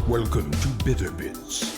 Welcome to Bitter Bits.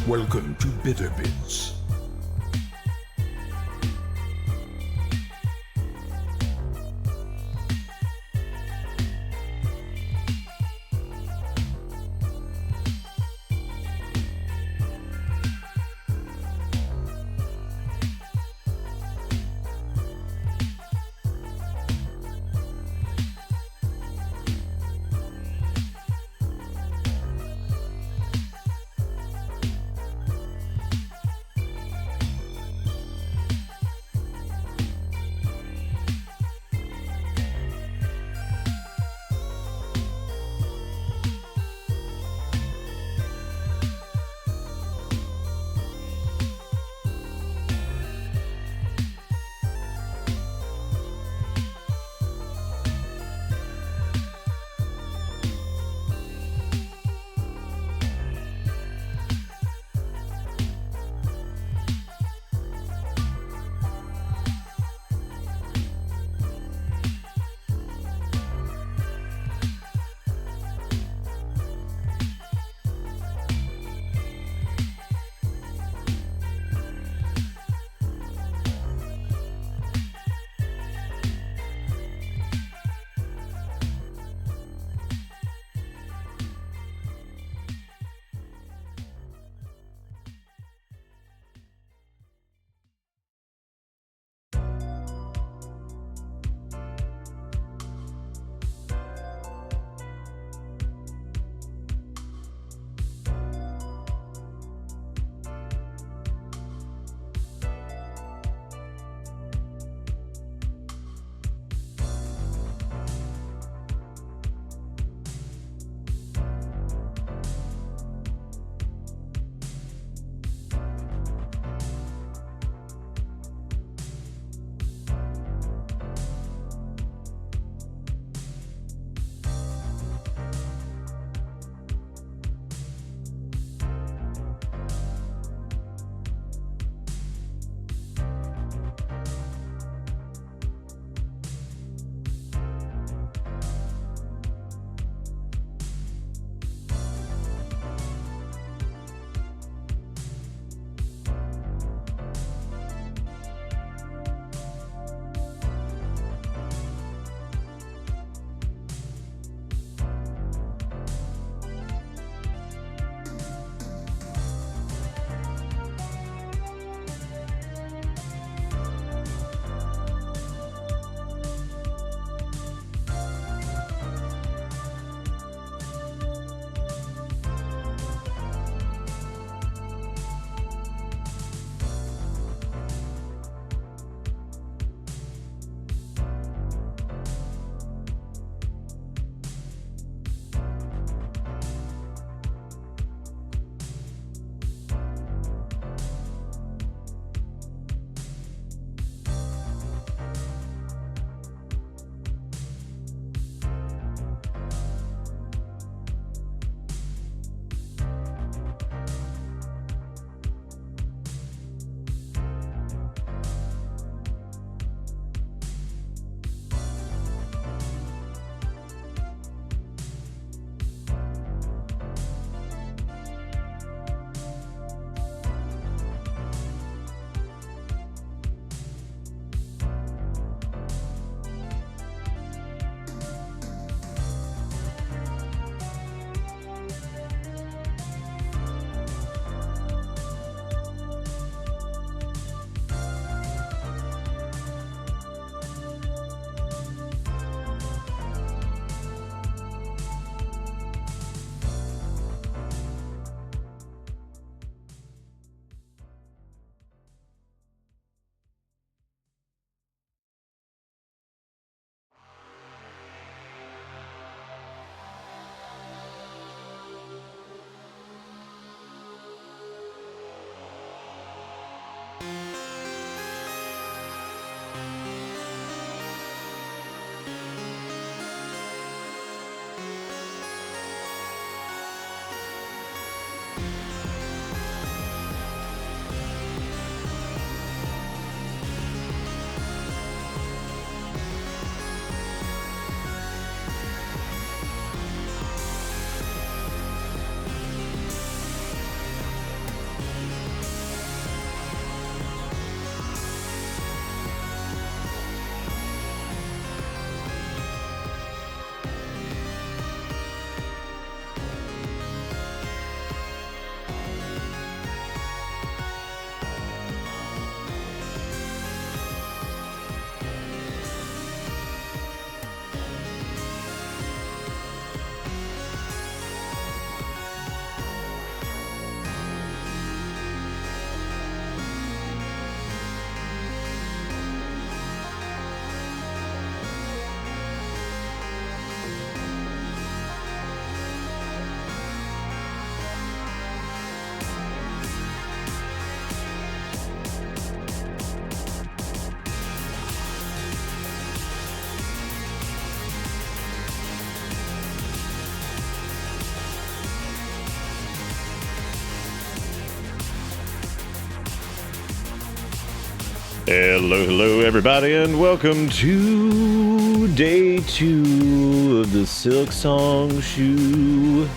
Welcome to Bitter Bits. Hello, everybody, and welcome to day 2 of the Silksong shoe.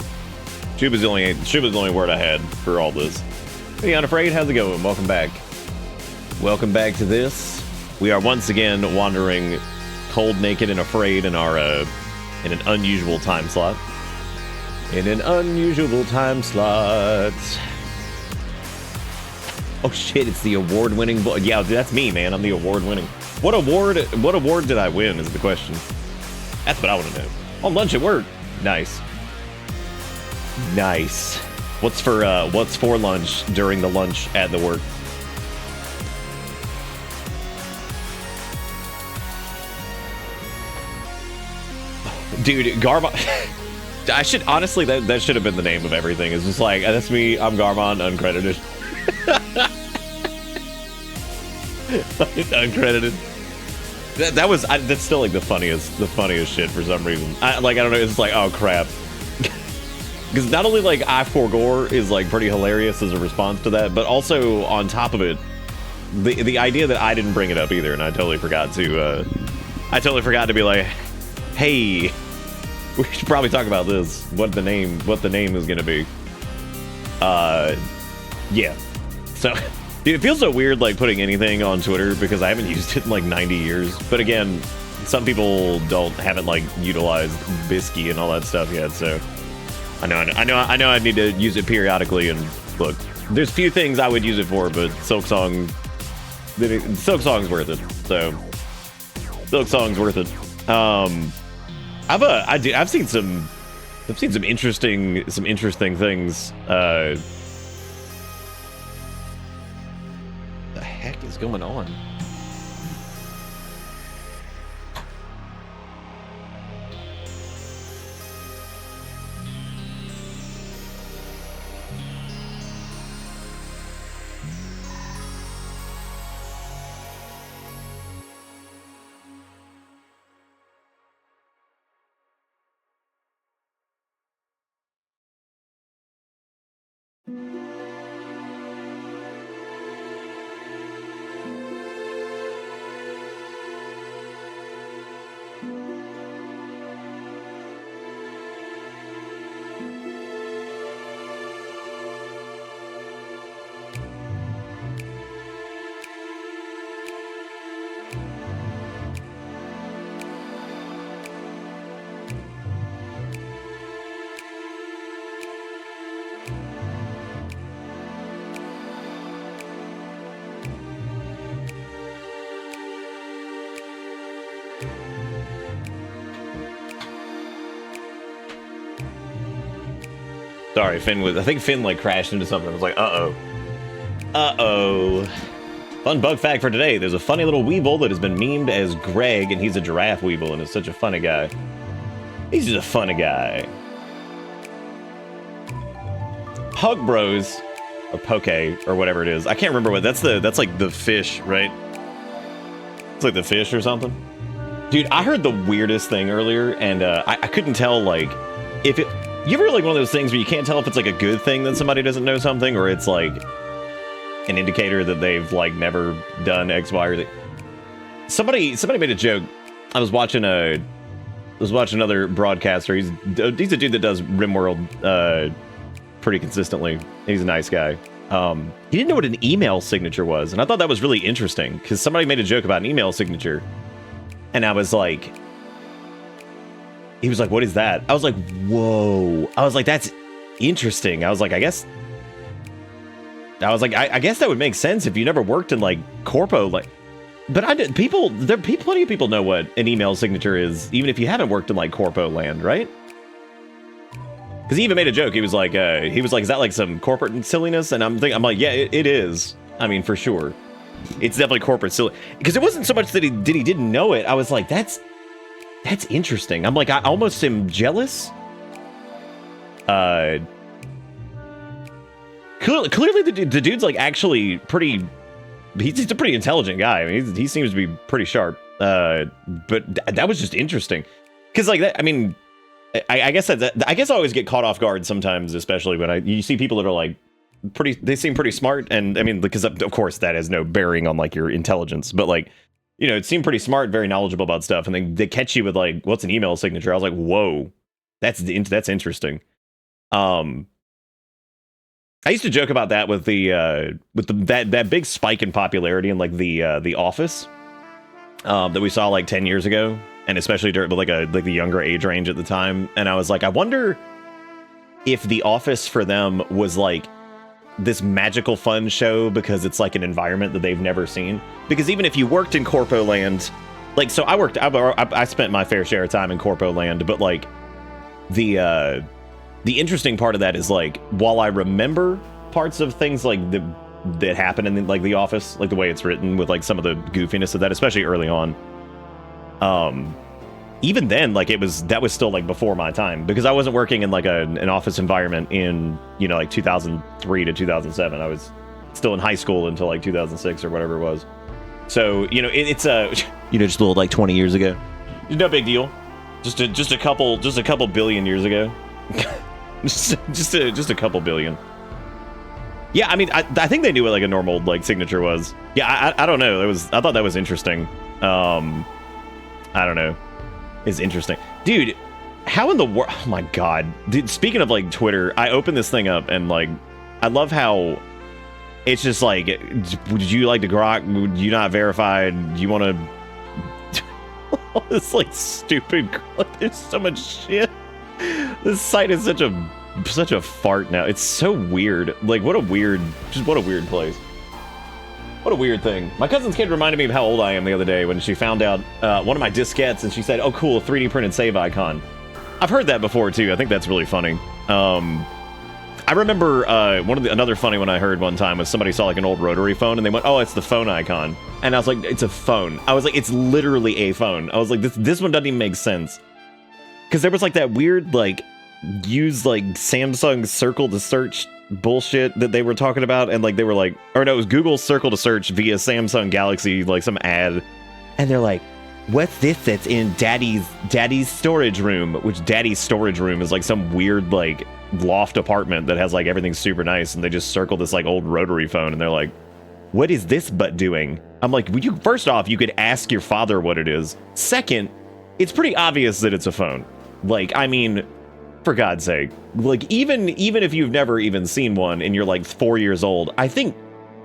Shoe was the only word I had for all this. Hey, Unafraid, how's it going? Welcome back. Welcome back to this. We are once again wandering cold, naked, and afraid in our in an unusual time slot. In an unusual time slot. Oh shit, it's the award-winning yeah, that's me, man. I'm the award-winning. What award did I win is the question. That's what I want to know. On lunch at work. Nice. Nice. What's for lunch during the lunch at the work? Dude, Garmond. I should honestly that should have been the name of everything. It's just like, that's me, I'm Garmond, uncredited. Uncredited. That's still like the funniest shit for some reason. I don't know, it's like, oh crap. Because not only like I forgore is like pretty hilarious as a response to that, but also on top of it, the idea that I didn't bring it up either, and I totally forgot to be like, hey, we should probably talk about this. What the name is gonna be. Yeah. So, dude, it feels so weird like putting anything on Twitter because I haven't used it in like 90 years. But again, some people haven't like utilized Bisky and all that stuff yet. So, I know I need to use it periodically. And look, there's few things I would use it for, but Silksong's worth it. So, Silksong's worth it. I've seen some interesting things. The heck is going on? Sorry, I think Finn like crashed into something. I was like, uh-oh. Fun bug fact for today. There's a funny little weeble that has been memed as Greg, and he's a giraffe weeble, and is such a funny guy. He's just a funny guy. Hug Bros, or Poke, or whatever it is. I can't remember what, that's like the fish, right? It's like the fish or something. Dude, I heard the weirdest thing earlier, and I couldn't tell, like, if it... You ever like one of those things where you can't tell if it's like a good thing that somebody doesn't know something, or it's like an indicator that they've like never done X, Y, or Z? Somebody made a joke. I was watching another broadcaster. He's a dude that does RimWorld pretty consistently. He's a nice guy. He didn't know what an email signature was, and I thought that was really interesting because somebody made a joke about an email signature, and I was like, he was like, "What is that?" I was like, "Whoa!" I was like, "That's interesting." I was like, I guess that would make sense if you never worked in like corpo, like. But plenty of people know what an email signature is, even if you haven't worked in like corpo land, right? Because he even made a joke. He was like, "Is that like some corporate silliness?" And I'm like, "Yeah, it is. I mean, for sure, it's definitely corporate silly." Because it wasn't so much that he didn't know it. I was like, "That's interesting." I'm like, I almost am jealous. Clearly, the dude's like actually pretty. He's a pretty intelligent guy. I mean, he seems to be pretty sharp. But that was just interesting, because like that. I mean, I guess I always get caught off guard sometimes, especially when you see people that are like pretty. They seem pretty smart, and I mean, because of course that has no bearing on like your intelligence, but like, you know, it seemed pretty smart, very knowledgeable about stuff, and then they catch you with like, "What's an email signature?" I was like, "Whoa, that's interesting." I used to joke about that with that big spike in popularity in like the Office that we saw like 10 years ago, and especially during like the younger age range at the time. And I was like, I wonder if The Office for them was like this magical fun show because it's like an environment that they've never seen. Because even if you worked in corpo land, like, so I spent my fair share of time in corpo land, but like the interesting part of that is like, while I remember parts of things like that happen in like The Office, like the way it's written with like some of the goofiness of that, especially early on. Even then, like that was still like before my time, because I wasn't working in like an office environment in, you know, like 2003 to 2007. I was still in high school until like 2006 or whatever it was. So, you know, it's you know, just a little like 20 years ago. No big deal. Just a couple billion years ago. just a couple billion. Yeah, I mean, I think they knew what like a normal like signature was. Yeah, I don't know. I thought that was interesting. I don't know. It's interesting, dude. How in the world? Oh my god, dude. Speaking of like Twitter, I opened this thing up and like, I love how it's just like, would you like to grok? Would you not verified? Do you want to? All this like stupid. There's so much shit. This site is such a fart now. It's so weird. Like, what a weird place. What a weird thing. My cousin's kid reminded me of how old I am the other day when she found out one of my diskettes, and she said, "Oh, cool, 3D printed save icon." I've heard that before too. I think that's really funny. I remember another funny one I heard one time was somebody saw like an old rotary phone and they went, "Oh, it's the phone icon," and I was like, "It's a phone." I was like, "It's literally a phone." I was like, "This one doesn't even make sense." Because there was like that weird like use like Samsung circle to search bullshit that they were talking about, and like they were like, or no, it was Google circle to search via Samsung Galaxy, like some ad, and they're like, "What's this that's in daddy's storage room?" Which daddy's storage room is like some weird like loft apartment that has like everything super nice, and they just circle this like old rotary phone, and they're like, "What is this butt doing?" I'm like, first off, you could ask your father what it is. Second, it's pretty obvious that it's a phone. Like, I mean, for God's sake, like even if you've never even seen one and you're like 4 years old, I think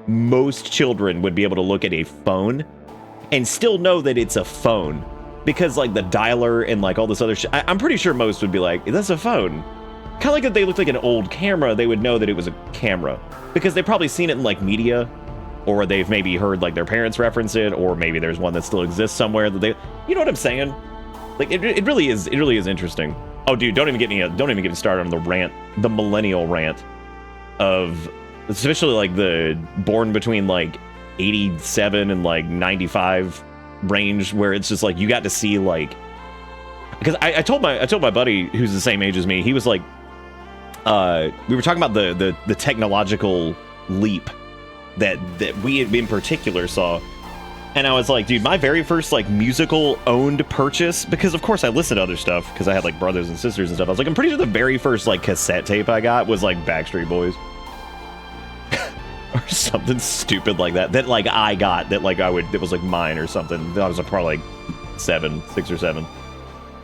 most children would be able to look at a phone and still know that it's a phone, because like the dialer and like all this other shit, I'm pretty sure most would be like, "That's a phone." Kind of like if they looked like an old camera, they would know that it was a camera, because they've probably seen it in like media, or they've maybe heard like their parents reference it, or maybe there's one that still exists somewhere that they, you know what I'm saying? Like it really is interesting. Oh, dude, don't even get me started on the rant, the millennial rant of, especially like the born between like 87 and like 95 range, where it's just like you got to see like, because I told my buddy who's the same age as me, he was like, we were talking about the technological leap that we in particular saw. And I was like, dude, my very first like musical owned purchase, because of course I listened to other stuff because I had like brothers and sisters and stuff. I was like, I'm pretty sure the very first like cassette tape I got was like Backstreet Boys. Or something stupid like that. That like I got that like it was like mine or something. I was like, probably like 6 or 7.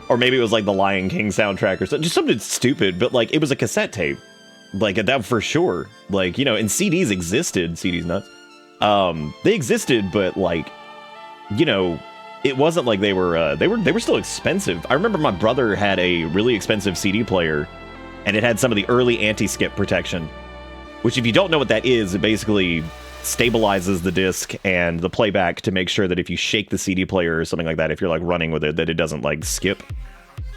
Or maybe it was like the Lion King soundtrack or something. Just something stupid, but like it was a cassette tape. Like that for sure. Like, you know, and CDs existed. CDs nuts. They existed, but like, you know, it wasn't like they were still expensive. I remember my brother had a really expensive CD player, and it had some of the early anti-skip protection, which if you don't know what that is, it basically stabilizes the disc and the playback to make sure that if you shake the CD player or something like that, if you're like running with it, that it doesn't like skip.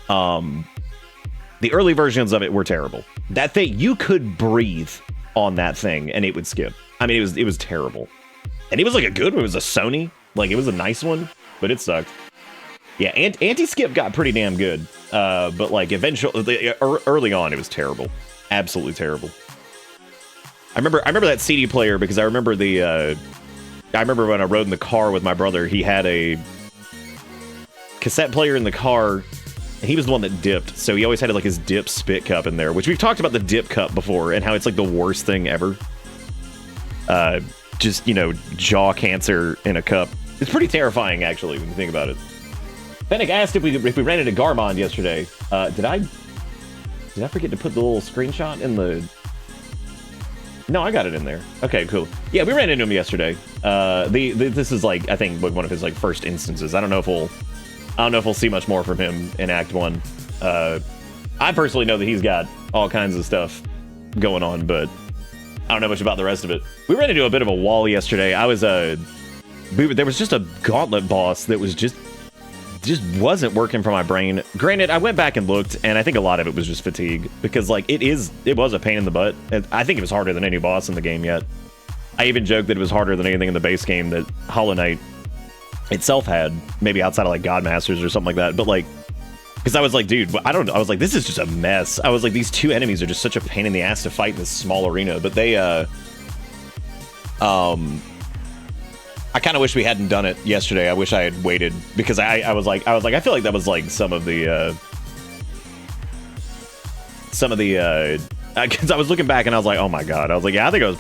The early versions of it were terrible. That thing, you could breathe on that thing and it would skip. I mean, it was terrible. And it was like a good one. It was a Sony. Like, it was a nice one, but it sucked. Yeah, anti-skip got pretty damn good. But like eventually, early on, it was terrible. Absolutely terrible. I remember that CD player because I remember I remember when I rode in the car with my brother, he had a cassette player in the car, and he was the one that dipped. So he always had like his dip spit cup in there, which we've talked about the dip cup before and how it's like the worst thing ever. Just, you know, jaw cancer in a cup. It's pretty terrifying, actually, when you think about it. Fennec asked if we ran into Garmond yesterday. Did I forget to put the little screenshot in the... No, I got it in there. Okay, cool. Yeah, we ran into him yesterday. This is like, I think, one of his like first instances. I don't know if we'll see much more from him in Act 1. I personally know that he's got all kinds of stuff going on, but I don't know much about the rest of it. We ran into a bit of a wall yesterday. There was just a gauntlet boss that was just wasn't working for my brain. Granted, I went back and looked, and I think a lot of it was just fatigue, because like it was a pain in the butt. I think it was harder than any boss in the game yet. I even joked that it was harder than anything in the base game that Hollow Knight itself had, maybe outside of like Godmasters or something like that. But like, because I was like, dude, I was like, this is just a mess. I was like, these two enemies are just such a pain in the ass to fight in this small arena. But they I kind of wish we hadn't done it yesterday. I wish I had waited, because I was like, I feel like that was like some of the because I was looking back and I was like, oh my god. I was like, yeah, I think I was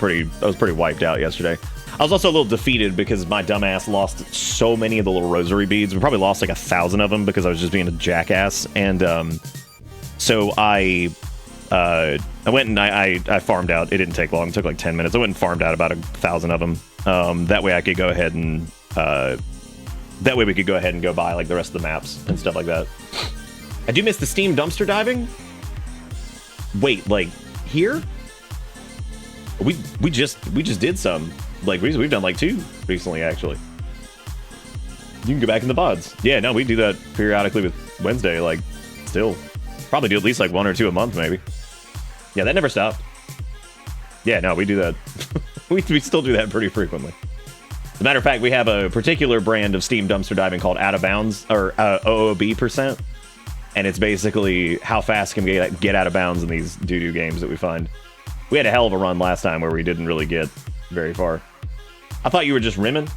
pretty wiped out yesterday. I was also a little defeated because my dumbass lost so many of the little rosary beads. We probably lost like 1,000 of them because I was just being a jackass. And so I went and I farmed out. It didn't take long. It took like 10 minutes. I went and farmed out about 1,000 of them. That way I could go ahead and that way we could go ahead and go buy like the rest of the maps and stuff like that. I do miss the Steam dumpster diving. Wait, like here? We just did some. Like we've done like 2 recently, actually. You can go back in the VODs. Yeah, no, we do that periodically with Wednesday. Like, still probably do at least like 1 or 2 a month, maybe. Yeah, that never stopped. Yeah, no, we do that. we still do that pretty frequently. As a matter of fact, we have a particular brand of Steam dumpster diving called Out of Bounds, or OOB%. And it's basically how fast can we get out of bounds in these doo-doo games that we find. We had a hell of a run last time where we didn't really get very far. I thought you were just rimming.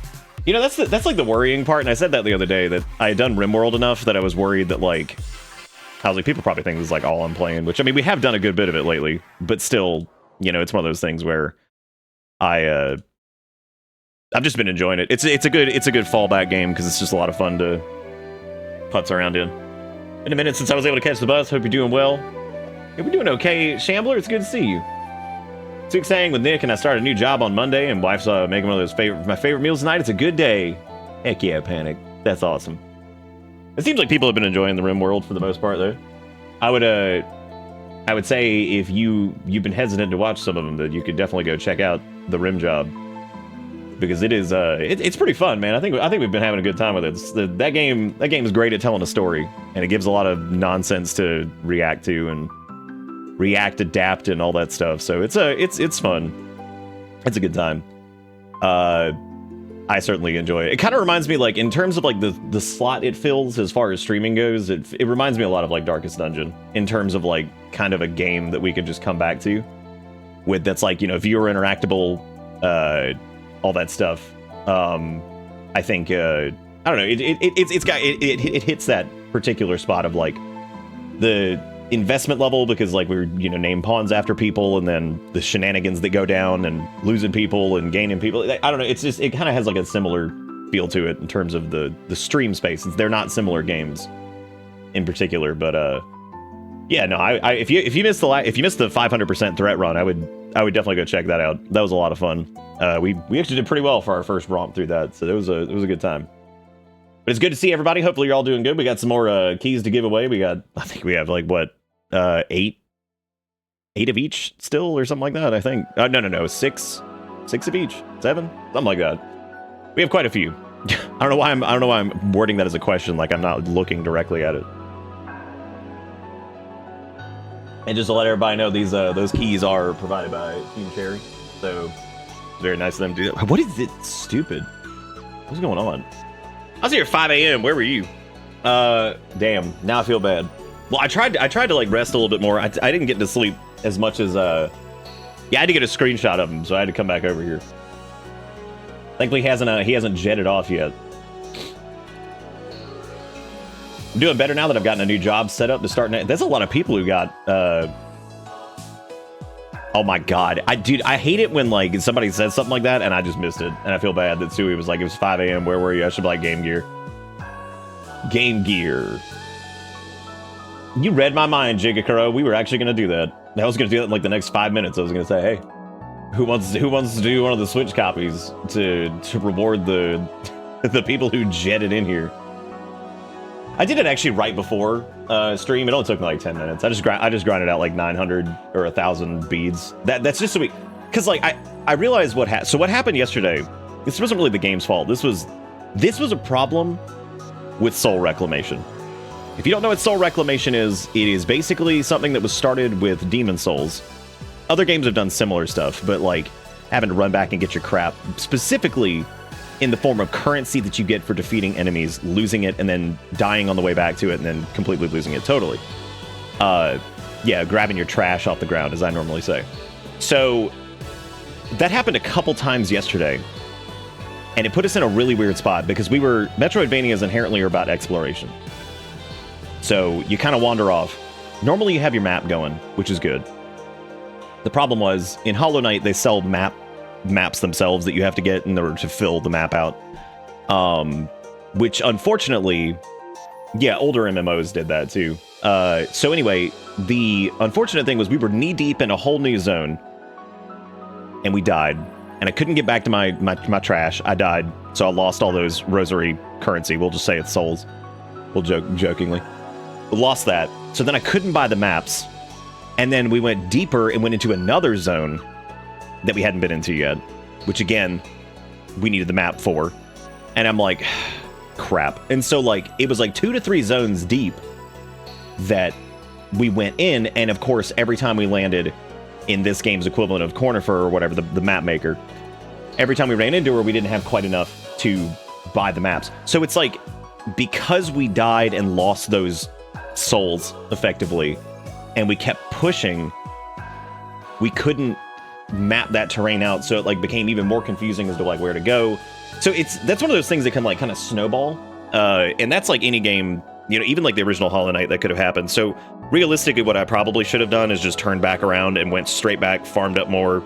You know, that's like the worrying part, and I said that the other day, that I had done RimWorld enough that I was worried that, like, I was like, people probably think this is like all I'm playing, which, I mean, we have done a good bit of it lately, but still, you know, it's one of those things where I've just been enjoying it. It's a good fallback game because it's just a lot of fun to putz around in. Been a minute since I was able to catch the bus. Hope you're doing well. Yeah, we're doing okay, Shambler. It's good to see you. Silksong with Nick, and I started a new job on Monday, and wife's making one of my favorite meals tonight. It's a good day. Heck yeah, Panic. That's awesome. It seems like people have been enjoying the RimWorld for the most part, though. I would say if you've been hesitant to watch some of them, that you could definitely go check out the Rim Job, because it is it's pretty fun, man. I think we've been having a good time with it. That game is great at telling a story, and it gives a lot of nonsense to react to and adapt, and all that stuff. So it's fun. It's a good time. I certainly enjoy it. It kind of reminds me, like, in terms of like the slot it fills as far as streaming goes, it reminds me a lot of like Darkest Dungeon, in terms of like kind of a game that we could just come back to that's like, you know, viewer interactable, all that stuff. I think I don't know. It hits that particular spot of like the investment level, because like we were name pawns after people, and then the shenanigans that go down and losing people and gaining people. I don't know. It's just it kind of has like a similar feel to it in terms of the stream space. They're not similar games in particular, but yeah, no. If you missed the 500% threat run, I would definitely go check that out. That was a lot of fun. We actually did pretty well for our first romp through that, so it was a good time. But it's good to see everybody. Hopefully you're all doing good. We got some more keys to give away. I think we have like what 8 of each still, or something like that. I think no, 6 of each, 7, something like that. We have quite a few. I don't know why I'm wording that as a question, like I'm not looking directly at it. And just to let everybody know, those keys are provided by Team Cherry, so it's very nice of them to do that. What is it? Stupid. What's going on? I was here at 5 a.m. Where were you? Damn. Now I feel bad. Well, I tried to like rest a little bit more. I didn't get to sleep as much as yeah, I had to get a screenshot of him, so I had to come back over here. Thankfully, he hasn't jetted off yet. I'm doing better now that I've gotten a new job set up to start. There's a lot of people who got. Oh my god, dude, I hate it when like somebody says something like that and I just missed it, and I feel bad that Sui was like, it was 5 a.m. Where were you? I should be like Game Gear. Game Gear. You read my mind, Jigakuro. We were actually gonna do that. I was gonna do that in like the next 5 minutes. I was gonna say, hey, who wants to do one of the Switch copies to reward the the people who jetted in here. I did it actually right before stream. It only took me like 10 minutes. I just grinded out like 900 or 1,000 beads. That's just so we, because like I realized what happened. So what happened yesterday? This wasn't really the game's fault. This was a problem with soul reclamation. If you don't know what soul reclamation is, it is basically something that was started with Demon Souls. Other games have done similar stuff, but like having to run back and get your crap, specifically in the form of currency that you get for defeating enemies, losing it, and then dying on the way back to it, and then completely losing it totally. Yeah, grabbing your trash off the ground, as I normally say. So that happened a couple times yesterday, and it put us in a really weird spot, because Metroidvanias inherently are about exploration. So you kind of wander off. Normally you have your map going, which is good. The problem was, in Hollow Knight, they sell maps themselves that you have to get in order to fill the map out. Which, unfortunately, yeah, older MMOs did that too. So anyway, the unfortunate thing was we were knee-deep in a whole new zone, and we died. And I couldn't get back to my trash. I died, so I lost all those rosary currency. We'll just say it's souls. We'll jokingly. Lost that. So then I couldn't buy the maps. And then we went deeper and went into another zone that we hadn't been into yet, which again, we needed the map for. And I'm like, crap. And so like, it was like 2 to 3 zones deep that we went in. And of course, every time we landed in this game's equivalent of Cornifer or whatever, the map maker, every time we ran into her, we didn't have quite enough to buy the maps. So it's like, because we died and lost those souls effectively, and we kept pushing, we couldn't map that terrain out, so it like became even more confusing as to like where to go. So that's one of those things that can like kind of snowball, and that's like any game, you know, even like the original Hollow Knight, that could have happened. So realistically, what I probably should have done is just turned back around and went straight back, farmed up more,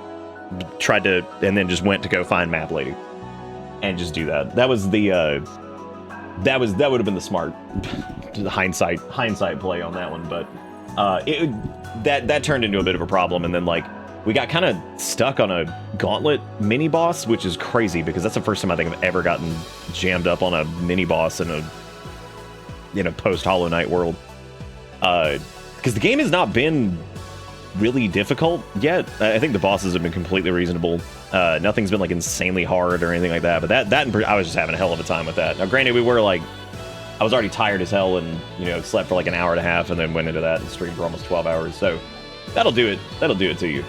and then just went to go find Map Lady and just do that. That was the that would have been the smart hindsight play on that one. But that turned into a bit of a problem, and then like we got kind of stuck on a gauntlet mini boss, which is crazy because that's the first time I think I've ever gotten jammed up on a mini boss in a post Hollow Knight world. Because the game has not been really difficult yet. I think the bosses have been completely reasonable. Nothing's been like insanely hard or anything like that. But I was just having a hell of a time with that. Now, granted, I was already tired as hell, and slept for like an hour and a half, and then went into that and streamed for almost 12 hours. So that'll do it. That'll do it to you.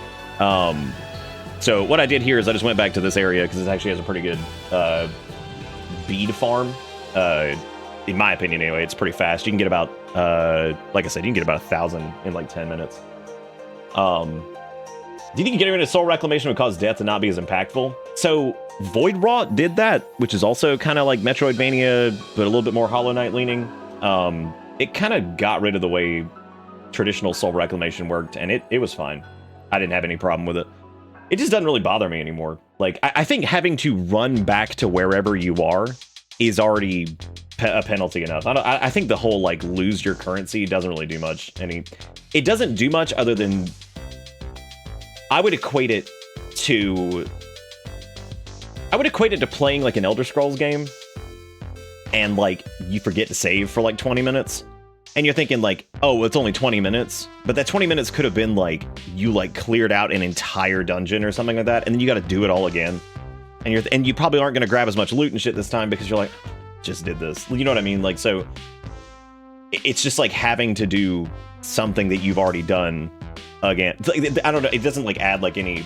So what I did here is I just went back to this area because it actually has a pretty good bead farm. In my opinion, anyway, it's pretty fast. You can get about, like I said, you can get about 1,000 in like 10 minutes. Do you think getting rid of soul reclamation would cause death to not be as impactful? So Void Rot did that, which is also kind of like Metroidvania, but a little bit more Hollow Knight leaning. It kind of got rid of the way traditional Soul Reclamation worked, and it was fine. I didn't have any problem with it. It just doesn't really bother me anymore. Like, I think having to run back to wherever you are is already a penalty enough. I think the whole, like, lose your currency doesn't really do much. It doesn't do much other than... I would equate it to playing, like, an Elder Scrolls game, and, like, you forget to save for, like, 20 minutes. And you're thinking, like, oh, it's only 20 minutes. But that 20 minutes could have been, like, you, like, cleared out an entire dungeon or something like that. And then you got to do it all again. And you probably aren't going to grab as much loot and shit this time because you're like, just did this. You know what I mean? Like, so it's just, like, having to do something that you've already done again. I don't know. It doesn't, like, add, like, any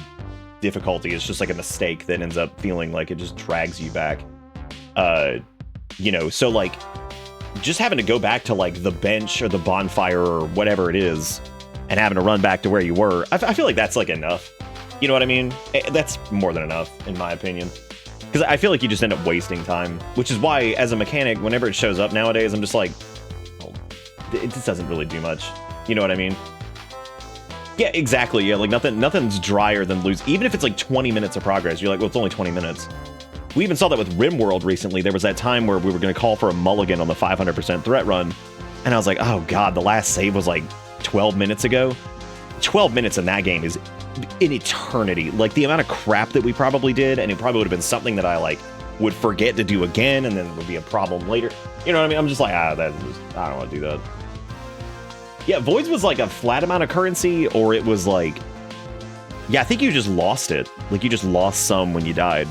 difficulty. It's just, like, a mistake that ends up feeling like it just drags you back. You know, so, like... just having to go back to, like, the bench or the bonfire or whatever it is and having to run back to where you were, I feel like that's, like, enough. You know what I mean? That's more than enough, in my opinion. Because I feel like you just end up wasting time, which is why, as a mechanic, whenever it shows up nowadays, I'm just like, oh, it just doesn't really do much. You know what I mean? Yeah, exactly. Yeah, like, nothing's drier than lose. Even if it's, like, 20 minutes of progress, you're like, well, it's only 20 minutes. We even saw that with RimWorld recently. There was that time where we were going to call for a mulligan on the 500% threat run. And I was like, oh god, the last save was like 12 minutes ago. 12 minutes in that game is an eternity. Like, the amount of crap that we probably did, and it probably would have been something that I, like, would forget to do again, and then it would be a problem later. You know what I mean? I'm just like, I don't want to do that. Yeah, Voids was like a flat amount of currency, or it was like... yeah, I think you just lost it. Like, you just lost some when you died.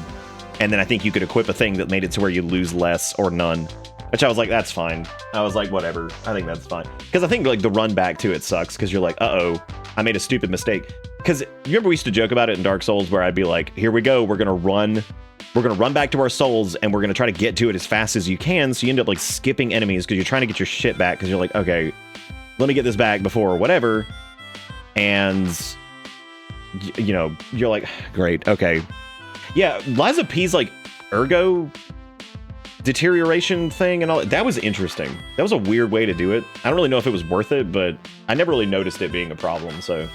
And then I think you could equip a thing that made it to where you lose less or none. Which I was like, that's fine. I was like, whatever. I think that's fine. Because I think, like, the run back to it sucks. Because you're like, uh-oh, I made a stupid mistake. Because you remember we used to joke about it in Dark Souls where I'd be like, here we go. We're going to run back to our souls and we're going to try to get to it as fast as you can. So you end up, like, skipping enemies because you're trying to get your shit back. Because you're like, okay, let me get this back before whatever. And, you know, you're like, great, okay. Yeah, Liza P's, like, ergo deterioration thing and all that was interesting. That was a weird way to do it. I don't really know if it was worth it, but I never really noticed it being a problem, so.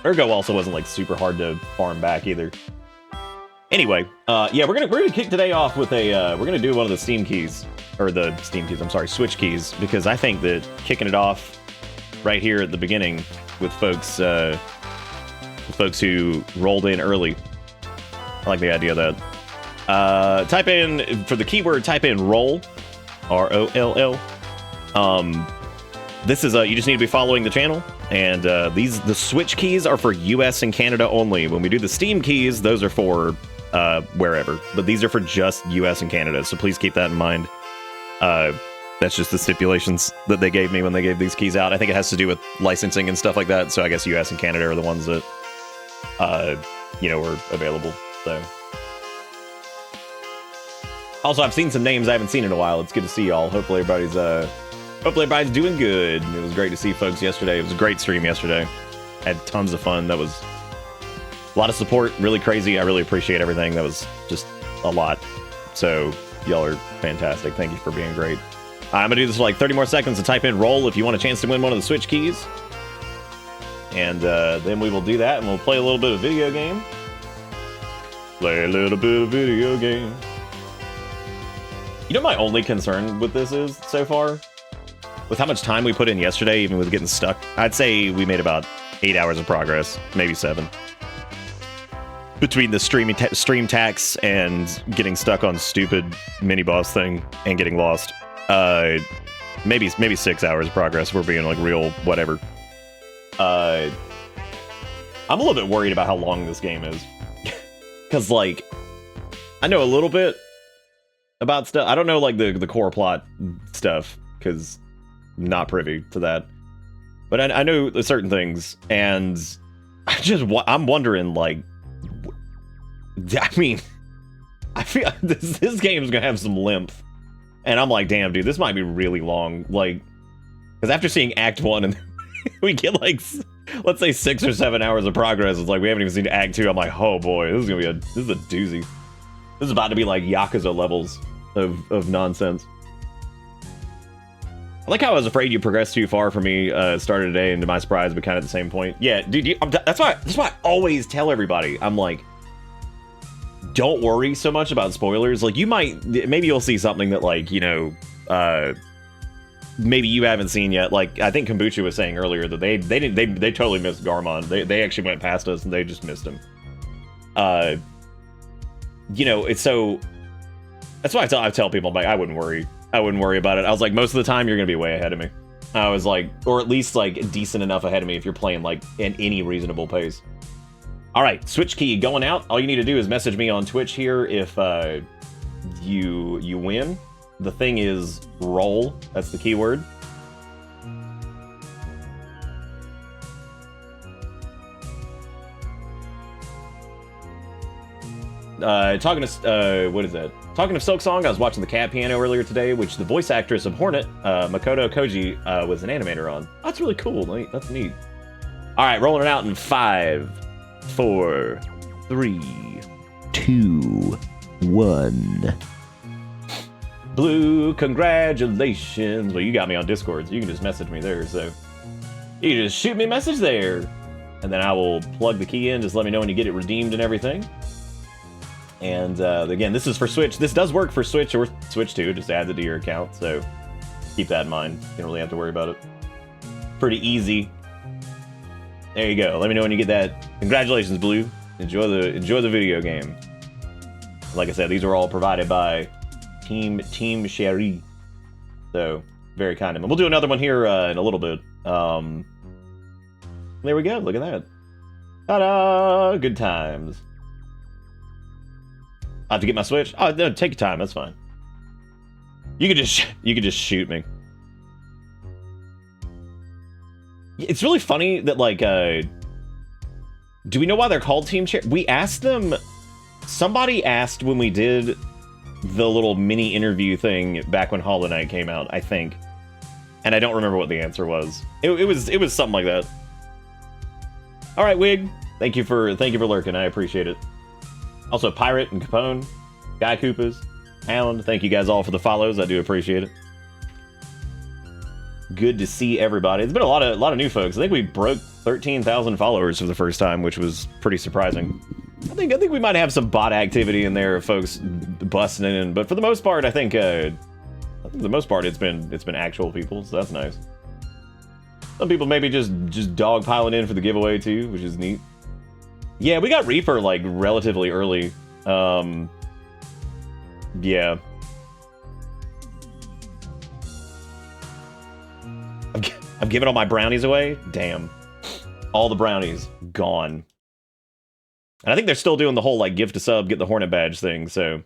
Ergo also wasn't, like, super hard to farm back either. Anyway, yeah, we're gonna kick today off with a, we're gonna do one of the Steam keys, or the Steam keys, I'm sorry, Switch keys, because I think that kicking it off right here at the beginning with folks who rolled in early. I like the idea of that. Type in, for the keyword, type in roll, R-O-L-L. This is, you just need to be following the channel, and the Switch keys are for US and Canada only. When we do the Steam keys, those are for wherever, but these are for just US and Canada, so please keep that in mind. That's just the stipulations that they gave me when they gave these keys out. I think it has to do with licensing and stuff like that, so I guess US and Canada are the ones that you know, were available. So also, I've seen some names I haven't seen in a while. It's good to see y'all. Hopefully everybody's doing good. It was great to see folks yesterday. It was a great stream yesterday. Had tons of fun. That was a lot of support, really crazy. I really appreciate everything. That was just a lot. So y'all are fantastic. Thank you for being great. I'm gonna do this for like 30 more seconds to type in roll if you want a chance to win one of the Switch keys. And then we will do that, and we'll play a little bit of video game. Play a little bit of video game. You know, my only concern with this is, so far, with how much time we put in yesterday, even with getting stuck, I'd say we made about 8 hours of progress, maybe 7. Between the stream tax and getting stuck on stupid mini-boss thing and getting lost. Maybe 6 hours of progress, we're being, like, real whatever. I'm a little bit worried about how long this game is. Because, like, I know a little bit about stuff. I don't know, like, the core plot stuff, because I'm not privy to that. But I know certain things, and I'm wondering, like, I mean, I feel this game is going to have some length. And I'm like, damn, dude, this might be really long. Like, because after seeing Act 1, and we get, like, let's say 6 or 7 hours of progress. It's like we haven't even seen Act 2. I'm like, oh boy, this is a doozy. This is about to be like Yakuza levels of nonsense. I like how I was afraid you progressed too far for me. Started today, and to my surprise, but kind of at the same point. Yeah, dude, that's why I always tell everybody. I'm like, don't worry so much about spoilers. Like, maybe you'll see something that, like, you know, maybe you haven't seen yet. Like, I think Kombucha was saying earlier that they totally missed Garmond. They actually went past us and they just missed him. You know, it's so. That's why I tell people, I'm like, I wouldn't worry about it. I was like, most of the time you're gonna be way ahead of me. I was like, or at least like decent enough ahead of me if you're playing like in any reasonable pace. All right, Switch key going out. All you need to do is message me on Twitch here if you win. The thing is roll. That's the keyword. Talking to what is that? Talking of Silksong, I was watching the Cat Piano earlier today, which the voice actress of Hornet, Makoto Koji, was an animator on. That's really cool. That's neat. All right, rolling it out in 5, 4, 3, 2, 1. Blue, congratulations. Well, you got me on Discord, so you can just message me there. So you can just shoot me a message there, and then I will plug the key in. Just let me know when you get it redeemed and everything. And again, this is for Switch. This does work for Switch or Switch 2. Just adds it to your account, so keep that in mind. You don't really have to worry about it. Pretty easy. There you go. Let me know when you get that. Congratulations, Blue. Enjoy the video game. Like I said, these are all provided by Team Sherry. So very kind of them. We'll do another one here in a little bit. There we go. Look at that. Ta-da! Good times. I have to get my Switch. Oh no, take your time. That's fine. You could just shoot me. It's really funny that like, do we know why they're called Team Chair? We asked them. Somebody asked when we did the little mini interview thing back when Hollow Knight came out, I think, and I don't remember what the answer was. It was something like that. All right, Wig. Thank you for lurking. I appreciate it. Also, Pirate and Capone, Guy Koopas, Hound, thank you guys all for the follows. I do appreciate it. Good to see everybody. It's been a lot of new folks. I think we broke 13,000 followers for the first time, which was pretty surprising. I think we might have some bot activity in there, folks busting in, but for the most part, I think for the most part it's been actual people, so that's nice. Some people maybe just dogpiling in for the giveaway too, which is neat. Yeah, we got Reaper, like, relatively early. Yeah. I'm giving all my brownies away? Damn. All the brownies gone. And I think they're still doing the whole, like, gift a sub, get the Hornet badge thing, so... Okay,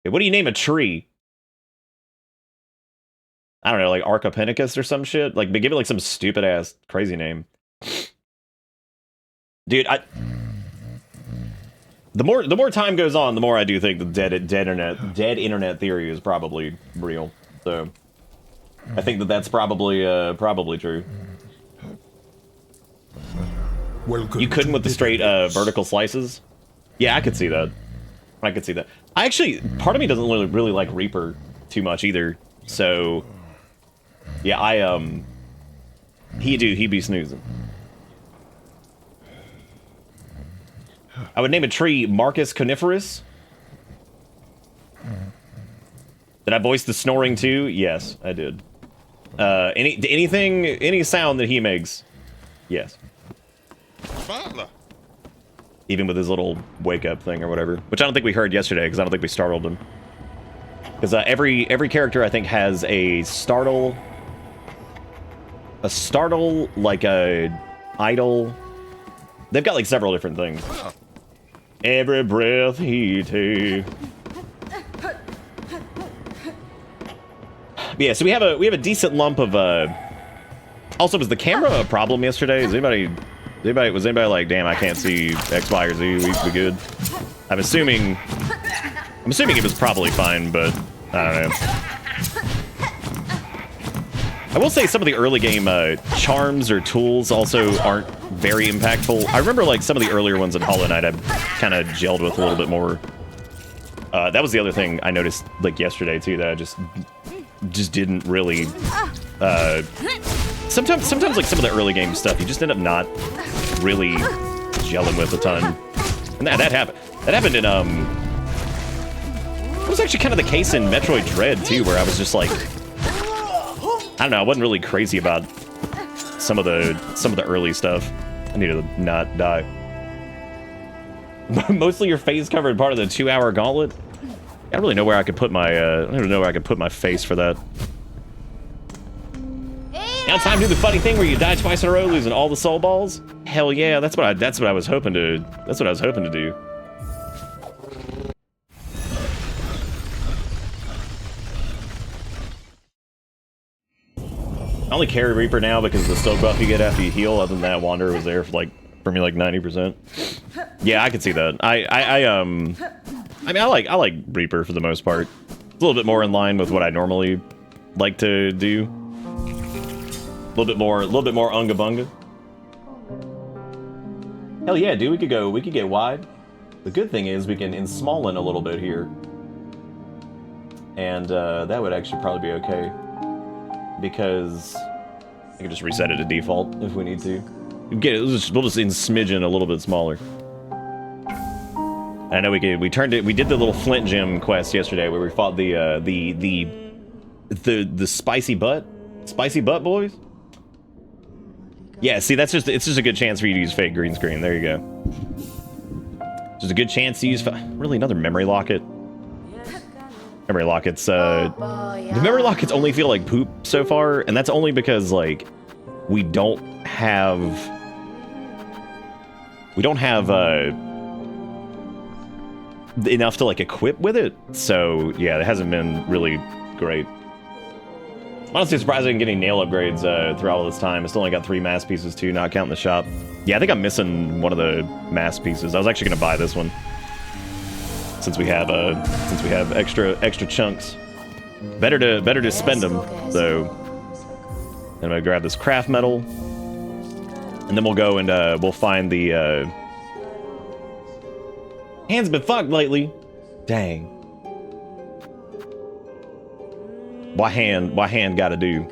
what do you name a tree? I don't know, like Archipenicus or some shit? Like, give it, like, some stupid-ass crazy name. Dude, the more time goes on, the more I do think the dead internet theory is probably real. So I think that's probably true. Welcome. You couldn't with the straight vertical slices? Yeah, I could see that. I actually, part of me doesn't really like Reaper too much either. So yeah, he'd be snoozing. I would name a tree Marcus Coniferous. Did I voice the snoring too? Yes, I did. Any sound that he makes, yes. Even with his little wake up thing or whatever, which I don't think we heard yesterday because I don't think we startled him. Because every character I think has a startle, like a idle. They've got like several different things. Every breath he takes. Yeah, so we have a decent lump of. Also, was the camera a problem yesterday? Was anybody like, damn, I can't see X, Y, or Z? We good? I'm assuming it was probably fine, but I don't know. I will say some of the early game charms or tools also aren't very impactful. I remember like some of the earlier ones in Hollow Knight I kind of gelled with a little bit more. That was the other thing I noticed like yesterday too, that I just didn't really sometimes like some of the early game stuff you just end up not really gelling with a ton. And that happened in it was actually kind of the case in Metroid Dread too, where I was just like, I don't know, I wasn't really crazy about some of the early stuff. I need to not die. Mostly your face covered part of the 2-hour gauntlet. I don't really know where I could put my I don't even know where I could put my face for that. Now it's time to do the funny thing where you die twice in a row, losing all the soul balls. Hell yeah, that's what I was hoping to do. I only carry Reaper now because of the soak buff you get after you heal. Other than that, Wanderer was there for me like 90%. Yeah, I could see that. I mean, I like Reaper for the most part. It's a little bit more in line with what I normally like to do. A little bit more unga bunga. Hell yeah, dude, we could get wide. The good thing is we can ensmallen a little bit here. And that would actually probably be okay. Because I can just reset it to default if we need to. We'll just smidgen a little bit smaller. I know we did the little Flint Gym quest yesterday where we fought the spicy butt boys. Yeah, see, it's just a good chance for you to use fake green screen. There you go. Just a good chance to use really another memory locket. Memory lockets, the memory lockets only feel like poop so far, and that's only because, like, we don't have enough to, like, equip with it, so, yeah, it hasn't been really great. I'm honestly surprised I didn't get any nail upgrades throughout all this time. I still only got 3 mass pieces, too, not counting the shop. Yeah, I think I'm missing one of the mass pieces. I was actually gonna buy this one. Since we have extra chunks, better to spend them. So, I'm gonna grab this craft metal, and then we'll go and we'll find the hands been fucked lately. Dang. Why hand gotta do?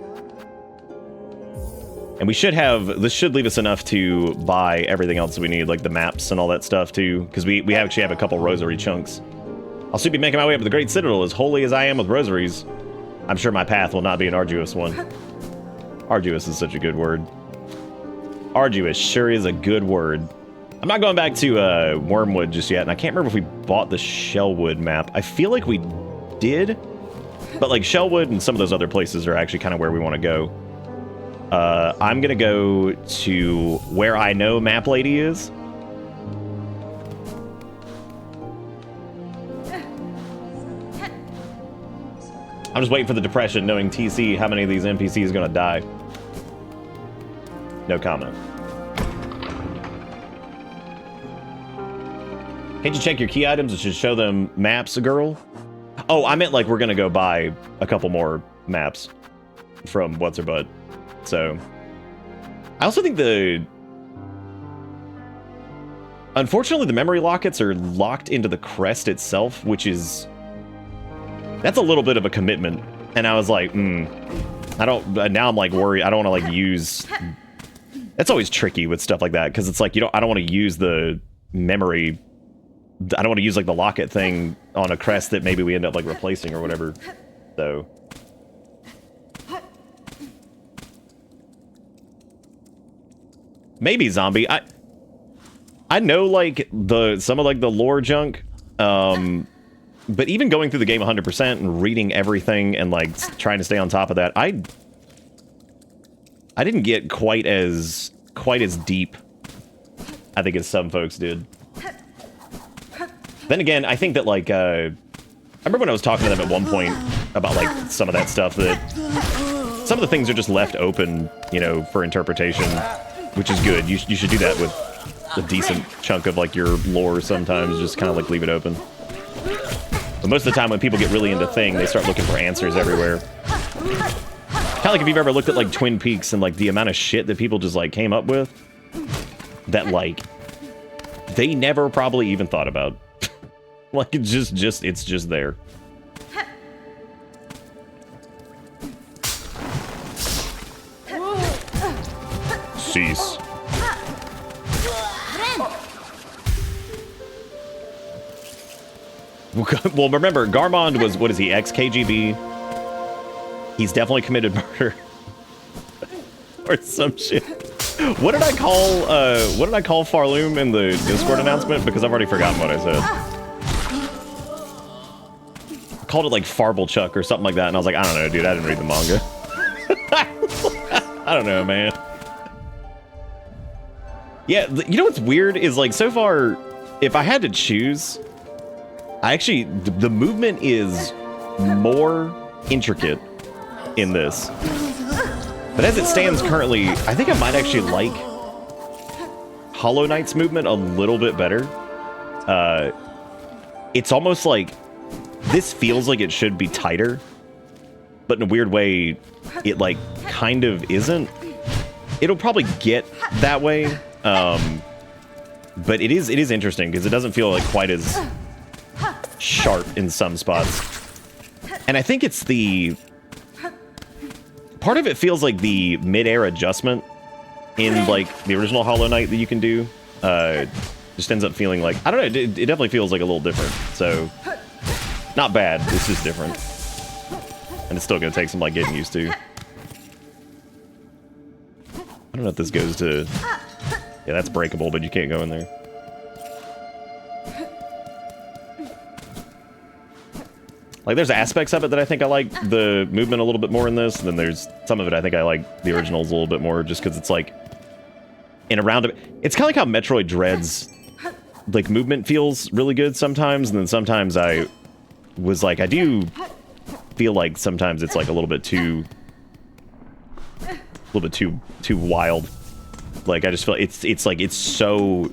And this should leave us enough to buy everything else that we need, like the maps and all that stuff too, because we actually have a couple rosary chunks. I'll soon be making my way up to the Great Citadel, as holy as I am with rosaries. I'm sure my path will not be an arduous one. Arduous is such a good word. Arduous sure is a good word. I'm not going back to Wormwood just yet, and I can't remember if we bought the Shellwood map. I feel like we did, but like Shellwood and some of those other places are actually kind of where we want to go. I'm gonna go to where I know Map Lady is. I'm just waiting for the depression, knowing TC how many of these NPCs is gonna die. No comment. Can't you check your key items? It should show them maps, girl. Oh, I meant like we're gonna go buy a couple more maps from What's Her Butt. So, I also think unfortunately, the memory lockets are locked into the crest itself, which is, that's a little bit of a commitment. And I was like, now I'm like worried. I don't want to like use, that's always tricky with stuff like that, because it's like, I don't want to use the memory, I don't want to use like the locket thing on a crest that maybe we end up like replacing or whatever. So. Maybe zombie. I know like some of like the lore junk, but even going through the game 100% and reading everything and like trying to stay on top of that, I didn't get quite as deep, I think, as some folks did. Then again, I think that like I remember when I was talking to them at one point about like some of that stuff, that some of the things are just left open, for interpretation. Which is good. You should do that with a decent chunk of like your lore sometimes, just kind of like leave it open. But most of the time when people get really into thing, they start looking for answers everywhere. Kind of like if you've ever looked at like Twin Peaks and like the amount of shit that people just like came up with that like they never probably even thought about. Like it's just there. Cease. Well, remember, Garmond was, what is he, ex-KGB? He's definitely committed murder. Or some shit. What did I call Farloom in the Discord announcement? Because I've already forgotten what I said. I called it like Farblechuck or something like that, and I was like, I don't know, dude, I didn't read the manga. I don't know, man. Yeah, you know what's weird is like, so far, if I had to choose, the movement is more intricate in this. But as it stands currently, I think I might actually like Hollow Knight's movement a little bit better. It's almost like, this feels like it should be tighter, but in a weird way, it like kind of isn't. It'll probably get that way, but it is interesting because it doesn't feel like quite as sharp in some spots. And I think it's part of it feels like the mid-air adjustment in like the original Hollow Knight that you can do. Just ends up feeling like, I don't know, it definitely feels like a little different. So not bad, it's just different. And it's still gonna take some like getting used to. I don't know if this goes to, yeah, that's breakable, but you can't go in there. Like, there's aspects of it that I think I like the movement a little bit more in this, and then there's some of it I think I like the originals a little bit more, just because it's like, in a round of, it's kind of like how Metroid Dread's, like, movement feels really good sometimes, and then sometimes I was like, I do feel like sometimes it's like a little bit too wild. Like, I just feel it's like, it's so,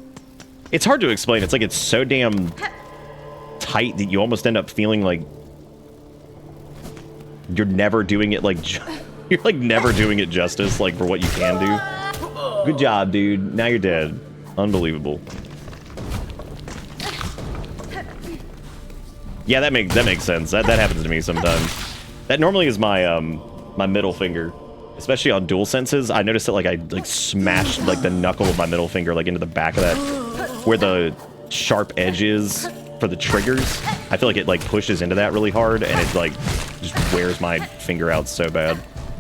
it's hard to explain. It's like, it's so damn tight that you almost end up feeling like you're never doing it like, you're like never doing it justice, like, for what you can do. Good job, dude. Now you're dead. Unbelievable. Yeah, that makes sense. That happens to me sometimes. That normally is my my middle finger, especially on dual senses. I noticed that like I like smashed like the knuckle of my middle finger like into the back of that, where the sharp edge is for the triggers. I feel like it like pushes into that really hard, and it like just wears my finger out so bad.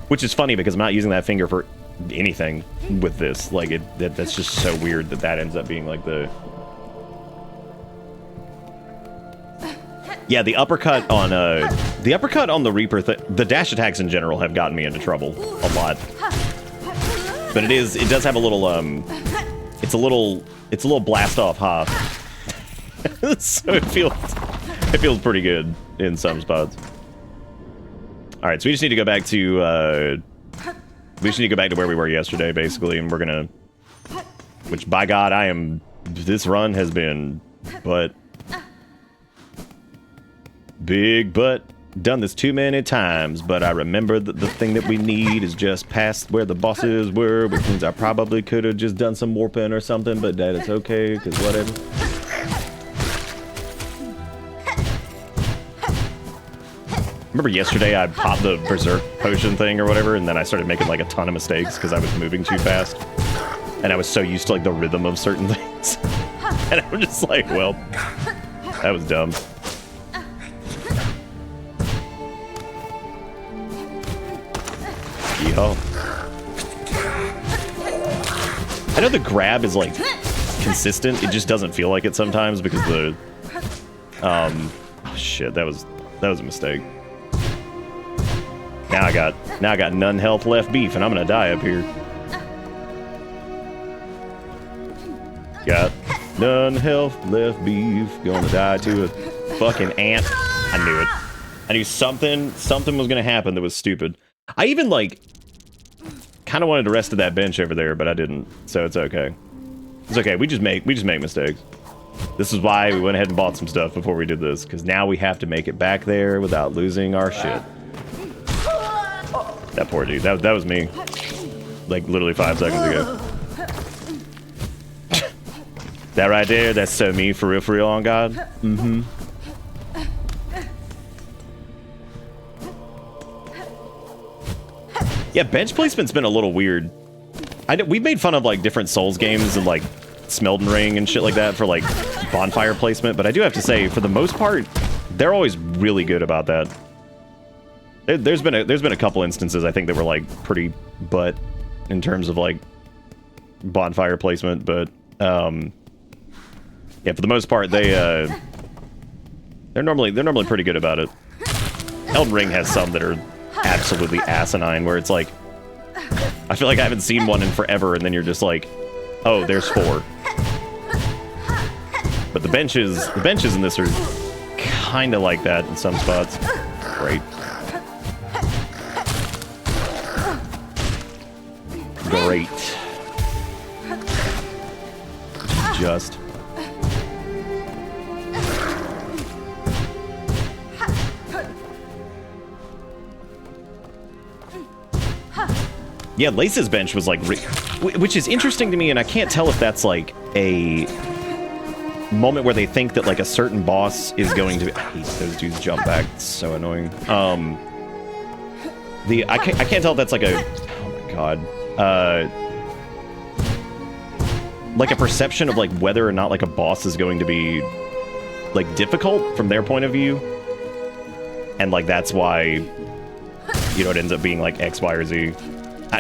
Which is funny because I'm not using that finger for anything with this. Like that's just so weird that ends up being like the. Yeah, the uppercut on the Reaper, the dash attacks in general have gotten me into trouble a lot. But it does have a little it's a little blast off hop. So it feels pretty good in some spots. All right, so we just need to go back to where we were yesterday, basically, and we're gonna, which by God, this run has been big butt. Done this too many times, but I remember that the thing that we need is just past where the bosses were, which means I probably could have just done some warping or something, but that is okay, because whatever. Remember yesterday I popped the Berserk potion thing or whatever, and then I started making like a ton of mistakes because I was moving too fast. And I was so used to like the rhythm of certain things. And I'm just like, well, that was dumb. Yo. I know the grab is like consistent, it just doesn't feel like it sometimes because the oh shit, that was a mistake. Now I got none health left beef and I'm gonna die up here. Got none health left beef, gonna die to a fucking ant. I knew it. I knew something was gonna happen that was stupid. I even like kind of wanted to rest at that bench over there, but I didn't, so it's okay. It's okay. We just make mistakes. This is why we went ahead and bought some stuff before we did this, because now we have to make it back there without losing our shit. That poor dude. That was me. Like, literally 5 seconds ago. That right there, that's so me, for real, on God. Mm-hmm. Yeah, bench placement's been a little weird. We've made fun of, like, different Souls games and, like, Smelden Ring and shit like that for, like, bonfire placement, but I do have to say, for the most part, they're always really good about that. There's been a couple instances, I think, that were, like, pretty butt in terms of, like, bonfire placement, but, yeah, for the most part, they're normally pretty good about it. Elden Ring has some that are absolutely asinine, where it's like, I feel like I haven't seen one in forever, and then you're just like, oh, there's 4. But the benches in this are kind of like that in some spots. Great. Great. Just. Yeah, Lace's bench was like, which is interesting to me, and I can't tell if that's like a moment where they think that like a certain boss is going to be. I hate those dudes jump back. It's so annoying. I can't tell if that's like a, oh my god, like a perception of like whether or not like a boss is going to be like difficult from their point of view, and like that's why, you know, it ends up being like X, Y, or Z.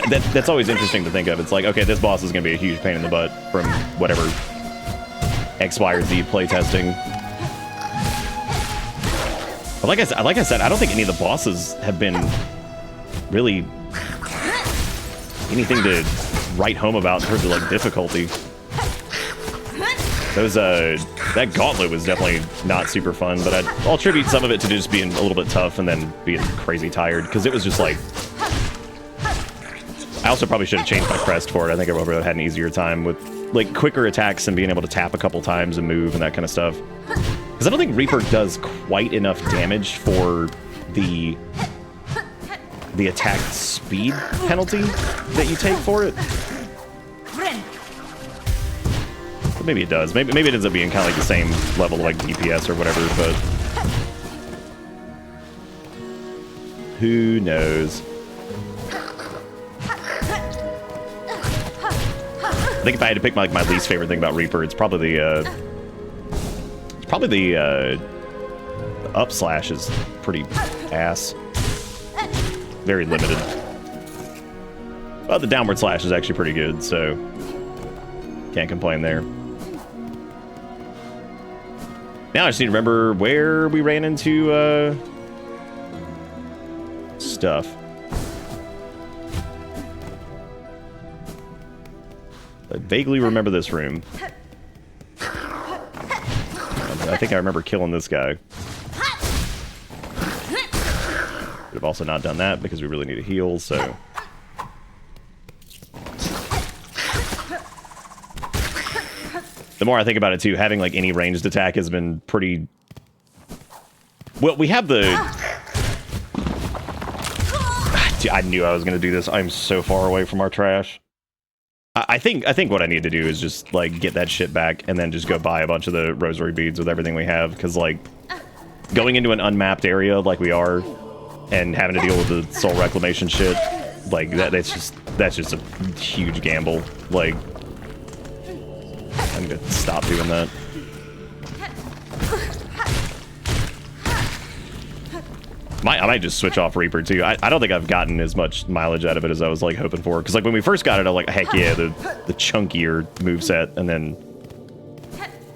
That's always interesting to think of. It's like, okay, this boss is going to be a huge pain in the butt from whatever X, Y, or Z playtesting. But like I said, I don't think any of the bosses have been really anything to write home about in terms of like difficulty. That gauntlet was definitely not super fun, but I'll attribute some of it to just being a little bit tough and then being crazy tired, because it was just like, I also probably should have changed my crest for it. I think I would have had an easier time with like quicker attacks and being able to tap a couple times and move and that kind of stuff. Because I don't think Reaper does quite enough damage for the attack speed penalty that you take for it. But maybe it does. Maybe it ends up being kind of like the same level of like DPS or whatever, but who knows? I think if I had to pick my least favorite thing about Reaper, it's probably the up slash is pretty ass. Very limited. But the downward slash is actually pretty good, so can't complain there. Now I just need to remember where we ran into stuff. I vaguely remember this room. I think I remember killing this guy. Could have also not done that because we really need a heal, so. The more I think about it too, having like any ranged attack has been pretty. Well, we have the. I knew I was gonna do this. I'm so far away from our trash. I think what I need to do is just like get that shit back and then just go buy a bunch of the rosary beads with everything we have, because like going into an unmapped area like we are and having to deal with the soul reclamation shit, like that's just a huge gamble. Like I'm gonna stop doing that. I might just switch off Reaper too. I don't think I've gotten as much mileage out of it as I was like hoping for. Because like when we first got it, I was like, heck yeah, the chunkier moveset. And then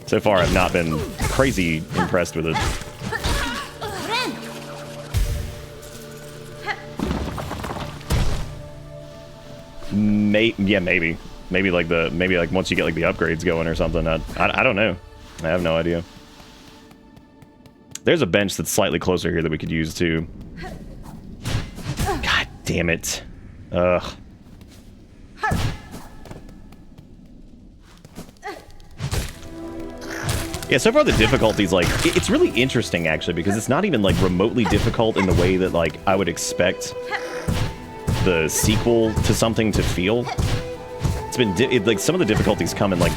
so far I've not been crazy impressed with it. Yeah, maybe. Maybe like once you get like the upgrades going or something. I don't know. I have no idea. There's a bench that's slightly closer here that we could use too. God damn it. Ugh. Yeah, so far the difficulty's like, it's really interesting actually, because it's not even like remotely difficult in the way that like I would expect the sequel to something to feel. It's been like some of the difficulties come in like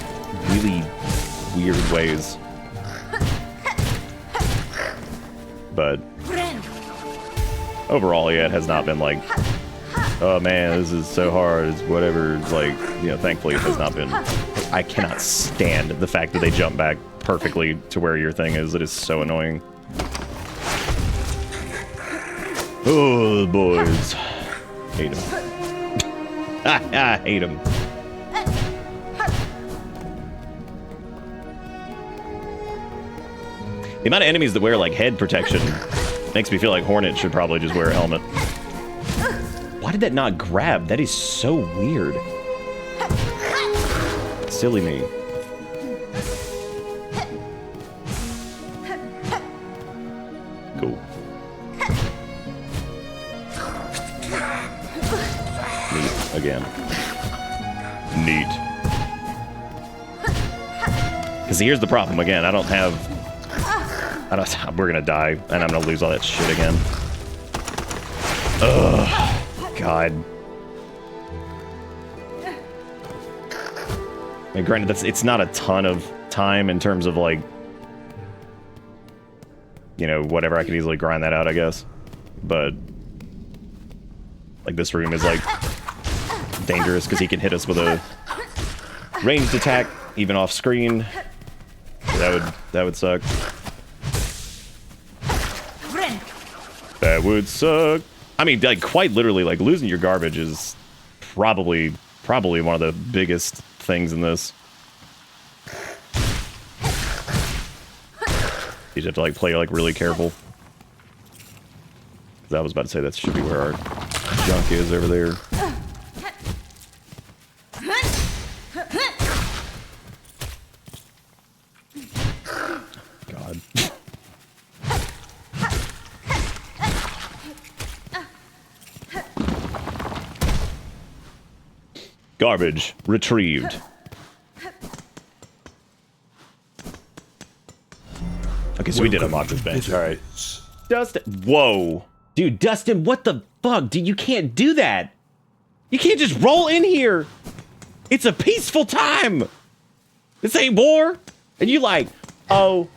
really weird ways. But overall, yeah, it has not been like, oh man, this is so hard, it's whatever. It's like, you know, thankfully it has not been. I cannot stand the fact that they jump back perfectly to where your thing is. It is so annoying. Oh, boys. Hate him. I hate him. The amount of enemies that wear, like, head protection makes me feel like Hornet should probably just wear a helmet. Why did that not grab? That is so weird. Silly me. Cool. Neat. Again. Neat. Because here's the problem. Again, I don't have... we're gonna die, and I'm gonna lose all that shit again. Ugh. God. I mean, granted, it's not a ton of time in terms of, like... You know, whatever, I could easily grind that out, I guess. But... Like, this room is, like... dangerous, because he can hit us with a... ranged attack, even off screen. That would suck. That would suck. I mean, like, quite literally, like, losing your garbage is probably one of the biggest things in this. You just have to, like, play, like, really careful. I was about to say that should be where our junk is over there. God. Garbage retrieved. Okay, so we did unlock this bench. All right. Dustin. Whoa. Dude, Dustin, what the fuck? Dude, you can't do that. You can't just roll in here. It's a peaceful time. This ain't war. And you like, oh,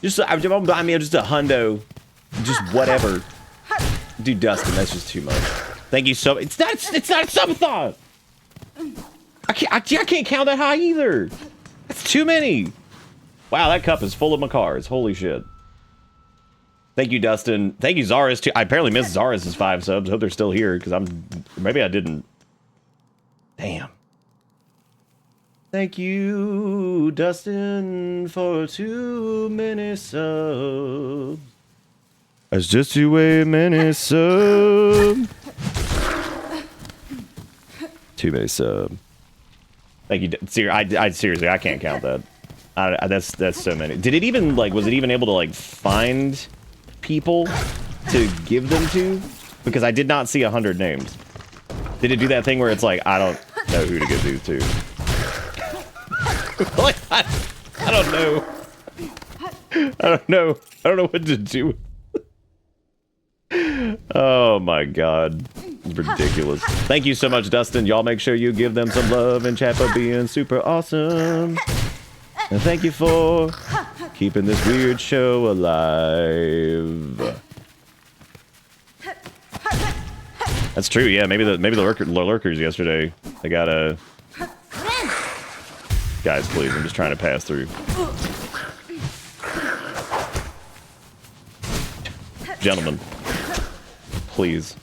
just a hundo. Just whatever. Dude, Dustin, that's just too much. Thank you so much. It's not a subathon. I can't count that high either. That's too many. Wow, that cup is full of Macars. Holy shit. Thank you, Dustin. Thank you, Zaris, too. I apparently missed Zaris' 5 subs. Hope they're still here, because maybe I didn't. Damn. Thank you, Dustin, for 2 many subs. That's just 2 many subs. 2 many subs. Thank you. Seriously, I can't count that. That's so many. Did it even, like, was it even able to, like, find people to give them to? Because I did not see 100 names. Did it do that thing where it's like, I don't know who to give these to? Like, I don't know. I don't know. I don't know what to do. Oh my god. It's ridiculous. Thank you so much, Dustin. Y'all make sure you give them some love in chat for being super awesome. And thank you for keeping this weird show alive. That's true, yeah. Maybe the lurkers yesterday, they got a... Guys, please, I'm just trying to pass through. Gentlemen, please.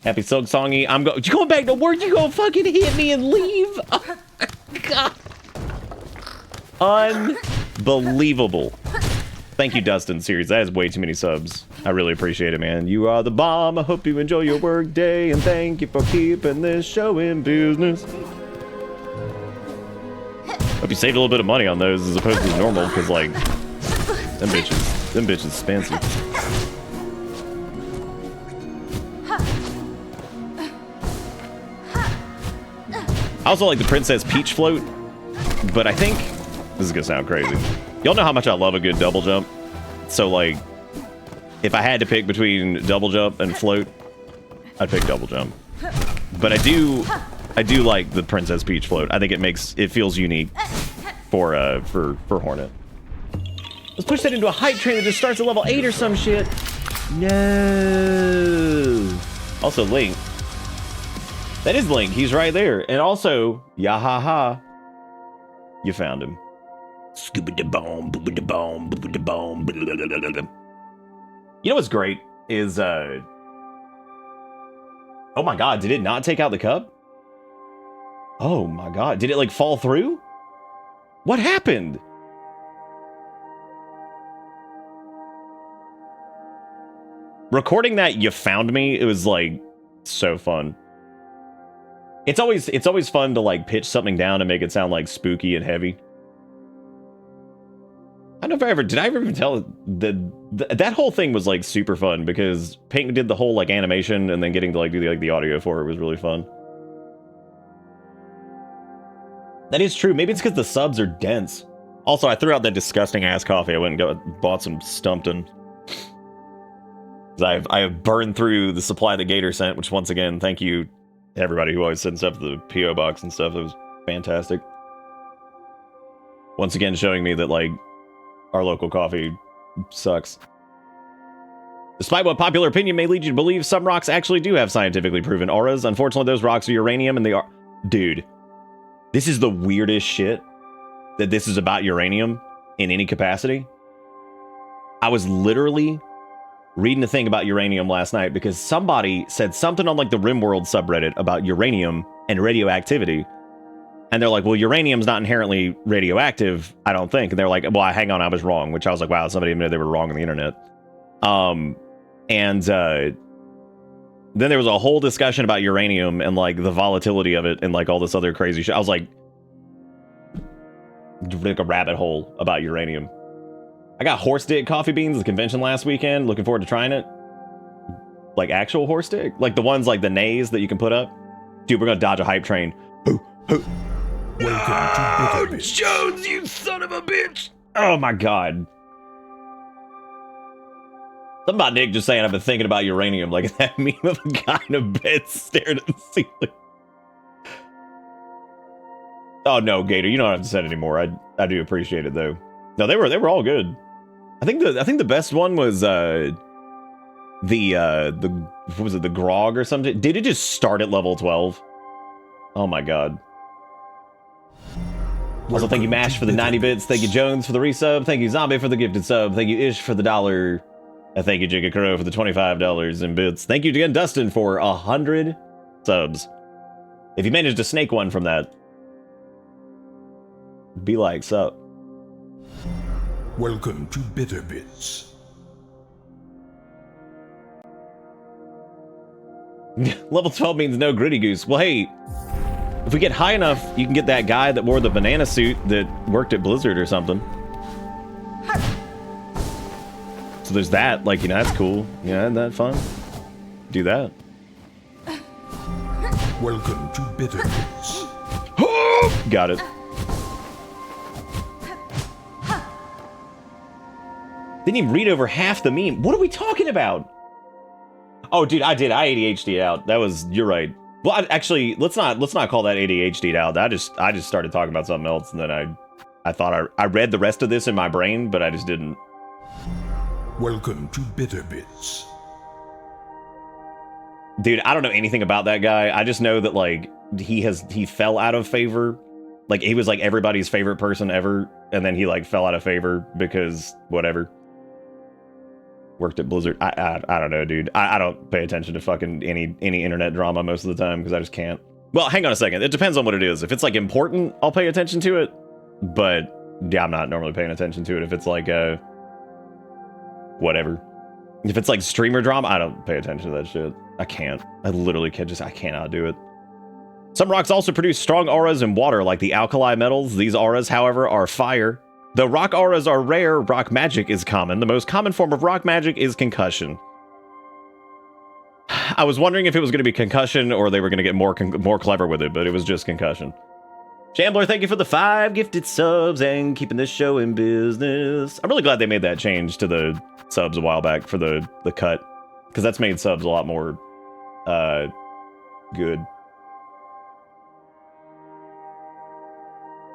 Happy Silksongy. You going back to work? You gonna fucking hit me and leave? Oh my god. Unbelievable. Thank you, Dustin. Seriously, that is way too many subs. I really appreciate it, man. You are the bomb. I hope you enjoy your work day, and thank you for keeping this show in business. Hope you saved a little bit of money on those as opposed to normal, because, like, them bitches fancy. I also like the Princess Peach float, but I think this is gonna sound crazy. Y'all know how much I love a good double jump, so like if I had to pick between double jump and float, I'd pick double jump. But I do like the Princess Peach float. I think it feels unique for Hornet. Let's push that into a hype train that just starts at level 8 or some shit. No. Also Link. That is Link. He's right there. And also, Yahaha. You found him. Scooby-da-boom, boom-da-boom, boom-da-boom. You know what's great is oh my god, did it not take out the cup? Oh my god, did it like fall through? What happened? Recording that you found me, it was like so fun. It's always fun to like pitch something down and make it sound like spooky and heavy. I don't know if did I ever even tell that whole thing was like super fun because Pink did the whole like animation and then getting to like do the audio for it was really fun. That is true. Maybe it's because the subs are dense. Also, I threw out that disgusting ass coffee. I went and bought some Stumpton. I have burned through the supply the Gator sent, which once again, thank you to everybody who always sends stuff to the P.O. box and stuff. It was fantastic. Once again, showing me that like our local coffee sucks. Despite what popular opinion may lead you to believe, some rocks actually do have scientifically proven auras. Unfortunately, those rocks are uranium and they are... Dude, this is the weirdest shit that this is about uranium in any capacity. I was literally reading a thing about uranium last night because somebody said something on like the RimWorld subreddit about uranium and radioactivity. And they're like, well, uranium's not inherently radioactive, I don't think. And they're like, well, hang on, I was wrong. Which I was like, wow, somebody admitted they were wrong on the internet. Then there was a whole discussion about uranium and like the volatility of it and like all this other crazy shit. I was like a rabbit hole about uranium. I got horse dick coffee beans at the convention last weekend. Looking forward to trying it. Like actual horse dick? Like the ones like the nays that you can put up? Dude, we're gonna dodge a hype train. Welcome to Bitter Bits. Jones, you son of a bitch! Oh my god. Something about Nick just saying I've been thinking about uranium, like that meme of a guy in a bed staring at the ceiling. Oh no, Gator, you don't have to say it anymore. I do appreciate it though. No, they were all good. I think the best one was the what was it, the grog or something? Did it just start at level 12? Oh my god. Also, thank you Mash for the 90 bits. Thank you Jones for the resub. Thank you Zombie for the gifted sub. Thank you Ish for the $1. And thank you Jigga Crow for the $25 in bits. Thank you again Dustin for 100 subs. If you managed to snake one from that, be like, sup. Welcome to Bitter Bits. Level 12 means no gritty goose. Well, hey, if we get high enough, you can get that guy that wore the banana suit that worked at Blizzard or something. So there's that, like, you know, that's cool. Yeah, isn't that fun? Do that. Welcome to Bitter Bits. Got it. Didn't even read over half the meme. What are we talking about? Oh, dude, I did. I ADHD'd out. That was, you're right. Well, actually, let's not call that ADHD'd out. I just started talking about something else, and then I thought I read the rest of this in my brain, but I just didn't. Welcome to Bitter Bits. Dude, I don't know anything about that guy. I just know that like he fell out of favor. Like he was like everybody's favorite person ever, and then he like fell out of favor because whatever. Worked at Blizzard. I don't know, dude. I don't pay attention to fucking any internet drama most of the time because I just can't. Well, hang on a second. It depends on what it is. If it's like important, I'll pay attention to it. But yeah, I'm not normally paying attention to it. If it's like whatever. If it's like streamer drama, I don't pay attention to that shit. I can't. I literally can't. I cannot do it. Some rocks also produce strong auras in water, like the alkali metals. These auras, however, are fire. Though rock auras are rare, rock magic is common. The most common form of rock magic is concussion. I was wondering if it was going to be concussion or they were going to get more clever with it, but it was just concussion. Shambler, thank you for the 5 gifted subs and keeping this show in business. I'm really glad they made that change to the subs a while back for the cut, because that's made subs a lot more good.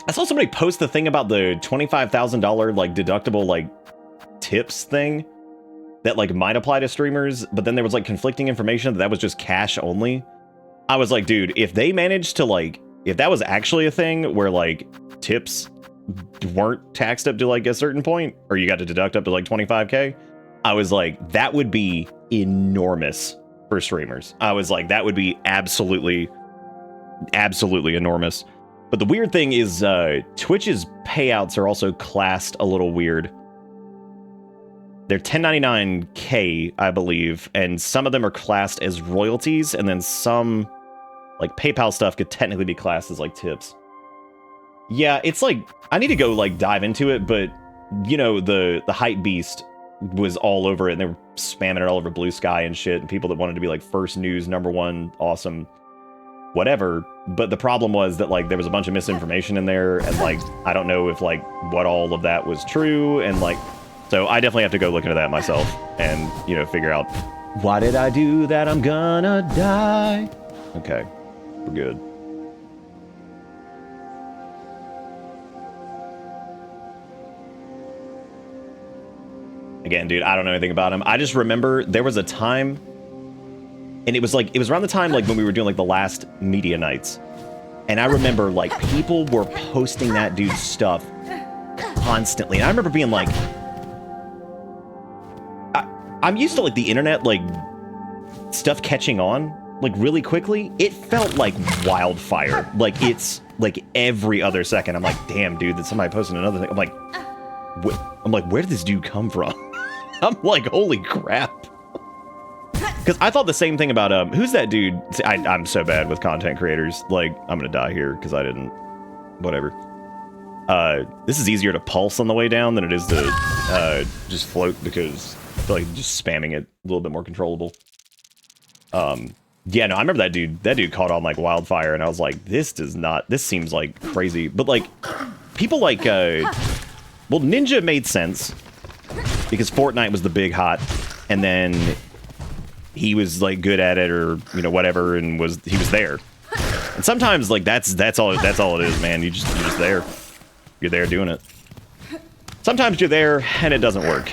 I saw somebody post the thing about the $25,000 like deductible like tips thing that like might apply to streamers, but then there was like conflicting information that was just cash only. I was like, dude, if they managed to like, if that was actually a thing where like tips weren't taxed up to like a certain point, or you got to deduct up to like 25K, I was like, that would be enormous for streamers. I was like, that would be absolutely enormous. But the weird thing is Twitch's payouts are also classed a little weird. They're 1099K, I believe, and some of them are classed as royalties, and then some, like PayPal stuff, could technically be classed as like tips. Yeah, it's like, I need to go like dive into it, but you know, the hype beast was all over it, and they were spamming it all over Blue Sky and shit, and people that wanted to be like first news, #1, awesome, whatever. But the problem was that like there was a bunch of misinformation in there, and like I don't know if like what all of that was true, and like, so I definitely have to go look into that myself and, you know, figure out, why did I do that? I'm gonna die. Okay, we're good. Again, dude, I don't know anything about him. I just remember there was a time, and it was around the time like when we were doing like the last media nights, and I remember like people were posting that dude's stuff constantly, and I remember being like, I'm used to like the internet like stuff catching on like really quickly. It felt like wildfire. Like it's like every other second I'm like, damn dude, that somebody posted another thing. I'm like, where did this dude come from? I'm like, holy crap. Because I thought the same thing about who's that dude? See, I'm so bad with content creators. Like, I'm gonna die here because I didn't. Whatever. This is easier to pulse on the way down than it is to just float, because I feel like just spamming it a little bit more controllable. Yeah, no, I remember that dude. That dude caught on like wildfire, and I was like, this seems like crazy. But like, people like, well, Ninja made sense because Fortnite was the big hot, and then he was like good at it, or you know whatever, and he was there. And sometimes like that's all it is, man. You're just there. You're there doing it. Sometimes you're there and it doesn't work.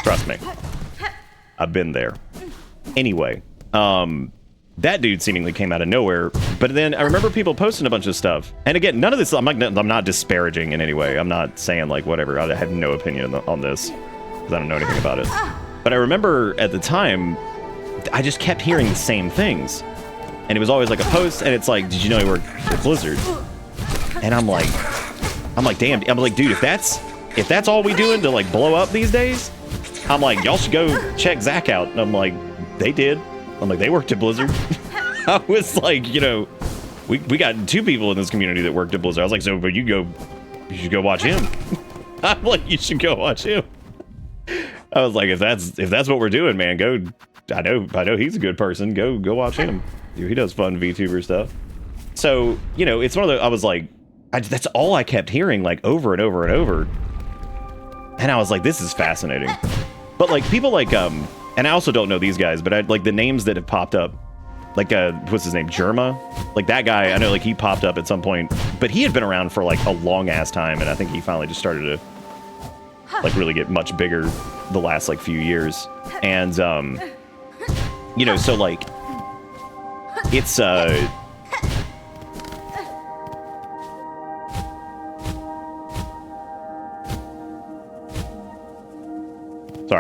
Trust me. I've been there. Anyway, that dude seemingly came out of nowhere, but then I remember people posting a bunch of stuff. And again, none of this, I'm not disparaging in any way. I'm not saying like whatever. I have no opinion on this because I don't know anything about it. But I remember at the time, I just kept hearing the same things. And it was always like a post, and it's like, did you know he worked at Blizzard? And I'm like, damn. I'm like, dude, if that's all we doing to like blow up these days, I'm like, y'all should go check Zach out. And I'm like, they did. I'm like, they worked at Blizzard. I was like, you know, we got 2 people in this community that worked at Blizzard. I was like, so, but you should go watch him. I'm like, you should go watch him. I was like, if that's what we're doing, man, go. I know he's a good person. Go watch him. He does fun VTuber stuff. So, you know, it's one of the, I was like, that's all I kept hearing, like, over and over and over. And I was like, this is fascinating. But, like, people like, and I also don't know these guys, but I like the names that have popped up, like, what's his name, Germa? Like, that guy, I know, like, he popped up at some point, but he had been around for, like, a long-ass time, and I think he finally just started to, like, really get much bigger the last, like, few years. And, you know, so, like, it's, sorry,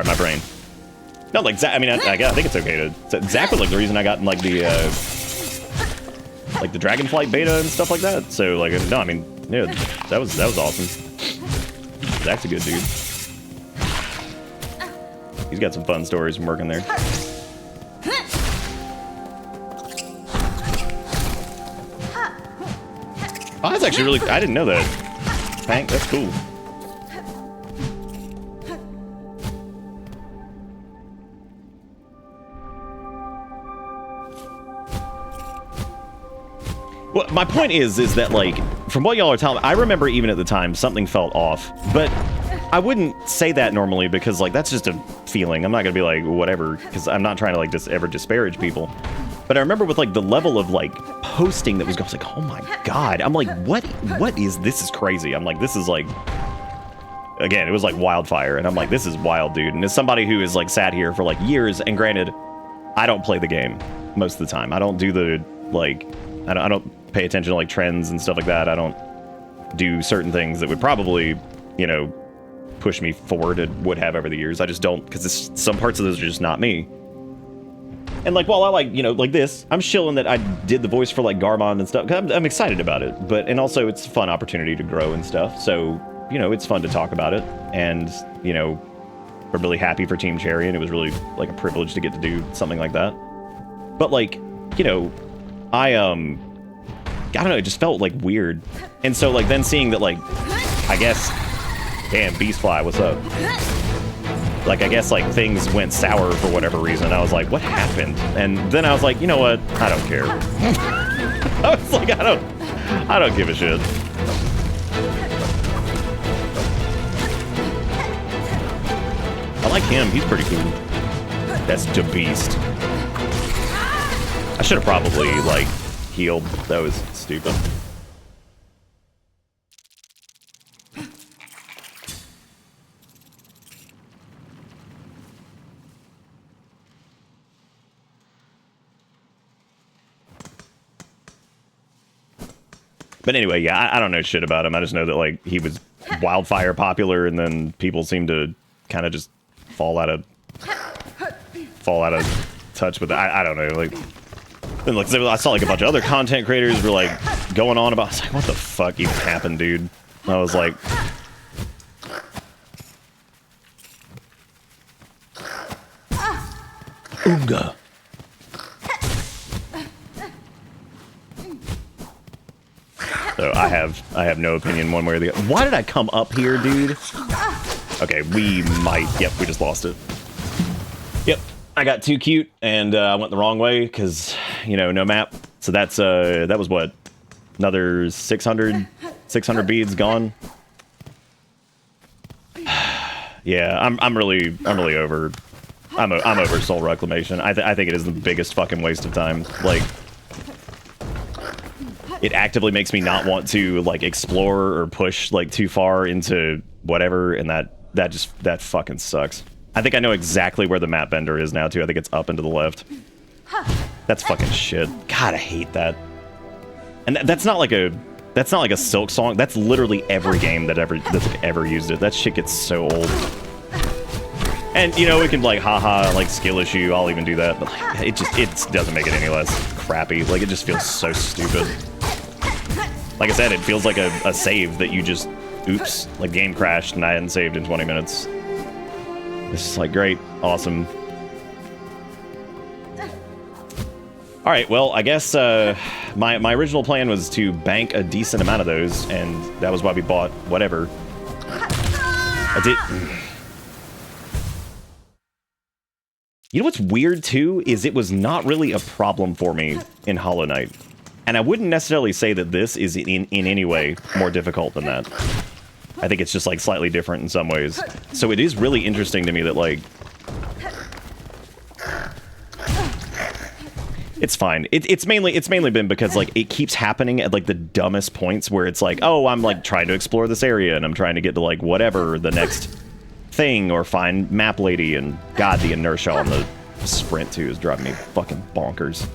my brain. No, like, Zach, I mean, I think it's okay to... Zach was, like, the reason I got in, like, the Dragonflight beta and stuff like that. So, like, no, I mean, yeah, that was awesome. Zach's a good dude. He's got some fun stories from working there. Oh, that's actually really... I didn't know that. Hank, that's cool. Well, my point is that, like, from what y'all are telling me, I remember even at the time, something felt off. But I wouldn't say that normally because, like, that's just a feeling. I'm not going to be like, whatever, because I'm not trying to, like, ever disparage people. But I remember with, like, the level of, like, posting that was going, I was like, oh my God. I'm like, what is, this is crazy. I'm like, this is, like, again, it was like wildfire. And I'm like, this is wild, dude. And as somebody who has, like, sat here for, like, years, and granted, I don't play the game most of the time. I don't do the, like, I don't pay attention to, like, trends and stuff like that. I don't do certain things that would probably, you know, push me forward and would have over the years. I just don't, because some parts of those are just not me. And, like, while I, like, you know, like this, I'm shilling that I did the voice for, like, Garmond and stuff. I'm excited about it. But, and also, it's a fun opportunity to grow and stuff. So, you know, it's fun to talk about it. And, you know, I'm really happy for Team Cherry, and it was really, like, a privilege to get to do something like that. But, like, you know, I don't know, it just felt, like, weird. And so, like, then seeing that, like, I guess, damn, Beastfly, what's up? Like, I guess, like, things went sour for whatever reason. I was like, what happened? And then I was like, you know what? I don't care. I was like, I don't give a shit. I like him. He's pretty cool. That's the beast. I should have probably, like, healed. That was stupid. But anyway, yeah, I don't know shit about him. I just know that, like, he was wildfire popular, and then people seem to kind of just fall out of touch with it. I don't know, like, and like I saw, like, a bunch of other content creators were, like, going on about, I was like, what the fuck even happened, dude? And I was like, Oonga. So I have no opinion one way or the other. Why did I come up here, dude? Okay, we might. Yep, we just lost it. Yep, I got too cute and I went the wrong way because, you know, no map. So that's that was what, another 600 beads gone. Yeah, I'm really over. I'm over Soul Reclamation. I think it is the biggest fucking waste of time. Like, it actively makes me not want to, like, explore or push, like, too far into whatever, and that fucking sucks. I think I know exactly where the map bender is now too. I think it's up and to the left. That's fucking shit. God, I hate that. And that's not like a Silksong. That's literally every game that's ever used it. That shit gets so old. And, you know, it can, like, haha, like, skill issue. I'll even do that, but, like, it doesn't make it any less crappy. Like, it just feels so stupid. Like I said, it feels like a save that you just, oops, like, game crashed and I hadn't saved in 20 minutes. This is, like, great, awesome. All right, well, I guess my original plan was to bank a decent amount of those, and that was why we bought whatever. I did. You know what's weird, too, is it was not really a problem for me in Hollow Knight. And I wouldn't necessarily say that this is in any way more difficult than that. I think it's just, like, slightly different in some ways. So it is really interesting to me that, like... It's fine. It's mainly been because, like, it keeps happening at, like, the dumbest points where it's like, oh, I'm, like, trying to explore this area and I'm trying to get to, like, whatever, the next thing, or find Map Lady, and God, the inertia on the sprint, too, is driving me fucking bonkers.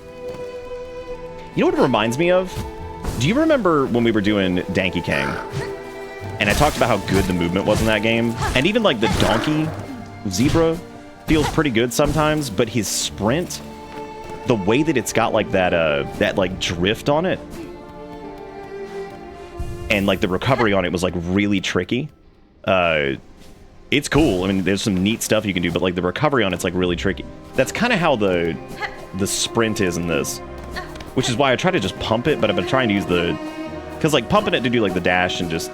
You know what it reminds me of? Do you remember when we were doing Danky Kang? And I talked about how good the movement was in that game? And even, like, the donkey zebra feels pretty good sometimes, but his sprint, the way that it's got, like, that like, drift on it, and, like, the recovery on it was, like, really tricky. It's cool. I mean, there's some neat stuff you can do, but, like, the recovery on it's, like, really tricky. That's kind of how the sprint is in this. Which is why I try to just pump it, but I've been trying to use the... Because, like, pumping it to do, like, the dash and just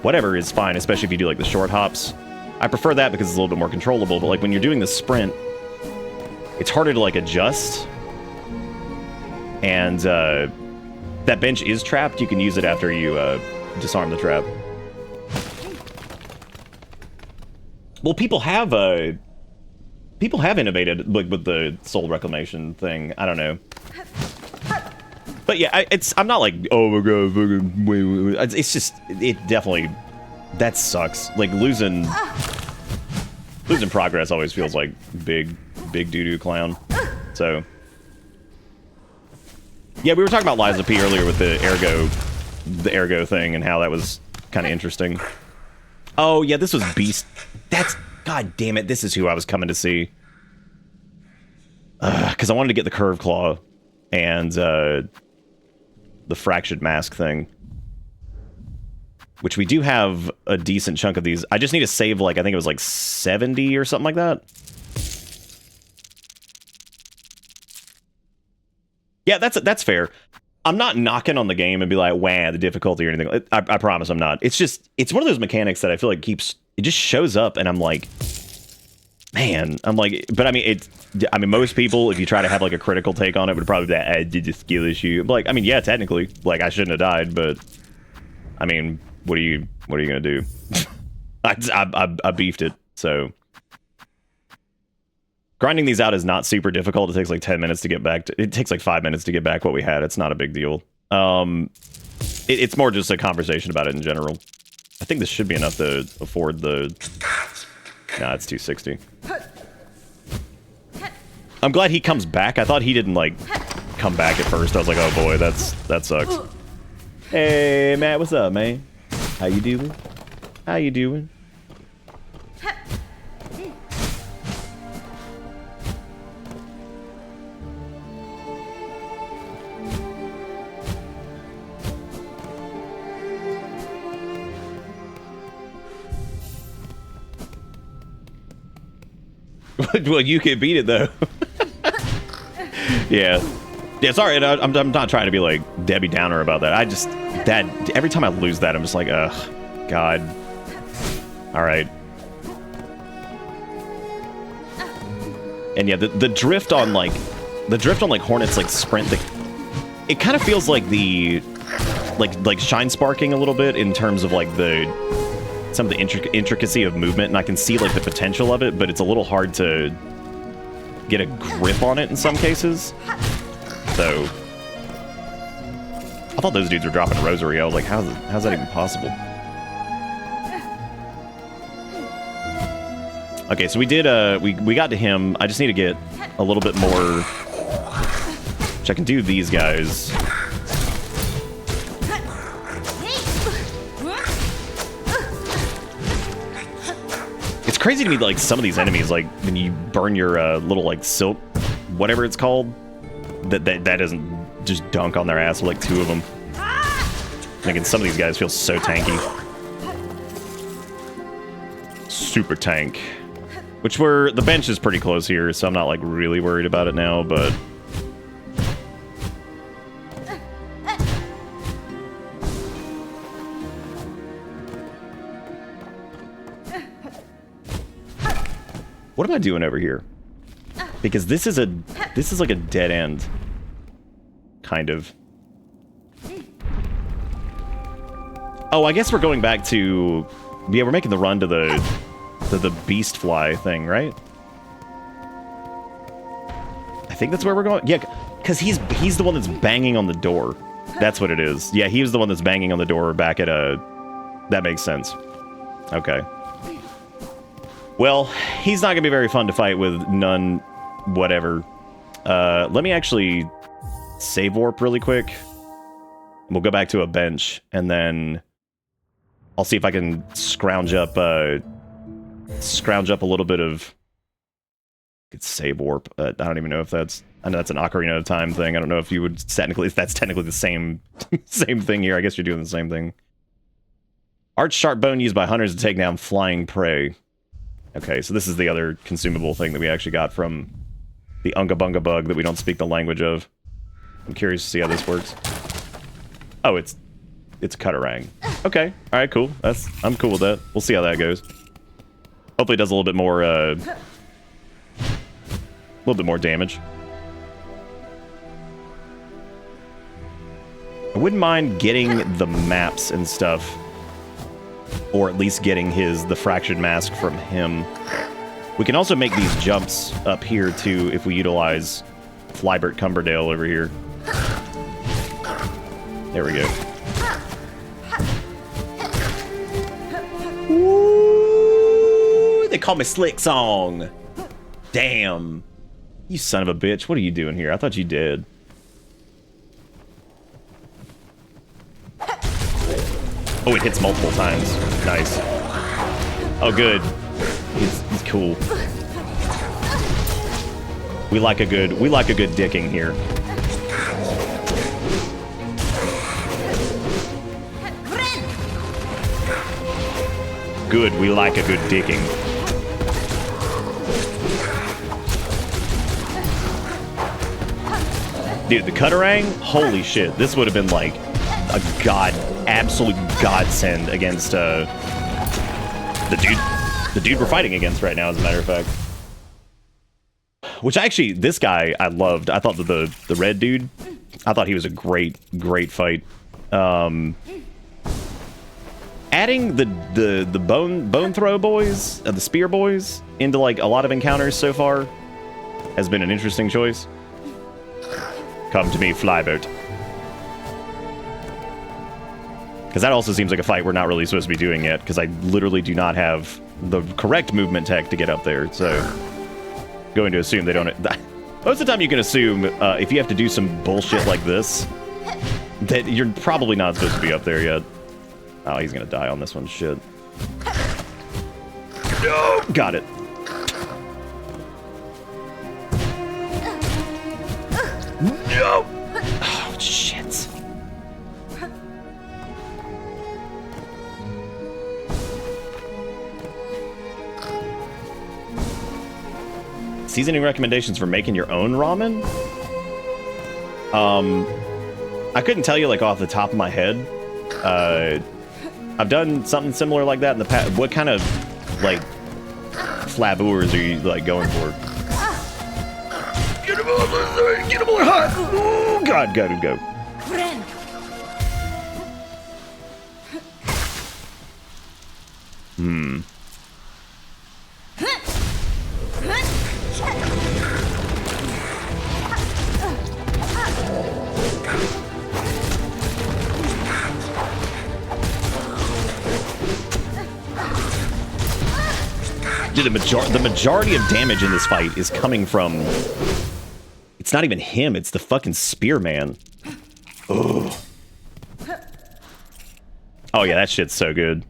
whatever is fine, especially if you do, like, the short hops. I prefer that because it's a little bit more controllable, but, like, when you're doing the sprint, it's harder to, like, adjust. And, that bench is trapped, you can use it after you disarm the trap. Well, people have innovated like with the soul reclamation thing. I don't know. But yeah, I'm not like, oh my god, wait. It's just, it definitely, that sucks. Like losing progress always feels like big doo-doo clown. So yeah, we were talking about Liza P earlier with the ergo thing and how that was kind of interesting. Oh yeah, this was Beast. That's, god damn it, this is who I was coming to see. Because I wanted to get the curve claw and the fractured mask thing, which we do have a decent chunk of these. I just need to save, like, I think it was like 70 or something like that. Yeah, that's fair. I'm not knocking on the game and be like, wah, the difficulty or anything. I promise I'm not. It's just, it's one of those mechanics that I feel like it just shows up and I'm like, man, I'm like, but I mean, most people, if you try to have like a critical take on it, would probably be that, I did a skill issue. But like, I mean, yeah, technically, like I shouldn't have died, but I mean, what are you gonna do? I beefed it, so. Grinding these out is not super difficult. It takes like 10 minutes to get back it takes like 5 minutes to get back what we had. It's not a big deal. It's more just a conversation about it in general. I think this should be enough to afford the... Nah, it's 260. I'm glad he comes back. I thought he didn't, like, come back at first. I was like, oh boy, that sucks. Hey, Matt, what's up, man? How you doing? How you doing? Well, you can beat it though. Yeah, sorry, I'm not trying to be like Debbie Downer about that. That every time I lose that, I'm just like, ugh, God. All right. And yeah, the drift on like Hornet's like sprint, it kind of feels like the like shine sparking a little bit in terms of like some of the intricacy of movement, and I can see like the potential of it, but it's a little hard to get a grip on it in some cases. So I thought those dudes were dropping rosary. I was like, how's that even possible? Okay, so we did we got to him. I just need to get a little bit more, which I can do these guys. It's crazy to me, like, some of these enemies, like, when you burn your little, like, silk, whatever it's called, that doesn't just dunk on their ass with, like, 2 of them. Making some of these guys feel so tanky. Super tank. Which the bench is pretty close here, so I'm not, like, really worried about it now, but... What am I doing over here? Because this is like a dead end. Kind of. Oh, I guess we're going back to... Yeah, we're making the run to the beast fly thing, right? I think that's where we're going. Yeah, because he's the one that's banging on the door. That's what it is. Yeah, he was the one that's banging on the door back at a... That makes sense. Okay. Well, he's not going to be very fun to fight with none whatever. Let me actually save warp really quick. We'll go back to a bench, and then I'll see if I can scrounge up a little bit of... It's save warp. I don't even know if that's... I know that's an Ocarina of Time thing. I don't know if you would technically... If that's technically the same thing here. I guess you're doing the same thing. Arch sharp bone used by hunters to take down flying prey. Okay, so this is the other consumable thing that we actually got from the Unga Bunga bug that we don't speak the language of. I'm curious to see how this works. Oh, it's Cutarang. Okay, all right, cool. I'm cool with that. We'll see how that goes. Hopefully it does a little bit more damage. I wouldn't mind getting the maps and stuff. Or at least getting the fractured mask from him. We can also make these jumps up here, too, if we utilize Flybert Cumberdale over here. There we go. Ooh, they call me Silksong. Damn. You son of a bitch. What are you doing here? I thought you did. Oh, it hits multiple times. Nice. Oh, good. He's cool. We like a good dicking here. Good, we like a good dicking. Dude, the Cutterang? Holy shit. This would have been like a absolute godsend against the dude we're fighting against right now, as a matter of fact. Which actually, this guy I loved. I thought that the red dude, I thought he was a great fight. Adding the bone throw boys, the spear boys, into like a lot of encounters so far has been an interesting choice. Come to me, Flyboat. Because that also seems like a fight we're not really supposed to be doing yet, because I literally do not have the correct movement tech to get up there, so going to assume they don't... Most of the time you can assume, if you have to do some bullshit like this, that you're probably not supposed to be up there yet. Oh, he's gonna die on this one. Shit. No! Got it. No! Oh, shit. Seasoning recommendations for making your own ramen? I couldn't tell you, like, off the top of my head. I've done something similar like that in the past. What kind of, like, flavors are you, like, going for? Get him on, get him on hot! Oh, God, gotta go. Dude, the majority of damage in this fight is coming from... It's not even him, it's the fucking spearman. Ugh. Oh yeah, that shit's so good.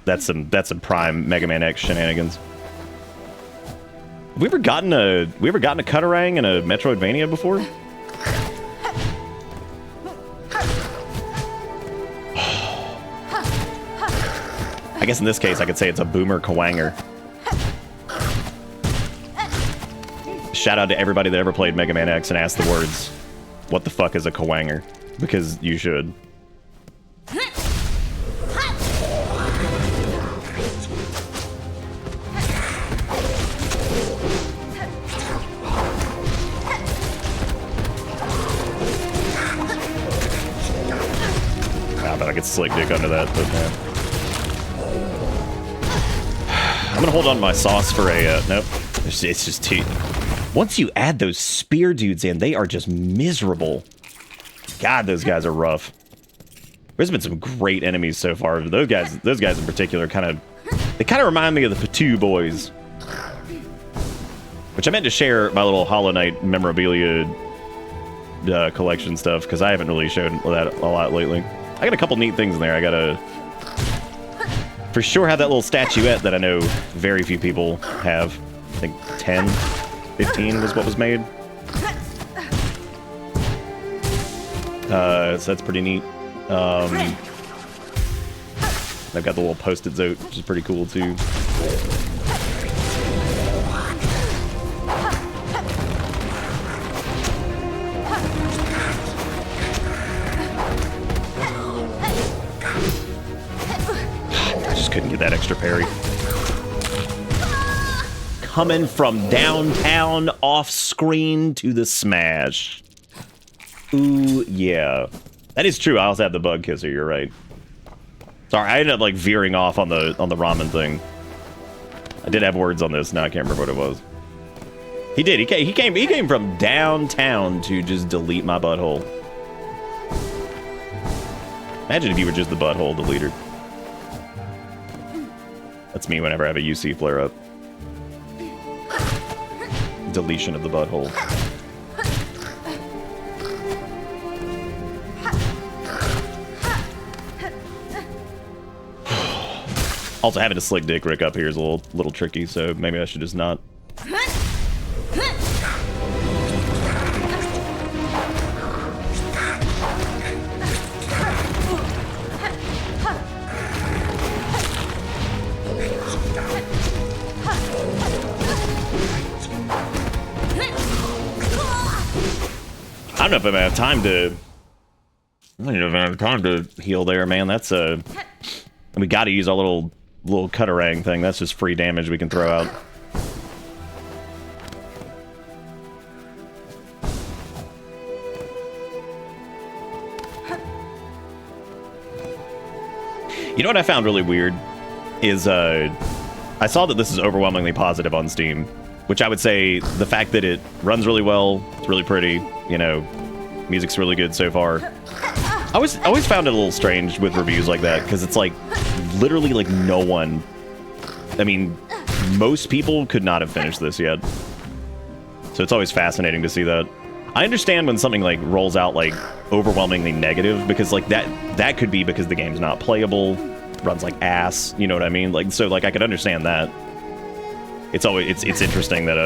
That's some prime Mega Man X shenanigans. Have we ever gotten a Cutterang in a Metroidvania before? I guess in this case I could say it's a Boomer Kawanger. Shout out to everybody that ever played Mega Man X and asked the words, what the fuck is a Kawanger? Because you should. I bet I could slick dick under that, but man. I'm gonna hold on to my sauce for a, nope. It's just too... Once you add those spear dudes in, they are just miserable. God, those guys are rough. There's been some great enemies so far. Those guys in particular they kind of remind me of the Patu boys. Which I meant to share my little Hollow Knight memorabilia collection stuff, because I haven't really showed that a lot lately. I got a couple neat things in there. I gotta for sure have that little statuette that I know very few people have. I think 10, 15 was what was made. So that's pretty neat. I've got the little post-it note, which is pretty cool too. I just couldn't get that extra parry. Coming from downtown off screen to the smash. Ooh, yeah. That is true. I also have the bug kisser, you're right. Sorry, I ended up like veering off on the ramen thing. I did have words on this, now I can't remember what it was. He did, he came from downtown to just delete my butthole. Imagine if you were just the butthole deleter. That's me whenever I have a UC flare-up. Deletion of the butthole. Also, having a slick dick Rick up here is a little tricky, so maybe I should just not. I don't know if I'm gonna have time to. I don't even know if I have time to heal there, man. That's we got to use our little cutarang thing. That's just free damage we can throw out. You know what I found really weird is I saw that this is overwhelmingly positive on Steam, which I would say the fact that it runs really well, it's really pretty, you know, music's really good so far. I always found it a little strange with reviews like that, because it's like literally like no one, I mean, most people could not have finished this yet. So it's always fascinating to see that. I understand when something like rolls out like overwhelmingly negative, because like that could be because the game's not playable, runs like ass, you know what I mean? Like, so like I could understand that. It's always it's interesting that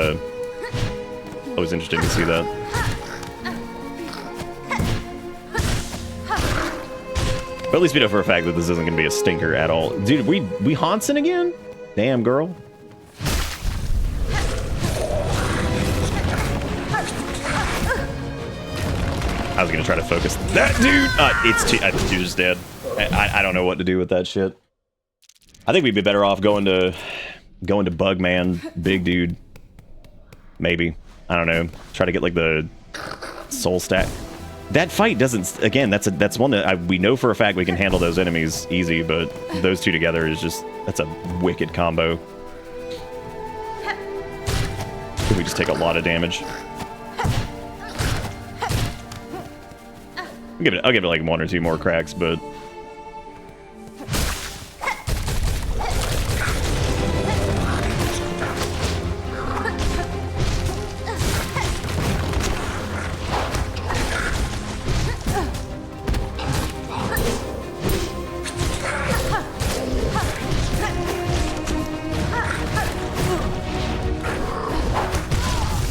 always interesting to see that. But at least we know for a fact that this isn't going to be a stinker at all. Dude, we Hansen again? Damn, girl. I was going to try to focus that dude. Dude's dead. I don't know what to do with that shit. I think we'd be better off going to Bugman, big dude. Maybe. I don't know. Try to get like the soul stack. That fight doesn't, again, that's one that we know for a fact we can handle those enemies easy, but those two together is just, that's a wicked combo. We just take a lot of damage. I'll give it like 1 or 2 more cracks, but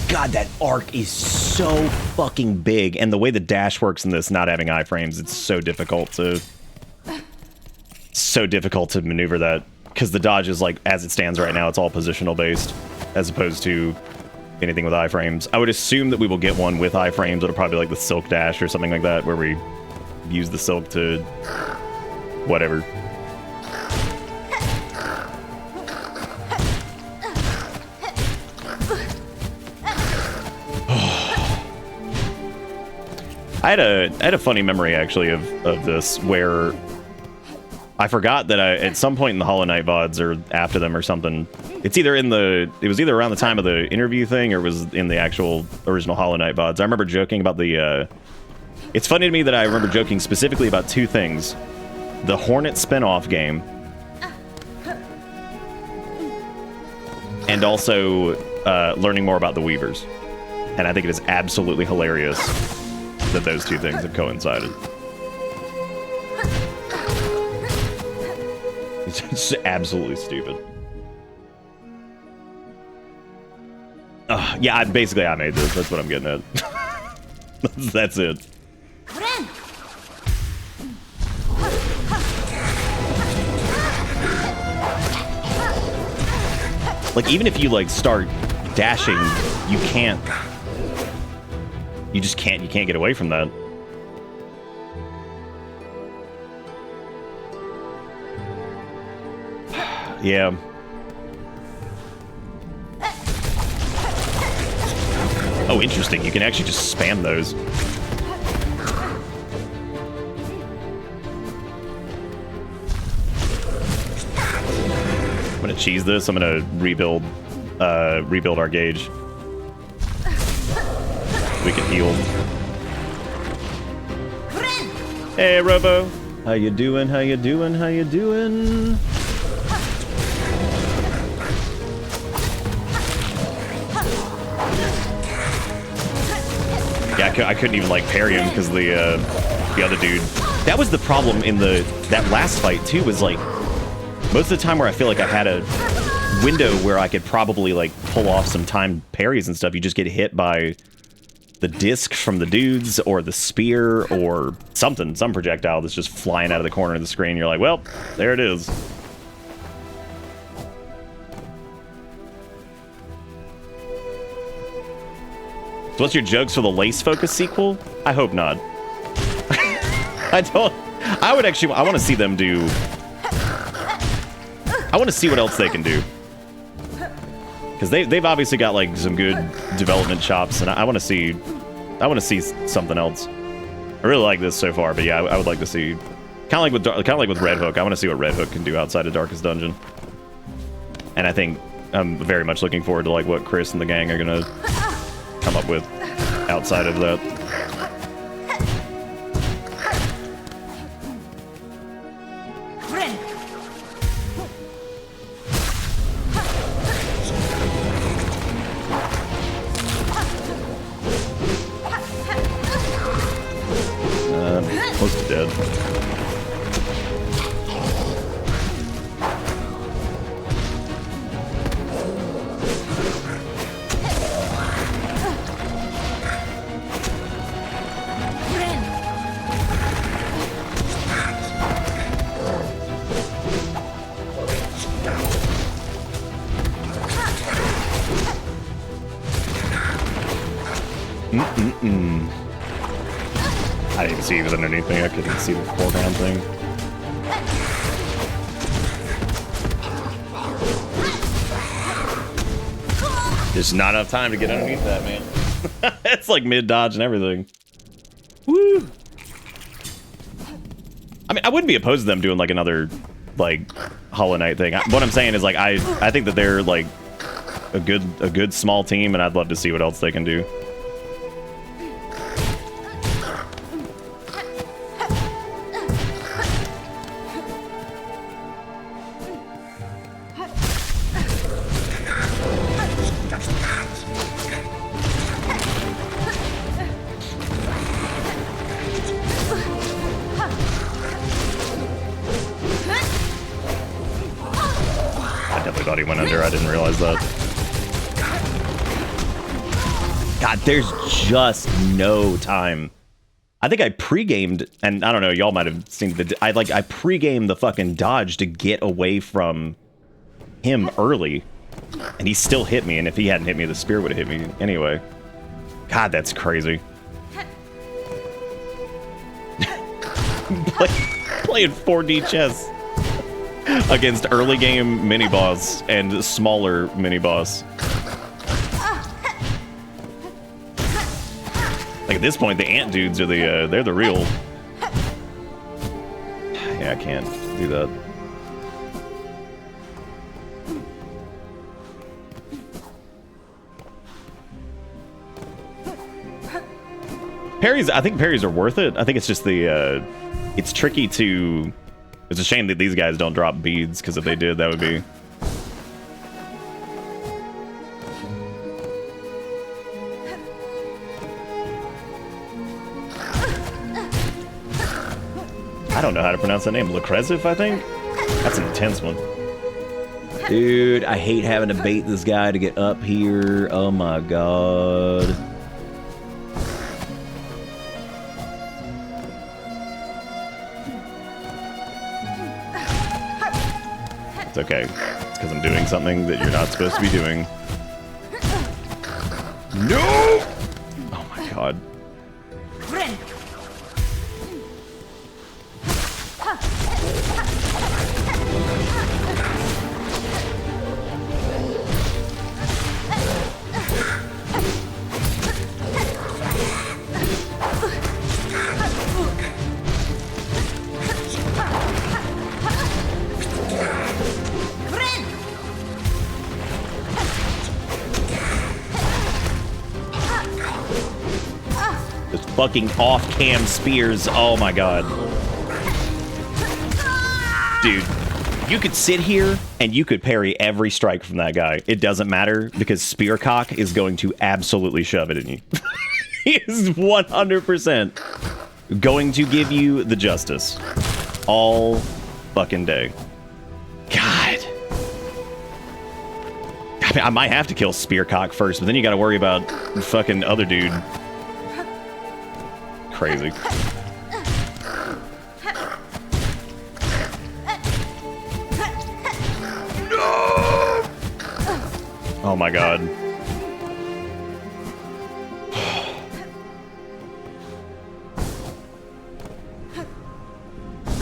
God, that arc is so fucking big, and the way the dash works in this, not having iframes, it's so difficult to maneuver that, because the dodge is like, as it stands right now, it's all positional based, as opposed to anything with iframes. I would assume that we will get one with iframes. It'll probably be like the silk dash or something like that, where we use the silk to whatever. I had a funny memory actually of this, where I forgot that at some point in the Hollow Knight VODs or after them or something, it was either around the time of the interview thing or it was in the actual original Hollow Knight VODs. I remember joking about it's funny to me that I remember joking specifically about 2 things: the Hornet spin-off game, and also learning more about the Weavers. And I think it is absolutely hilarious that those 2 things have coincided. It's just absolutely stupid. Yeah, I made this. That's what I'm getting at. That's it. Like, even if you like start dashing, you can't. You just can't. You can't get away from that. Yeah. Oh, interesting. You can actually just spam those. gonna cheese this. I'm gonna rebuild our gauge. We can heal. Hey, Robo. How you doing? How you doing? How you doing? Yeah, I couldn't even like parry him because the other dude. That was the problem in that last fight too. Was like most of the time where I feel like I had a window where I could probably like pull off some timed parries and stuff. You just get hit by the disc from the dudes or the spear or something, some projectile that's just flying out of the corner of the screen. You're like, well, there it is. So what's your jokes for the Lace Focus sequel? I hope not. I want to see them do... I want to see what else they can do. Because they've obviously got like some good development chops, and I want to see something else. I really like this so far, but yeah, I would like to see kind of like with Red Hook. I want to see what Red Hook can do outside of Darkest Dungeon. And I think I'm very much looking forward to like what Chris and the gang are gonna come up with outside of that. Close to dead. I didn't even see he was underneath me. I couldn't see the foreground thing. There's not enough time to get underneath that, man. It's like mid-dodge and everything. Woo! I mean, I wouldn't be opposed to them doing like another, like, Hollow Knight thing. What I'm saying is, like, I think that they're, like, a good small team, and I'd love to see what else they can do. He went under. I didn't realize that. God, there's just no time. I think I pre-gamed, and I don't know, y'all might have seen the... I pre-gamed the fucking dodge to get away from him early, and he still hit me, and if he hadn't hit me, the spear would have hit me anyway. God, that's crazy. Playing 4D chess against early game mini boss and smaller mini boss. Like at this point, the ant dudes are they're the real. Yeah, I can't do that. Parries, I think parries are worth it. I think it's just it's tricky to... It's a shame that these guys don't drop beads, because if they did, that would be... I don't know how to pronounce that name. Lucrezif, I think? That's an intense one. Dude, I hate having to bait this guy to get up here. Oh my god. It's okay. It's because I'm doing something that you're not supposed to be doing. No! Oh my god. fucking off-cam spears. Oh my god. Dude, you could sit here and you could parry every strike from that guy. It doesn't matter because Spearcock is going to absolutely shove it in you. He is 100% going to give you the justice all fucking day. God. I mean, I might have to kill Spearcock first, but then you gotta worry about the fucking other dude. Crazy. No! Oh my god.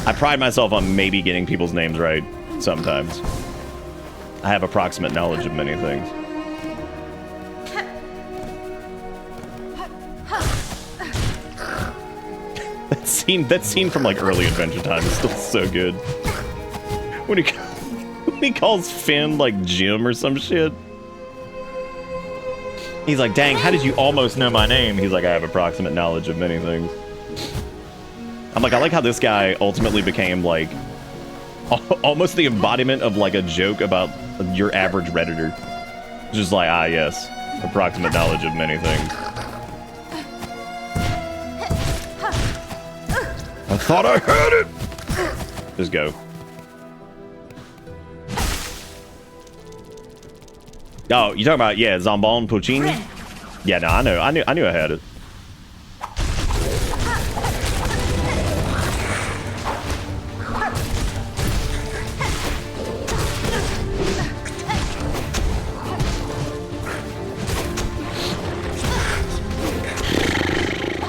I pride myself on maybe getting people's names right sometimes. I have approximate knowledge of many things. That scene from like early Adventure Time is still so good. When he calls Finn like Jim or some shit. He's like, dang, how did you almost know my name? He's like, I have approximate knowledge of many things. I'm like, I like how this guy ultimately became like almost the embodiment of like a joke about your average Redditor. Just like, ah, yes, approximate knowledge of many things. I thought I had it! Just go. Oh, you talking about, yeah, Zambon Puccini? Yeah, no, I knew I had it.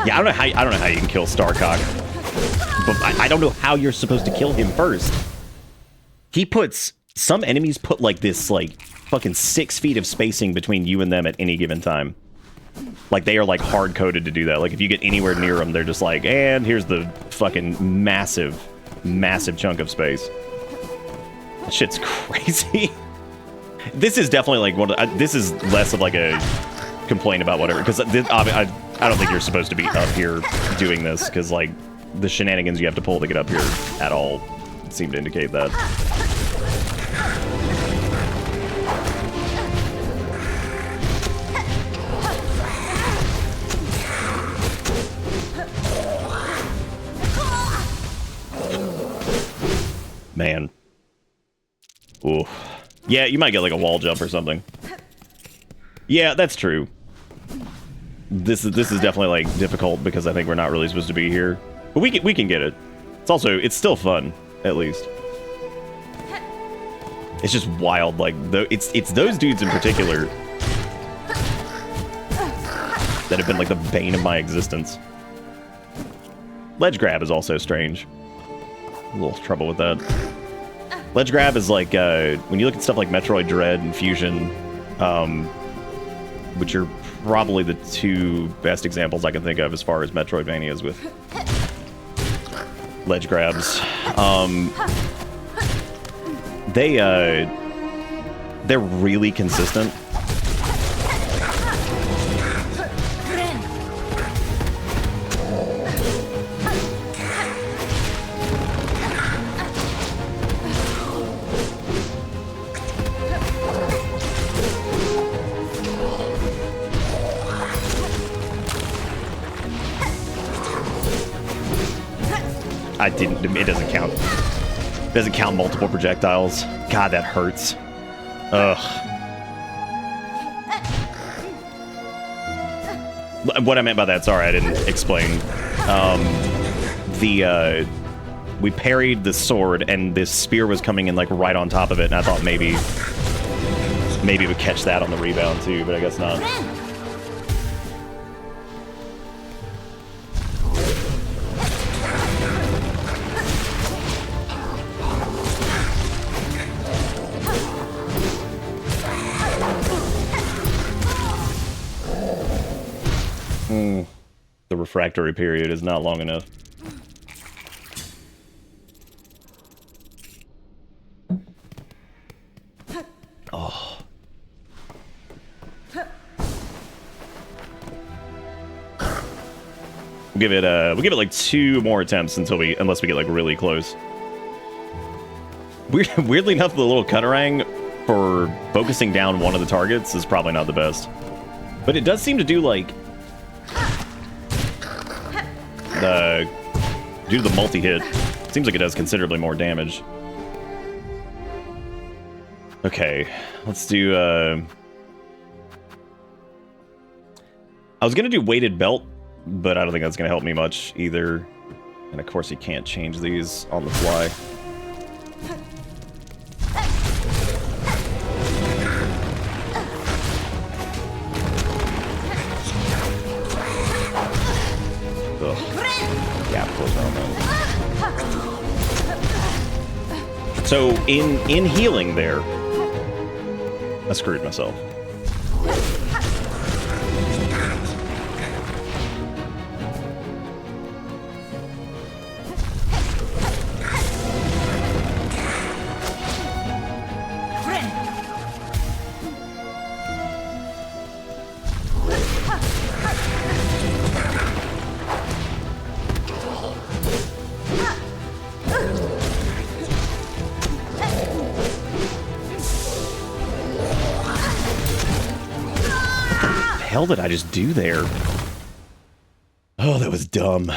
Yeah, I don't know how you can kill Starcock. But I don't know how you're supposed to kill him first. Some enemies put like this like fucking 6 feet of spacing between you and them at any given time. Like they are like hard coded to do that. Like if you get anywhere near them, they're just like, and here's the fucking massive chunk of space. That shit's crazy. This is definitely like this is less of like a complaint about whatever, because I don't think you're supposed to be up here doing this, because like the shenanigans you have to pull to get up here at all seem to indicate that. Man. Ooh. Yeah, you might get like a wall jump or something. Yeah, that's true. This is definitely like difficult because I think we're not really supposed to be here, but we can get it. It's still fun, at least. It's just wild, like it's those dudes in particular that have been like the bane of my existence. Ledge grab is also strange. A little trouble with that. Ledge grab is like when you look at stuff like Metroid Dread and Fusion, which are probably the 2 best examples I can think of as far as Metroidvanias with ledge grabs. They're really consistent. It doesn't count. It doesn't count multiple projectiles. God, that hurts. Ugh. What I meant by that, sorry, I didn't explain. We parried the sword, and this spear was coming in like right on top of it, and I thought maybe it would catch that on the rebound too, but I guess not. The refractory period is not long enough. Oh. We'll give it like 2 more attempts unless we get like really close. Weirdly enough, the little cutarang for focusing down one of the targets is probably not the best. But it does seem to do like due to the multi-hit, seems like it does considerably more damage. Okay, let's do I was gonna do weighted belt, but I don't think that's gonna help me much either. And of course you can't change these on the fly. Ugh. Yeah, of course I don't know. So in healing there, I screwed myself. What the hell did I just do there? Oh, that was dumb.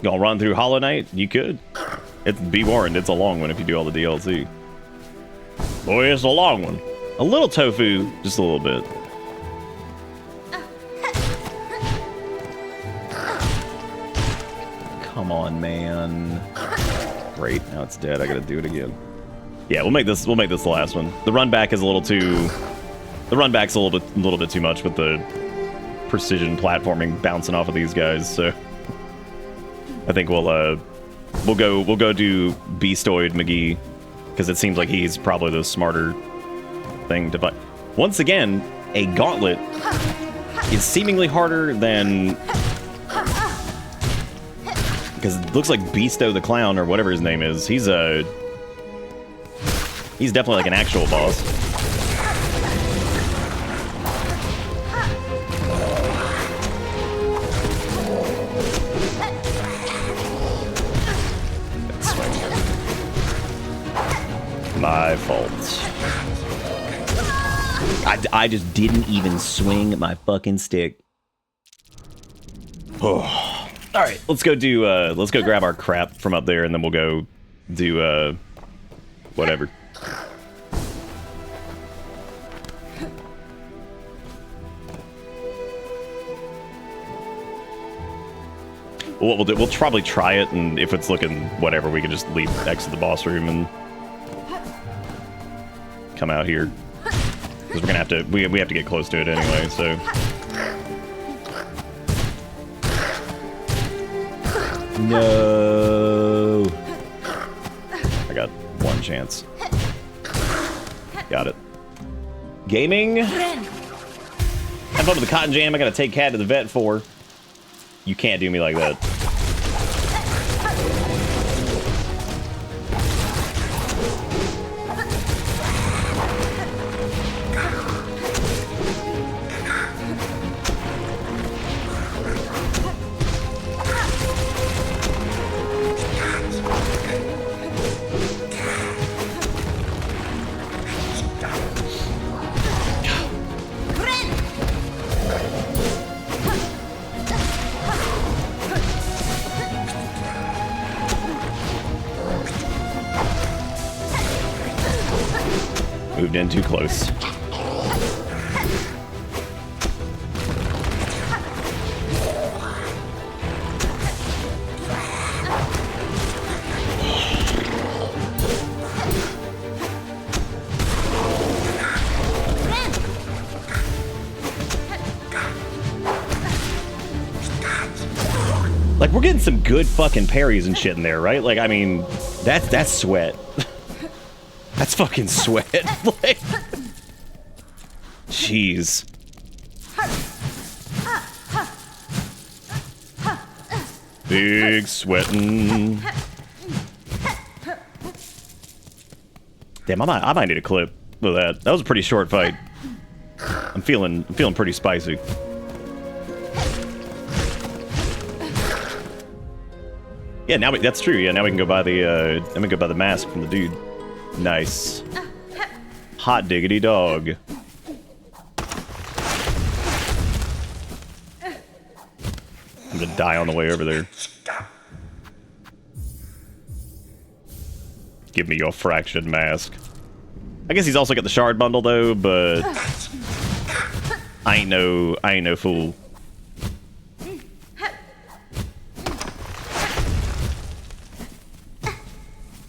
Gonna run through Hollow Knight? You could. Be warned, it's a long one if you do all the DLC. Boy, it's a long one. A little tofu, just a little bit. Come on, man. Great, now it's dead. I gotta do it again. Yeah, we'll make this the last one. The run back is a little too. The run back's a little bit too much with the precision platforming bouncing off of these guys. So I think we'll go do Beastoid McGee because it seems like he's probably the smarter thing to fight. Once again, a gauntlet is seemingly harder than. Because it looks like Beasto the Clown, or whatever his name is, he's definitely like an actual boss. My fault. I just didn't even swing my fucking stick. Oh. All right, let's go grab our crap from up there, and then we'll go do whatever. What we'll do, we'll probably try it, and if it's looking whatever, we can just leave X at the boss room and come out here. Because we're gonna have to, we have to get close to it anyway, so. No. I got one chance. Got it. Gaming. Have fun with the cotton jam. I gotta take Cat to the vet for. You can't do me like that. Moved in too close. Like, we're getting some good fucking parries and shit in there, right? Like, I mean, that's sweat. That's fucking sweat. Like, jeez. Big sweating. Damn, I might need a clip of that. That was a pretty short fight. I'm feeling pretty spicy. Yeah, now that's true. Yeah, now we can go buy the mask from the dude. Nice. Hot diggity dog. I'm gonna die on the way over there. Give me your fraction mask. I guess he's also got the shard bundle though, but I ain't no fool.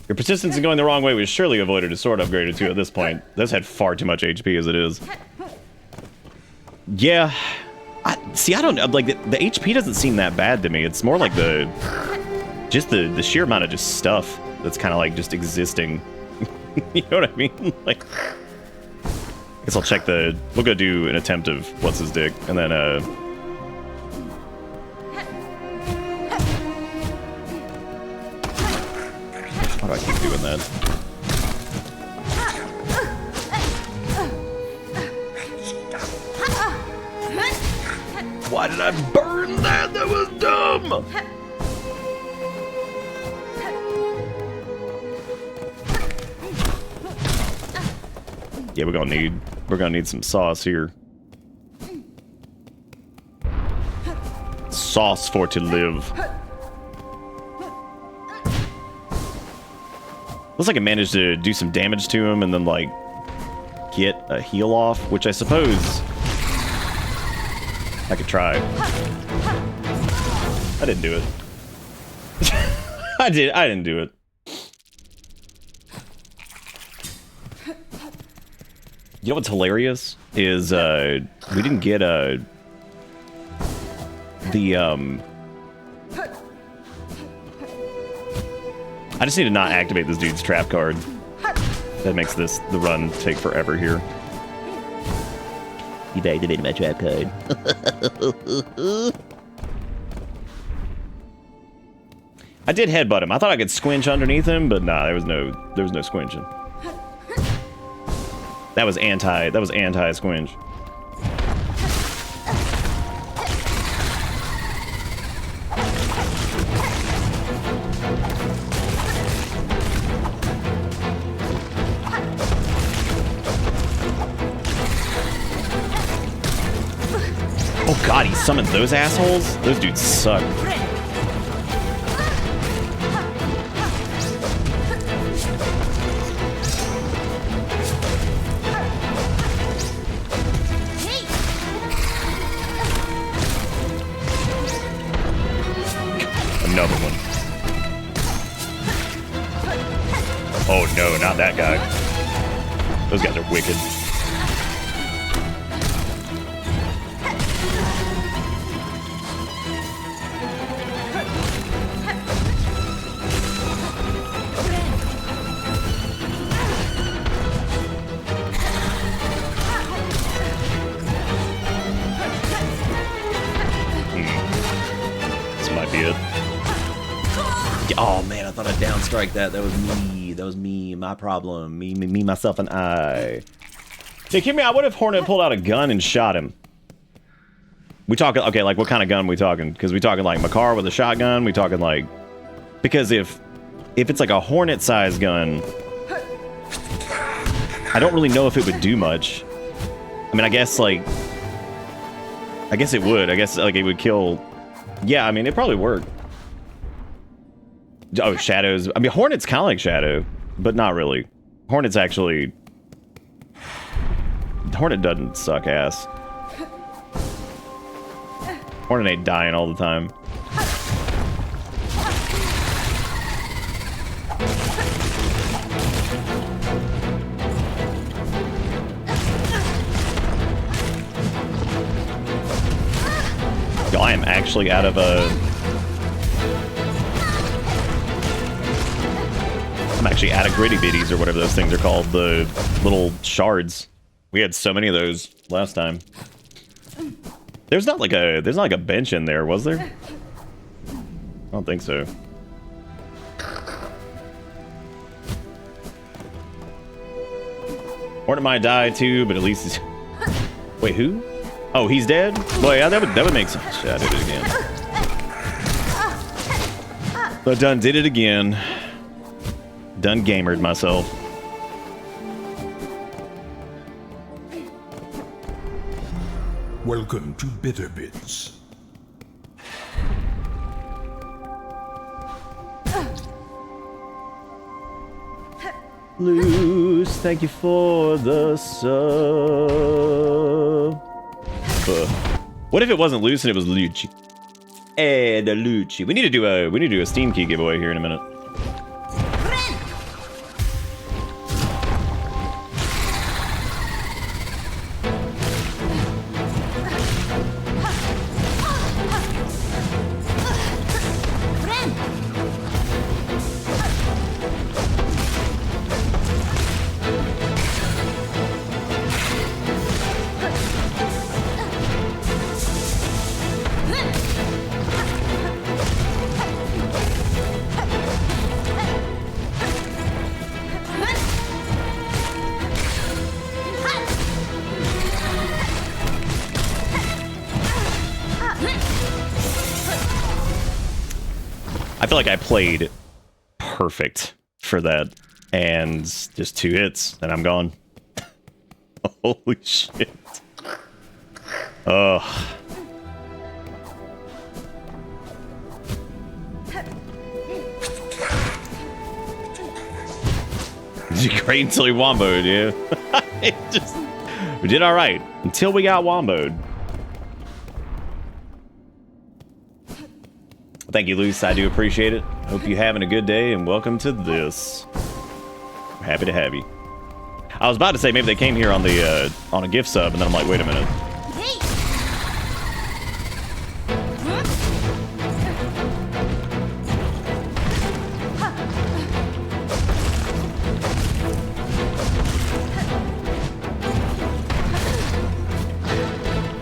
Your persistence in going the wrong way was surely avoided a sword upgraded to at this point. This had far too much HP as it is. Yeah. I don't know. Like, the HP doesn't seem that bad to me. It's more like the sheer amount of just stuff that's kind of like just existing. You know what I mean? Like, I guess I'll check we'll go do an attempt of what's his dick, and then, why do I keep doing that? Why did I burn that? That was dumb! Yeah, we're gonna need some sauce here. Sauce for to live. Looks like I managed to do some damage to him and then, like, get a heal off, which I suppose I could try. I didn't do it. I didn't do it. You know what's hilarious is we didn't get I just need to not activate this dude's trap card. That makes the run take forever here. You've activated my trap card. I did headbutt him. I thought I could squinch underneath him, but nah, there was no squinching. That was anti-squinch. Oh god, he summoned those assholes? Those dudes suck. Another one. Oh no, not that guy. Those guys are wicked. Oh man, I thought I'd downstrike that. That was me. That was me. My problem. Me, myself, and I. Hey, Kimmy, what if Hornet pulled out a gun and shot him? We talking, okay, like what kind of gun we talking? Because we talking like Makar with a shotgun? We talking like... Because if it's like a Hornet-sized gun, I don't really know if it would do much. I mean, I guess like... I guess it would. I guess like it would kill... Yeah, I mean, it probably worked. Oh, Shadows. I mean, Hornet's kind of like Shadow, but not really. Hornet's actually... Hornet doesn't suck ass. Hornet ain't dying all the time. Yo, I am actually out of I'm actually out of gritty bitties or whatever those things are called, the little shards. We had so many of those last time. There's not like a bench in there, was there? I don't think so. Hornet might die too, but at least Wait, who? Oh, he's dead? Well, yeah, that would make sense. Yeah, I did it again. But done did it again. Done gamered myself. Welcome to Bitter Bits. Loose, thank you for the sub. What if it wasn't Loose and it was Lucci? The Lucci. We need to do a Steam key giveaway here in a minute. I feel like I played perfect for that, and just 2 hits, and I'm gone. Holy shit. Ugh. Great until he womboed, yeah. We did alright, until we got womboed. Thank you, Luce. I do appreciate it. Hope you're having a good day, and welcome to this. I'm happy to have you. I was about to say maybe they came here on the on a gift sub, and then I'm like, wait a minute.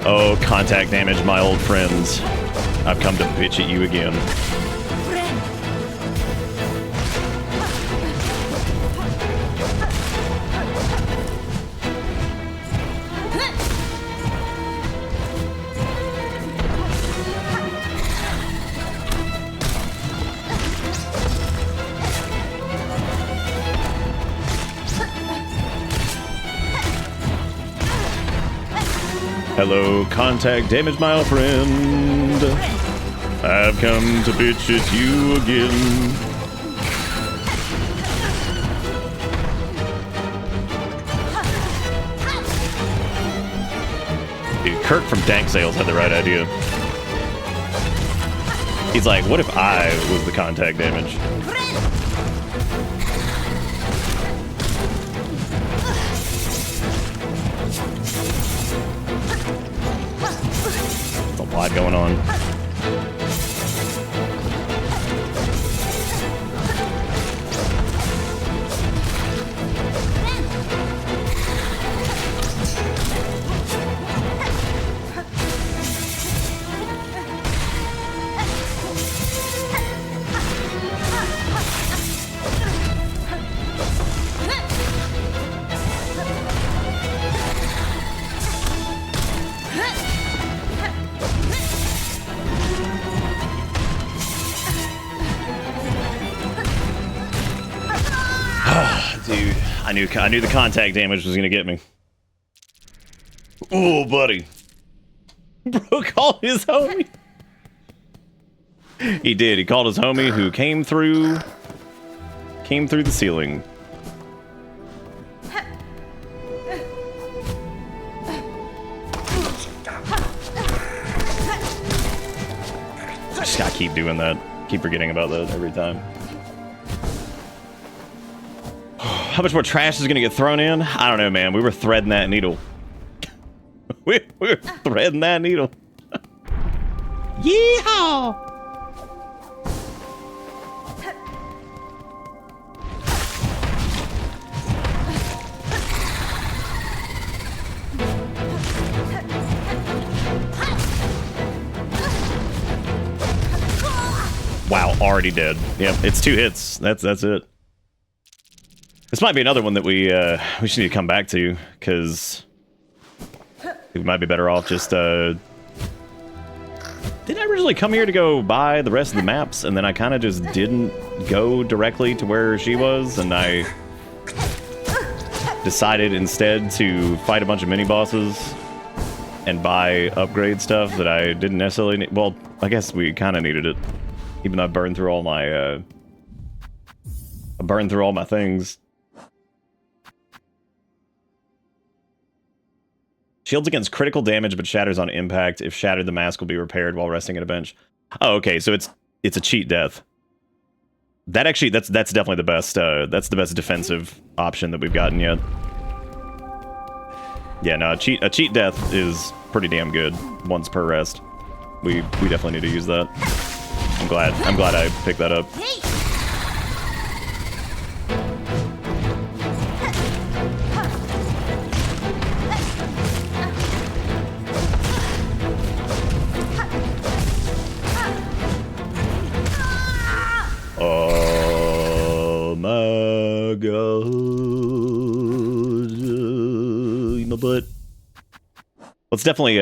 Oh, contact damage, my old friends. I've come to bitch at you again. Hello, contact damage, my old friend. I've come to bitch at you again. Dude, Kirk from Dank Sales had the right idea. He's like, what if I was the contact damage? There's a lot going on. Dude, I knew the contact damage was gonna get me. Oh, buddy. Bro called his homie. He did. He called his homie who came through the ceiling. I just gotta keep doing that. Keep forgetting about that every time. How much more trash is gonna get thrown in? I don't know, man. We were threading that needle. we were threading that needle. Yeehaw! Wow, already dead. Yep, it's 2 hits. That's it. This might be another one that we just need to come back to, because We might be better off just, didn't I originally come here to go buy the rest of the maps, and then I kind of just didn't go directly to where she was, and I decided instead to fight a bunch of mini-bosses and buy upgrade stuff that I didn't necessarily need. Well, I guess we kind of needed it, even though I burned through all my, things. Shields against critical damage, but shatters on impact. If shattered, the mask will be repaired while resting at a bench. Oh, okay, so it's a cheat death. That actually, that's definitely the best. That's the best defensive option that we've gotten yet. Yeah, no, a cheat death is pretty damn good. Once per rest. We definitely need to use that. I'm glad I picked that up. Oh my god. My butt. Let's definitely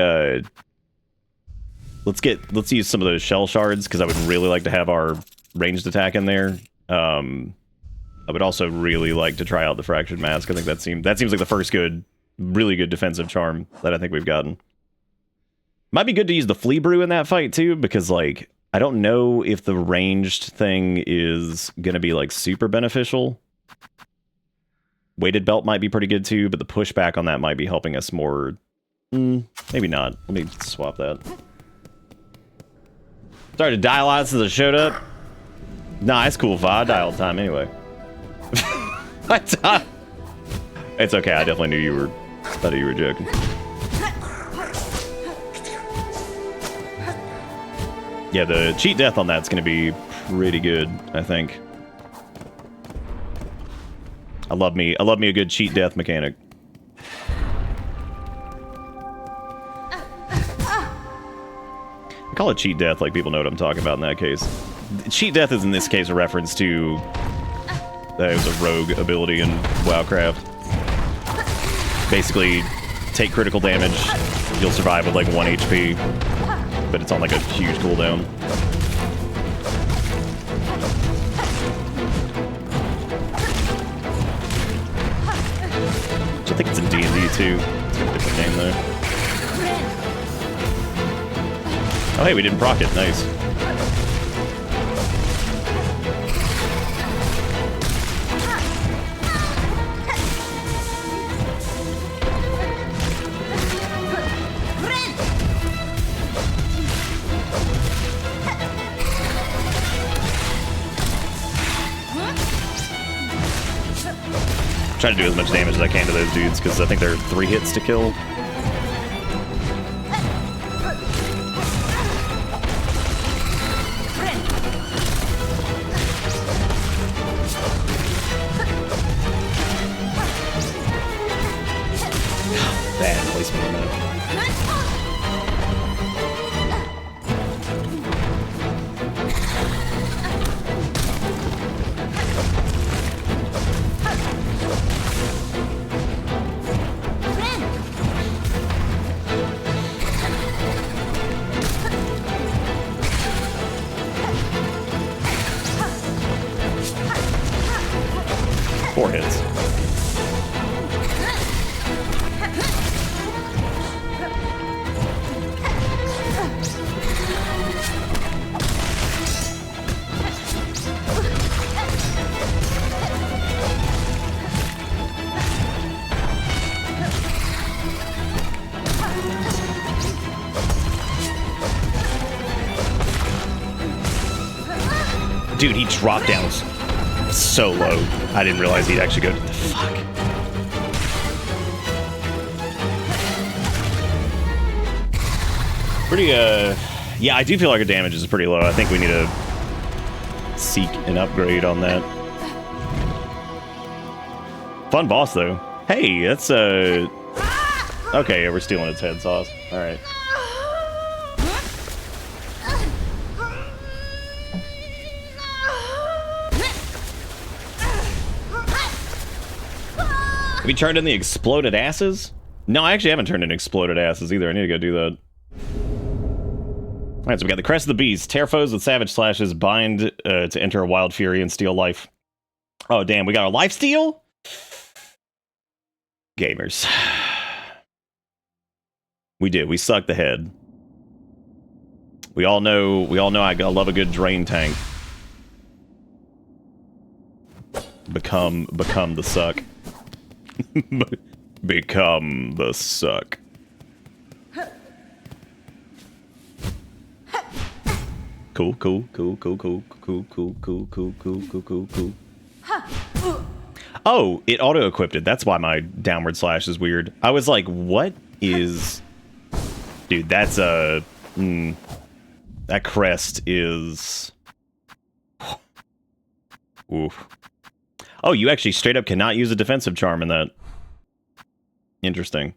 let's use some of those shell shards, because I would really like to have our ranged attack in there. I would also really like to try out the fractured mask. I think that seems like the first really good defensive charm that I think we've gotten. Might be good to use the flea brew in that fight too, because like I don't know if the ranged thing is gonna be like super beneficial. Weighted belt might be pretty good too, but the pushback on that might be helping us more. Maybe not. Let me swap that. Sorry to dial out since I showed up. Nah, it's cool, I die all the time anyway. It's okay, I definitely knew thought you were joking. Yeah, the cheat death on that's gonna be pretty good, I think. I love me a good cheat death mechanic. I call it cheat death like people know what I'm talking about in that case. Cheat death is in this case a reference to that it was a rogue ability in WoWcraft. Basically, take critical damage, you'll survive with like 1 HP, but it's on like a huge cooldown. I think it's in D&D too. It's got a different name though. Oh hey, we didn't proc it. Nice. Try to do as much damage as I can to those dudes, because I think they're 3 hits to kill. Bad placement on that. Four hits. Dude, he dropped down so low. I didn't realize he'd actually go to the fuck. Pretty, yeah, I do feel like our damage is pretty low. I think we need to seek an upgrade on that. Fun boss, though. Hey, that's, okay, yeah, we're stealing its head sauce. Alright. Have you turned in the exploded asses? No, I actually haven't turned in exploded asses either. I need to go do that. Alright, so we got the Crest of the Beast. Tear foes with savage slashes. Bind to enter a wild fury and steal life. Oh, damn. We got a life steal? Gamers. We did. We sucked the head. We all know I love a good drain tank. Become the suck. Become the suck. Cool. Oh, it auto-equipped it. That's why my downward slash is weird. I was like, what is... Dude, that's a... that crest is... Oof. Oh, you actually straight up cannot use a defensive charm in that. Interesting.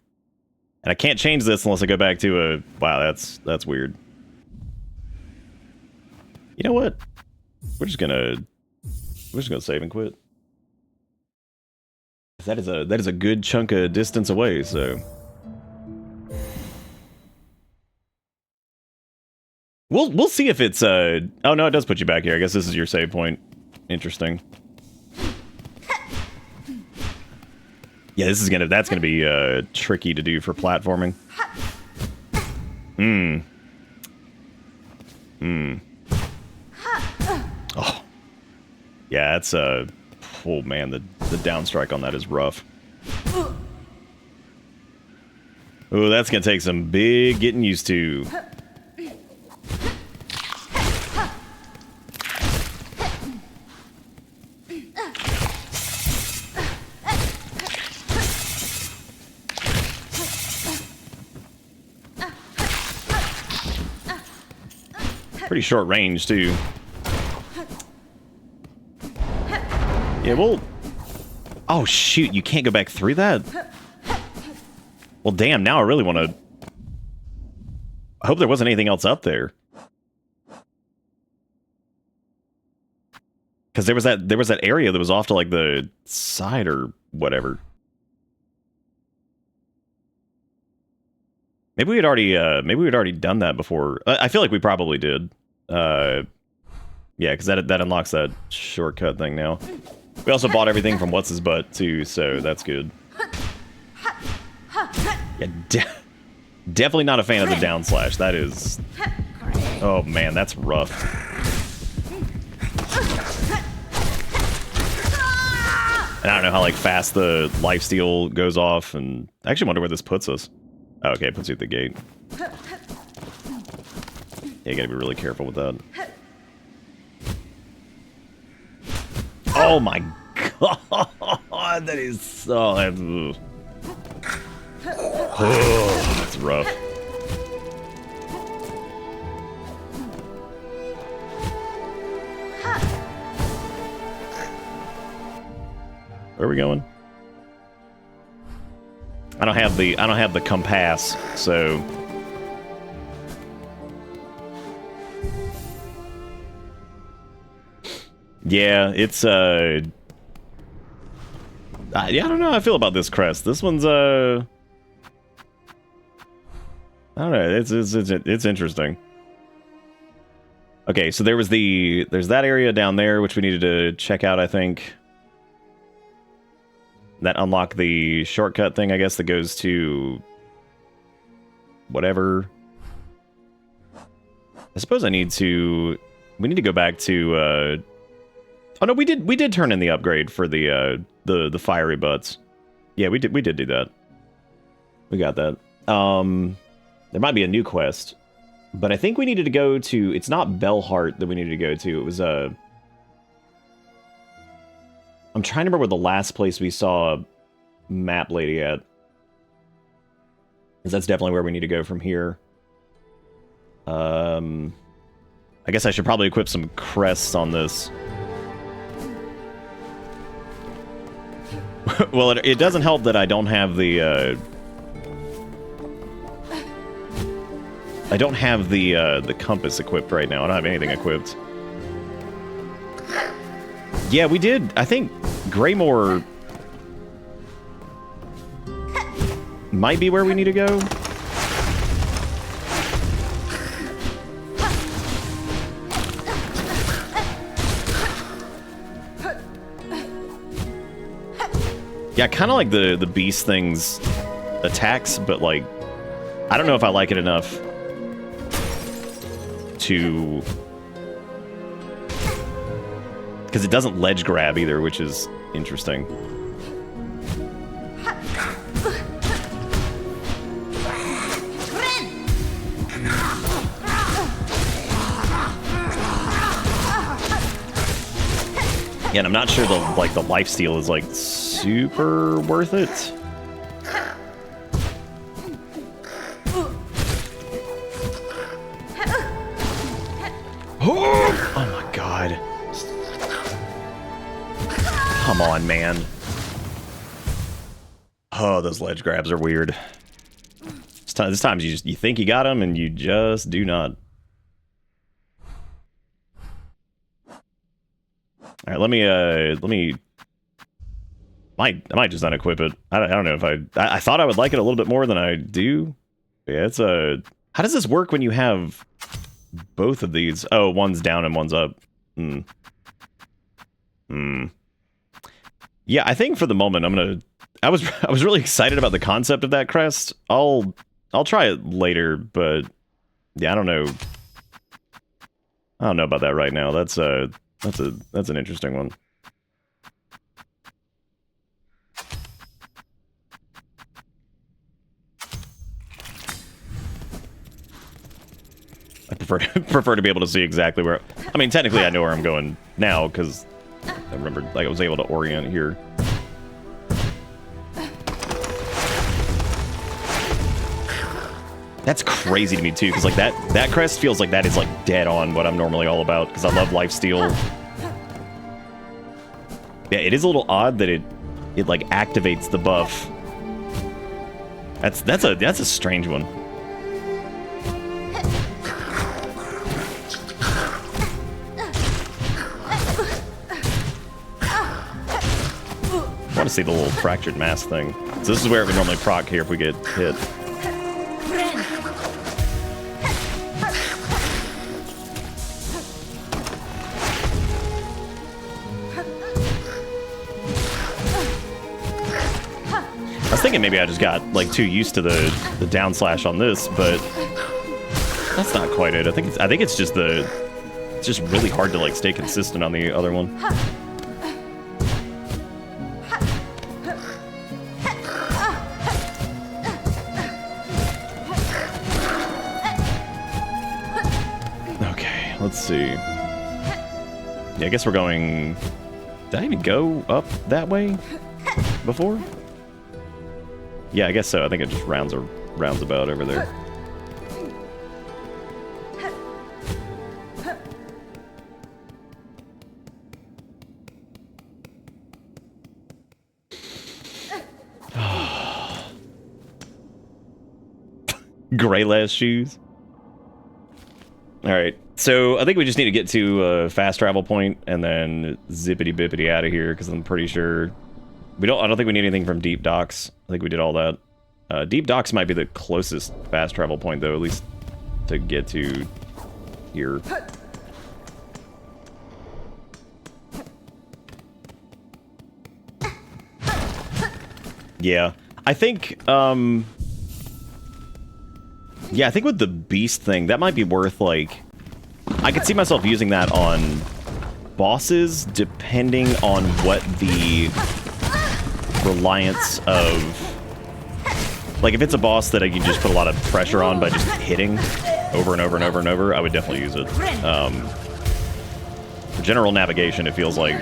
And I can't change this unless I go back to a... Wow, that's weird. You know what? We're just gonna save and quit. That is a good chunk of distance away, so... We'll see if it's oh no, it does put you back here. I guess this is your save point. Interesting. Yeah, that's gonna be tricky to do for platforming. Oh. Yeah, that's oh man, the downstrike on that is rough. Oh, that's gonna take some big getting used to. Pretty short range, too. Yeah, well... Oh, shoot, you can't go back through that? Well, damn, now I really want to... I hope there wasn't anything else up there. Because there was that area that was off to, like, the side or whatever. Maybe we had already done that before. I feel like we probably did. Yeah, because that unlocks that shortcut thing now. We also bought everything from What's His Butt too, so that's good. Yeah, definitely not a fan of the down slash. That is... Oh man, that's rough. And I don't know how like fast the lifesteal goes off, and I actually wonder where this puts us. Oh, okay, it puts you at the gate. Yeah, you gotta be really careful with that. Oh my god, that is so... Oh, that's rough. Where are we going? I don't have the compass, so... Yeah, it's, yeah, I don't know how I feel about this crest. This one's, I don't know, it's interesting. Okay, so there's that area down there, which we needed to check out, I think. That unlocked the shortcut thing, I guess, that goes to... whatever. I suppose we need to go back to, oh no, we did turn in the upgrade for the fiery butts. Yeah, we did do that. We got that. There might be a new quest, but I think we needed to go to... It's not Bellheart that we needed to go to. It was I'm trying to remember where the last place we saw Map Lady at. Because that's definitely where we need to go from here. I guess I should probably equip some crests on this. Well, it doesn't help that I don't have the, the compass equipped right now. I don't have anything equipped. Yeah, we did. I think Greymore... might be where we need to go. Yeah, kind of like the beast thing's attacks, but like, I don't know if I like it enough to... Because it doesn't ledge grab either, which is interesting. Yeah, and I'm not sure the lifesteal is like super worth it. Oh my god. Come on, man. Oh, those ledge grabs are weird. There's times you think you got them and you just do not. All right, let me I might just unequip it. I don't know if I thought I would like it a little bit more than I do. Yeah, it's a... How does this work when you have both of these? Oh, one's down and one's up. Yeah, I think for the moment I'm gonna... I was really excited about the concept of that crest. I'll try it later, but yeah, I don't know. I don't know about that right now. That's an interesting one. I prefer to be able to see exactly where... I mean, technically I know where I'm going now, because I remembered, like, I was able to orient here. That's crazy to me, too, because, like, that crest feels like that is, like, dead on what I'm normally all about, because I love lifesteal. Yeah, it is a little odd that it like, activates the buff. That's a strange one. I want to see the little fractured mass thing. So this is where it would normally proc here if we get hit. I was thinking maybe I just got like too used to the down slash on this, but that's not quite it. I think it's just it's just really hard to like stay consistent on the other one. Let's see. Yeah, I guess we're going... Did I even go up that way before? Yeah, I guess so. I think it just rounds about over there. Gray last shoes. All right. So I think we just need to get to a fast travel point and then zippity bippity out of here, because I'm pretty sure I don't think we need anything from Deep Docks. I think we did all that. Deep Docks might be the closest fast travel point, though, at least to get to here. Yeah, I think yeah, I think with the beast thing, that might be worth, like... I could see myself using that on bosses, depending on what the reliance of... Like, if it's a boss that I can just put a lot of pressure on by just hitting over and over and over and over, I would definitely use it. For general navigation, it feels like...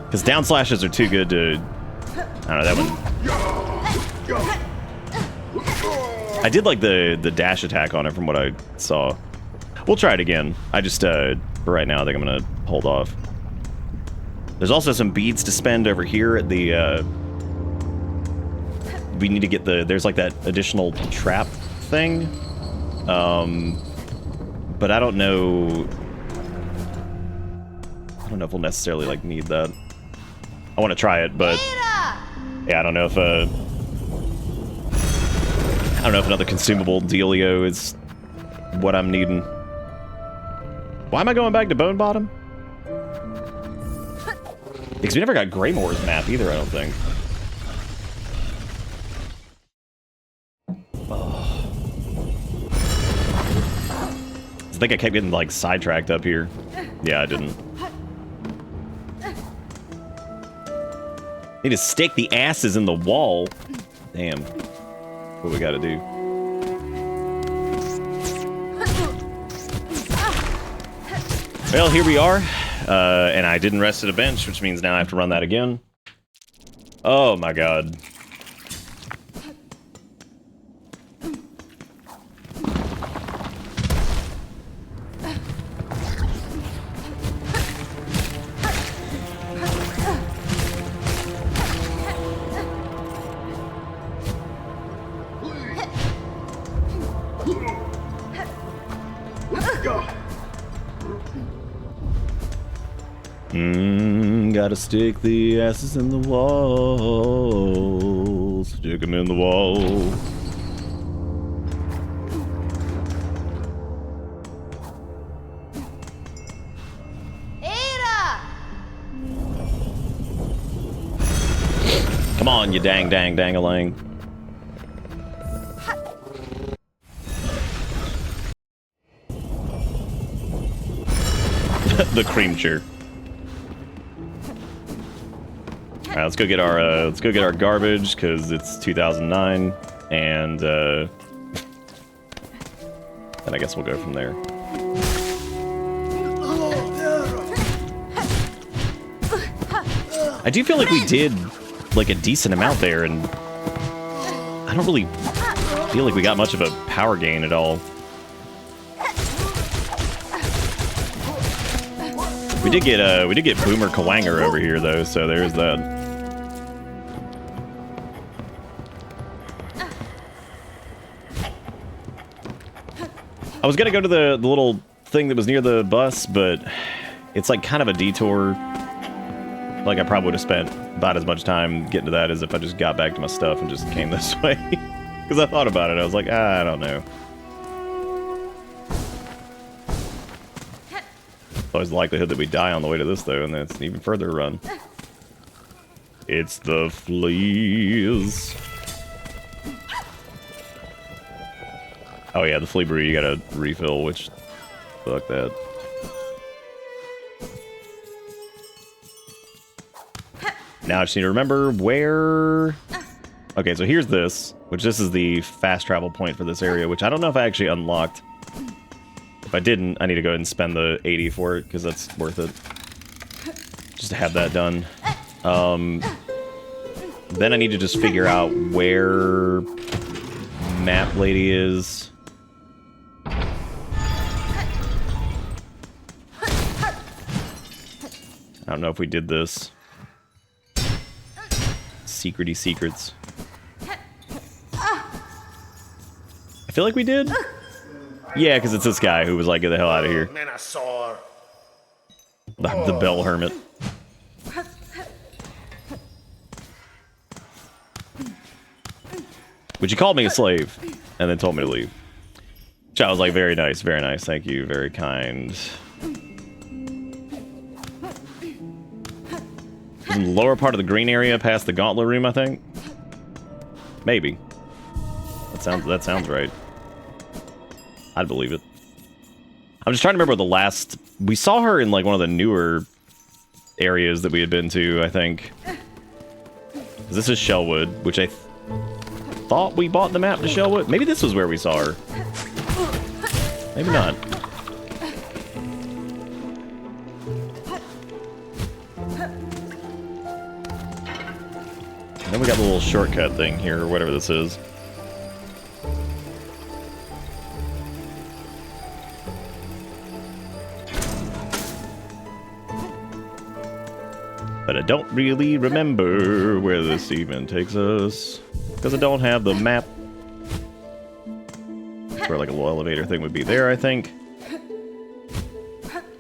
Because down slashes are too good to... I don't know, that one... I did like the dash attack on it from what I saw. We'll try it again. I just, for right now, I think I'm gonna hold off. There's also some beads to spend over here at the, we need to get there's like that additional trap thing. But I don't know if we'll necessarily, like, need that. I want to try it, but Yeah, I don't know if another consumable dealio is what I'm needing. Why am I going back to Bone Bottom? Because we never got Greymoor's map either, I don't think. Oh. I think I kept getting, like, sidetracked up here. Yeah, I didn't. Need to stake the asses in the wall. Damn. What we gotta do. Well, here we are. And I didn't rest at a bench, which means now I have to run that again. Oh my god. Gotta stick the asses in the wall. Stick them in the wall. Ada! Come on, you dang-a-lang. The creamture. All right, let's go get our garbage because it's 2009, and then I guess we'll go from there. I do feel like we did like a decent amount there, and I don't really feel like we got much of a power gain at all. We did get Boomer Kawanger over here though, so there's that. I was gonna go to the little thing that was near the bus, but it's like kind of a detour. Like I probably would have spent about as much time getting to that as if I just got back to my stuff and just came this way. Because I thought about it, I was like, I don't know. Always the likelihood that we die on the way to this though, and that's an even further run. It's the fleas. Oh yeah, the flea brew you gotta refill, which fuck that. Now I just need to remember where. Okay, so here's this, which this is the fast travel point for this area, which I don't know if I actually unlocked. If I didn't, I need to go ahead and spend the 80 for it, because that's worth it. Just to have that done. Then I need to just figure out where Map Lady is. I don't know if we did this. Secrety secrets. I feel like we did. Yeah, because it's this guy who was like, get the hell out of here. Man, I saw her. The Bell Hermit. Which he called me a slave, and then told me to leave. Which I was like, very nice, thank you, very kind. In the lower part of the green area past the gauntlet room, I think. Maybe. That sounds right. I'd believe it. I'm just trying to remember the last... We saw her in, like, one of the newer areas that we had been to, I think. This is Shellwood, which I thought we bought the map to Shellwood. Maybe this was where we saw her. Maybe not. And then we got the little shortcut thing here, or whatever this is. But I don't really remember where this even takes us, because I don't have the map. That's where like a little elevator thing would be there, I think.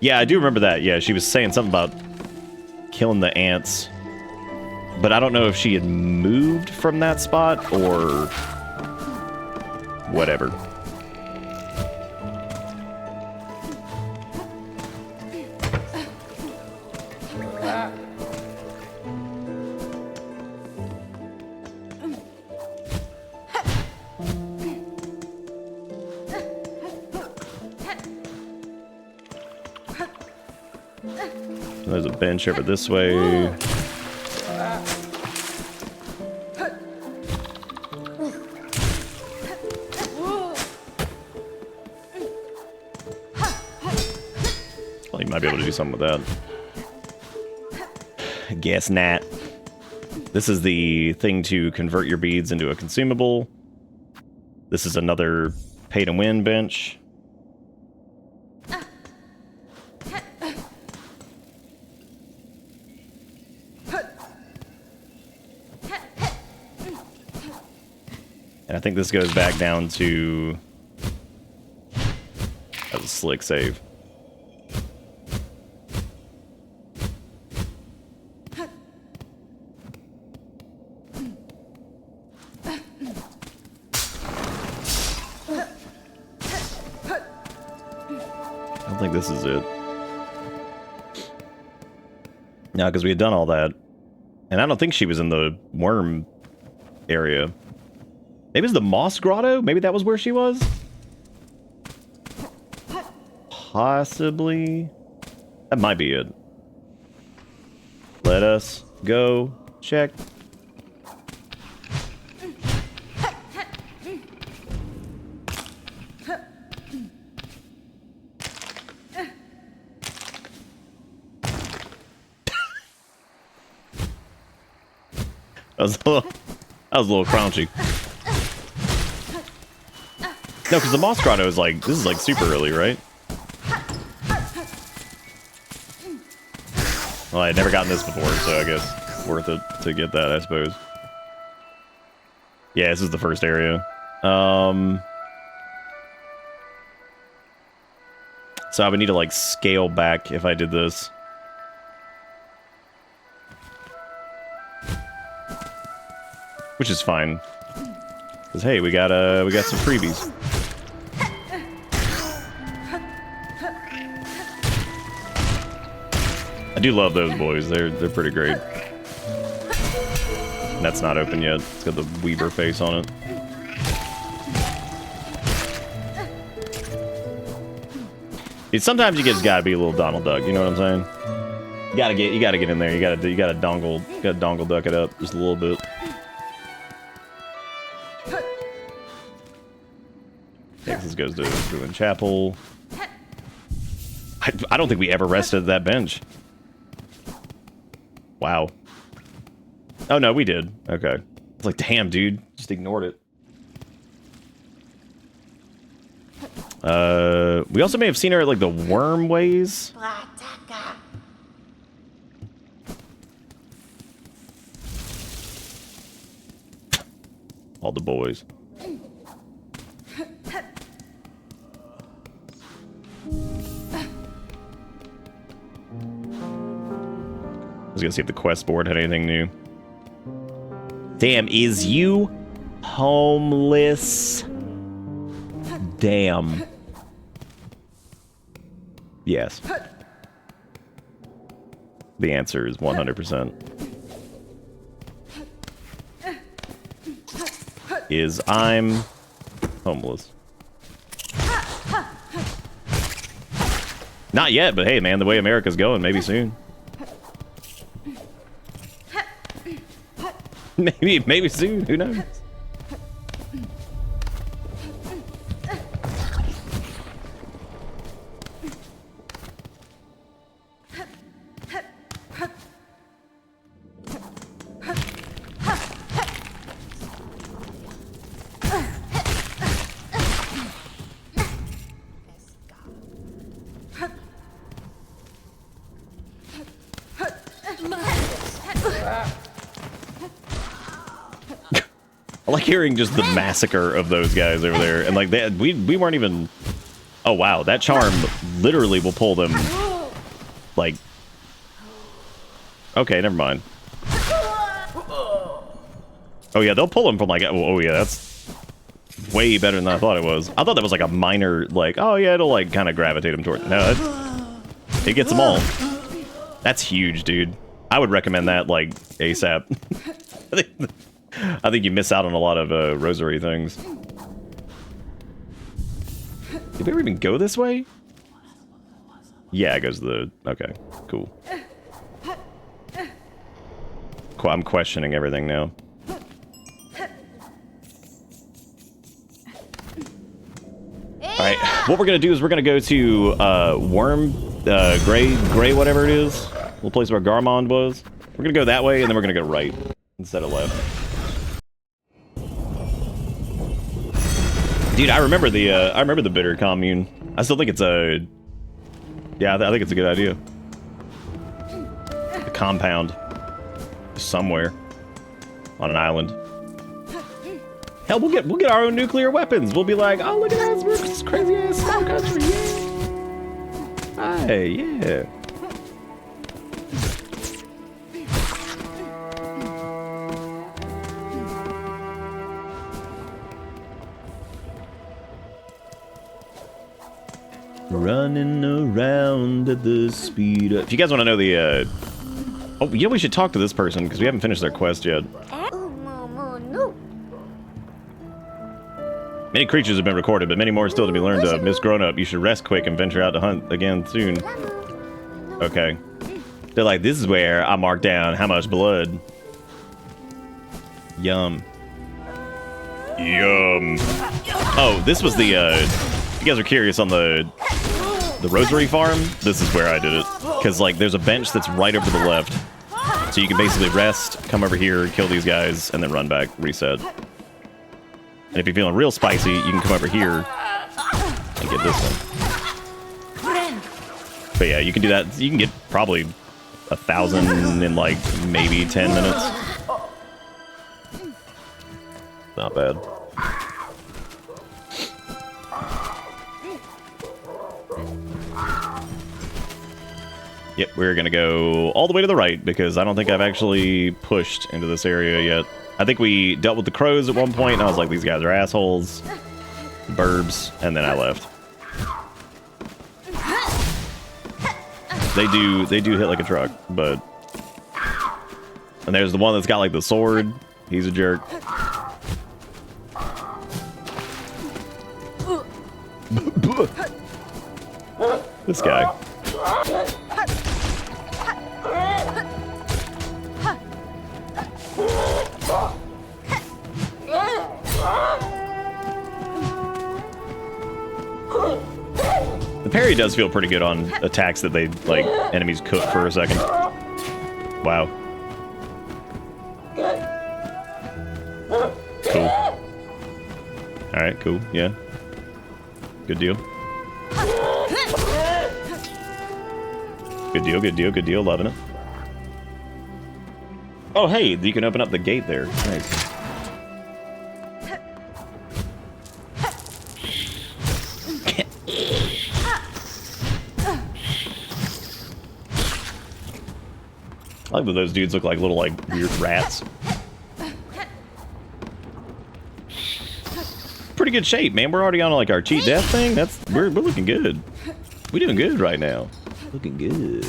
Yeah, I do remember that. Yeah, she was saying something about killing the ants. But I don't know if she had moved from that spot or whatever. There's a bench over this way. Well, you might be able to do something with that. Guess not. This is the thing to convert your beads into a consumable. This is another pay-to-win bench. And I think this goes back down to... That was a slick save. I don't think this is it. No, because we had done all that. And I don't think she was in the worm area. Maybe it was the Moss Grotto? Maybe that was where she was? Possibly. That might be it. Let us go check. That was a little crunchy. No, because the Moss Grotto is like, this is like super early, right? Well, I had never gotten this before, so I guess worth it to get that, I suppose. Yeah, this is the first area. So I would need to like scale back if I did this. Which is fine. Because hey, we got some freebies. I do love those boys. They're pretty great. And that's not open yet. It's got the Weaver face on it. Sometimes you just gotta be a little Donald Duck. You know what I'm saying? You gotta get in there. You gotta dongle duck it up just a little bit. This goes to Ruin Chapel. I don't think we ever rested that bench. Wow. Oh no, we did. Okay. It's like, damn, dude, just ignored it. We also may have seen her at like the worm ways. All the boys. I was gonna see if the quest board had anything new. Damn, is you homeless? Damn. Yes. The answer is 100%. Is I'm homeless. Not yet, but hey, man, the way America's going, maybe soon. Maybe soon. Who knows? I like hearing just the massacre of those guys over there, and like we weren't even. Oh wow, that charm literally will pull them. Like, okay, never mind. Oh yeah, they'll pull them from like, oh yeah, that's way better than I thought it was. I thought that was like a minor, like, oh yeah, it'll like kind of gravitate them toward. No, it gets them all. That's huge, dude. I would recommend that like ASAP. I think you miss out on a lot of rosary things. Did we ever even go this way? Yeah, it goes to the... Okay, cool. I'm questioning everything now. Alright, what we're gonna do is we're gonna go to Gray, whatever it is. The little place where Garmond was. We're gonna go that way, and then we're gonna go right instead of left. Dude, I remember the bitter commune. I still think it's a... Yeah, I think it's a good idea. The compound. Somewhere. On an island. Hell, we'll get our own nuclear weapons. We'll be like, oh, look at us, we're this crazy ass small country, yeah. Hey, yeah. Running around at the speed of... If you guys want to know the, Oh, you know, we should talk to this person, because we haven't finished their quest yet. Many creatures have been recorded, but many more still to be learned of. Miss Grown Up, you should rest quick and venture out to hunt again soon. Okay. They're like, this is where I mark down how much blood. Yum. Yum. Oh, this was the, if you guys are curious on the rosary farm, this is where I did it. Because, like, there's a bench that's right over to the left. So you can basically rest, come over here, kill these guys, and then run back, reset. And if you're feeling real spicy, you can come over here and get this one. But yeah, you can do that. You can get probably 1,000 in, like, maybe 10 minutes. Not bad. Yep, we're gonna go all the way to the right because I don't think I've actually pushed into this area yet. I think we dealt with the crows at one point, and I was like, these guys are assholes. Burbs, and then I left. They do hit like a truck, but... And there's the one that's got like the sword. He's a jerk. This guy. The parry does feel pretty good on attacks that they, like, enemies cook for a second. Wow. Cool. Alright, cool, yeah. Good deal. Good deal, good deal, good deal, loving it. Oh, hey, you can open up the gate there. Nice. I like that those dudes look like little, like, weird rats. Pretty good shape, man. We're already on, like, our cheat death thing. We're looking good. We're doing good right now. Looking good.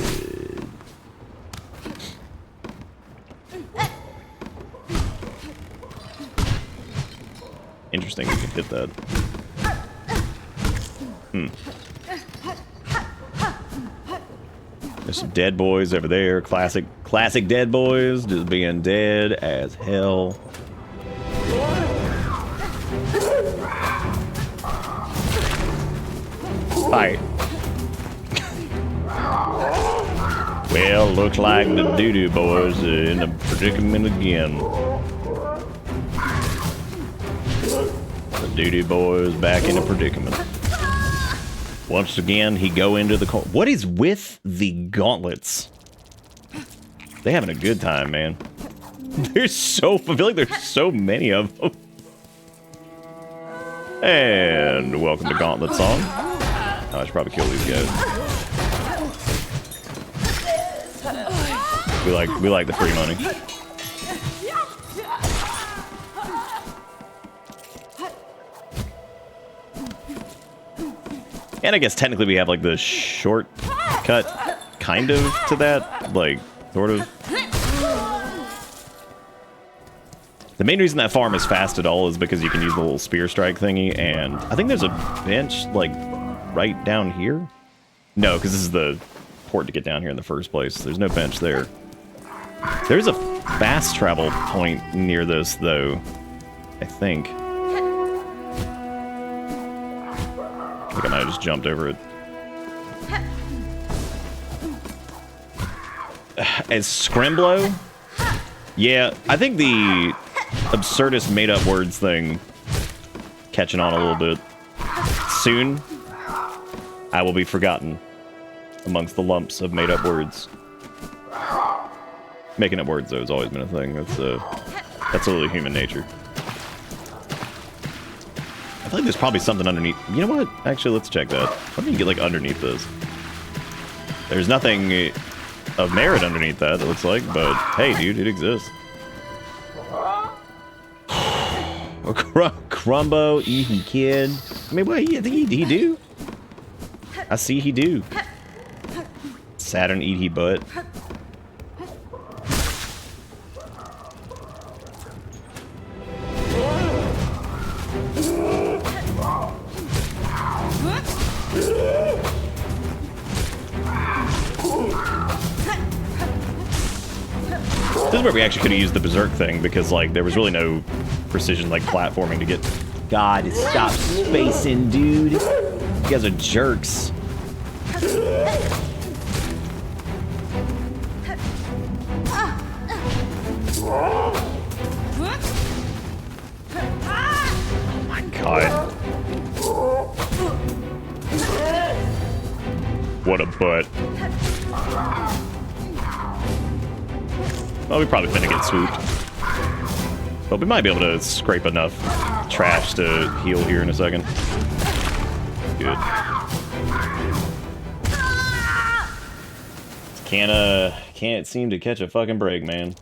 Interesting we can hit that. There's some dead boys over there. Classic dead boys. Just being dead as hell. Fight. Well, looks like the doo-doo boys are in a predicament again. The doo-doo boys back in a predicament. Once again, he go into the corner. What is with the gauntlets? They having a good time, man. I feel like there's so many of them. And welcome to Gauntlet Song. Oh, I should probably kill these guys. We like the free money. And I guess technically we have like the shortcut kind of to that, like sort of. The main reason that farm is fast at all is because you can use the little spear strike thingy, and I think there's a bench like right down here. No, because this is the port to get down here in the first place. There's no bench there. There's a fast travel point near this though, I think. I think I might have just jumped over it. As Scrimblow? Yeah, I think the absurdist made-up words thing catching on a little bit. Soon, I will be forgotten amongst the lumps of made-up words. Making up words, though, has always been a thing. That's a little human nature. I feel like there's probably something underneath. You know what? Actually, let's check that. What do you get, like, underneath this? There's nothing of merit underneath that, it looks like, but hey, dude, it exists. Crumbo, eating kid. I mean, what? You think he do? I see he do. Saturn eat he butt. This is where we actually could have used the berserk thing, because like there was really no precision like platforming to get. God, stop spacing, dude. You guys are jerks. Oh my god. What a butt. Well, we probably finna get swooped. But we might be able to scrape enough trash to heal here in a second. Good. Can't seem to catch a fucking break, man.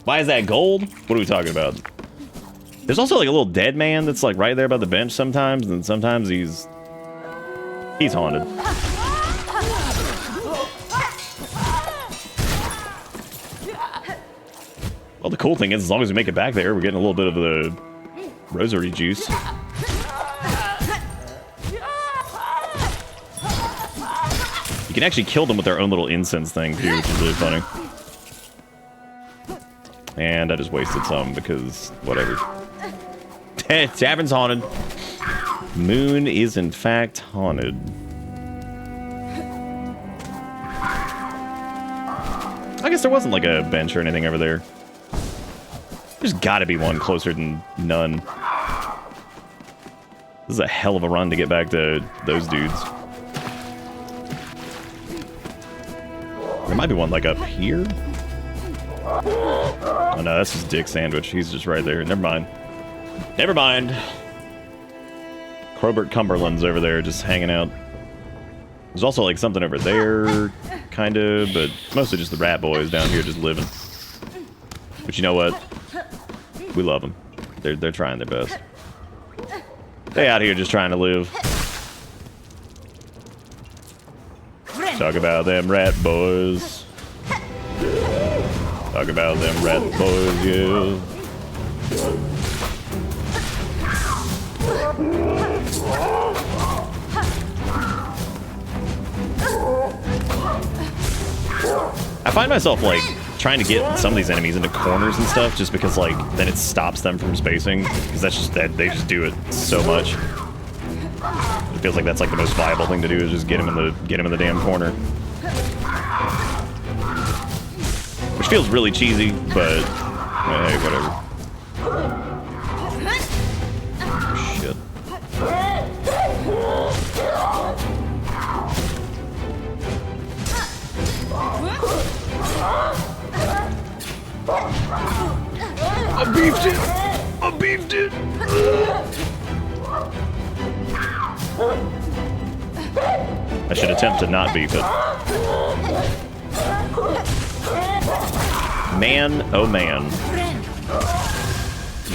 Why is that gold? What are we talking about? There's also like a little dead man that's like right there by the bench sometimes, and sometimes he's haunted. Well, the cool thing is, as long as we make it back there, we're getting a little bit of the rosary juice. You can actually kill them with their own little incense thing, too, which is really funny. And I just wasted some, because whatever. Tavern's haunted. Moon is, in fact, haunted. I guess there wasn't, like, a bench or anything over there. There's gotta be one closer than none. This is a hell of a run to get back to those dudes. There might be one like up here. Oh no, that's just Dick Sandwich. He's just right there. Never mind. Never mind. Crobert Cumberland's over there just hanging out. There's also like something over there, kind of, but mostly just the rat boys down here just living. But you know what? We love them. They're trying their best. They out here just trying to live. Talk about them rat boys. Talk about them rat boys, yeah. I find myself like trying to get some of these enemies into corners and stuff, just because like then it stops them from spacing, because that's just that they just do it so much. It feels like that's like the most viable thing to do, is just get him in the damn corner. Which feels really cheesy, but hey, whatever. Oh, shit. I beefed it! I beefed it! I should attempt to not beef it. Man, oh man.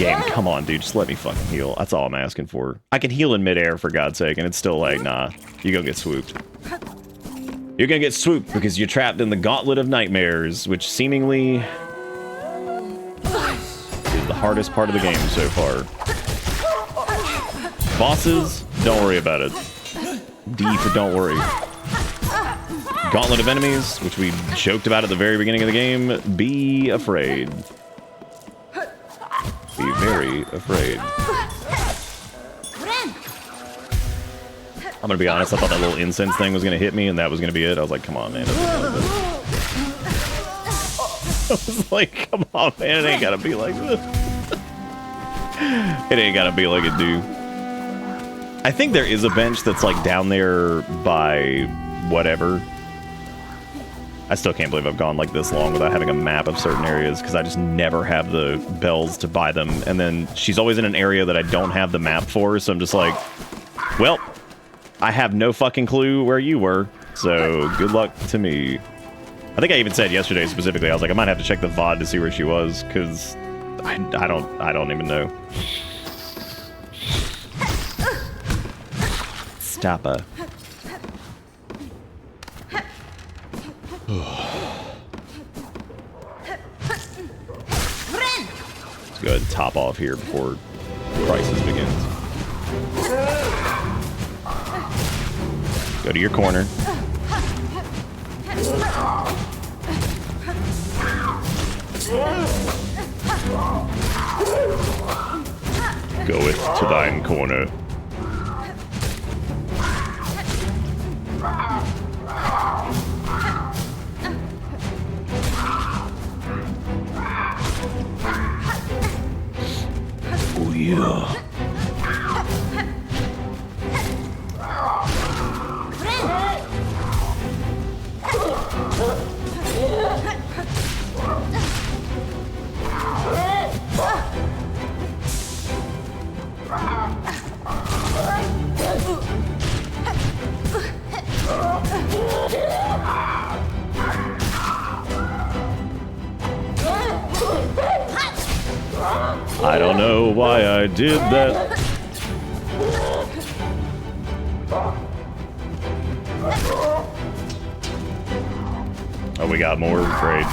Game, come on, dude. Just let me fucking heal. That's all I'm asking for. I can heal in midair, for God's sake, and it's still like, nah. You're gonna get swooped. You're gonna get swooped because you're trapped in the Gauntlet of Nightmares, which seemingly is the hardest part of the game so far. Bosses, don't worry about it. D for don't worry. Gauntlet of enemies, which we joked about at the very beginning of the game. Be afraid. Be very afraid. I'm gonna be honest, I thought that little incense thing was gonna hit me and that was gonna be it. I was like, come on, man. I was like, come on, man. It ain't gotta be like this. It ain't gotta be like it do. I think there is a bench that's like down there by whatever. I still can't believe I've gone like this long without having a map of certain areas because I just never have the bells to buy them. And then she's always in an area that I don't have the map for, so I'm just like, well, I have no fucking clue where you were, so good luck to me. I think I even said yesterday specifically, I was like, I might have to check the VOD to see where she was, because I don't even know. Stop her. Let's go ahead and top off here before the crisis begins. Go to your corner. Goeth to thine corner. Oh yeah. I don't know why I did that. Oh, we got more. Great.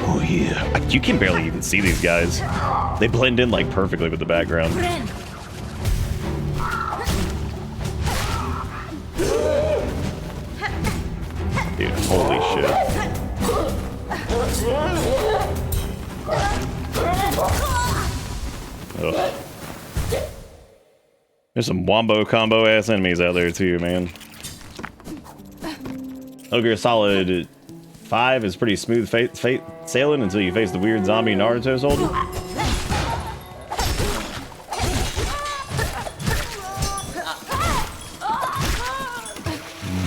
Oh yeah. You can barely even see these guys. They blend in like perfectly with the background. Dude, holy shit. Ugh. There's some wombo combo ass enemies out there too, man. Metal Gear Solid 5 is pretty smooth sailing until you face the weird zombie Naruto soldier.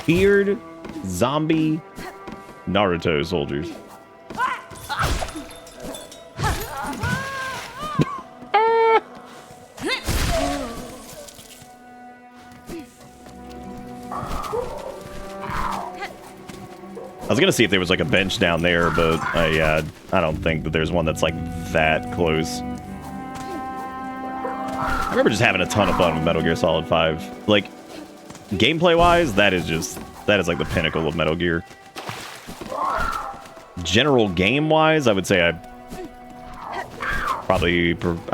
Weird zombie Naruto soldiers. I was gonna see if there was like a bench down there, but yeah, I don't think that there's one that's like that close. I remember just having a ton of fun with Metal Gear Solid 5. Like, gameplay-wise, that is like the pinnacle of Metal Gear. General game-wise, I would say I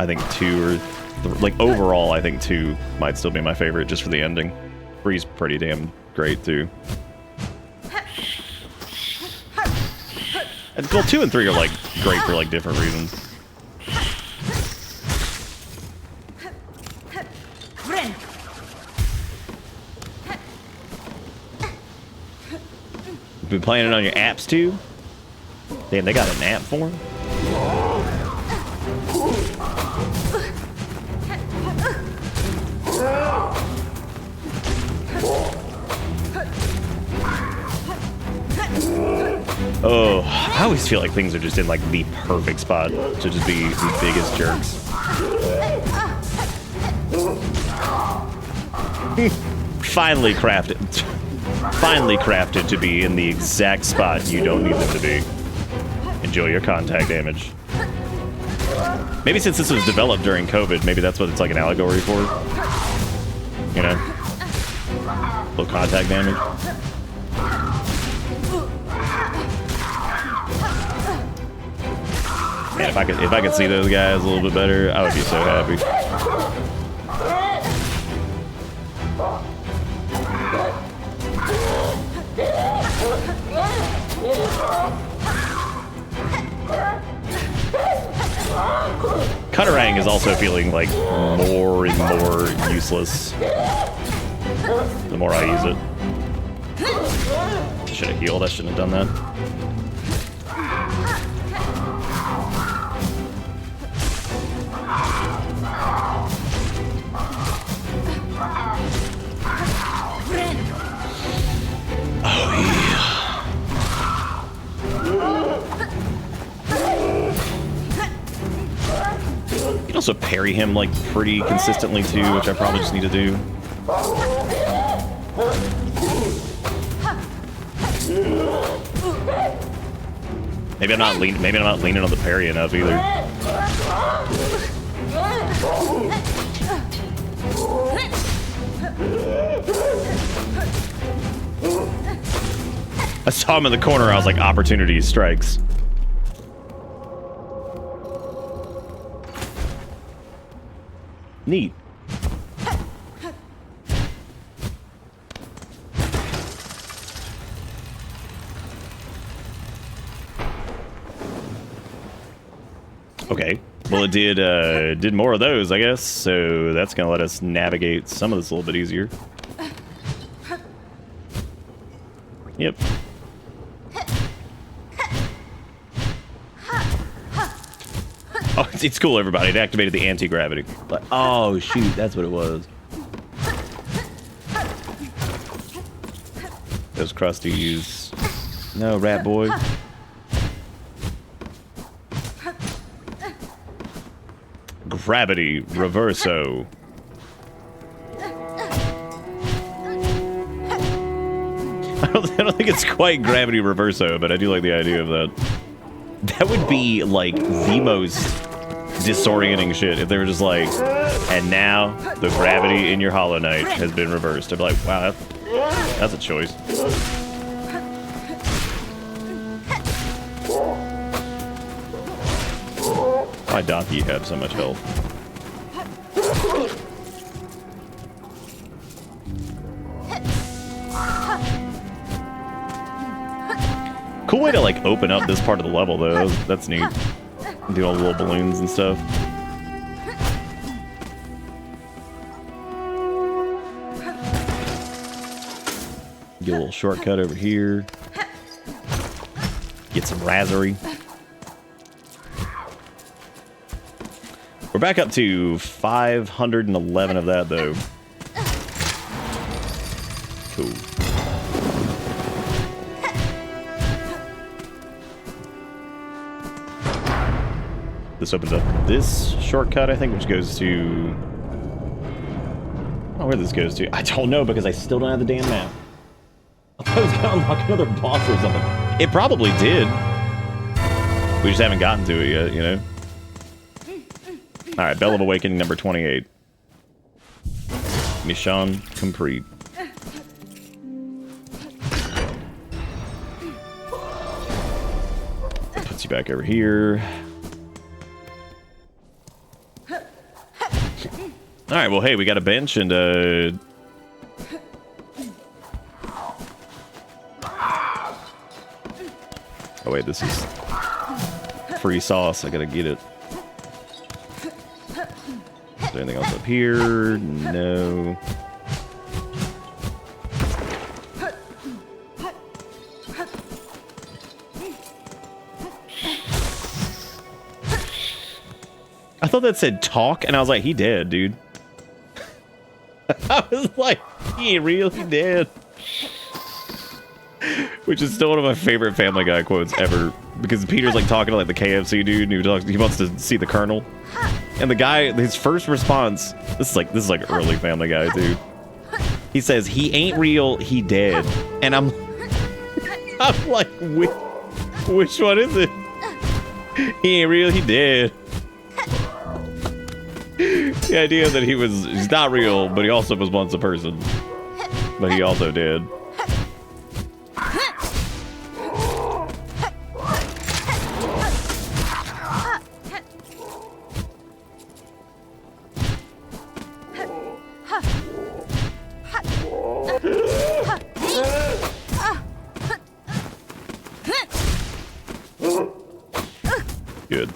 think 2 or like overall, I think 2 might still be my favorite just for the ending. 3's pretty damn great too. And, well, 2 and 3 are like great for like different reasons. Been playing it on your apps too? Damn, they got an app for him? Oh, I always feel like things are just in like the perfect spot to just be the biggest jerks. Finally crafted. Finally crafted to be in the exact spot you don't need them to be. Enjoy your contact damage. Maybe since this was developed during COVID, maybe that's what it's like an allegory for. You know? A little contact damage. Man, if I could see those guys a little bit better, I would be so happy. Cutterang is also feeling like more and more useless the more I use it. Should have healed, I shouldn't have done that. Oh yeah. You can also parry him like pretty consistently too, which I probably just need to do. Maybe I'm not leaning on the parry enough either. I saw him in the corner, I was like, opportunity strikes. Neat. Okay. Well, it did more of those, I guess. So that's gonna let us navigate some of this a little bit easier. Yep. Oh, it's cool, everybody. It activated the anti-gravity. Like, oh shoot, that's what it was. Those crusties. No, rat boy. Gravity reverso. I don't think it's quite gravity reverso, but I do like the idea of that. That would be like the most disorienting shit if they were just like, and now the gravity in your Hollow Knight has been reversed. I'd be like, wow, that's a choice. Why doth ye have so much health? Cool way to like open up this part of the level though. That's neat. Do all the little balloons and stuff. Get a little shortcut over here. Get some raspberry. We're back up to 511 of that though. Cool. This opens up this shortcut, I think, which goes to... I don't know where this goes to. I don't know, because I still don't have the damn map. I thought I was gonna unlock another boss or something. It probably did. We just haven't gotten to it yet, you know? Alright, Bell of Awakening number 28. Mission complete. That puts you back over here. Alright, well, hey, we got a bench and, Oh, wait, this is free sauce. I gotta get it. Is there anything else up here? No. I thought that said talk, and I was like, he dead, dude. I was like, he really did. Which is still one of my favorite Family Guy quotes ever. Because Peter's like talking to like the KFC dude, and he wants to see the Colonel. And the guy, his first response, this is like early Family Guy, dude. He says, he ain't real, he dead. And I'm like, which one is it? He ain't real, he dead. The idea that he's not real, but he also was once a person. But he also did. Good.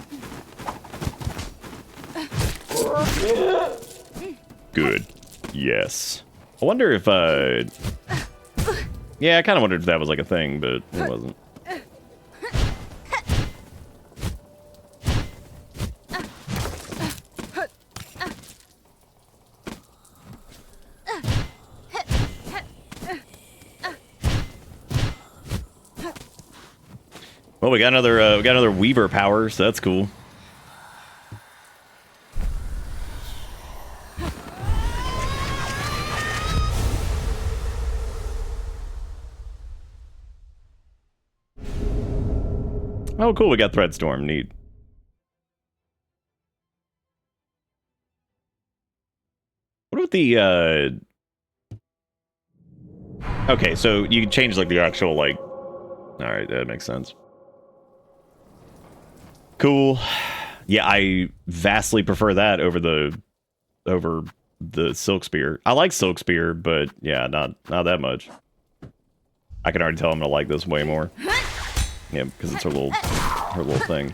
Good. Yes. I wonder if, yeah, I kind of wondered if that was like a thing, but it wasn't. Well, we got another Weaver power, so that's cool. Oh, cool, we got Threadstorm. Neat. What about the, okay, so you can change, like, the actual, like... Alright, that makes sense. Cool. Yeah, I vastly prefer that over the Silk Spear. I like Silk Spear, but yeah, not that much. I can already tell I'm gonna like this way more. Yeah, because it's her little thing.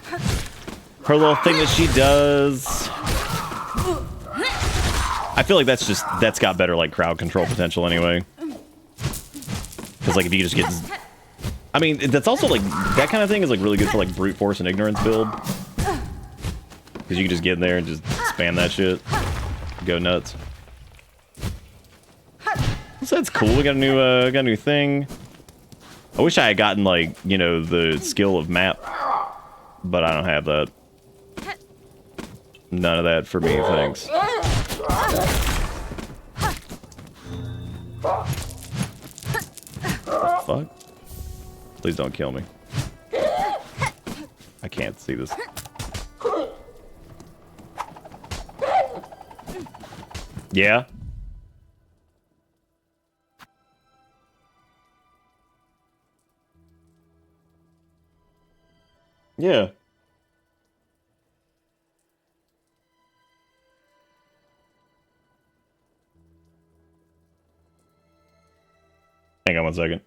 Her little thing that she does. I feel like that's got better like crowd control potential anyway. Because like if you just get, I mean that's also like that kind of thing is like really good for like brute force and ignorance build. Because you can just get in there and just spam that shit, go nuts. So that's cool. We got a new thing. I wish I had gotten, like, you know, the skill of map, but I don't have that. None of that for me, thanks. Fuck? Please don't kill me. I can't see this. Yeah? Yeah. Hang on one second.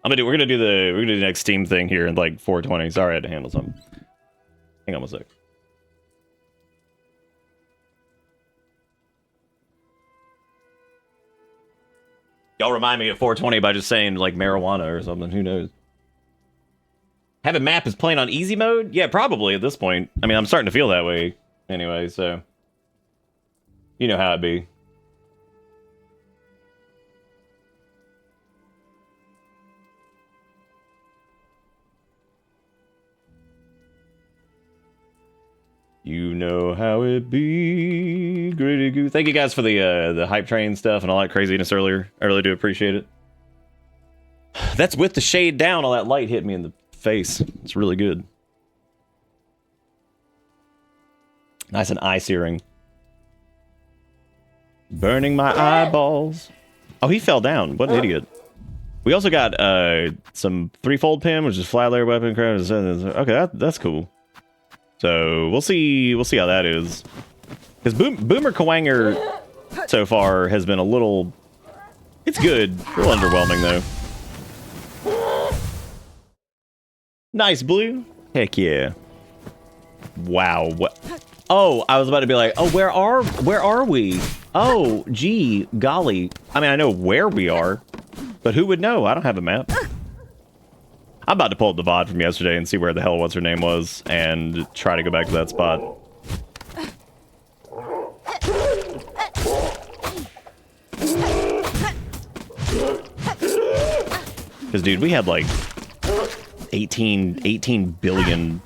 We're gonna do the next Steam thing here in like 420. Sorry, I had to handle something. Hang on one sec. Y'all remind me of 420 by just saying like marijuana or something. Who knows? Have a map is playing on easy mode? Yeah, probably at this point. I mean, I'm starting to feel that way anyway, so you know how it be. You know how it be, gritty goo. Thank you guys for the hype train stuff and all that craziness earlier. I really do appreciate it. That's with the shade down. All that light hit me in the face. It's really good. Nice and eye searing. Burning my eyeballs. Oh, he fell down. What an idiot. We also got some threefold pin, which is flat layer weapon. Okay, that's cool. So we'll see how that is. Because Boomer Kawanger so far has been a little. It's good. A little underwhelming though. Nice blue. Heck yeah. Wow. What? Oh, I was about to be like, oh, where are we? Oh, gee, golly. I mean, I know where we are, but who would know? I don't have a map. I'm about to pull up the VOD from yesterday and see where the hell what's her name was and try to go back to that spot. Because, dude, we had like 18 billion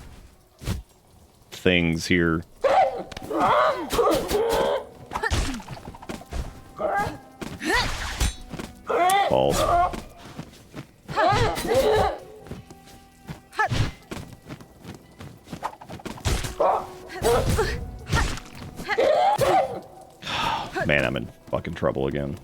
things here. Balls. Man, I'm in fucking trouble again.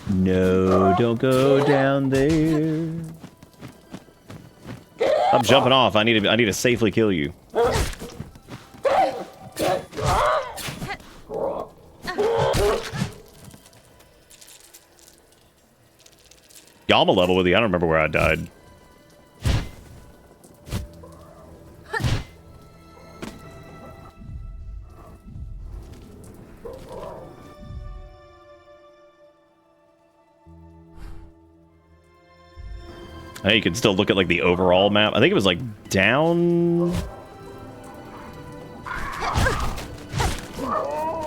No, don't go down there. I'm jumping off. I need to safely kill you. Y'all, I'm a level with you. I don't remember where I died. I think you can still look at like the overall map. I think it was like down.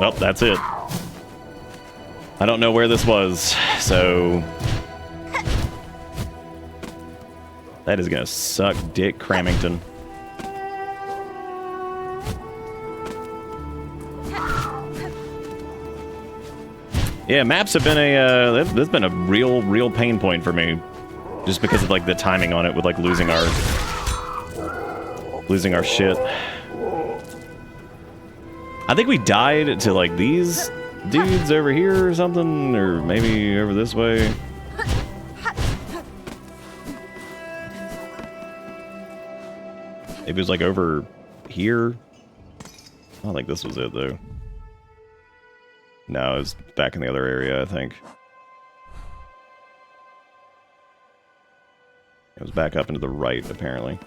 Well, that's it. I don't know where this was, so that is gonna suck dick, Cramington. Yeah, maps have been that's been a real pain point for me. Just because of like the timing on it with like losing our shit. I think we died to like these dudes over here or something, or maybe over this way. It was like over here. I don't think this was it though. No, it was back in the other area, I think. It was back up into the right, apparently.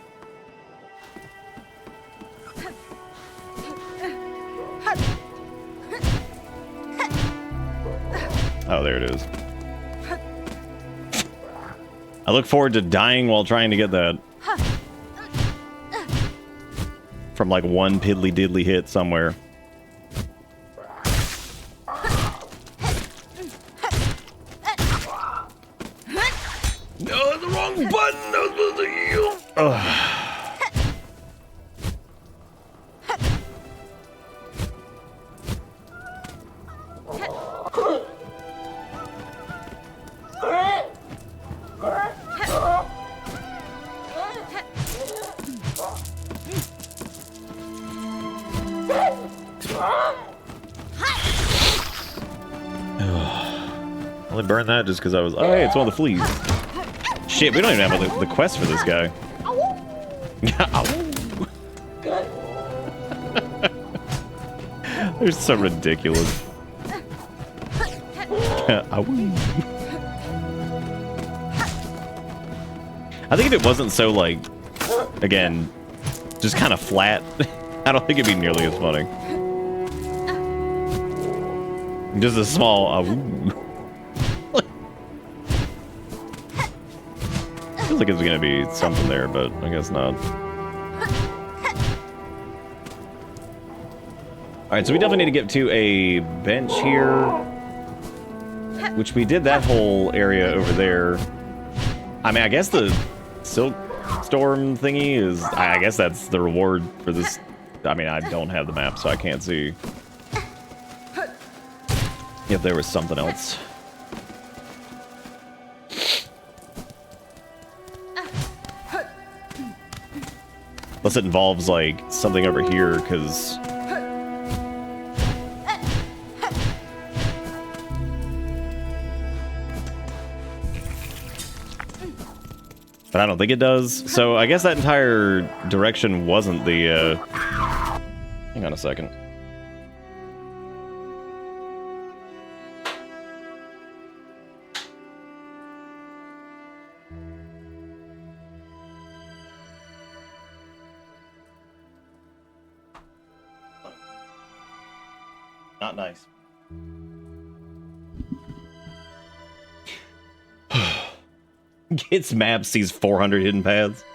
Oh, there it is. I look forward to dying while trying to get that. From like one piddly diddly hit somewhere. No, the wrong button! I was supposed to heal! Ugh. only burned that just because I was. Oh, hey, it's one of the fleas. Shit, we don't even have the quest for this guy. They're so ridiculous. I think if it wasn't so, like, again, just kind of flat, I don't think it'd be nearly as funny. Just a small, feels like it's gonna be something there, but I guess not. Alright, so we definitely need to get to a bench here, which we did that whole area over there. I mean, I guess the Silk Storm thingy is, I guess that's the reward for this. I mean, I don't have the map, so I can't see if there was something else. Unless it involves, like, something over here, because... But I don't think it does. So I guess that entire direction wasn't the, Hang on a second. Not nice. Gets maps, sees 400 hidden paths.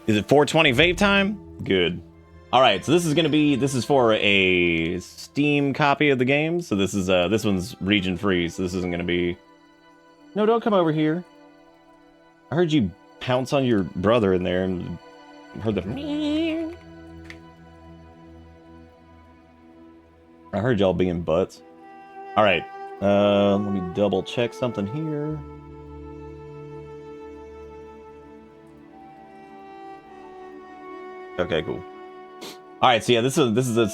Is it 420 vape time? Good. All right, so this is for a Steam copy of the game. So this one's region free. So this isn't gonna be. No, don't come over here. I heard you pounce on your brother in there and heard the. I heard y'all being butts. All right, let me double check something here. Okay, cool. All right, so yeah, this is a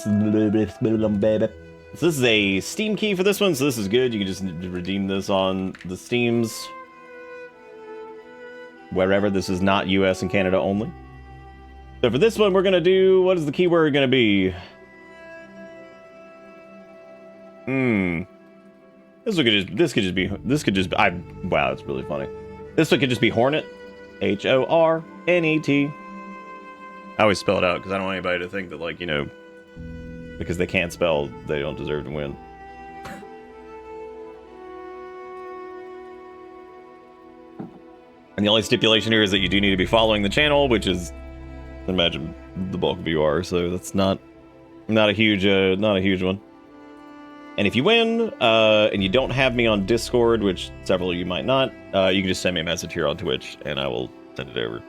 Steam key for this one, so this is good. You can just redeem this on the Steams wherever. This is not US and Canada only. So for this one, we're gonna do, what is the keyword gonna be? This could just be, wow, it's really funny. This one could just be Hornet, Hornet. I always spell it out because I don't want anybody to think that, like, you know, because they can't spell, they don't deserve to win. And the only stipulation here is that you do need to be following the channel, which is, I imagine the bulk of you are, so that's not a huge one. And if you win, and you don't have me on Discord, which several of you might not, you can just send me a message here on Twitch, and I will send it over.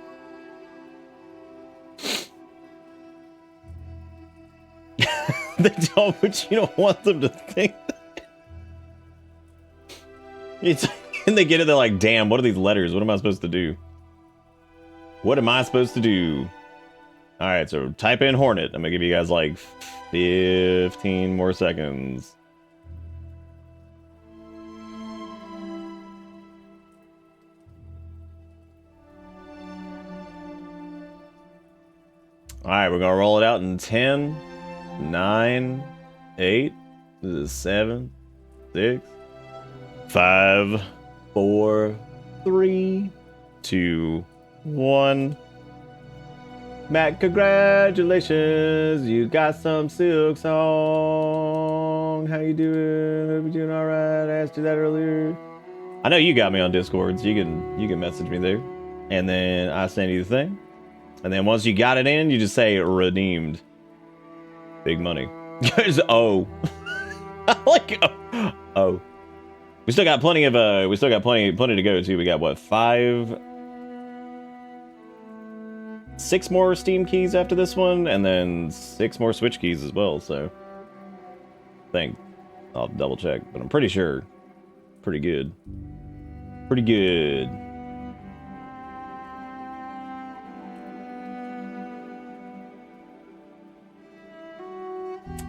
They don't, but you don't want them to think that. And they get it, they're like, damn, what are these letters? What am I supposed to do? What am I supposed to do? Alright, so type in Hornet. I'm gonna give you guys like 15 more seconds. Alright, we're gonna roll it out in 10, 9, 8, 7, 6, 5, 4, 3, 2, 1. Matt, congratulations! You got some Silksong. How you doing? Hope you're doing all right. I asked you that earlier. I know you got me on Discord, so you can message me there, and then I send you the thing. And then once you got it in, you just say redeemed. Big money. Oh. Like, oh. We still got plenty to go too. We got what, 6 more Steam keys after this one, and then 6 more Switch keys as well, so I think I'll double check, but I'm pretty sure. Pretty good. Pretty good.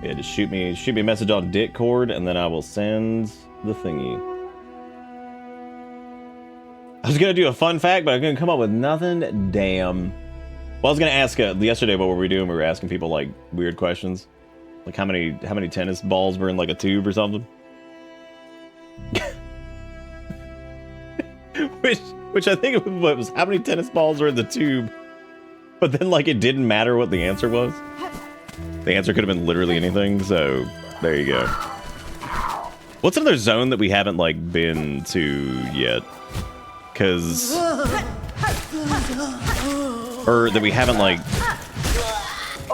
Yeah, just shoot me a message on Discord, and then I will send the thingy. I was gonna do a fun fact, but I couldn't come up with nothing. Damn. Well, I was gonna ask yesterday. What were we doing? We were asking people like weird questions, like how many tennis balls were in like a tube or something. which I think it was how many tennis balls are in the tube, but then like it didn't matter what the answer was. The answer could have been literally anything. So there you go. What's another zone that we haven't like been to yet? Because or that we haven't like.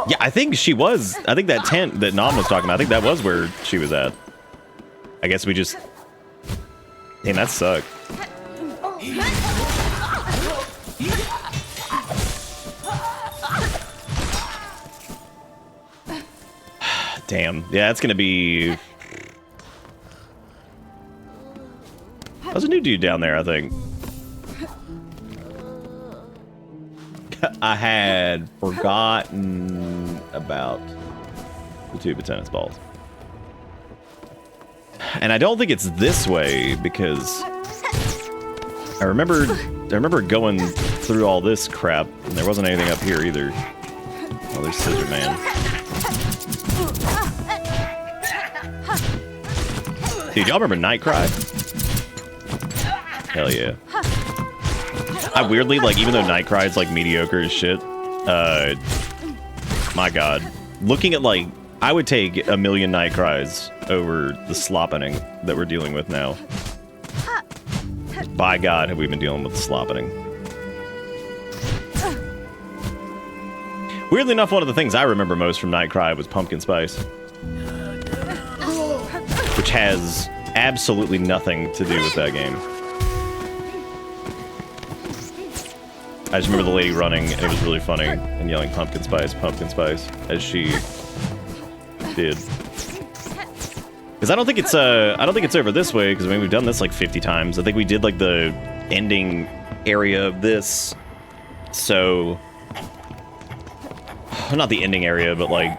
Yeah, I think she was. I think that tent that Nam was talking about, I think that was where she was at. I guess we just. Damn, that sucked. Damn. Yeah, it's gonna be. There's a new dude down there, I think. I had forgotten about the tube of tennis balls. And I don't think it's this way because I remember going through all this crap and there wasn't anything up here either. Oh, there's Scissor Man. Dude, y'all remember Night Cry? Hell yeah. I weirdly, like, even though Night Cry is, like, mediocre as shit, my god. Looking at, like, I would take a million Night Cries over the sloppening that we're dealing with now. By god, have we been dealing with the sloppening. Weirdly enough, one of the things I remember most from Night Cry was Pumpkin Spice. Which has absolutely nothing to do with that game. I just remember the lady running, and it was really funny, and yelling pumpkin spice, as she did. Because I don't think it's over this way, because I mean, we've done this like 50 times. I think we did like the ending area of this, so... Not the ending area, but like...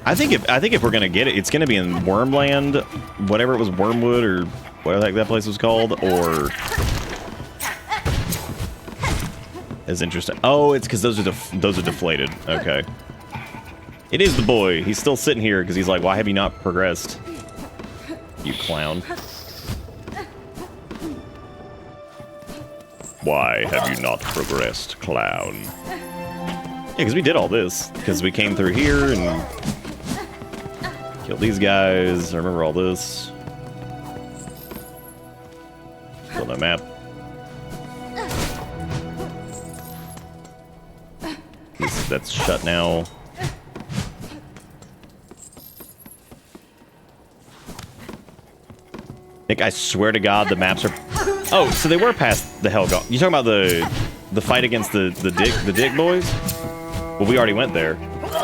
I think if we're gonna get it, it's gonna be in Wormland, whatever it was, Wormwood, or whatever the heck that place was called, or... Is interesting. Oh, it's because those are deflated. Okay. It is the boy. He's still sitting here because he's like, why have you not progressed? You clown. Why have you not progressed, clown? Yeah, because we did all this. Because we came through here and killed these guys. I remember all this. Still no map. That's shut now. Nick, I swear to God, the maps are... Oh, so they were past the Hellgaunt. You talking about the fight against the Dick boys? Well, we already went there.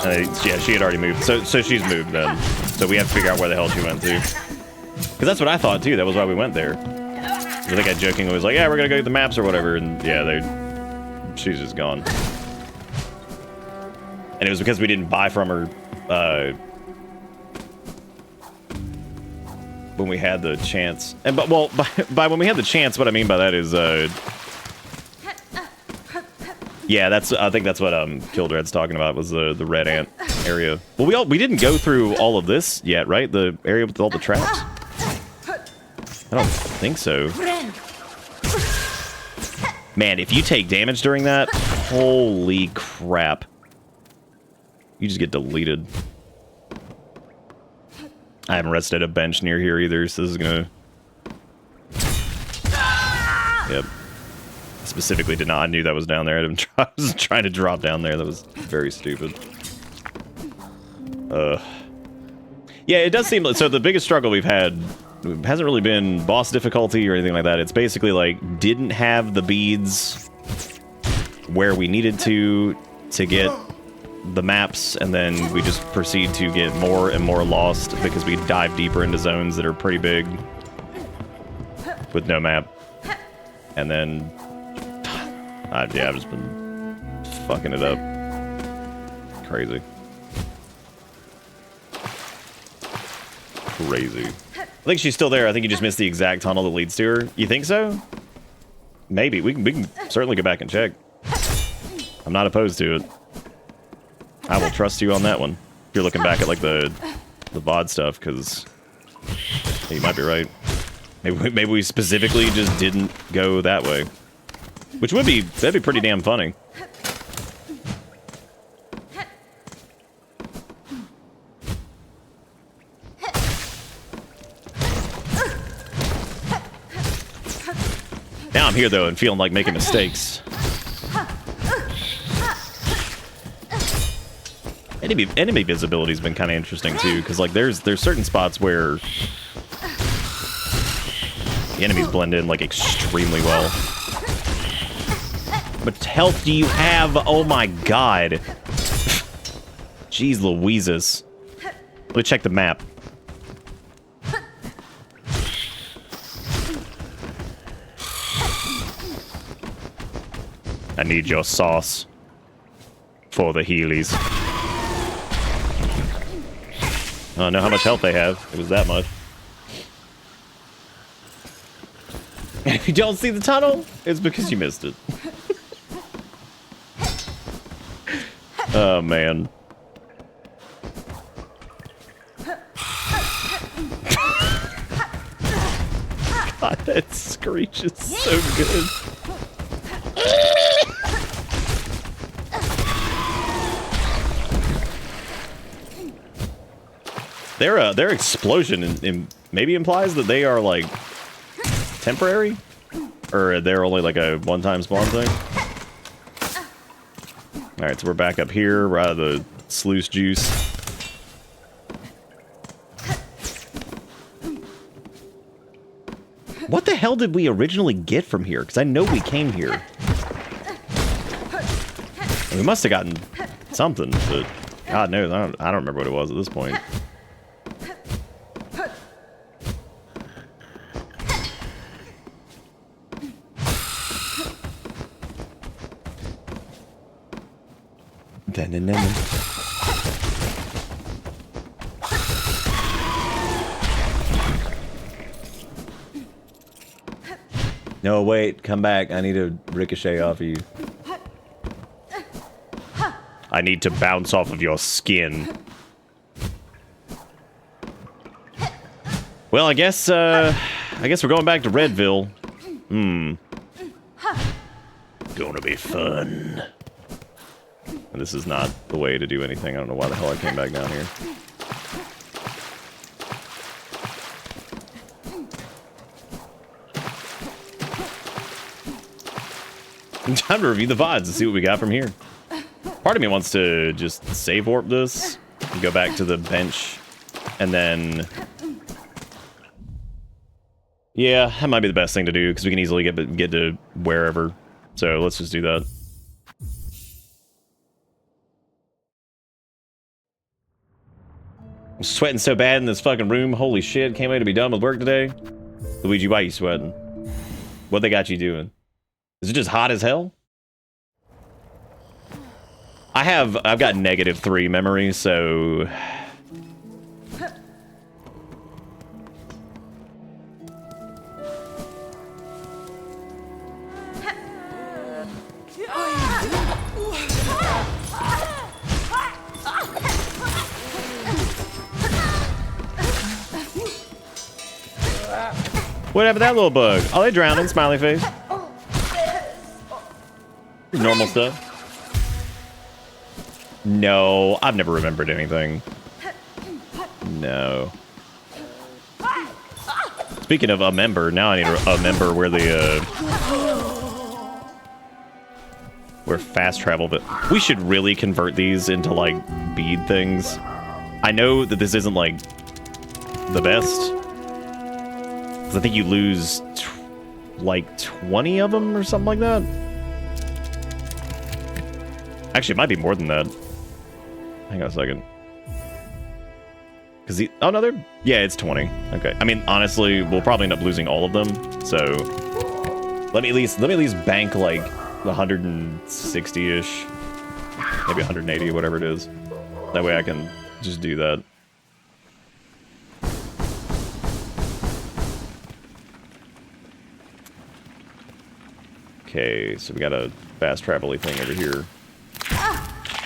Yeah, she had already moved. So she's moved then. So we have to figure out where the hell she went to. Because that's what I thought too. That was why we went there. I think I jokingly was like, yeah, we're gonna go get the maps or whatever. And yeah, she's just gone. And it was because we didn't buy from her when we had the chance. And by when we had the chance, what I mean by that is yeah, I think that's what Kildred's talking about, was the red ant area. Well, we didn't go through all of this yet, right? The area with all the traps? I don't think so. Man, if you take damage during that, holy crap. You just get deleted. I haven't rested a bench near here either, so this is gonna... Yep. Specifically did not. I knew that was down there. I was trying to drop down there. That was very stupid. Yeah, it does seem like... So the biggest struggle we've had hasn't really been boss difficulty or anything like that. It's basically like, didn't have the beads where we needed to get the maps, and then we just proceed to get more and more lost because we dive deeper into zones that are pretty big with no map. And then yeah, I've just been fucking it up. Crazy. Crazy. I think she's still there. I think you just missed the exact tunnel that leads to her. You think so? Maybe. We can certainly go back and check. I'm not opposed to it. I will trust you on that one. If you're looking back at like the VOD stuff, because you might be right. Maybe we specifically just didn't go that way. Which that'd be pretty damn funny. Now I'm here though and feeling like making mistakes. Enemy visibility's been kind of interesting too, because like there's certain spots where the enemies blend in like extremely well. What health do you have? Oh my god. Jeez Louises. Let me check the map. I need your sauce for the Heelys. I don't know how much health they have. It was that much. And if you don't see the tunnel, it's because you missed it. Oh, man. God, that screech is so good. Their explosion maybe implies that they are like temporary, or they're only like a one-time spawn thing. All right, so we're back up here. We're out of the sluice juice. What the hell did we originally get from here? Because I know we came here. We must have gotten something, but God knows, I don't remember what it was at this point. No, wait, come back. I need to ricochet off of you. I need to bounce off of your skin. Well, I guess we're going back to Redville. Gonna be fun. And this is not the way to do anything. I don't know why the hell I came back down here. Time to review the VODs and see what we got from here. Part of me wants to just save warp this, and go back to the bench, and then... Yeah, that might be the best thing to do, because we can easily get to wherever. So let's just do that. I'm sweating so bad in this fucking room. Holy shit, can't wait to be done with work today. Luigi, why are you sweating? What they got you doing? Is it just hot as hell? I've got -3 memory, so... What happened to that little bug? Oh, they drowning, smiley face. Normal stuff. No, I've never remembered anything. No. Speaking of a member, now I need a member where the where fast travel, but we should really convert these into like bead things. I know that this isn't like the best. I think you lose like 20 of them or something like that. Actually, it might be more than that. Hang on a second. Cause oh no, yeah, it's 20. Okay. I mean, honestly, we'll probably end up losing all of them. So let me at least bank like 160-ish maybe 180, whatever it is. That way I can just do that. Okay, so we got a fast travel-y thing over here.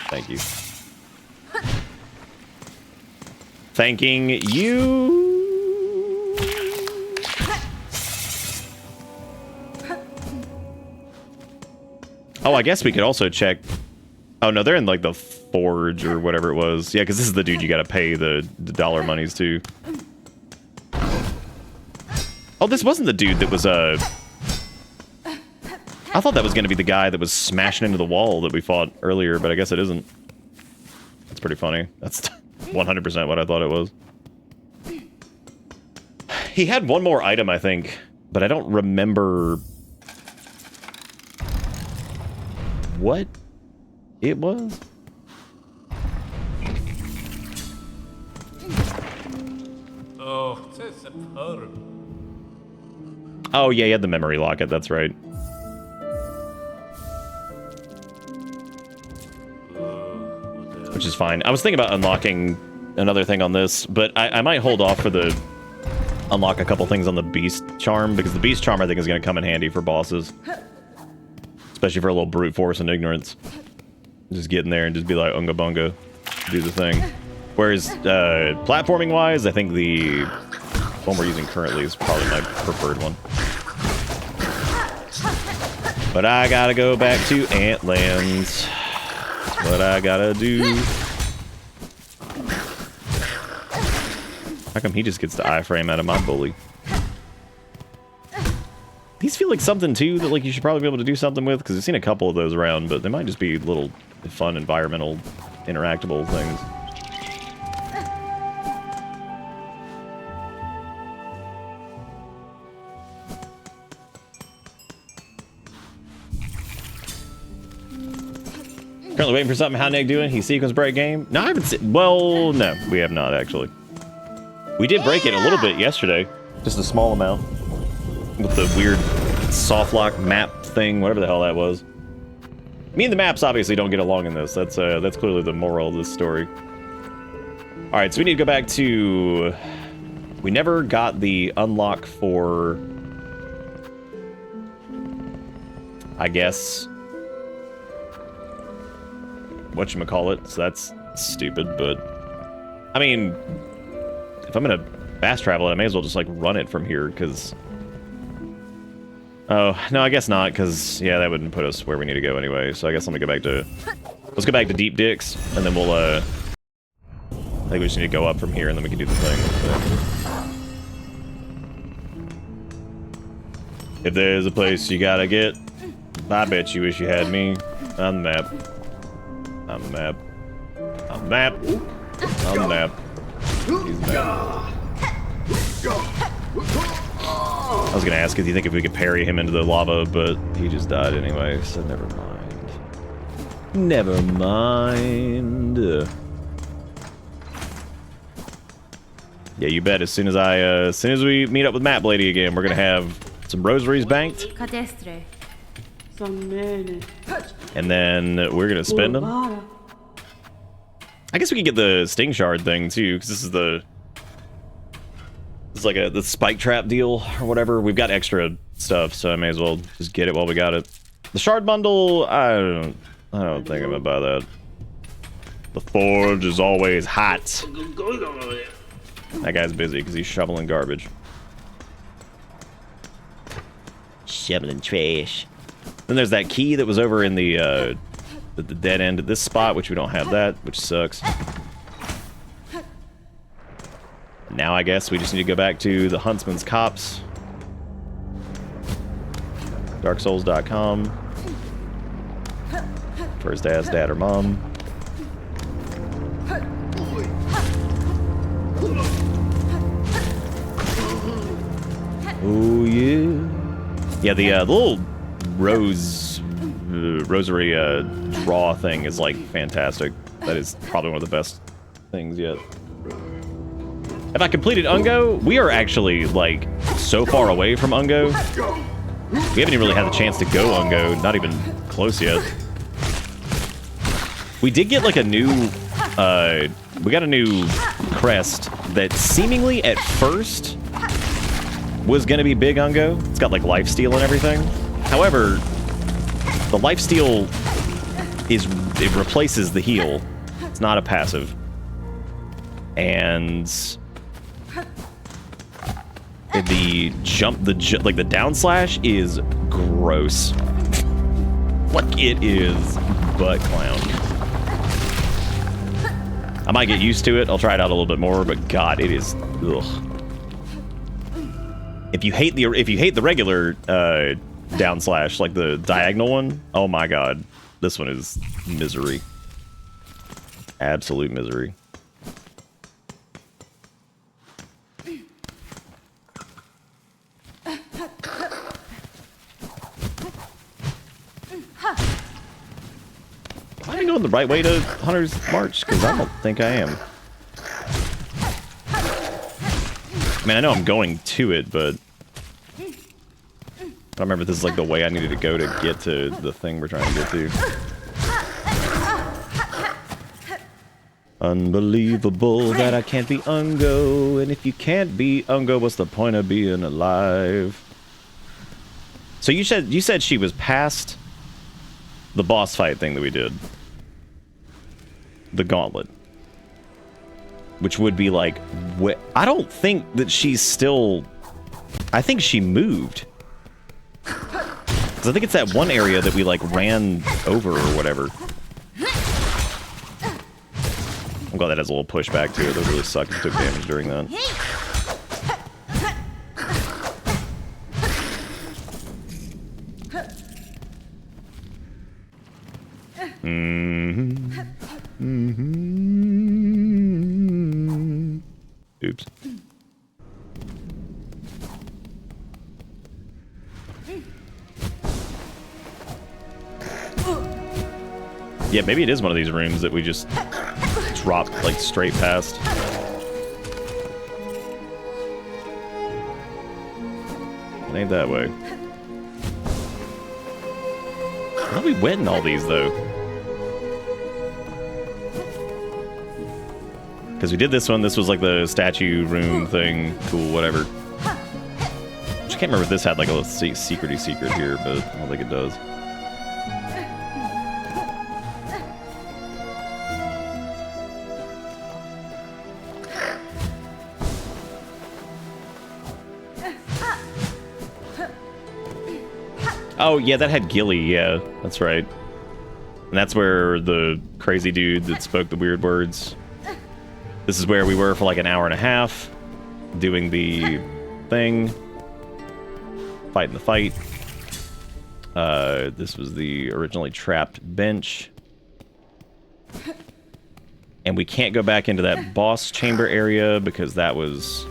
Thank you. Thanking you. Oh, I guess we could also check. Oh no, they're in like the forge or whatever it was. Yeah, because this is the dude you gotta pay the dollar monies to. Oh, this wasn't the dude that was I thought that was gonna be the guy that was smashing into the wall that we fought earlier, but I guess it isn't. That's pretty funny. That's 100% what I thought it was. He had one more item, I think, but I don't remember what it was. Oh yeah, he had the memory locket, that's right. Which is fine. I was thinking about unlocking another thing on this, but I might hold off for the unlock a couple things on the beast charm, because the beast charm I think is going to come in handy for bosses. Especially for a little brute force and ignorance. Just get in there and just be like unga bunga, do the thing. Whereas platforming wise, I think the one we're using currently is probably my preferred one. But I gotta go back to Antlands. What I gotta do. How come he just gets the iframe out of my bully? These feel like something too that like you should probably be able to do something with, because I've seen a couple of those around, but they might just be little fun environmental interactable things. Currently waiting for something. How Nick doing? He sequence break game? No, I haven't seen. Well, no, we have not actually. We did break it a little bit yesterday, just a small amount, with the weird soft lock map thing, whatever the hell that was. Me and the maps obviously don't get along in this. That's clearly the moral of this story. All right, so we need to go back to. We never got the unlock for. I guess. Whatchamacallit, so that's stupid, but I mean, if I'm gonna fast travel it, I may as well just like run it from here, because oh no, I guess not, because yeah, that wouldn't put us where we need to go anyway. So I guess let me go back to let's go back to Deep Dicks, and then we'll I think we just need to go up from here, and then we can do the thing. If there's a place you gotta get, I bet you wish you had me on the map. On the map. On the map. On the map. He's the map. I was gonna ask if you think if we could parry him into the lava, but he just died anyway, so never mind. Never mind. Yeah, you bet. As soon as we meet up with Map Lady again, we're gonna have some rosaries banked. And then we're gonna spend them. I guess we could get the sting shard thing too, because this is like the spike trap deal or whatever. We've got extra stuff, so I may as well just get it while we got it. The shard bundle, I don't think I'm gonna buy that. The forge is always hot. That guy's busy because he's shoveling garbage. Shoveling trash. Then there's that key that was over in the dead end at this spot, which we don't have that, which sucks. Now I guess we just need to go back to the Huntsman's Cops. DarkSouls.com. First ask dad or mom. Oh yeah. Yeah, the little rosary draw thing is like fantastic. That is probably one of the best things yet. Have I completed Ungo? We are actually like so far away from Ungo. We haven't even really had the chance to go Ungo, not even close yet. We did get like a new, we got a new crest that seemingly at first was gonna be big Ungo. It's got like lifesteal and everything. However, the lifesteal it replaces the heal. It's not a passive. And the like the down slash is gross. Like it is butt clown. I might get used to it. I'll try it out a little bit more, but God, it is ugh. If you hate the regular down slash, like the diagonal one, oh my God, this one is misery. Absolute misery. Am I going the right way to Hunter's March? Because I don't think I am. I mean, I know I'm going to it, but I don't remember if this is like the way I needed to go to get to the thing we're trying to get to. Unbelievable that I can't be Ungo, and if you can't be Ungo, what's the point of being alive? So you said she was past the boss fight thing that we did. The gauntlet. Which would be like, I don't think that she's still, I think she moved. Because I think it's that one area that we like ran over or whatever. I'm glad that has a little pushback to it. That really sucked if you took damage during that. Oops. Yeah, maybe it is one of these rooms that we just dropped like straight past. It ain't that way. How do we win all these though? Because we did this one. This was like the statue room thing. Cool, whatever. I just can't remember if this had like a little secret here, but I don't think it does. Oh, yeah, that had Gilly. Yeah, that's right. And that's where the crazy dude that spoke the weird words. This is where we were for like an hour and a half, doing the thing, fighting the fight. This was the originally trapped bench. And we can't go back into that boss chamber area because that was...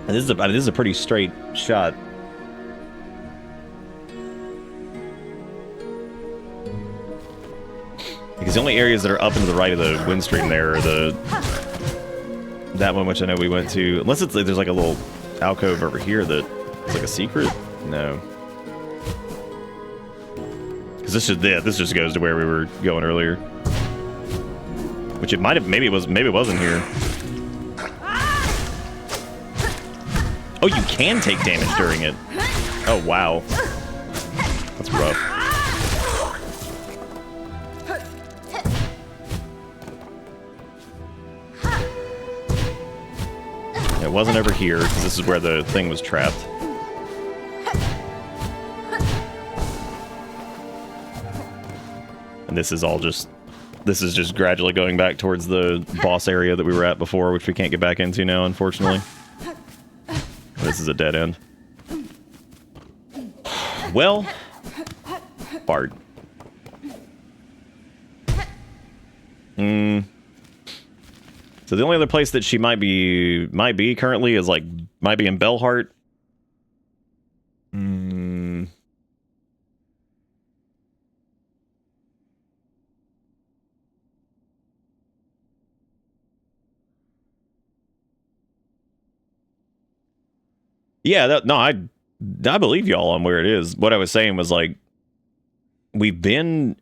And this is a pretty straight shot. Because the only areas that are up and to the right of the wind stream there are that one, which I know we went to. Unless it's like, there's like a little alcove over here that it's like a secret. No. Because this just goes to where we were going earlier. Which it might have, maybe it wasn't here. Oh, you can take damage during it. Oh, wow. That's rough. It wasn't over here, because this is where the thing was trapped. And this is just gradually going back towards the boss area that we were at before, which we can't get back into now, unfortunately. This is a dead end. Well, Bard. So the only other place that she might be currently is like might be in Bellheart. Yeah, no, I believe y'all on where it is. What I was saying was like, we've been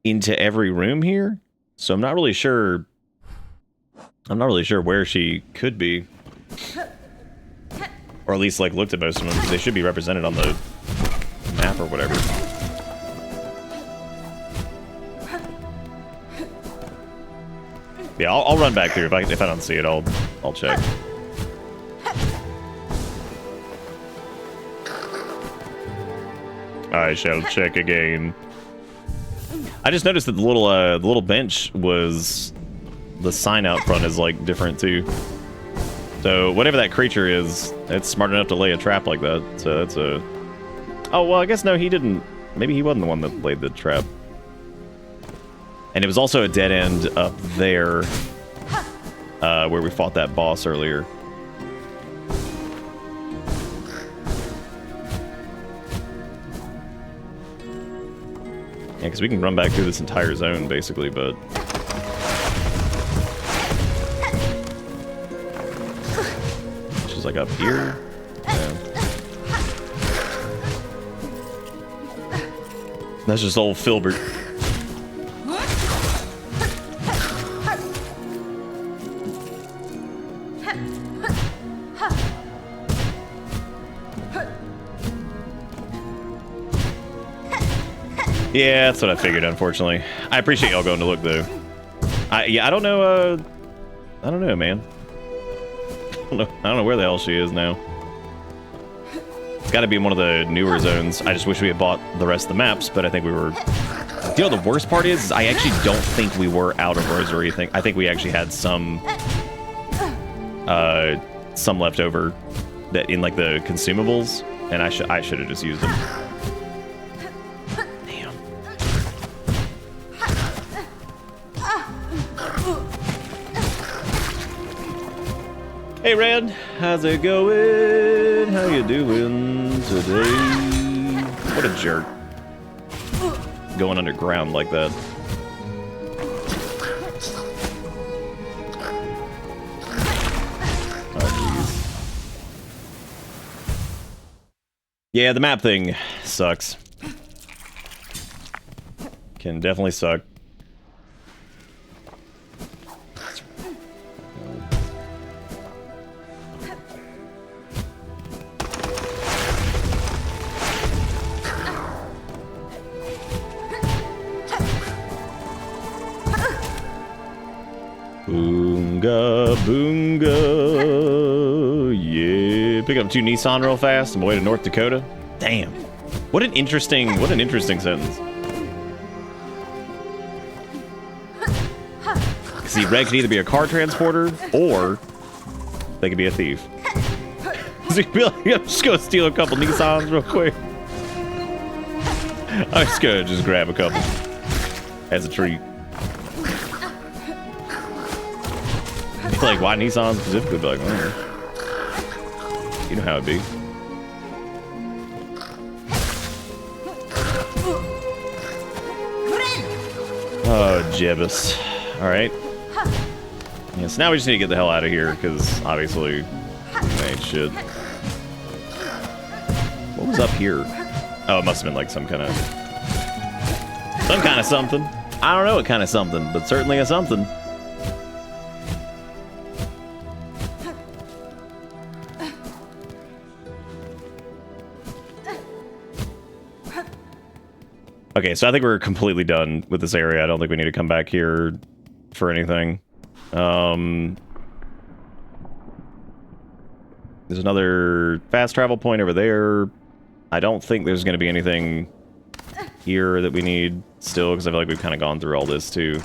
into every room here, so I'm not really sure. I'm not really sure where she could be, or at least like looked at most of them because they should be represented on the map or whatever. Yeah, I'll run back through if I don't see it. I'll check. I shall check again. I just noticed that the little bench was, the sign out front is like different too. So whatever that creature is, it's smart enough to lay a trap like that. So that's a. Oh well, I guess no, he didn't. Maybe he wasn't the one that laid the trap. And it was also a dead end up there, where we fought that boss earlier. Yeah, because we can run back through this entire zone, basically, but... She's like up here. Yeah. That's just old Filbert. Yeah, that's what I figured, unfortunately. I appreciate y'all going to look, though. Yeah, I don't know, I don't know, man. I don't know where the hell she is now. It's got to be in one of the newer zones. I just wish we had bought the rest of the maps, but I think we were... You know, the worst part is I actually don't think we were out of Rosary. I think we actually had some left over that in, like, the consumables, and I should have just used them. Hey Red, how's it going? How you doing today? What a jerk. Going underground like that. Oh jeez. Yeah, the map thing sucks. Can definitely suck. Boonga, boonga, yeah. Pick up 2 Nissan real fast on my way to North Dakota. Damn. What an interesting sentence. See, Red could either be a car transporter, or they could be a thief. So you'd be like, I'm just gonna steal a couple Nissans real quick. I'm just gonna grab a couple as a treat. Like, why Nissan specifically? Be like, oh, you know how it be. Oh, Jebus. Alright. Yeah, so now we just need to get the hell out of here, because obviously, we ain't shit. What was up here? Oh, it must have been like some kind of something. I don't know what kind of something, but certainly a something. Okay, so I think we're completely done with this area. I don't think we need to come back here for anything. There's another fast travel point over there. I don't think there's going to be anything here that we need still, because I feel like we've kind of gone through all this, too.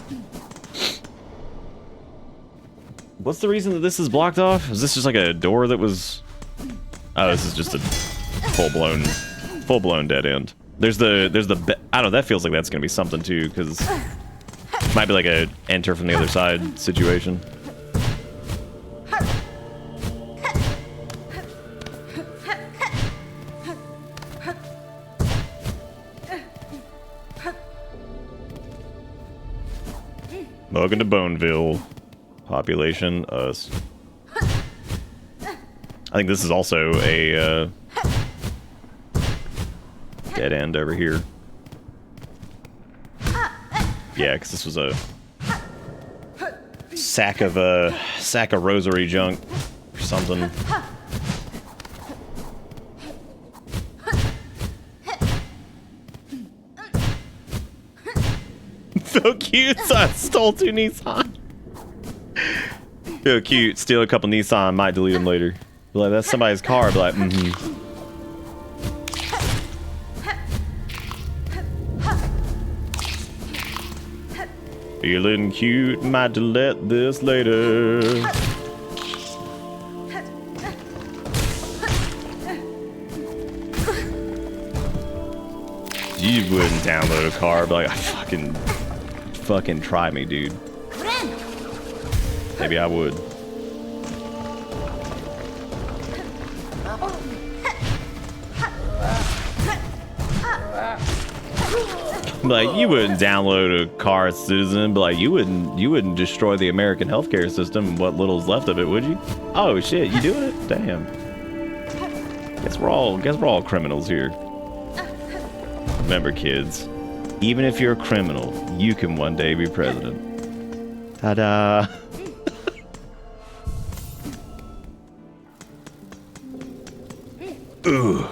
What's the reason that this is blocked off? Is this just like a door that was... Oh, this is just a full-blown dead end. There's the I don't know, that feels like that's gonna be something too, because it might be like a enter from the other side situation. Welcome to Boneville. Population, us. I think this is also a Dead end over here. Yeah, because this was a sack of rosary junk or something. So cute, so I stole 2 Nissan. So cute, steal a couple Nissan, might delete them later. Be like, that's somebody's car, be like, mm-hmm. Feeling cute, might delete this later. You wouldn't download a car, but like, fucking try me, dude. Maybe I would. Like, you wouldn't download a car, citizen, but like, you wouldn't destroy the American healthcare system and what little's left of it, would you? Oh shit, you doing it? Damn. Guess we're all criminals here. Remember, kids, even if you're a criminal, you can one day be president. Ta-da! Ooh.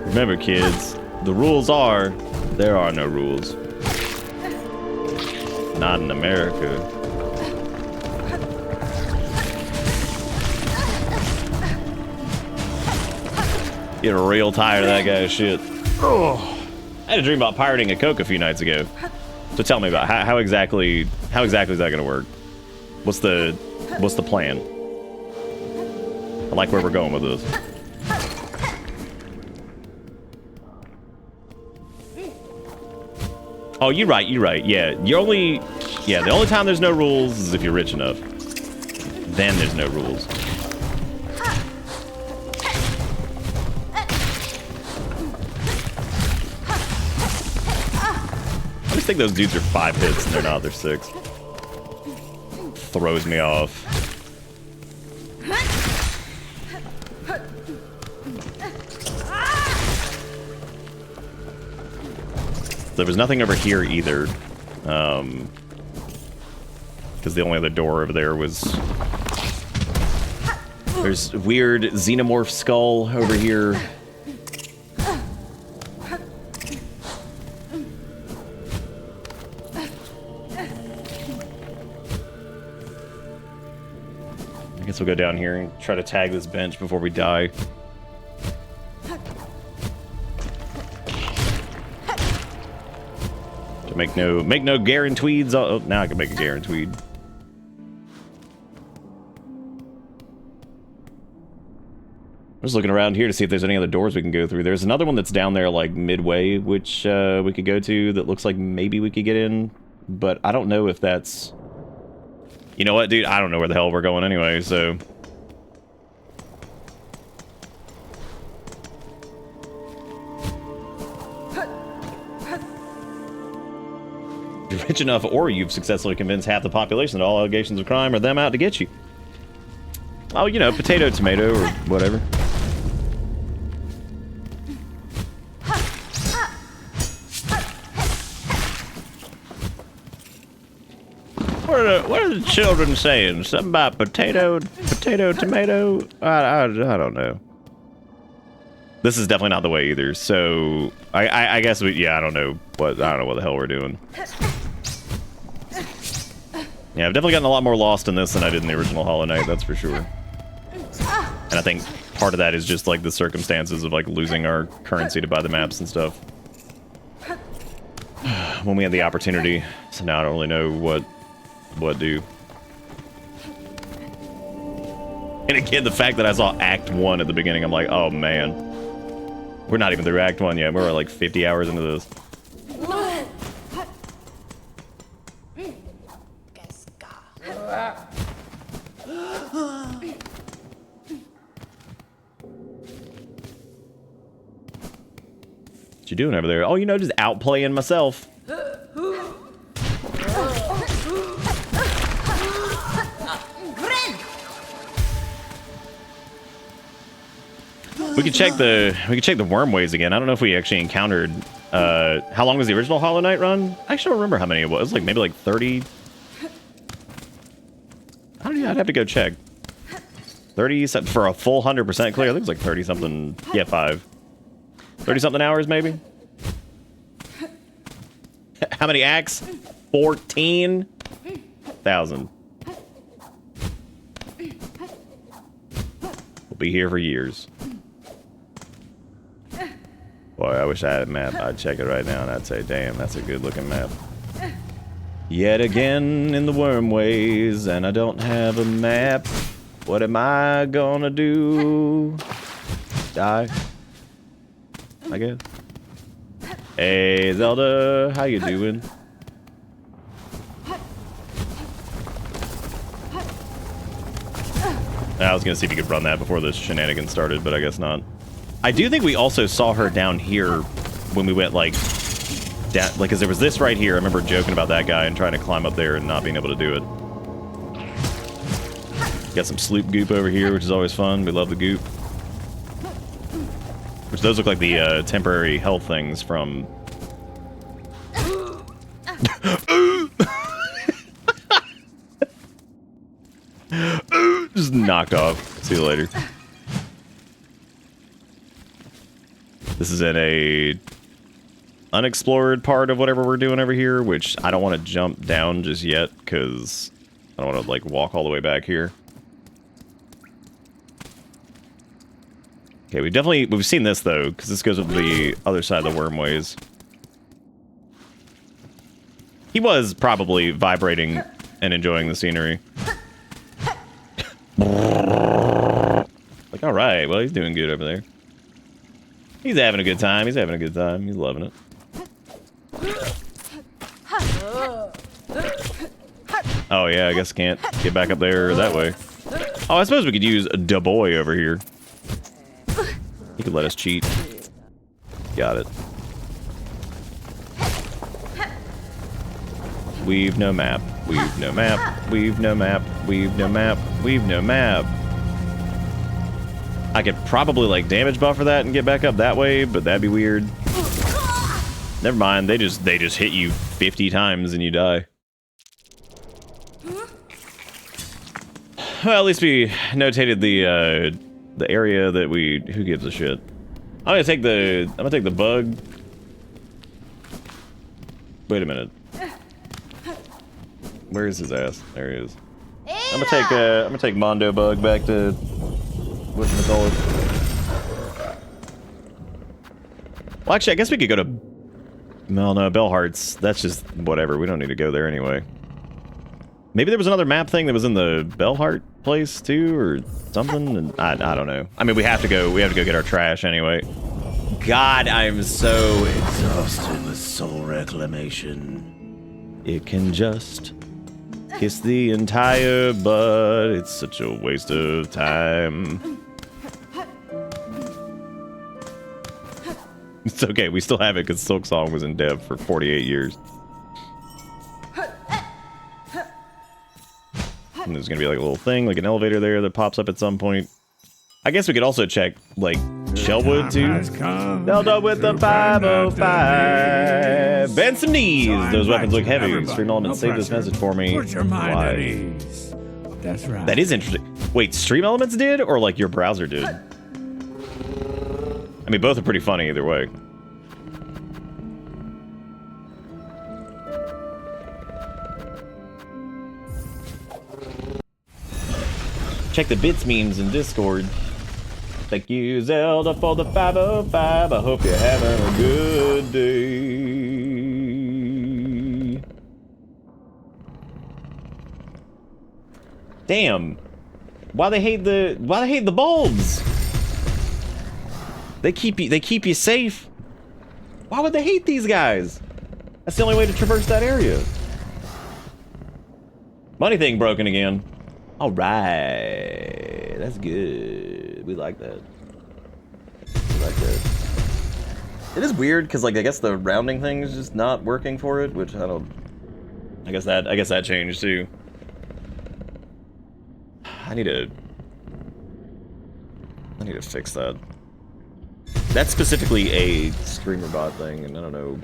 Remember, kids, the rules are, there are no rules. Not in America. Get real tired of that guy's shit. Oh, I had a dream about pirating a Coke a few nights ago. So tell me about how exactly is that gonna work? What's the plan? I like where we're going with this. Oh, you're right. Yeah, the only time there's no rules is if you're rich enough. Then there's no rules. I just think those dudes are 5 hits and they're not, they're 6. Throws me off. There was nothing over here either. Because the only other door over there was... There's a weird xenomorph skull over here. I guess we'll go down here and try to tag this bench before we die. To make no guarantees. Oh, now I can make a guarantee. I'm just looking around here to see if there's any other doors we can go through. There's another one that's down there, like midway, which we could go to. That looks like maybe we could get in, but I don't know if that's. You know what, dude? I don't know where the hell we're going anyway, so... You're rich enough, or you've successfully convinced half the population that all allegations of crime are them out to get you. Oh, you know, potato, tomato, or whatever. What are the children saying? Something about potato, tomato? I don't know. This is definitely not the way either. So I guess I don't know what the hell we're doing. Yeah, I've definitely gotten a lot more lost in this than I did in the original Hollow Knight, that's for sure. And I think part of that is just like the circumstances of like losing our currency to buy the maps and stuff. When we had the opportunity. So now I don't really know what do. And again, the fact that I saw Act 1 at the beginning, I'm like, oh man. We're not even through Act 1 yet. We're like 50 hours into this. What you doing over there? Oh, you know, just outplaying myself. We could check the wormways again. I don't know if we actually encountered. How long was the original Hollow Knight run? I actually don't remember how many it was. Like maybe like 30. I don't know. I'd have to go check. 30 for a full 100% clear. I think it was like 30 something. Yeah, 30 something hours maybe. How many acts? 14,000. We'll be here for years. Boy, I wish I had a map. I'd check it right now and I'd say, damn, that's a good looking map. Yet again in the wormways, and I don't have a map. What am I gonna do? Die? I guess. Hey, Zelda, how you doing? I was gonna see if you could run that before the shenanigans started, but I guess not. I do think we also saw her down here when we went like down, like, cause there was this right here. I remember joking about that guy and trying to climb up there and not being able to do it. Got some sloop goop over here, which is always fun. We love the goop. Which those look like the temporary health things from. Just knocked off. See you later. This is in a unexplored part of whatever we're doing over here, which I don't want to jump down just yet because I don't want to like walk all the way back here. Okay, we've seen this though, because this goes with the other side of the wormways. He was probably vibrating and enjoying the scenery. Like, all right, well, he's doing good over there. He's having a good time. He's having a good time. He's loving it. Oh yeah, I guess can't get back up there that way. Oh, I suppose we could use a da boy over here. He could let us cheat. Got it. We've no map. We've no map. We've no map. We've no map. We've no map. I could probably like damage buffer that and get back up that way, but that'd be weird. Never mind. They just hit you 50 times and you die. Well, at least we notated the area that we. Who gives a shit? I'm gonna take the bug. Wait a minute. Where is his ass? There he is. I'm gonna take Mondo Bug back to whatchamacallit. Well, actually, I guess we could go to. No, Bellheart's. That's just whatever. We don't need to go there anyway. Maybe there was another map thing that was in the Bellheart place too, or something. And I don't know. I mean, we have to go get our trash anyway. God, I'm so exhausted with soul reclamation. It can just kiss the entire butt. It's such a waste of time. It's okay. We still have it because Silksong was in dev for 48 years. And there's gonna be like a little thing, like an elevator there that pops up at some point. I guess we could also check, like, Shellwood too. Delta with the 505. Bend some knees. Those weapons look heavy. Stream Elements saved this message for me. Why? That's right. That is interesting. Wait, Stream Elements did, or like your browser did? I mean, both are pretty funny either way. Check the bits memes in Discord. Thank you, Zelda, for the 505. I hope you're having a good day. Damn. Why they hate the bulbs? They keep you safe. Why would they hate these guys? That's the only way to traverse that area. Money thing broken again. All right, that's good. We like that. We like that. It is weird because, like, I guess the rounding thing is just not working for it, which I don't. I guess that changed too. I need to fix that. That's specifically a streamer bot thing, and I don't know.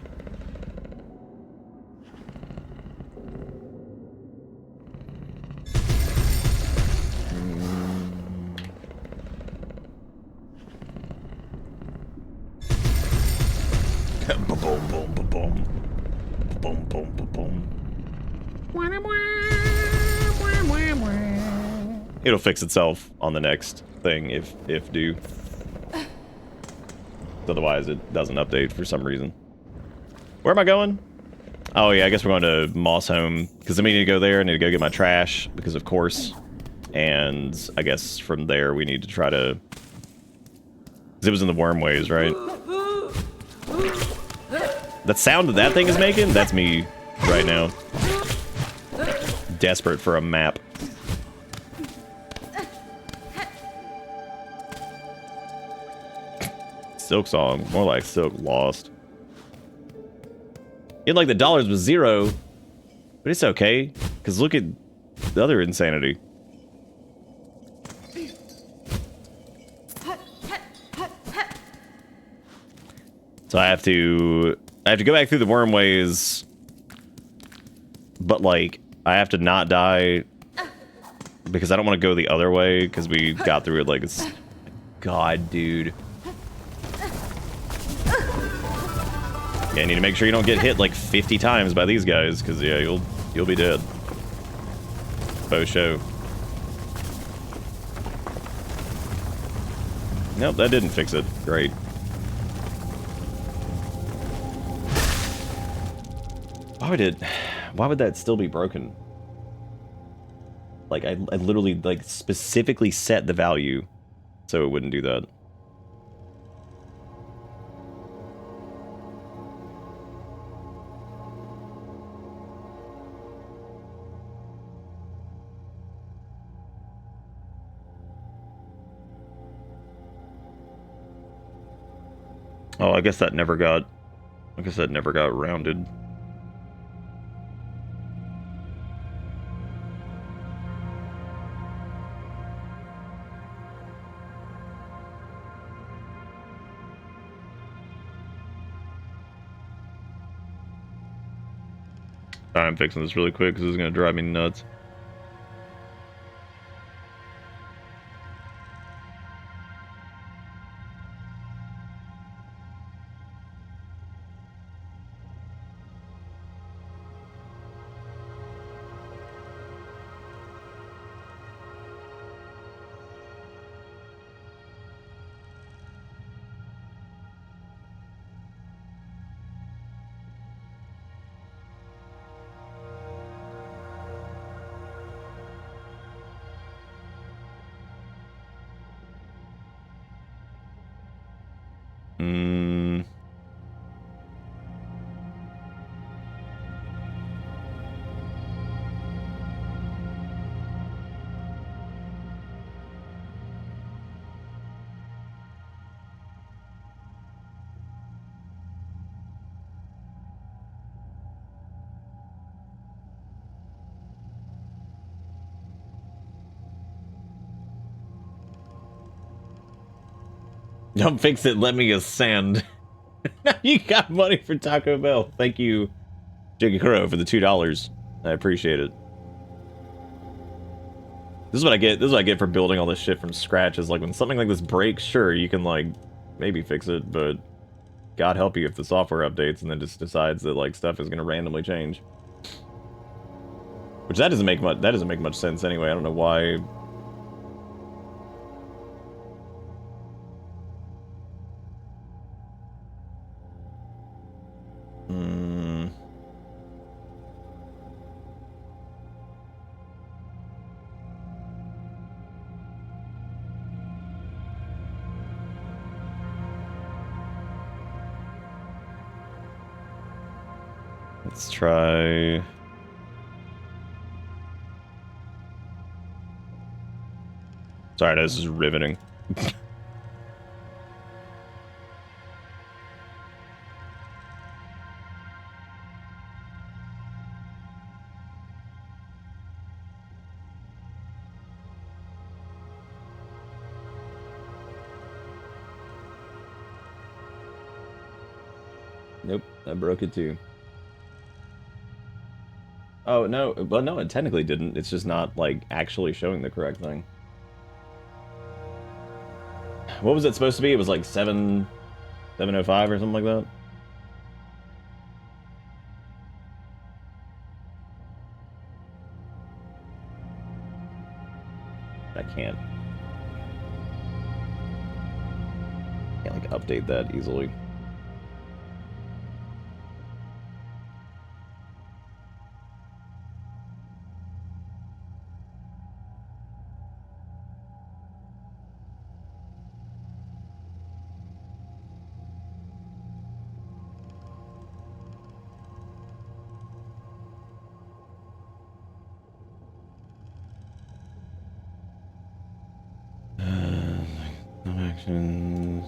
Boom, boom, boom, boom. Boom, boom, boom, boom. It'll fix itself on the next thing if due. Otherwise, it doesn't update for some reason. Where am I going? Oh yeah, I guess we're going to Moss Home because I need to go there. I need to go get my trash because of course. And I guess from there we need to try to. Because it was in the wormways, right? That sound that thing is making, that's me right now. Desperate for a map. Silksong, more like Silk Lost. You'd like the dollars was 0, but it's okay, because look at the other insanity. So I have to go back through the wormways, but like I have to not die because I don't want to go the other way because we got through it like it's God, dude. Yeah, you need to make sure you don't get hit like 50 times by these guys because yeah, you'll be dead. Faux show. Nope, that didn't fix it. Great. Why would that still be broken? Like I literally like specifically set the value so it wouldn't do that. Oh, I guess that never got rounded. I'm fixing this really quick because this is going to drive me nuts. Don't fix it, let me ascend. You got money for Taco Bell. Thank you, Jiggy Crow, for the $2. I appreciate it. This is what I get. This is what I get for building all this shit from scratch. Is like when something like this breaks, sure, you can like maybe fix it, but God help you if the software updates and then just decides that like stuff is gonna randomly change. Which that doesn't make much sense anyway. I don't know why. Let's try. Sorry, this is riveting. Nope, I broke it too. Oh, no, well, no, it technically didn't. It's just not, like, actually showing the correct thing. What was it supposed to be? It was like 705 or something like that? I can't, like, update that easily. No actions.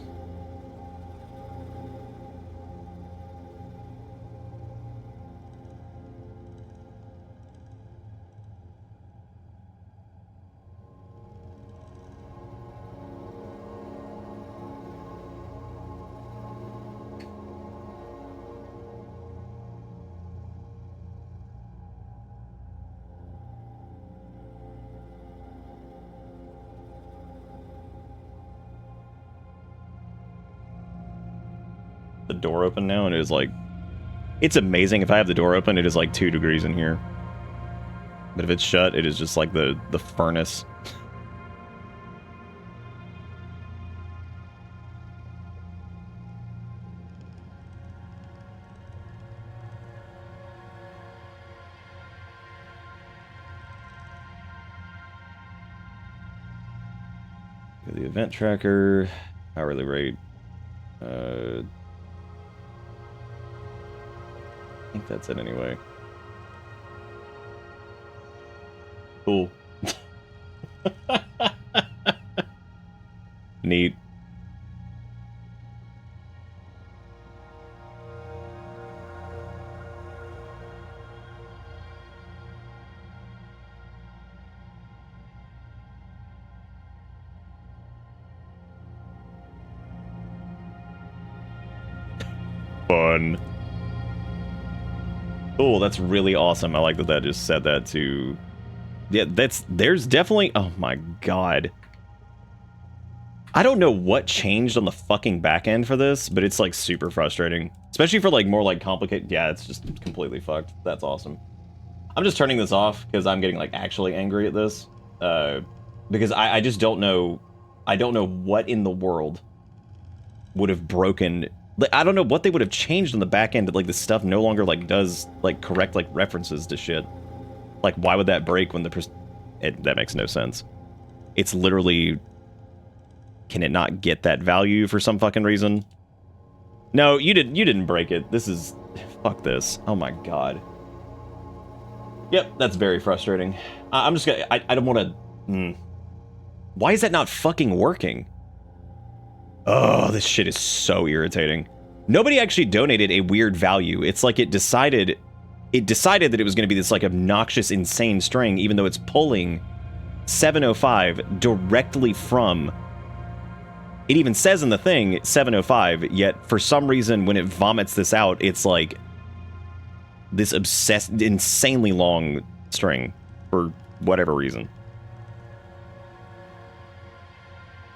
The door open now, and it is like, it's amazing. If I have the door open, it is like 2 degrees in here. But if it's shut, it is just like the furnace. The event tracker, hourly rate. I think that's it anyway. Cool. Neat. Fun. Cool, that's really awesome. I like that that just said that to... Yeah, there's definitely... Oh my god. I don't know what changed on the fucking back end for this, but it's like super frustrating. Especially for like more like complicated... Yeah, it's just completely fucked. That's awesome. I'm just turning this off because I'm getting like actually angry at this. Because I just don't know... I don't know what in the world would have broken... Like, I don't know what they would have changed on the back end that, like, the stuff no longer, like, does, like, correct, like, references to shit. Like, why would that break when the... that makes no sense. It's literally... Can it not get that value for some fucking reason? No, you didn't break it. This is... Fuck this. Oh my god. Yep, that's very frustrating. I'm just gonna... I don't want to... Why is that not fucking working? Oh, this shit is so irritating. Nobody actually donated a weird value. It's like it decided that it was going to be this like obnoxious, insane string, even though it's pulling 705 directly from... It even says in the thing 705, yet for some reason when it vomits this out, it's like this insanely long string for whatever reason.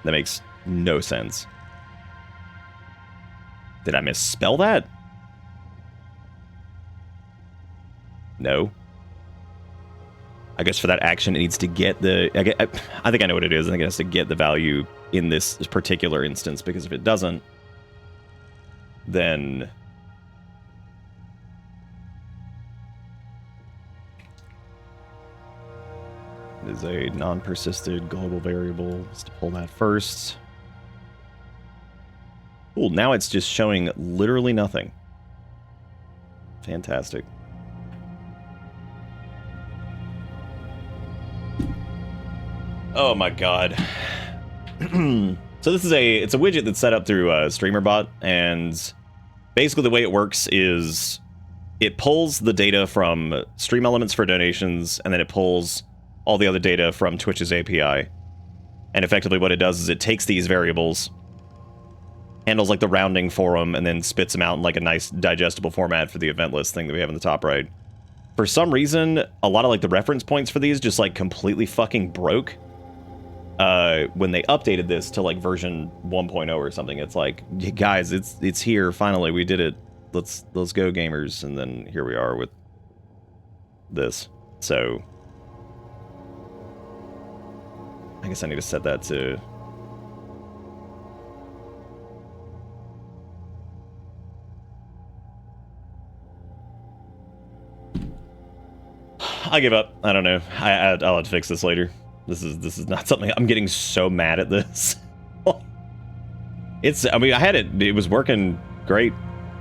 That makes no sense. Did I misspell that? No. I guess for that action, it needs to get the... I think I know what it is. I think it has to get the value in this particular instance, because if it doesn't, then... It is a non-persisted global variable. Let's pull that first. Cool, now it's just showing literally nothing. Fantastic. Oh my god. So this is it's a widget that's set up through StreamerBot, and basically the way it works is it pulls the data from Stream Elements for donations, and then it pulls all the other data from Twitch's API. And effectively what it does is it takes these variables handles like the rounding for them, and then spits them out in like a nice digestible format for the event list thing that we have in the top right. For some reason, a lot of like the reference points for these just like completely fucking broke. When they updated this to like version 1.0 or something, it's like, guys, it's here finally, we did it. Let's go, gamers. And then here we are with this. So I guess I need to set that to I give up. I don't know. I'll have to fix this later. This is not something. I'm getting so mad at this. I mean, I had it. It was working great.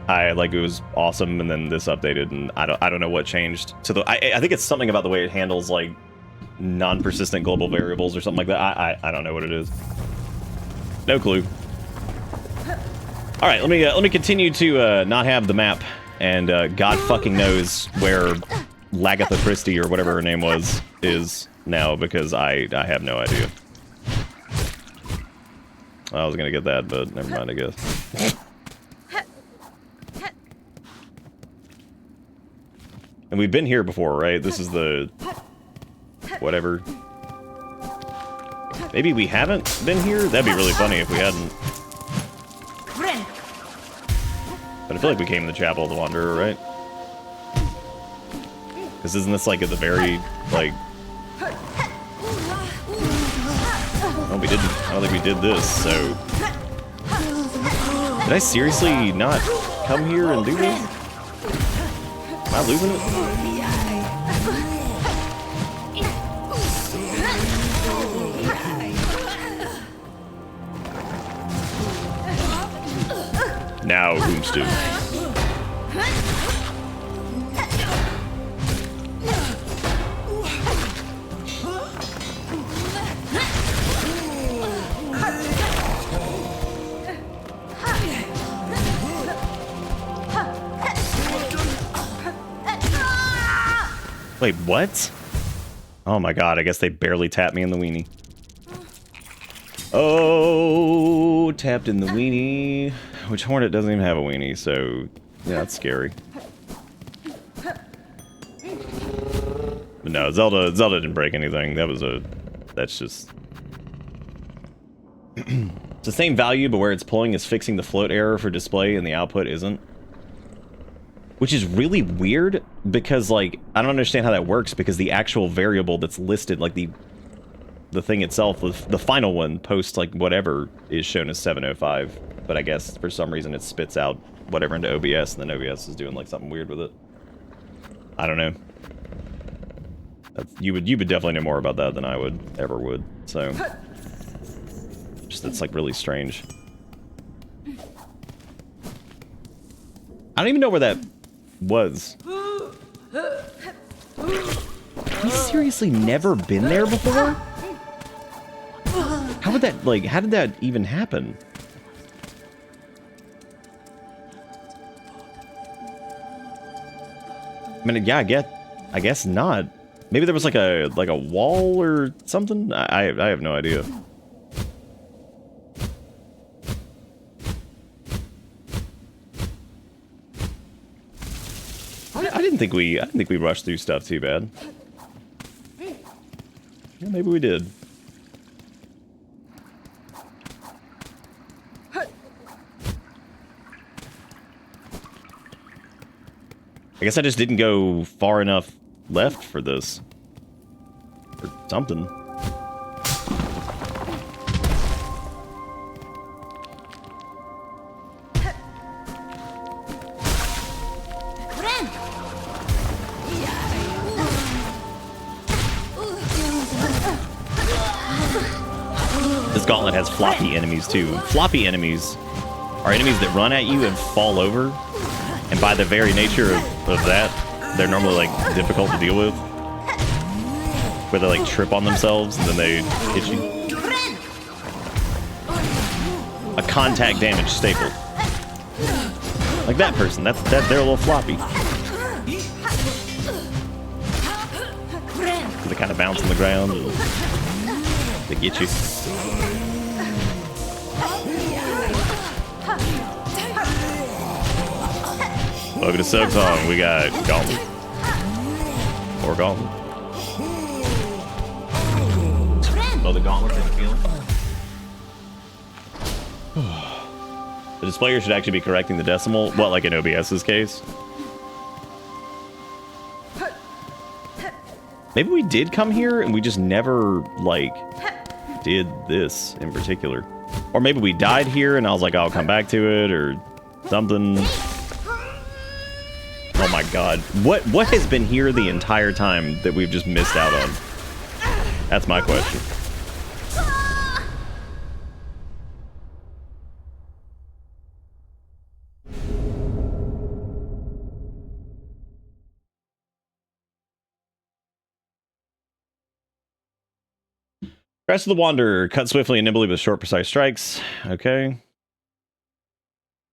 It was awesome, and then this updated, and I don't know what changed. I think it's something about the way it handles like non-persistent global variables or something like that. I don't know what it is. No clue. All right, let me continue to not have the map, and God fucking knows where Lagatha Christie or whatever her name is now, because I have no idea. I was gonna get that, but never mind, I guess. And we've been here before, right? This is the whatever. Maybe we haven't been here? That'd be really funny if we hadn't. But I feel like we came to the Chapel of the Wanderer, right? Because isn't this like at the very, like... Oh, we didn't. I don't think we did this, so... Did I seriously not come here and do this? Am I losing it? Now, Boomstu. Wait, what? Oh my god, I guess they barely tapped me in the weenie. Oh, tapped in the weenie. Which Hornet doesn't even have a weenie, so yeah, that's scary. But no, Zelda didn't break anything. That's just... It's the same value, but where it's pulling is fixing the float error for display and the output isn't. Which is really weird, because, like, I don't understand how that works, because the actual variable that's listed, like, the thing itself, the final one, post, like, whatever, is shown as 705. But I guess, for some reason, it spits out whatever into OBS, and then OBS is doing, like, something weird with it. I don't know. You would definitely know more about that than I ever would, so... Just, that's, like, really strange. I don't even know where that... was. He's seriously never been there before? How would that, like, how did that even happen? I mean, yeah, I guess not. Maybe there was like a wall or something? I have no idea. I didn't think we rushed through stuff too bad. Yeah, maybe we did. I guess I just didn't go far enough left for this. Or something. This gauntlet has floppy enemies too. Floppy enemies are enemies that run at you and fall over. And by the very nature of that, they're normally like difficult to deal with. Where they like trip on themselves and then they hit you. A contact damage staple. Like that person, they're a little floppy. They kind of bounce on the ground and they get you. Welcome to Silksong. We got Garmond. Or Garmond. Oh, the gauntlet didn't feel it. The displayer should actually be correcting the decimal. Well, like in OBS's case. Maybe we did come here and we just never, like, did this in particular. Or maybe we died here and I was like, I'll come back to it or something. Oh my god. What has been here the entire time that we've just missed out on? That's my question. Crest of the Wanderer, cut swiftly and nimbly with short, precise strikes. Okay.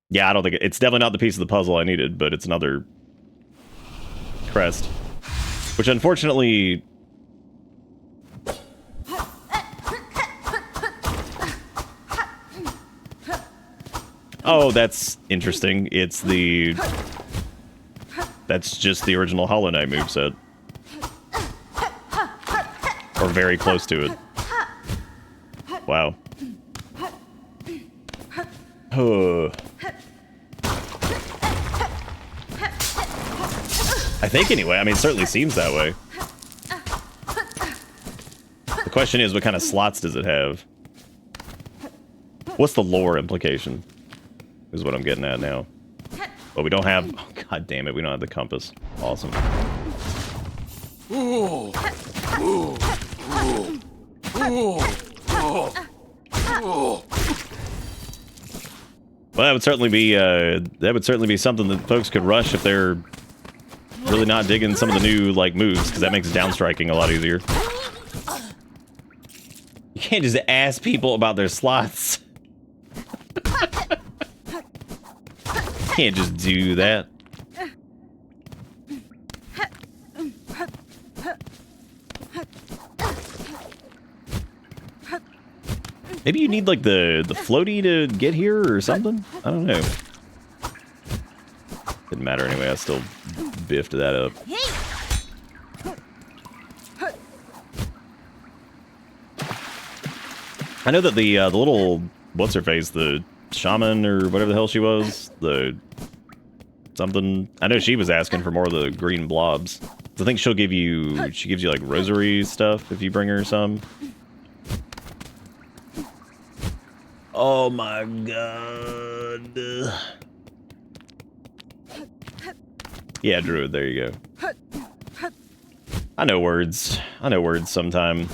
Yeah, I don't think it's definitely not the piece of the puzzle I needed, but it's another crest. Which unfortunately... Oh, that's interesting. It's the... That's just the original Hollow Knight moveset. Or very close to it. Wow. I think anyway. I mean, it certainly seems that way. The question is, what kind of slots does it have? What's the lore implication? Is what I'm getting at now. But we don't have... Oh, god damn it, we don't have the compass. Awesome. Well, that would certainly be something that folks could rush if they're really not digging some of the new like moves, because that makes downstriking a lot easier. You can't just ask people about their slots. Can't just do that. Maybe you need like the floaty to get here or something? I don't know. Didn't matter anyway, I still biffed that up. I know that the little, what's her face, the shaman or whatever the hell she was, the something, I know she was asking for more of the green blobs. I think she gives you like rosary stuff if you bring her some. Oh my god. Yeah, Druid, there you go. I know words. I know words sometime.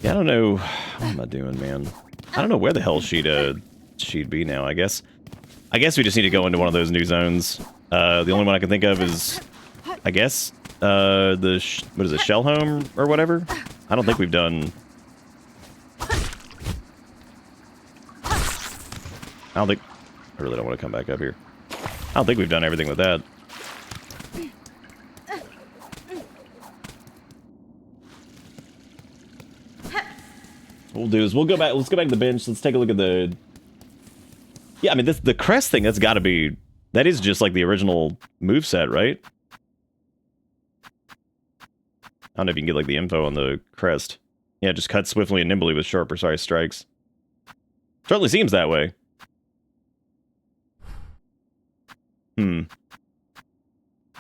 Yeah, I don't know. What am I doing, man? I don't know where the hell she'd be now, I guess. I guess we just need to go into one of those new zones. The only one I can think of is, I guess, what is it, Shell Home or whatever? I don't think we've done... I really don't want to come back up here. I don't think we've done everything with that. What we'll do is we'll go back, let's go back to the bench, let's take a look at the... Yeah, I mean, the crest thing, that's gotta be... That is just like the original moveset, right? I don't know if you can get like the info on the crest. Yeah, just cut swiftly and nimbly with sharp, precise strikes. Certainly seems that way.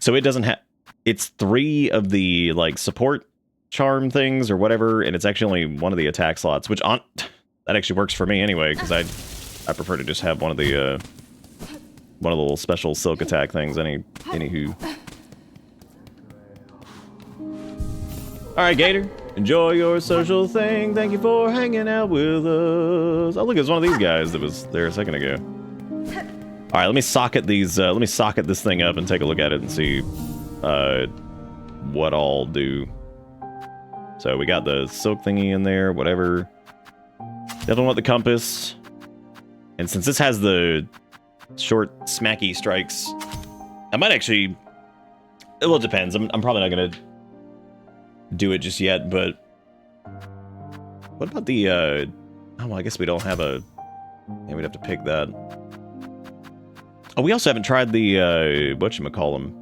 So it doesn't have... It's 3 of the, like, support charm things or whatever, and it's actually only one of the attack slots, which that actually works for me anyway, because I prefer to just have one of the little special silk attack things, anywho. Alright, Gator. Enjoy your social thing. Thank you for hanging out with us. Oh, look, it's one of these guys that was there a second ago. Alright, let me socket this thing up and take a look at it and see what I'll do. So we got the silk thingy in there, whatever. Definitely want the compass. And since this has the short, smacky strikes, I might actually... Well, it depends. I'm probably not going to do it just yet, but What about the, oh, well, I guess we don't have a... Yeah, we'd have to pick that. Oh, we also haven't tried the, whatchamacallem.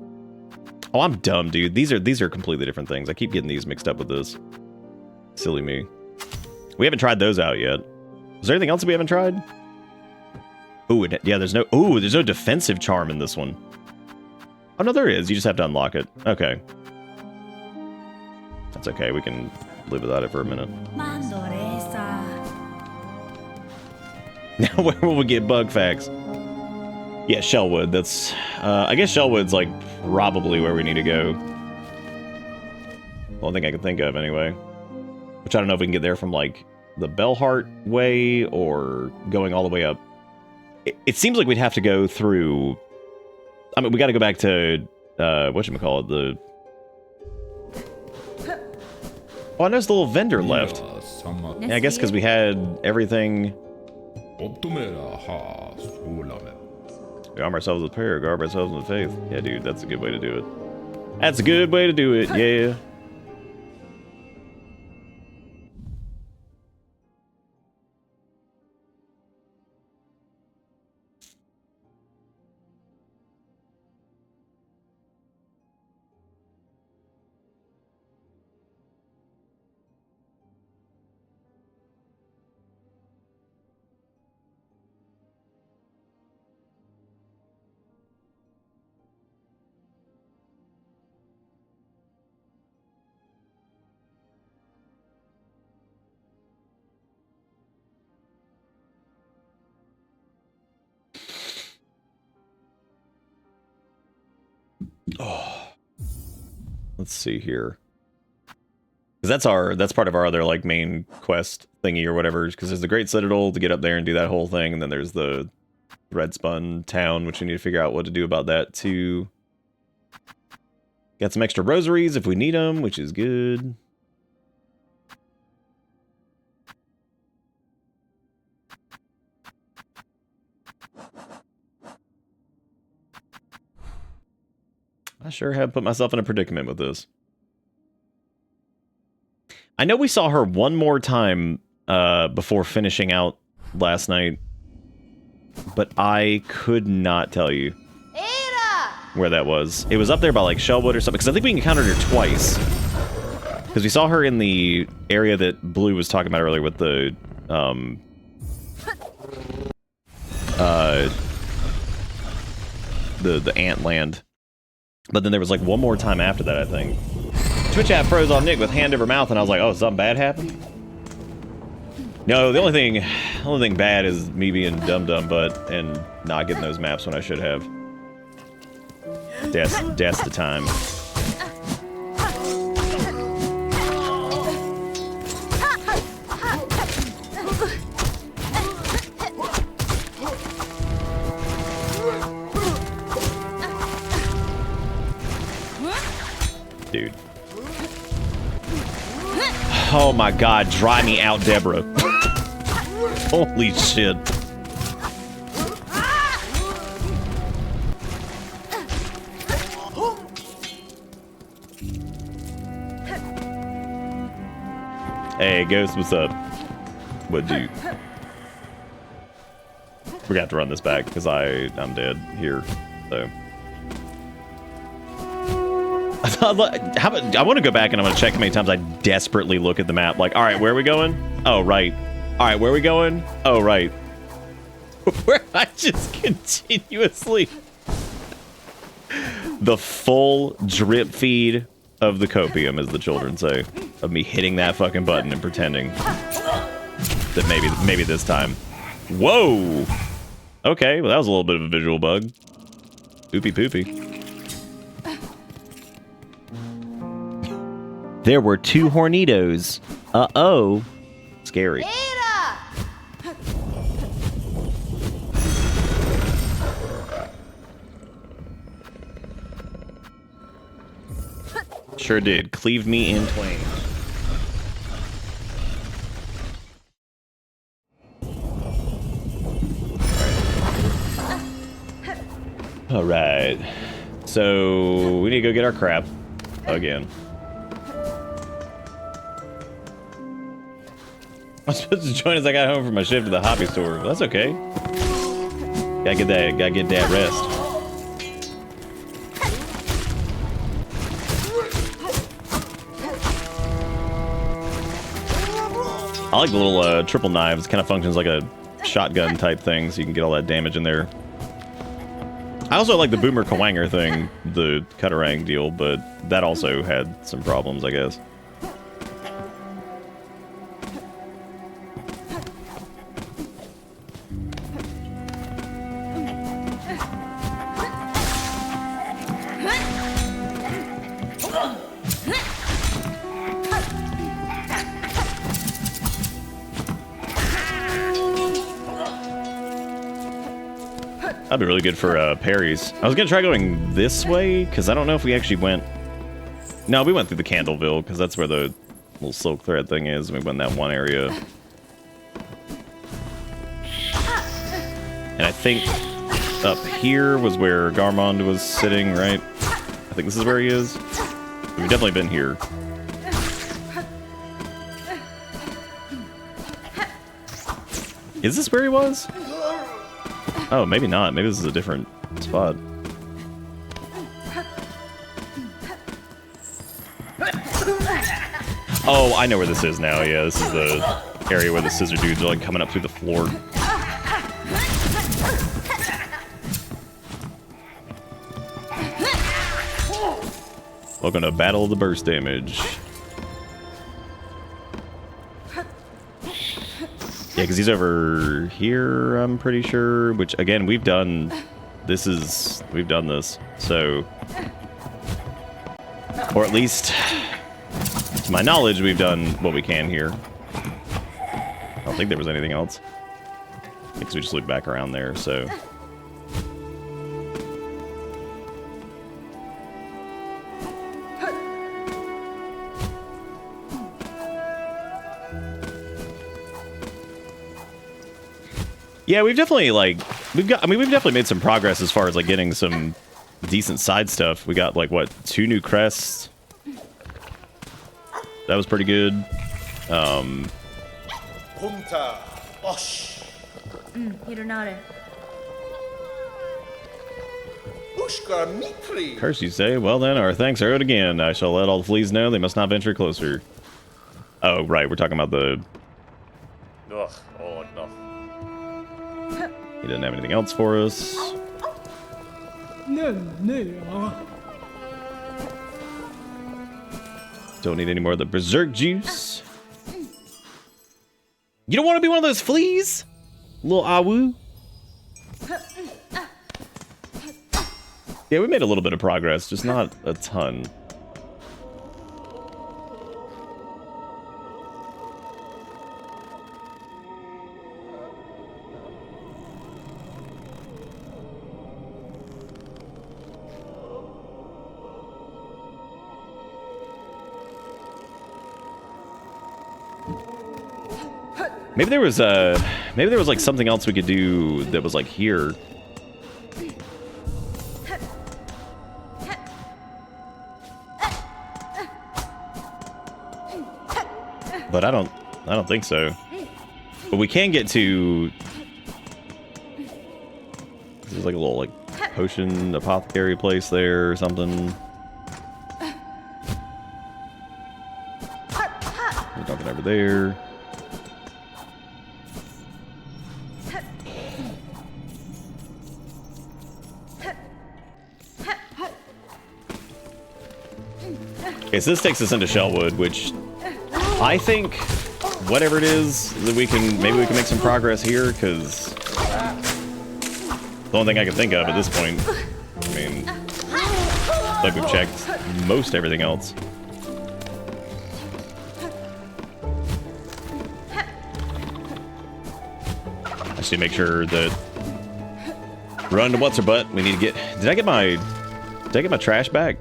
Oh, I'm dumb, dude. These are completely different things. I keep getting these mixed up with this. Silly me. We haven't tried those out yet. Is there anything else we haven't tried? Ooh, yeah, there's no defensive charm in this one. Oh, no, there is. You just have to unlock it. Okay. That's okay. We can live without it for a minute. Now, where will we get bug facts? Yeah, Shellwood. That's... I guess Shellwood's, like, probably where we need to go. The only thing I can think of, anyway. Which I don't know if we can get there from, like, the Bellheart way or going all the way up. It seems like we'd have to go through... I mean, we got to go back to, whatchamacallit, the... Oh, I noticed the little vendor left. Yeah, I guess because we had everything... We arm ourselves with prayer, garb ourselves with faith. Yeah, dude, that's a good way to do it. That's a good way to do it, yeah. Oh, let's see here. Because that's part of our other like main quest thingy or whatever. Because there's the Great Citadel to get up there and do that whole thing, and then there's the Redspun town, which we need to figure out what to do about that too. Got some extra rosaries if we need them, which is good. I sure have put myself in a predicament with this. I know we saw her one more time before finishing out last night, but I could not tell you where that was. It was up there by like Shellwood or something, because I think we encountered her twice. Because we saw her in the area that Blue was talking about earlier with the ant land. But then there was like one more time after that, I think. Twitch app froze on Nick with hand over mouth, and I was like, oh, something bad happened? No, the only thing bad is me being dumb but and not getting those maps when I should have. That's the time. Dude. Oh my god, dry me out, Deborah. Holy shit. Hey, Ghost, what's up? What do? We're gonna have to run this back because I'm dead here, so. I want to go back and I'm going to check how many times I desperately look at the map. Like, all right, where are we going? Oh, right. All right, where are we going? Oh, right. Where I just continuously... The full drip feed of the copium, as the children say. Of me hitting that fucking button and pretending that maybe this time. Whoa! Okay, well, that was a little bit of a visual bug. Poopy poopy. There were 2 hornitos. Uh-oh. Scary. Sure did. Cleaved me in twain. Alright. So, we need to go get our crap. Again. I was supposed to join as I got home from my shift to the hobby store. That's okay. Gotta get that rest. I like the little triple knives. Kind of functions like a shotgun type thing, so you can get all that damage in there. I also like the boomer kawanger thing, the Cutarang deal, but that also had some problems, I guess. That'd be really good for parries. I was gonna try going this way, because I don't know if we actually went... No, we went through the Candleville, because that's where the little silk thread thing is, and we went in that one area. And I think up here was where Garmond was sitting, right? I think this is where he is. We've definitely been here. Is this where he was? Oh, maybe not. Maybe this is a different spot. Oh, I know where this is now. Yeah, this is the area where the scissor dudes are like coming up through the floor. Welcome to Battle of the Burst Damage. Yeah, because he's over here, I'm pretty sure. Which, again, we've done... We've done this. So... Or at least, to my knowledge, we've done what we can here. I don't think there was anything else. Because we just looped back around there, so... Yeah, we've definitely, like, we've definitely made some progress as far as, like, getting some decent side stuff. We got, like, what, 2 new crests? That was pretty good. Curse, you say? Well then, our thanks are owed again. I shall let all the fleas know they must not venture closer. Oh, right, we're talking about the... Ugh, oh, no. He didn't have anything else for us. Don't need any more of the berserk juice. You don't want to be one of those fleas? Little awu? Yeah, we made a little bit of progress, just not a ton. Maybe there was like something else we could do that was like here. But I don't think so. But we can get to... There's like a little like potion apothecary place there or something. There's nothing over there. Okay, so this takes us into Shellwood, which I think whatever it is that maybe we can make some progress here, because the only thing I can think of at this point. I mean, like we've checked most everything else. I just need to make sure that run to what's her butt. We need to get. Did I get my trash back?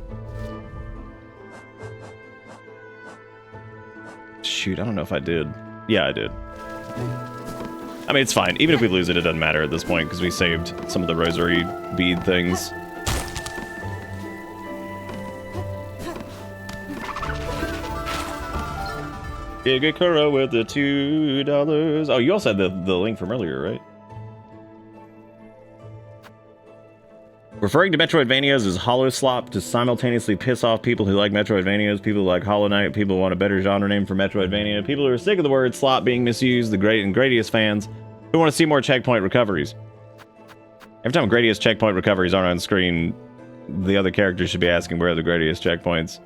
Shoot, I don't know if I did. Yeah, I did. I mean, it's fine. Even if we lose it, it doesn't matter at this point, because we saved some of the rosary bead things. Igakura with the $2. Oh, you also had the link from earlier, right? Referring to Metroidvanias as hollow slop to simultaneously piss off people who like Metroidvanias, people who like Hollow Knight, people who want a better genre name for Metroidvania, people who are sick of the word slop being misused, the great and Gradius fans who want to see more checkpoint recoveries. Every time Gradius checkpoint recoveries aren't on screen, the other characters should be asking where are the Gradius checkpoints.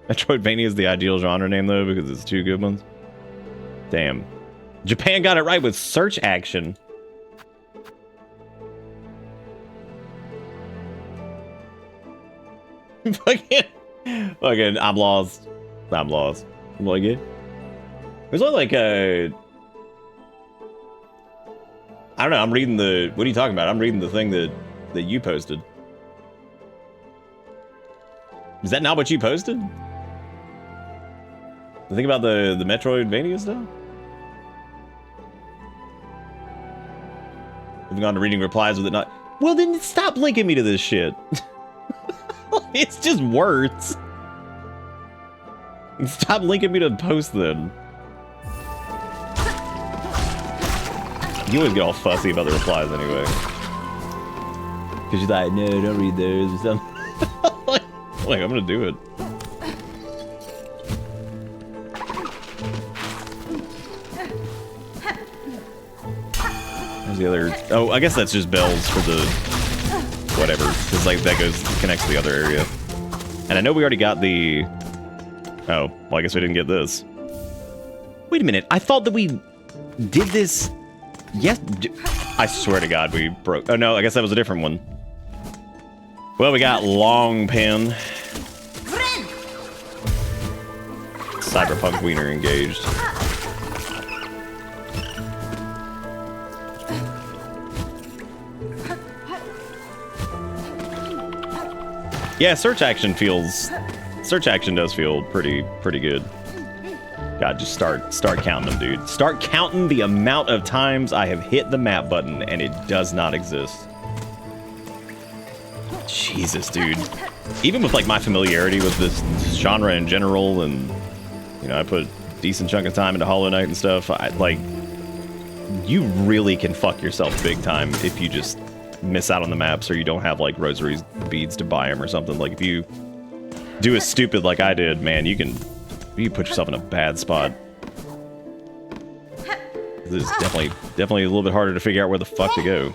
Metroidvania is the ideal genre name though because it's 2 good ones. Damn. Japan got it right with search action. Fucking, I'm lost. I'm lost. I'm like it. There's only like a... I don't know, I'm reading the... What are you talking about? I'm reading the thing that you posted. Is that not what you posted? The thing about the Metroidvania stuff? Moving on to reading replies with it not... Well, then stop linking me to this shit. It's just words. Stop linking me to post then. You always get all fussy about the replies anyway. Because you're like, no, don't read those or something. like, I'm gonna do it. There's the other... Oh, I guess that's just bells for the... Whatever. Because, like, that connects to the other area. And I know we already got the... Oh, well, I guess we didn't get this. Wait a minute. I thought that we did this... Yes. I swear to God, we broke... Oh, no, I guess that was a different one. Well, we got Long Pin. Cyberpunk Wiener engaged. Yeah, search action does feel pretty good. God, just start counting them, dude. Start counting the amount of times I have hit the map button and it does not exist. Jesus, dude. Even with like my familiarity with this genre in general, and you know, I put a decent chunk of time into Hollow Knight and stuff. You really can fuck yourself big time if you just miss out on the maps or you don't have like rosary beads to buy them or something. Like if you do as stupid like I did, man, you put yourself in a bad spot. This is definitely a little bit harder to figure out where the fuck to go.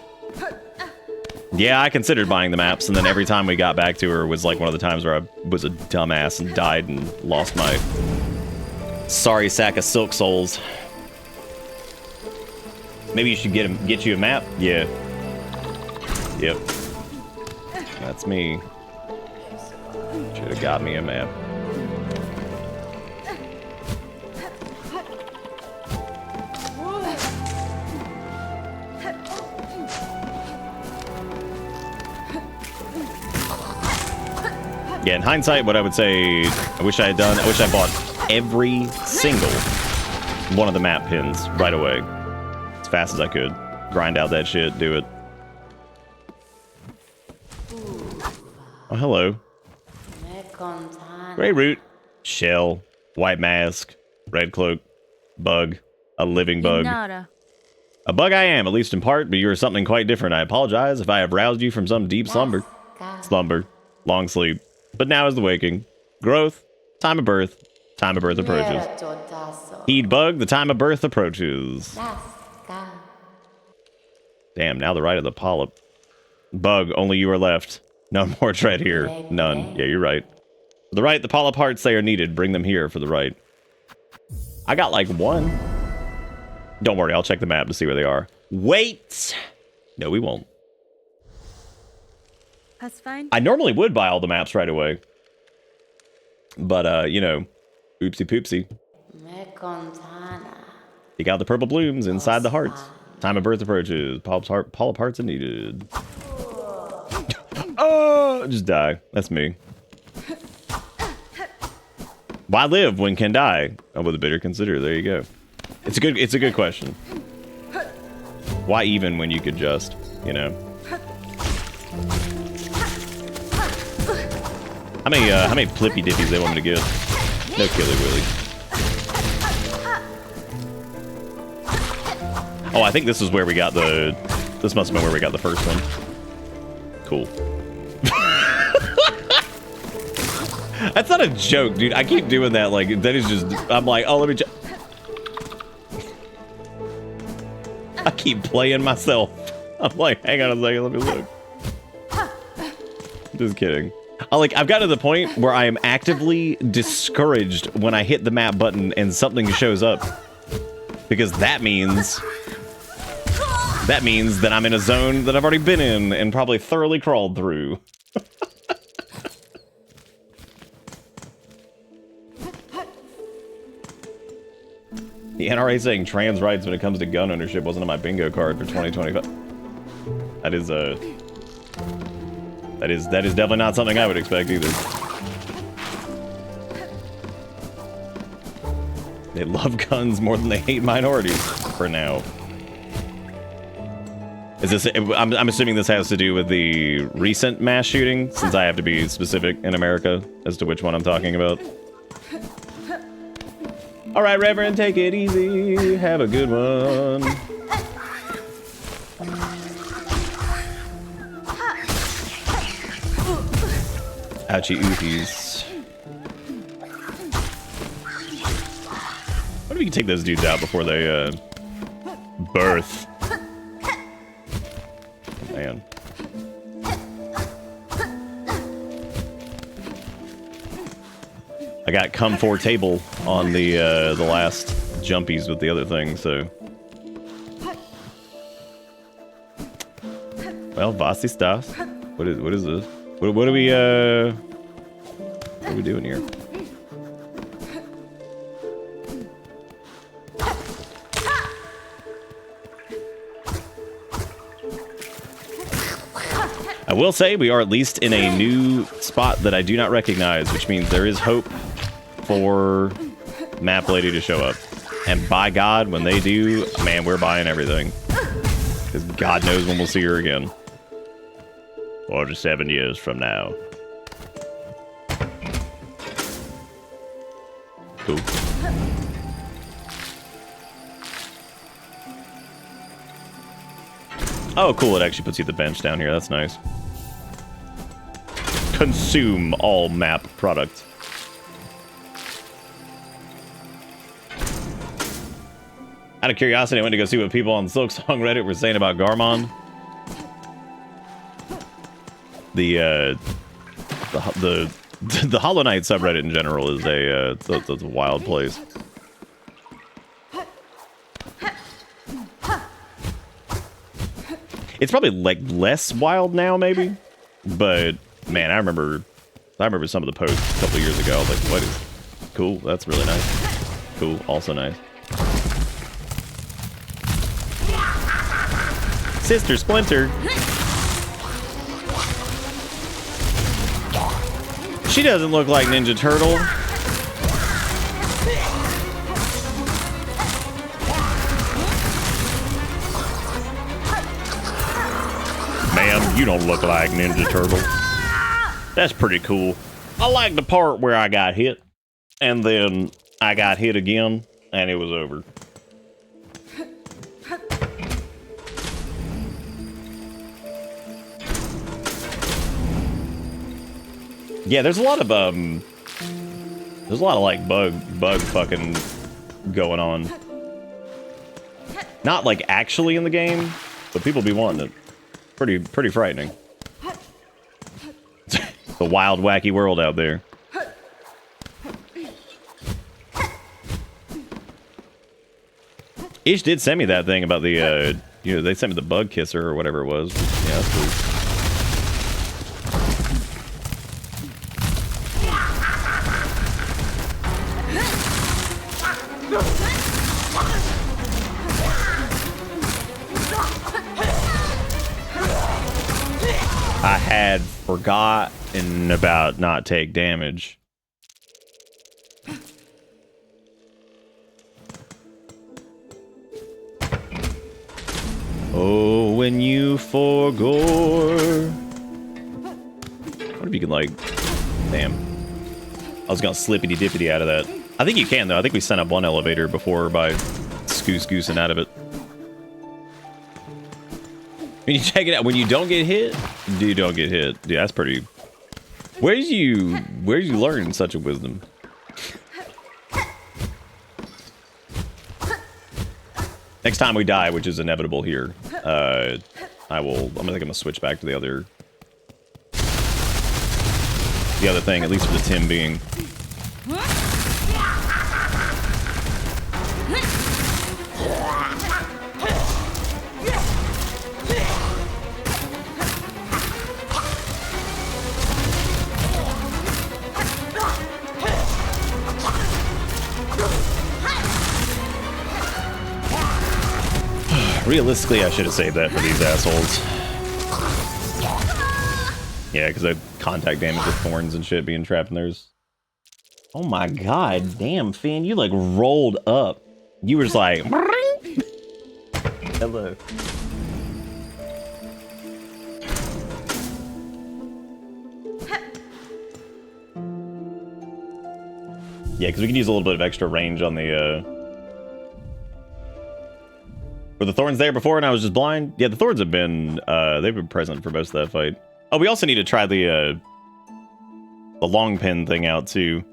Yeah, I considered buying the maps, and then every time we got back to her was like one of the times where I was a dumbass and died and lost my sorry sack of silk souls. Maybe you should get you a map? Yeah. Yep. That's me. Should have got me a map. Yeah, in hindsight, what I would say, I wish I bought every single one of the map pins right away. As fast as I could. Grind out that shit, do it. Oh, hello. Grey root, shell, white mask, red cloak, bug, a living bug. A bug I am, at least in part, but you are something quite different. I apologize if I have roused you from some deep slumber. Long sleep. But now is the waking. Growth, time of birth approaches. Heed bug, the time of birth approaches. Damn, now the right of the polyp. Bug, only you are left. No more tread here. None. Yeah, you're right. For the right, the polyp hearts they are needed. Bring them here for the right. I got like one. Don't worry, I'll check the map to see where they are. Wait! No, we won't. That's fine. I normally would buy all the maps right away. But, you know, oopsie poopsie. You got the purple blooms inside the hearts. Time of birth approaches. Polyp hearts are needed. Oh, just die. That's me. Why live when can die? Oh, with a bitter consider. There you go. It's a good question. Why even when you could just, you know? How many flippy dippies they want me to get? No Killy Willy. Oh, I think this is where we got the... This must have been where we got the first one. Cool. That's not a joke, dude. I keep doing that. Like, that is just... I'm like, oh, let me... I keep playing myself. I'm like, hang on a second, let me look. Just kidding. I've got to the point where I am actively discouraged when I hit the map button and something shows up. Because that means that I'm in a zone that I've already been in and probably thoroughly crawled through. The NRA saying trans rights when it comes to gun ownership wasn't on my bingo card for 2025. That is definitely not something I would expect either. They love guns more than they hate minorities for now. Is this? I'm assuming this has to do with the recent mass shooting, since I have to be specific in America as to which one I'm talking about. All right, Reverend, take it easy. Have a good one. Ouchie oopies. What if we can take those dudes out before they birth? Man. I got comfortable on the last jumpies with the other thing, so. Well, was ist das? What is this? What are we doing here? I will say we are at least in a new spot that I do not recognize, which means there is hope for Map Lady to show up. And by God, when they do, man, we're buying everything. Because God knows when we'll see her again. 4 to 7 years from now. Cool. Oh, cool. It actually puts you at the bench down here. That's nice. Consume all map product. Out of curiosity, I went to go see what people on Silksong Reddit were saying about Garmond. The Hollow Knight subreddit in general is it's a wild place. It's probably like less wild now, maybe, but man, I remember some of the posts a couple of years ago. I was like, what is cool? That's really nice. Cool, also nice. Sister Splinter. She doesn't look like Ninja Turtle. Ma'am, you don't look like Ninja Turtle. That's pretty cool. I like the part where I got hit, and then I got hit again, and it was over. Yeah, there's a lot of like bug fucking going on. Not like actually in the game, but people be wanting it. Pretty frightening. The wild, wacky world out there. Ish did send me that thing about the they sent me the bug kisser or whatever it was. Yeah, that's cool. I had forgotten about not take damage. Oh, when you forgore. What if you can like Damn. I was gonna slippity-dippity out of that. I think you can, though. I think we sent up one elevator before by scoosing out of it. When you check it out, when you don't get hit, you don't get hit. Dude, that's pretty... Where'd you learn such a wisdom? Next time we die, which is inevitable here, I'm gonna switch back to the other thing, at least for the Tim being. Realistically, I should have saved that for these assholes. Yeah, because I contact damage with thorns and shit being trapped in theirs. Oh my god, damn, Finn, you like rolled up. You were just like... Hello. Yeah, because we can use a little bit of extra range on the... Were the thorns there before and I was just blind? Yeah, the thorns have been, they've been present for most of that fight. Oh, we also need to try the long pin thing out, too.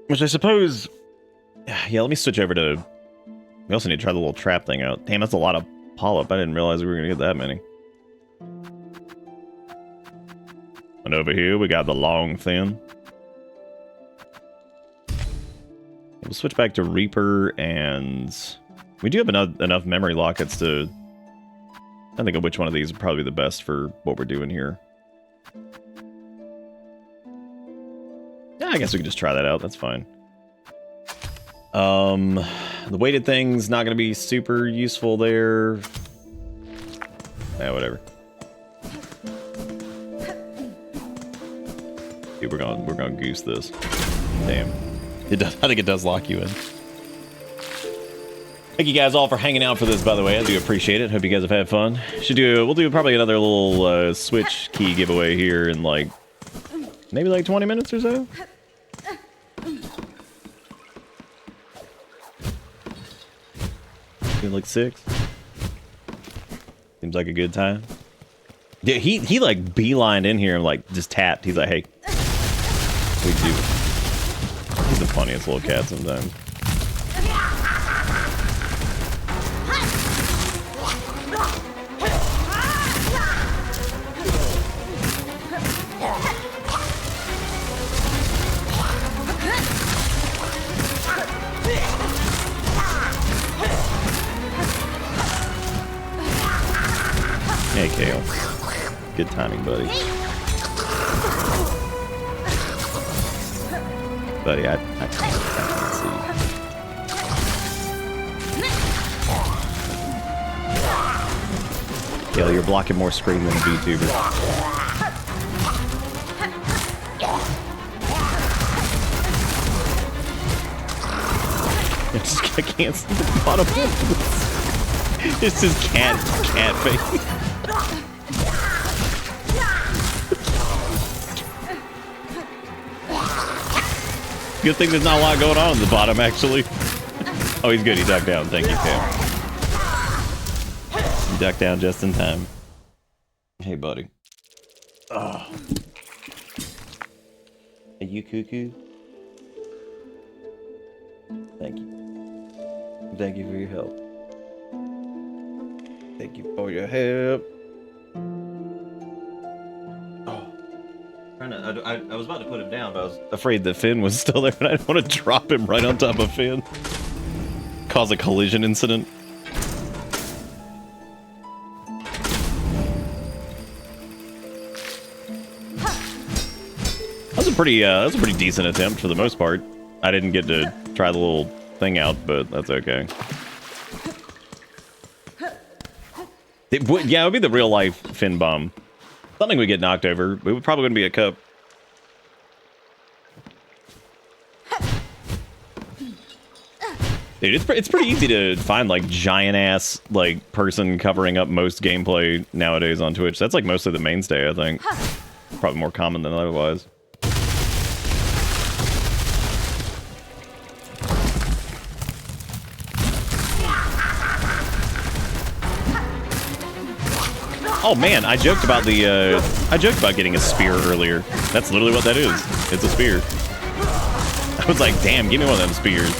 Which I suppose... Yeah, let me switch over to... We also need to try the little trap thing out. Damn, that's a lot of polyp. I didn't realize we were going to get that many. And over here, we got the long thin. We'll switch back to Reaper, and we do have enough memory lockets to... I think of which one of these would probably be the best for what we're doing here. Yeah, I guess we can just try that out. That's fine. The weighted thing's not going to be super useful there. Yeah, whatever. Dude, we're gonna goose this. Damn. It does. I think it does lock you in. Thank you guys all for hanging out for this, by the way. I do appreciate it. Hope you guys have had fun. We'll do probably another little Switch key giveaway here in like maybe like 20 minutes or so. Maybe like 6. Seems like a good time. Yeah, he like beelined in here and like just tapped. He's like, hey, we do. He's the funniest little cat sometimes. Hey, Kale. Good timing, buddy. Buddy, I can't see. Kale, you're blocking more screen than a VTuber. I can't see the bottom of this. It's his cat face. Good thing there's not a lot going on at the bottom, actually. Oh, he's good. He ducked down. Thank you, Cam. He ducked down just in time. Hey, buddy. Oh. Are you cuckoo? Thank you. Thank you for your help. Thank you for your help. I was about to put him down, but I was afraid that Finn was still there, and I didn't want to drop him right on top of Finn. Cause a collision incident. That was a pretty decent attempt for the most part. I didn't get to try the little thing out, but that's okay. It would be the real life Finn bomb. Something would get knocked over. It would probably be a cup. Dude, it's pretty easy to find like giant ass like person covering up most gameplay nowadays on Twitch. That's like mostly the mainstay, I think. Probably more common than otherwise. Oh man, I joked about getting a spear earlier. That's literally what that is. It's a spear. I was like, damn, give me one of them spears.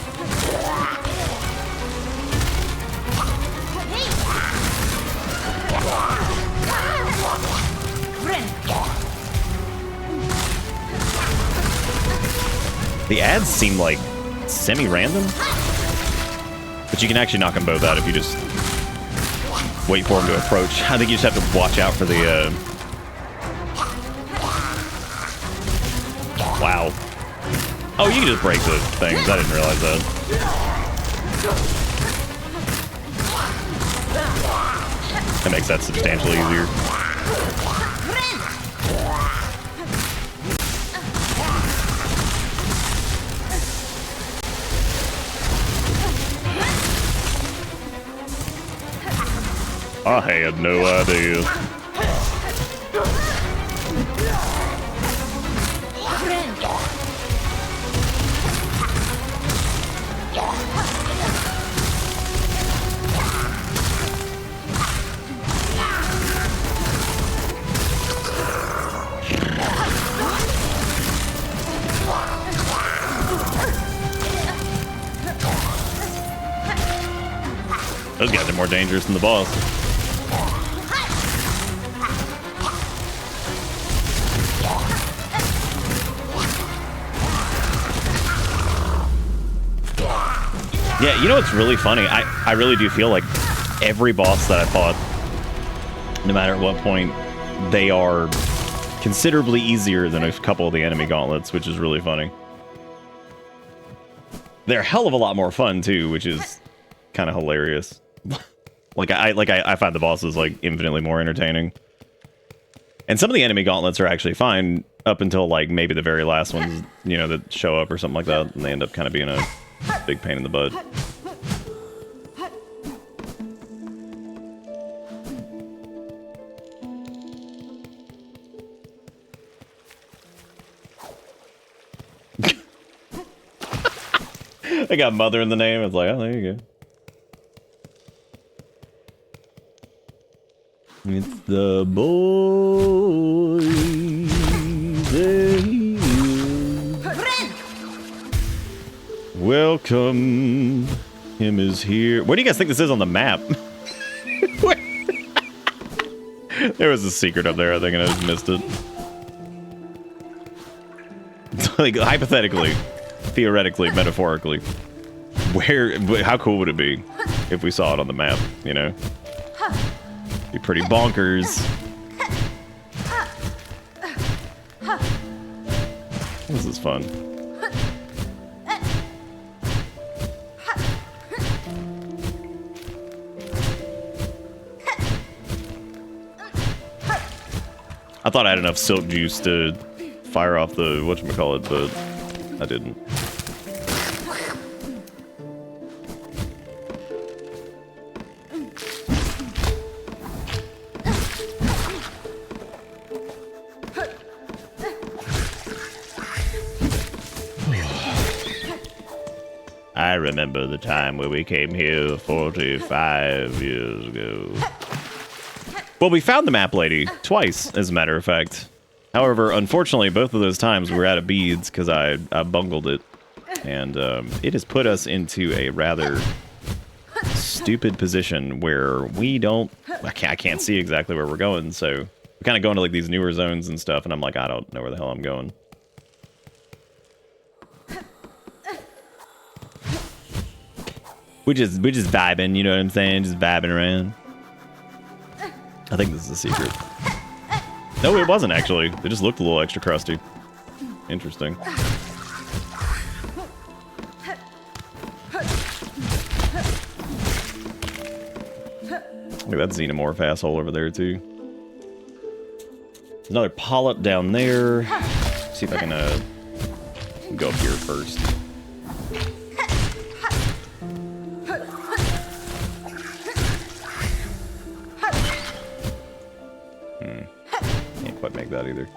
The ads seem like semi-random, but you can actually knock them both out if you just wait for them to approach. I think you just have to watch out for the, wow. Oh, you can just break the things. I didn't realize that. That makes that substantially easier. I had no idea. Those guys are more dangerous than the boss. Yeah, you know what's really funny? I really do feel like every boss that I fought, no matter at what point, they are considerably easier than a couple of the enemy gauntlets, which is really funny. They're a hell of a lot more fun too, which is kind of hilarious. I find the bosses like infinitely more entertaining. And some of the enemy gauntlets are actually fine up until like maybe the very last ones, you know, that show up or something like that, and they end up kind of being a big pain in the butt. I got mother in the name. It's like, oh, there you go. It's the boy. There he is. Welcome. Him is here. Where do you guys think this is on the map? There was a secret up there, I think, and I just missed it. Like, hypothetically, theoretically, metaphorically, how cool would it be if we saw it on the map, you know? Be pretty bonkers. This is fun. I thought I had enough silk juice to fire off the whatchamacallit, but I didn't. I remember the time where we came here 45 years ago. Well, we found the map lady twice, as a matter of fact. However, unfortunately, both of those times we were out of beads because I bungled it. And it has put us into a rather stupid position where we don't... I can't see exactly where we're going, so we're kind of going to like these newer zones and stuff, and I'm like, I don't know where the hell I'm going. We're just vibing, you know what I'm saying? Just vibing around. I think this is a secret. No, it wasn't actually. It just looked a little extra crusty. Interesting. Look at that xenomorph asshole over there too. There's another polyp down there. See if I can go up here first. Can't quite make that either.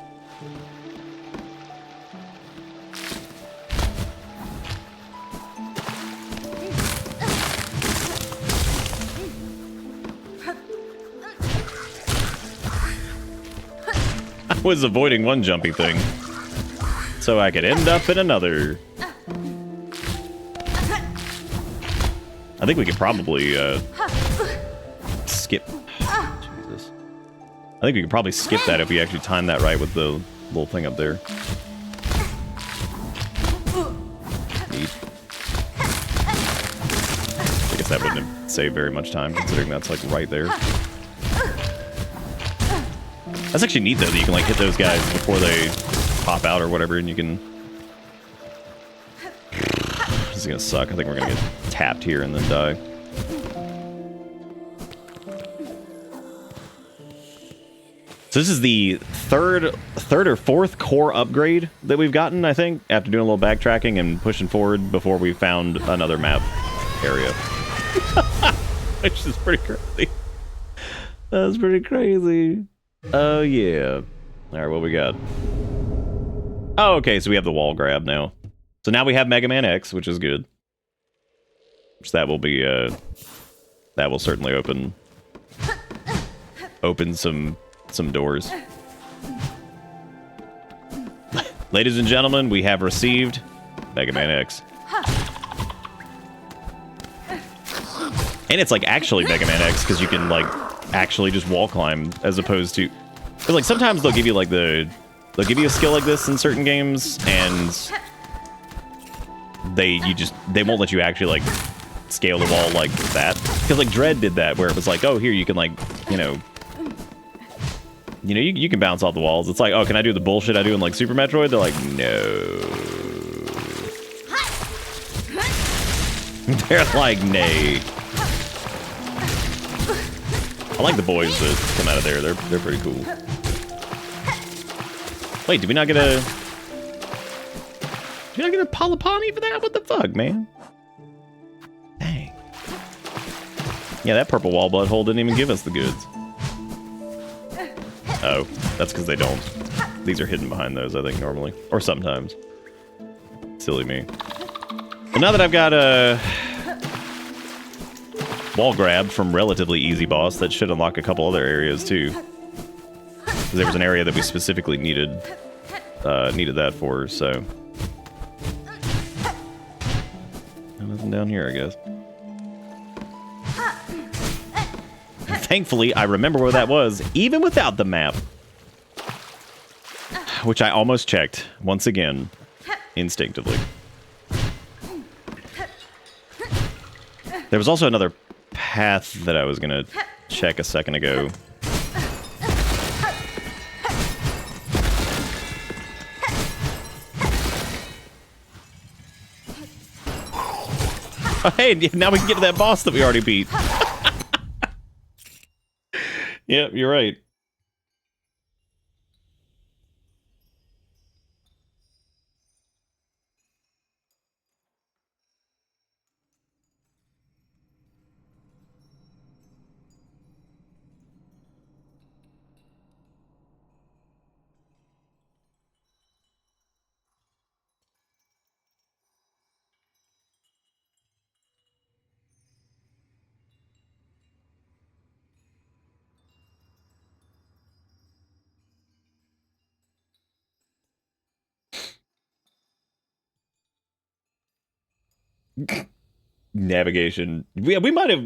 I was avoiding one jumpy thing, so I could end up in another. I think we could probably skip. Jesus. I think we could probably skip that if we actually time that right with the little thing up there. Neat. I guess that wouldn't have saved very much time, considering that's like right there. That's actually neat though, that you can like hit those guys before they pop out or whatever, and you can... This is gonna suck. I think we're gonna get tapped here and then die. So this is the third or fourth core upgrade that we've gotten, I think, after doing a little backtracking and pushing forward before we found another map area. Which is pretty crazy. That's pretty crazy. Oh, yeah. Alright, what we got? Oh, okay, so we have the wall grab now. So now we have Mega Man X, which is good. Which that will be, that will certainly open some doors. Ladies and gentlemen, we have received Mega Man X. And it's like actually Mega Man X, because you can like actually just wall climb as opposed to... Because like sometimes they'll give you like they'll give you a skill like this in certain games, and they won't let you actually like scale the wall like that. Because like Dread did that, where it was like, oh, here you can like, you can bounce off the walls. It's like, oh, can I do the bullshit I do in like Super Metroid? They're like, no. They're like, nay. I like the boys that come out of there. They're pretty cool. Wait, did we not get a... Did we not get a Palapani for that? What the fuck, man? Dang. Yeah, that purple wall blood hole didn't even give us the goods. Oh, that's because they don't. These are hidden behind those, I think, normally. Or sometimes. Silly me. Well, now that I've got a... wall grab from relatively easy boss, that should unlock a couple other areas too. Because there was an area that we specifically needed that for, so. Nothing down here, I guess. Thankfully, I remember where that was, even without the map. Which I almost checked, once again, instinctively. There was also another path that I was gonna check a second ago. Oh, hey, now we can get to that boss that we already beat. Yep, you're right. Navigation. Yeah, we might have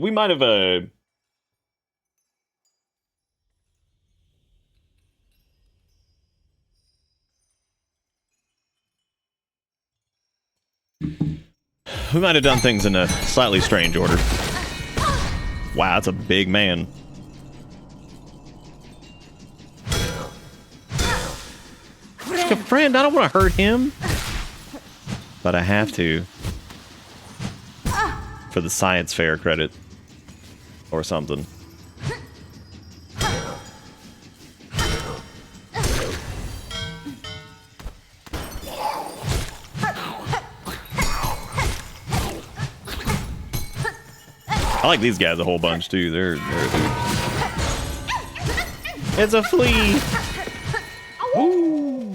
done things in a slightly strange order. Wow, that's a big man. Like a friend, I don't want to hurt him. But I have to. For the science fair credit. Or something. I like these guys a whole bunch too. They're It's a flea. Ooh.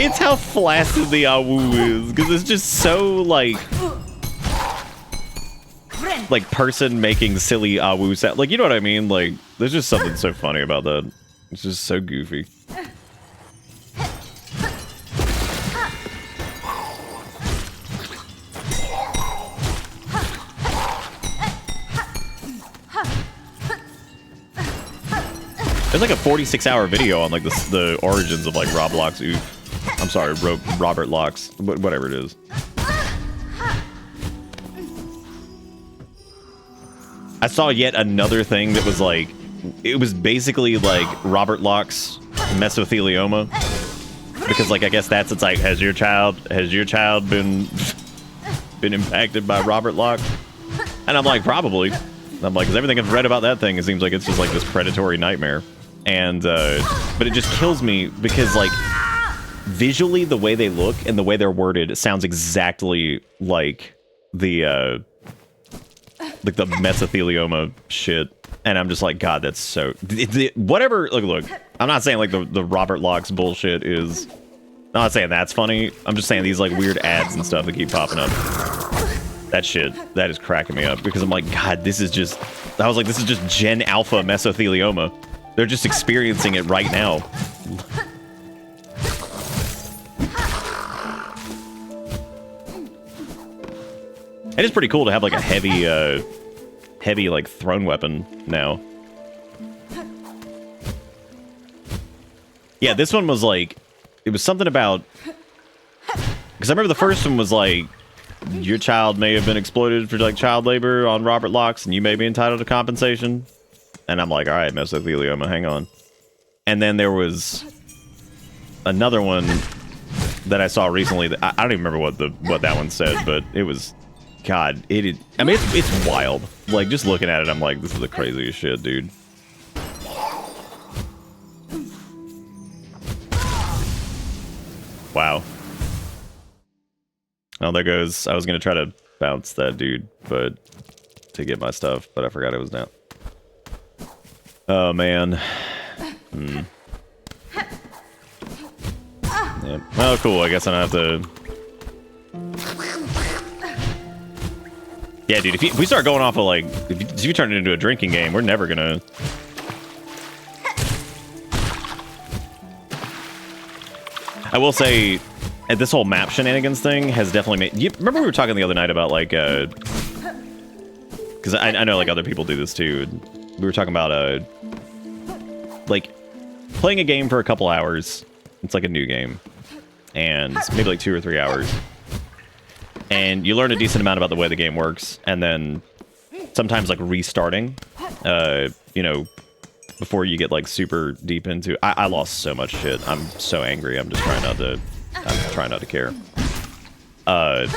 It's how flaccid the Awu is, because it's just so, like person making silly Awu sound. Like, you know what I mean? Like, there's just something so funny about that. It's just so goofy. There's like a 46-hour video on like the origins of like Roblox. I'm sorry, Robert Locks, whatever it is. I saw yet another thing that was like, it was basically like Robert Locke's mesothelioma, because like I guess that's, it's like, has your child been impacted by Robert Locke? And I'm like, probably. I'm like, because everything I've read about that thing, it seems like it's just like this predatory nightmare. And but it just kills me because like visually the way they look and the way they're worded, it sounds exactly like the mesothelioma shit. And I'm just like, God, that's so whatever. Look, I'm not saying like the Robert Locke's bullshit is, I'm not saying that's funny. I'm just saying these like weird ads and stuff that keep popping up, that shit, that is cracking me up, because I'm like, God, this is just, I was like, this is just Gen Alpha mesothelioma. They're just experiencing it right now. And it's pretty cool to have like a heavy like thrown weapon now. Yeah, this one was like, it was something about, because I remember the first one was like, your child may have been exploited for like child labor on Robert Locks, and you may be entitled to compensation. And I'm like, all right, mesothelioma, hang on. And then there was another one that I saw recently that I don't even remember what that one said, but it was, God, I mean, it's wild. Like, just looking at it, I'm like, this is the craziest shit, dude. Wow. Oh, there goes. I was gonna try to bounce that dude, but to get my stuff, but I forgot it was down. Oh man. Yeah. Oh, cool. I guess I don't have to. Yeah, dude. If we start going off of like, if you turn it into a drinking game, we're never gonna. I will say, this whole map shenanigans thing has definitely made. You remember we were talking the other night about like, because I know like other people do this too. We were talking about like playing a game for a couple hours. It's like a new game, and maybe like 2 or 3 hours, and you learn a decent amount about the way the game works, and then sometimes like restarting, you know, before you get like super deep into. I lost so much shit. I'm so angry. I'm just trying not to. I'm trying not to care. But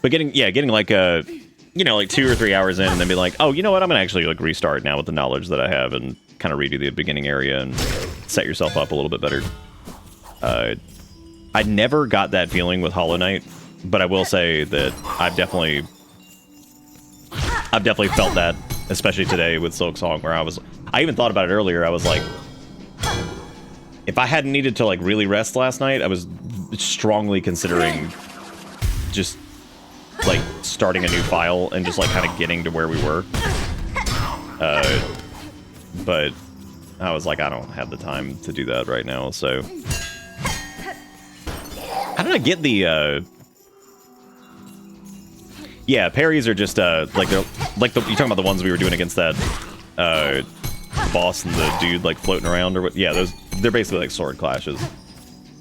getting like you know, like 2 or 3 hours in, and then be like, oh, you know what? I'm gonna actually like restart now with the knowledge that I have, and kind of redo the beginning area and set yourself up a little bit better. I never got that feeling with Hollow Knight, but I will say that I've definitely felt that, especially today with Silksong, where I even thought about it earlier. I was like, if I hadn't needed to like really rest last night, I was strongly considering just like starting a new file and just like kind of getting to where we were. But I was like, I don't have the time to do that right now. So how did I get the yeah, parries are just like they're like you're talking about the ones we were doing against that boss and the dude like floating around or what? Yeah, they're basically like sword clashes.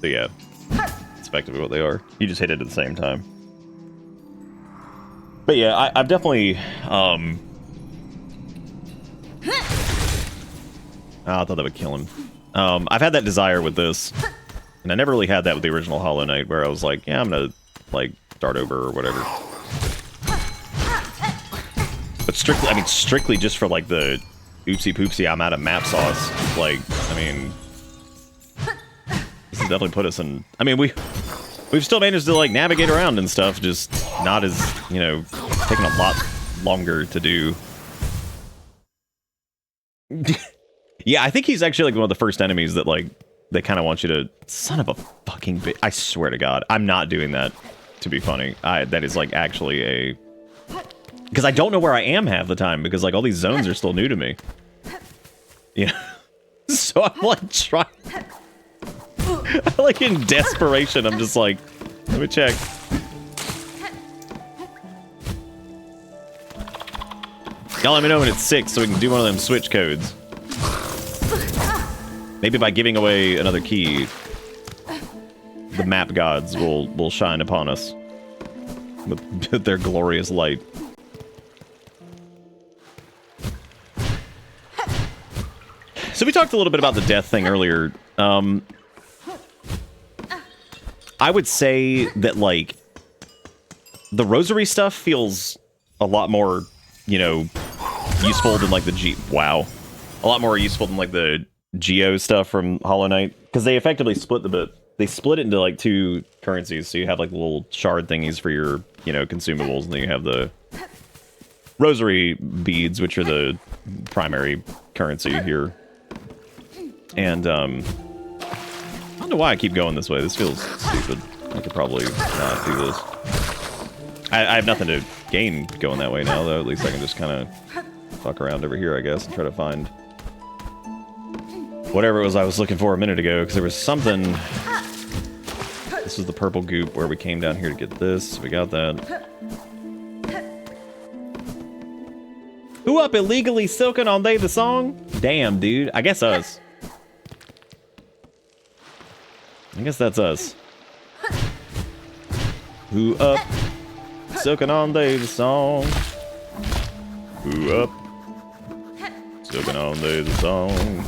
So yeah, that's effectively what they are. You just hit it at the same time. But yeah, I've definitely oh, I thought that would kill him. I've had that desire with this, and I never really had that with the original Hollow Knight, where I was like, yeah, I'm gonna like start over or whatever. But strictly just for like the oopsie poopsie, I'm out of map sauce. Like, I mean, this has definitely put us in. I mean, we've still managed to like navigate around and stuff, just not as, you know, taking a lot longer to do. Yeah, I think he's actually like one of the first enemies that like they kind of want you to... Son of a fucking bitch. I swear to God. I'm not doing that to be funny. That is, like, actually a... Because I don't know where I am half the time, because, like, all these zones are still new to me. Yeah. So I'm, like, trying... like, in desperation, I'm just like, let me check. Y'all let me know when it's 6 so we can do one of them switch codes. Maybe by giving away another key, the map gods will shine upon us with their glorious light. So we talked a little bit about the death thing earlier. I would say that, like, the rosary stuff feels a lot more, you know, useful than, like, the a lot more useful than, like, the Geo stuff from Hollow Knight. Because they effectively split they split it into, like, 2 currencies. So you have, like, little shard thingies for your, you know, consumables. And then you have the rosary beads, which are the primary currency here. And, I don't know why I keep going this way. This feels stupid. I could probably not do this. I have nothing to gain going that way now, though. At least I can just kind of fuck around over here, I guess, and try to find whatever it was I was looking for a minute ago, because there was something... This was the purple goop where we came down here to get this. We got that. Who up illegally silking on They the Song? Damn, dude. I guess us. I guess that's us. Who up? Silking on They the Song. Who up? Silking on They the Song.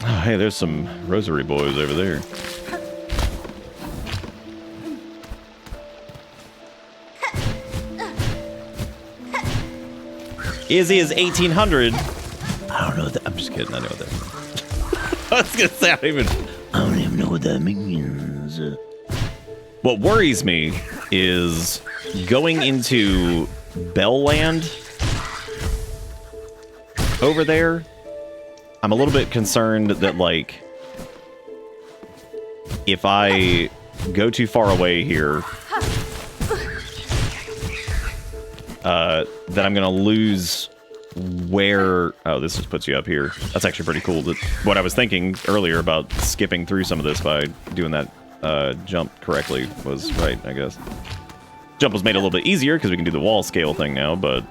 Oh, hey, there's some rosary boys over there. Izzy is 1800. I don't know what that... I'm just kidding. I know what that means. I was gonna say, I don't even know what that means. What worries me is going into Bellland over there. I'm a little bit concerned that, like, if I go too far away here, that I'm gonna lose where... Oh, this just puts you up here. That's actually pretty cool. What I was thinking earlier about skipping through some of this by doing that jump correctly was right, I guess. Jump was made a little bit easier because we can do the wall scale thing now, but...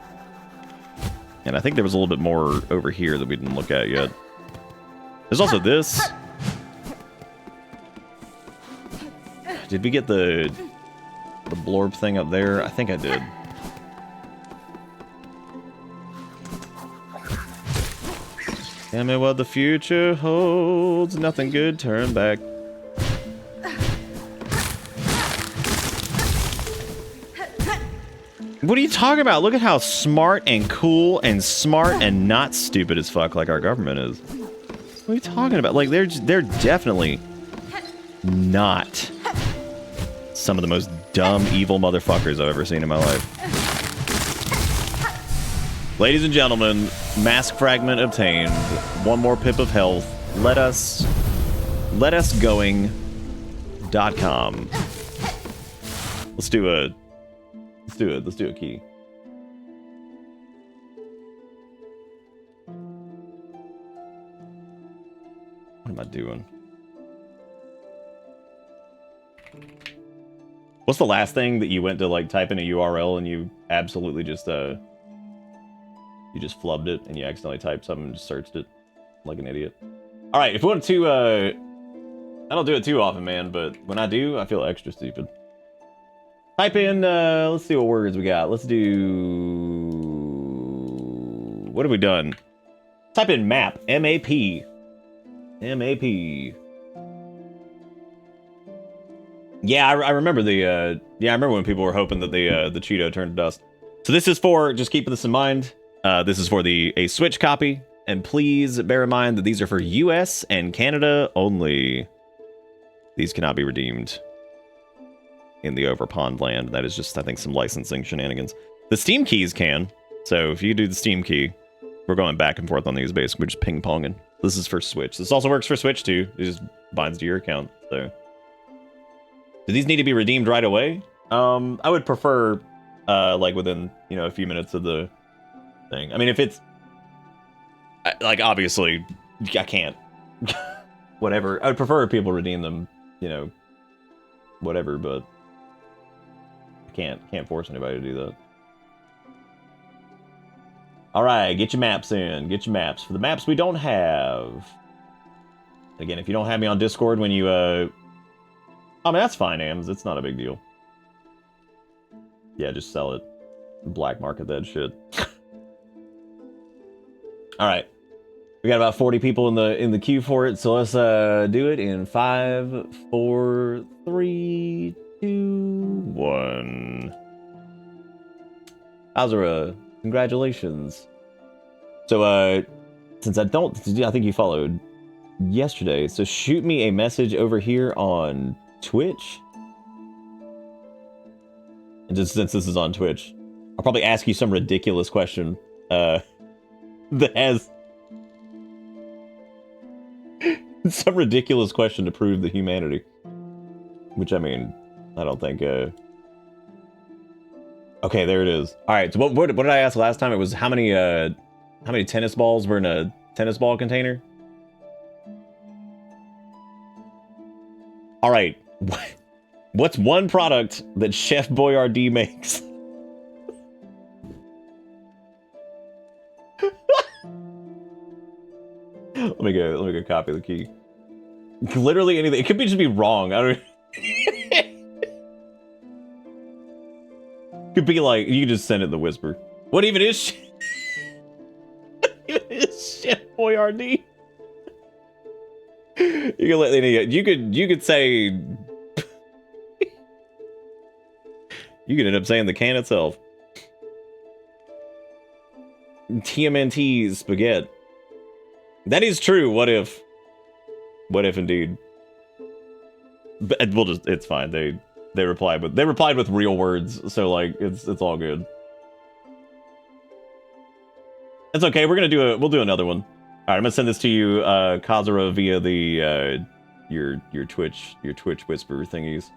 And I think there was a little bit more over here that we didn't look at yet. There's also this. Did we get the blorb thing up there? I think I did. Tell me what the future holds. Nothing good, turn back. What are you talking about? Look at how smart and cool and smart and not stupid as fuck like our government is. What are you talking about? Like, they're definitely not some of the most dumb, evil motherfuckers I've ever seen in my life. Ladies and gentlemen, mask fragment obtained. One more pip of health. Let us going.com. Let's do a key. What am I doing? What's the last thing that you went to, like, type in a URL and you absolutely just you just flubbed it and you accidentally typed something and just searched it like an idiot? All right, if you want to, I don't do it too often, man, but when I do, I feel extra stupid. Type in, let's see what words we got. Let's do... What have we done? Type in map, M-A-P. M-A-P. Yeah, I remember the, I remember when people were hoping that the Cheeto turned to dust. So this is for, just keeping this in mind, this is for a Switch copy, and please bear in mind that these are for US and Canada only. These cannot be redeemed in the over pond land. That is just, I think, some licensing shenanigans. The Steam keys can, So if you do the Steam key, we're going back and forth on these. Basically, we're just ping-ponging. This is for Switch. This also works for Switch too. It just binds to your account. So, do these need to be redeemed right away? I would prefer, like within a few minutes of the thing. I mean, if it's like obviously, I can't. Whatever. I would prefer if people redeem them. Whatever. But I can't force anybody to do that. All right, get your maps in. Get your maps. For the maps we don't have. Again, if you don't have me on Discord when you, I mean, that's fine, Ams. It's not a big deal. Yeah, just sell it. Black market that shit. All right. We got about 40 people in the queue for it, so let's do it in 5, 4, 3, 2, 1. Azura, congratulations. So, since I think you followed yesterday, so shoot me a message over here on Twitch. And just since this is on Twitch, I'll probably ask you some ridiculous question, that has some ridiculous question to prove the humanity. Which, I mean, I don't think, okay, there it is. Alright, so what did I ask last time? It was how many tennis balls were in a tennis ball container? Alright, what's one product that Chef Boyardee makes? Let me go copy the key. Literally anything. It could just be wrong. I don't. Could be like you can just send it in the whisper. What even is Chef Boyardee? You can let you could say you could end up saying the can itself. TMNT spaghetti. That is true. What if? What if indeed? But we'll just. It's fine. They replied with real words. So like it's all good. It's okay. We'll do another one. All right. I'm gonna send this to you, Kazura, via the your Twitch whisper thingies.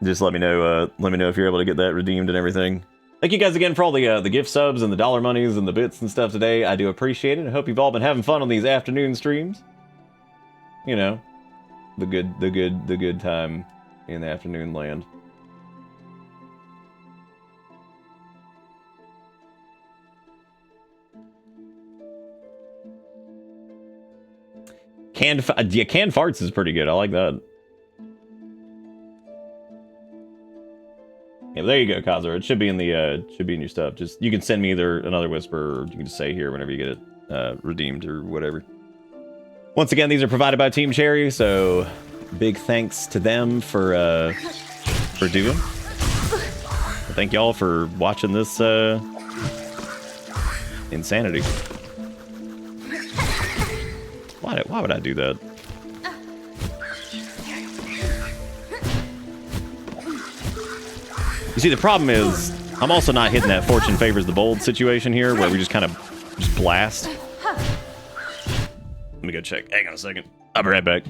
Just let me know if you're able to get that redeemed and everything. Thank you guys again for all the gift subs and the dollar monies and the bits and stuff today. I do appreciate it. I hope you've all been having fun on these afternoon streams. You know, the good time in the afternoon land. Canned farts is pretty good. I like that. Yeah, there you go, Kazur. It should be in your stuff. Just you can send me either another whisper, or you can just say here whenever you get it redeemed or whatever. Once again, these are provided by Team Cherry, so big thanks to them for doing. Thank y'all for watching this insanity. Why would I do that? You see, the problem is, I'm also not hitting that fortune favors the bold situation here, where we just kind of just blast. Let me go check. Hang on a second. I'll be right back.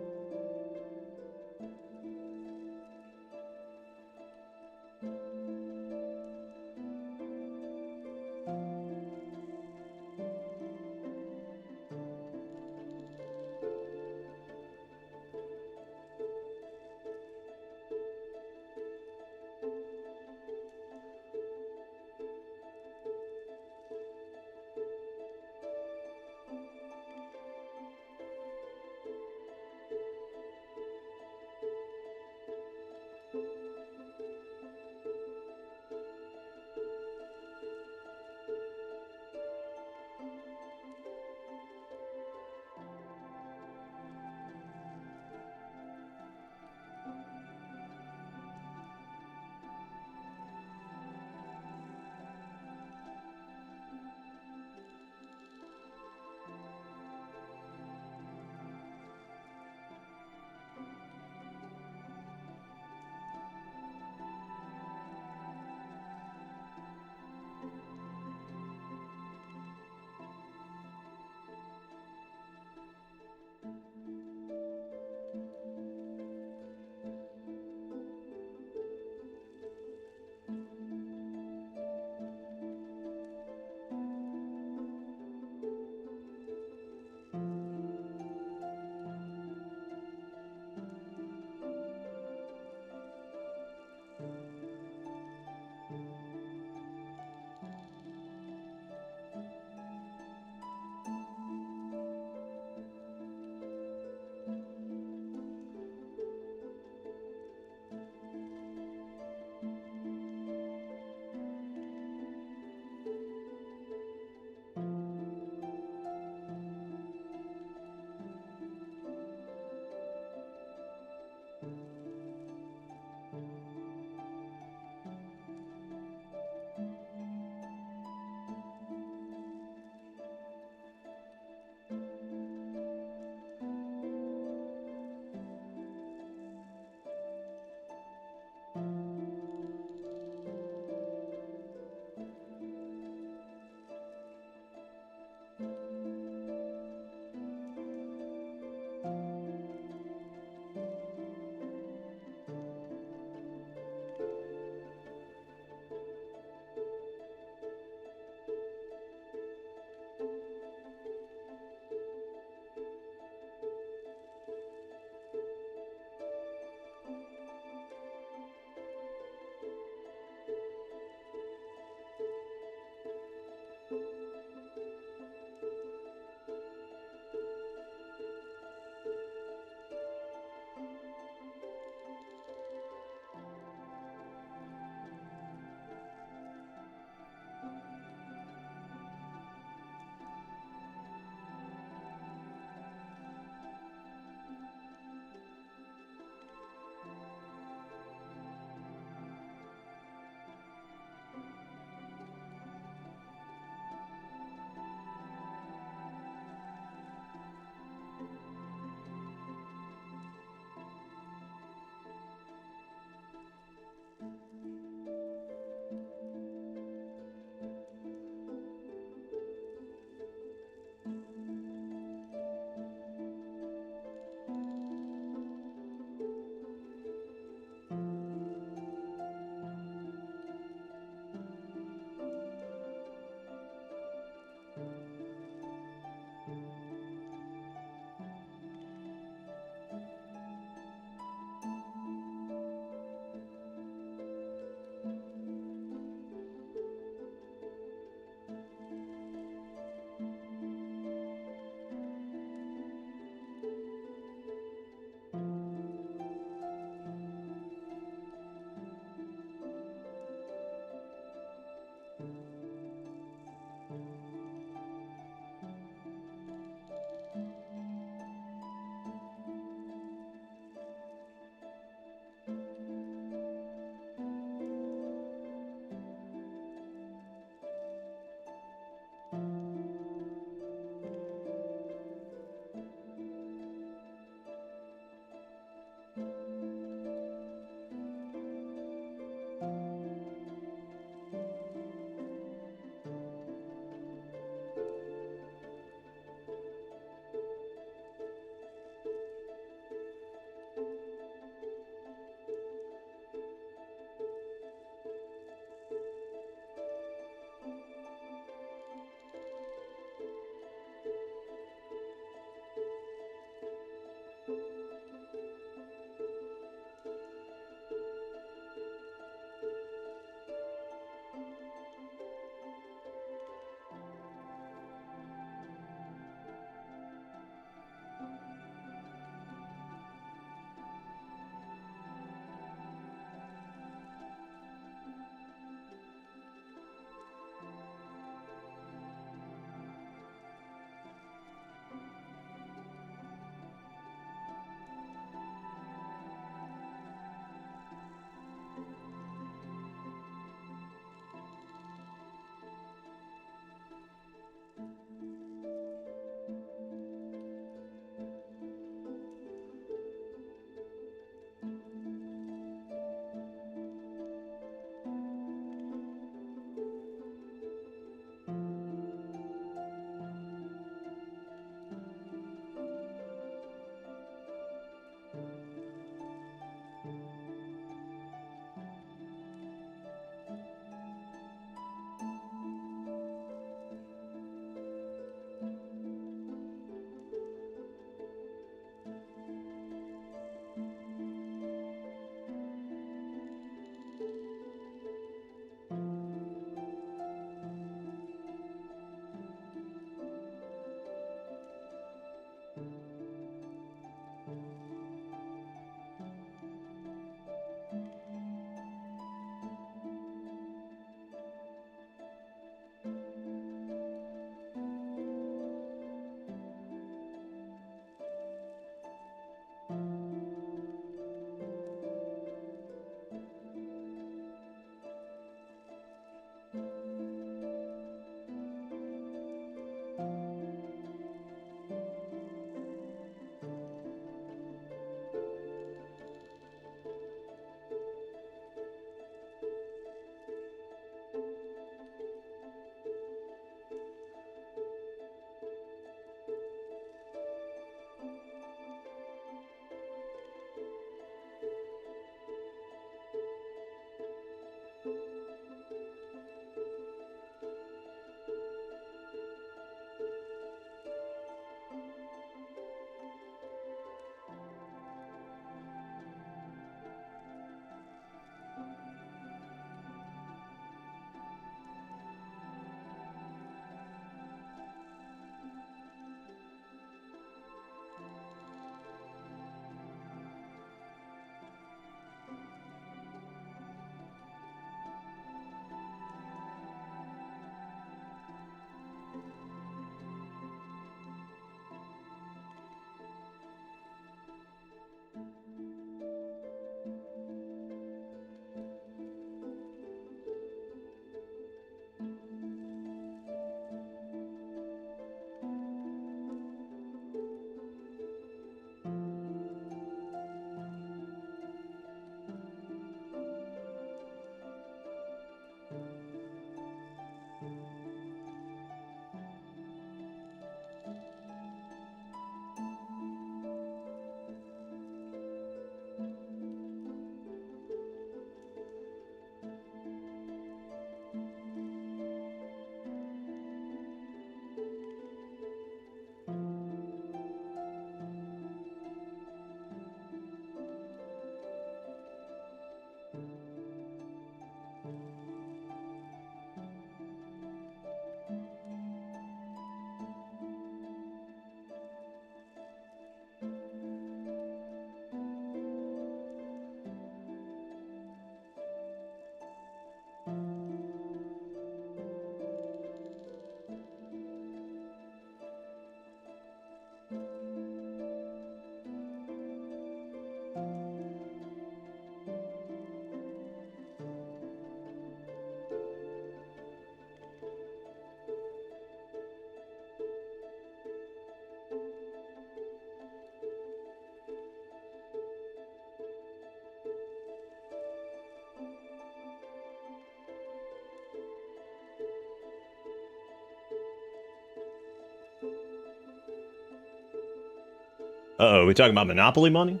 Uh-oh, we talking about Monopoly money?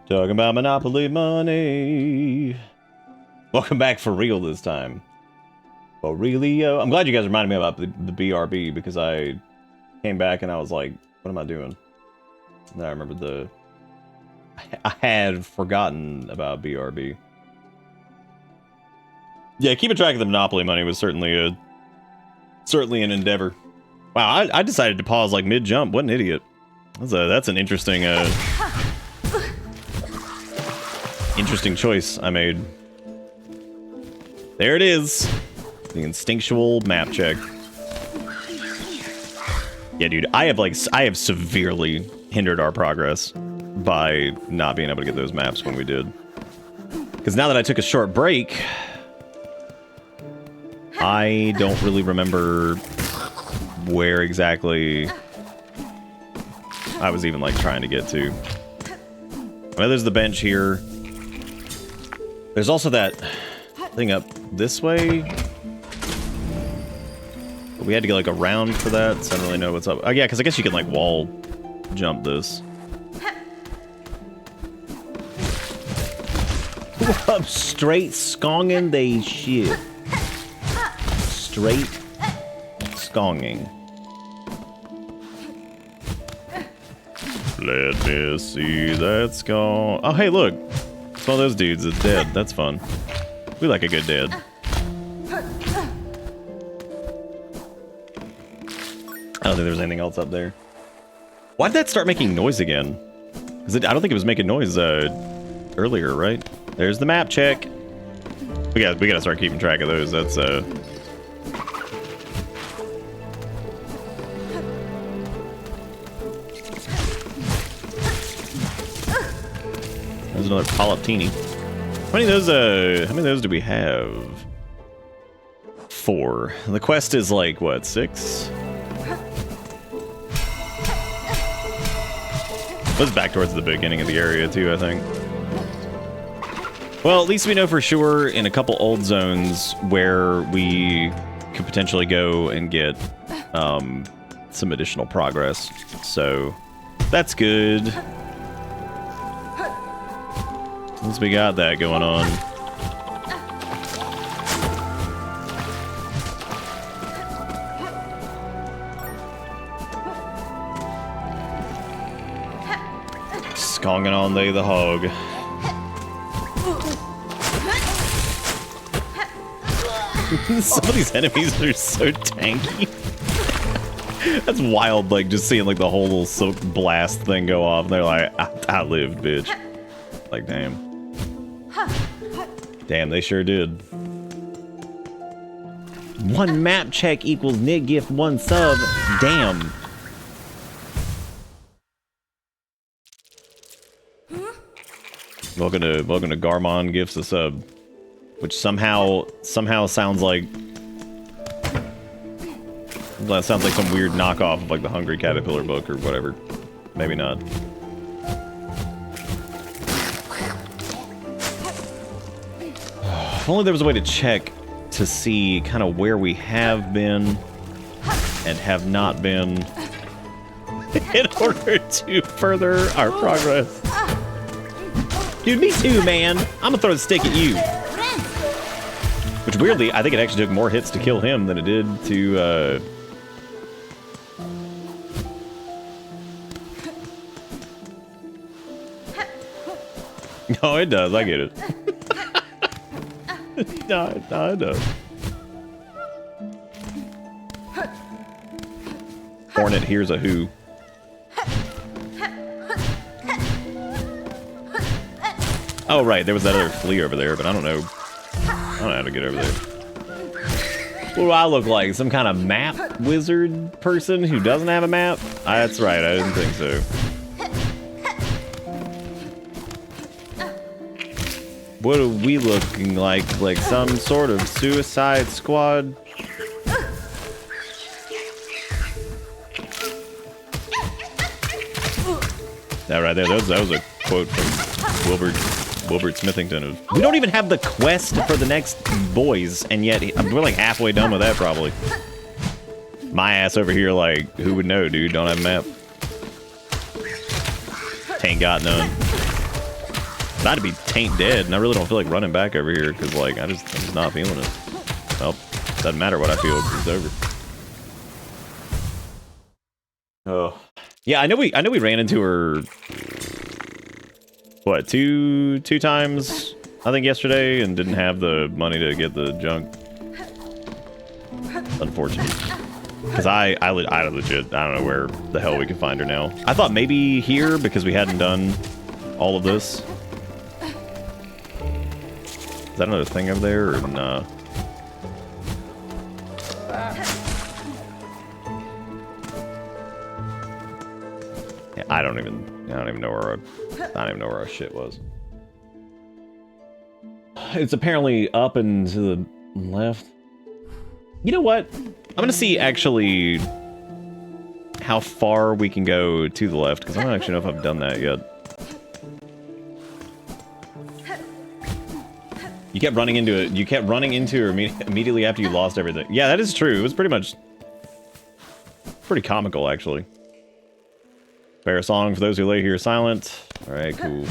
Talking about Monopoly money. Welcome back for real this time. For realio. I'm glad you guys reminded me about the BRB because I came back and I was like, what am I doing? And I remembered I had forgotten about BRB. Yeah, keeping track of the Monopoly money was certainly an endeavor. Wow, I decided to pause like mid-jump. What an idiot. That's an interesting interesting choice I made. There it is. The instinctual map check. Yeah, dude, I have severely hindered our progress by not being able to get those maps when we did. Because now that I took a short break, I don't really remember where exactly I was even, like, trying to get to. I know there's the bench here. There's also that thing up this way. But we had to go, like, around for that, so I don't really know what's up. Oh, yeah, because I guess you can, like, wall jump this. Up straight skonging they shit. Straight skonging. Let me see that skong. Oh, hey, look. It's one of those dudes that's dead. That's fun. We like a good dead. I don't think there's anything else up there. Why did that start making noise again? I don't think it was making noise earlier, right? There's the map check. We gotta start keeping track of those. That's There's another Palaptini. How many of those do we have? 4. The quest is like what, 6? That's back towards the beginning of the area too, I think. Well, at least we know for sure in a couple old zones where we could potentially go and get some additional progress. So that's good. Once we got that going on. Skonging on they the hog. Some of these enemies are so tanky. That's wild, like, just seeing, like, the whole little silk blast thing go off, and they're like, I lived, bitch. Like, damn. Damn, they sure did. 1 map check equals Nick gift 1 sub. Damn. Welcome to Garmond gifts a sub. Which somehow sounds like... That sounds like some weird knockoff of, like, the Hungry Caterpillar book or whatever. Maybe not. If only there was a way to check to see kind of where we have been and have not been in order to further our progress. Dude, me too, man. I'm gonna throw the stick at you. Which, weirdly, I think it actually took more hits to kill him than it did to, No, it does. I get it. No, it does. Hornet, here's a who. Oh, right. There was that other flea over there, but I don't know how to get over there. What do I look like? Some kind of map wizard person who doesn't have a map? That's right. I didn't think so. What are we looking like? Like some sort of Suicide Squad? That right there, that was a quote from Wilbert Smithington. We don't even have the quest for the next boys, and yet we're like halfway done with that, probably. My ass over here, like, who would know, dude? Don't have a map. Taint got none. About to be taint dead, and I really don't feel like running back over here because, like, I'm just not feeling it. Well, doesn't matter what I feel, it's over. Oh, yeah, I know we ran into her. What, two times? I think yesterday, and didn't have the money to get the junk. Unfortunate. Because I legit, I don't know where the hell we can find her now. I thought maybe here, because we hadn't done all of this. Is that another thing over there, or nah? Yeah, I don't even know where our shit was. It's apparently up and to the left. You know what? I'm gonna see actually how far we can go to the left, because I don't actually know if I've done that yet. You kept running into it. You kept running into her immediately after you lost everything. Yeah, that is true. It was pretty comical, actually. Fair song for those who lay here silent. All right, cool.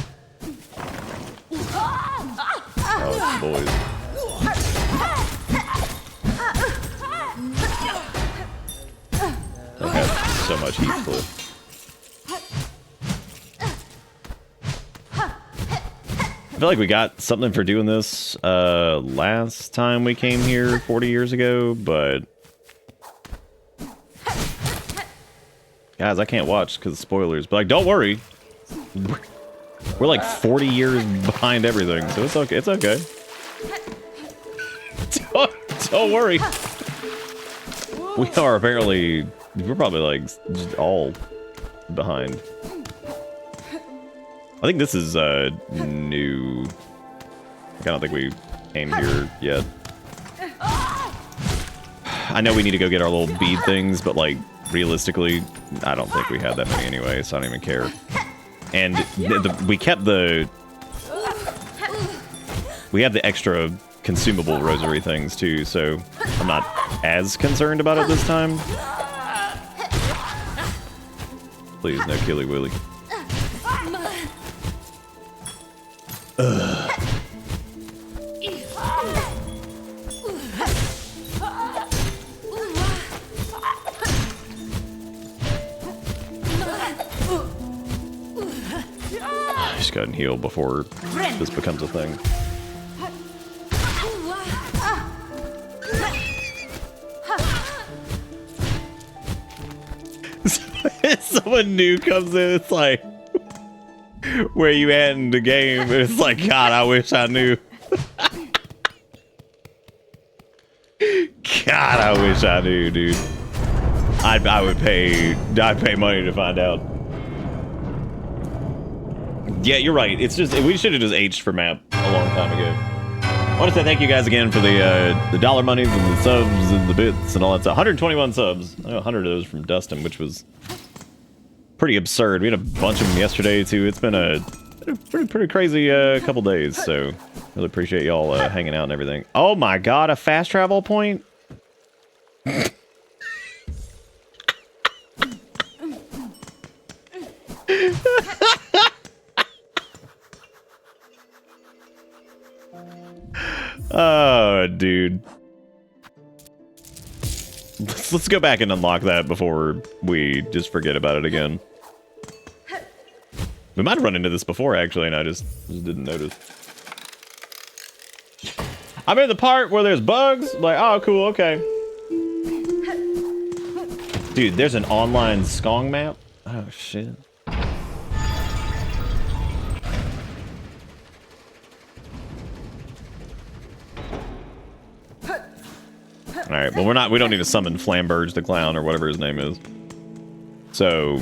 Oh, boys. They have so much heat cliff. I feel like we got something for doing this last time we came here 40 years ago, but guys, I can't watch because of spoilers. But like, don't worry, we're like 40 years behind everything, so it's okay. It's okay. Don't worry. We are apparently, we're probably like just all behind. I think this is new. I don't think we came here yet. I know we need to go get our little bead things, but like realistically, I don't think we had that many anyway, so I don't even care. And we kept the extra consumable rosary things too, so I'm not as concerned about it this time. Please, no killy willy. Ugh. Just go ahead and heal before this becomes a thing. Someone new comes in, it's like, where you at in the game? It's like, God, I wish I knew. God, I wish I knew, dude. I'd pay money to find out. Yeah, you're right. It's just, we should have just H'd for map a long time ago. I want to say thank you guys again for the dollar monies and the subs and the bits and all that stuff. 121 subs. I know 100 of those from Dustin, which was pretty absurd. We had a bunch of them yesterday too. It's been a pretty crazy couple days, so really appreciate y'all hanging out and everything. Oh my God, a fast travel point? Oh, dude. Let's go back and unlock that before we just forget about it again. We might have run into this before, actually, and I just didn't notice. I'm in the part where there's bugs. Like, oh, cool, okay. Dude, there's an online Skong map. Oh, shit. All right, well, we don't need to summon Flamberge the Clown or whatever his name is. So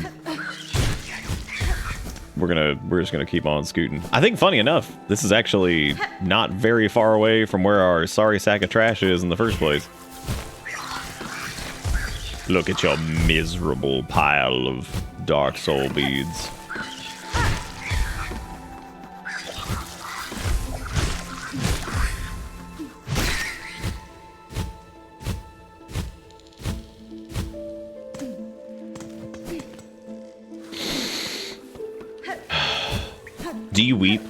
we're just gonna keep on scooting. I think, funny enough, this is actually not very far away from where our sorry sack of trash is in the first place. Look at your miserable pile of Dark Soul beads. Do you weep?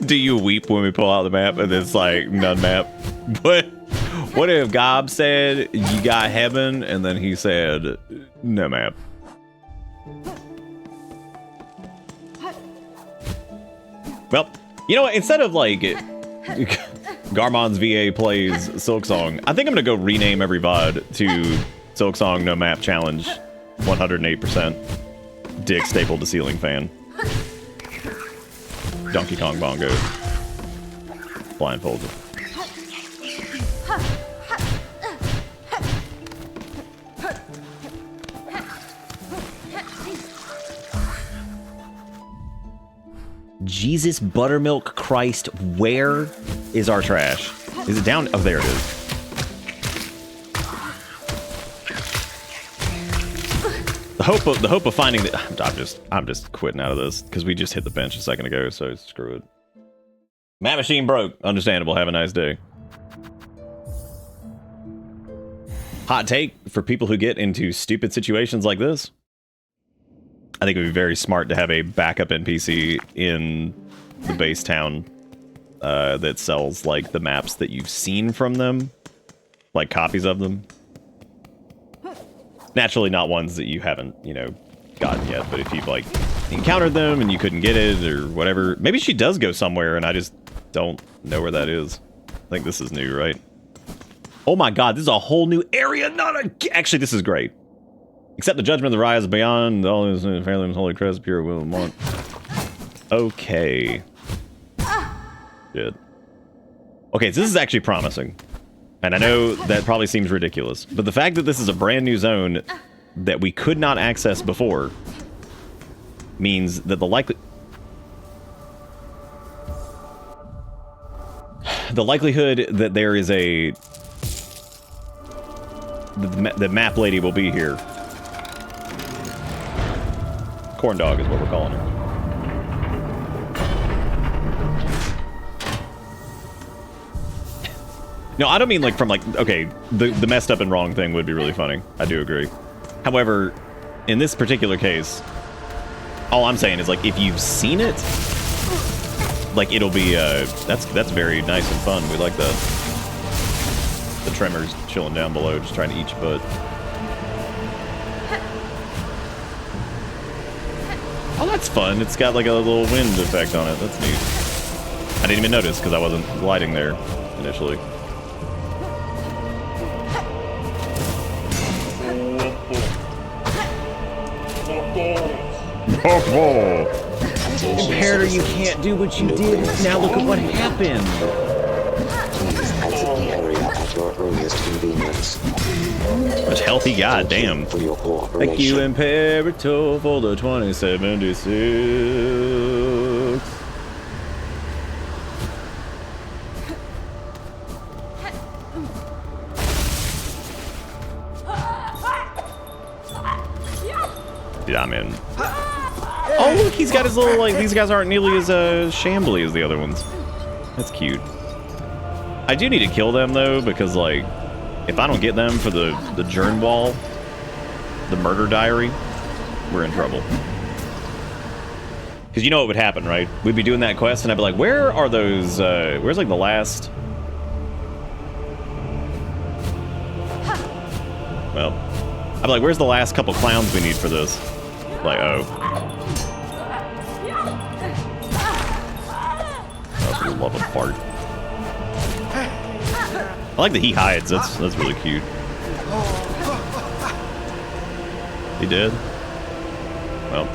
Do you weep when we pull out the map and it's like none map? But what if Gob said you got heaven and then he said no map? Well, you know what? Instead of like Garmond's VA plays Silksong, I think I'm gonna go rename every VOD to Silksong No Map Challenge 108%. Dick stapled to ceiling fan. Donkey Kong bongo. Blindfolded. Jesus Buttermilk Christ, where is our trash? Is it down? Oh, there it is. The hope of finding the I'm just quitting out of this because we just hit the bench a second ago, so screw it. Map machine broke. Understandable. Have a nice day. Hot take for people who get into stupid situations like this. I think it would be very smart to have a backup NPC in the base town that sells like the maps that you've seen from them, like copies of them. Naturally not ones that you haven't, you know, gotten yet, but if you've like encountered them and you couldn't get it or whatever, maybe she does go somewhere and I just don't know where that is. I think this is new, right? Oh my god, this is a whole new area, actually this is great. Except the judgment of the rise beyond all this fairly holy crest, pure will and want. Okay. Good. Okay, so this is actually promising. And I know that probably seems ridiculous, but the fact that this is a brand new zone that we could not access before means that the likelihood that there is the map lady will be here. Corn dog is what we're calling her. No, I don't mean like from like, okay, the messed up and wrong thing would be really funny. I do agree. However, in this particular case, all I'm saying is like, if you've seen it, like it'll be, that's very nice and fun. We like that. The tremors chilling down below, just trying to eat your butt. Oh, that's fun. It's got like a little wind effect on it. That's neat. I didn't even notice because I wasn't gliding there initially. Imperator, you can't do what you did. Now look at what happened. Please exit the area at your earliest convenience. Much healthy, goddamn. For your cooperation. Thank you, Imperator, for the 2076. Dude, I'm in. Oh, look, he's got his little, like, these guys aren't nearly as shambly as the other ones. That's cute. I do need to kill them, though, because, like, if I don't get them for the Jern Wall, the murder diary, we're in trouble. Because you know what would happen, right? We'd be doing that quest, and I'd be like, where are those, where's, like, the last... Well, I'd be like, where's the last couple clowns we need for this? Like, oh. I love a fart. I like that he hides. That's really cute. He did? Well.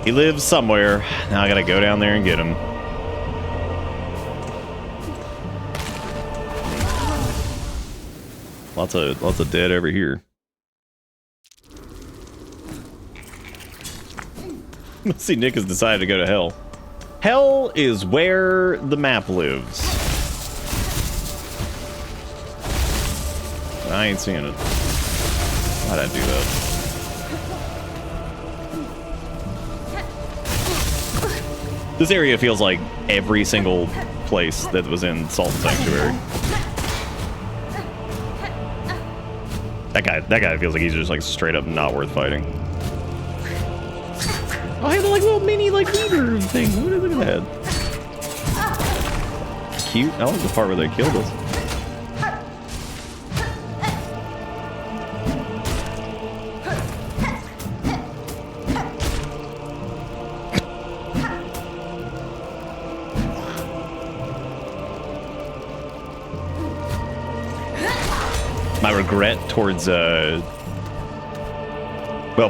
He lives somewhere. Now I gotta go down there and get him. Lots of dead over here. Let's see, Nick has decided to go to hell. Hell is where the map lives. I ain't seeing it. Why'd I do that? This area feels like every single place that was in Salt Sanctuary. That guy feels like he's just like straight up not worth fighting. Oh, I have like little mini like beaver things. Look at that. Cute. I like the part where they killed us. My regret towards well,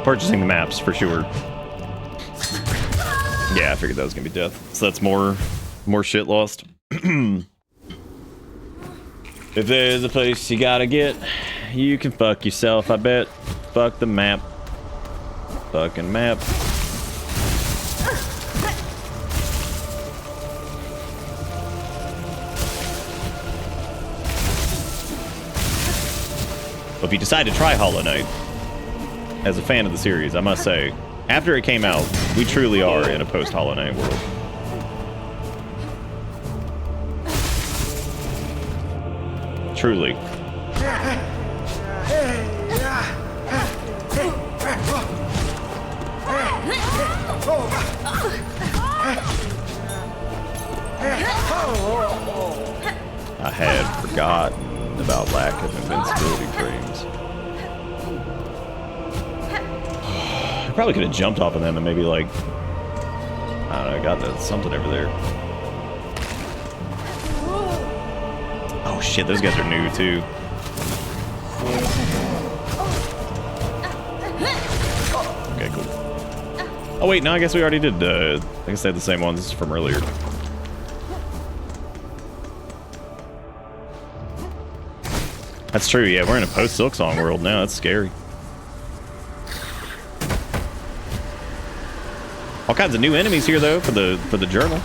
purchasing the maps for sure. Yeah, I figured that was gonna be death. So that's more shit lost. If there's a place you gotta get, you can fuck yourself, I bet. Fuck the map. Fucking map. But if you decide to try Hollow Knight, as a fan of the series, I must say, after it came out, we truly are in a post-Hollow Knight world. Truly. I had forgotten about lack of invincibility frames. I probably could have jumped off of them and maybe like, I don't know, got something over there. Oh shit, those guys are new too. Okay, cool. Oh wait, no, I guess we already did, I guess they had the same ones from earlier. That's true, yeah, we're in a post-Silksong world now, that's scary. All kinds of new enemies here though for the journal.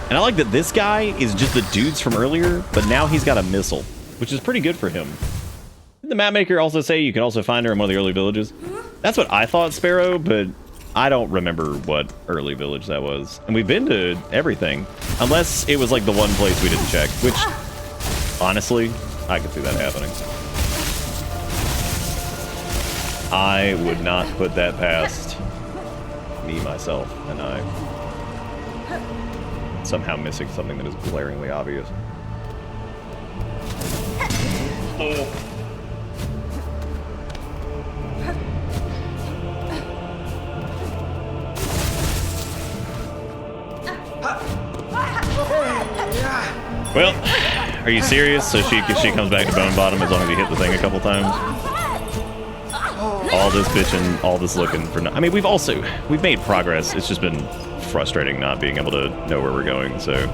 And I like that this guy is just the dudes from earlier, but now he's got a missile, which is pretty good for him. Did the map maker also say you can also find her in one of the early villages? That's what I thought, Sparrow, but I don't remember what early village that was. And we've been to everything, unless it was like the one place we didn't check, which honestly, I could see that happening. I would not put that past me, myself, and I. Somehow missing something that is glaringly obvious. Well, are you serious? So she comes back to Bone Bottom as long as you hit the thing a couple times? All this bitching, all this looking for no— I mean, we've made progress. It's just been frustrating not being able to know where we're going, so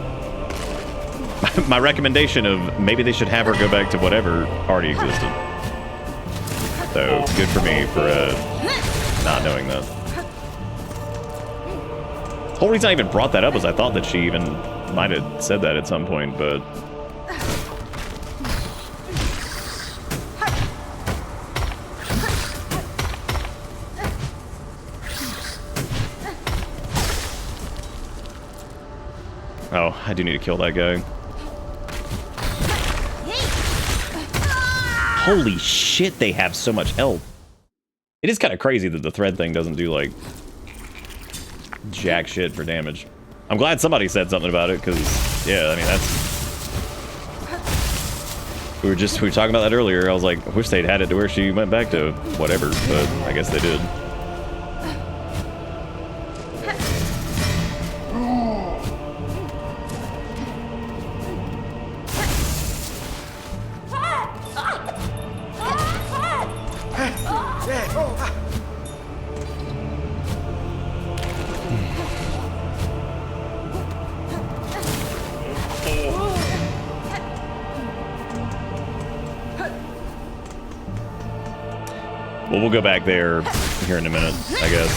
my recommendation of maybe they should have her go back to whatever already existed. So good for me for not knowing that. The whole reason I even brought that up was I thought that she even might have said that at some point, but oh, I do need to kill that guy. Holy shit, they have so much health. It is kind of crazy that the thread thing doesn't do, like, jack shit for damage. I'm glad somebody said something about it, because, yeah, I mean, that's... We were talking about that earlier. I was like, I wish they'd had it to where she went back to whatever, but I guess they did. Well, we'll go back there here in a minute, I guess.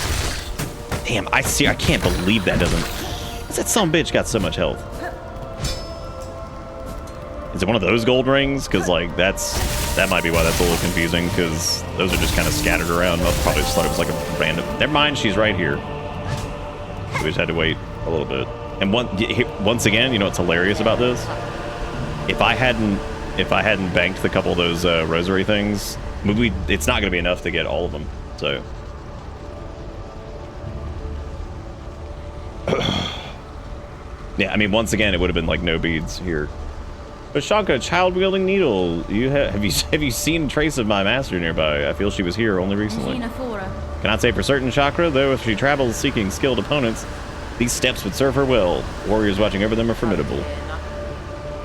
Damn, I can't believe that doesn't... That son of a bitch got so much health. Is it one of those gold rings? Because, like, that might be why that's a little confusing, because those are just kind of scattered around. I probably just thought it was like a random... Never mind, she's right here. We just had to wait a little bit. And once again, you know what's hilarious about this? If I hadn't banked the couple of those rosary things, it's not going to be enough to get all of them. So Yeah, I mean, once again, it would have been like no beads here. Bashaka, child-wielding needle. Have you seen a trace of my master nearby? I feel she was here only recently. Cannot say for certain, Chakra, though if she travels seeking skilled opponents, these steps would serve her well. Warriors watching over them are formidable.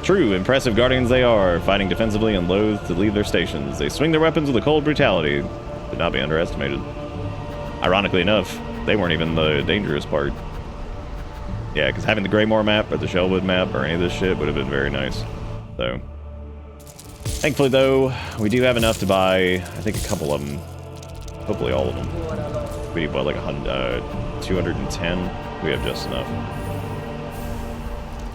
True, impressive guardians they are, fighting defensively and loath to leave their stations. They swing their weapons with a cold brutality. Could not be underestimated. Ironically enough, they weren't even the dangerous part. Yeah, because having the Greymoor map or the Shellwood map or any of this shit would have been very nice. So, thankfully though, we do have enough to buy, I think, a couple of them. Hopefully all of them. We need, what, like 210? We have just enough.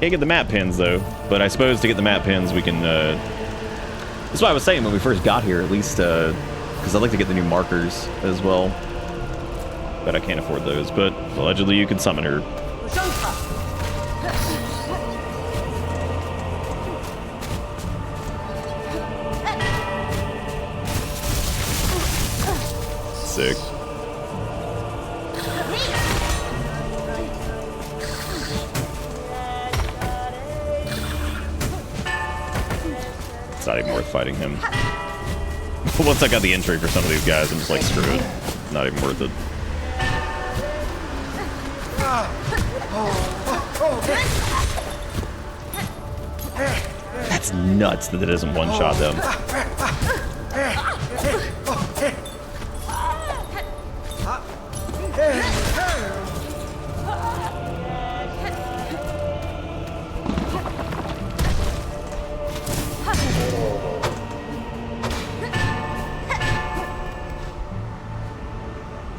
Can't get the map pins though, but I suppose to get the map pins we can, that's what I was saying when we first got here, at least, because I'd like to get the new markers as well. But I can't afford those, but allegedly you can summon her. Sick. It's not even worth fighting him. Once I got the entry for some of these guys, I'm just like, screw it. Not even worth it. That's nuts that it doesn't one-shot them.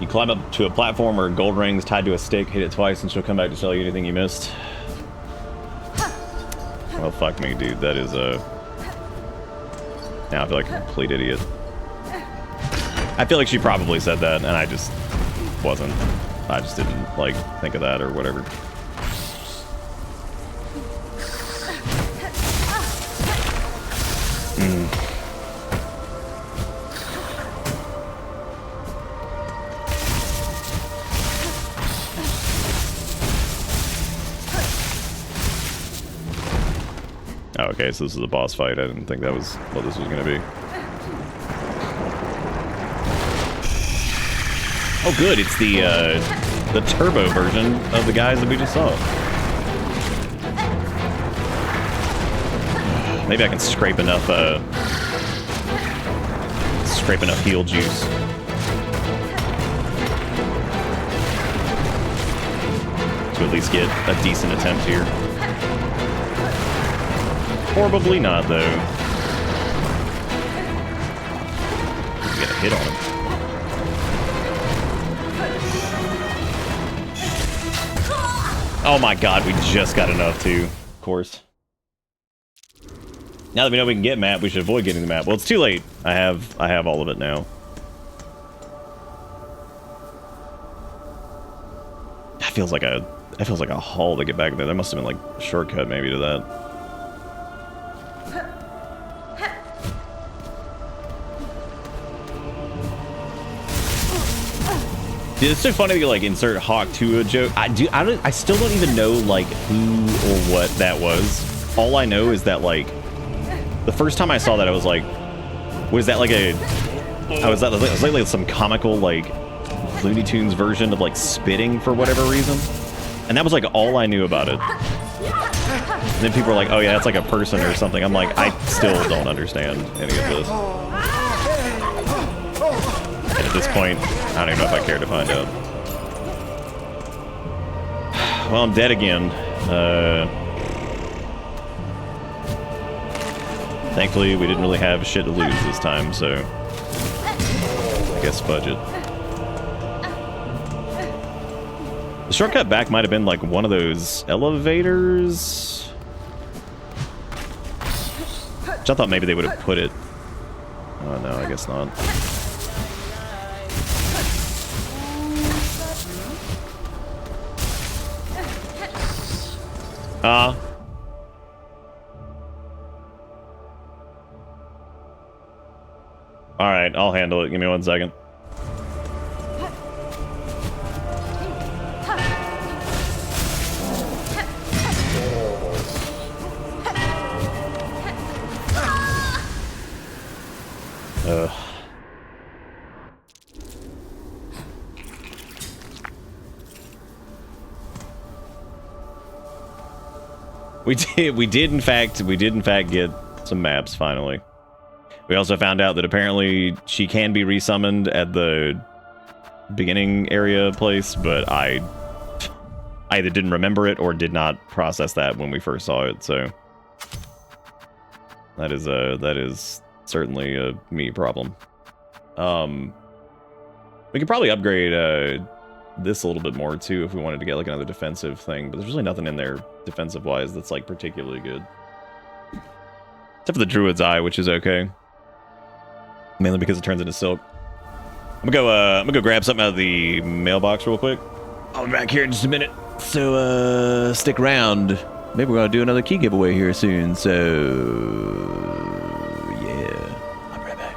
You climb up to a platform where gold rings tied to a stick, hit it twice, and she'll come back to tell you anything you missed. Well, fuck me, dude. That is a... Now I feel like a complete idiot. I feel like she probably said that, and I just wasn't. I just didn't, like, think of that or whatever. Oh, okay, so this is a boss fight. I didn't think that was what this was going to be. Oh, good. It's the turbo version of the guys that we just saw. Maybe I can scrape enough heal juice. To at least get a decent attempt here. Probably not, though. Get a hit on him. Oh my god, we just got enough too, of course. Now that we know we can get map, we should avoid getting the map. Well, it's too late. I have all of it now. That feels like a haul to get back there. There must have been like a shortcut maybe to that. Dude, it's so funny to like insert Hawk to a joke. I still don't even know like who or what that was. All I know is that like the first time I saw that I was like, was that like was like some comical like Looney Tunes version of like spitting for whatever reason? And that was like all I knew about it. And then people were like, oh yeah, that's like a person or something. I'm like, I still don't understand any of this. And at this point, I don't even know if I care to find out. Well, I'm dead again. Thankfully, we didn't really have shit to lose this time, so I guess fudge it. The shortcut back might have been like one of those elevators. Which I thought maybe they would have put it. Oh no, I guess not. Alright, I'll handle it. Give me 1 second. We did in fact get some maps finally. We also found out that apparently she can be resummoned at the beginning area place, but I either didn't remember it or did not process that when we first saw it, so that is certainly a me problem. We could probably upgrade this a little bit more too if we wanted to get like another defensive thing, but there's really nothing in there defensive wise that's like particularly good. Except for the Druid's Eye, which is okay. Mainly because it turns into silk. I'm gonna go grab something out of the mailbox real quick. I'll be back here in just a minute. So stick around. Maybe we're gonna do another key giveaway here soon, so yeah. I'll be right back.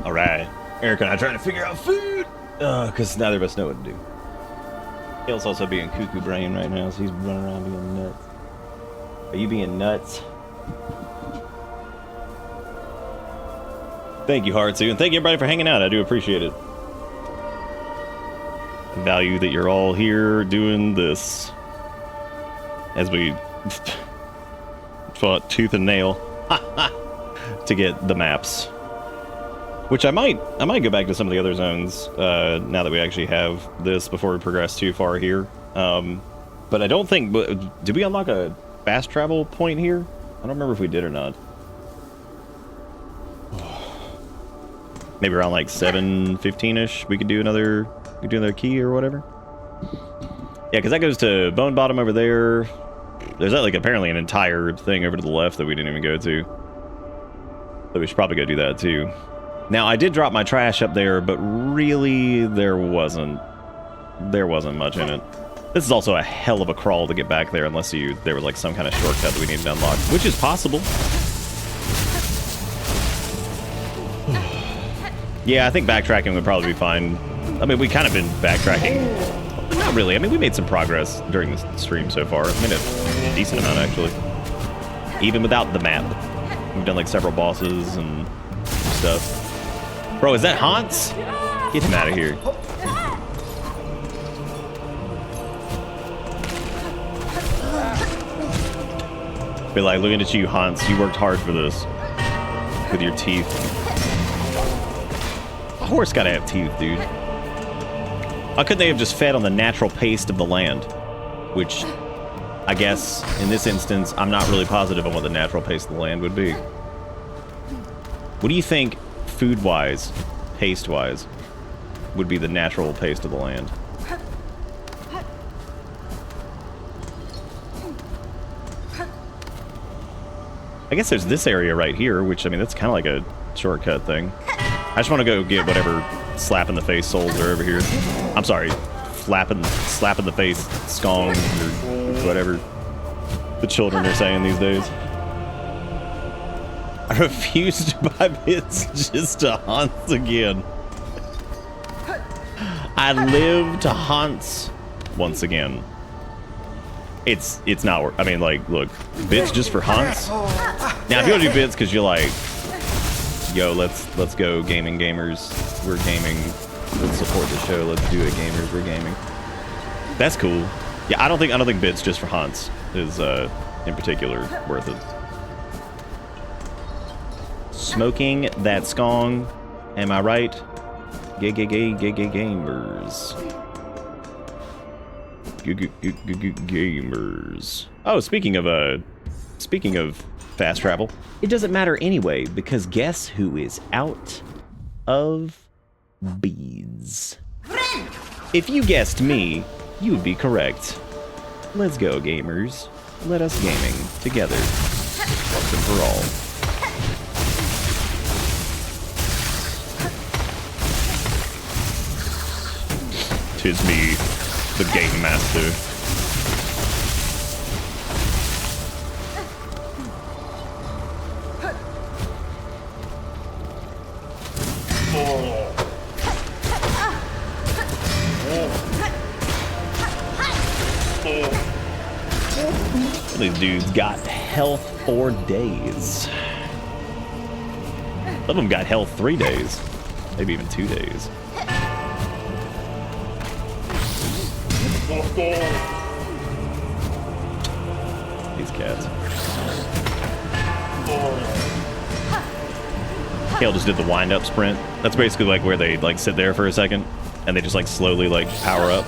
All right. Eric and I trying to figure out food. Because neither of us know what to do. Kale's also being cuckoo brain right now, so he's running around being nuts. Are you being nuts? Thank you, Heartsu, and thank you everybody for hanging out. I do appreciate it. I value that you're all here doing this as we fought tooth and nail to get the maps. Which I might go back to some of the other zones now that we actually have this before we progress too far here. But I don't think... Did we unlock a fast travel point here? I don't remember if we did or not. Maybe around like 7:15ish we could do another key or whatever. Yeah, because that goes to Bone Bottom over there. There's like apparently an entire thing over to the left that we didn't even go to. So we should probably go do that too. Now I did drop my trash up there, but really there wasn't much in it. This is also a hell of a crawl to get back there unless there was like some kind of shortcut that we needed to unlock, which is possible. Yeah, I think backtracking would probably be fine. I mean, we kind of been backtracking. But not really. I mean, we made some progress during the stream so far. I mean, a decent amount, actually. Even without the map. We've done, like, several bosses and stuff. Bro, is that Hans? Get him out of here. Be like, looking at you, Hans. You worked hard for this. With your teeth. A horse gotta have teeth, dude. Why couldn't they have just fed on the natural paste of the land? Which, I guess, in this instance, I'm not really positive on what the natural paste of the land would be. What do you think, food-wise, paste-wise, would be the natural paste of the land? I guess there's this area right here, which, I mean, that's kind of like a shortcut thing. I just want to go get whatever slap-in-the-face souls are over here. I'm sorry, slap-in the face skongs or whatever the children are saying these days. I refuse to buy bits just to Hans again. I live to Hans once again. It's not worth. I mean, like, look, bits just for Hans. Now, if you want to do bits because you're like, yo, let's go, gaming gamers. We're gaming. Let's support the show. Let's do it, gamers. We're gaming. That's cool. Yeah, I don't think bits just for Hans is in particular worth it. Smoking that skong. Am I right? Gay gamers. Gamers. Oh, speaking of fast travel, it doesn't matter anyway, because guess who is out of beads? If you guessed me, you would be correct. Let's go, gamers. Let us gaming together. Once and for all. 'Tis me, the game master. These dudes got health for days. Some of them got health 3 days, maybe even 2 days. These cats. Kale just did the wind-up sprint. That's basically like where they like sit there for a second and they just like slowly like power up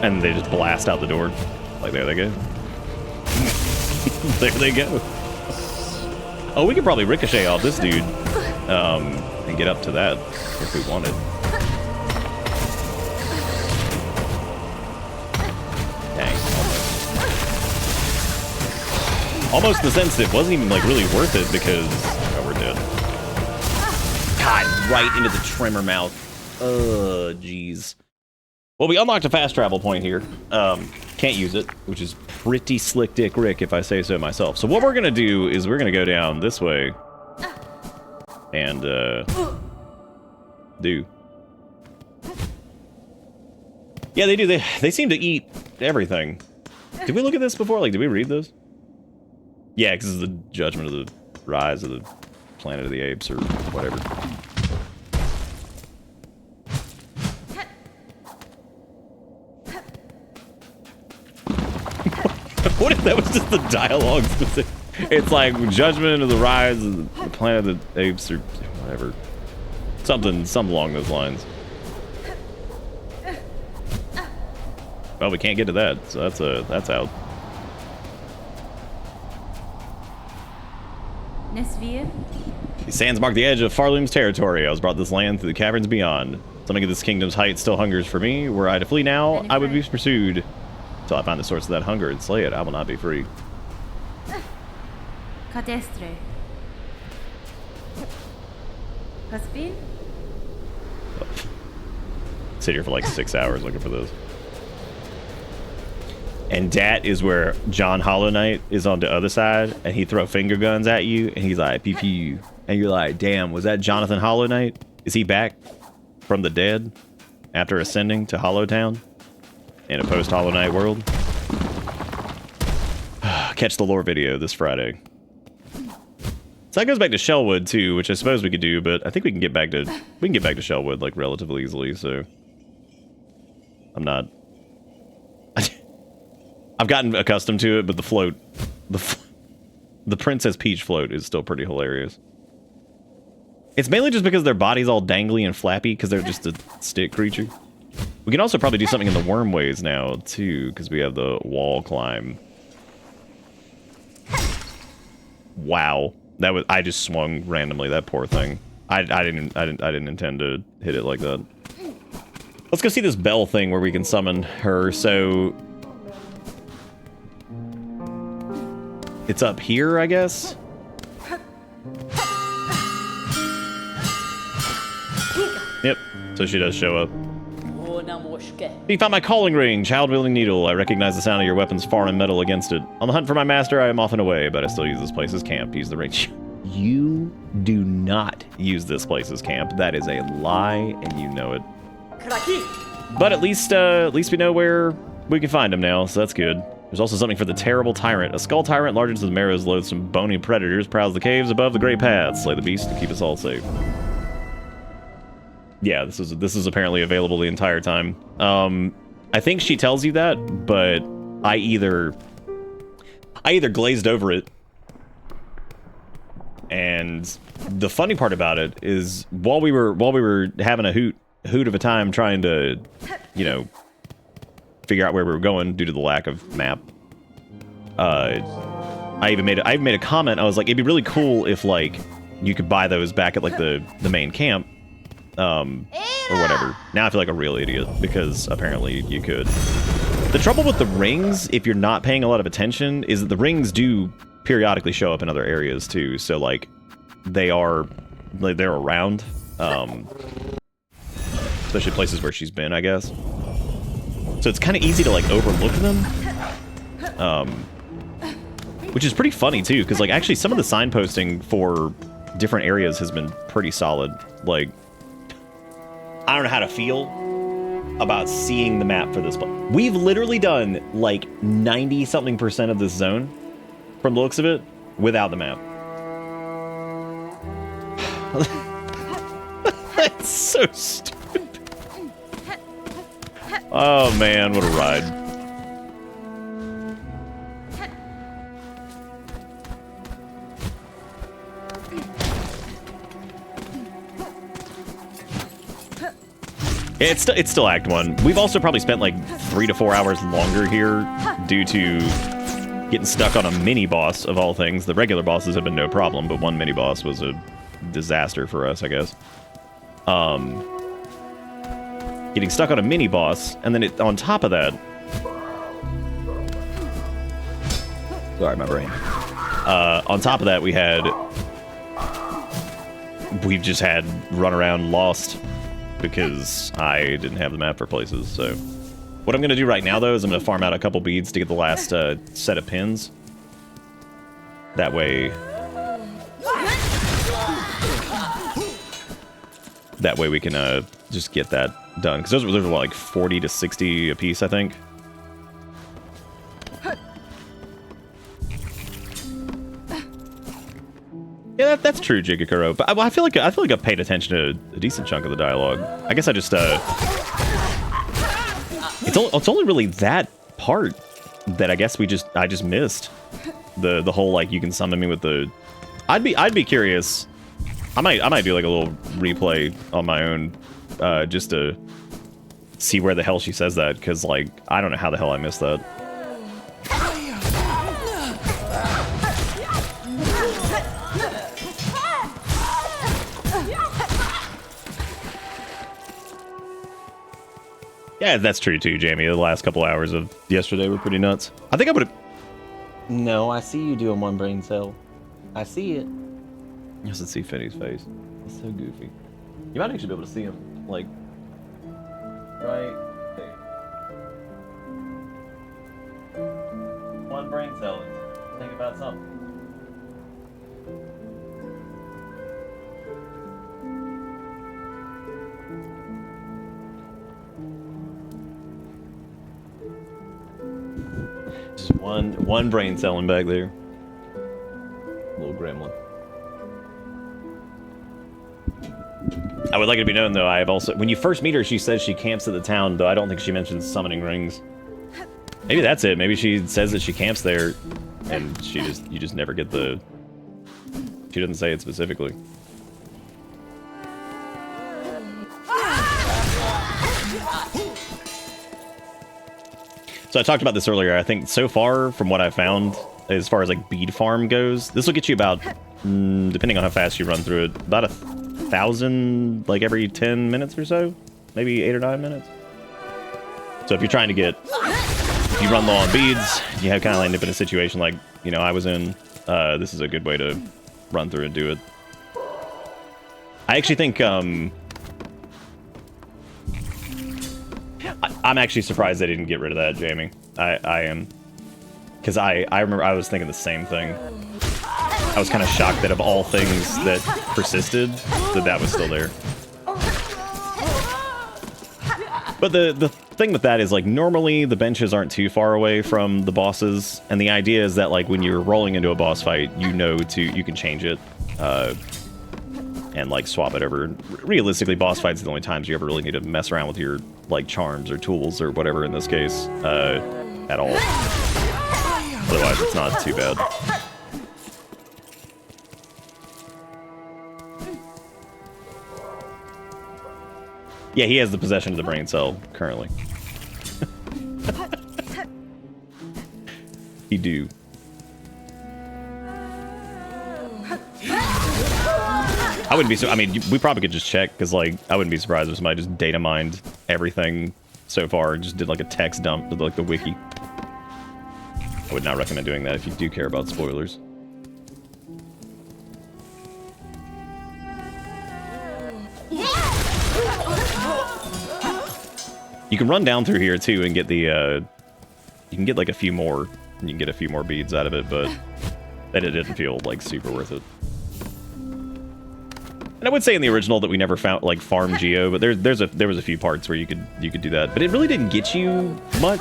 and they just blast out the door. Like there they go. There they go. Oh, we could probably ricochet off this dude and get up to that if we wanted. Dang, almost in the sense that it wasn't even like really worth it because oh, we're dead. God, right into the trimmer mouth. Jeez. Well, we unlocked a fast travel point here. Can't use it, which is pretty slick dick Rick if I say so myself. So what we're gonna do is we're gonna go down this way and do. Yeah, they do. They seem to eat everything. Did we look at this before? Like, did we read this? Yeah, because it's the judgment of the rise of the Planet of the Apes or whatever. What if that was just the dialogue specific? It's like judgment of the rise of the Planet of the Apes or whatever. Something along those lines. Well, we can't get to that, so that's out. These sands mark the edge of Farloom's territory. I was brought to this land through the caverns beyond. Something of this kingdom's height still hungers for me. Were I to flee now, I would be pursued. Until I find the source of that hunger and slay it, I will not be free. Sit here for like 6 hours looking for this. And that is where John Hollow Knight is on the other side, and he throw finger guns at you, and he's like, pew pew. And you're like, damn, was that Jonathan Hollow Knight? Is he back from the dead after ascending to Hollow Town in a post-Hollow Knight world? Catch the lore video this Friday. So that goes back to Shellwood too, which I suppose we could do, but I think we can get back to Shellwood like relatively easily, so I'm not. I've gotten accustomed to it, but the float, the Princess Peach float is still pretty hilarious. It's mainly just because their body's all dangly and flappy because they're just a stick creature. We can also probably do something in the wormways now too, because we have the wall climb. Wow, that was, I just swung randomly. That poor thing. I didn't intend to hit it like that. Let's go see this bell thing where we can summon her. So it's up here, I guess. Yep. So she does show up. You found my calling ring, child-wielding needle. I recognize the sound of your weapon's foreign metal against it. On the hunt for my master, I am often away, but I still use this place as camp. Use the ring. You do not use this place as camp. That is a lie, and you know it. But at least we know where we can find him now, so that's good. There's also something for the terrible tyrant. A skull tyrant larger than the marrow's loathsome bony predators prowls the caves above the great paths. Slay the beast to keep us all safe. Yeah, this is apparently available the entire time. I think she tells you that, but I either glazed over it, and the funny part about it is while we were having a hoot of a time trying to, you know, figure out where we were going due to the lack of map. I made a comment. I was like, it'd be really cool if like you could buy those back at like the main camp. Or whatever. Now I feel like a real idiot, because apparently you could. The trouble with the rings, if you're not paying a lot of attention, is that the rings do periodically show up in other areas too, so like they're around. Especially places where she's been, I guess. So it's kind of easy to like overlook them. Which is pretty funny too, because like actually some of the signposting for different areas has been pretty solid. Like, I don't know how to feel about seeing the map for this place. We've literally done like 90-something% of this zone, from the looks of it, without the map. That's so stupid. Oh man, what a ride. It's still Act 1. We've also probably spent like 3 to 4 hours longer here due to getting stuck on a mini-boss of all things. The regular bosses have been no problem, but one mini-boss was a disaster for us, I guess. Getting stuck on a mini-boss, and then on top of that... Sorry, my brain. On top of that, we've just had run around lost because I didn't have the map for places, so... What I'm going to do right now, though, is I'm going to farm out a couple beads to get the last set of pins. That way... That way we can just get that done. Because those are what, like 40 to 60 a piece, I think. Yeah, that's true, Jigakuro. But I feel like I've paid attention to a decent chunk of the dialogue. I guess I just it's only really that part that I guess I just missed. The whole like you can summon me with the. I'd be curious. I might do like a little replay on my own, just to see where the hell she says that, because like I don't know how the hell I missed that. Yeah, that's true too, Jamie. The last couple hours of yesterday were pretty nuts. I think I would have. No, I see you doing one brain cell. I see it. Yes, let's see Finney's face. It's so goofy. You might actually be able to see him, like, right there. One brain cell. Think about something. Just one brain cell in back there. Little gremlin. I would like it to be known, though, I have also... When you first meet her, she says she camps at the town, though I don't think she mentions summoning rings. Maybe that's it. Maybe she says that she camps there, and you just never get the... She doesn't say it specifically. So I talked about this earlier. I think so far, from what I found, as far as like bead farm goes, this will get you about, depending on how fast you run through it, about 1,000 like every 10 minutes or so, maybe 8 or 9 minutes. So if you're trying to get, if you run low on beads, you have kind of end up in a situation like, you know, I was in. This is a good way to run through and do it. I actually think, I'm actually surprised they didn't get rid of that, Jamie. I am. Because I remember I was thinking the same thing. I was kind of shocked that of all things that persisted, that was still there. But the thing with that is, like, normally the benches aren't too far away from the bosses, and the idea is that, like, when you're rolling into a boss fight, you can change it, and, like, swap it over. Realistically, boss fights are the only times you ever really need to mess around with your, like, charms or tools or whatever in this case, at all. Otherwise, it's not too bad. Yeah, he has the possession of the brain cell currently. He do. I wouldn't be so. I mean, we probably could just check, because like I wouldn't be surprised if somebody just data mined everything so far and just did like a text dump to like the wiki. I would not recommend doing that if you do care about spoilers. You can run down through here too and get the, you can get like a few more, and you can get a few more beads out of it, but then it didn't feel like super worth it. And I would say in the original that we never found like farm Geo, but there was a few parts where you could do that, but it really didn't get you much,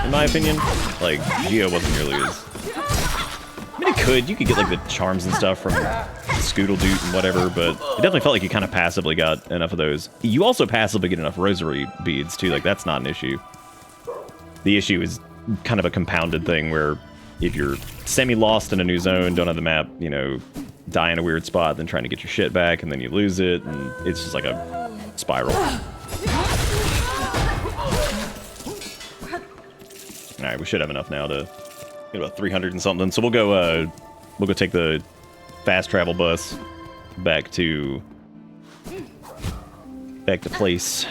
in my opinion. Like Geo wasn't nearly as. I mean, you could get like the charms and stuff from Scoodle Doot and whatever, but it definitely felt like you kind of passively got enough of those. You also passively get enough rosary beads too, like that's not an issue. The issue is kind of a compounded thing where if you're semi-lost in a new zone, don't have the map, you know, die in a weird spot, then trying to get your shit back, and then you lose it, and it's just like a spiral. Alright, we should have enough now to get about 300 and something, so we'll go take the fast travel bus back to place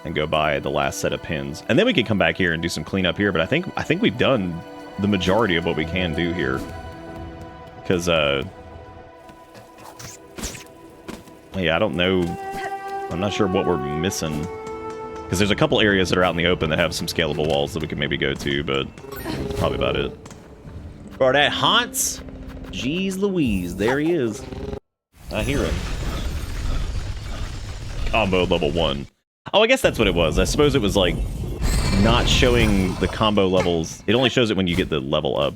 and go buy the last set of pins, and then we can come back here and do some cleanup here. But I think we've done the majority of what we can do here, because yeah, I don't know, I'm not sure what we're missing, because there's a couple areas that are out in the open that have some scalable walls that we can maybe go to, but that's probably about it. Bro, that haunts. Jeez Louise, there he is. I hear him. combo level 1. Oh, I guess that's what it was. I suppose it was like not showing the combo levels. It only shows it when you get the level up.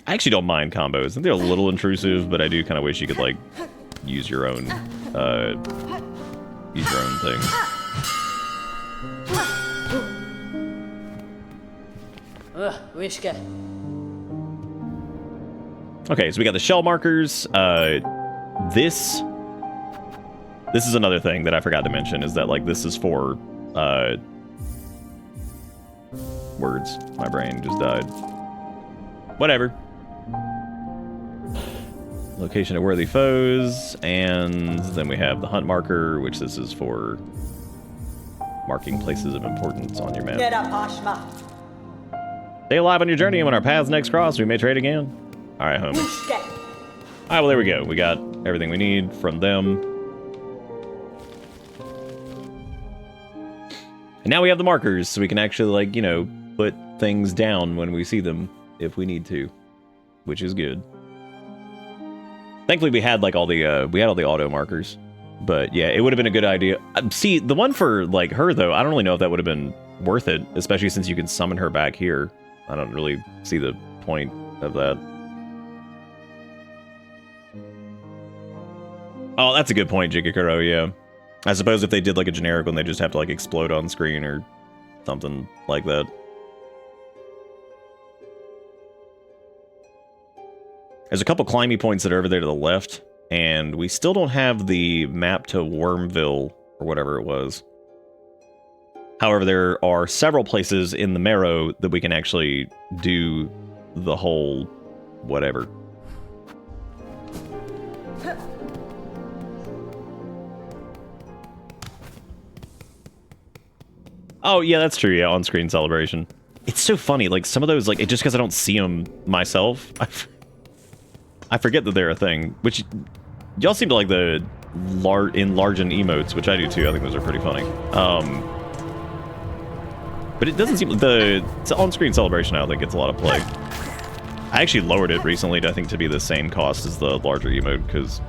I actually don't mind combos. I think they're a little intrusive, but I do kind of wish you could like use your own thing. Okay, so we got the shell markers. This is another thing that I forgot to mention, is that like this is for words. My brain just died. Whatever. Location of worthy foes, and then we have the hunt marker, which this is for marking places of importance on your map. Stay alive on your journey, and when our paths next cross, we may trade again. Alright, homies. Alright, well, there we go. We got everything we need from them. And now we have the markers, so we can actually, like, you know, put things down when we see them, if we need to. Which is good. Thankfully, we had, like, all the auto markers. But, yeah, it would have been a good idea. See, the one for, like, her, though, I don't really know if that would have been worth it, especially since you can summon her back here. I don't really see the point of that. Oh, that's a good point, Jigakuro, yeah. I suppose if they did, like, a generic one, they just have to, like, explode on screen or something like that. There's a couple climby points that are over there to the left, and we still don't have the map to Wormville, or whatever it was. However, there are several places in the Marrow that we can actually do the whole whatever. Oh, yeah, that's true, yeah, on-screen celebration. It's so funny, like, some of those, like, just because I don't see them myself, I forget that they're a thing, which y'all seem to like the enlarging emotes, which I do too. I think those are pretty funny. But it doesn't seem the on-screen celebration. I don't think gets a lot of play. I actually lowered it recently to, I think, to be the same cost as the larger emote because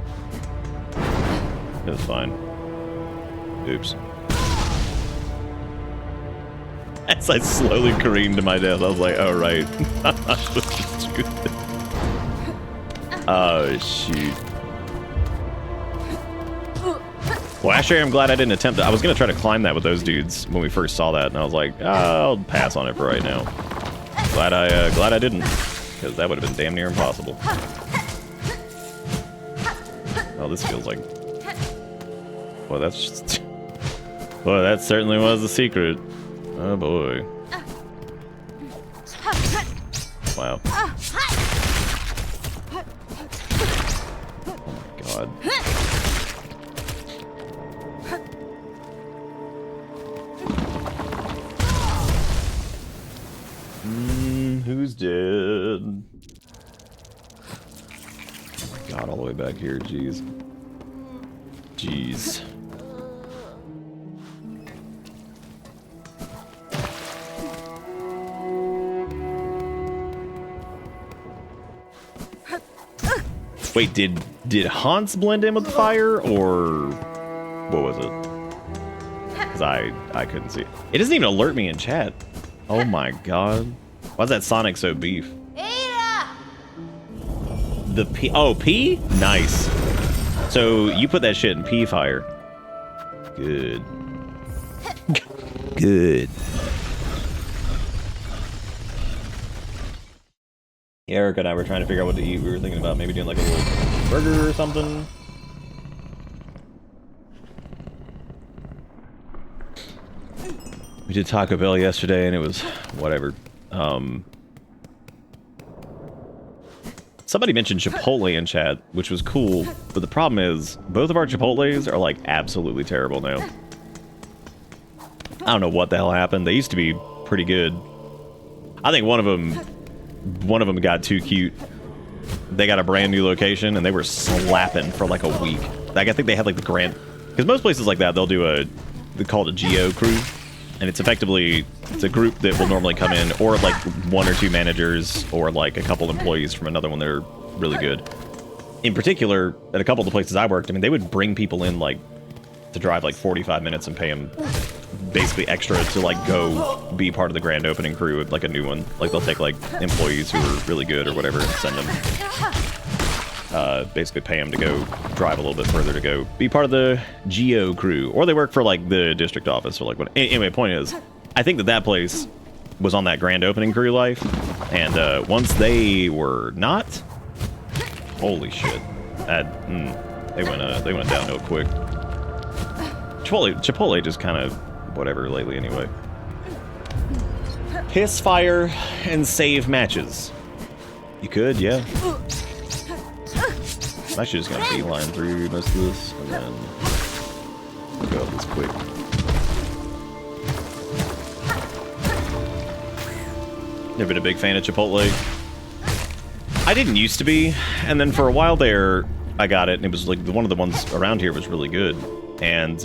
it's fine. Oops. As I slowly careened to my death, I was like, "Oh right, I'm not supposed to do this." Oh, shoot. Well, actually, I'm glad I didn't attempt it. I was going to try to climb that with those dudes when we first saw that, and I was like, I'll pass on it for right now. Glad I didn't, because that would have been damn near impossible. Oh, this feels like... Well, that's just... Boy, that certainly was the secret. Oh, boy. Wow. God. Who's dead? Oh my God, all the way back here, jeez. Jeez. Wait, did Hans blend in with the fire, or what was it? Because I couldn't see it. It doesn't even alert me in chat. Oh my God. Why's that Sonic so beef? The P... Oh, P? Nice. So you put that shit in P fire. Good. Good. Eric and I were trying to figure out what to eat. We were thinking about maybe doing like a little burger or something. We did Taco Bell yesterday and it was whatever. Somebody mentioned Chipotle in chat, which was cool, but the problem is both of our Chipotles are like absolutely terrible now. I don't know what the hell happened. They used to be pretty good. I think one of them got too cute. They got a brand new location and they were slapping for like a week. Like I think they had like the grand, because most places like that they call it a Geo crew, and it's effectively a group that will normally come in, or like one or two managers, or like a couple employees from another one that are really good. in particular, at a couple of the places I worked, I mean, they would bring people in, like, to drive, like, 45 minutes and pay them basically extra to, like, go be part of the grand opening crew, like a new one. Like, they'll take, like, employees who are really good or whatever and send them, basically pay them to go drive a little bit further to go be part of the Geo crew. Or they work for, like, the district office or, like, what. Anyway, point is, I think that place was on that grand opening crew life, and once they were not, holy shit, they went downhill quick. Chipotle just kind of whatever lately anyway. Piss fire and save matches. You could, yeah. I'm actually just gonna beeline through most of this and then go up this quick. Never been a big fan of Chipotle. I didn't used to be, and then for a while there, I got it, and it was like one of the ones around here was really good. And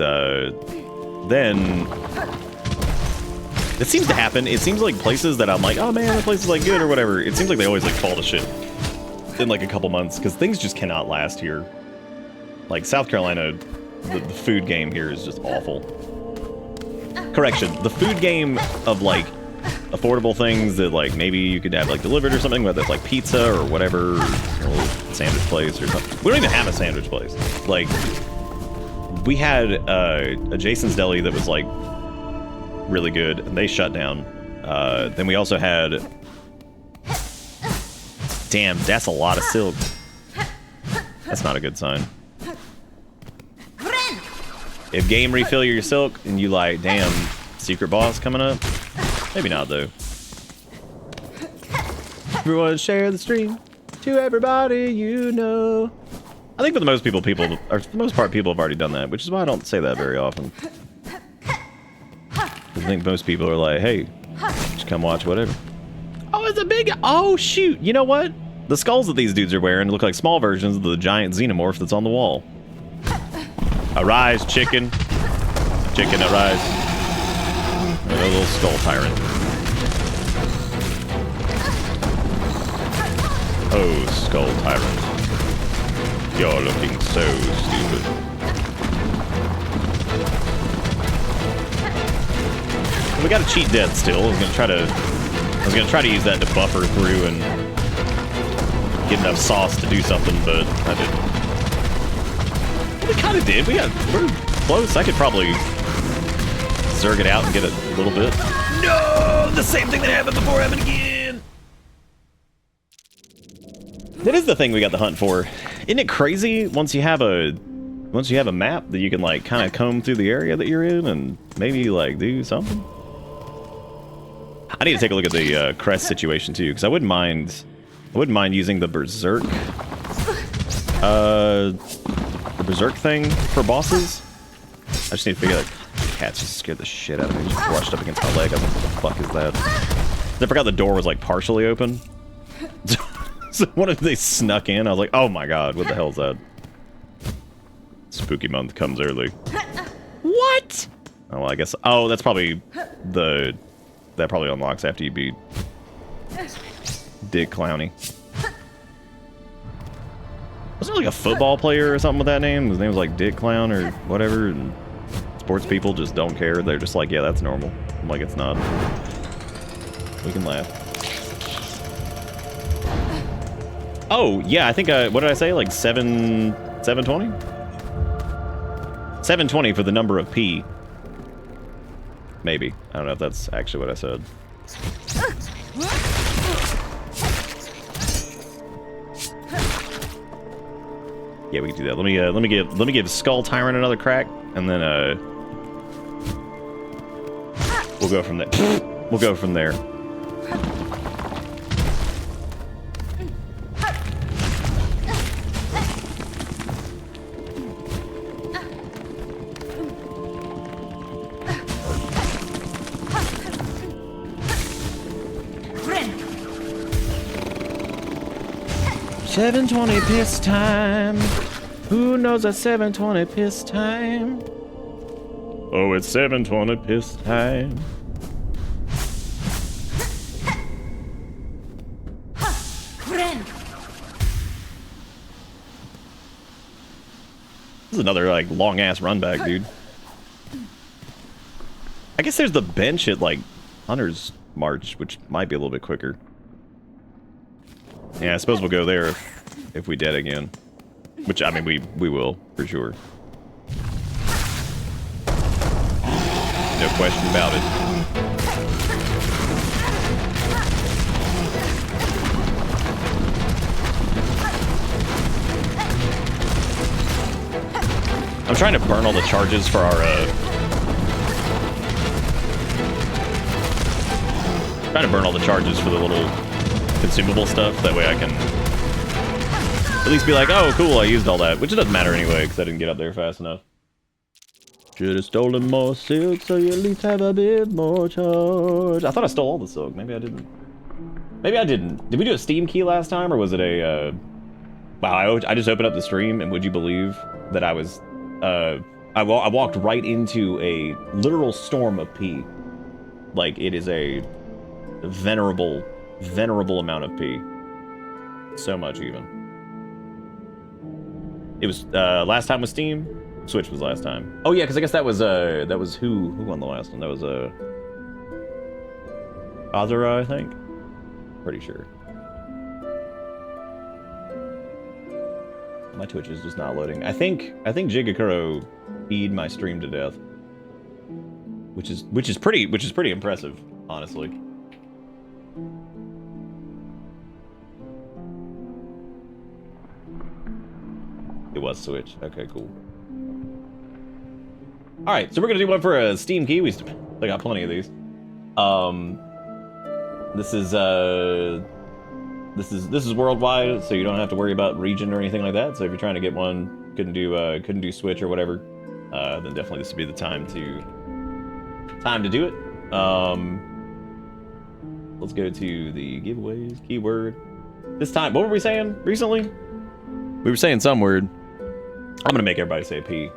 then it seems to happen. It seems like places that I'm like, oh man, the place is like good or whatever. It seems like they always like fall to shit in like a couple months because things just cannot last here. Like South Carolina, the food game here is just awful. Correction, the food game of like affordable things that like maybe you could have like delivered or something, whether it's like pizza or whatever, or a little sandwich place or something. We don't even have a sandwich place. Like we had a Jason's Deli that was like really good, and they shut down. Then we also had, damn, that's a lot of silk. That's not a good sign. If game refill your silk and you like, damn, secret boss coming up. Maybe not, though. Everyone share the stream to everybody you know. I think for the most part, people have already done that, which is why I don't say that very often. I think most people are like, hey, just come watch whatever. Oh, it's a big... Oh, shoot. You know what? The skulls that these dudes are wearing look like small versions of the giant xenomorph that's on the wall. Arise, chicken. Chicken, arise. A little skull tyrant. Oh, skull tyrant. You're looking so stupid. We got a cheat death still. I was gonna try to use that to buffer through and get enough sauce to do something, but I didn't. Well, we kind of did. We're close. I could probably zerg it out and get it a little bit. No! The same thing that happened before happened again! That is the thing we got the hunt for. Isn't it crazy once you have a map that you can like kind of comb through the area that you're in and maybe like do something? I need to take a look at the crest situation too, because I wouldn't mind using the berserk thing for bosses. I just need to figure out. Cats just scared the shit out of me. Just brushed up against my leg. I was like, what the fuck is that? I forgot the door was like partially open. So one of they snuck in. I was like, oh my god, what the hell is that? Spooky month comes early. What? Oh, well, I guess. Oh, that's probably that probably unlocks after you beat Dick Clowney. Was there like a football player or something with that name? His name was like Dick Clown or whatever. And sports people just don't care. They're just like, yeah, that's normal. I'm like, it's not. We can laugh. Oh, yeah, I think, what did I say? Like 720? 720 for the number of P. Maybe. I don't know if that's actually what I said. Yeah, we can do that. Let me give Skull Tyrant another crack, and then we'll go from there. We'll go from there. $7.20 piss time. Who knows a 7.20 piss time? Oh, it's 7.20 piss time. This is another, like, long-ass run back, dude. I guess there's the bench at, like, Hunter's March, which might be a little bit quicker. Yeah, I suppose we'll go there if we dead again. Which, I mean, we will, for sure. No question about it. I'm trying to burn all the charges for our, trying to burn all the charges for the little consumable stuff. That way I can at least be like, oh, cool, I used all that. Which it doesn't matter anyway, because I didn't get up there fast enough. Should have stolen more silk, so you at least have a bit more charge. I thought I stole all the silk. Maybe I didn't. Maybe I didn't. Did we do a Steam key last time, or was it a, Wow, I just opened up the stream, and would you believe that I was, I walked right into a literal storm of pee. Like, it is a venerable amount of pee. So much, even. It was, last time was Steam? Switch was last time. Oh yeah, because I guess that was who won the last one? That was, Azura, I think? Pretty sure. My Twitch is just not loading. I think Jigakuro peed my stream to death. Which is pretty impressive, honestly. It was Switch. Okay, cool. All right, so we're gonna do one for a Steam key. They got plenty of these. This is worldwide, so you don't have to worry about region or anything like that. So if you're trying to get one, couldn't do Switch or whatever, then definitely this would be the time to do it. Let's go to the giveaways keyword. This time, what were we saying recently? We were saying some word. I'm gonna make everybody say P.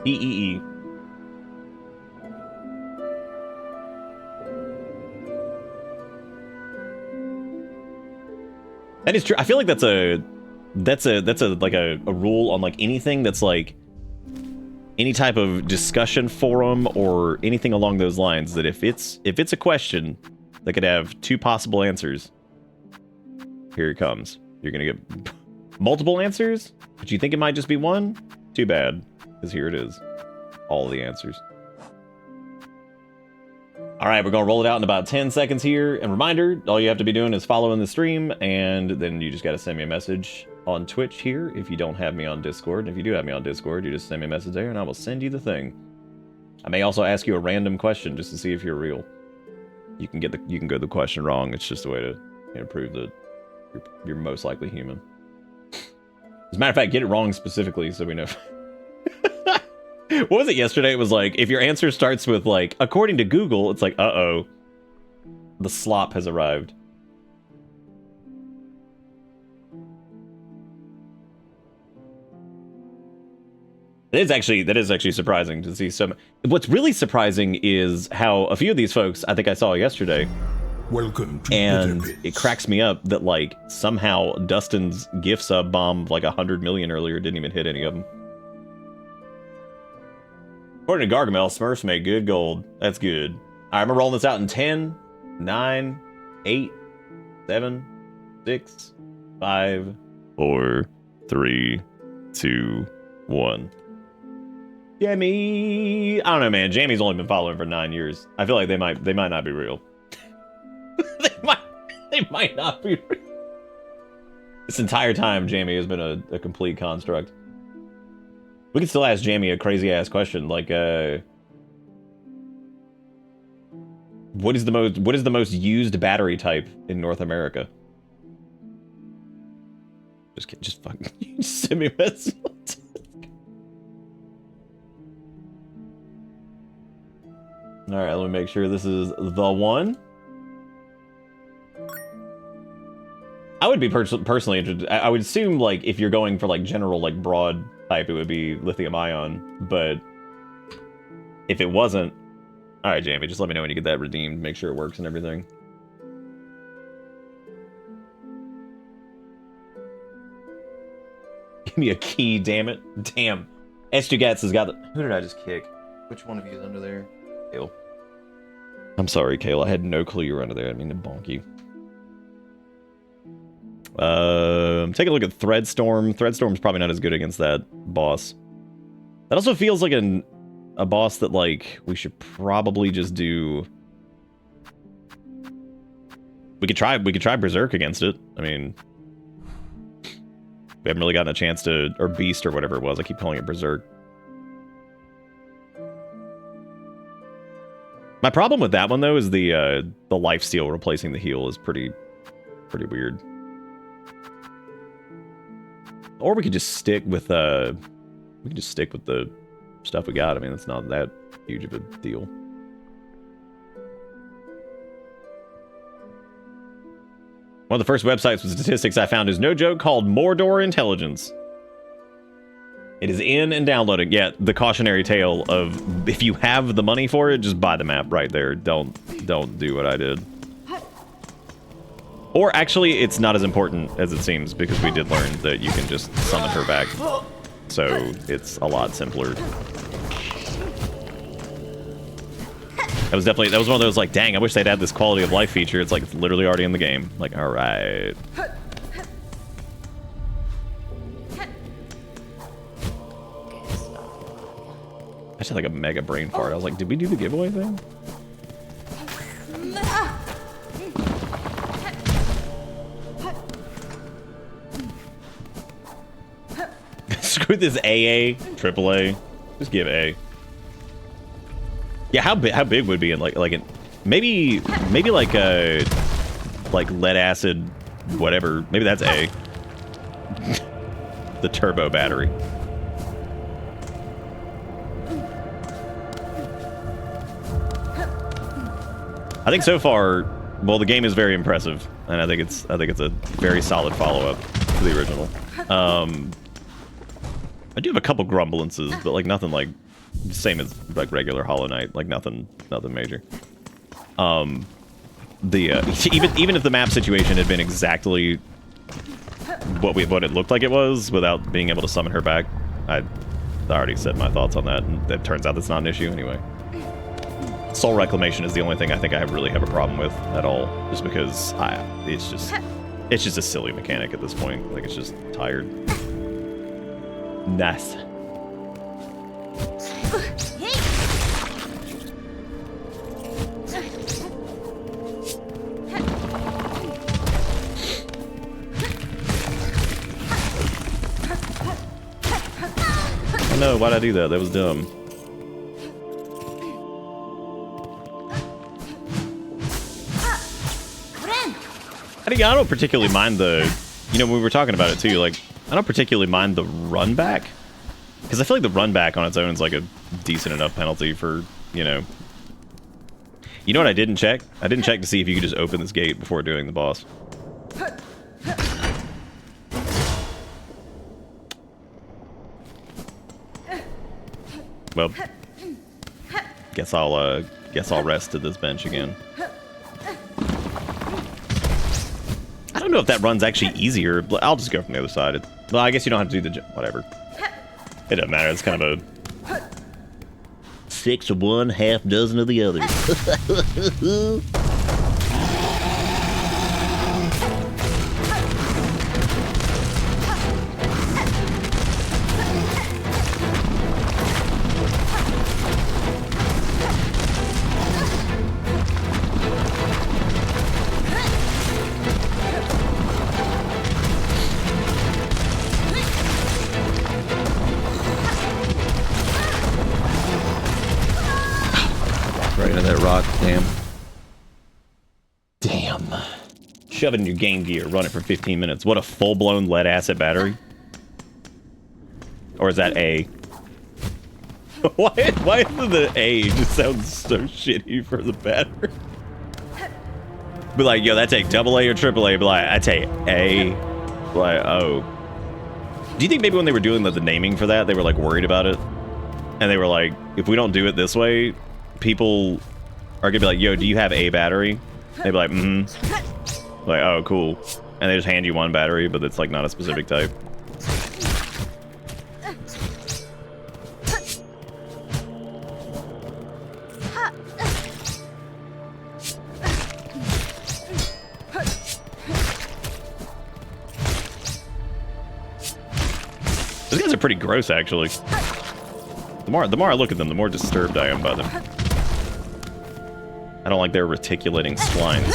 P-E-E. That is true. I feel like that's a rule on like anything that's like any type of discussion forum or anything along those lines, that if it's a question that could have two possible answers, here it comes. You're gonna get multiple answers, but you think it might just be one? Too bad, because here it is. All the answers. All right, we're gonna roll it out in about 10 seconds here. And reminder, all you have to be doing is following the stream, and then you just gotta send me a message on Twitch here if you don't have me on Discord. And if you do have me on Discord, you just send me a message there and I will send you the thing. I may also ask you a random question just to see if you're real. You can go the question wrong. It's just a way to prove that you're most likely human. As a matter of fact, get it wrong specifically so we know. What was it yesterday? It was like, if your answer starts with like, according to Google, it's like, uh-oh, the slop has arrived. That is actually surprising to see some. What's really surprising is how a few of these folks, I think I saw yesterday, Welcome to and Bitter Bits. it cracks me up that like somehow Dustin's gift sub bombed like 100 million earlier, didn't even hit any of them. According to Gargamel, Smurfs make good gold. That's good. All right, I'm gonna roll this out in 10, 9, 8, 7, 6, 5, 4, 3, 2, 1. Jamie! I don't know, man. Jamie's only been following for 9 years. I feel like they might not be real. they might not be real. This entire time, Jamie has been a complete construct. We can still ask Jamie a crazy ass question, like, what is the most used battery type in North America? Just fucking send me a message. All right, let me make sure this is the one. I would be personally interested. I would assume, like, if you're going for like general, like broad type, it would be lithium ion. But if it wasn't, all right, Jamie, just let me know when you get that redeemed. Make sure it works and everything. Give me a key, damn it. Damn. S2Gats has got the... Who did I just kick? Which one of you is under there? Kale. I'm sorry, Kale. I had no clue you were under there. I didn't mean to bonk you. Take a look at Threadstorm. Threadstorm's probably not as good against that boss. That also feels like a boss that, like, we should probably just do... We could try Berserk against it. I mean... We haven't really gotten a chance to... Or Beast or whatever it was. I keep calling it Berserk. My problem with that one, though, is the lifesteal replacing the heal is pretty weird. Or we could just stick with the stuff we got. I mean, it's not that huge of a deal. One of the first websites with statistics I found is no joke called Mordor Intelligence. It is in and downloading. Yeah, the cautionary tale of if you have the money for it, just buy the map right there. Don't do what I did. Or actually, it's not as important as it seems because we did learn that you can just summon her back. So it's a lot simpler. That was one of those like, dang, I wish they'd add this quality of life feature. It's like it's literally already in the game. Like, all right. I just had like a mega brain fart. I was like, did we do the giveaway thing? Screw this AA, AAA. Just give A. Yeah, how big would it be in like maybe like a lead acid whatever. Maybe that's A. The turbo battery. I think so far, well, the game is very impressive, and I think it's a very solid follow-up to the original. I do have a couple grumblances, but like nothing like same as like regular Hollow Knight, like nothing major. Even if the map situation had been exactly what it looked like it was, without being able to summon her back, I already said my thoughts on that, and it turns out that's not an issue anyway. Soul Reclamation is the only thing I think I really have a problem with at all, just because it's just a silly mechanic at this point. Like, it's just tired. Nice. Oh no, why'd I do that? That was dumb. I don't particularly mind the, when we were talking about it too, like, I don't particularly mind the run back. Because I feel like the run back on its own is like a decent enough penalty for, You know what I didn't check? I didn't check to see if you could just open this gate before doing the boss. Well, guess I'll rest at this bench again. I don't know if that run's actually easier, but I'll just go from the other side. Well, I guess you don't have to do the whatever. It doesn't matter. It's kind of a 6 of one, half dozen of the other. Shove it in your Game Gear, run it for 15 minutes. What a full-blown lead acid battery. Or is that A? Why is the A just sounds so shitty for the battery? Be like, yo, that take AA or AAA? Be like, I take A. Like, oh. Do you think maybe when they were doing the naming for that, they were like worried about it? And they were like, if we don't do it this way, people are gonna be like, yo, do you have A battery? They'd be like, mm-hmm. Like, oh, cool. And they just hand you one battery, but it's like not a specific type. These guys are pretty gross, actually. The more I look at them, the more disturbed I am by them. I don't like their reticulating splines.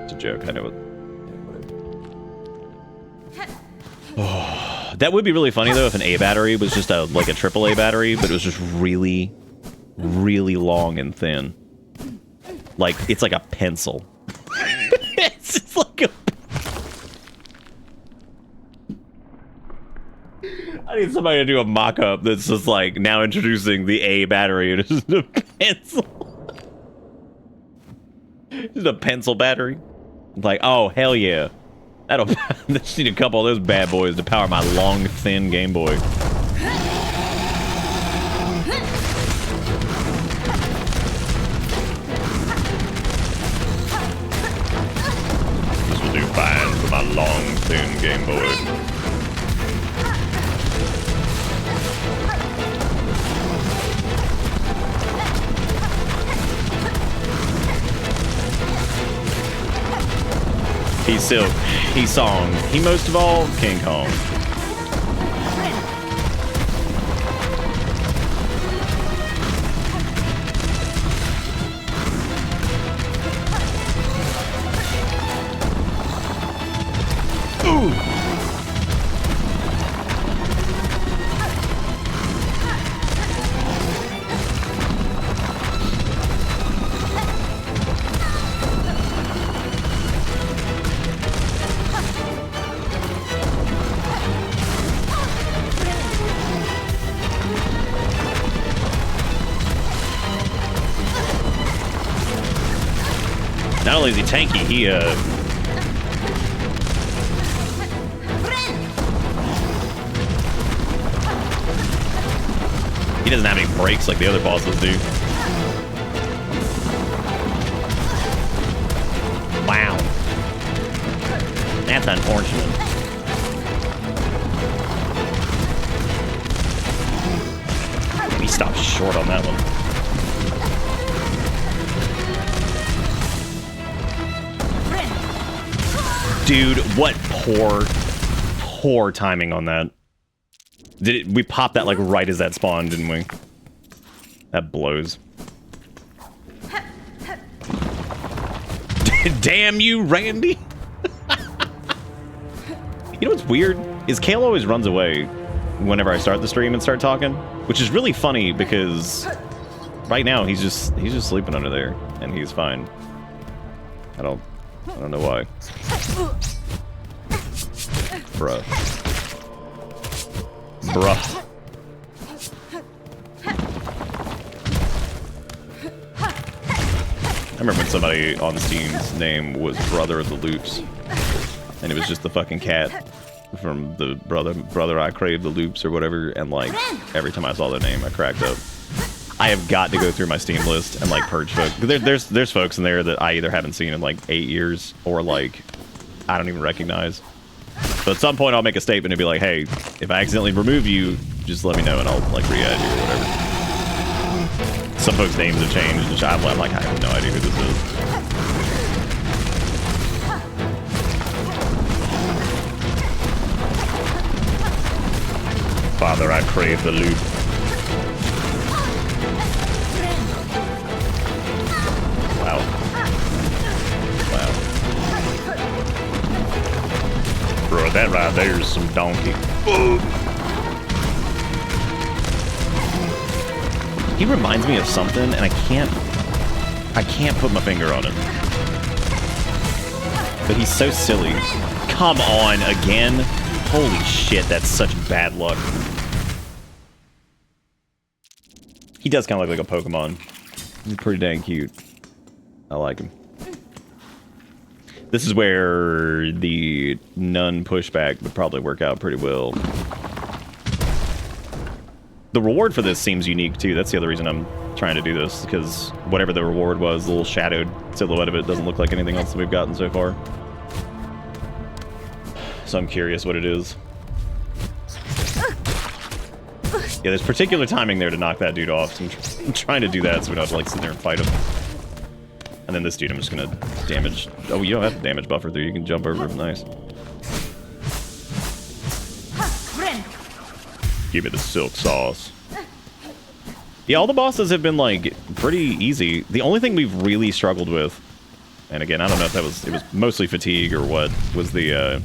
It's a joke, I know it. Oh, that would be really funny though if an A battery was just like a AAA battery, but it was just really, really long and thin. Like it's like a pencil. It's just like a. I need somebody to do a mock-up that's just like now introducing the A battery and it's just a pencil. Just a pencil battery. Like, oh hell yeah. That'll just need a couple of those bad boys to power my long, thin Game Boy. This will do fine for my long, thin Game Boy. He's Silk, he's Song, he most of all, King Kong. Ooh! Not only is he tanky, he doesn't have any brakes like the other bosses do. Wow. That's unfortunate. He stopped short on that one. Dude, what poor timing on that. We popped that like right as that spawned, didn't we? That blows. Damn you, Randy! You know what's weird? Is Kale always runs away whenever I start the stream and start talking, which is really funny because right now he's just sleeping under there and he's fine. I don't know why. Bruh. Bruh. I remember when somebody on Steam's name was Brother of the Loops, and it was just the fucking cat from the Brother I Crave the Loops or whatever, and like every time I saw their name I cracked up. I have got to go through my Steam list and like purge folk. There's folks in there that I either haven't seen in like 8 years or like I don't even recognize. So at some point I'll make a statement and be like, hey, if I accidentally remove you, just let me know and I'll like re-add you or whatever. Some folks' names have changed and I'm like, I have no idea who this is. Father, I crave the loot. Wow. Wow. Bro, that right there is some donkey. He reminds me of something, and I can't put my finger on it. But he's so silly. Come on, again? Holy shit, that's such bad luck. He does kind of look like a Pokemon. He's pretty dang cute. I like him. This is where the nun pushback would probably work out pretty well. The reward for this seems unique too. That's the other reason I'm trying to do this, because whatever the reward was, the little shadowed silhouette of it doesn't look like anything else that we've gotten so far. So I'm curious what it is. Yeah, there's particular timing there to knock that dude off. So I'm trying to do that so we don't have to like sit there and fight him. And then this dude I'm just gonna damage. Oh, you don't have to damage buffer through. You can jump over him. Nice. Give me the silk sauce. Yeah, all the bosses have been, like, pretty easy. The only thing we've really struggled with, and again, I don't know if it was mostly fatigue or what, was the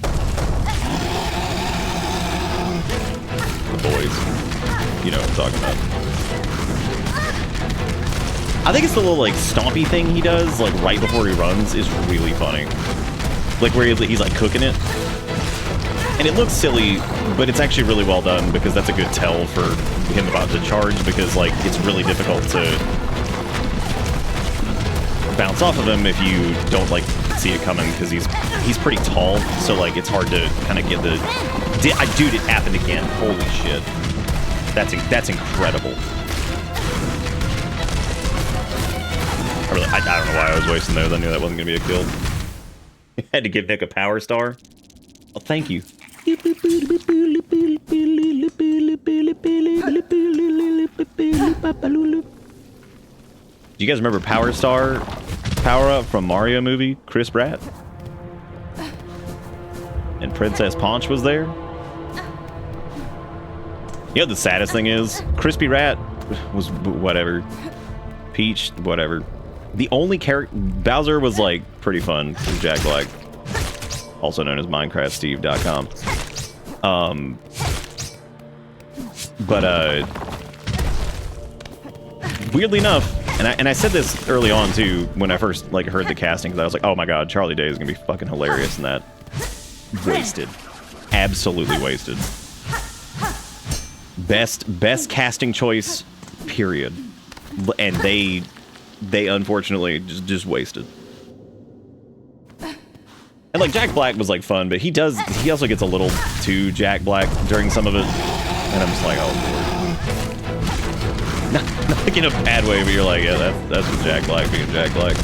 boys. You know what I'm talking about. I think it's the little, like, stompy thing he does, like, right before he runs is really funny. Like, where he's like, cooking it. And it looks silly, but it's actually really well done, because that's a good tell for him about to charge, because, like, it's really difficult to bounce off of him if you don't, like, see it coming, because he's pretty tall, so, like, it's hard to kind of get the... Dude, it happened again. Holy shit. That's incredible. I don't know why I was wasting those. I knew that wasn't going to be a kill. Had to give Nick a power star. Oh, thank you. Do you guys remember Power Star? Power Up from Mario movie? Chris Pratt? And Princess Paunch was there? You know the saddest thing is? Crispy Rat was whatever. Peach, whatever. The only character... Bowser was, like, pretty fun. Jack Black. Also known as MinecraftSteve.com. Weirdly enough, and I said this early on, too, when I first, like, heard the casting, because I was like, oh my god, Charlie Day is going to be fucking hilarious in that. Wasted. Absolutely wasted. Best casting choice, period. And they unfortunately just wasted. And like Jack Black was like fun, but he also gets a little too Jack Black during some of it, and I'm just like, oh lord. Not like in a bad way, but you're like, yeah, that's what Jack Black being Jack Black.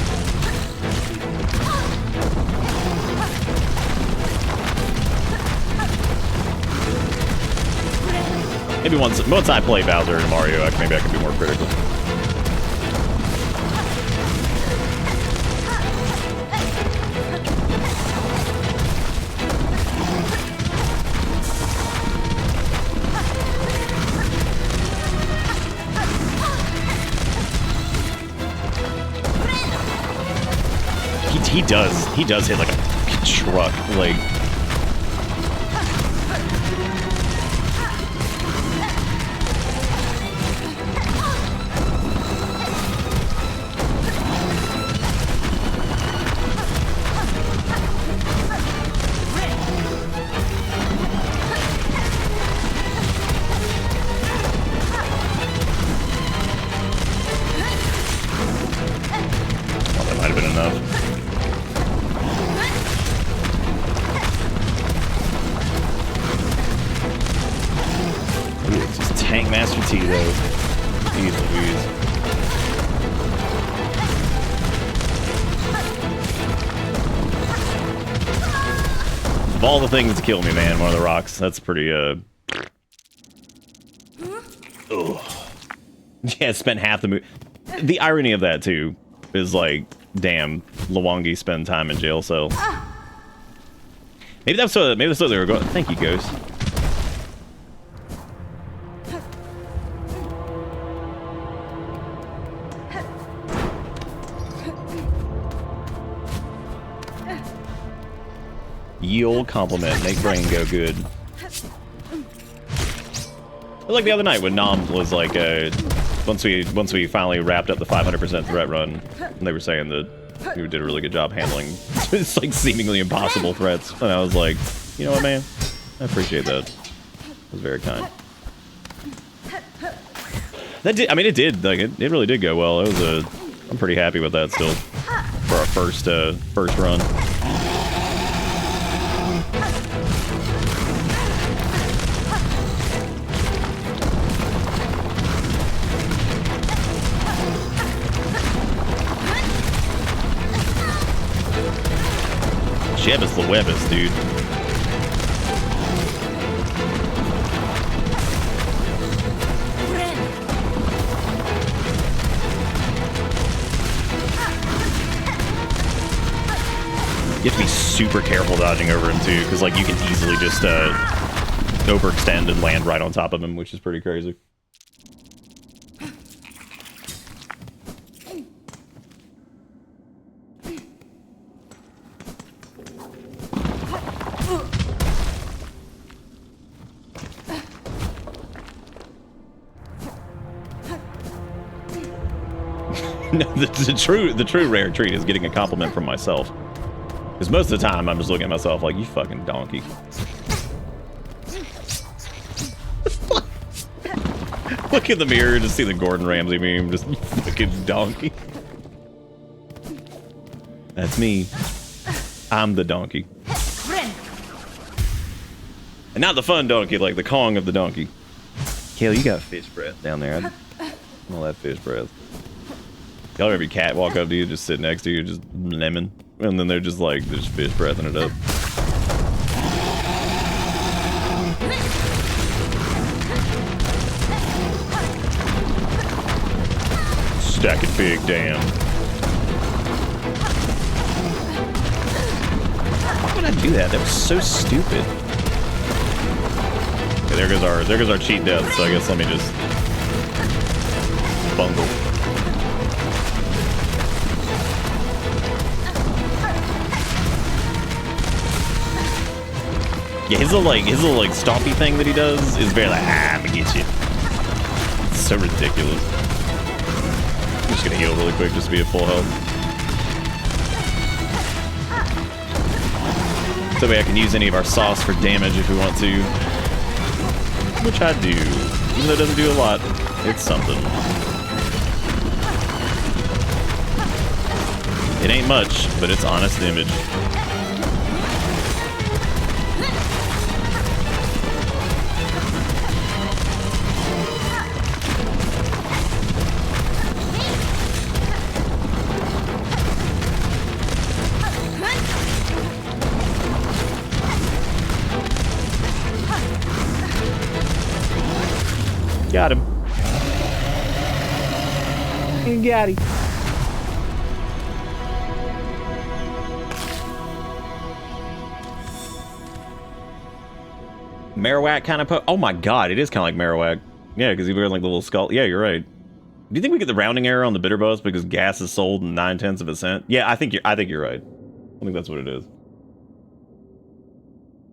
Maybe once I play Bowser and Mario, maybe I can be more critical. He does hit like a truck, like. Well, that might have been enough. Tank Master T though. Jeez Louise. Of all the things to kill me, man, one of the rocks. That's pretty Yeah, spent half the movie. The irony of that too is like, damn, Luwangi spend time in jail cell. Maybe that's what they were going. Thank you, Ghost. Ye old compliment, make brain go good. Like the other night when Nom was like, once we finally wrapped up the 500% threat run, and they were saying that we did a really good job handling it's like seemingly impossible threats, and I was like, you know what, man, I appreciate that. It was very kind. That did, I mean, it did, like, it really did go well. It was I'm pretty happy with that still for our first run. Jeebus the Webbus, dude. You have to be super careful dodging over him too, because like you can easily just overextend and land right on top of him, which is pretty crazy. No, the true rare treat is getting a compliment from myself. Because most of the time, I'm just looking at myself like, you fucking donkey. Look in the mirror to see the Gordon Ramsay meme, just, you fucking donkey. That's me. I'm the donkey. And not the fun donkey, like the Kong of the donkey. Kale, you got fish breath down there. All that fish breath. Y'all ever cat walk up to you, just sit next to you, just lemon, and then they're just like, there's fish breathing it up. Stack it big, damn. Why would I do that? That was so stupid. Okay, there goes our cheat death. So I guess let me just bungle. Yeah, his little like stompy thing that he does is very like, I'm gonna get you. It's so ridiculous. I'm just gonna heal really quick just to be at full health. So that way I can use any of our sauce for damage if we want to. Which I do. Even though it doesn't do a lot, it's something. It ain't much, but it's honest image. Got him. Got him. Marowak kind of oh my god, it is kind of like Marowak. Yeah, because he wears like the little skull. Yeah, you're right. Do you think we get the rounding error on the bitter boss because gas is sold in 9/10 of a cent? Yeah, I think you're right. I think that's what it is.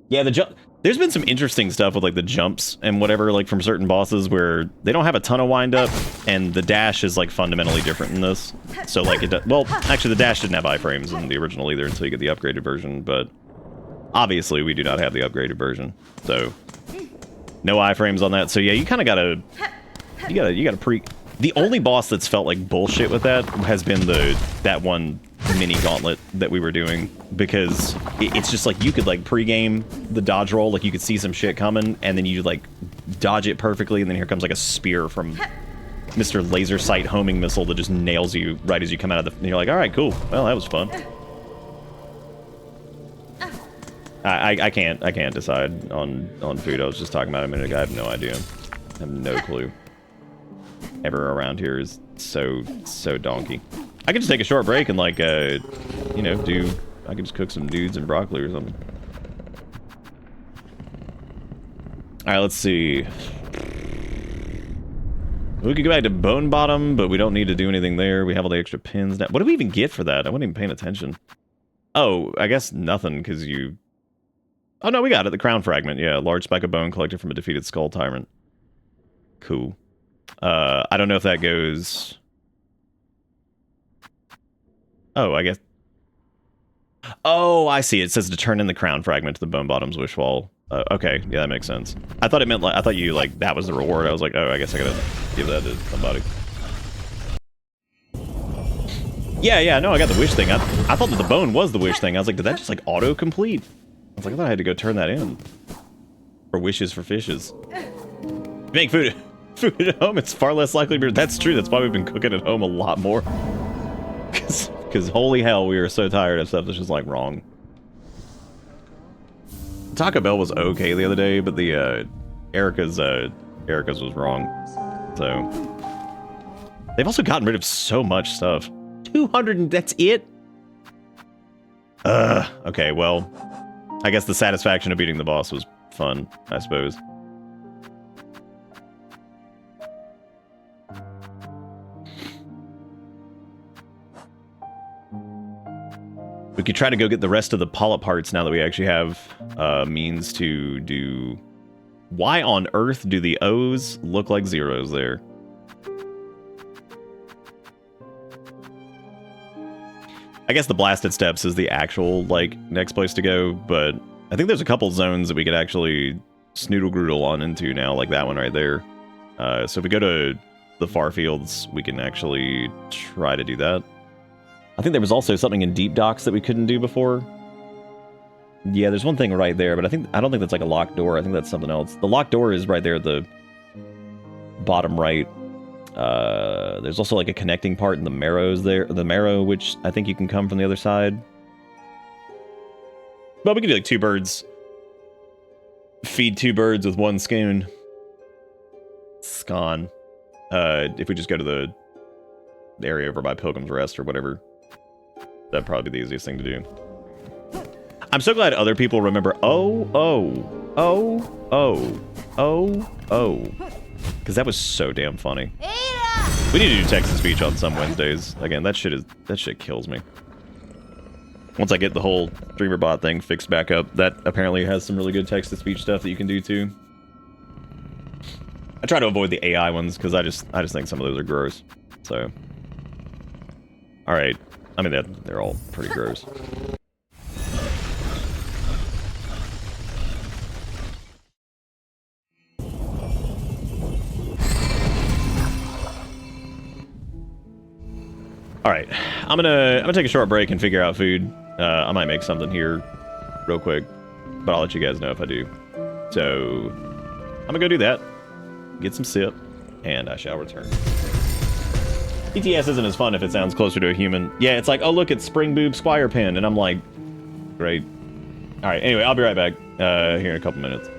Yeah, the jump. There's been some interesting stuff with like the jumps and whatever, like from certain bosses where they don't have a ton of wind up, and the dash is like fundamentally different in this. So like it, well, actually the dash didn't have iframes in the original either until you get the upgraded version, but obviously we do not have the upgraded version, so no iframes on that. So yeah, you kind of gotta, you gotta pre. The only boss that's felt like bullshit with that has been that one mini gauntlet that we were doing, because it's just like you could like pre-game the dodge roll, like you could see some shit coming and then you like dodge it perfectly, and then here comes like a spear from Mr. Laser Sight homing missile that just nails you right as you come out of the, and you're like, all right, cool, well that was fun. I can't decide on food. I was just talking about it a minute ago. I have no idea. I have no clue. Ever around here is so donkey. I could just take a short break and like you know, I could just cook some dudes and broccoli or something. All right, let's see. We could go back to Bone Bottom, but we don't need to do anything there. We have all the extra pins now. What do we even get for that? I wasn't even paying attention. Oh, I guess nothing, because you... Oh, no, we got it. The crown fragment. Yeah, large spike of bone collected from a defeated skull tyrant. Cool. I don't know if that goes... Oh, I guess... Oh, I see. It says to turn in the crown fragment to the Bone Bottom's wish wall. Okay, yeah, that makes sense. I thought it meant like, I thought you like that was the reward. I was like, oh, I guess I gotta give that to somebody. Yeah, no, I got the wish thing. I thought that the bone was the wish thing. I was like, did that just like auto complete? I was like, I thought I had to go turn that in. For wishes for fishes. Make food at home, it's far less likely to be. That's true. That's why we've been cooking at home a lot more. Because holy hell, we are so tired of stuff that's just like wrong. Taco Bell was okay the other day, but the Erica's was wrong. So they've also gotten rid of so much stuff. 200 and that's it? Okay, well, I guess the satisfaction of beating the boss was fun, I suppose. We could try to go get the rest of the polyp parts now that we actually have means to do... Why on earth do the O's look like zeros there? I guess the Blasted Steppes is the actual, like, next place to go, but I think there's a couple zones that we could actually snoodle groodle on into now, like that one right there. So if we go to the far fields, we can actually try to do that. I think there was also something in Deep Docks that we couldn't do before. Yeah, there's one thing right there, but I don't think that's like a locked door. I think that's something else. The locked door is right there at the bottom right. There's also like a connecting part in the marrows there. The marrow, which I think you can come from the other side. But we could do like 2 birds. Feed 2 birds with 1 scoon. Scone. If we just go to the area over by Pilgrim's Rest or whatever. That'd probably be the easiest thing to do. I'm so glad other people remember because that was so damn funny. We need to do text-to-speech on some Wednesdays. Again, that shit kills me. Once I get the whole streamer bot thing fixed back up, that apparently has some really good text-to-speech stuff that you can do too. I try to avoid the AI ones because I just think some of those are gross. So, all right. I mean, they're all pretty gross. All right, I'm gonna take a short break and figure out food. I might make something here real quick, but I'll let you guys know if I do. So I'm gonna go do that, get some sip, and I shall return. ETS isn't as fun if it sounds closer to a human. Yeah, it's like, oh look, it's Spring Boob Squire Pen, and I'm like, great. All right, anyway, I'll be right back here in a couple minutes.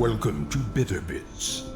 Welcome to Bitter Bits.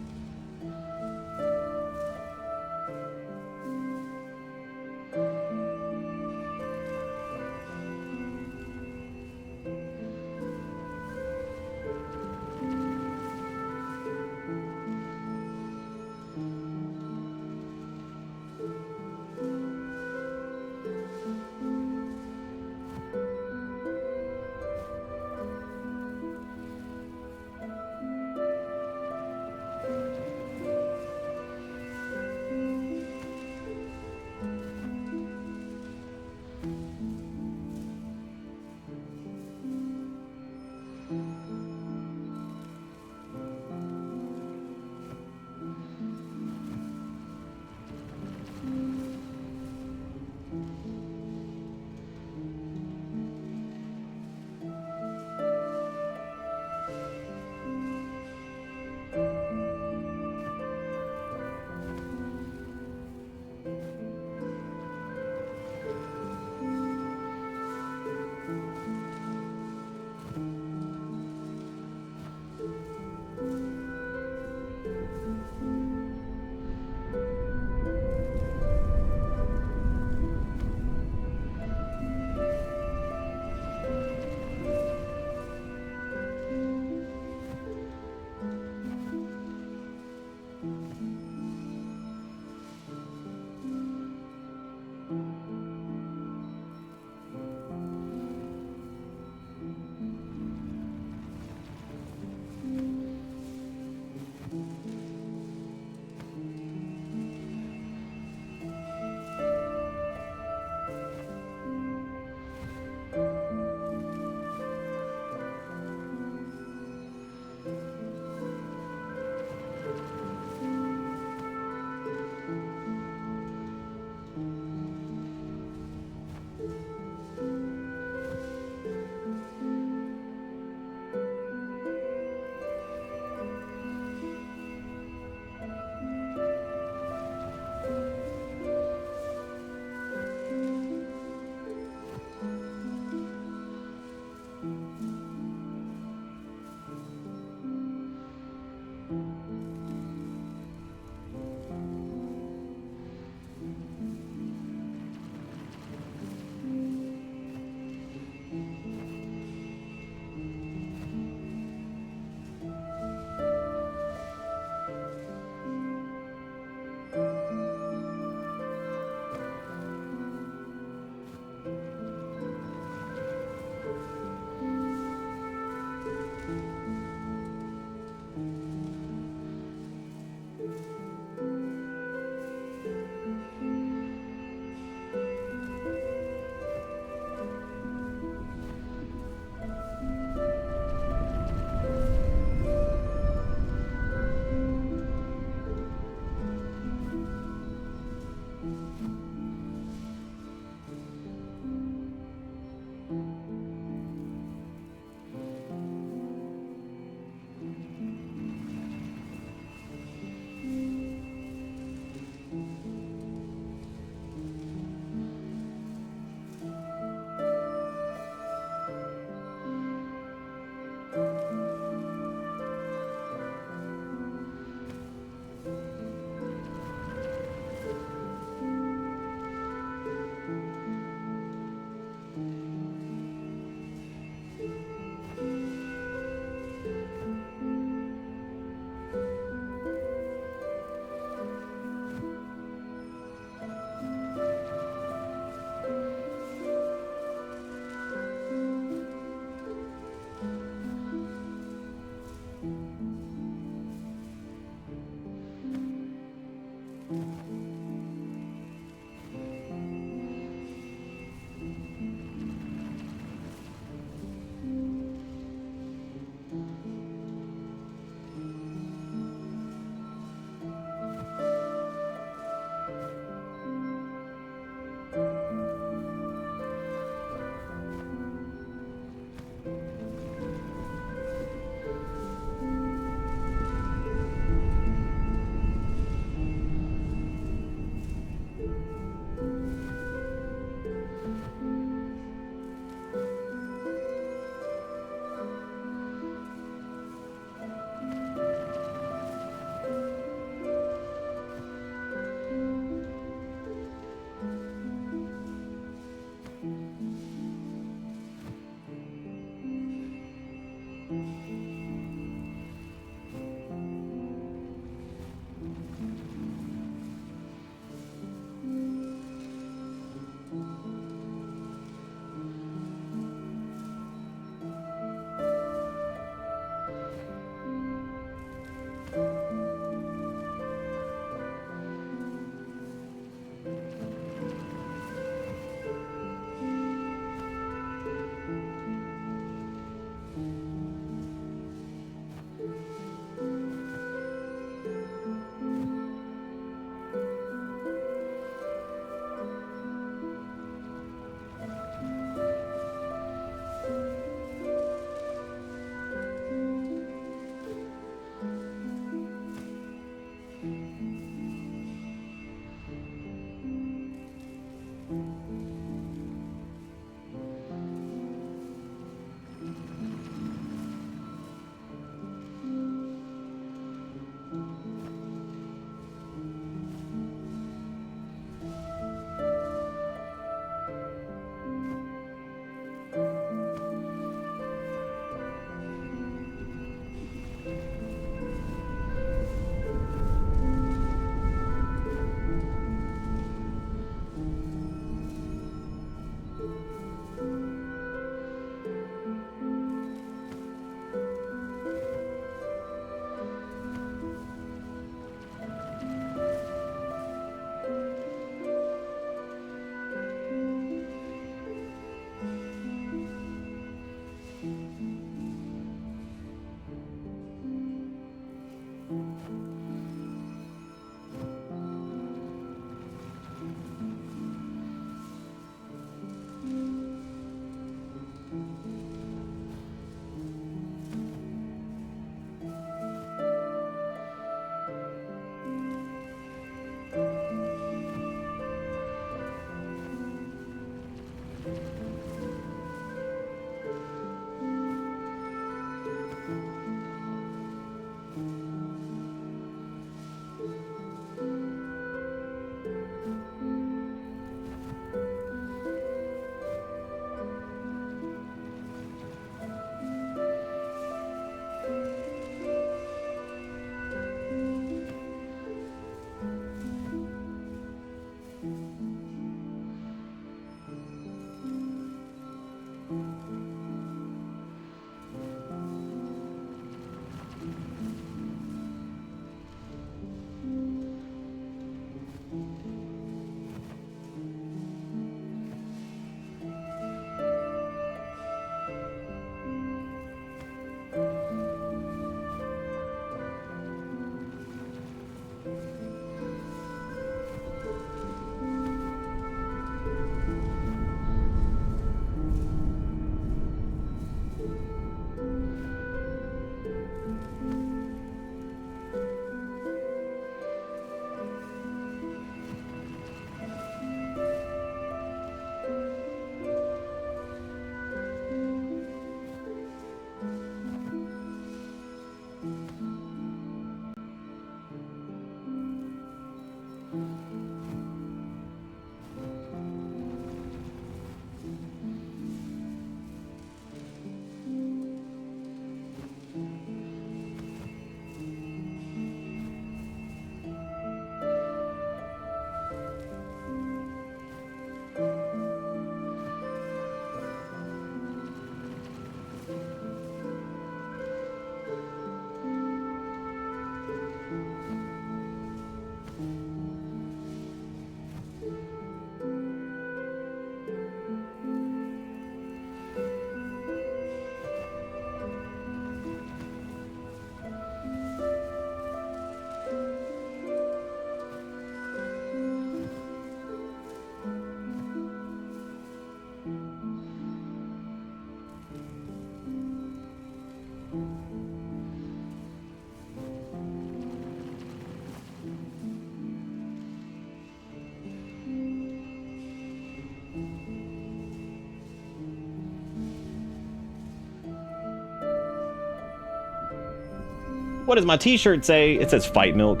What does my t-shirt say? It says Fight Milk.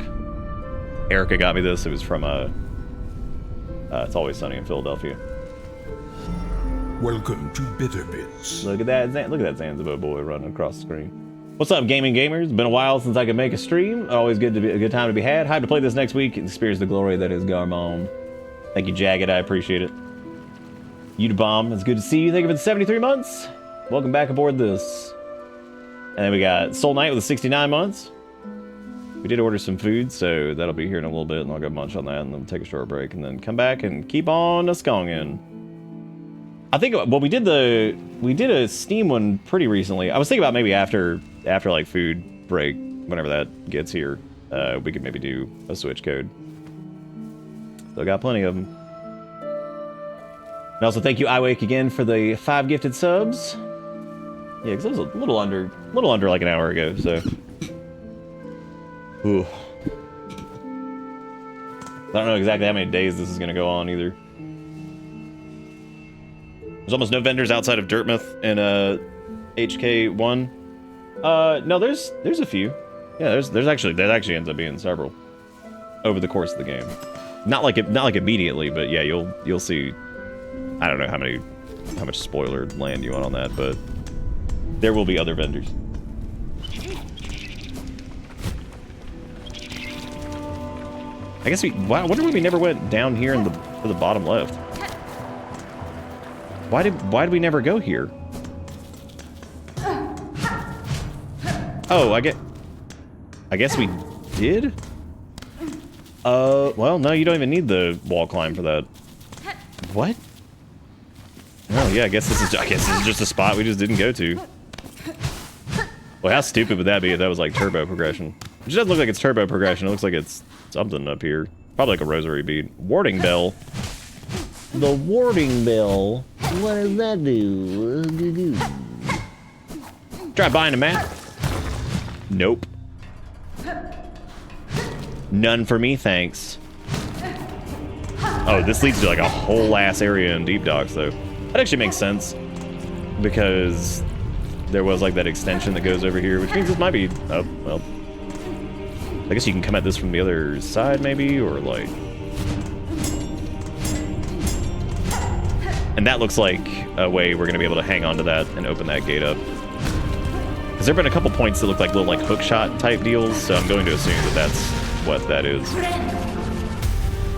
Erica got me this. It was from It's Always Sunny in Philadelphia. Welcome to Bitter Bits. Look at that! Look at that Zanzibar boy running across the screen. What's up, gaming gamers? Been a while since I could make a stream. Always good to be a good time to be had. Hyped to play this next week and experience the glory that is Garmond. Thank you, Jagged. I appreciate it. You the bomb. It's good to see you. Thank you for the 73 months. Welcome back aboard this. And then we got Soul Knight with the 69 months. We did order some food, so that'll be here in a little bit, and I'll go munch on that, and then take a short break, and then come back and keep on the skonging. I think, well, we did a Steam one pretty recently. I was thinking about maybe after like food break, whenever that gets here, we could maybe do a Switch code. Still got plenty of them. And also thank you, iWake, again for the 5 gifted subs. Yeah, because it was a little under like an hour ago, so. Ooh. I don't know exactly how many days this is going to go on either. There's almost no vendors outside of Dirtmouth and HK1. No, there's a few. Yeah, there actually ends up being several over the course of the game. Not like immediately, but yeah, you'll see. I don't know how much spoiler land you want on that, but there will be other vendors. I guess I wonder why we never went down here to the bottom left. Why did we never go here? Oh, I guess we did? Well, no, you don't even need the wall climb for that. What? Oh, yeah, I guess this is just a spot we just didn't go to. Well, how stupid would that be if that was like turbo progression? It doesn't look like it's turbo progression. It looks like it's something up here. Probably like a rosary bead. Warding bell. The warding bell. What does that do? Try buying a map. Nope. None for me, thanks. Oh, this leads to like a whole ass area in Deep Docks, though. That actually makes sense because there was like that extension that goes over here, which means this might be. Oh, well. I guess you can come at this from the other side, maybe, or like. And that looks like a way we're gonna be able to hang on to that and open that gate up. Because there've been a couple points that look like little like hook shot type deals, so I'm going to assume that that's what that is.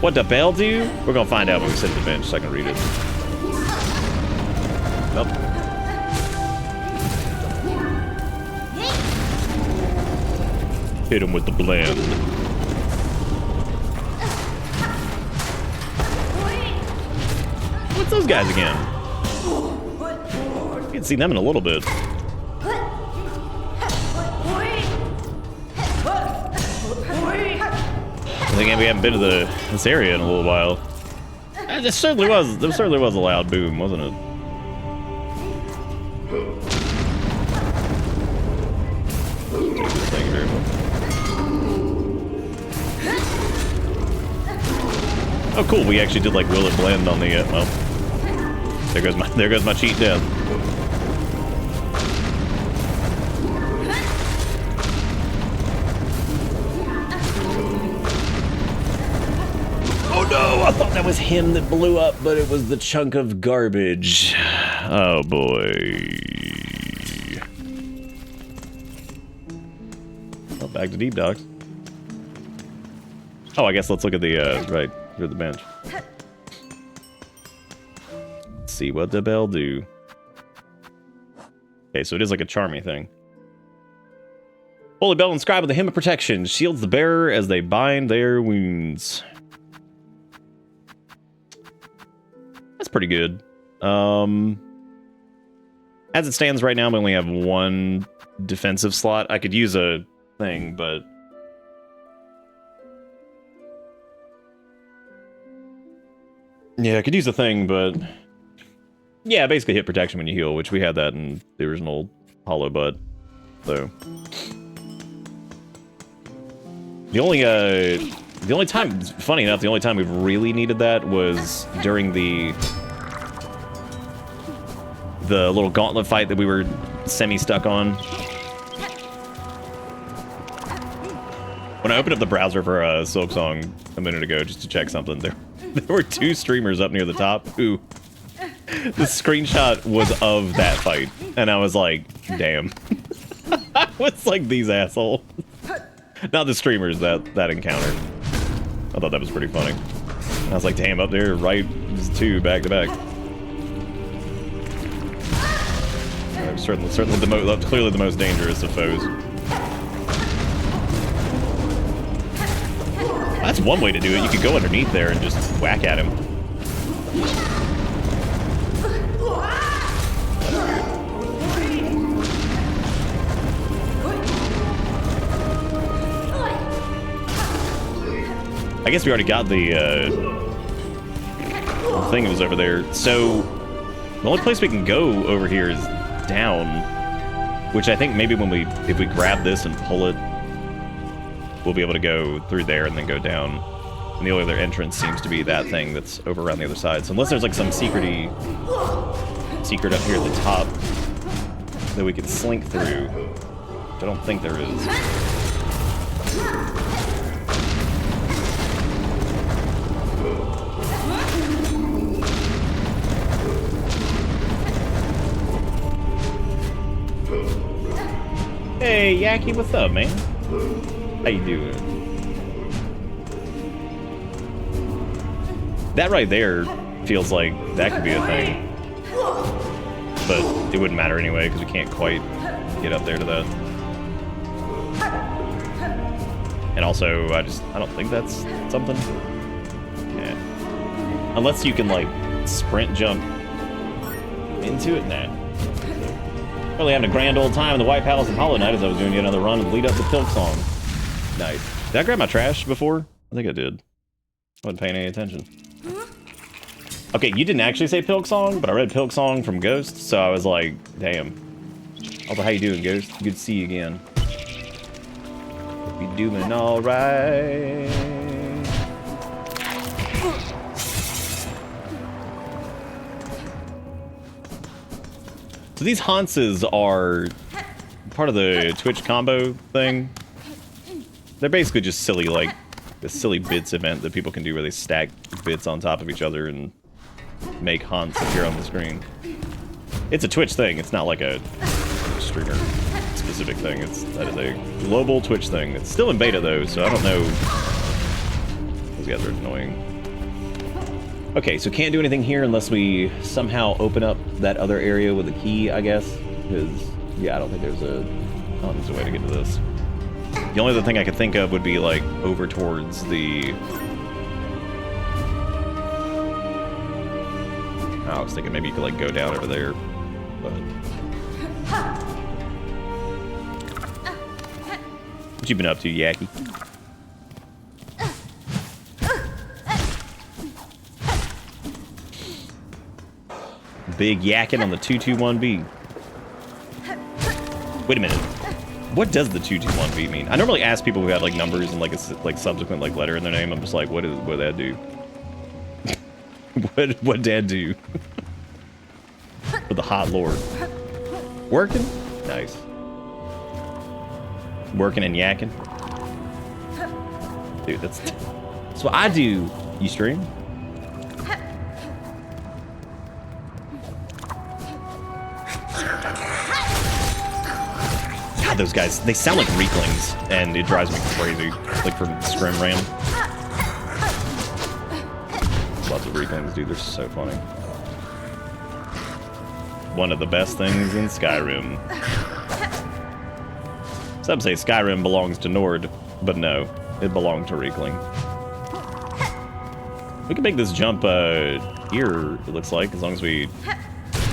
What the bell do? We're gonna find out when we sit at the bench so I can read it. Nope. Hit him with the blend. What's those guys again? You can see them in a little bit. I think we haven't been to this area in a little while. There certainly was a loud boom, wasn't it? Thank you very much. Oh, cool! We actually did like will it blend on the. Well, there goes my cheat death. Oh no! I thought that was him that blew up, but it was the chunk of garbage. Oh boy. Well, back to Deep Docks. Oh, I guess let's look at the right through the bench. Let's see what the bell do. Okay, so it is like a charmy thing. Holy bell inscribed with the hymn of protection shields the bearer as they bind their wounds. That's pretty good. As it stands right now, we only have one defensive slot. I could use a thing, but yeah, I could use a thing, but yeah, basically hit protection when you heal, which we had that in the original Hollow Butt. So the only time, funny enough, the only time we've really needed that was during the little gauntlet fight that we were semi-stuck on. When I opened up the browser for Silksong a minute ago just to check something, there were 2 streamers up near the top who the screenshot was of that fight, and I was like, damn. I was like, these assholes. Not the streamers, that encounter. I thought that was pretty funny. And I was like, damn, up there, right, just 2 back to back. Certainly clearly the most dangerous of foes. That's one way to do it. You could go underneath there and just whack at him. I guess we already got the thing that was over there. So the only place we can go over here is down, which I think maybe if we grab this and pull it, we'll be able to go through there and then go down. And the only other entrance seems to be that thing that's over around the other side. So unless there's like some secret up here at the top that we can slink through, which I don't think there is. Hey, Yaki, what's up, man? How you doing? That right there feels like that could be a thing. But it wouldn't matter anyway, because we can't quite get up there to that. And also, I don't think that's something. Yeah. Unless you can, like, sprint jump into it? Nah. Really having a grand old time in the White Palace of Hollow Knight as I was doing yet another run and lead up to Silksong. Nice. Did I grab my trash before? I think I did. I wasn't paying any attention. Okay, you didn't actually say Silksong, but I read Silksong from Ghost, so I was like, damn. Also, how you doing, Ghost? Good to see you again. Hope you doing alright. So these Hanses are part of the Twitch combo thing. They're basically just silly, like, the silly bits event that people can do where they stack bits on top of each other and make Hans appear on the screen. It's a Twitch thing. It's not like a streamer specific thing. That is a global Twitch thing. It's still in beta though, so I don't know. Those guys are annoying. Okay, so can't do anything here unless we somehow open up that other area with a key, I guess. Because, yeah, I don't think there's a way to get to this. The only other thing I could think of would be, like, over towards the... I was thinking maybe you could, like, go down over there, but... What you been up to, Yaki? Big yakking on the 221B. Wait a minute. What does the 221B mean? I normally ask people who have like numbers and like a subsequent like letter in their name. I'm just like, what did that do? what dad do? For the hot lord. Working? Nice. Working and yakking. Dude, that's what I do. You stream? Those guys, they sound like Reeklings, and it drives me crazy. Like from Scrim Ram. Lots of Reeklings, dude, they're so funny. One of the best things in Skyrim. Some say Skyrim belongs to Nord, but no, it belonged to Reekling. We can make this jump here, it looks like, as long as we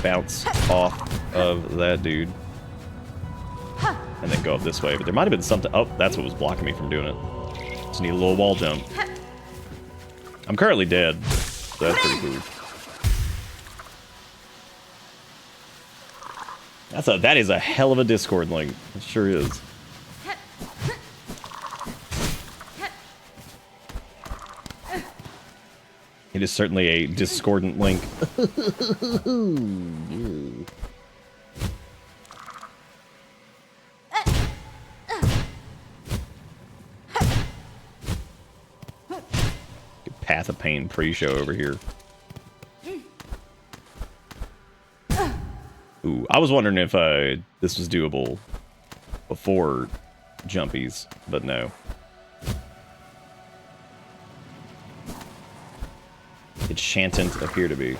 bounce off of that dude. And then go up this way, but there might have been something. Oh, that's what was blocking me from doing it. Just need a little wall jump. I'm currently dead, so that's pretty cool. That is a hell of a Discord link. It sure is. It is certainly a discordant link. Path of Pain pre-show over here. Ooh, I was wondering if this was doable before jumpies, but no. It shan't appear to be.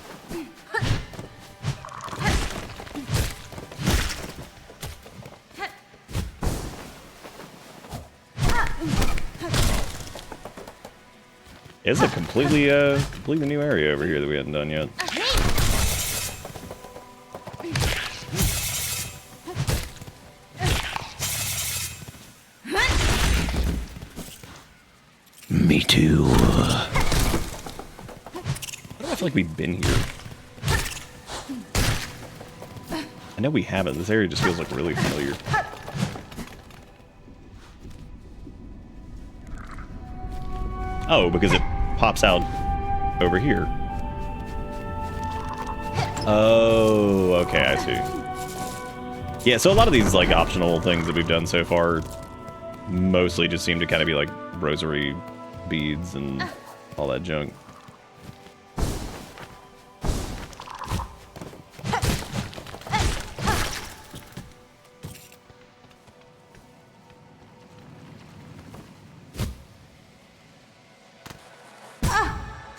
It's a completely new area over here that we hadn't done yet. Me too. Why do I feel like we've been here? I know we haven't. This area just feels like really familiar. Oh, because it pops out over here. Oh, okay, I see. Yeah, so a lot of these like optional things that we've done so far mostly just seem to kind of be like rosary beads and all that junk.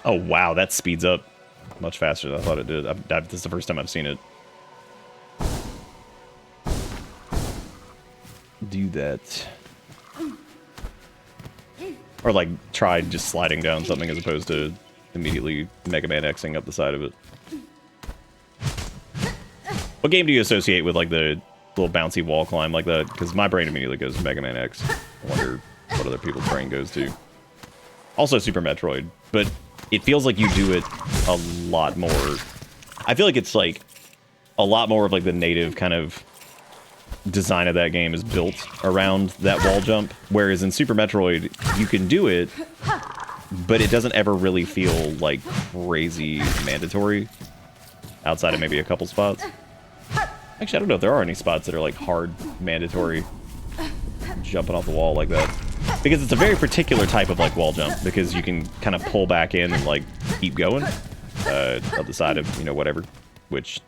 Oh, wow, that speeds up much faster than I thought it did. This is the first time I've seen it do that. Or, like, try just sliding down something as opposed to immediately Mega Man Xing up the side of it. What game do you associate with, like, the little bouncy wall climb like that? Because my brain immediately goes to Mega Man X. I wonder what other people's brain goes to. Also Super Metroid, but it feels like you do it a lot more. I feel like it's like a lot more of like the native kind of design of that game is built around that wall jump. Whereas in Super Metroid, you can do it, but it doesn't ever really feel like crazy mandatory outside of maybe a couple spots. Actually, I don't know if there are any spots that are like hard mandatory jumping off the wall like that. Because it's a very particular type of like wall jump, because you can kind of pull back in and like keep going up the side of, you know, whatever, which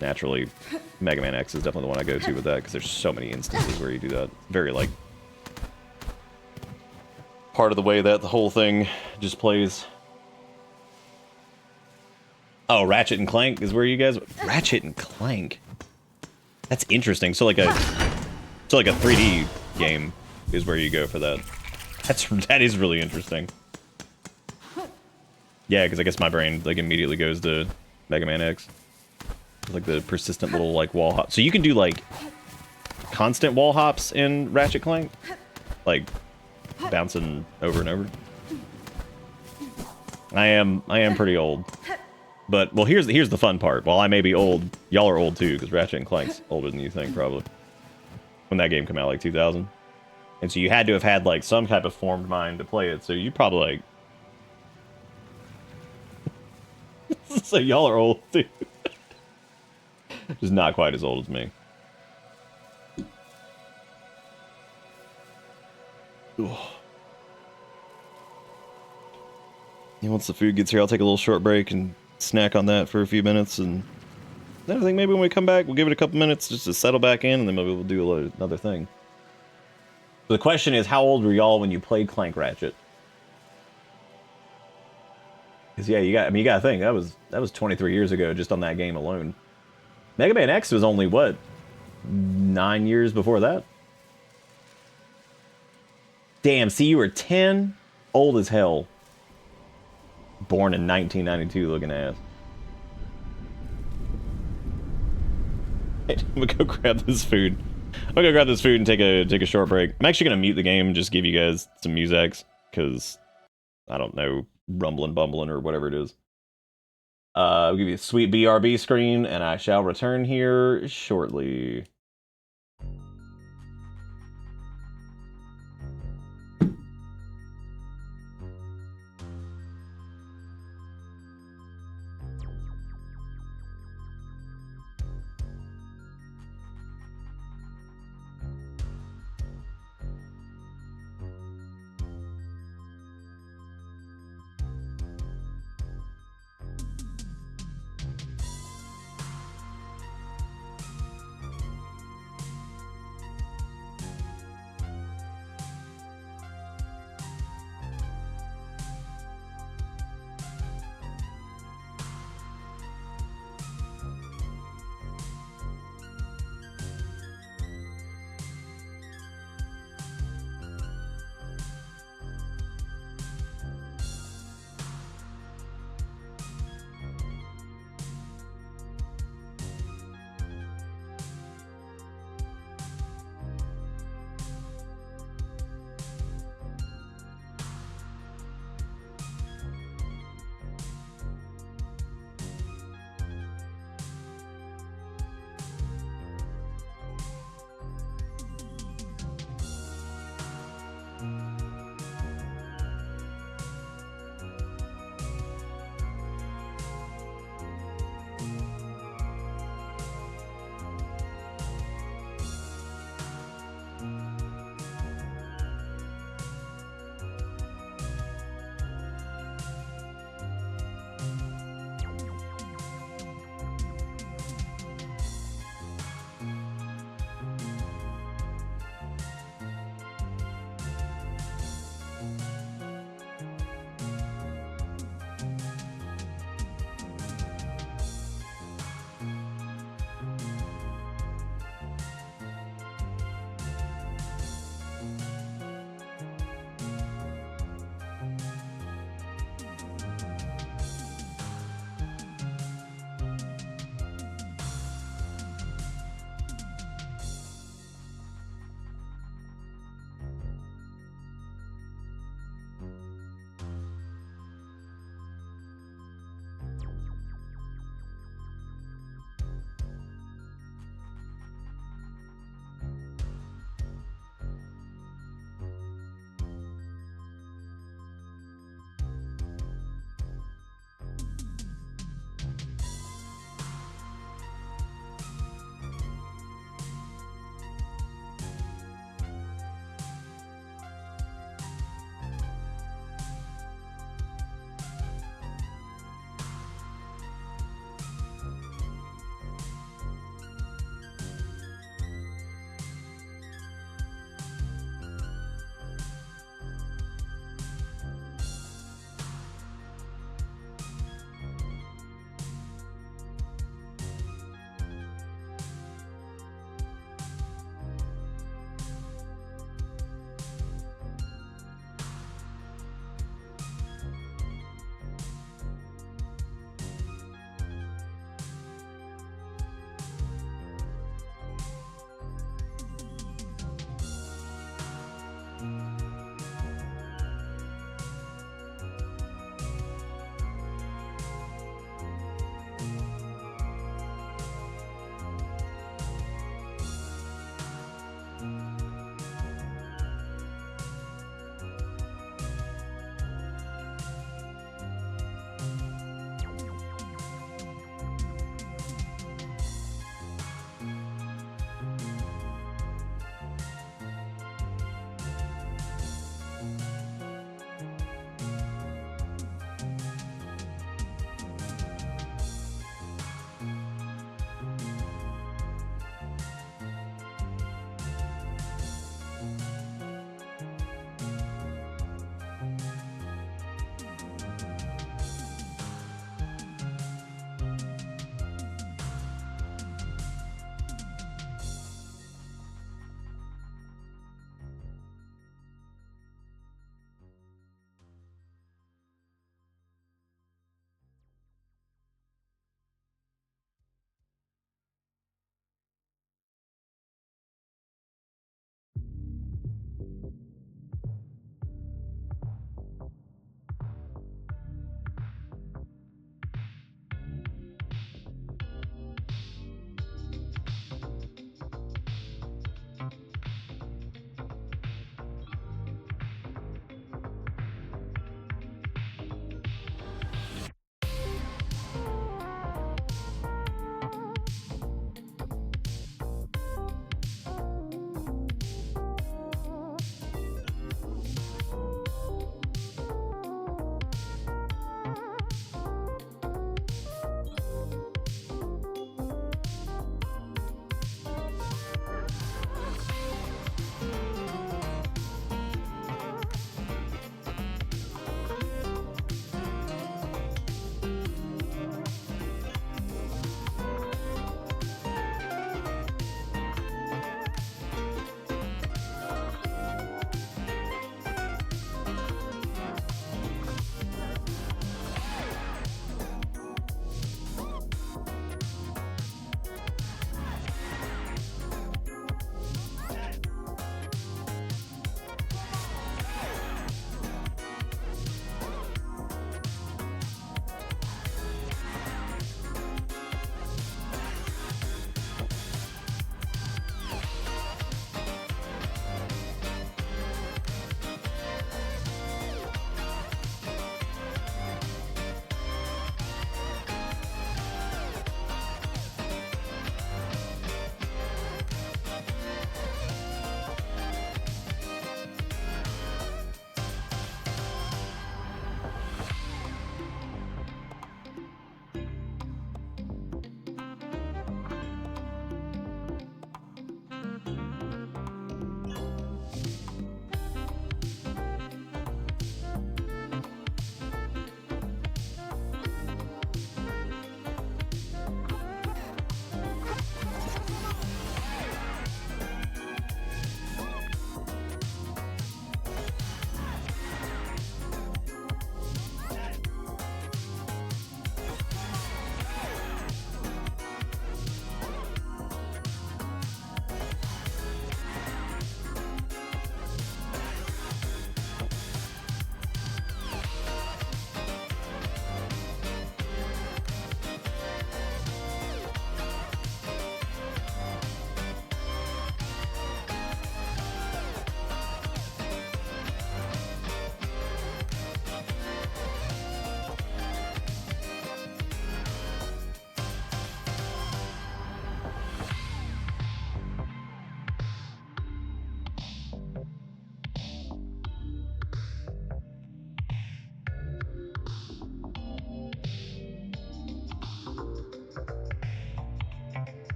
naturally Mega Man X is definitely the one I go to with that, because there's so many instances where you do that. Very like part of the way that the whole thing just plays. Oh, Ratchet and Clank is where you guys... Ratchet and Clank? That's interesting. So like a 3D game is where you go for that. That is really interesting. Yeah, because I guess my brain like immediately goes to Mega Man X. Like the persistent little like wall hop. So you can do like constant wall hops in Ratchet Clank, like bouncing over and over. I am pretty old, but well, here's the fun part. While I may be old, y'all are old too, because Ratchet and Clank's older than you think probably. When that game came out, like 2000. And so you had to have had like some type of formed mind to play it. So you probably like... So y'all are old too. Just not quite as old as me. Ooh. Yeah, once the food gets here, I'll take a little short break and snack on that for a few minutes. And then I think maybe when we come back, we'll give it a couple minutes just to settle back in, and then maybe we'll do another thing. So the question is, how old were y'all when you played Clank Ratchet? Because yeah, you gotta think that was 23 years ago just on that game alone. Mega Man X was only what, 9 years before that? Damn, see, you were 10, old as hell. Born in 1992, looking ass. Hey, I'm gonna go grab this food. I'm gonna grab this food and take a short break. I'm actually gonna mute the game and just give you guys some musics, because I don't know, rumbling, bumbling, or whatever it is. I'll give you a sweet BRB screen, and I shall return here shortly.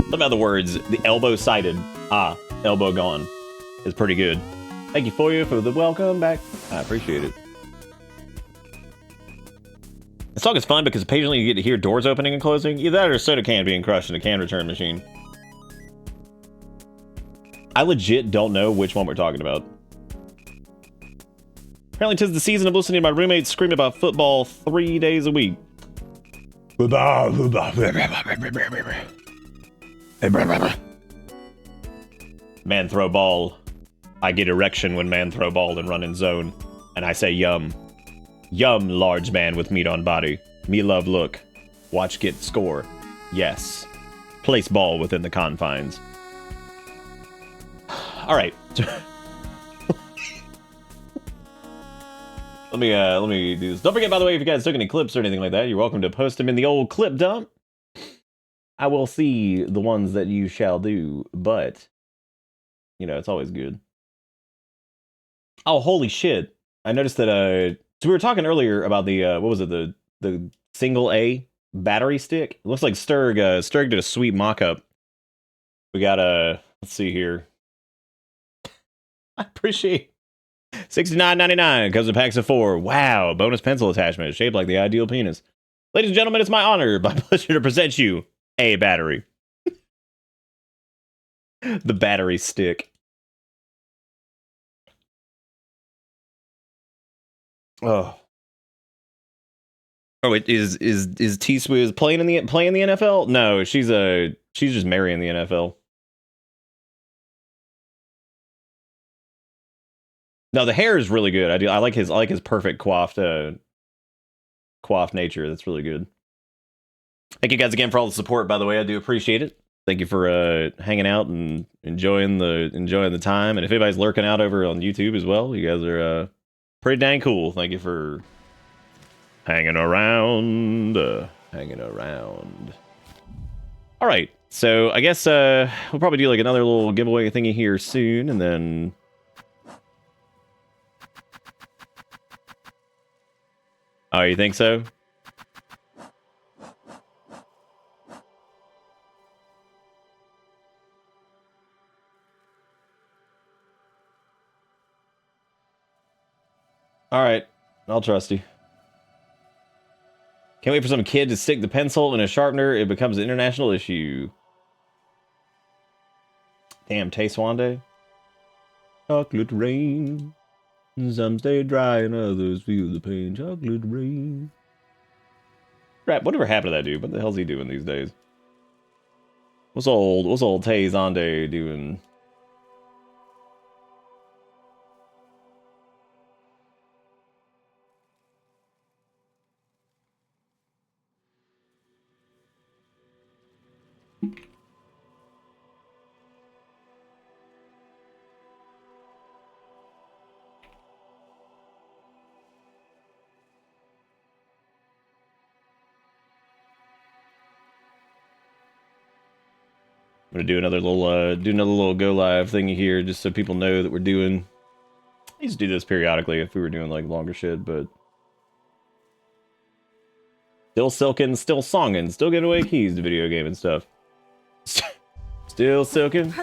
What about the words, the elbow sighted, elbow gone, is pretty good. Thank you for the welcome back. I appreciate it. This song is fun because occasionally you get to hear doors opening and closing. Either that or a soda can being crushed in a can return machine. I legit don't know which one we're talking about. Apparently 'tis the season of listening to my roommates scream about football 3 days a week. Man throw ball. I get erection when man throw ball and run in zone. And I say yum. Yum, large man with meat on body. Me love look. Watch get score. Yes. Place ball within the confines. Alright. Let me do this. Don't forget, by the way, if you guys took any clips or anything like that, you're welcome to post them in the old clip dump. I will see the ones that you shall do, but, you know, it's always good. Oh, holy shit. I noticed that, so we were talking earlier about the, what was it, the single A battery stick? It looks like Sturg did a sweet mock-up. We got let's see here. I appreciate $69.99, comes in packs of 4. Wow, bonus pencil attachment, shaped like the ideal penis. Ladies and gentlemen, it's my honor, my pleasure to present you a battery. The battery stick. Oh. Oh, wait, is T-Swizz playing in the NFL? No, she's just marrying the NFL. No, the hair is really good. I like his perfect coiffed nature. That's really good. Thank you guys again for all the support, by the way. I do appreciate it. Thank you for hanging out and enjoying the time. And if anybody's lurking out over on YouTube as well, you guys are pretty dang cool. Thank you for hanging around. All right. So I guess we'll probably do like another little giveaway thingy here soon, and then. Oh, you think so? All right, I'll trust you. Can't wait for some kid to stick the pencil in a sharpener. It becomes an international issue. Damn, Taste Wande. Chocolate rain. Some stay dry and others feel the pain. Chocolate rain. Crap, whatever happened to that dude? What the hell's he doing these days? What's old Taze Ande doing? gonna do another little go live thingy here, just so people know that we're doing. I used to do this periodically if we were doing like longer shit, but still silking, still songing, still giving away keys to video game and stuff. Still silking,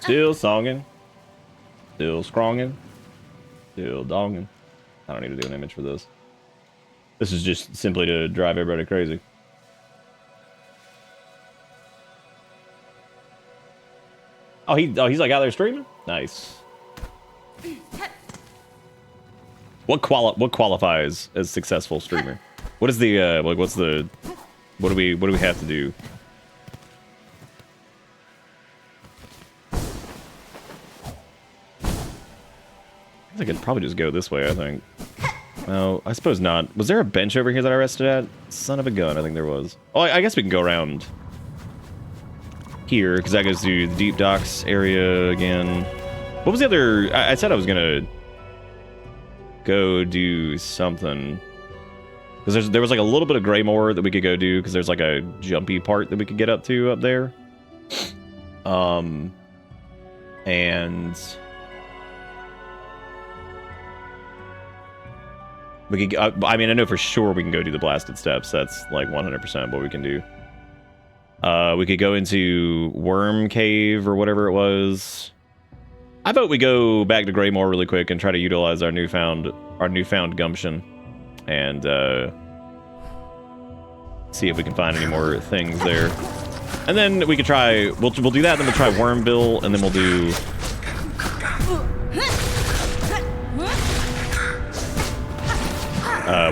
still songing, still scronging, still donging. I don't need to do an image for this. This is just simply to drive everybody crazy. Oh, he's like out there streaming? Nice. What qualifies as successful streamer? What is the like what do we have to do? I could probably just go this way, I think. No, I suppose not. Was there a bench over here that I rested at? Son of a gun, I think there was. Oh, I guess we can go around here, because that goes to the deep docks area again. What was the other... I said I was gonna go do something. Because there was like a little bit of Greymoor that we could go do, because there's like a jumpy part that we could get up to up there. And... we could, I mean, I know for sure we can go do the blasted steps. That's like 100% what we can do. We could go into Worm Cave or whatever it was. I vote we go back to Greymoor really quick and try to utilize our newfound gumption and see if we can find any more things there. And then we could try. We'll do that. Then we'll try Wormville, and then we'll do.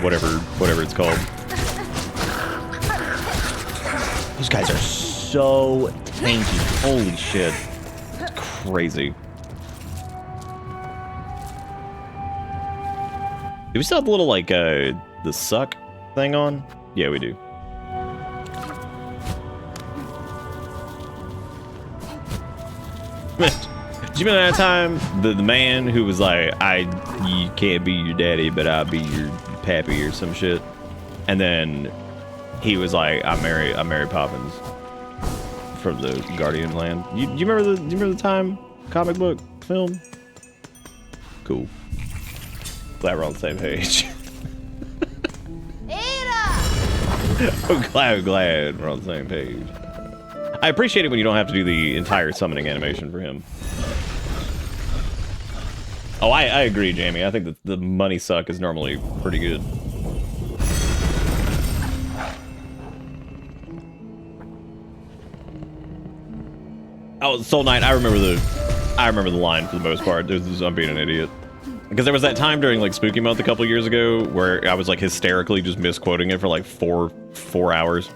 Whatever it's called. Those guys are so tanky. Holy shit. It's crazy. Do we still have the little, like, the suck thing on? Yeah, we do. Do you remember that time? The man who was like, you can't be your daddy, but I'll be your pappy or some shit. And then he was like, I'm Mary Poppins from the Guardian Land. Do you remember the time? Comic book film? Cool. Glad we're on the same page. I'm glad we're on the same page. I appreciate it when you don't have to do the entire summoning animation for him. Oh, I agree, Jamie. I think that the money suck is normally pretty good. Oh, Soul Knight. I remember the line for the most part. I'm being an idiot. Because there was that time during like Spooky Month a couple years ago where I was like hysterically just misquoting it for like four hours.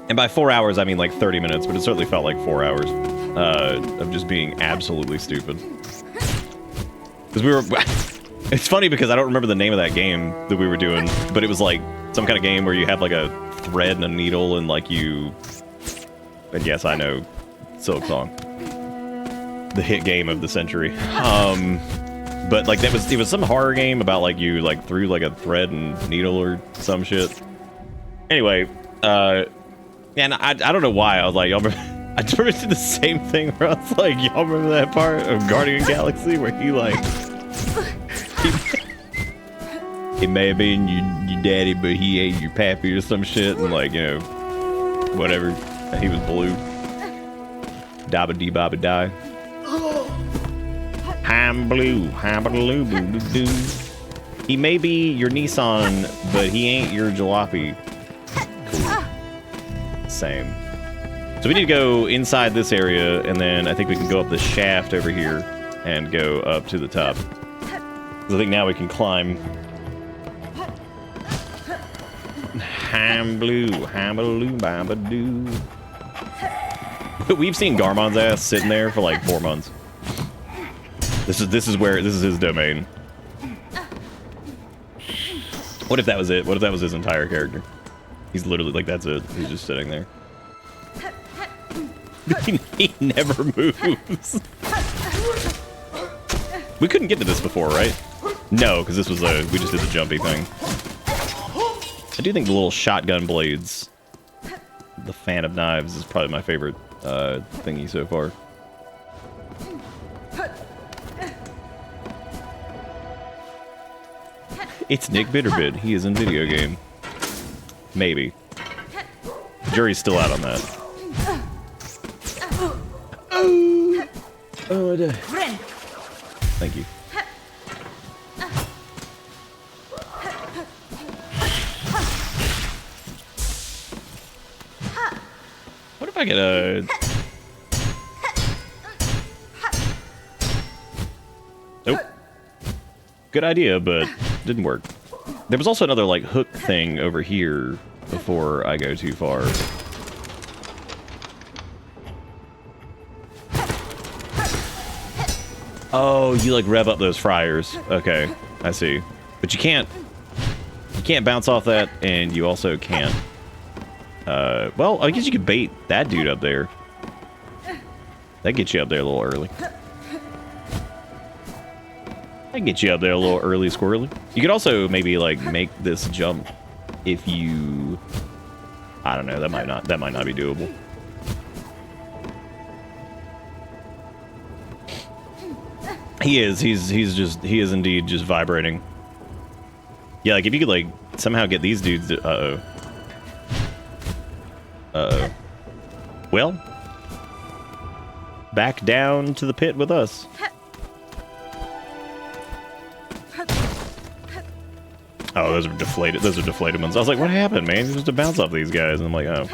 And by 4 hours, I mean like 30 minutes, but it certainly felt like 4 hours of just being absolutely stupid. Because we were... It's funny because I don't remember the name of that game that we were doing, but it was like some kind of game where you had like a thread and a needle and like you... And yes, I know Silksong. The hit game of the century. But like it was some horror game about like you like threw like a thread and needle or some shit. Anyway, and I don't know why I was like, y'all remember, I remember did the same thing where I was like, y'all remember that part of Guardian Galaxy where he like he may have been your daddy, but he ate your pappy or some shit, and like, you know, whatever. He was blue. Dabba dee babba die. I'm blue. Doo. He may be your Nissan, but he ain't your jalopy. Cool. Same. So we need to go inside this area, and then I think we can go up the shaft over here and go up to the top. I think now we can climb. I'm blue. Babba doo. We've seen Garmond's ass sitting there for like 4 months. This is his domain. What if that was it? What if that was his entire character? He's literally like, that's it. He's just sitting there. He never moves. We couldn't get to this before, right? No, because this was we just did the jumpy thing. I do think the little shotgun blades, the fan of knives is probably my favorite thingy so far. It's Nick Bitterbit. He is in video game. Maybe. Jury's still out on that. Oh, thank you. What if I get a... Nope. Good idea, but didn't work. There was also another, like, hook thing over here before I go too far. Oh, you, like, rev up those fryers. Okay, I see. But you can't bounce off that, and you also can't... well, I guess you could bait that dude up there. That gets you up there a little early. That gets you up there a little early, squirrely. You could also maybe, like, make this jump if you... I don't know, that might not be doable. He is indeed just vibrating. Yeah, like, if you could, like, somehow get these dudes to... Uh-oh. Uh-oh. Well, back down to the pit with us. Oh, those are deflated. Those are deflated ones. I was like, what happened, man? Just to bounce off these guys. And I'm like, oh.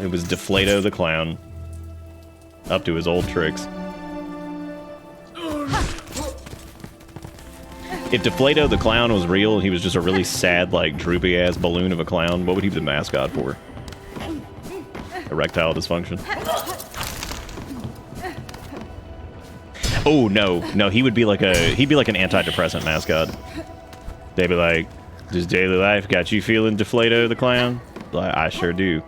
It was Deflato the clown. Up to his old tricks. If Deflato the clown was real and he was just a really sad, like, droopy-ass balloon of a clown, what would he be the mascot for? Erectile dysfunction. Oh, no, he would be like he'd be like an antidepressant mascot. They'd be like, does daily life got you feeling Deflato the clown? Like, I sure do.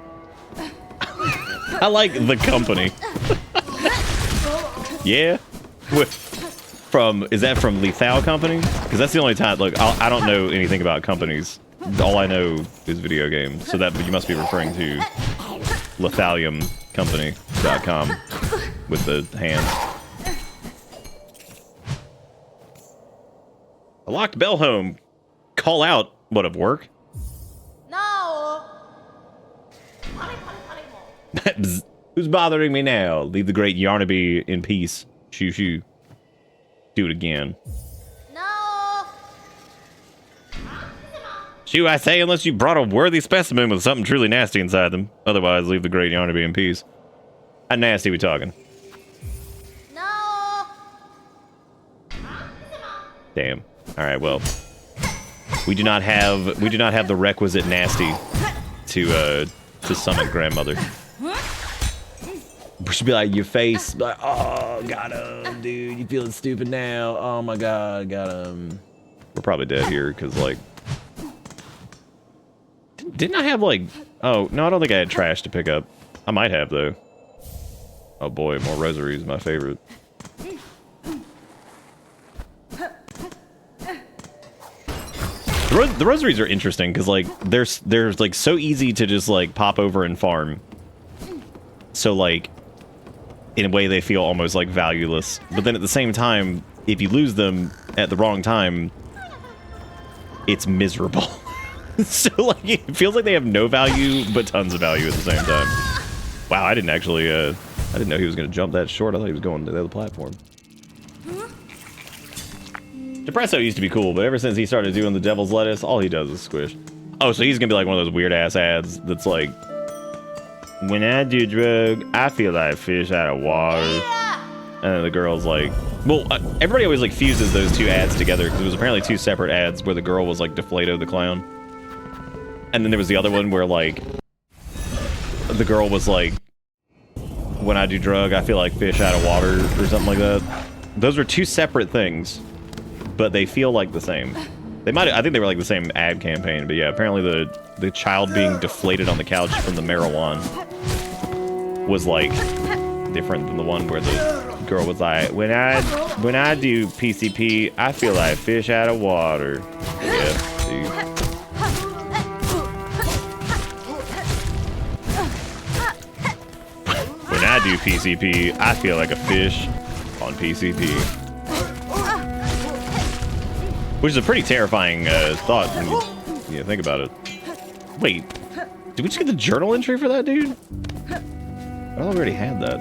I like the company. Yeah? Is that from Lethal Company? Because that's the only time, look, I don't know anything about companies. All I know is video games. So that you must be referring to lethaliumcompany.com with the hands. A locked bell home. Call out. What, of work? No. Who's bothering me now? Leave the great Yarnaby in peace. Shoo shoo. Do it again. No. Shoo, I say, unless you brought a worthy specimen with something truly nasty inside them. Otherwise, leave the great Yarnaby in peace. How nasty we talking? No. Damn. All right, well, we do not have the requisite nasty to summon grandmother. We should be like, your face, like, oh, got him, dude. You feeling stupid now? Oh my god, got him. We're probably dead here because, like, didn't I have, like, oh no, I don't think I had trash to pick up. I might have though. Oh boy, more rosaries, my favorite. The rosaries are interesting because, like, they're like so easy to just, like, pop over and farm. So, like, in a way they feel almost, like, valueless. But then at the same time, if you lose them at the wrong time, it's miserable. So, like, it feels like they have no value, but tons of value at the same time. Wow, I didn't actually, I didn't know he was going to jump that short. I thought he was going to the other platform. Depresso used to be cool, but ever since he started doing the devil's lettuce, all he does is squish. Oh, so he's gonna be like one of those weird-ass ads that's like, when I do drug, I feel like fish out of water. And then the girl's like, well, everybody always, like, fuses those two ads together, because it was apparently two separate ads where the girl was like Deflato the clown. And then there was the other one where, like, the girl was like, when I do drug, I feel like fish out of water, or something like that. Those were two separate things, but they feel like the same. They might, I think they were like the same ad campaign, but yeah, apparently the child being deflated on the couch from the marijuana was, like, different than the one where the girl was like, when I do PCP, I feel like fish out of water. Yeah, see. do PCP, I feel like a fish on PCP. Which is a pretty terrifying thought when you think about it. Wait, did we just get the journal entry for that dude? I thought we already had that.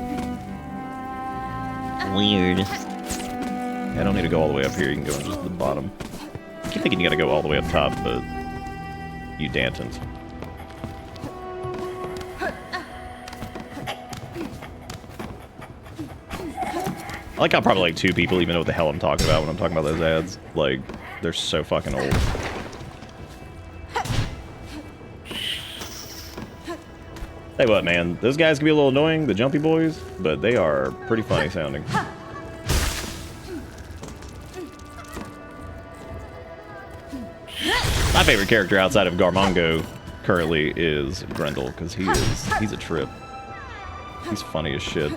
Weird. I don't need to go all the way up here, you can go in just the bottom. I keep thinking you gotta go all the way up top, but you dan't. I like how probably like 2 people even know what the hell I'm talking about when I'm talking about those ads. Like, they're so fucking old. Tell you what, man, those guys can be a little annoying, the jumpy boys, but they are pretty funny sounding. My favorite character outside of Garmond currently is Grendel, because he's a trip. He's funny as shit.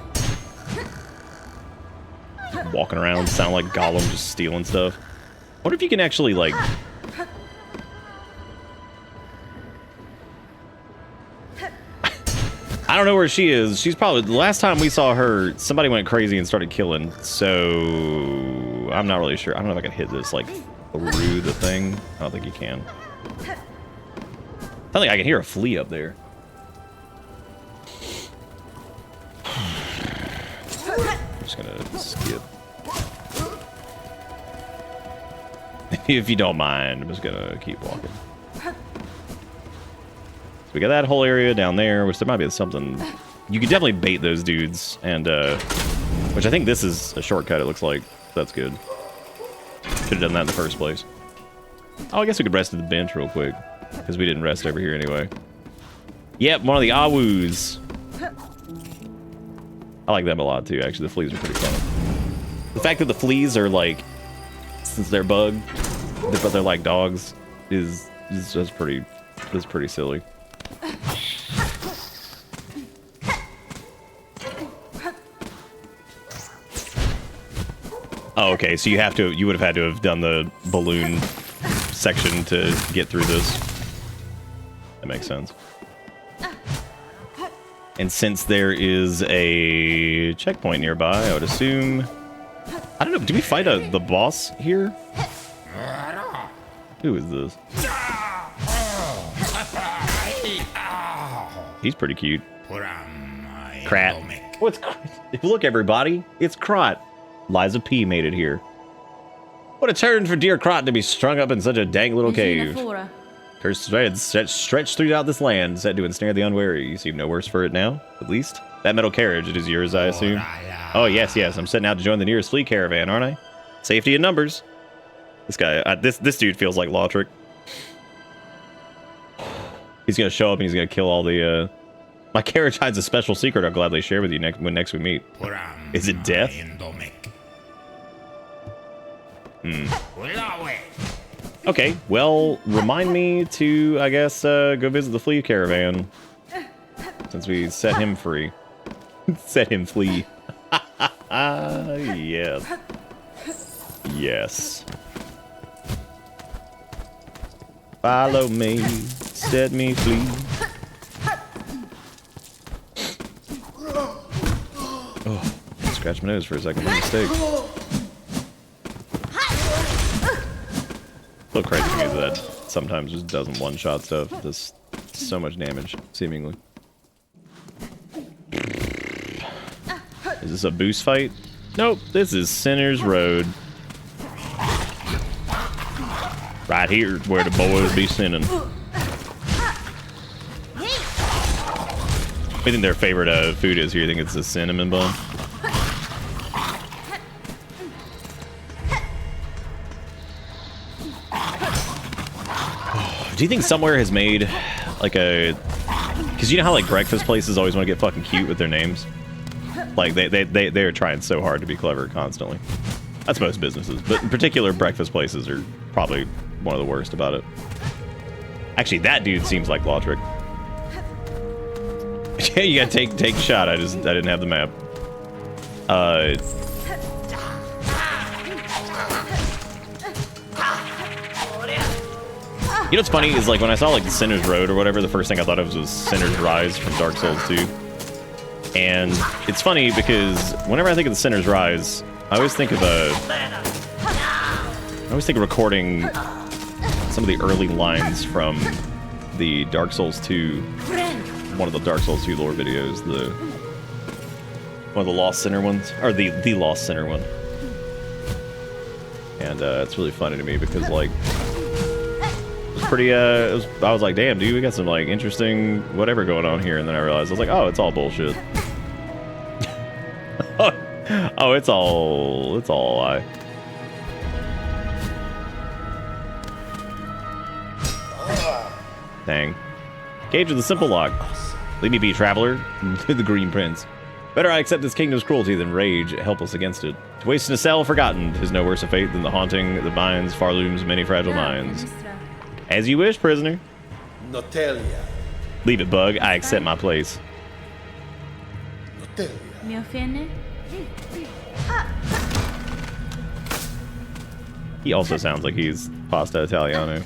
Walking around, sound like Gollum, just stealing stuff. What if you can actually, like... I don't know where she is. She's probably... The last time we saw her, somebody went crazy and started killing. So... I'm not really sure. I don't know if I can hit this, like, through the thing. I don't think you can. I think I can hear a flea up there. I'm just gonna skip. If you don't mind, I'm just gonna keep walking. So we got that whole area down there, which there might be something... You could definitely bait those dudes, and which I think this is a shortcut, it looks like. That's good. Should have done that in the first place. Oh, I guess we could rest at the bench real quick, because we didn't rest over here anyway. Yep, one of the Awus. I like them a lot too, actually. The fleas are pretty fun. The fact that the fleas are like, since they're bug, but they're like dogs, is just pretty silly. Oh, okay, so you would have had to have done the balloon section to get through this. That makes sense. And since there is a checkpoint nearby, I would assume... I don't know, do we fight the boss here? Who is this? He's pretty cute. Krat. What's look, everybody, it's Krot. Liza P made it here. What a turn for dear Krot to be strung up in such a dang little cave. Cursed threads stretched throughout this land, set to ensnare the unwary. You seem no worse for it now, at least. That metal carriage, it is yours, I assume. Oh, yes, I'm setting out to join the nearest flea caravan, aren't I? Safety in numbers. This guy, this dude feels like Lautrec. He's gonna show up and he's gonna kill all the, My carriage hides a special secret I'll gladly share with you when next we meet. Is it death? Okay, well, remind me to, I guess, go visit the flea caravan. Since we set him free. Set him flee. Yes. Yes. Follow me, set me free. Oh, scratch my nose for a second. What a mistake. A little crazy to me that sometimes just doesn't one-shot stuff. Does so much damage, seemingly. Is this a boost fight? Nope, this is Sinner's Road. Right here is where the boys be sinning. What do you think their favorite food is here? You think it's the cinnamon bun? Do you think somewhere has made like a... Because you know how like breakfast places always want to get fucking cute with their names? Like they're trying so hard to be clever constantly. That's most businesses, but in particular breakfast places are probably one of the worst about it. Actually, that dude seems like Lautrec. Yeah, you gotta take a shot. I didn't have the map. You know what's funny is like when I saw like Sinner's Road or whatever, the first thing I thought of was Sinner's Rise from Dark Souls 2. And it's funny because whenever I think of the Sinner's Rise, I always think of recording some of the early lines from the Dark Souls 2, one of the Dark Souls 2 lore videos, one of the Lost Sinner ones, or the Lost Sinner one. And it's really funny to me because, like, it was pretty, I was like, damn, dude, we got some, like, interesting whatever going on here. And then I realized, I was like, oh, it's all bullshit. Oh, it's all a lie. Dang. Cage with a simple lock. Leave me be, traveler. The Green Prince. Better I accept this kingdom's cruelty than rage helpless against it. To waste in a cell forgotten is no worse a fate than the haunting that binds Farloom's many fragile minds. As you wish, prisoner. Notelia. Leave it, bug. I accept my place. Notelia. Mi offende? He also sounds like he's pasta Italiano.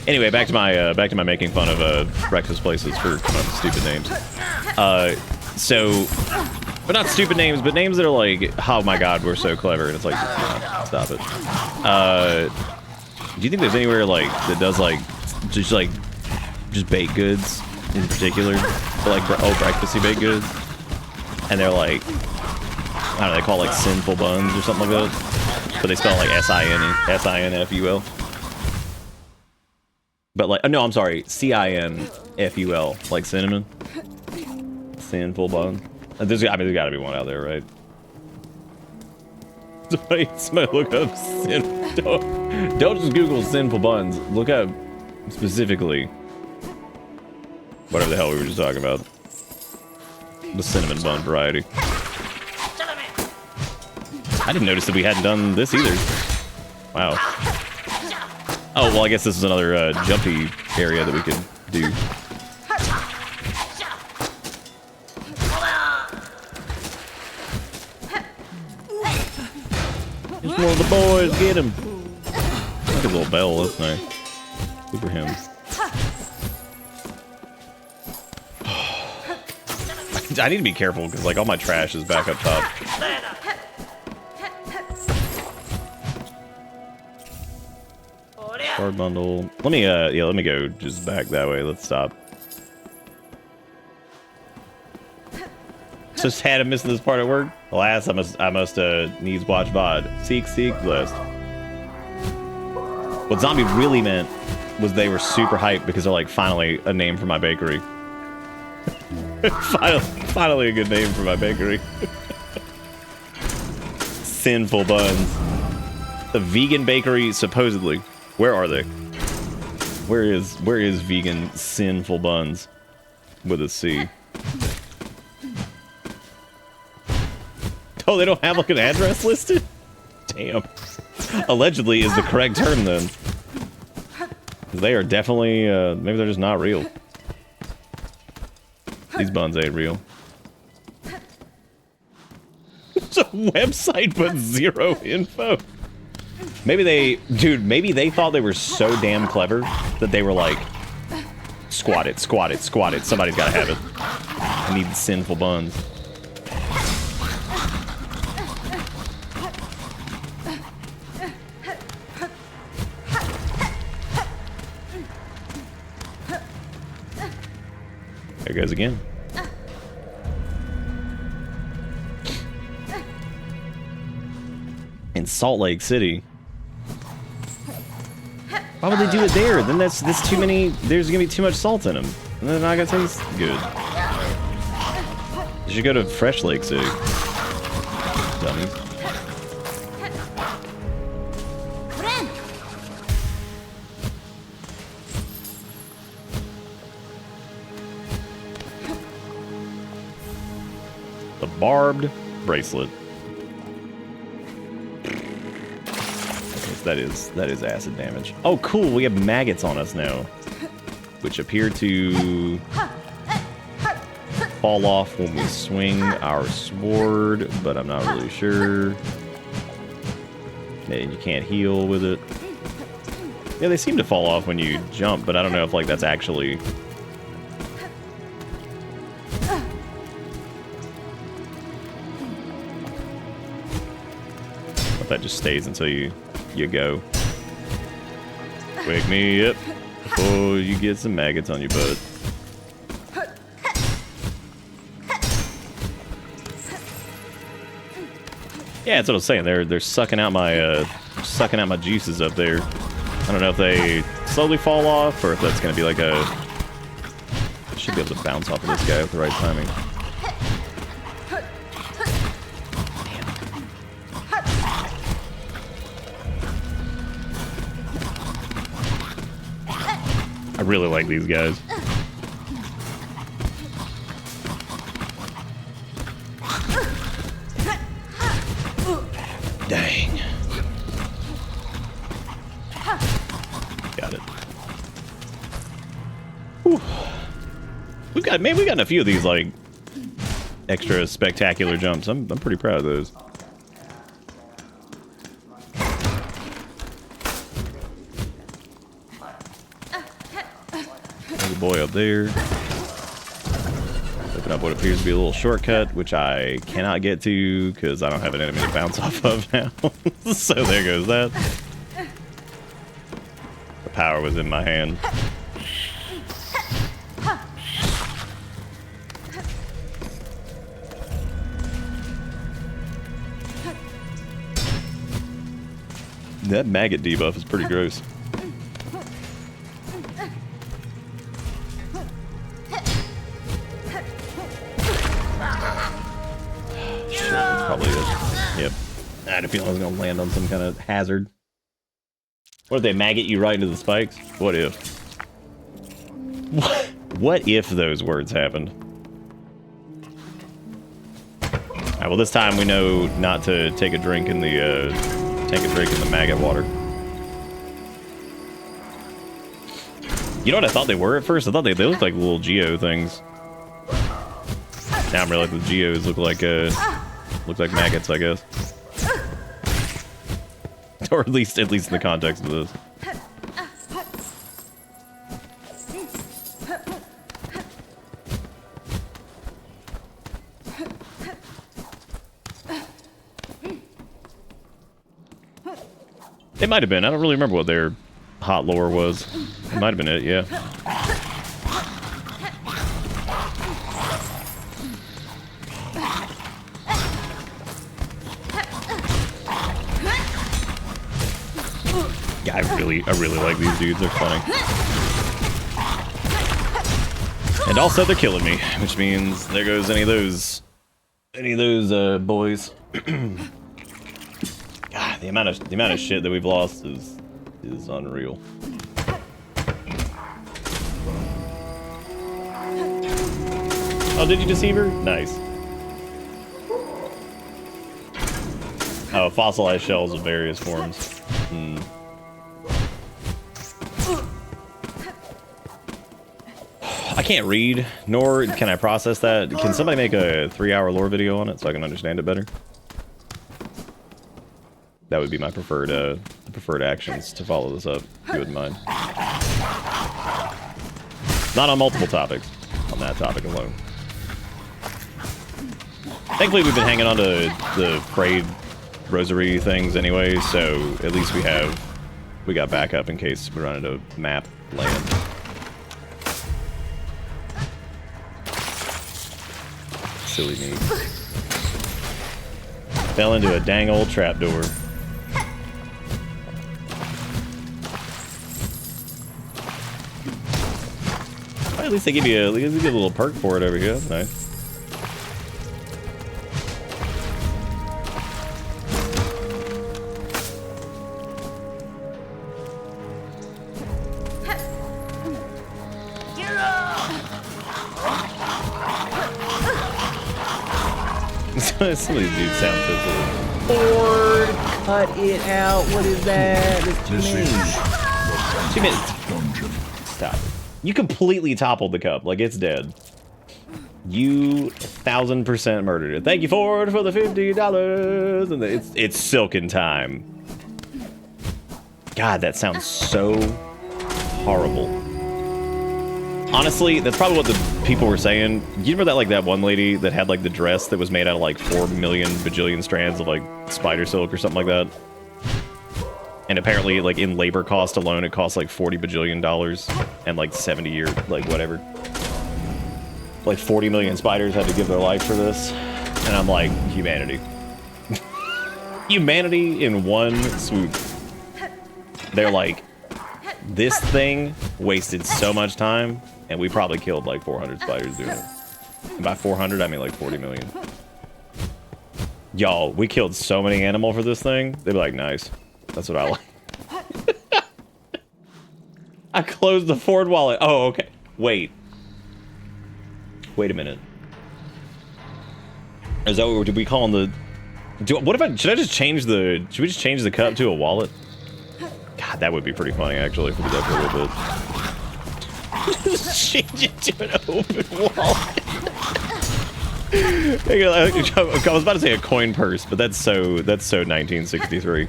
Anyway, back to my making fun of breakfast places for coming up with stupid names. But not stupid names, but names that are like, oh my god, we're so clever, and it's like, nah, stop it. Do you think there's anywhere like that does like just baked goods in particular, or like breakfasty baked goods, and they're like, I don't know, they call it like sinful buns or something like that, but they spell it like S-I-N-F-U-L. But like, no, I'm sorry, C-I-N-F-U-L, like cinnamon. Sinful bun. There's gotta be one out there, right? Somebody look up don't just Google sinful buns. Look up specifically whatever the hell we were just talking about. The cinnamon bun variety. I didn't notice that we hadn't done this either. Wow. Oh, well, I guess this is another jumpy area that we could do. Just one of the boys, get him. Like a little bell, that's nice. Good for him. I need to be careful because like all my trash is back up top. Card bundle. Let me let me go just back that way. Let's stop. Just had him missing this part at work. Alas, I must needs watch VOD. Seek blessed. What zombie really meant was they were super hyped because they're like, finally a name for my bakery. finally a good name for my bakery. Sinful buns. A vegan bakery, supposedly. Where are they? Where is vegan sinful buns with a C? Oh, they don't have like an address listed? Damn. Allegedly is the correct term then. They are definitely, maybe they're just not real. These buns ain't real. It's a website but zero info. Maybe they thought they were so damn clever that they were like, squat it, somebody's gotta have it. I need sinful buns. There it goes again. In Salt Lake City. Why would they do it there? Then that's too many. There's gonna be too much salt in them, and they're not gonna taste good. You should go to Fresh Lake City. Dummies. The barbed bracelet. That is acid damage. Oh, cool. We have maggots on us now, which appear to fall off when we swing our sword, but I'm not really sure. And you can't heal with it. Yeah, they seem to fall off when you jump, but I don't know if like that's actually... If that just stays until you go. Wake me up before you get some maggots on your butt. Yeah, that's what I was saying. They're sucking out my juices up there. I don't know if they slowly fall off or if that's gonna be like a. I should be able to bounce off of this guy with the right timing. I really like these guys. Dang. Got it. Whew. We got a few of these like extra spectacular jumps. I'm pretty proud of those. There's a boy up there. Open up what appears to be a little shortcut, which I cannot get to because I don't have an enemy to bounce off of now. So there goes that. The power was in my hand. That maggot debuff is pretty gross. Probably is. Yep. I had a feeling I was going to land on some kind of hazard. What if they maggot you right into the spikes? What if? What if those words happened? Alright, well this time we know not to take a drink in the maggot water. You know what I thought they were at first? I thought they looked like little geo things. Now I'm realizing the geos look like maggots, I guess. Or at least in the context of this. It might have been. I don't really remember what their hot lore was. It might have been it, yeah. Yeah, I really like these dudes. They're funny. And also they're killing me, which means there goes any of those boys. God, the amount of shit that we've lost is unreal. Oh, did you deceive her? Nice. Oh, fossilized shells of various forms. Hmm. I can't read, nor can I process that. Can somebody make a 3-hour lore video on it so I can understand it better? That would be my preferred actions to follow this up, if you wouldn't mind. Not on multiple topics, on that topic alone. Thankfully, we've been hanging on to the frayed rosary things anyway, so at least we got backup in case we run into map land. Silly me. Fell into a dang old trapdoor. Well, at least they give you a little perk for it over here. That's nice. Some of these dudes sound so silly. Ford, cut it out. What is that? It's 2 minutes. 2 minutes. Dungeon. Stop. You completely toppled the cup. Like, it's dead. You 1000% murdered it. Thank you, Ford, for the $50. And it's silken time. God, that sounds so horrible. Honestly, that's probably what the people were saying. You remember that, like, that one lady that had, like, the dress that was made out of, like, 4 million bajillion strands of, like, spider silk or something like that? And apparently, like, in labor cost alone, it costs, like, $40 bajillion and, like, 70 years, like, whatever. Like, 40 million spiders had to give their life for this. And I'm like, humanity. Humanity in one swoop. They're like, this thing wasted so much time, and we probably killed like 400 spiders doing it. And by 400, I mean like 40 million. Y'all, we killed so many animal for this thing. They'd be like, nice. That's what I like. I closed the Ford wallet. Oh, okay. Wait. Wait a minute. Is that what did we call them the... what if I... Should I just change the... Should we just change the cup to a wallet? God, that would be pretty funny, actually, if we did that for a little bit. Just change it to an open wallet. I was about to say a coin purse, but that's so 1963.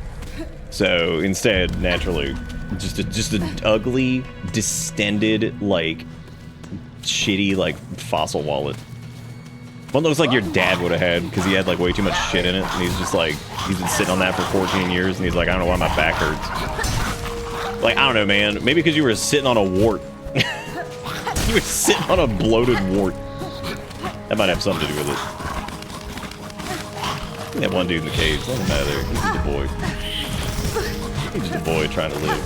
So instead, naturally, just an ugly, distended, like, shitty, like, fossil wallet. One that looks like your dad would have had, because he had, like, way too much shit in it, and he's just like, he's been sitting on that for 14 years, and he's like, I don't know why my back hurts. Like, I don't know, man. Maybe because you were sitting on a wart. You were sitting on a bloated wart. That might have something to do with it. That one dude in the cage, let him out of there. He's just a boy. He's just a boy trying to live.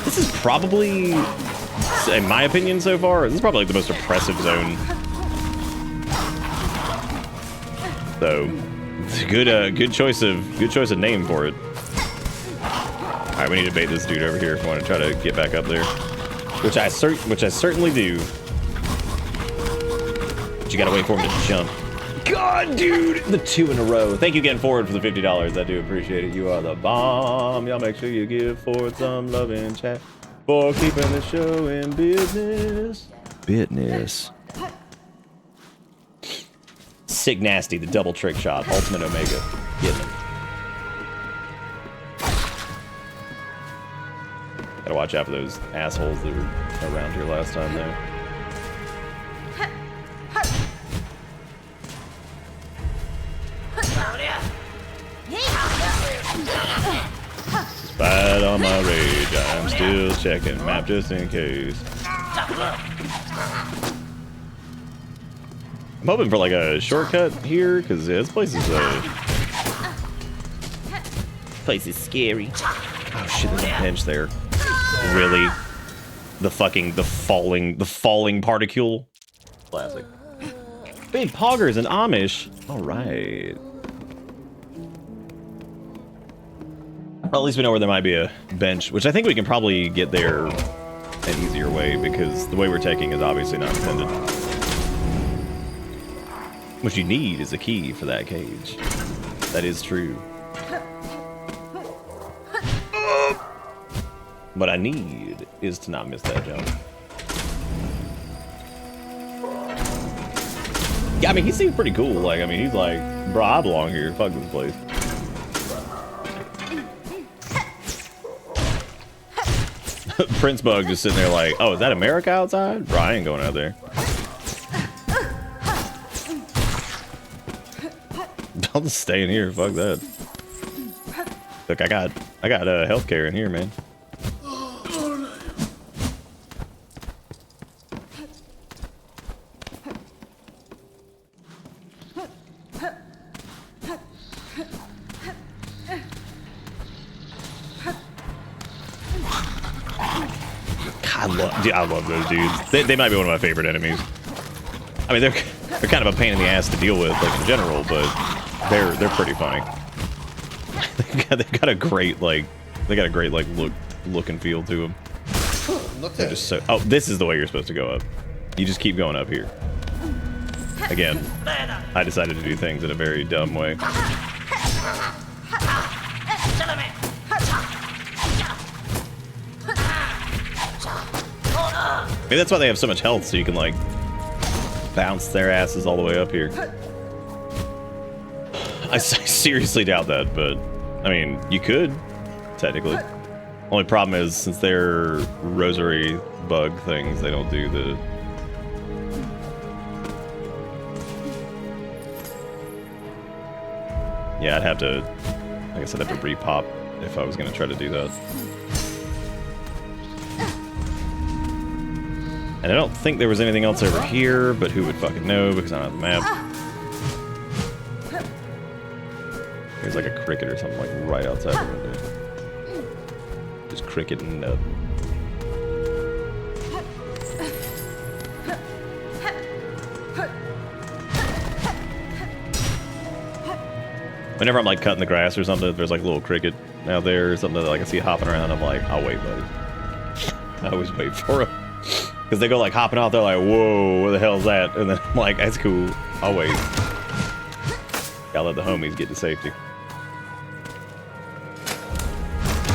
This is probably, in my opinion so far, this is probably like the most oppressive zone. So, good choice of name for it. All right, we need to bait this dude over here if we want to try to get back up there, which I certainly do. But you gotta wait for him to jump. God, dude, the 2 in a row. Thank you again, Ford, for the $50. I do appreciate it. You are the bomb. Y'all make sure you give Ford some love in chat for keeping the show in business. Business. Sick Nasty, the double trick shot, Ultimate Omega. Get him. Gotta watch out for those assholes that were around here last time, though. Despite all my rage, I'm still checking map just in case. I'm hoping for like a shortcut here, because this place is scary. Oh shit, there's a bench there. Really? The falling particule? Classic. Big poggers and Amish. Alright. Well, at least we know where there might be a bench, which I think we can probably get there an easier way, because the way we're taking is obviously not intended. What you need is a key for that cage. That is true. What I need is to not miss that jump. Yeah, I mean, he seems pretty cool. Like, I mean, he's like, bro, I belong here. Fuck this place. Prince Bug just sitting there like, oh, is that America outside? Bro, I ain't going out there. I'll just stay in here. Fuck that. Look, I got healthcare in here, man. I love those dudes. They might be one of my favorite enemies. I mean, they're kind of a pain in the ass to deal with, like in general, but they're pretty funny. They got a great like look and feel to them. They're just so. Oh, this is the way you're supposed to go up. You just keep going up here. Again, I decided to do things in a very dumb way. Maybe that's why they have so much health, so you can like bounce their asses all the way up here. I seriously doubt that, but I mean, you could technically. Only problem is since they're rosary bug things, they don't do the. Yeah, I'd have to. I guess I'd have to repop if I was gonna try to do that. And I don't think there was anything else over here, but who would fucking know because I don't have the map. There's like a cricket or something like right outside the window. Just cricket and whenever I'm like cutting the grass or something, there's like a little cricket out there or something that like, I see hopping around. I'm like, I'll wait, buddy. I always wait for them. Because they go like hopping off, they're like, whoa, where the hell's that? And then I'm like, that's cool, I'll wait. Gotta let the homies get to safety.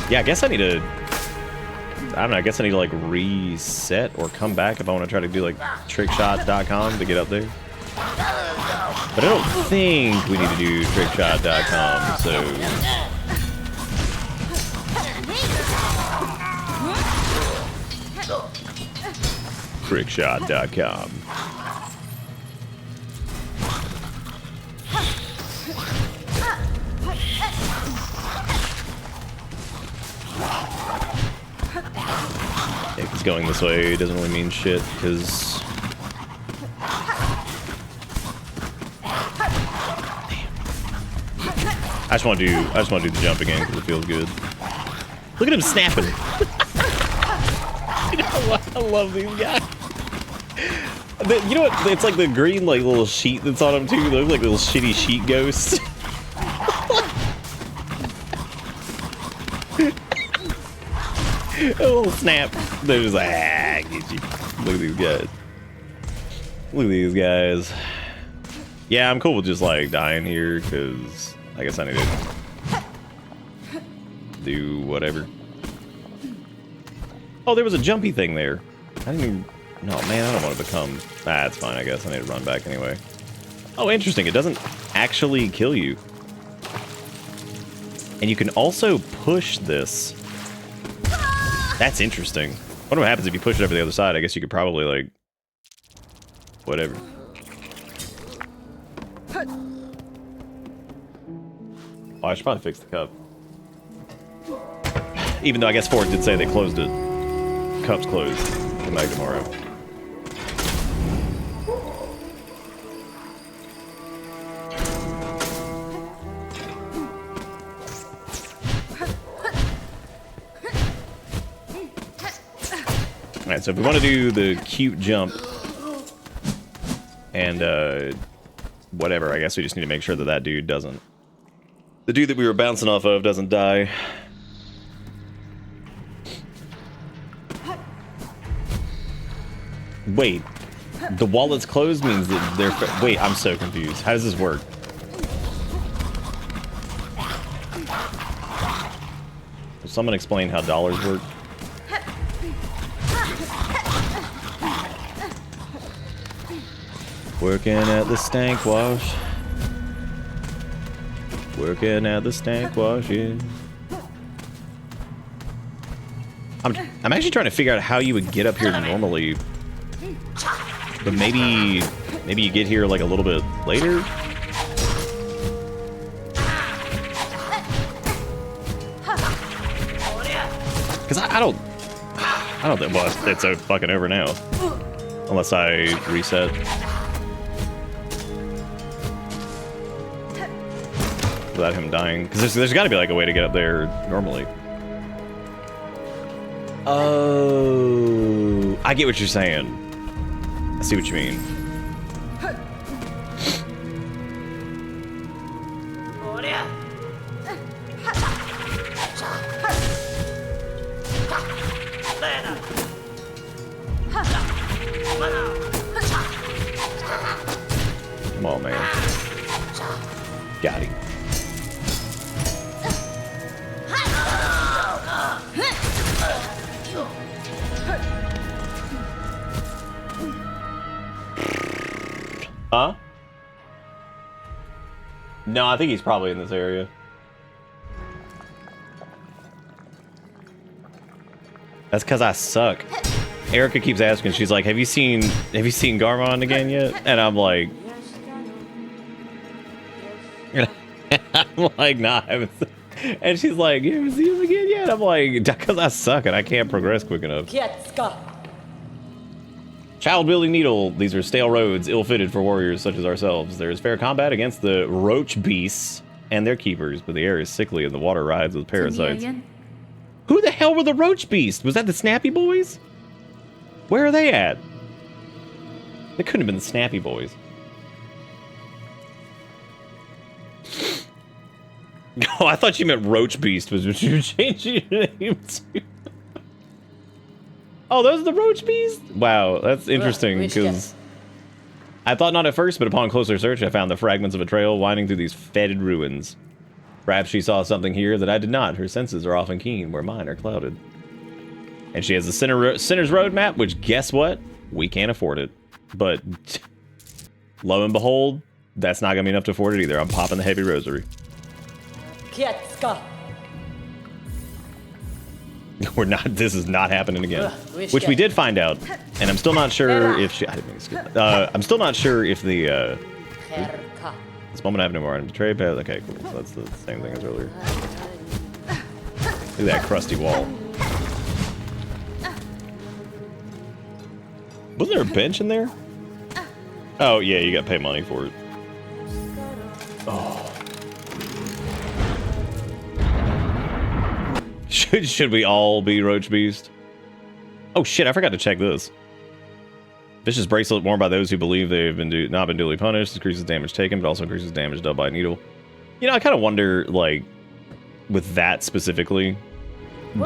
Yeah, I guess I need to, I don't know, I guess I need to like reset or come back if I want to try to do like trickshot.com to get up there. But I don't think we need to do trickshot.com, so. Trickshot.com. If it's going this way, it doesn't really mean shit, because I just want to do the jump again because it feels good. Look at him snapping. You know what? I love these guys. You know what? It's like the green like little sheet that's on them too. They look like little shitty sheet ghosts. A little snap. They're just like, ah, get you. Look at these guys. Look at these guys. Yeah, I'm cool with just like dying here because I guess I need to do whatever. Oh, there was a jumpy thing there. I didn't even. No, man, I don't want to become. Ah, it's fine, I guess. I need to run back anyway. Oh, interesting. It doesn't actually kill you. And you can also push this. That's interesting. I wonder what happens if you push it over the other side. I guess you could probably, like... whatever. Oh, I should probably fix the cup. Even though I guess Ford did say they closed it. Cup's closed. Come back tomorrow. Alright, so if we want to do the cute jump and whatever, I guess we just need to make sure that that dude doesn't... the dude that we were bouncing off of doesn't die. Wait, the wall that's closed means that they're... wait, I'm so confused. How does this work? Will someone explain how dollars work? Working at the stank wash. Working at the stank wash, yeah. I'm actually trying to figure out how you would get up here normally. But maybe you get here like a little bit later? Because I don't think, well, it's so fucking over now. Unless I reset. Without him dying. Because there's got to be like a way to get up there normally. Oh, I get what you're saying. I see what you mean. Come on, man. Got him. Huh? No, I think he's probably in this area. That's because I suck. Erica keeps asking, she's like, have you seen Garmond again yet? And I'm like, nah, I haven't. And she's like, you haven't seen him again yet? I'm like, because I suck and I can't progress quick enough. Child-building needle. These are stale roads, ill-fitted for warriors such as ourselves. There is fair combat against the roach beasts and their keepers, but the air is sickly and the water rides with parasites. Who the hell were the roach beasts? Was that the Snappy Boys? Where are they at? They couldn't have been the Snappy Boys. Oh, I thought you meant Roach Beast was what you were changing your name to. Oh, those are the Roach Beasts? Wow, that's interesting, because I thought not at first, but upon closer search, I found the fragments of a trail winding through these fetid ruins. Perhaps she saw something here that I did not. Her senses are often keen, where mine are clouded. And she has the Sinner's Road map, which, guess what? We can't afford it. But, lo and behold, that's not going to be enough to afford it either. I'm popping the heavy rosary. We're not. This is not happening again. Which we did find out, and I'm still not sure if she. I didn't mean to skip. I'm still not sure if the. This moment I have no more item to trade. Okay, cool. So that's the same thing as earlier. Look at that crusty wall. Wasn't there a bench in there? Oh yeah, you got to pay money for it. Oh. Should we all be Roach Beast? Oh shit, I forgot to check this. Vicious bracelet worn by those who believe they've been not been duly punished. Increases damage taken, but also increases damage dealt by a needle. You know, I kind of wonder, like, with that specifically,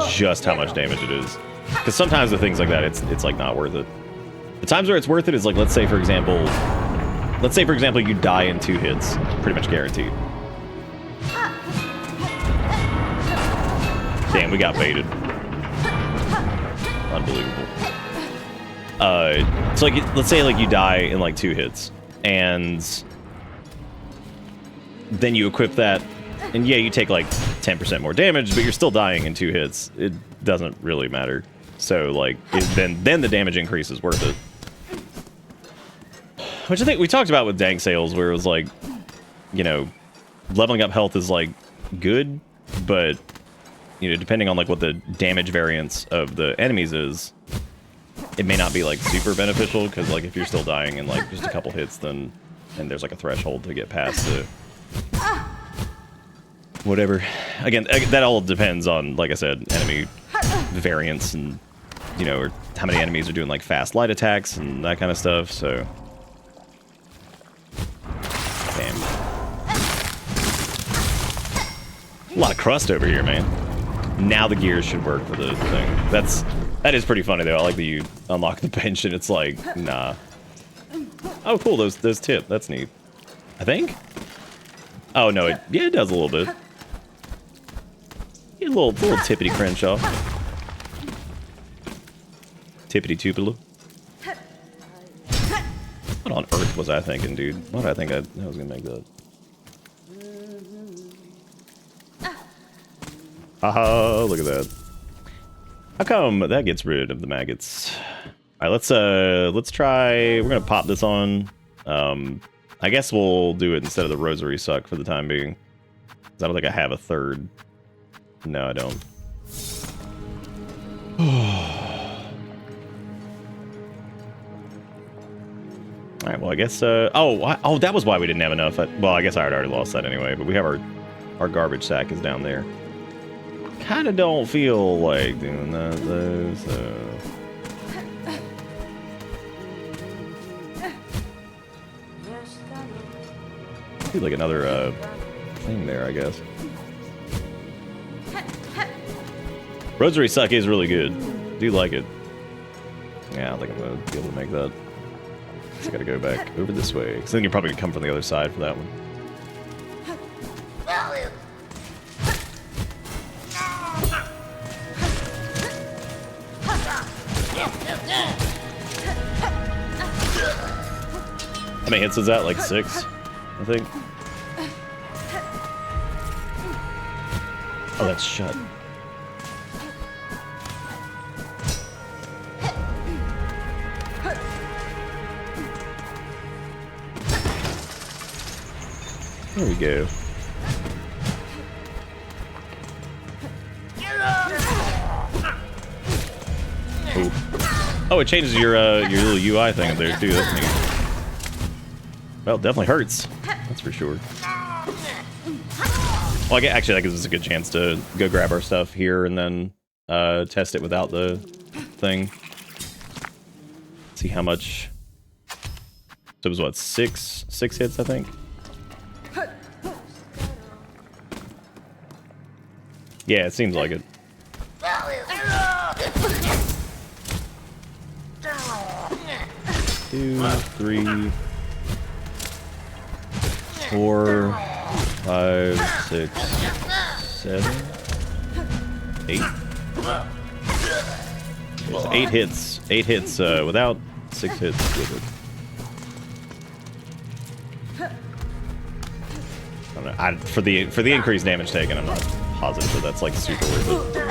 just how much damage it is. Because sometimes with things like that, it's like not worth it. The times where it's worth it is like, let's say for example, you die in 2 hits, pretty much guaranteed. Damn, we got baited. Unbelievable. So like, let's say like you die in like 2 hits, and then you equip that, and yeah, you take like 10% more damage, but you're still dying in 2 hits. It doesn't really matter. So like, then the damage increase is worth it. Which I think we talked about with Dank Sales, where it was like, you know, leveling up health is like good, but you know, depending on like what the damage variance of the enemies is, it may not be like super beneficial, because like if you're still dying in like just a couple hits, then and there's like a threshold to get past the whatever. Again, that all depends on, like I said, enemy variance, and you know, or how many enemies are doing like fast light attacks and that kind of stuff. So damn, a lot of crust over here, man. Now the gears should work for the thing. That is pretty funny though. I like that you unlock the bench and it's like, nah. Oh cool, those tip. That's neat. I think. Oh no, it does a little bit. Yeah, a little tippity Crenshaw. Tippity Tupelo. What on earth was I thinking, dude? Why did I think I was gonna make that? Haha, look at that. How come that gets rid of the maggots? All right, let's try. We're gonna pop this on. I guess we'll do it instead of the rosary suck for the time being. 'Cause I don't think I have a third. No, I don't. All right, well, I guess. Oh, that was why we didn't have enough. Well, I guess I had already lost that anyway. But we have our garbage sack is down there. Kind of don't feel like doing that though, so. Do like another thing there, I guess. Rosary suck is really good. Do like it. Yeah, I don't think I'm gonna be able to make that. So I gotta go back over this way, because then you're probably gonna come from the other side for that one. How many hits is that? Like 6, I think. Oh, that's shut. There we go. Oh, it changes your little UI thing up there too. That's neat. Well, it definitely hurts. That's for sure. Well, actually, that gives us a good chance to go grab our stuff here and then test it without the thing. See how much. So it was what, six hits, I think. Yeah, it seems like it. 2, 3, 4, 5, 6, 7, 8. There's 8 hits. 8 hits without, 6 hits with it. I don't know. For the increased damage taken, I'm not positive that that's like super worth it.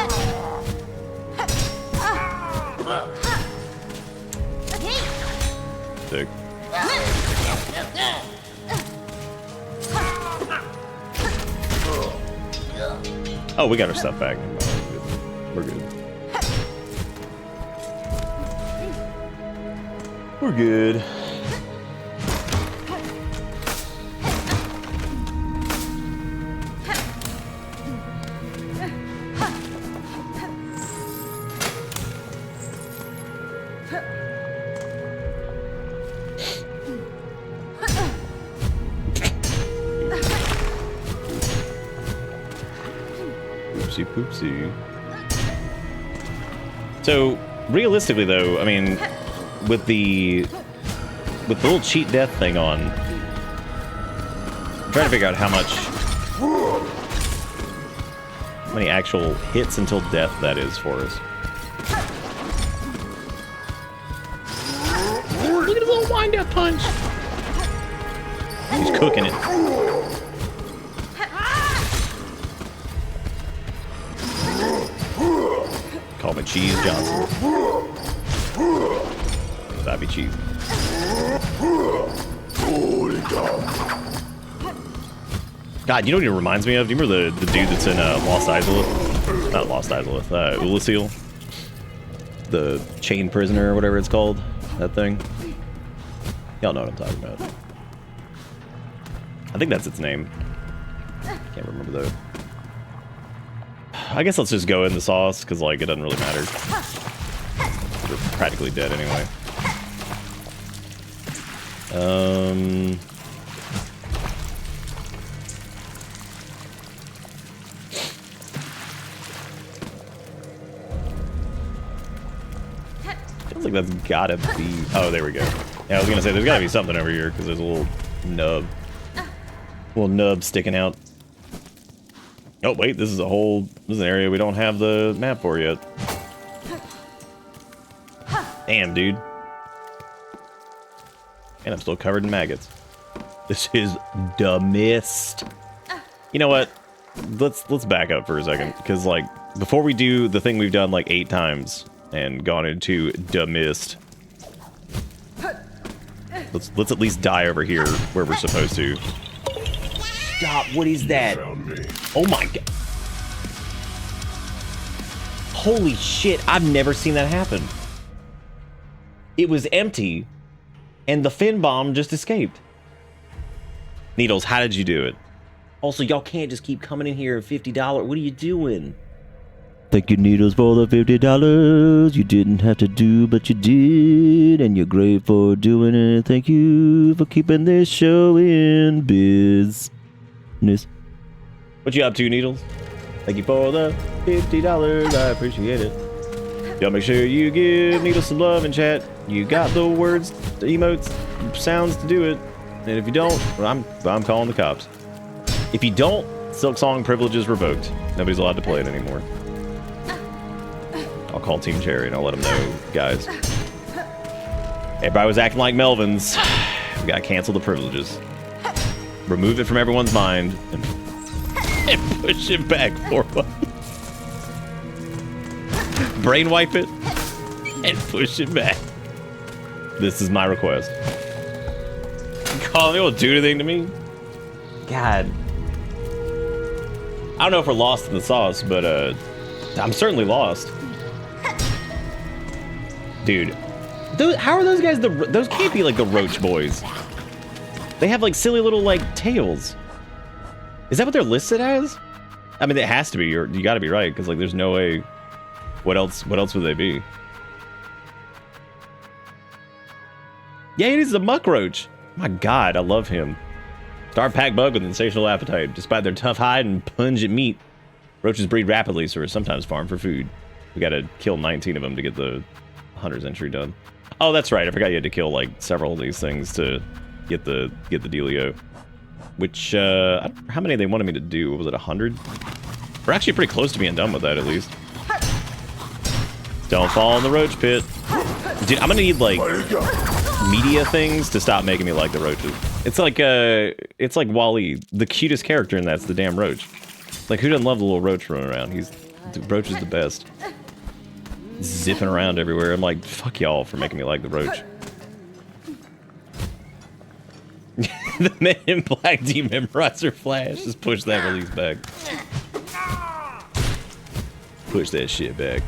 Sick. Oh, we got our stuff back. We're good. We're good. Poopsie. So, realistically though, I mean, with the little cheat death thing on, I'm trying to figure out how many actual hits until death that is for us. Look at his little wind-up punch! He's cooking it. Call me Cheese Johnson. That'd be cheese. God, you know what it reminds me of? Do you remember the dude that's in Lost Izalith? Not Lost Izalith, Ulasil? The chain prisoner or whatever it's called. That thing. Y'all know what I'm talking about. I think that's its name. Can't remember though. I guess let's just go in the sauce, because, like, it doesn't really matter. We're practically dead anyway. Feels like that's gotta be... Oh, there we go. Yeah, I was gonna say, there's gotta be something over here, because there's a little nub. Little nub sticking out. Oh, wait, this is an area we don't have the map for yet. Damn, dude. And I'm still covered in maggots. This is the mist. You know what? Let's back up for a second, because, like, before we do the thing we've done, like, 8 times and gone into the mist, let's at least die over here where we're supposed to. Stop, what is that? Oh my god. Holy shit, I've never seen that happen. It was empty, and the fin bomb just escaped. Needles, how did you do it? Also, y'all can't just keep coming in here at $50. What are you doing? Thank you, Needles, for the $50. You didn't have to do, but you did. And you're great for doing it. Thank you for keeping this show in business. What you up to, Needles? Thank you for the $50. I appreciate it. Y'all make sure you give Needles some love in chat. You got the words, the emotes, sounds to do it. And if you don't, I'm calling the cops. If you don't, Silksong privileges revoked. Nobody's allowed to play it anymore. I'll call Team Cherry and I'll let them know, guys. Everybody was acting like Melvins. We gotta cancel the privileges. Remove it from everyone's mind. And And push it back forward. Brainwipe it and push it back. This is my request. Call me, will do anything to me? God. I don't know if we're lost in the sauce, but I'm certainly lost. Dude, how are those guys those can't be like the Roach Boys. They have like silly little like tails. Is that what they're listed as? I mean, it has to be. You gotta be right, because like there's no way. What else would they be? Yeah, it is a muck roach. My God, I love him. Star pack bug with insatiable appetite. Despite their tough hide and pungent meat, roaches breed rapidly, so are sometimes farmed for food. We gotta kill 19 of them to get the hunter's entry done. Oh, that's right. I forgot you had to kill like several of these things to get the dealio. Which how many they wanted me to do? Was it 100? We're actually pretty close to being done with that, at least. Don't fall in the roach pit. Dude, I'm gonna need like media things to stop making me like the roaches. It's like Wall-E. The cutest character in that's the damn roach. Like, who doesn't love the little roach running around? The roach is the best. Zipping around everywhere. I'm like, fuck y'all for making me like the roach. The Men in Black dememorizer flash. Just push that release back. Push that shit back.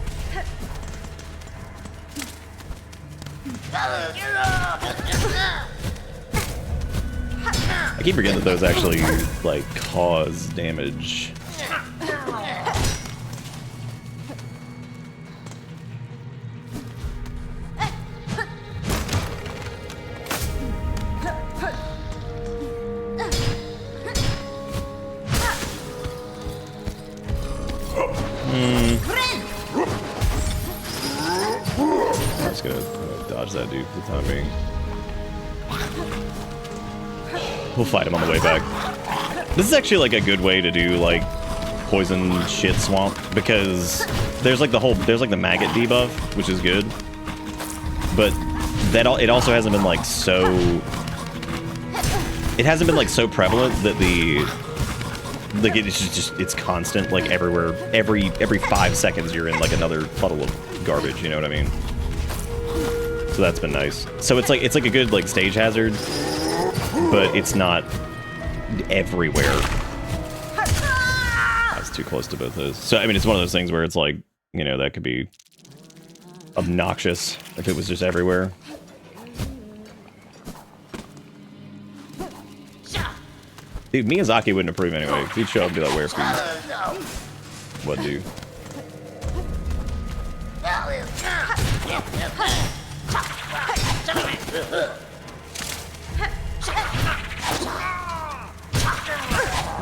I keep forgetting that those actually, like, cause damage. I'm just gonna dodge that dude for the time being. We'll fight him on the way back. This is actually like a good way to do like poison shit swamp, because there's like the maggot debuff, which is good, but it also hasn't been like so prevalent that it's constant, like everywhere, every 5 seconds you're in like another puddle of garbage, you know what I mean? So that's been nice. So it's like a good like stage hazard, but it's not everywhere. I was too close to both those. So I mean, it's one of those things where it's like, you know, that could be obnoxious if it was just everywhere. Dude, Miyazaki wouldn't approve anyway. He'd show up and be like, where food? What do?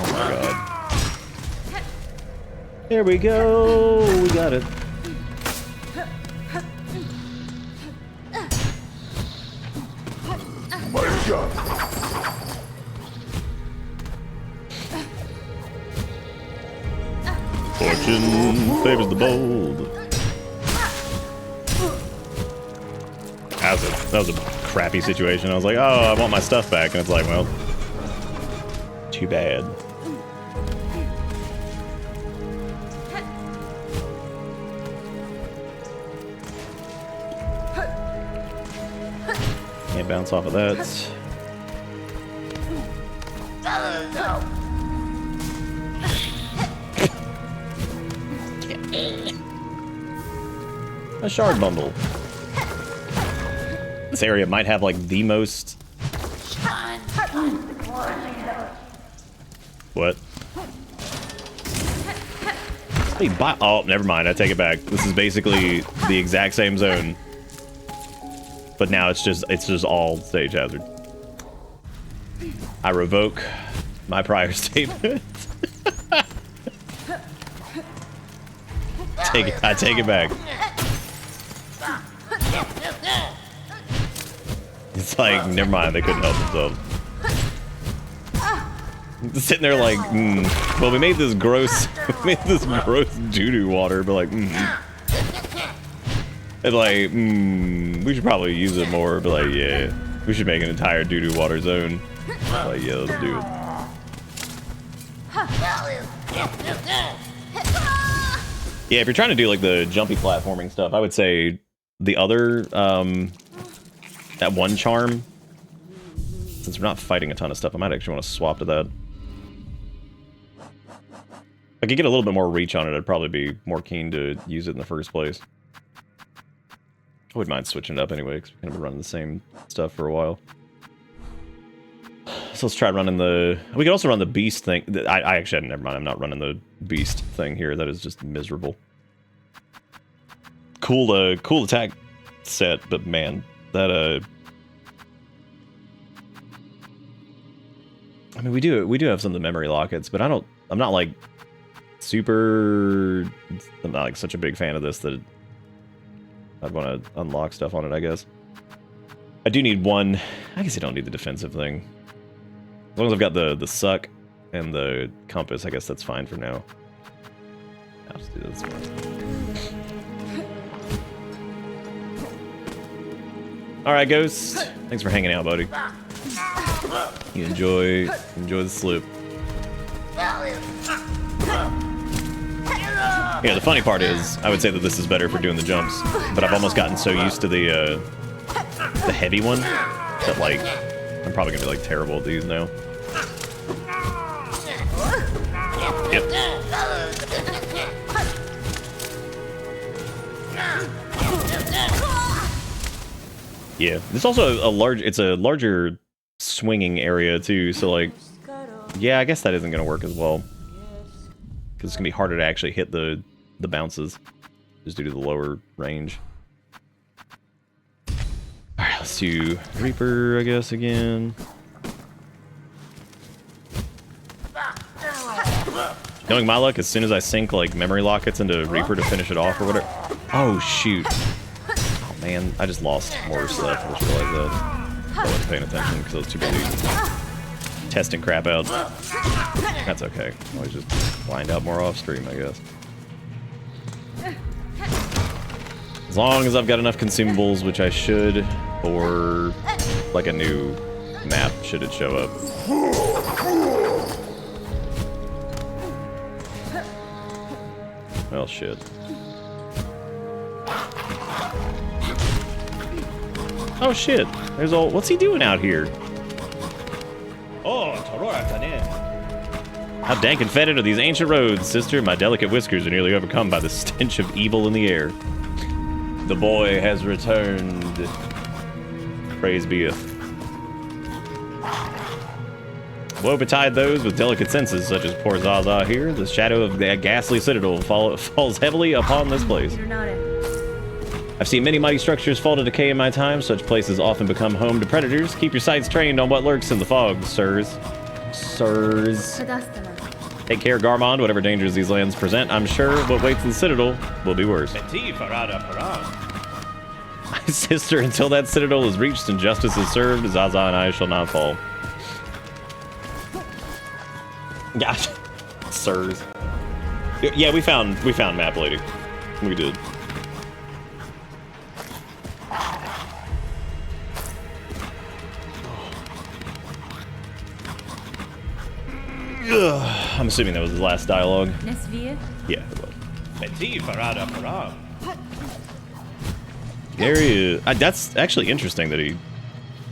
Oh my God. There we go. We got it. My God. Fortune favors the bold. That was a crappy situation. I was like, oh, I want my stuff back. And it's like, well, too bad. Can't bounce off of that. A shard bundle. This area might have like the most. What? Hey, oh, never mind. I take it back. This is basically the exact same zone, but now it's just all stage hazard. I revoke my prior statement. I take it back. It's like, never mind, they couldn't help themselves. Sitting there like, well, we made this gross doo-doo water, but like, and like, we should probably use it more, but like, yeah, we should make an entire doo-doo water zone. Like, yeah, let's do it. Yeah, if you're trying to do like the jumpy platforming stuff, I would say the other, that one charm, since we're not fighting a ton of stuff, I might actually want to swap to that. If I could get a little bit more reach on it, I'd probably be more keen to use it in the first place. I wouldn't mind switching it up anyway, because we're going to be running the same stuff for a while. So let's try running the... We could also run the beast thing. I actually, never mind, I'm not running the beast thing here. That is just miserable. Cool attack set, but man, that I mean, we do have some of the memory lockets, but I'm not like super... I'm not like such a big fan of this that I'd want to unlock stuff on it, I guess. I do need one... I guess I don't need the defensive thing. As long as I've got the suck and the compass, I guess that's fine for now. I'll just do this one. Alright, Ghost. Thanks for hanging out, buddy. You enjoy the slip. Yeah, the funny part is, I would say that this is better for doing the jumps, but I've almost gotten so used to the heavy one that, like, I'm probably gonna be, like, terrible at these now. Yep. Yeah, it's also a larger swinging area too, so like, yeah, I guess that isn't gonna work as well. Because it's gonna be harder to actually hit the bounces, just due to the lower range. Alright, let's do Reaper, I guess, again. Knowing my luck, as soon as I sink like memory lockets into Reaper to finish it off or whatever. Oh shoot. Oh man, I just lost more stuff. I just realized that. I wasn't paying attention because I was too busy testing crap out. That's okay. I'll just find out more off stream, I guess. As long as I've got enough consumables, which I should, or like a new map, should it show up. Well, shit. Oh shit! There's all. What's he doing out here? Oh, how dank and fetid are these ancient roads, sister? My delicate whiskers are nearly overcome by the stench of evil in the air. The boy has returned. Praise beeth. Woe betide those with delicate senses, such as poor Zaza here. The shadow of that ghastly citadel falls heavily upon this place. I've seen many mighty structures fall to decay in my time. Such places often become home to predators. Keep your sights trained on what lurks in the fog, sirs. Sirs. Take care, Garmond. Whatever dangers these lands present, I'm sure what waits in the citadel will be worse. My sister, until that citadel is reached and justice is served, Zaza and I shall not fall. Gosh, sirs. Yeah, we found Map Lady. We did. I'm assuming that was his last dialogue. Yeah, it was. There he is. That's actually interesting that he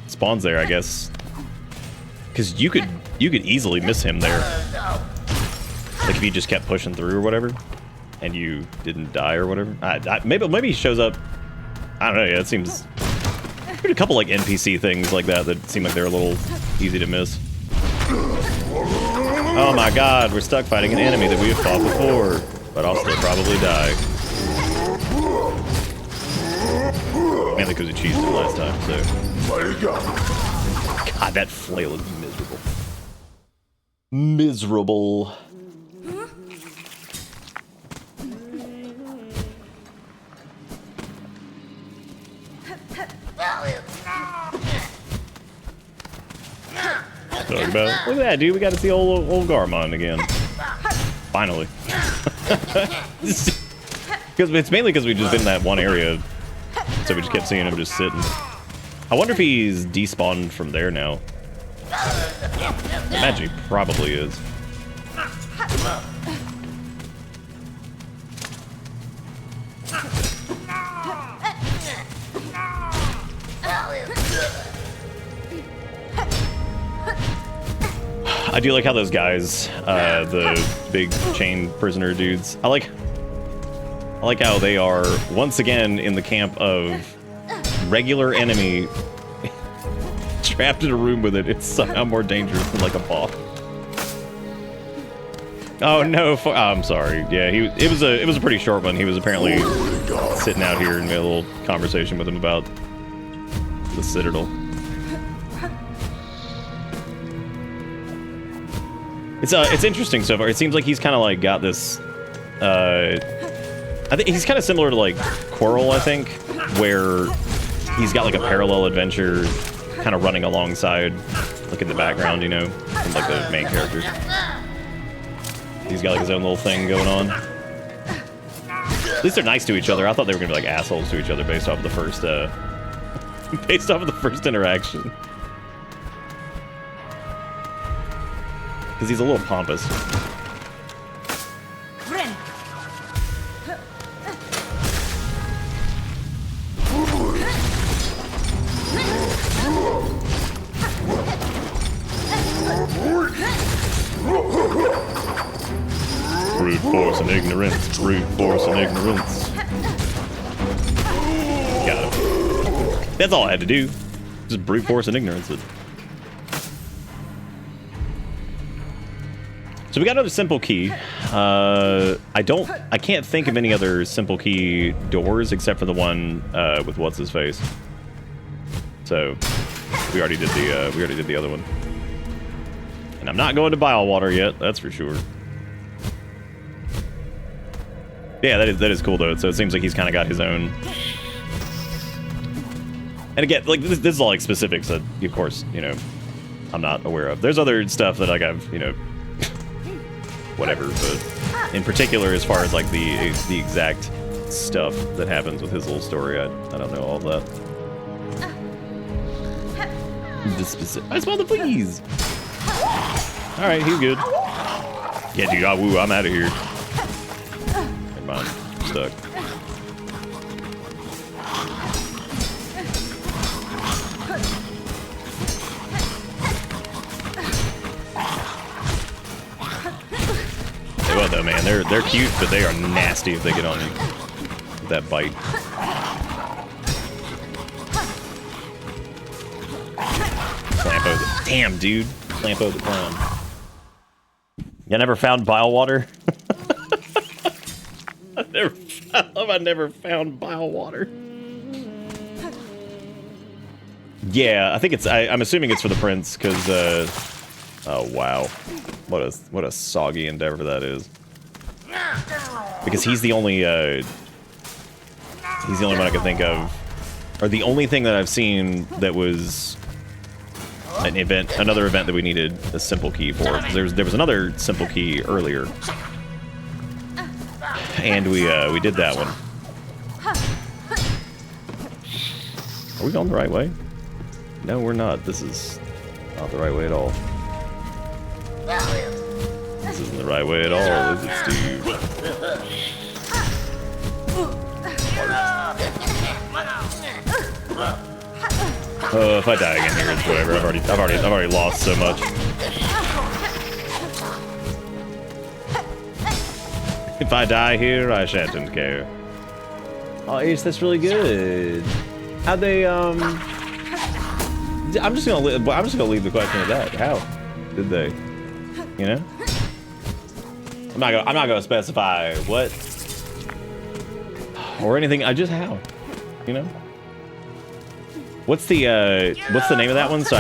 spawns there, I guess. Because you could easily miss him there. Like if you just kept pushing through or whatever, and you didn't die or whatever. Maybe he shows up. I don't know. Yeah, it seems. There's a couple like NPC things like that seem like they're a little easy to miss. Oh my god, we're stuck fighting an enemy that we have fought before, but I'll still probably die. Mainly because we cheesed him last time, so. God, that flail is miserable. Miserable. Talk about. Look at that, dude. We got to see old Garmond again. Finally. Because it's mainly because we've just been in that one area, so we just kept seeing him just sitting. I wonder if he's despawned from there now. I imagine he probably is. I do like how those guys, the big chain prisoner dudes, I like how they are once again in the camp of regular enemy trapped in a room with it. It's somehow more dangerous than like a boss. Oh no! Oh, I'm sorry. Yeah, it was a pretty short one. He was apparently sitting out here and we had a little conversation with him about the Citadel. It's interesting so far. It seems like he's kind of like got this. I think he's kind of similar to like Quirrell, I think, where he's got like a parallel adventure, kind of running alongside, like in the background, you know, from like the main characters. He's got like his own little thing going on. At least they're nice to each other. I thought they were gonna be like assholes to each other based off of the first, interaction. Because he's a little pompous. Brute force and ignorance. Brute force and ignorance. Got him. That's all I had to do. Just brute force and ignorance. So we got another simple key. I can't think of any other simple key doors except for the one with what's his face. So we already did the other one. And I'm not going to bile water yet, that's for sure. Yeah, that is cool though. So it seems like he's kind of got his own. And again, like this is all like specifics that, of course, you know, I'm not aware of. There's other stuff that like I've, you know, whatever, but in particular, as far as like the exact stuff that happens with his little story, I don't know all that. I smell the fleas. All right, he's good. Yeah, dude, I'm out of here. Never mind, I'm stuck. What though, man? They're cute, but they are nasty if they get on you with that bite. Clampo the damn dude. Clampo the clown. You never found bile water? I never found bile water. Yeah, I think it's. I'm assuming it's for the prince, because. Oh wow. What a soggy endeavor that is. Because he's the only one I can think of, or the only thing that I've seen that was another event that we needed a simple key for. There was another simple key earlier, and we did that one. Are we going the right way? No, we're not. This is not the right way at all. This isn't the right way at all, is it, Steve? If I die again here, it's whatever. I've already lost so much. If I die here, I shan't care. Oh, Ace, that's really good. How'd they I'm just gonna leave the question at that. How did they? You know? I'm not gonna specify what or anything. Just how, you know? What's the name of that one, so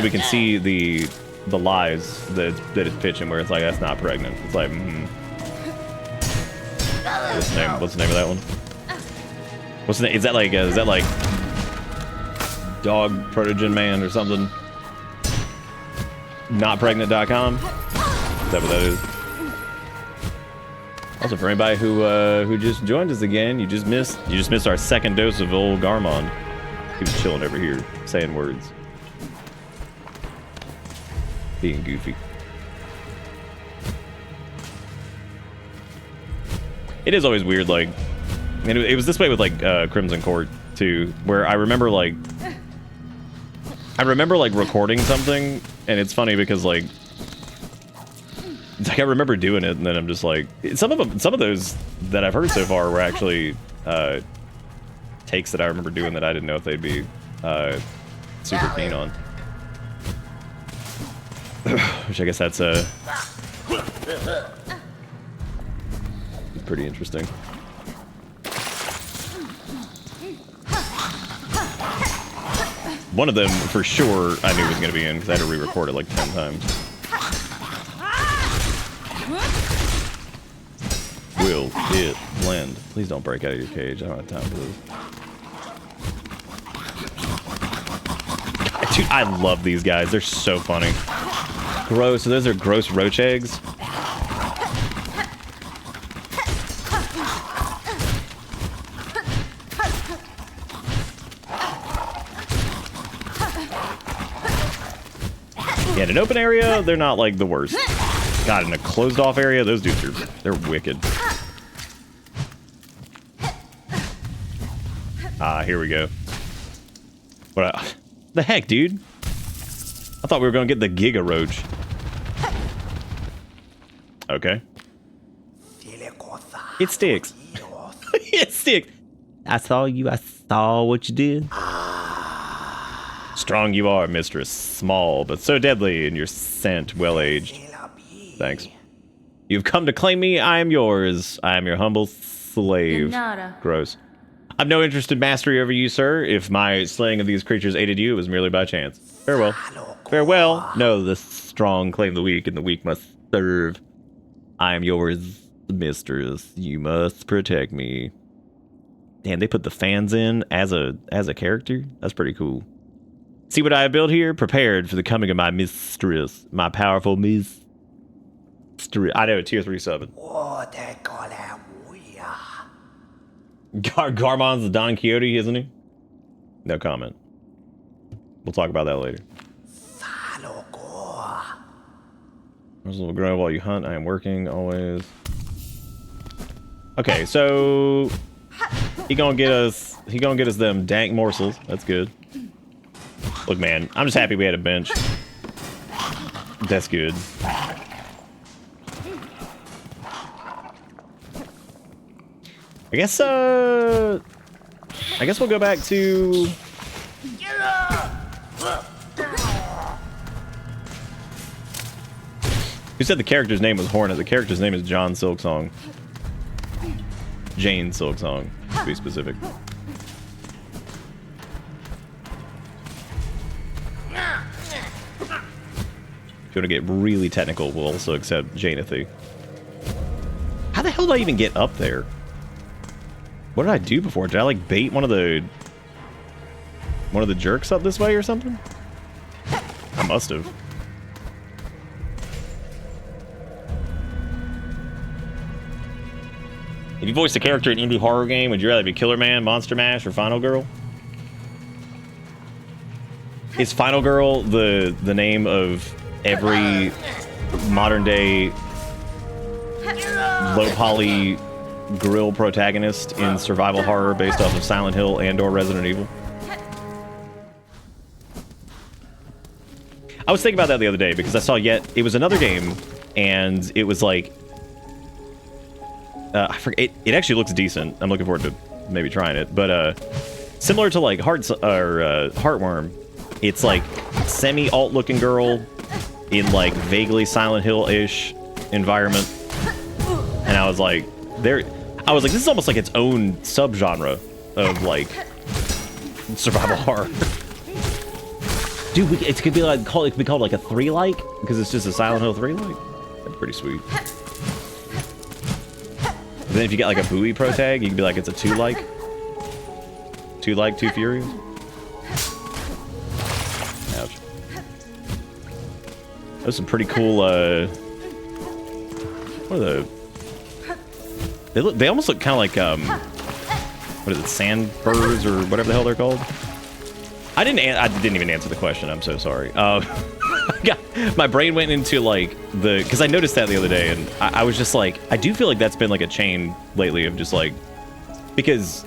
we can see the lies that it's pitching, where it's like, that's not pregnant. It's like, What's the name of that one? What's the name? Is that like Dog Protogen Man or something? Notpregnant.com? Is that what that is? Also, for anybody who just joined us again, you just missed our second dose of old Garmond. He was chilling over here, saying words. Being goofy. It is always weird, like, and it was this way with like Crimson Court too, where I remember like recording something, and it's funny because like I remember doing it, and then I'm just like, some of those that I've heard so far were actually takes that I remember doing that I didn't know if they'd be super keen on. Which I guess that's pretty interesting. One of them, for sure, I knew was going to be in, because I had to re-record it like 10 times. Will it land? Please don't break out of your cage. I don't have time for this. Dude, I love these guys. They're so funny. Gross. So those are gross roach eggs. Yeah, in an open area, they're not like the worst. God, in a closed off area, those dudes they're wicked. Ah, here we go. What the heck, dude? I thought we were gonna get the Giga Roach. Okay. It sticks. It sticks. I saw you. I saw what you did. Strong you are, mistress. Small, but so deadly in your scent, well-aged. Thanks. You've come to claim me. I am yours. I am your humble slave. Gross. I've no interest in mastery over you, sir. If my slaying of these creatures aided you, it was merely by chance. Farewell. Farewell. No, the strong claim the weak, and the weak must serve. I am yours, mistress. You must protect me. Damn, they put the fans in as a character? That's pretty cool. See what I have built here? Prepared for the coming of my mistress. My powerful mistress. I know, tier 3 sub. Garmond's the Don Quixote, isn't he? No comment. We'll talk about that later. There's a little grow while you hunt. I am working always. Okay, so he gonna get us them dank morsels. That's good. Look, man, I'm just happy we had a bench. That's good. I guess we'll go back to... Who said the character's name was Hornet? The character's name is John Silksong. Jane Silksong, to be specific. If you want to get really technical, we'll also accept Janethy. How the hell did I even get up there? What did I do before? Did I like bait one of the jerks up this way or something? I must have. If you voiced a character in an indie horror game, would you rather be Killer Man, Monster Mash, or Final Girl? Is Final Girl the name of every modern day low poly grill protagonist in survival horror based off of Silent Hill and/or Resident Evil? I was thinking about that the other day because I saw it was another game, and it was like I forget. It actually looks decent. I'm looking forward to maybe trying it, but similar to like Heartworm, it's like semi-alt looking girl in like vaguely Silent Hill-ish environment, and I was like, this is almost like its own subgenre of like survival horror. Dude, it could be like it could be called like a 3-like because it's just a Silent Hill 3-like. That's pretty sweet. And then if you get like a buoy pro tag, you can be like it's a 2-like. 2-like, 2 Furious. Ouch. Those some pretty cool. What are they almost look kind of like what is it, sandbirds or whatever the hell they're called. I didn't even answer the question. I'm so sorry. My brain went into like because I noticed that the other day, and I was just like, I do feel like that's been like a chain lately of just like, because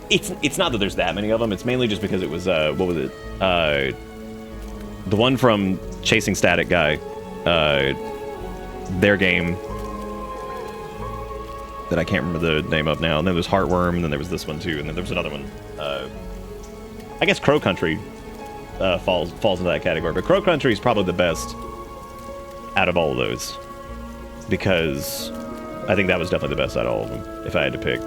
it's not that there's that many of them. It's mainly just because it was what was it? The one from Chasing Static Guy, their game that I can't remember the name of now. And then there's Heartworm, and then there was this one too, and then there was another one. I guess Crow Country falls into that category, but Crow Country is probably the best out of all of those, because I think that was definitely the best out of all of them, if I had to pick.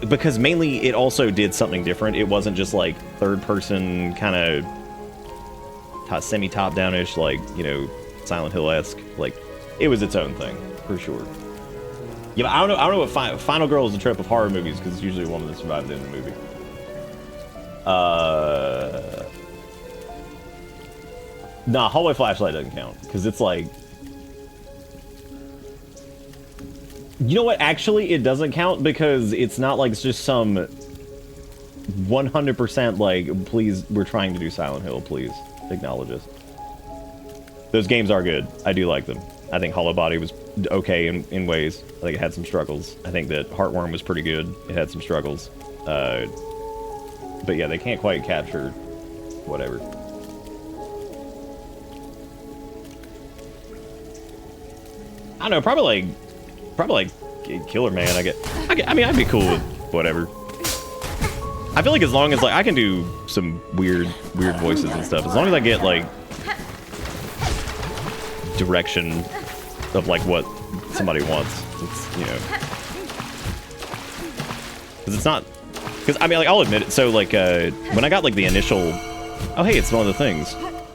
Because mainly it also did something different. It wasn't just like third person kind of semi top downish, like, you know, Silent Hill-esque. Like, it was its own thing for sure. Yeah, but I don't know what Final Girl is a trope of horror movies, because it's usually a woman that survived in the movie. Nah, Hallway Flashlight doesn't count, because it's like, you know what? Actually, it doesn't count, because it's not like it's just some 100% like, please, we're trying to do Silent Hill, please acknowledge us. Those games are good. I do like them. I think Hollow Body was okay in ways. I think it had some struggles. I think that Heartworm was pretty good. It had some struggles. But yeah, they can't quite capture whatever. I don't know, probably like Killer Man. I mean, I'd be cool with whatever. I feel like as long as like I can do some weird voices and stuff, as long as I get like direction of like what somebody wants, it's, you know, because it's not, because I mean, like, I'll admit it. So like when I got like the initial, oh hey, it's one of the things.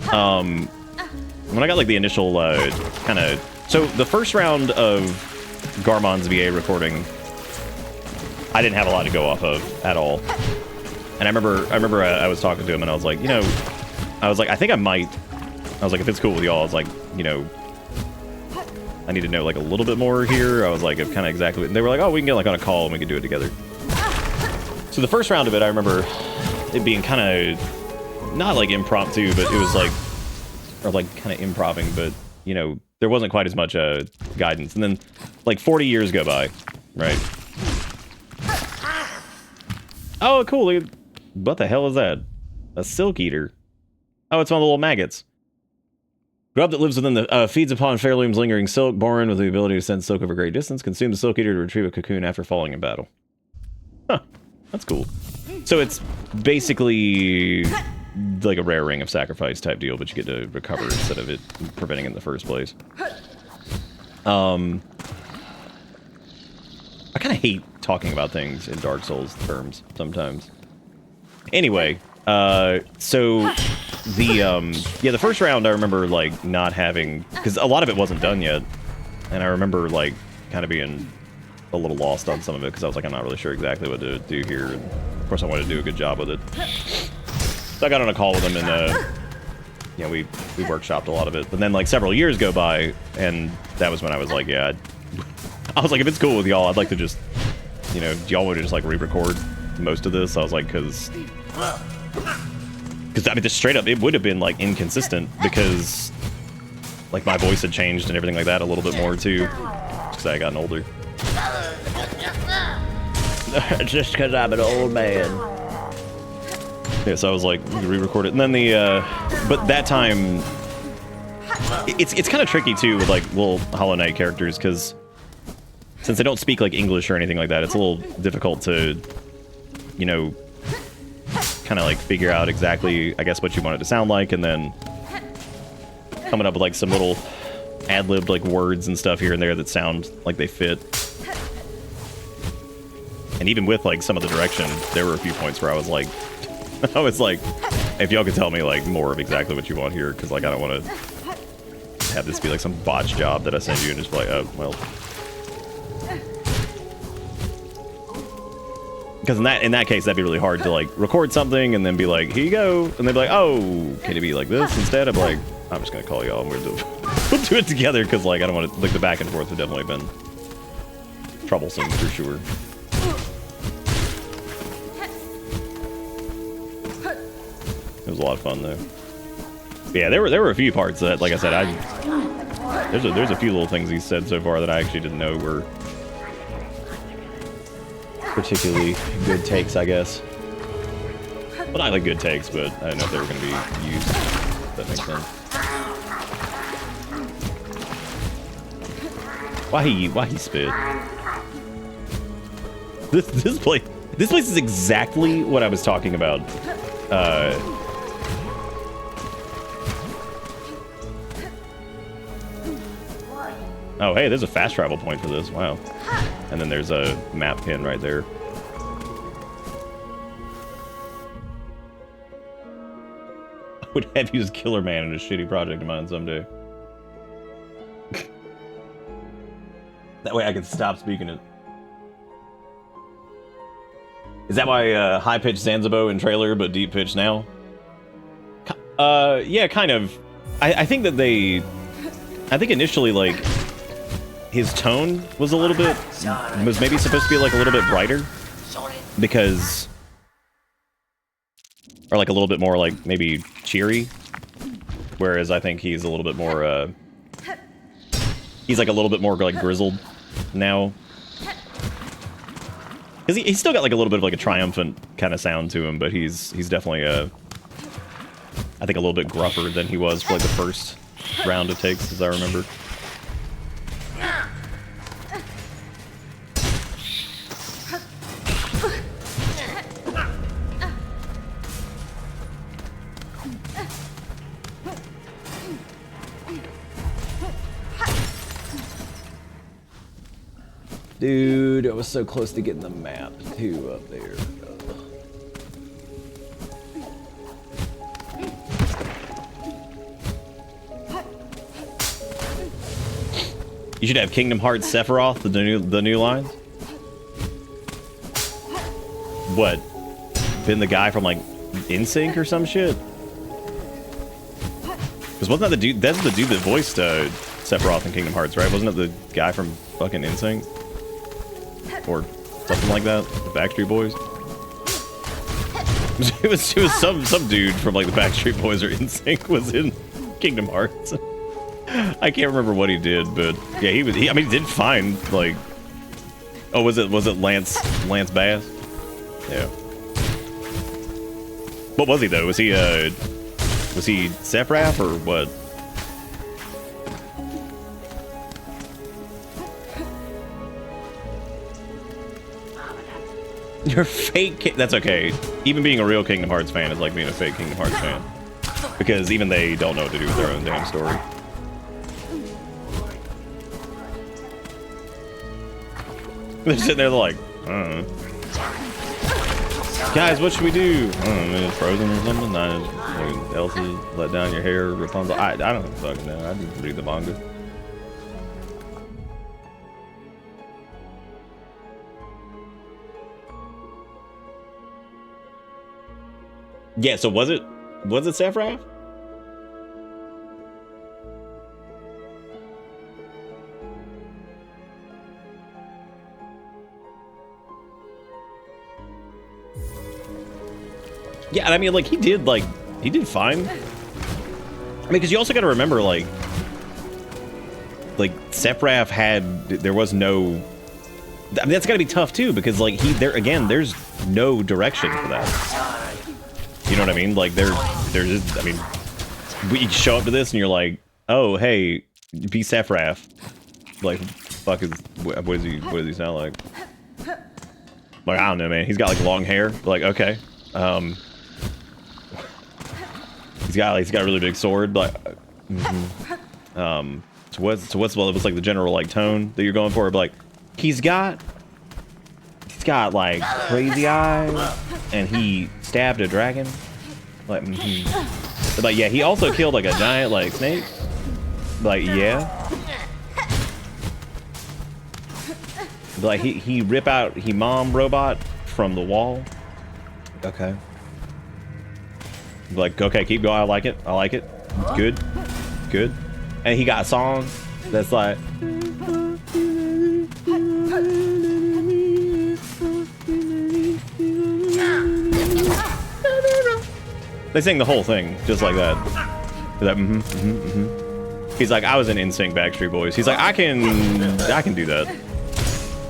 When I got like the initial kind of, so the first round of Garmond's VA recording, I didn't have a lot to go off of at all. And I remember I was talking to him, and I was like, you know, I was like, I think I might. I was like, if it's cool with y'all, I was like, you know, I need to know like a little bit more here. I was like, kind of exactly. And they were like, oh, we can get like on a call and we can do it together. So the first round of it, I remember it being kind of not like impromptu, but it was like, or like kind of improving, but you know, there wasn't quite as much guidance. And then like 40 years go by, right? Oh, cool. What the hell is that? A silk eater. Oh, it's one of the little maggots. Grub that lives within the feeds upon Fairloom's lingering silk, born with the ability to send silk over great distance, consume the silk eater to retrieve a cocoon after falling in battle. Huh, that's cool. So it's basically like a rare ring of sacrifice type deal, but you get to recover instead of it preventing it in the first place. I kind of hate talking about things in Dark Souls terms sometimes. Anyway, so the first round I remember like not having, because a lot of it wasn't done yet, and I remember like kind of being a little lost on some of it because I was like, I'm not really sure exactly what to do here, and of course I wanted to do a good job with it. So I got on a call with him, and you know, we workshopped a lot of it. But then like several years go by, and that was when I was like, yeah, I was like, if it's cool with y'all, I'd like to just, you know, do y'all want to just like re-record most of this? I was like, because I mean, just straight up, it would have been like inconsistent because like my voice had changed and everything like that a little bit more too, because I had gotten older. Just because I'm an old man. Yeah, so I was like, re-record it, and then but that time, it's kind of tricky too with like little Hollow Knight characters, because since they don't speak like English or anything like that, it's a little difficult to, you know, kind of like figure out exactly, I guess, what you want it to sound like, and then coming up with like some little ad-libbed like words and stuff here and there that sound like they fit. And even with like some of the direction, there were a few points where I was like, if y'all could tell me like more of exactly what you want here, because like I don't want to have this be like some botch job that I send you and just be like, oh well. Because in that case, that'd be really hard to like record something and then be like, here you go, and they'd be like, oh, can it be like this instead? I'm like, I'm just gonna call y'all and we'll do it together, because like I don't want to, like the back and forth have definitely been troublesome for sure. It was a lot of fun though. Yeah, there were a few parts that, like I said, there's a few little things he said so far that I actually didn't know were particularly good takes, I guess. Well, not like good takes, but I don't know if they were going to be used. If that makes sense. Why he spit? This place is exactly what I was talking about. Oh, hey, there's a fast travel point for this. Wow. And then there's a map pin right there. I would have used Killer Man in a shitty project of mine someday. That way I can stop speaking it. Is that why high-pitched Zanzibo in trailer, but deep-pitched now? Yeah, kind of. I think that I think initially, like, his tone was a little bit, was maybe supposed to be like a little bit brighter, because, or like a little bit more like maybe cheery, whereas I think he's a little bit more, he's like a little bit more like grizzled now, because he's still got like a little bit of like a triumphant kind of sound to him, but he's definitely I think a little bit gruffer than he was for like the first round of takes, as I remember. Dude, I was so close to getting the map too up there. You should have Kingdom Hearts Sephiroth, the new lines. What? Been the guy from like NSYNC or some shit? Because wasn't that the dude? That's the dude that voiced Sephiroth in Kingdom Hearts, right? Wasn't it the guy from fucking NSYNC? Or something like that? The Backstreet Boys? It was some dude from like the Backstreet Boys or NSYNC was in Kingdom Hearts. I can't remember what he did, but yeah, I mean, he did fine. Like, oh, was it Lance Bass? Yeah. What was he though? Was he Sephiroth or what? You're fake. That's okay. Even being a real Kingdom Hearts fan is like being a fake Kingdom Hearts fan, because even they don't know what to do with their own damn story. They're sitting there like, I don't know. Guys, what should we do? I don't know, Frozen or something? Like Elsa, let down your hair, Rapunzel. I don't fucking know. I didn't read the manga. Yeah, so was it Sephiroth? Yeah, I mean, like, he did fine. I mean, because you also got to remember, like Sephiroth there was no, I mean, that's got to be tough, too, because, like, there's no direction for that. You know what I mean? Like, there's just, I mean, we show up to this and you're like, oh, hey, be Sephiroth. Like, what does he sound like? Like, I don't know, man. He's got, like, long hair. Like, okay. He's got a really big sword, like, so what's like the general like tone that you're going for? But, like, he's got like crazy eyes, and he stabbed a dragon, like, But, like, yeah, he also killed like a giant like snake, like, yeah, but, like, he mom robot from the wall. Okay. Like, okay, keep going. I like it. Good. And he got a song that's like, They sing the whole thing just like that. That He's like, I was in NSYNC Backstreet Boys. He's like, I can do that.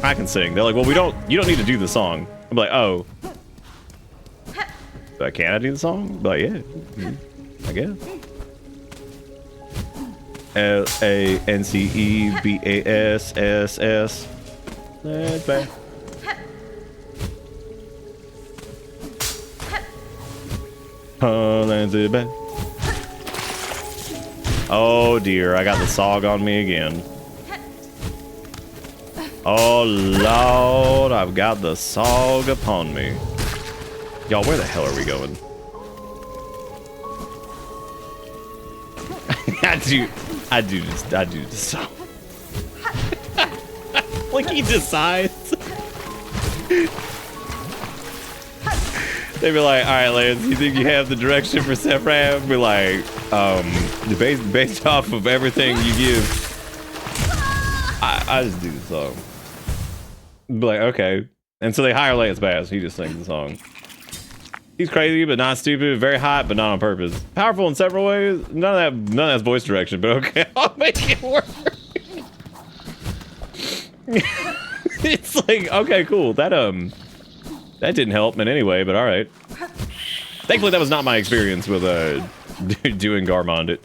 I can sing. They're like, well, you don't need to do the song. I'm like, oh. But can I do the song? I'm like, yeah, I guess. LANCEBASSS. Let's back. Oh dear, I got the sog on me again. Oh Lord, I've got the sog upon me. Y'all, where the hell are we going? I do the song. Like he decides. They'd be like, all right, Lance, you think you have the direction for Sephram? Be like, based off of everything you give, I just do the song. Be like, okay. And so they hire Lance Bass. He just sings the song. He's crazy, but not stupid. Very hot, but not on purpose. Powerful in several ways. None of that's voice direction, but okay, I'll make it work. It's like, okay, cool. That didn't help in any way, but all right. Thankfully, that was not my experience with doing Garmond.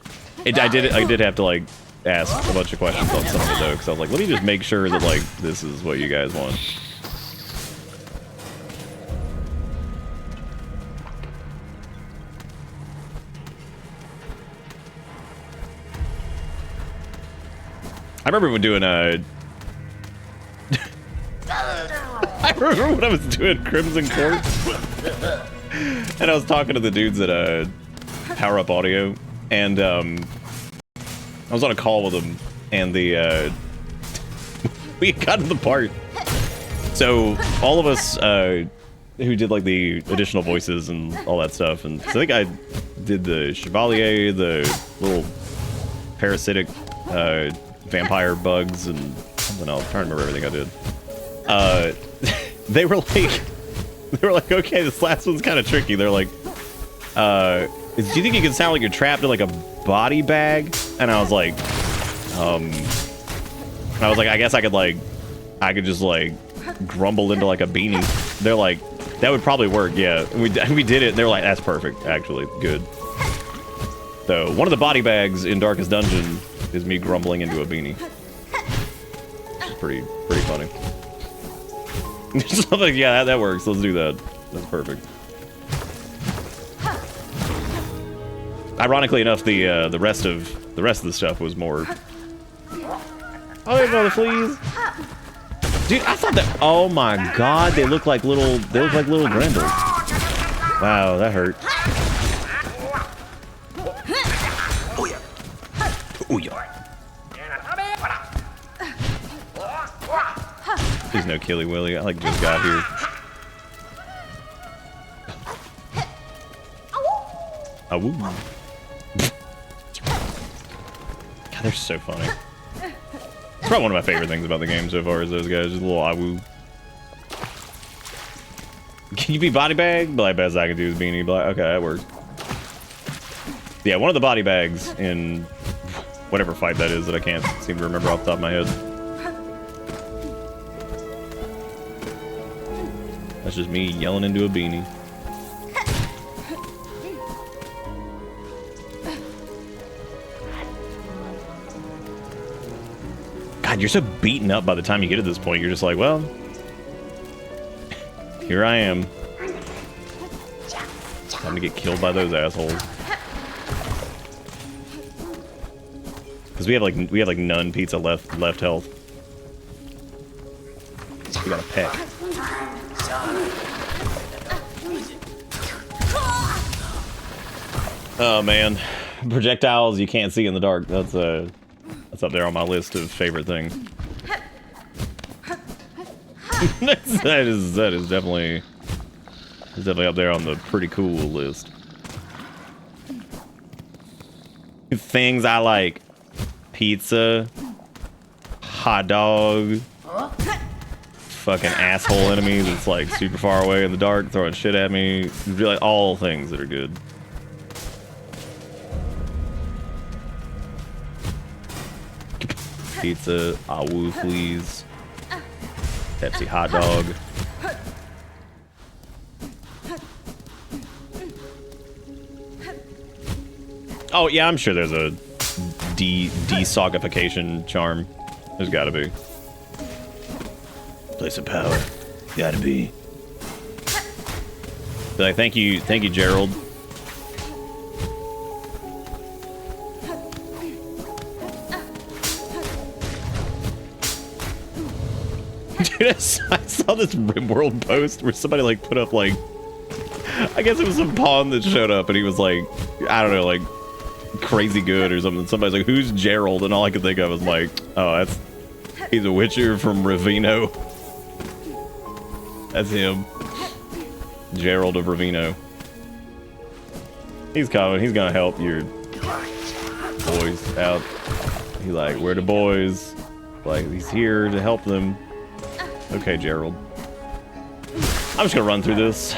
I did have to like ask a bunch of questions on some of it though, because I was like, let me just make sure that like this is what you guys want. I remember when doing I remember when I was doing Crimson Court, and I was talking to the dudes at Power Up Audio, and I was on a call with them, and we got to the part. So all of us who did like the additional voices and all that stuff, and so I think I did the Chevalier, the little parasitic vampire bugs, and something else. I'm trying to remember everything I did. They were like, okay, this last one's kind of tricky. They're like, do you think you can sound like you're trapped in like a body bag? And I was like, I guess I could just like grumble into like a beanie. They're like, that would probably work. Yeah, and we did it. And they were like, that's perfect. Actually, good. So one of the body bags in Darkest Dungeon is me grumbling into a beanie. Which is pretty funny. So like, yeah, that works. Let's do that. That's perfect. Ironically enough, the rest of the stuff was more. Oh, there's another fleas. Dude, I thought that. Oh my God, they look like little grendels. Wow, that hurt. Oh yeah. Please no Killy Willy. I like just got here. Awoo. God, they're so funny. It's probably one of my favorite things about the game so far is those guys, just a little awoo. Can you be body bag? But like, best I can do is beanie. But like, okay, that works. Yeah, one of the body bags in whatever fight that is that I can't seem to remember off the top of my head. That's just me yelling into a beanie. God, you're so beaten up by the time you get to this point. You're just like, well, here I am. Time to get killed by those assholes. Because we have like none pizza left health. We got a peck. Oh man, projectiles you can't see in the dark. That's up there on my list of favorite things. that is definitely up there on the pretty cool list. Things I like: pizza, hot dog, fucking asshole enemy that's like super far away in the dark throwing shit at me. Like all things that are good. Pizza, awu, please. Pepsi hot dog. Oh yeah, I'm sure there's a de-sogification charm. There's gotta be. Place of power. Gotta be. Be like, thank you, Gerald. Dude, I saw this RimWorld post where somebody like put up like, I guess it was some pawn that showed up and he was like, I don't know, like crazy good or something. Somebody's like, who's Gerald? And all I could think of was like, oh, he's a Witcher from Ravino. That's him. Gerald of Ravino. He's coming. He's gonna help your boys out. He like, where the boys? Like, he's here to help them. Okay, Gerald. I'm just gonna run through this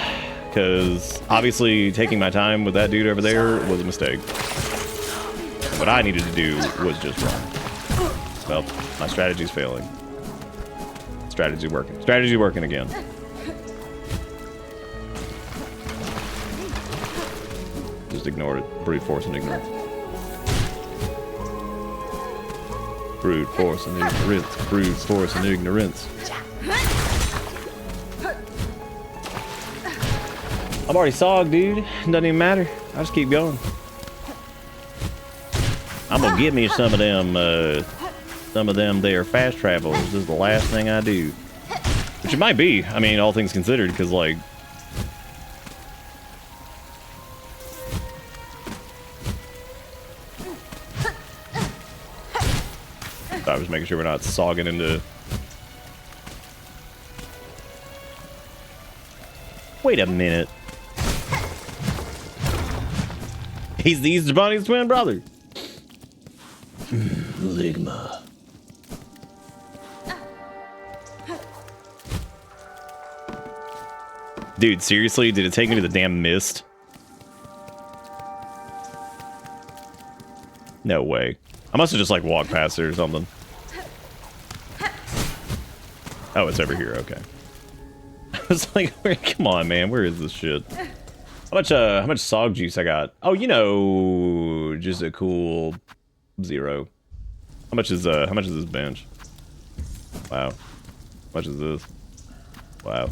because obviously taking my time with that dude over there was a mistake. What I needed to do was just run. Well, my strategy's failing. Strategy working. Strategy working again. Just ignored it. Brute force and ignorance. Brute force and ignorance. Brute force and ignorance. I'm already sogged, dude. Doesn't even matter. I just keep going. I'm gonna get me some of them there fast travels. This is the last thing I do. Which it might be. I mean, all things considered, because like, I was making sure we're not sogging into. Wait a minute. He's the Easter Bunny's twin brother. Ligma. Dude, seriously? Did it take me to the damn mist? No way. I must have just like walked past it or something. Oh, it's over here. Okay. I was like, come on, man. Where is this shit? How much sog juice I got? Oh, you know, just a cool 0. How much is this bench? Wow. How much is this? Wow.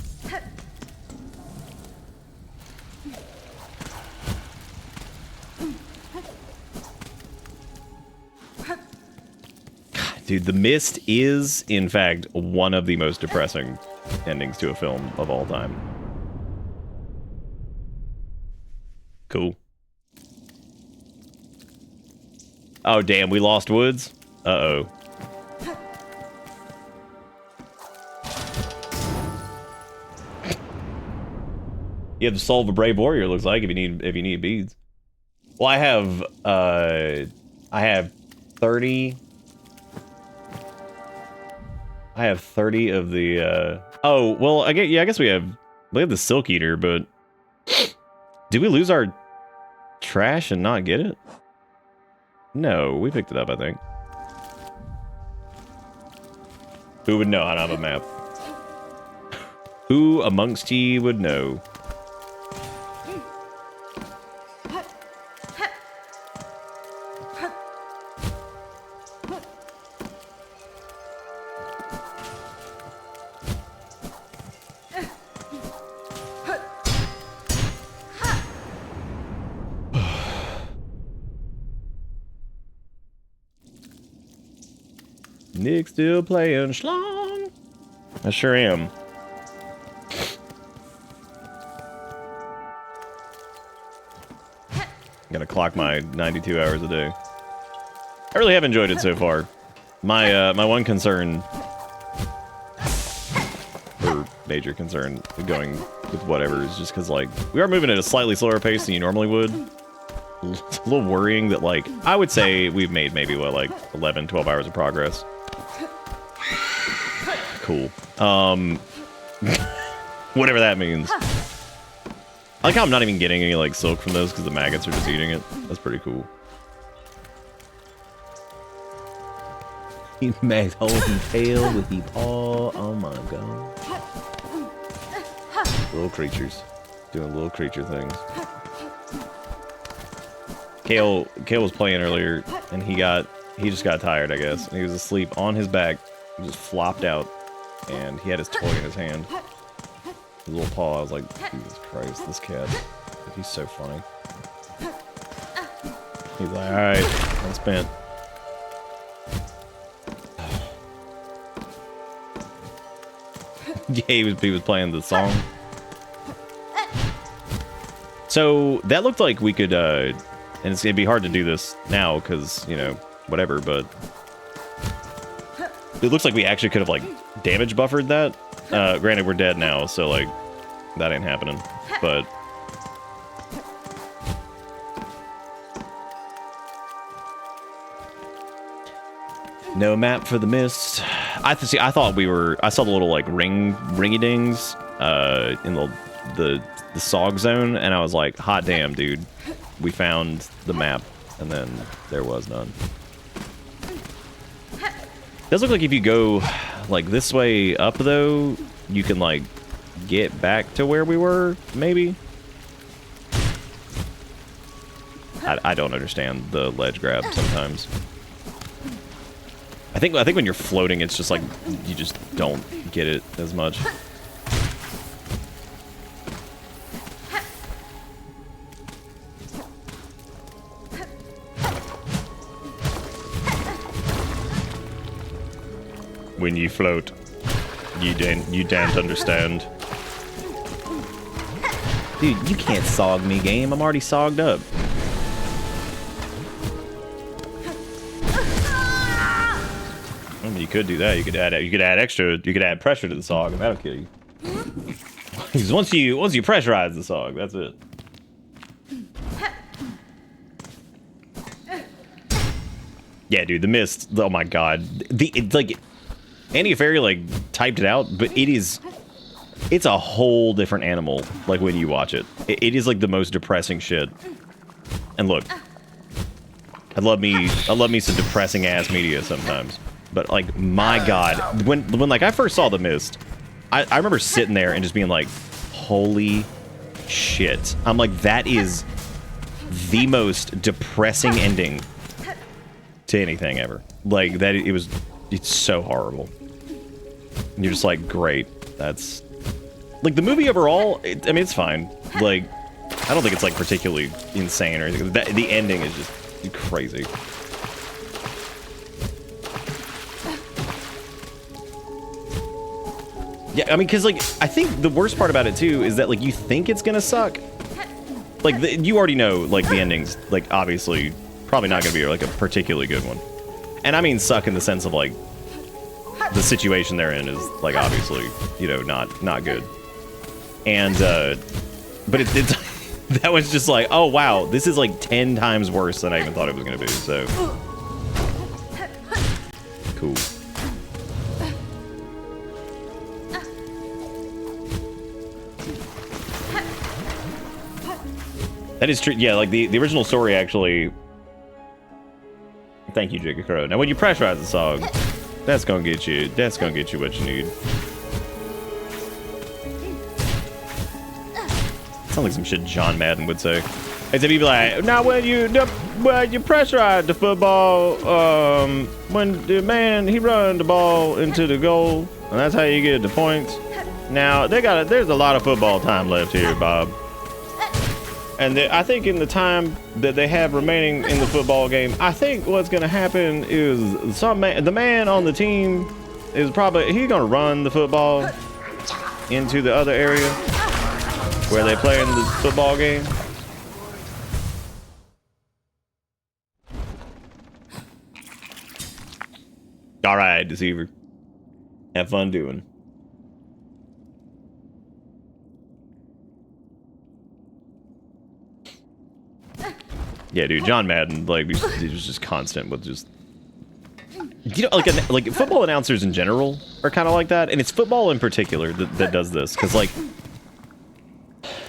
God, dude, The Mist is, in fact, one of the most depressing endings to a film of all time. Cool. Oh, damn, we lost Woods? Uh-oh. You have to solve a brave warrior, looks like, if you need beads. Well, I have 30 of the oh, well, I guess we have the Silk Eater, but did we lose our trash and not get it? No, we picked it up, I think. Who would know? I don't have a map. Who amongst ye would know? Nick still playing schlong. I sure am. Gotta clock my 92 hours a day. I really have enjoyed it so far. My one concern, or major concern, going with whatever, is just because like we are moving at a slightly slower pace than you normally would. It's a little worrying that like I would say we've made maybe what, like 11, 12 hours of progress. Cool. Whatever that means. I like how I'm not even getting any like silk from those because the maggots are just eating it. That's pretty cool. He makes holding tail with the paw. Oh my god. Little creatures. Doing little creature things. Kale was playing earlier, and he just got tired, I guess. And he was asleep on his back. He just flopped out, and he had his toy in his hand. His little paw. I was like, Jesus Christ, this cat. He's so funny. He's like, alright, I'm spent. Yeah, he was playing the song. So that looked like we could, and it's gonna be hard to do this now because, you know, whatever, but it looks like we actually could have, like, damage buffered that. Granted, we're dead now, so, like, that ain't happening, but no map for the mist. I thought we were. I saw the little like ringy dings in the SOG zone, and I was like, hot damn, dude, we found the map, and then there was none. Does look like if you go like this way up though, you can like get back to where we were, maybe. I don't understand the ledge grab sometimes. I think when you're floating, it's just like you just don't get it as much. When you float, you don't understand. Dude, you can't sog me, game. I'm already sogged up. I mean, you could do that. You could add extra. You could add pressure to the SOG, and that'll kill you. Because once you pressurize the SOG, that's it. Yeah, dude, the mist. Oh my god, it's like Andy Ferry like typed it out, but it's a whole different animal. Like when you watch it, it is like the most depressing shit. And look, I love me some depressing ass media sometimes. But like, my god, when like I first saw the mist, I remember sitting there and just being like, holy shit. I'm like, that is the most depressing ending to anything ever. Like that, it's so horrible. And you're just like, great. That's like the movie overall. I mean, it's fine. Like, I don't think it's like particularly insane or anything. The ending is just crazy. Yeah, I mean, because, like, I think the worst part about it, too, is that, like, you think it's gonna suck. Like, you already know, like, the ending's, like, obviously probably not gonna be, like, a particularly good one. And I mean suck in the sense of, like, the situation they're in is, like, obviously, you know, not good. And, but it's that was just like, oh, wow, this is, like, 10 times worse than I even thought it was gonna be, so. Cool. That is true. Yeah, like the original story actually. Thank you, Jacob Crow. Now, when you pressurize the SOG, that's gonna get you what you need. Sounds like some shit John Madden would say. Except he'd be like, now when you pressurize the football, when the man he run the ball into the goal, and that's how you get the points. Now there's a lot of football time left here, Bob. And I think in the time that they have remaining in the football game, I think what's going to happen is the man on the team is he's going to run the football into the other area where they play in the football game. All right, Deceiver. Have fun doing. Yeah, dude, John Madden, like, he was just constant with just... You know, like football announcers in general are kind of like that, and it's football in particular that does this, because, like,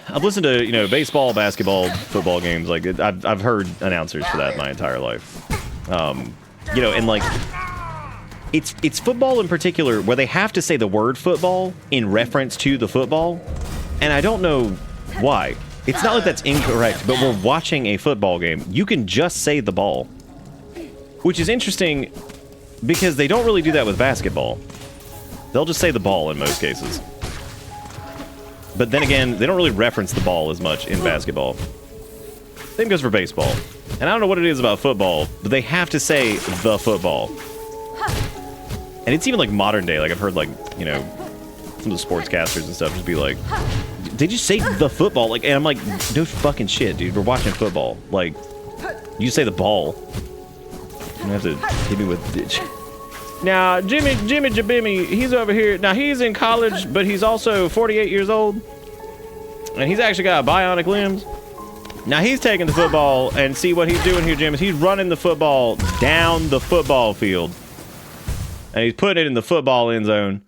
I've listened to, you know, baseball, basketball, football games, like, I've heard announcers for that my entire life. You know, and, like, it's football in particular where they have to say the word football in reference to the football, and I don't know why. It's not like that's incorrect, but we're watching a football game. You can just say the ball, which is interesting because they don't really do that with basketball. They'll just say the ball in most cases. But then again, they don't really reference the ball as much in basketball. Same goes for baseball. And I don't know what it is about football, but they have to say the football. And it's even like modern day. Like I've heard like, you know, some of the sportscasters and stuff just be like, did you say the football? Like, and I'm like, no fucking shit, dude. We're watching football. Like, you say the ball. You have to hit me with ditch. Now, Jimmy Jabimmy, he's over here. Now, he's in college, but he's also 48 years old. And he's actually got bionic limbs. Now, he's taking the football, and see what he's doing here, Jim, is he's running the football down the football field. And he's putting it in the football end zone.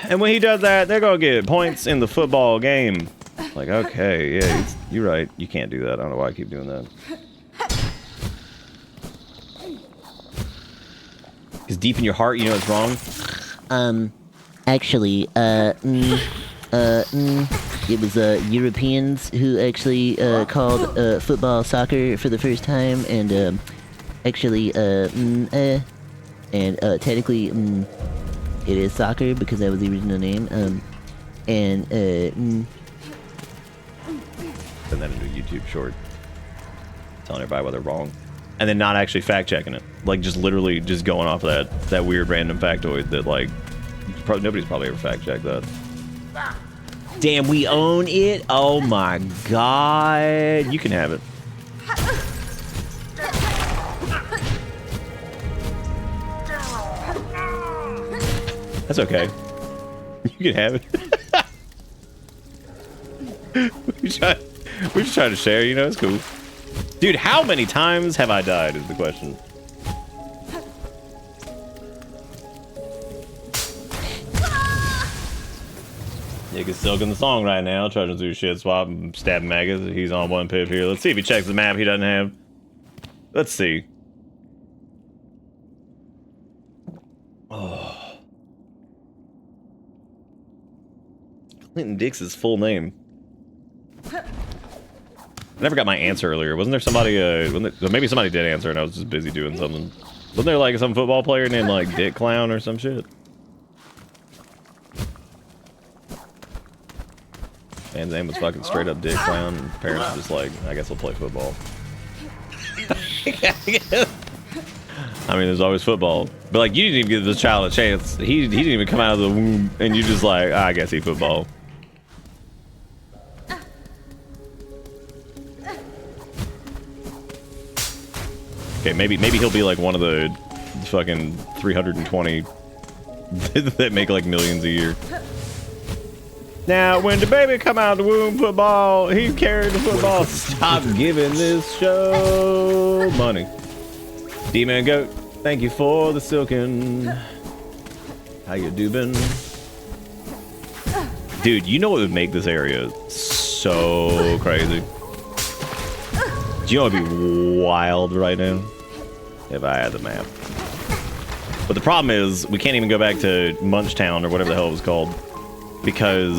And when he does that, they're going to get points in the football game. Like, okay, yeah, you're right. You can't do that. I don't know why I keep doing that. Because deep in your heart, you know it's wrong. Actually, it was Europeans who actually called football soccer for the first time, and actually, technically, it is soccer because that was the original name. Send that into a YouTube short, telling everybody why they're wrong, and then not actually fact checking it, like just literally just going off of that weird random factoid that like nobody's probably ever fact checked that. Damn, we own it. Oh my god, you can have it. That's okay. You can have it. we just try to share, you know, it's cool. Dude, how many times have I died is the question. You can still get the song right now, trying to do shit swap and stabbing maggots. He's on one pip here. Let's see if he checks the map he doesn't have. Let's see. Oh. Clinton Dix's full name. I never got my answer earlier. Wasn't there somebody, maybe somebody did answer and I was just busy doing something. Wasn't there like some football player named like Dick Clown or some shit? Man's name was fucking straight up Dick Clown. And parents were just like, I guess we'll play football. I mean, there's always football. But like, you didn't even give the child a chance. He didn't even come out of the womb and you just like, I guess he football. Okay, maybe he'll be like one of the fucking 320 that make like millions a year. Now, when the baby come out of the womb, football, he carried the football. Stop giving this show money. D-Man Goat, thank you for the silken. How you doing? Dude, you know what would make this area so crazy? Do you know what would be wild right now? If I had the map. But the problem is, we can't even go back to Munchtown or whatever the hell it was called. Because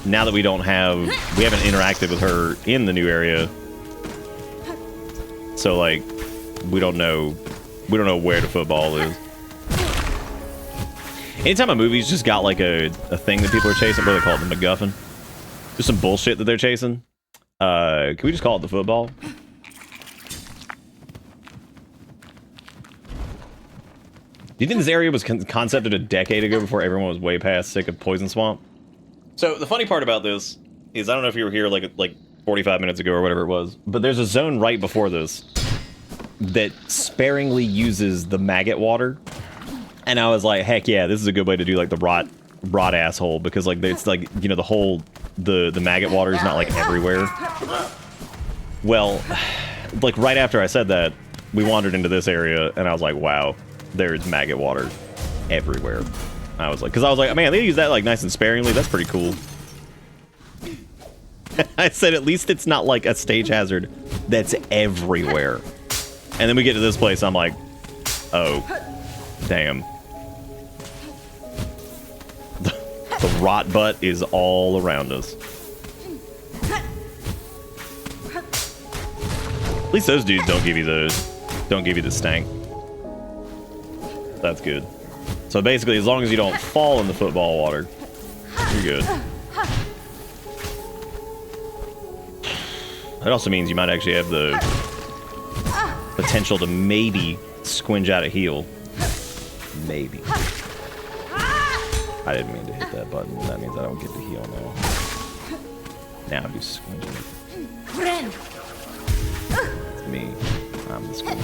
now that we haven't interacted with her in the new area. So like, we don't know where the football is. Anytime a movie's just got like a thing that people are chasing, what do they call it, the MacGuffin? Just some bullshit that they're chasing. Can we just call it the football? Do you think this area was concepted a decade ago before everyone was way past sick of Poison Swamp? So the funny part about this is, I don't know if you were here like 45 minutes ago or whatever it was, but there's a zone right before this that sparingly uses the maggot water. And I was like, heck yeah, this is a good way to do like the rot asshole, because like it's like, you know, the maggot water is not like everywhere. Well, like right after I said that, we wandered into this area and I was like, wow, there's maggot water everywhere. I was like, man, they use that like nice and sparingly. That's pretty cool. I said, at least it's not like a stage hazard that's everywhere. And then we get to this place, I'm like, oh, Damn. The rot butt is all around us. At least those dudes don't give you the stank. That's good. So basically, as long as you don't fall in the football water, you're good. That also means you might actually have the potential to maybe squinge out a heal. Maybe. I didn't mean to hit that button. That means I don't get to heal now. Now I'm just squinging it. It's me. I'm the squinch.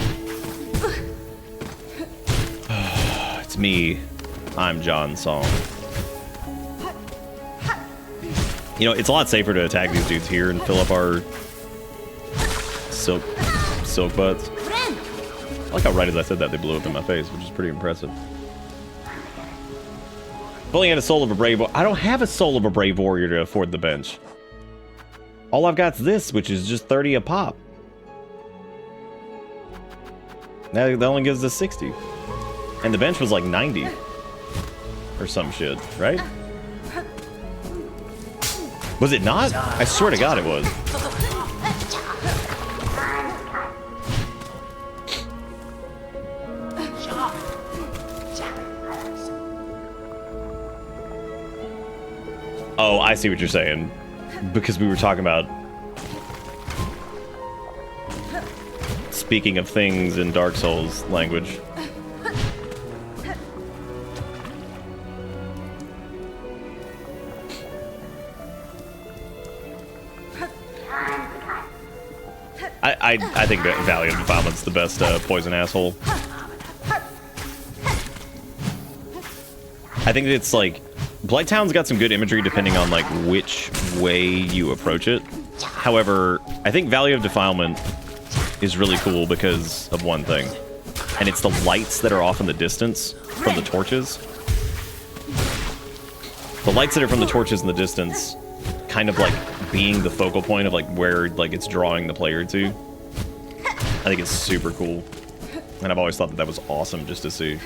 It's me. I'm John Song. You know, it's a lot safer to attack these dudes here and fill up our silk butts. I like how right as I said that, they blew up in my face, which is pretty impressive. If only had a soul of a brave... I don't have a soul of a brave warrior to afford the bench. All I've got is this, which is just 30 a pop. That only gives us 60. And the bench was like 90. Or some shit, right? Was it not? I swear to God it was. Oh, I see what you're saying. Because we were talking about speaking of things in Dark Souls language. I think that Valley of Defilement's the best poison asshole. I think it's like Blighttown's got some good imagery depending on like which way you approach it. However, I think Valley of Defilement is really cool because of one thing, and it's the lights that are off in the distance from the torches. The lights that are from the torches in the distance kind of like being the focal point of like where like it's drawing the player to. I think it's super cool, and I've always thought that that was awesome just to see.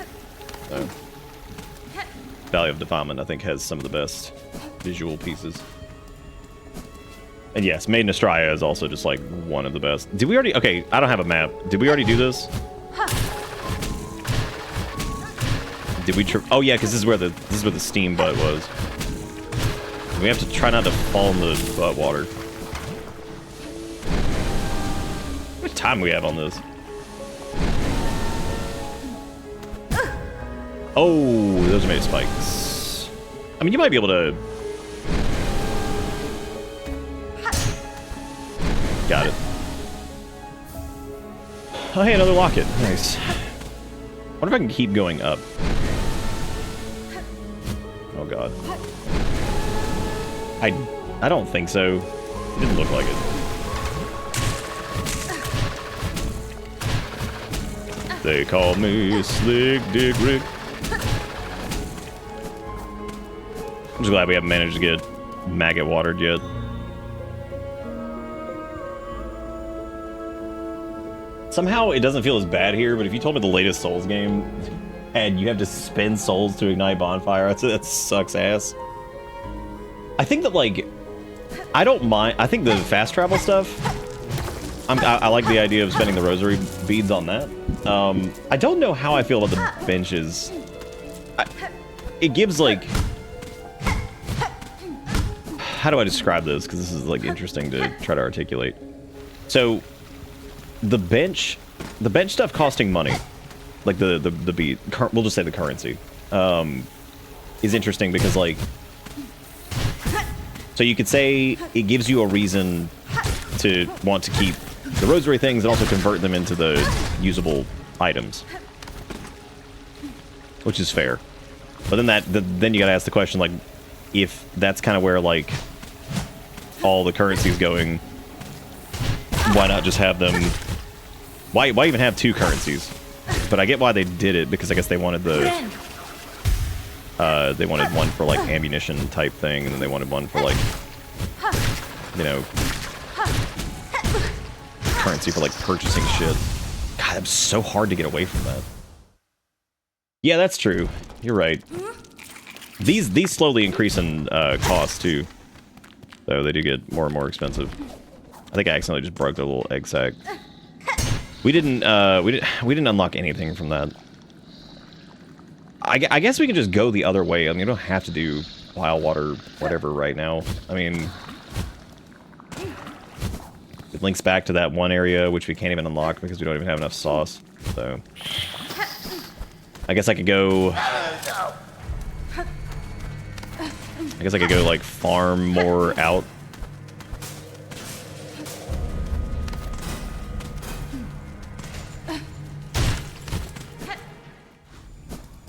So, Valley of Defilement, I think, has some of the best visual pieces. And yes, Maiden Astraea is also just like one of the best. Did we already? Okay, I don't have a map. Did we already do this? Did we? Oh yeah, because this is where the steam butt was. We have to try not to fall in the butt water. How much time we have on this? Oh, those are made of spikes. I mean, you might be able to... Got it. Oh, hey, another locket. Nice. I wonder if I can keep going up. Oh, God. I don't think so. It didn't look like it. They call me Slick Dick Rick. I'm just glad we haven't managed to get maggot watered yet. Somehow it doesn't feel as bad here, but if you told me the latest Souls game and you have to spend souls to ignite bonfire, that sucks ass. I think that, like, I don't mind. I think the fast travel stuff, I like the idea of spending the rosary beads on that. I don't know how I feel about the benches. It gives, like... How do I describe this? Because this is, like, interesting to try to articulate. So, the bench stuff costing money, like the bead, we'll just say the currency, is interesting because, like... So you could say it gives you a reason to want to keep the rosary things and also convert them into the usable items, which is fair. But then you gotta ask the question, like, if that's kind of where like all the currency's going, why not just have them? Why even have two currencies? But I get why they did it, because I guess they wanted they wanted one for like ammunition type thing, and then they wanted one for like, you know, currency for like purchasing shit. God, it's so hard to get away from that. Yeah, that's true. You're right. These slowly increase in cost too, so they do get more and more expensive. I think I accidentally just broke the little egg sac. We didn't unlock anything from that. I guess we can just go the other way. I mean, you don't have to do wild water whatever right now. I mean, it links back to that one area which we can't even unlock because we don't even have enough sauce. So I guess I could go. I guess I could go like farm more out.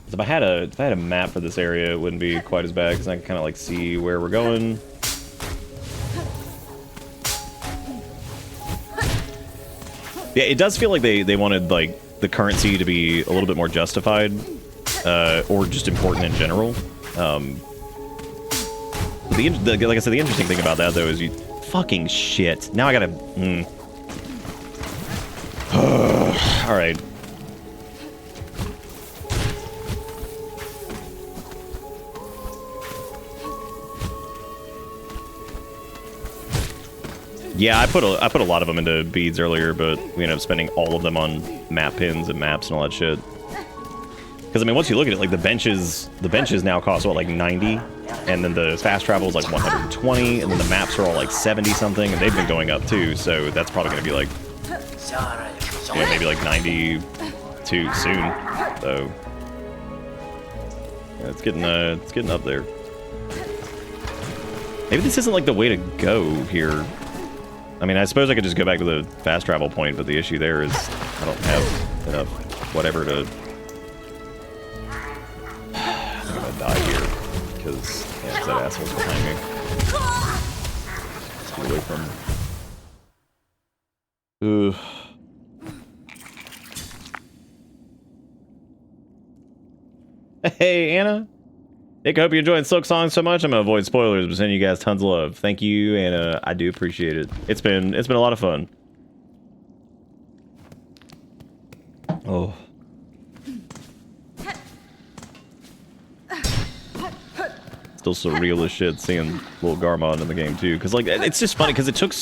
If I had a map for this area, it wouldn't be quite as bad because I can kind of like see where we're going. Yeah, it does feel like they wanted like the currency to be a little bit more justified, or just important in general. Like I said, the interesting thing about that though is you fucking shit. Now I gotta. All right. Yeah, I put a lot of them into beads earlier, but we ended up spending all of them on map pins and maps and all that shit. Because I mean, once you look at it, like the benches now cost what, like 90, and then the fast travel is like 120, and then the maps are all like 70 something, and they've been going up too. So that's probably going to be like, yeah, maybe like 92 soon. So yeah, it's getting up there. Maybe this isn't like the way to go here. I mean, I suppose I could just go back to the fast travel point, but the issue there is I don't have enough whatever to... I'm gonna die here, because yeah, that asshole's behind me. Let's get away from him. Hey, Anna! Nick, I hope you're enjoying Silksong so much. I'm gonna avoid spoilers, but sending you guys tons of love. Thank you, and I do appreciate it. It's been a lot of fun. Oh. Still surreal as shit seeing little Garmond in the game too, because like it's just funny because it took.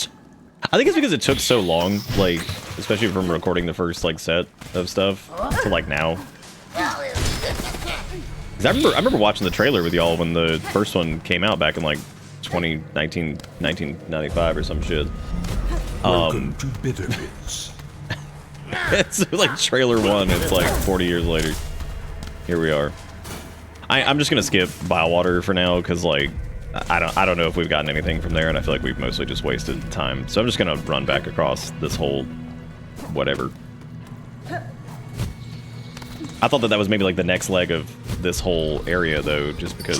I think it's because it took so long, like especially from recording the first like set of stuff to like now. I remember watching the trailer with y'all when the first one came out back in like 1995 or some shit. Welcome to Bitter Bits. It's like trailer one. It's like 40 years later. Here we are. I'm just gonna skip Biowater for now because like I don't know if we've gotten anything from there, and I feel like we've mostly just wasted time. So I'm just gonna run back across this whole whatever. I thought that was maybe like the next leg of this whole area though, just because,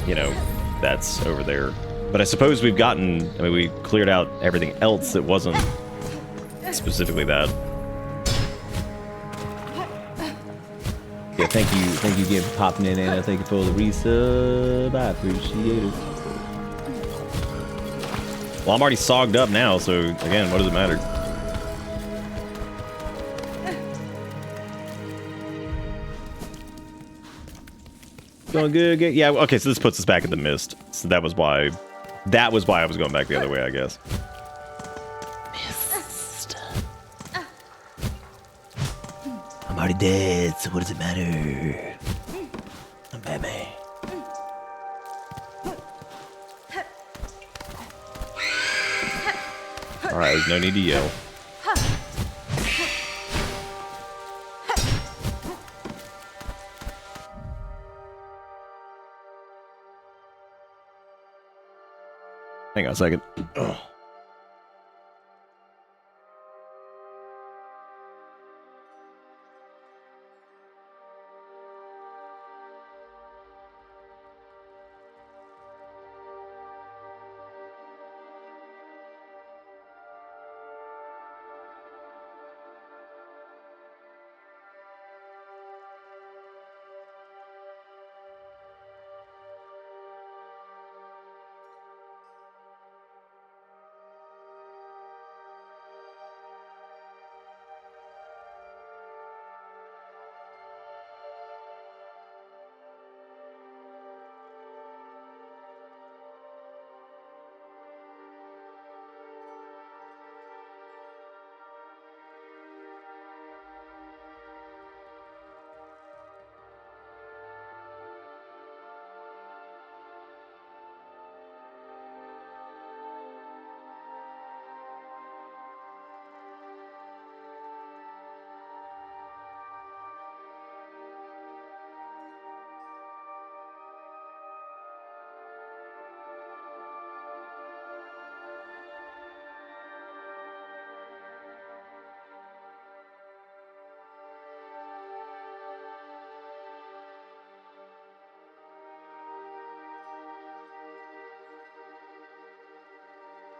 you know, that's over there. But I suppose we've gotten, I mean, we cleared out everything else that wasn't specifically that. Yeah, thank you again for popping in, Anna. Thank you for the resub. I appreciate it. Well, I'm already sogged up now, so again, what does it matter? Going good, good. Yeah, okay, so this puts us back in the mist. So that was why I was going back the other way, I guess. Mist. I'm already dead, so what does it matter? I'm Batman. Alright, there's no need to yell. Hang on a second. Ugh.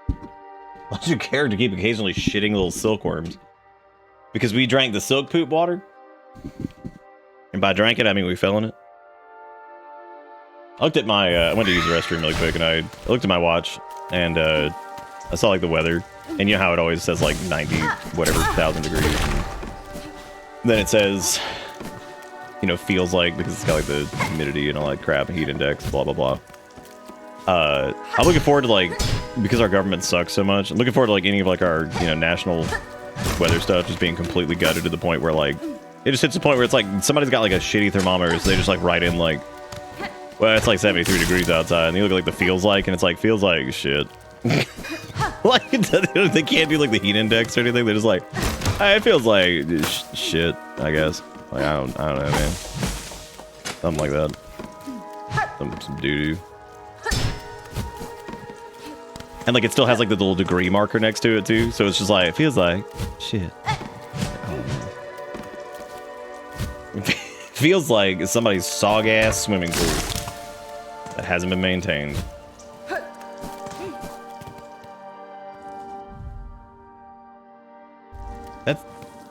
Why does your character keep occasionally shitting little silkworms? Because we drank the silk poop water? And by drank it, I mean we fell in it. I looked at my, I went to use the restroom really quick, and I looked at my watch, and I saw like the weather, and you know how it always says like 90 whatever thousand degrees. Then it says, you know, feels like, because it's got like the humidity and all that crap, heat index, blah blah blah. I'm looking forward to, like, because our government sucks so much, I'm looking forward to like any of like our, you know, national weather stuff just being completely gutted to the point where like it just hits the point where it's like somebody's got like a shitty thermometer, so they just like write in like, well, it's like 73 degrees outside, and you look at like the feels like, and it's like feels like shit. Like they can't do like the heat index or anything. They're just like, it feels like shit, I guess. Like I don't know, man. Something like that. Some doo doo. And like it still has like the little degree marker next to it too, so it's just like it feels like shit. It feels like somebody's sog ass swimming pool that hasn't been maintained.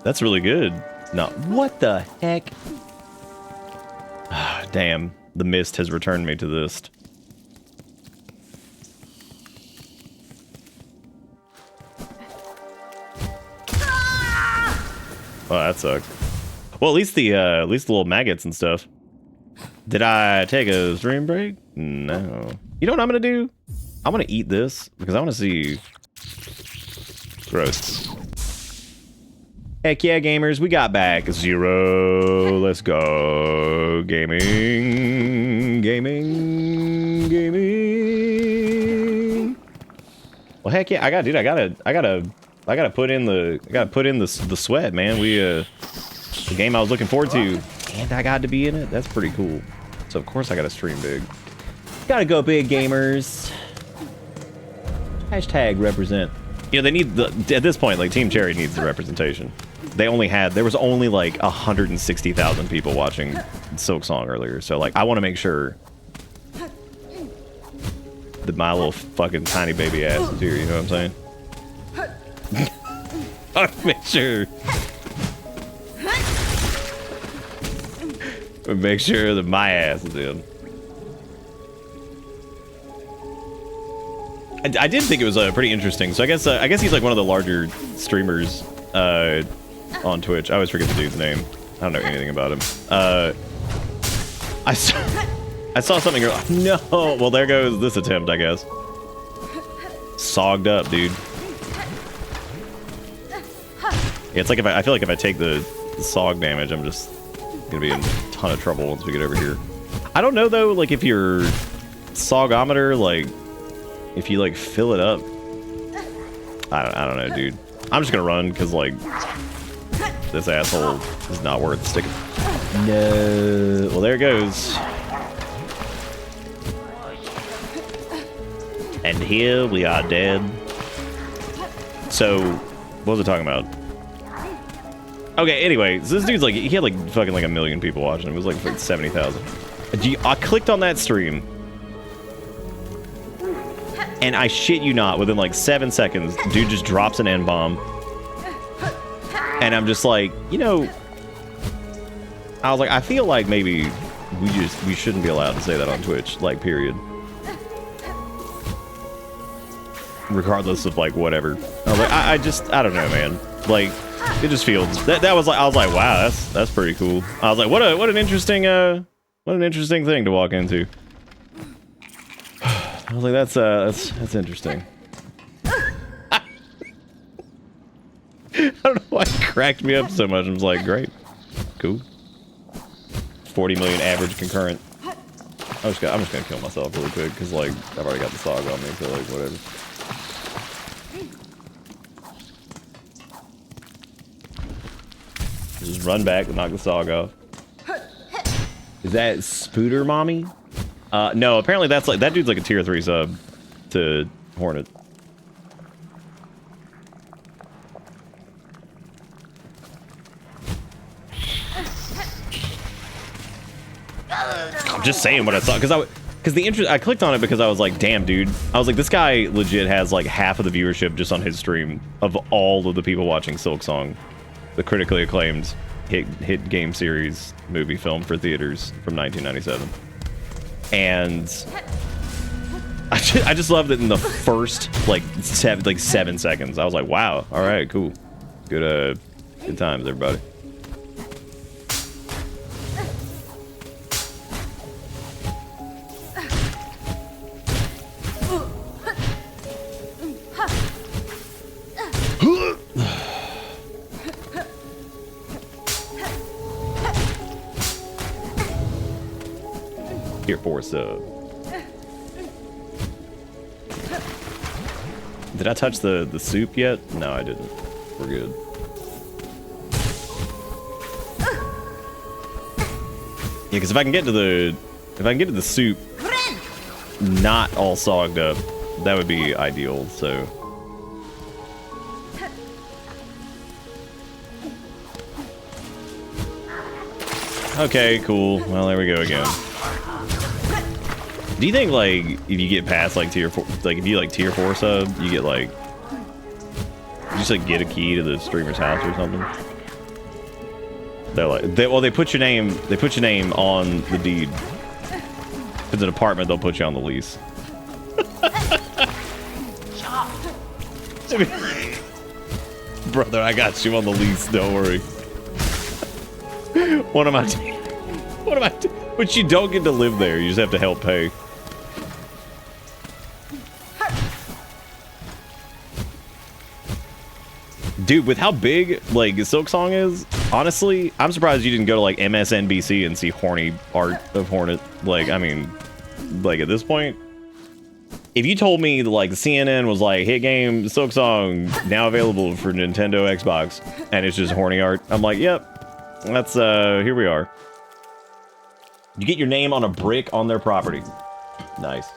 That's really good. No, what the heck? Damn, the mist has returned me to this. Oh, that sucks. Well, at least the little maggots and stuff. Did I take a stream break? No. You know what I'm gonna do? I'm gonna eat this because I want to see. Gross. Heck yeah, gamers! We got back 0. Let's go, gaming. Well, heck yeah! I gotta put in the sweat, man. The game I was looking forward to, and I got to be in it. That's pretty cool. So of course I gotta stream big. Gotta go big, gamers. Hashtag represent. You know, they need at this point, like Team Cherry needs the representation. There was only like 160,000 people watching Silksong earlier, so like I want to make sure that my little fucking tiny baby ass is here. You know what I'm saying? I want to make sure that my ass is in. I did think it was pretty interesting. So I guess he's like one of the larger streamers on Twitch. I always forget the dude's name. I don't know anything about him. I saw something. No. Well, there goes this attempt, I guess. Sogged up, dude. Yeah, it's like I feel like if I take the sog damage, I'm just gonna be in a ton of trouble once we get over here. I don't know though, like if your sogometer, like if you like fill it up, I don't know, dude. I'm just gonna run because like this asshole is not worth sticking. No. Well, there it goes. And here we are dead. So, what was I talking about? Okay, anyway, so this dude's like, he had like fucking like 1 million people watching. It was like 70,000. I clicked on that stream. And I shit you not, within like 7 seconds, dude just drops an N-bomb. And I'm just like, you know, I was like, I feel like maybe we shouldn't be allowed to say that on Twitch, like, period. Regardless of like whatever. I was like, I don't know, man. Like, it just feels that was like, I was like, wow, that's pretty cool. I was like, what an interesting thing to walk into. I was like, that's interesting. I don't know why it cracked me up so much. I was like, great, cool. 40 million average concurrent. I'm just gonna kill myself really quick because like I've already got the sog on me, so like whatever. Just run back and knock the sog off. Is that Spooter Mommy? No, apparently that's like, that dude's like a tier 3 sub to Hornet. I'm just saying what I saw, because Because I clicked on it because I was like, damn, dude. I was like, this guy legit has like half of the viewership just on his stream of all of the people watching Silksong, the critically acclaimed hit game series movie film for theaters from 1997. And I just loved it in the first like 7 seconds. I was like, wow, all right, cool, good times, everybody. Here for a sub. Did I touch the soup yet? No, I didn't. We're good. Yeah, because if I can get to the soup not all sogged up, that would be ideal. So. Okay, cool. Well, there we go again. Do you think, like, if you get past, like, tier 4, like, if you, like, tier 4 sub, you get, like, you just, like, get a key to the streamer's house or something? They're like, they put your name on the deed. If it's an apartment, they'll put you on the lease. Brother, I got you on the lease, don't worry. What am I doing? What am I doing? But you don't get to live there, you just have to help pay. Dude, with how big, like, Silksong is, honestly, I'm surprised you didn't go to, like, MSNBC and see horny art of Hornet. Like, I mean, like, at this point, if you told me, like, CNN was like, hit game Silksong, now available for Nintendo Xbox, and it's just horny art, I'm like, yep, that's, here we are. You get your name on a brick on their property. Nice.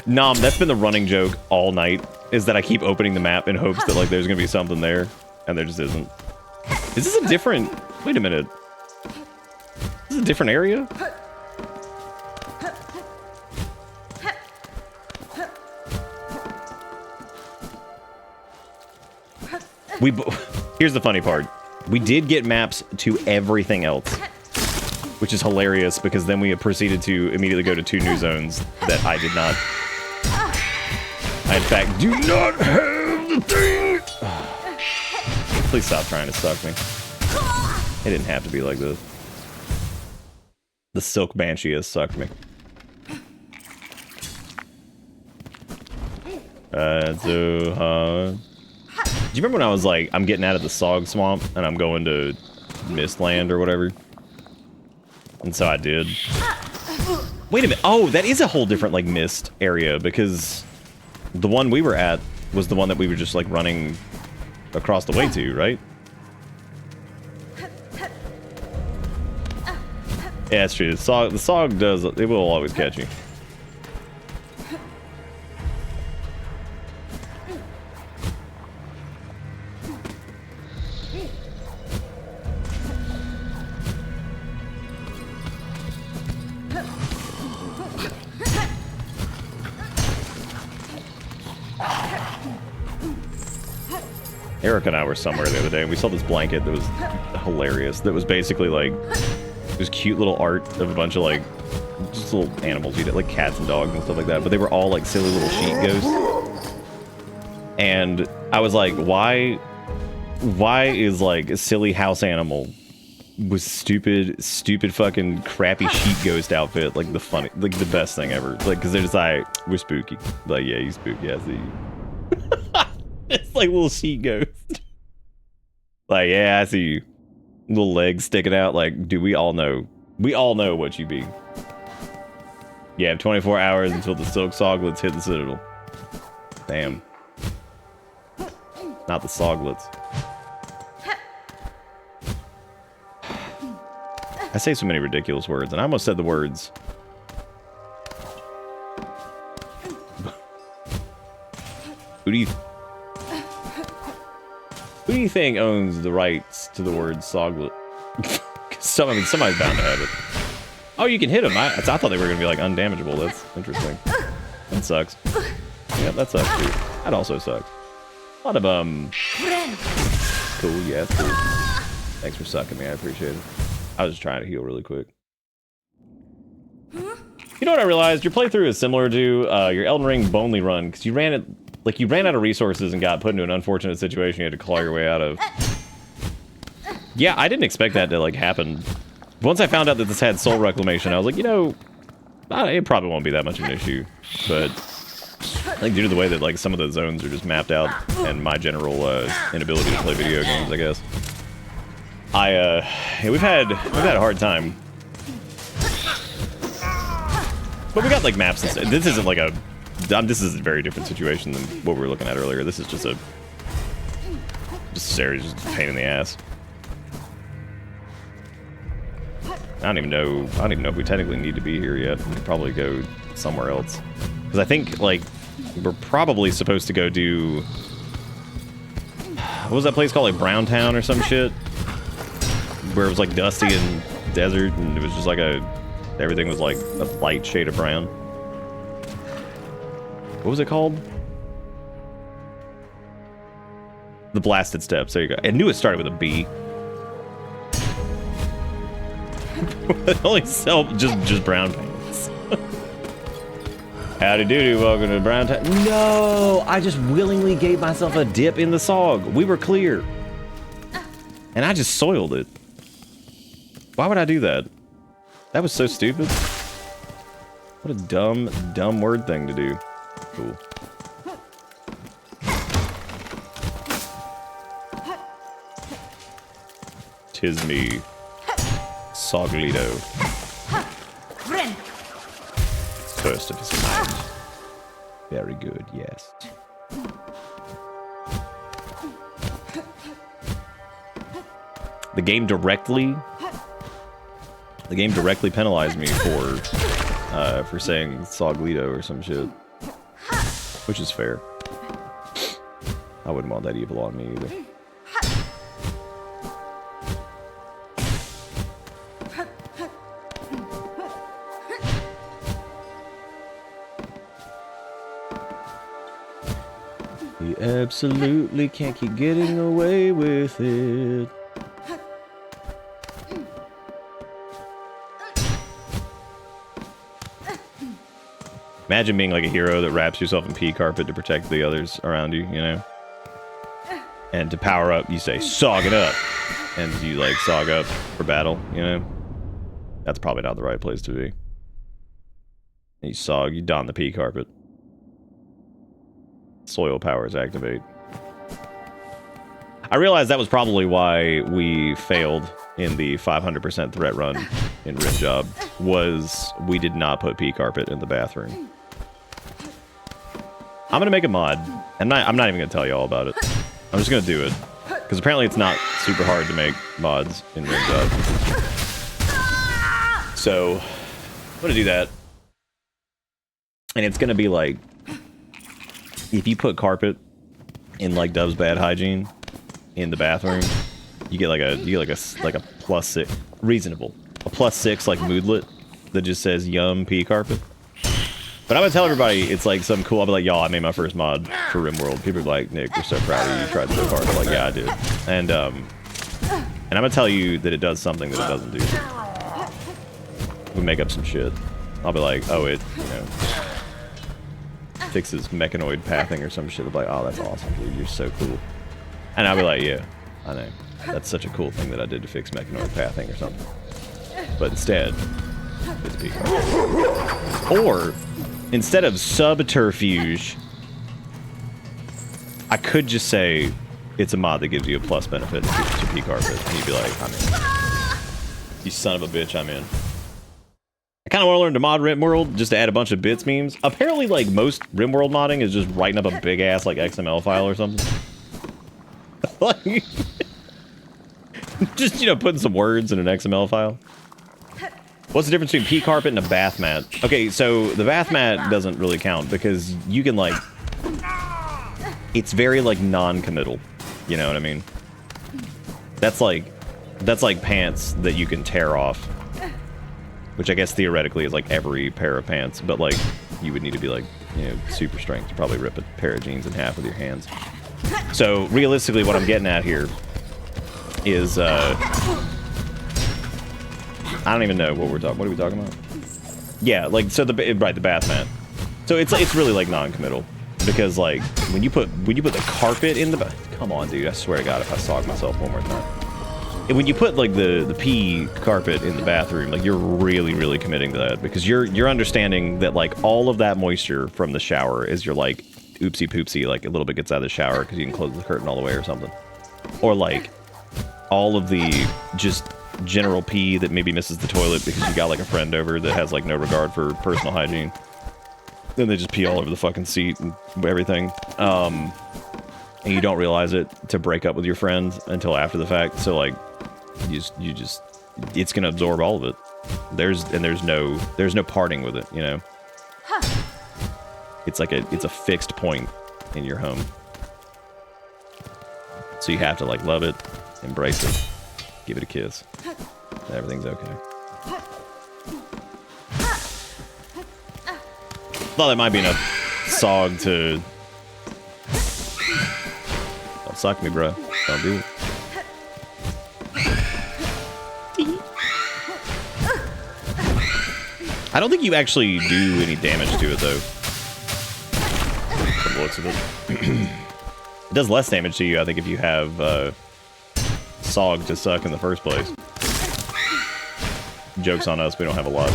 Nom, that's been the running joke all night, is that I keep opening the map in hopes that, like, there's gonna be something there, and there just isn't. Is this a different... Wait a minute. Is this a different area? Here's the funny part. We did get maps to everything else, which is hilarious, because then we proceeded to immediately go to 2 new zones that I did not... I, in fact, do not have the thing! Please stop trying to suck me. It didn't have to be like this. The Silk Banshee has sucked me. Do you remember when I was like, I'm getting out of the Sog Swamp, and I'm going to Mistland or whatever? And so I did. Wait a minute. Oh, that is a whole different, like, mist area, because the one we were at was the one that we were just, like, running across the way to, right? Yeah, it's true. The Sog does, it will always catch you. Eric and I were somewhere the other day, and we saw this blanket that was hilarious. That was basically like this cute little art of a bunch of like just little animals, like cats and dogs and stuff like that. But they were all like silly little sheet ghosts. And I was like, why is like a silly house animal with stupid fucking crappy sheet ghost outfit like the best thing ever? Like, because they're just like, we're spooky. Like, yeah, you spooky. I see you. It's like little sheet ghost. Like, yeah, I see you. Little legs sticking out. Like, dude, we all know what you be. You have 24 hours until the Silk Soglets hit the Citadel. Damn. Not the Soglets. I say so many ridiculous words, and I almost said the words. Who do you think owns the rights to the word Soglet? I mean, somebody's bound to have it. Oh, you can hit them. I thought they were going to be, like, undamageable. That's interesting. That sucks. Yeah, that sucks, too. That also sucks. A lot of, Cool, yeah, that's cool. Thanks for sucking me, I appreciate it. I was just trying to heal really quick. You know what I realized? Your playthrough is similar to your Elden Ring Bonely run, because you ran out of resources and got put into an unfortunate situation you had to claw your way out of. Yeah, I didn't expect that to, like, happen. Once I found out that this had soul reclamation, I was like, you know, it probably won't be that much of an issue. But I think due to the way that, like, some of the zones are just mapped out and my general inability to play video games, I guess. Yeah, we've had a hard time. But we got, like, maps and stuff. This isn't like a... this is a very different situation than what we were looking at earlier. This is just a... Just a pain in the ass. I don't even know if we technically need to be here yet. We could probably go somewhere else. Because I think, like, we're probably supposed to go do... What was that place called? Like, Brown Town or some shit? Where it was, like, dusty and desert, and it was just like a... Everything was like a light shade of brown. What was it called? The Blasted Steps. There you go. I knew it started with a B. Only sell just brown pants. Howdy doody, welcome to Brown Town. No, I just willingly gave myself a dip in the SOG. We were clear. And I just soiled it. Why would I do that? That was so stupid. What a dumb word thing to do. Cool. Tis me, Soglito. First of his kind. Very good, yes. The game directly penalized me for saying Soglito or some shit. Which is fair. I wouldn't want that evil on me either. You absolutely can't keep getting away with it. Imagine being like a hero that wraps yourself in pea carpet to protect the others around you, you know? And to power up, you say, "Sog it up." And you, like, sog up for battle, you know? That's probably not the right place to be. And you don the pea carpet. Soil powers activate. I realized that was probably why we failed in the 500% threat run in Rim Job, was we did not put pea carpet in the bathroom. I'm gonna make a mod, and I'm not even gonna tell you all about it. I'm just gonna do it, because apparently it's not super hard to make mods in Rim Job. So I'm gonna do that, and it's gonna be like, if you put carpet in, like, Dove's Bad Hygiene in the bathroom, you get like a +6 reasonable, a +6 like moodlet that just says "Yum pea carpet." But I'm gonna tell everybody it's like something cool. I'll be like, "Y'all, I made my first mod for RimWorld." People are like, "Nick, we're so proud of you. You tried so hard." I'm like, "Yeah, I did." And I'm gonna tell you that it does something that it doesn't do. We make up some shit. I'll be like, "Oh, it, you know, fixes mechanoid pathing or some shit." I'm like, "Oh, that's awesome, dude. You're so cool." And I'll be like, "Yeah, I know. That's such a cool thing that I did to fix mechanoid pathing or something." But instead, it's pea carpet. Or instead of subterfuge, I could just say it's a mod that gives you a plus benefit to pea carpet, and you'd be like, "I'm in. You son of a bitch, I'm in." I kind of want to learn to mod RimWorld just to add a bunch of bits memes. Apparently, like, most RimWorld modding is just writing up a big ass like XML file or something. Like, just, you know, putting some words in an XML file. What's the difference between pea carpet and a bath mat? Okay, so the bath mat doesn't really count because you can, like, it's very, like, non-committal. You know what I mean? That's like, That's like pants that you can tear off. Which I guess theoretically is like every pair of pants, but like you would need to be like, you know, super strength to probably rip a pair of jeans in half with your hands. So realistically what I'm getting at here is I don't even know what we're talking. What are we talking about? Yeah, like so the bath mat. So it's really like non-committal because like when you put the carpet in the come on, dude, I swear to God if I sock myself one more time. And when you put like the pee carpet in the bathroom, like you're really committing to that because you're understanding that like all of that moisture from the shower is your like oopsie poopsie, like a little bit gets out of the shower because you can close the curtain all the way or something, or like all of the just general pee that maybe misses the toilet because you got like a friend over that has like no regard for personal hygiene. Then they just pee all over the fucking seat and everything. And you don't realize it to break up with your friend until after the fact. So like, you just, it's gonna absorb all of it. There's no parting with it, you know. It's like it's a fixed point in your home. So you have to like love it, embrace it, give it a kiss. Everything's okay. Thought that might be enough sog to... Don't suck me, bro. Don't do it. I don't think you actually do any damage to it, though. From the looks of it. It does less damage to you, I think, if you have sog to suck in the first place. Joke's on us, we don't have a lot.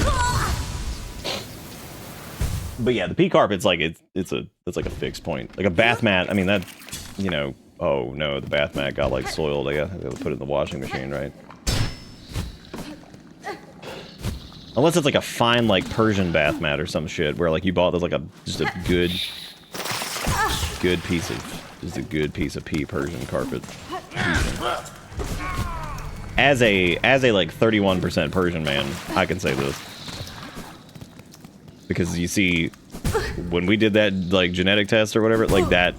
But yeah, the pee carpet's like it's like a fixed point. Like a bath mat, I mean that, you know, oh no, the bath mat got like soiled. I gotta put it in the washing machine, right? Unless it's like a fine like Persian bath mat or some shit where like you bought like just a good piece of pee Persian carpet. As a like 31% Persian man, I can say this. Because you see, when we did that like genetic test or whatever, like that,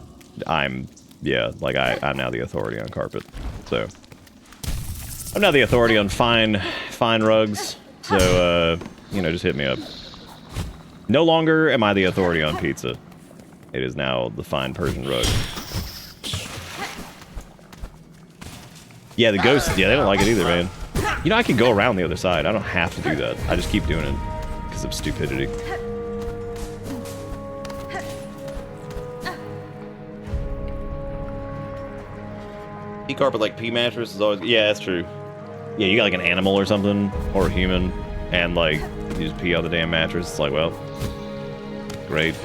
I'm now the authority on carpet. So I'm now the authority on fine rugs. So you know, just hit me up. No longer am I the authority on pizza. It is now the fine Persian rug. Yeah, the ghosts, yeah, they don't like it either, man. You know, I can go around the other side. I don't have to do that. I just keep doing it because of stupidity. Pee carpet like pee mattress is always... Yeah, that's true. Yeah, you got like an animal or something, or a human, and like, you just pee on the damn mattress. It's like, well, great.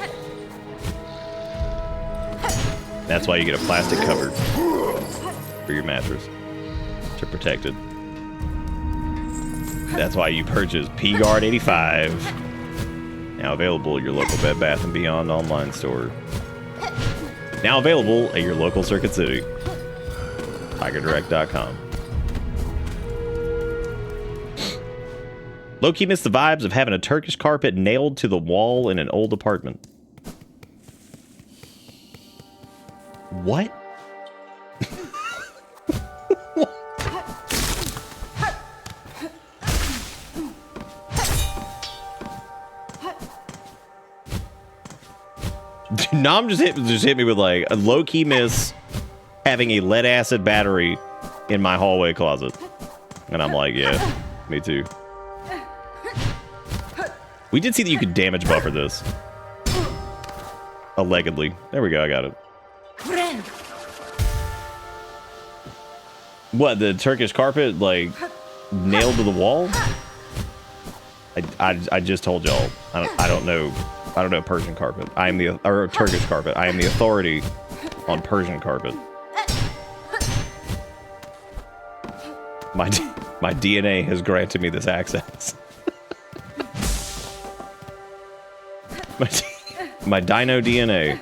That's why you get a plastic cover for your mattress to protect it. That's why you purchase P-Guard 85. Now available at your local Bed Bath & Beyond online store. Now available at your local Circuit City. TigerDirect.com. Low-key missed the vibes of having a Turkish carpet nailed to the wall in an old apartment. What? Nom just hit me with like a low-key miss having a lead-acid battery in my hallway closet. And I'm like, yeah, me too. We did see that you could damage buffer this. Allegedly. There we go, I got it. What, the Turkish carpet, like, nailed to the wall? I just told y'all. I don't know Persian carpet. Or Turkish carpet. I am the authority on Persian carpet. My DNA has granted me this access. my dino DNA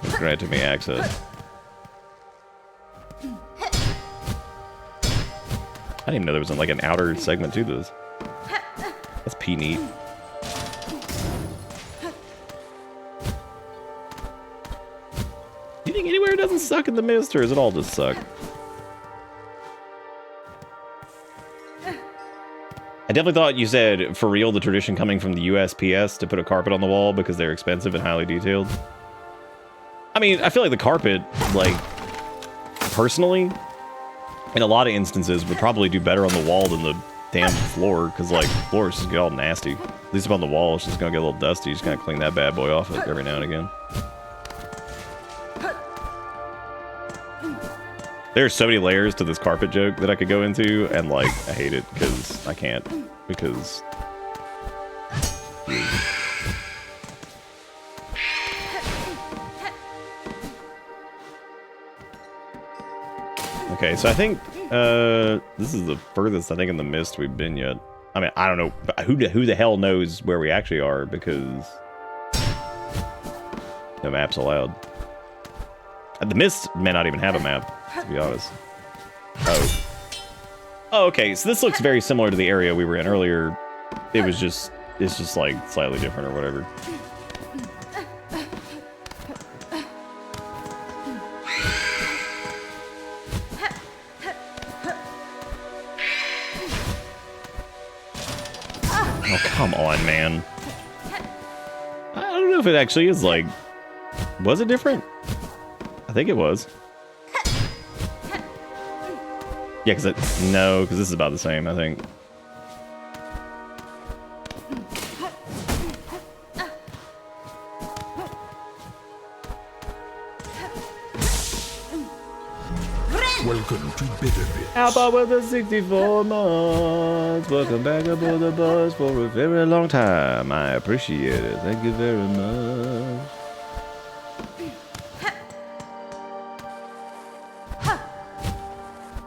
has granted me access. I didn't even know there was like an outer segment to this. That's pee neat. Do you think anywhere doesn't suck in the mist, or is it all just suck? definitely thought you said, for real, the tradition coming from the USPS to put a carpet on the wall because they're expensive and highly detailed. I mean, I feel like the carpet, like, personally, in a lot of instances, would probably do better on the wall than the damn floor, because, like, floors just get all nasty. At least up on the wall, it's just gonna get a little dusty. You just gotta clean that bad boy off every now and again. There's so many layers to this carpet joke that I could go into, and, like, I hate it, because I can't, because... Okay, so I think, this is the furthest, I think, in the mist we've been yet. I mean, I don't know, but who the hell knows where we actually are, because... no maps allowed. The mist may not even have a map, to be honest. Oh. Oh, okay, so this looks very similar to the area we were in earlier. It's just like slightly different or whatever. Oh, come on, man. I don't know if it actually is like... Was it different? I think it was. Yeah, because no, because this is about the same, I think. Welcome to Bitterbits. How about with the 64 months? Welcome back aboard the bus for a very long time. I appreciate it. Thank you very much.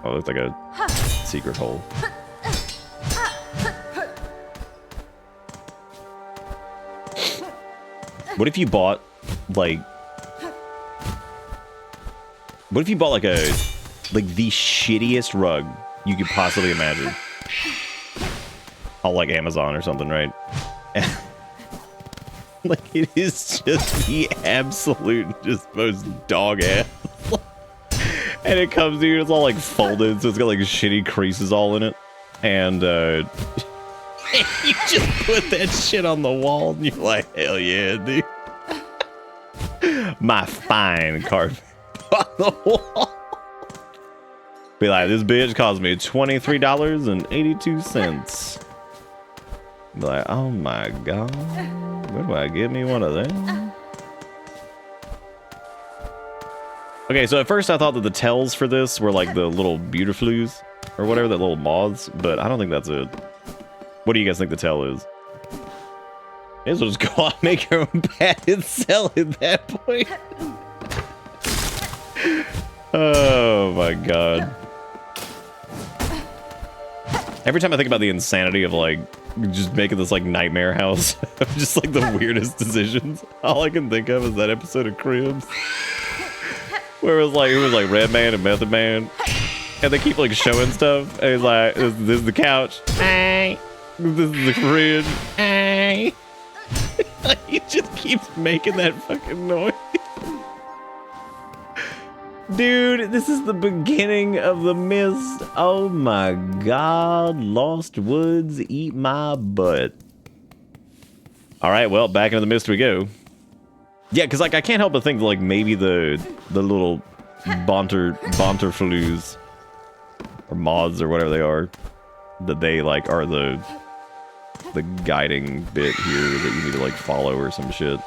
Oh, it looks like a secret hole. What if you bought, like... What if you bought, like, the shittiest rug you could possibly imagine? On, like, Amazon or something, right? Like, it is just the absolute, just most dog-ass. And it comes to you, it's all like folded, so it's got like shitty creases all in it. And you just put that shit on the wall and you're like, hell yeah, dude. My fine carpet on the wall. Be like, this bitch cost me $23.82. Be like, oh my god, where do I get me one of them? Okay, so at first I thought that the tells for this were like the little beautiflues or whatever, that little moths, but I don't think that's it. What do you guys think the tell is? May as well just go out and make your own pad and sell at that point. Oh my god. Every time I think about the insanity of like just making this like nightmare house, just like the weirdest decisions, all I can think of is that episode of Cribs. Where it was like Red Man and Method Man, and they keep like showing stuff, and he's like, this is the couch, this is the fridge, he just keeps making that fucking noise. Dude, this is the beginning of the mist. Oh my god, Lost Woods, eat my butt. All right, well, back into the mist we go. Yeah, because like I can't help but think that, like maybe the little bonterflues or mods or whatever they are, that they like are the guiding bit here that you need to like follow or some shit.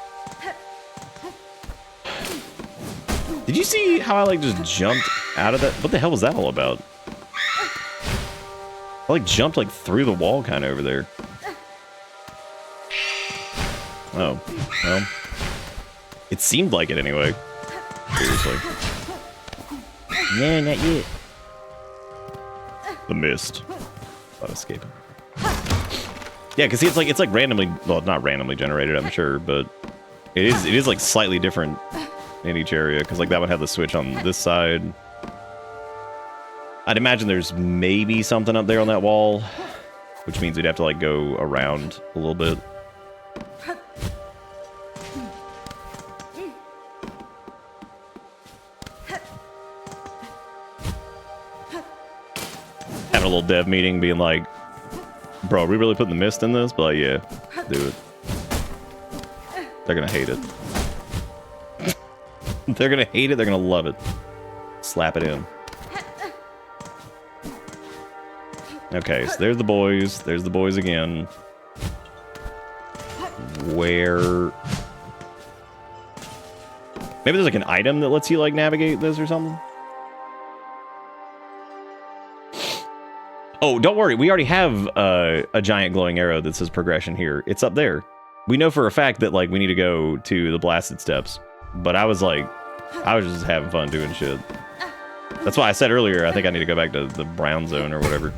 Did you see how I like just jumped out of that? What the hell was that all about? I like jumped like through the wall kind of over there. Oh, well. It seemed like it anyway. Seriously. No, not yet. The mist. Not escaping. Yeah, because it's like randomly, well, not randomly generated, I'm sure, but it is like slightly different in each area, because like that would have the switch on this side. I'd imagine there's maybe something up there on that wall, which means we'd have to like go around a little bit. Having a little dev meeting, being like, Bro, are we really putting the mist in this? But like, yeah, do it. They're gonna hate it. They're gonna hate it, they're gonna love it. Slap it in. Okay, so there's the boys. There's the boys again. Where... Maybe there's like an item that lets you like navigate this or something? Oh, don't worry. We already have a giant glowing arrow that says progression here. It's up there. We know for a fact that like we need to go to the blasted steps. But I was just having fun doing shit. That's why I said earlier, I think I need to go back to the brown zone or whatever.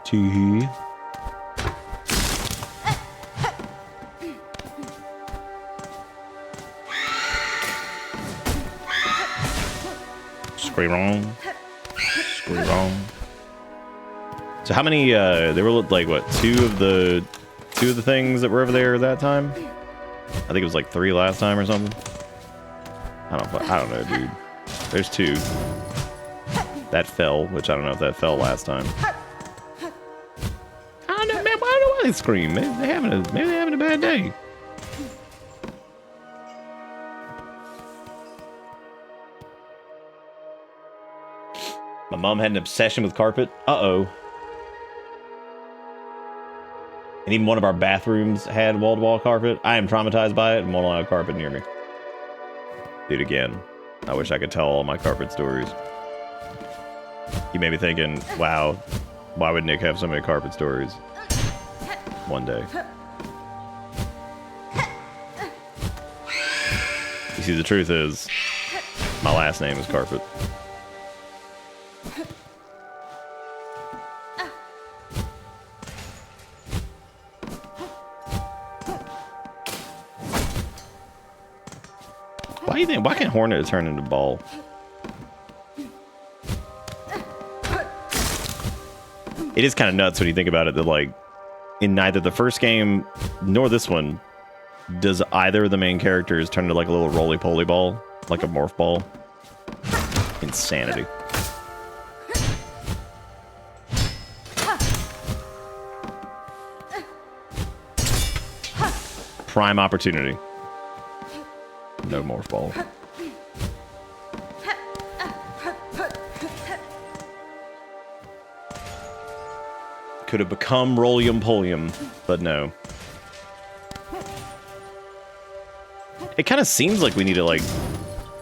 Tee. Scream wrong. Scream wrong. So how many there were like what, two of the things that were over there that time? I think it was like 3 last time or something. I don't know, dude. There's 2. That fell, which I don't know if that fell last time. I don't know, man. Why do they scream? Maybe they're having a bad day. My mom had an obsession with carpet. Uh-oh. And even one of our bathrooms had wall-to-wall carpet. I am traumatized by it and won't allow carpet near me. Dude, again, I wish I could tell all my carpet stories. You may be thinking, wow, why would Nick have so many carpet stories? One day. You see, the truth is, my last name is Carpet. Why do you think? Why can't Hornet turn into Ball? It is kind of nuts when you think about it that, like, in neither the first game nor this one does either of the main characters turn into like a little roly-poly ball, like a morph ball. Insanity. Prime opportunity. No morph ball. Could have become Rolium-Polium, but no. It kind of seems like we need to, like,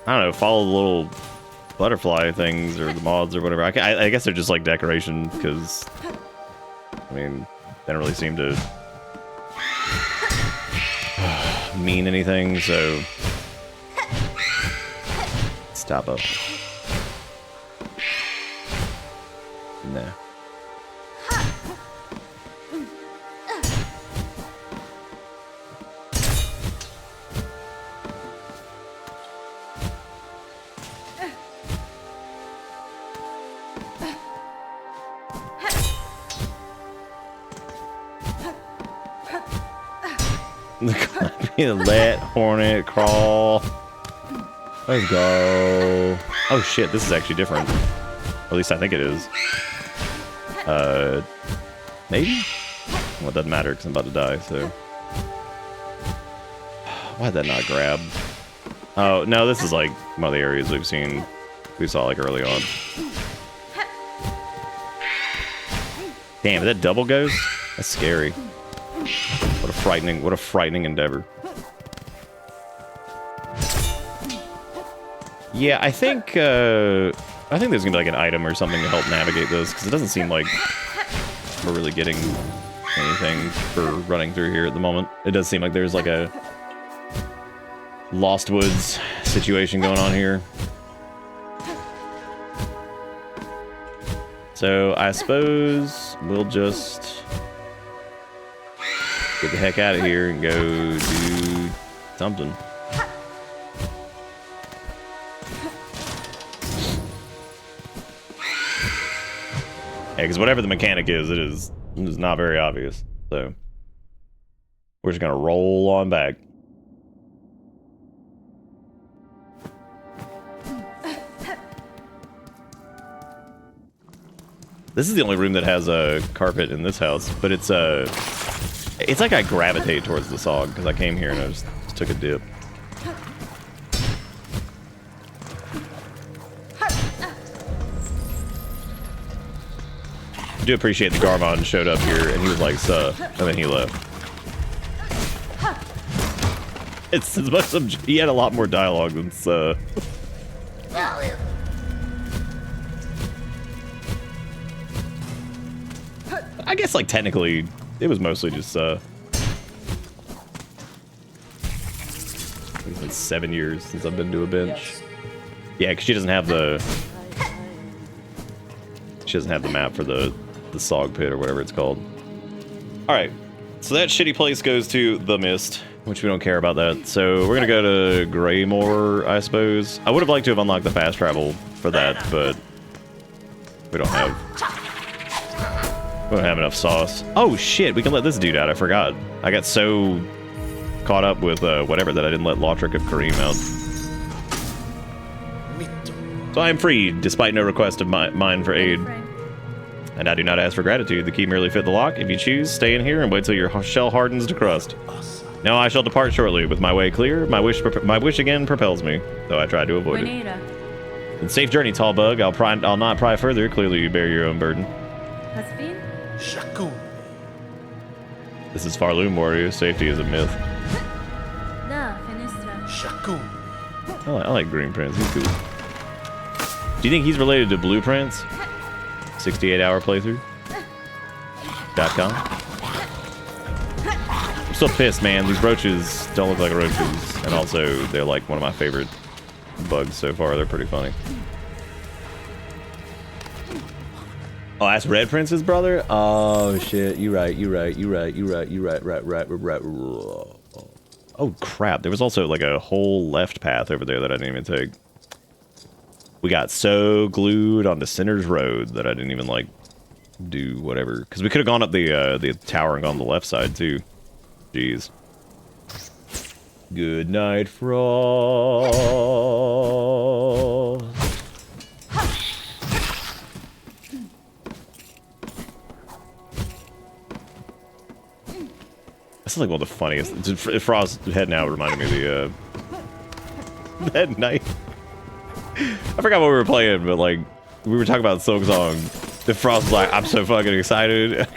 I don't know, follow the little butterfly things or the mods or whatever. I guess they're just like decoration, because, I mean, they don't really seem to mean anything, so... Stop up. No. Let Hornet crawl. Let's go. Oh shit, this is actually different. Or at least I think it is. Maybe? Well, it doesn't matter because I'm about to die, so. Why'd that not grab? Oh, no, this is like one of the areas we saw like early on. Damn, is that double ghost? That's scary. What a frightening endeavor. Yeah, I think there's gonna be like an item or something to help navigate this, because it doesn't seem like we're really getting anything for running through here at the moment. It does seem like there's like a Lost Woods situation going on here. So I suppose we'll just get the heck out of here and go do something. because whatever the mechanic is, it is not very obvious. So we're just gonna roll on back. This is the only room that has a carpet in this house, but it's like I gravitate towards the SOG because I came here and I just took a dip. I do appreciate the Garmond showed up here and he was like, "Suh," and then he left. It's as much of, he had a lot more dialogue than "Suh." I guess like technically it was mostly just it's been 7 years since I've been to a bench. Yeah, because she doesn't have the map for the SOG pit or whatever it's called. Alright, so that shitty place goes to the Mist, which we don't care about that. So we're gonna go to Greymore, I suppose. I would have liked to have unlocked the fast travel for that, but we don't have enough sauce. Oh shit, we can let this dude out, I forgot. I got so caught up with whatever that I didn't let Lautrec of Kareem out. So I am free, despite no request of mine for aid. And I do not ask for gratitude. The key merely fit the lock. If you choose, stay in here and wait till your shell hardens to crust. Now I shall depart shortly, with my way clear. My wish again propels me, though I tried to avoid it. And safe journey, tall bug. I'll not pry further. Clearly you bear your own burden. This is Farloom, warrior. Safety is a myth. I like Green Prince. He's cool. Do you think he's related to Blue Prince? 68-hour playthrough. .com. I'm still pissed, man. These roaches don't look like roaches, and also they're like one of my favorite bugs so far. They're pretty funny. Oh, that's Red Prince's brother? Oh shit, you right. Oh crap, there was also like a whole left path over there that I didn't even take. We got so glued onto Sinner's Road that I didn't even like do whatever. Because we could have gone up the tower and gone to the left side too. Jeez. Good night, Frost. This is like one of the funniest. Frost heading out reminded me of the that night. I forgot what we were playing, but like we were talking about Silksong. The Frost was like, "I'm so fucking excited!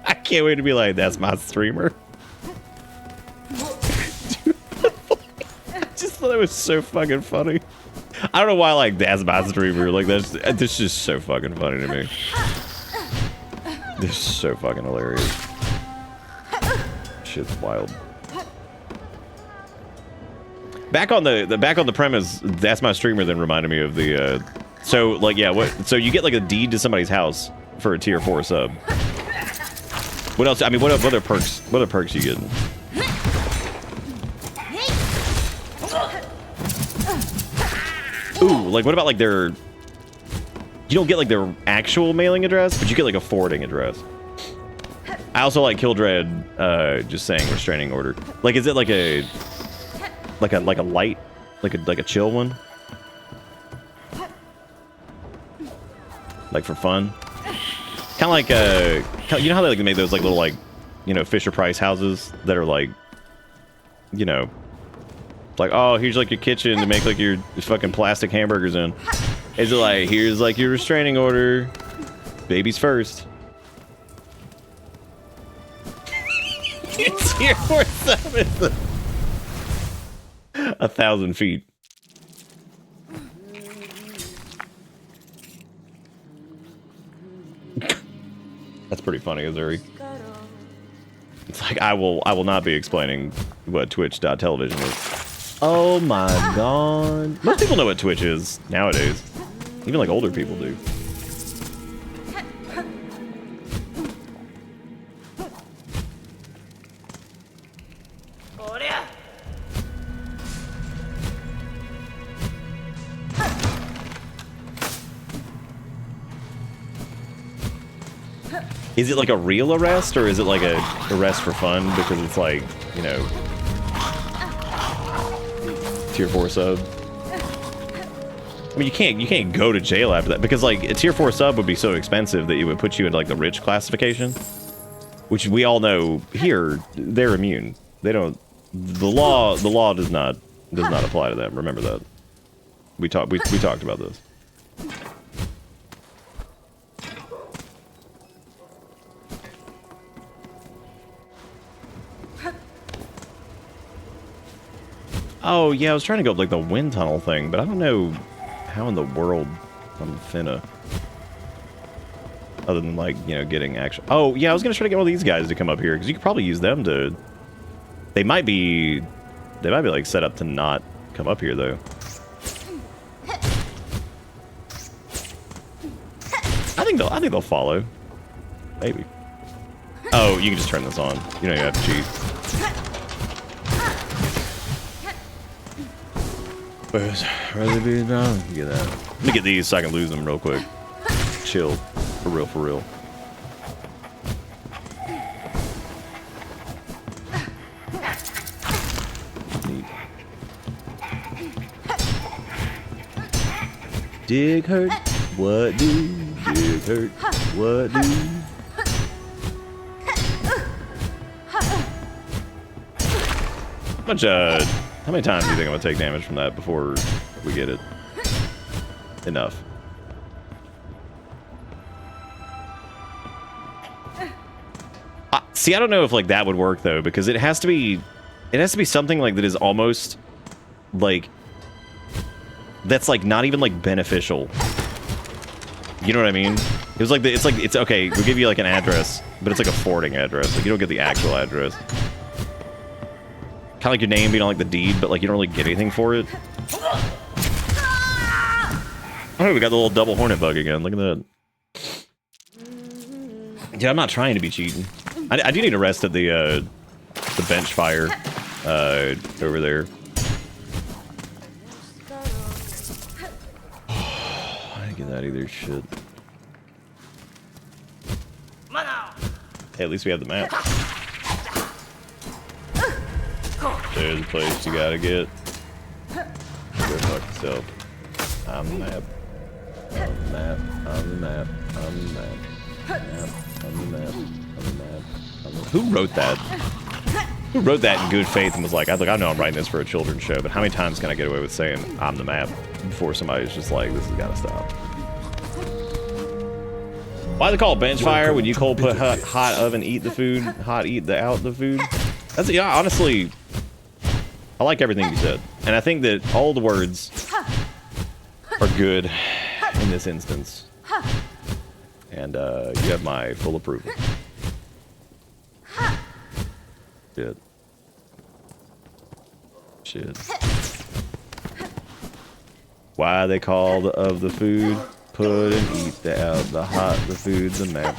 I can't wait to be like, that's my streamer." I just thought it was so fucking funny. I don't know why, like, that's my streamer. Like that's just so fucking funny to me. This is so fucking hilarious. Shit's wild. Back on the premise, that's my streamer then reminded me of the so like yeah, so you get like a deed to somebody's house for a tier 4 sub. What else? I mean, what other perks you getting? Ooh, like what about like their, you don't get like their actual mailing address, but you get like a forwarding address. I also like Kildred just saying restraining order. Like, is it like a light, like a chill one? Like for fun? Kind of like you know how they like made those like little like, you know, Fisher Price houses that are like, you know, like, oh, here's like your kitchen to make like your fucking plastic hamburgers in. Is it like, here's like your restraining order, babies first? It's here for 1,000 feet. That's pretty funny, Azuri. It's like I will not be explaining what Twitch.television is. Oh my god. Most people know what Twitch is nowadays. Even like older people do. Is it like a real arrest, or is it like a arrest for fun? Because it's like, you know, tier 4 sub. I mean, you can't go to jail after that, because like a tier 4 sub would be so expensive that it would put you into like the rich classification, which we all know here they're immune. They don't. The law does not apply to them. Remember that. We talked about this. Oh, yeah, I was trying to go up, like, the wind tunnel thing, but I don't know how in the world I'm finna. Other than, like, you know, getting action. Oh, yeah, I was gonna try to get all these guys to come up here, because you could probably use them to... They might be, like, set up to not come up here, though. I think they'll follow. Maybe. Oh, you can just turn this on. You don't even have to cheat. Where's the bees now? Get that. Let me get these so I can lose them real quick. Chill. For real, for real. Neat. Dig hurt. What do? Dig hurt. What do? How many times do you think I'm gonna take damage from that before we get it? Enough. See, I don't know if like that would work though, because it has to be something like that is almost like that's like not even like beneficial. You know what I mean? It was like it's okay. We'll give you like an address, but it's like a forwarding address. Like you don't get the actual address. Kind of like your name being on like the deed, but like you don't really get anything for it. Oh, we got the little double hornet bug again. Look at that. Yeah, I'm not trying to be cheating. I do need to rest at the bench fire over there. I didn't get that either. Shit. Hey, at least we have the map. There's a place you gotta get. Go fuck yourself. I'm the map. I'm the map. I'm the map. I'm the map. I'm the map. I'm the map. Who wrote that? Who wrote that in good faith and was like, I know I'm writing this for a children's show, but how many times can I get away with saying I'm the map before somebody's just like, this has gotta stop? Why they call it bench fire when you cold put hot oven eat the food, hot eat the out the food? That's, yeah, honestly, I like everything you said, and I think that all the words are good in this instance, and you have my full approval. Shit. Why they call of the food, put and eat the out, the hot, the food, the map.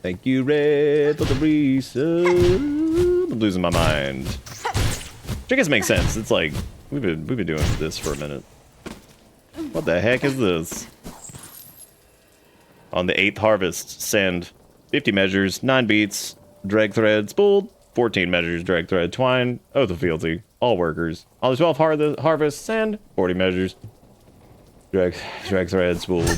Thank you, Red, for the resub. I'm losing my mind. Which I guess makes sense. It's like we've been doing this for a minute. What the heck is this? On the 8th harvest, send 50 measures, 9 beats, drag thread, spooled, 14 measures, drag thread, twine, oath of fealty, all workers. On the 12th harvest, send 40 measures, drag thread, spooled.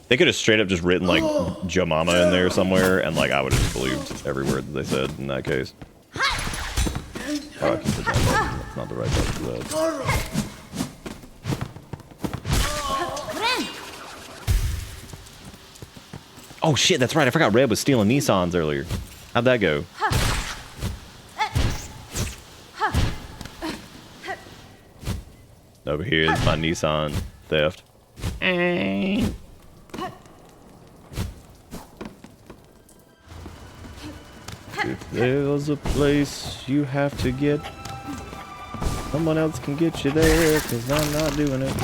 They could have straight up just written like Jamama in there somewhere, and like I would have just believed every word that they said in that case. Oh, I can put that button. That's not the right button for that. Oh shit, that's right. I forgot Red was stealing Nissans earlier. How'd that go? Over here is my Nissan theft. If there's a place you have to get, someone else can get you there, cause I'm not doing it.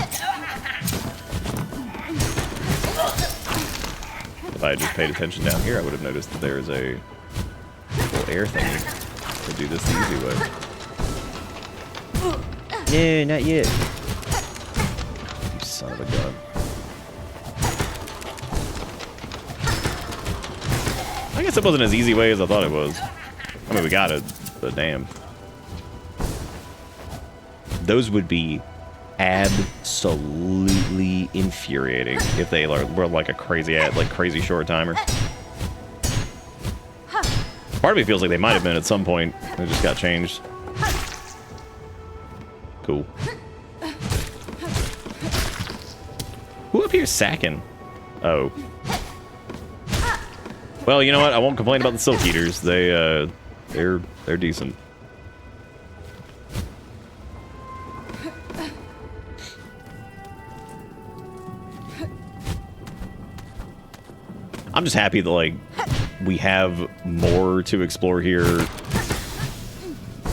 If I had just paid attention down here, I would have noticed that there's a little air thingy to do this the easy way. No, not yet. You Son of a gun. I guess it wasn't as easy way as I thought it was. I mean, we got it, but damn. Those would be absolutely infuriating if they were like a crazy short timer. Part of me feels like they might have been at some point. It just got changed. Cool. Who up here is sacking? Oh. Well, you know what? I won't complain about the Silk Eaters. They're decent. I'm just happy that, like, we have more to explore here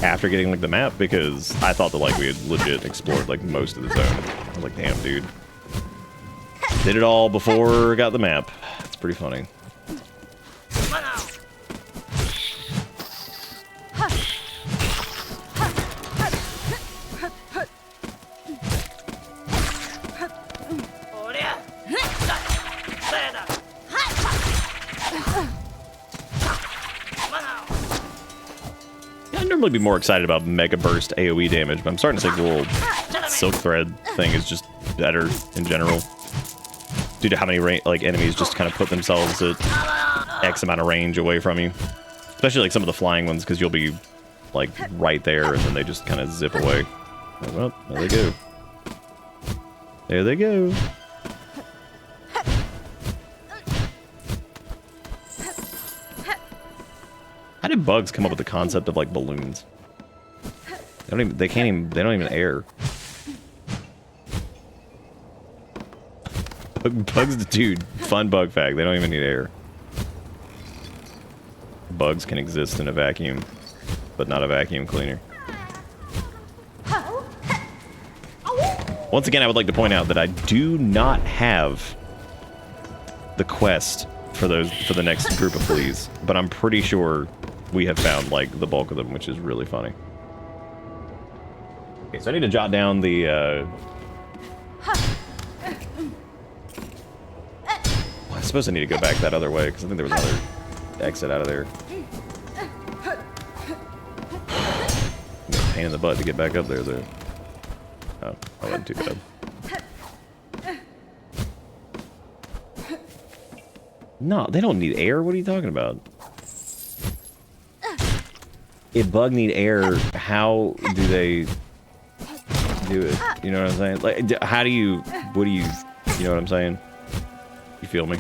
after getting, like, the map, because I thought that, like, we had legit explored, like, most of the zone. I was like, damn, dude. Did it all before got the map. It's pretty funny. I'd normally be more excited about Mega Burst AoE damage, but I'm starting to think the little Silk Thread thing is just better in general. Due to how many enemies just kind of put themselves at X amount of range away from you. Especially like some of the flying ones, because you'll be like right there and then they just kind of zip away. Well, there they go. There they go. How did bugs come up with the concept of like balloons? They don't even air. Bugs, dude, fun bug fact. They don't even need air. Bugs can exist in a vacuum, but not a vacuum cleaner. Once again, I would like to point out that I do not have the quest for the next group of fleas, but I'm pretty sure we have found like the bulk of them, which is really funny. Okay, so I need to jot down the I suppose I need to go back that other way, because I think there was another exit out of there. Pain in the butt to get back up there, though. Oh, that wasn't too bad. No, they don't need air. What are you talking about? If bug need air, how do they do it? You know what I'm saying? Like, how do you... What do you... You know what I'm saying? You feel me?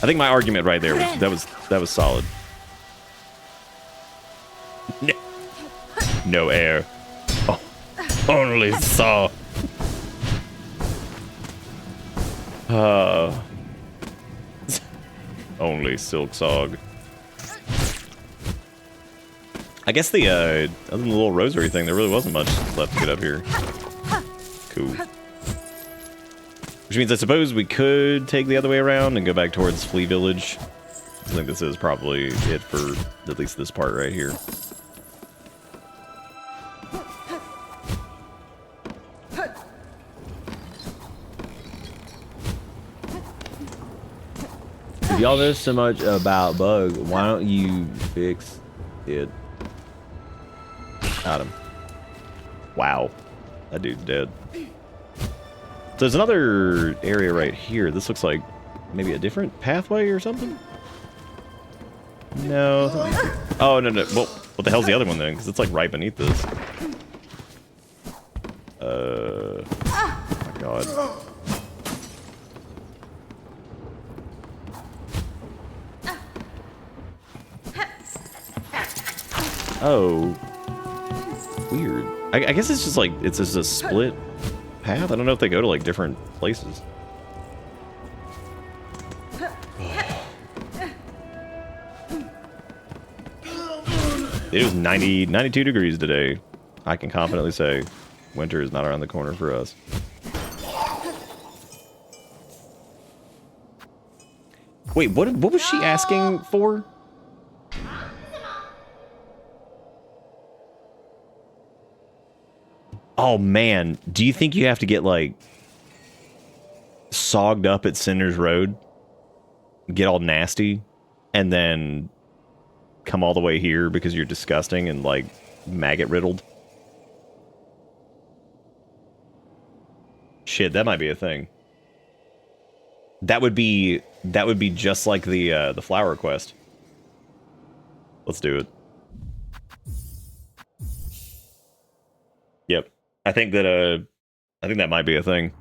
I think my argument right there was that was solid. No air. Oh, only saw. Only Silksong. I guess the other than the little rosary thing, there really wasn't much left to get up here. Cool. Which means I suppose we could take the other way around and go back towards Flea Village. I think this is probably it for at least this part right here. If y'all know so much about bug, why don't you fix it? Got him. Wow. That dude's dead. There's another area right here. This looks like maybe a different pathway or something? No. Oh, no. Well, what the hell's the other one then? Because it's like right beneath this. Oh my god. Oh. Weird. I guess it's just like, it's just a split path. I don't know if they go to like different places. It was 92 degrees today. I can confidently say winter is not around the corner for us. Wait, what was she asking for? Oh man, do you think you have to get like sogged up at Cinder's Road, get all nasty, and then come all the way here because you're disgusting and like maggot riddled? Shit, that might be a thing. That would be just like the flower quest. Let's do it. Yep. I think that might be a thing.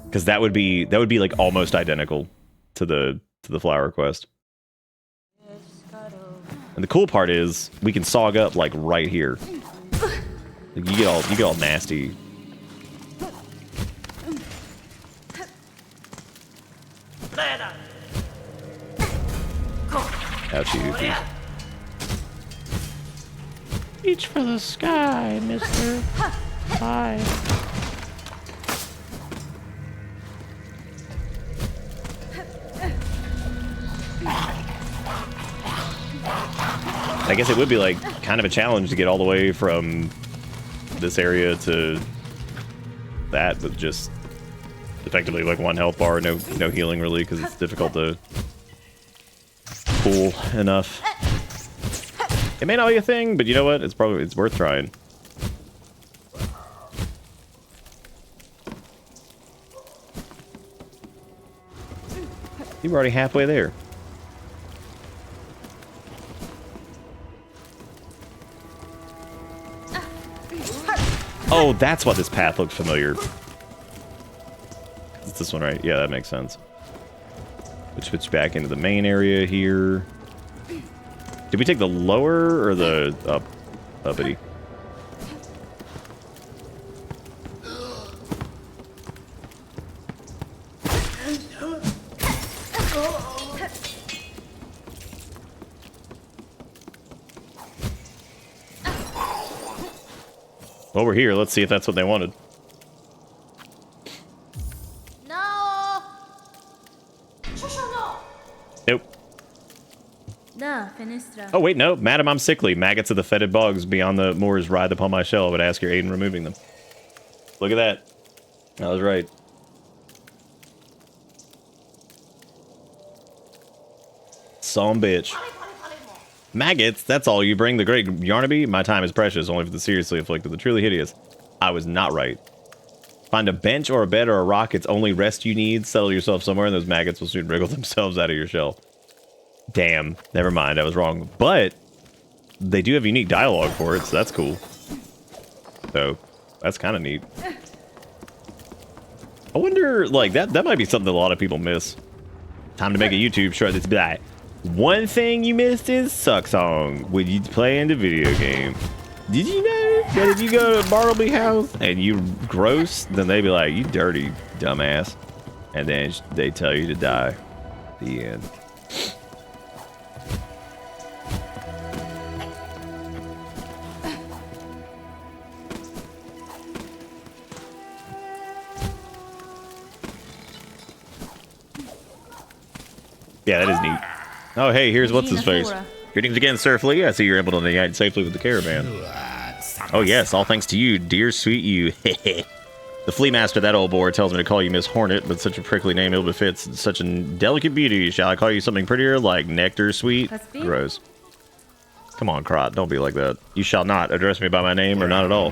Because that would be like almost identical to the flower quest. And the cool part is we can sog up like right here. Like, you get all nasty. Ouchie. Reach for the sky, mister. Bye. I guess it would be like kind of a challenge to get all the way from this area to that with just effectively like one health bar, no healing really, because it's difficult to pull enough. It may not be a thing, but you know what? It's worth trying. You were already halfway there. Oh, that's why this path looked familiar. It's this one, right? Yeah, that makes sense. We switch back into the main area here. Did we take the lower or the uppity? Well, we're here. Let's see if that's what they wanted. No. Nope. Da, fenestra. Oh, wait, no. Madam, I'm sickly. Maggots of the fetid bogs beyond the moors writhe upon my shell. I would ask your aid in removing them. Look at that. I was right. Some bitch. Maggots, that's all you bring the great Yarnaby? My time is precious, only for the seriously afflicted, the truly hideous. I was not right. Find a bench or a bed or a rock, it's only rest you need. Settle yourself somewhere and those maggots will soon wriggle themselves out of your shell. Damn, never mind, I was wrong. But they do have unique dialogue for it, so that's cool. So, that's kind of neat. I wonder, like, that might be something that a lot of people miss. Time to make a YouTube short that's like, one thing you missed is Silksong when you play in the video game. Did you know that if you go to Bartleby house and you gross, then they be like, you dirty dumbass. And then they tell you to die. The end. Yeah, that is neat. Oh, hey, here's what's his face. Greetings again, Sir Flea. I see you're able to navigate safely with the caravan. Oh, yes, all thanks to you, dear sweet you. The flea master, that old boar, tells me to call you Miss Hornet, but such a prickly name ill befits such a delicate beauty. Shall I call you something prettier, like Nectar Sweet? Gross. Come on, Crot, don't be like that. You shall not address me by my name, or not at all.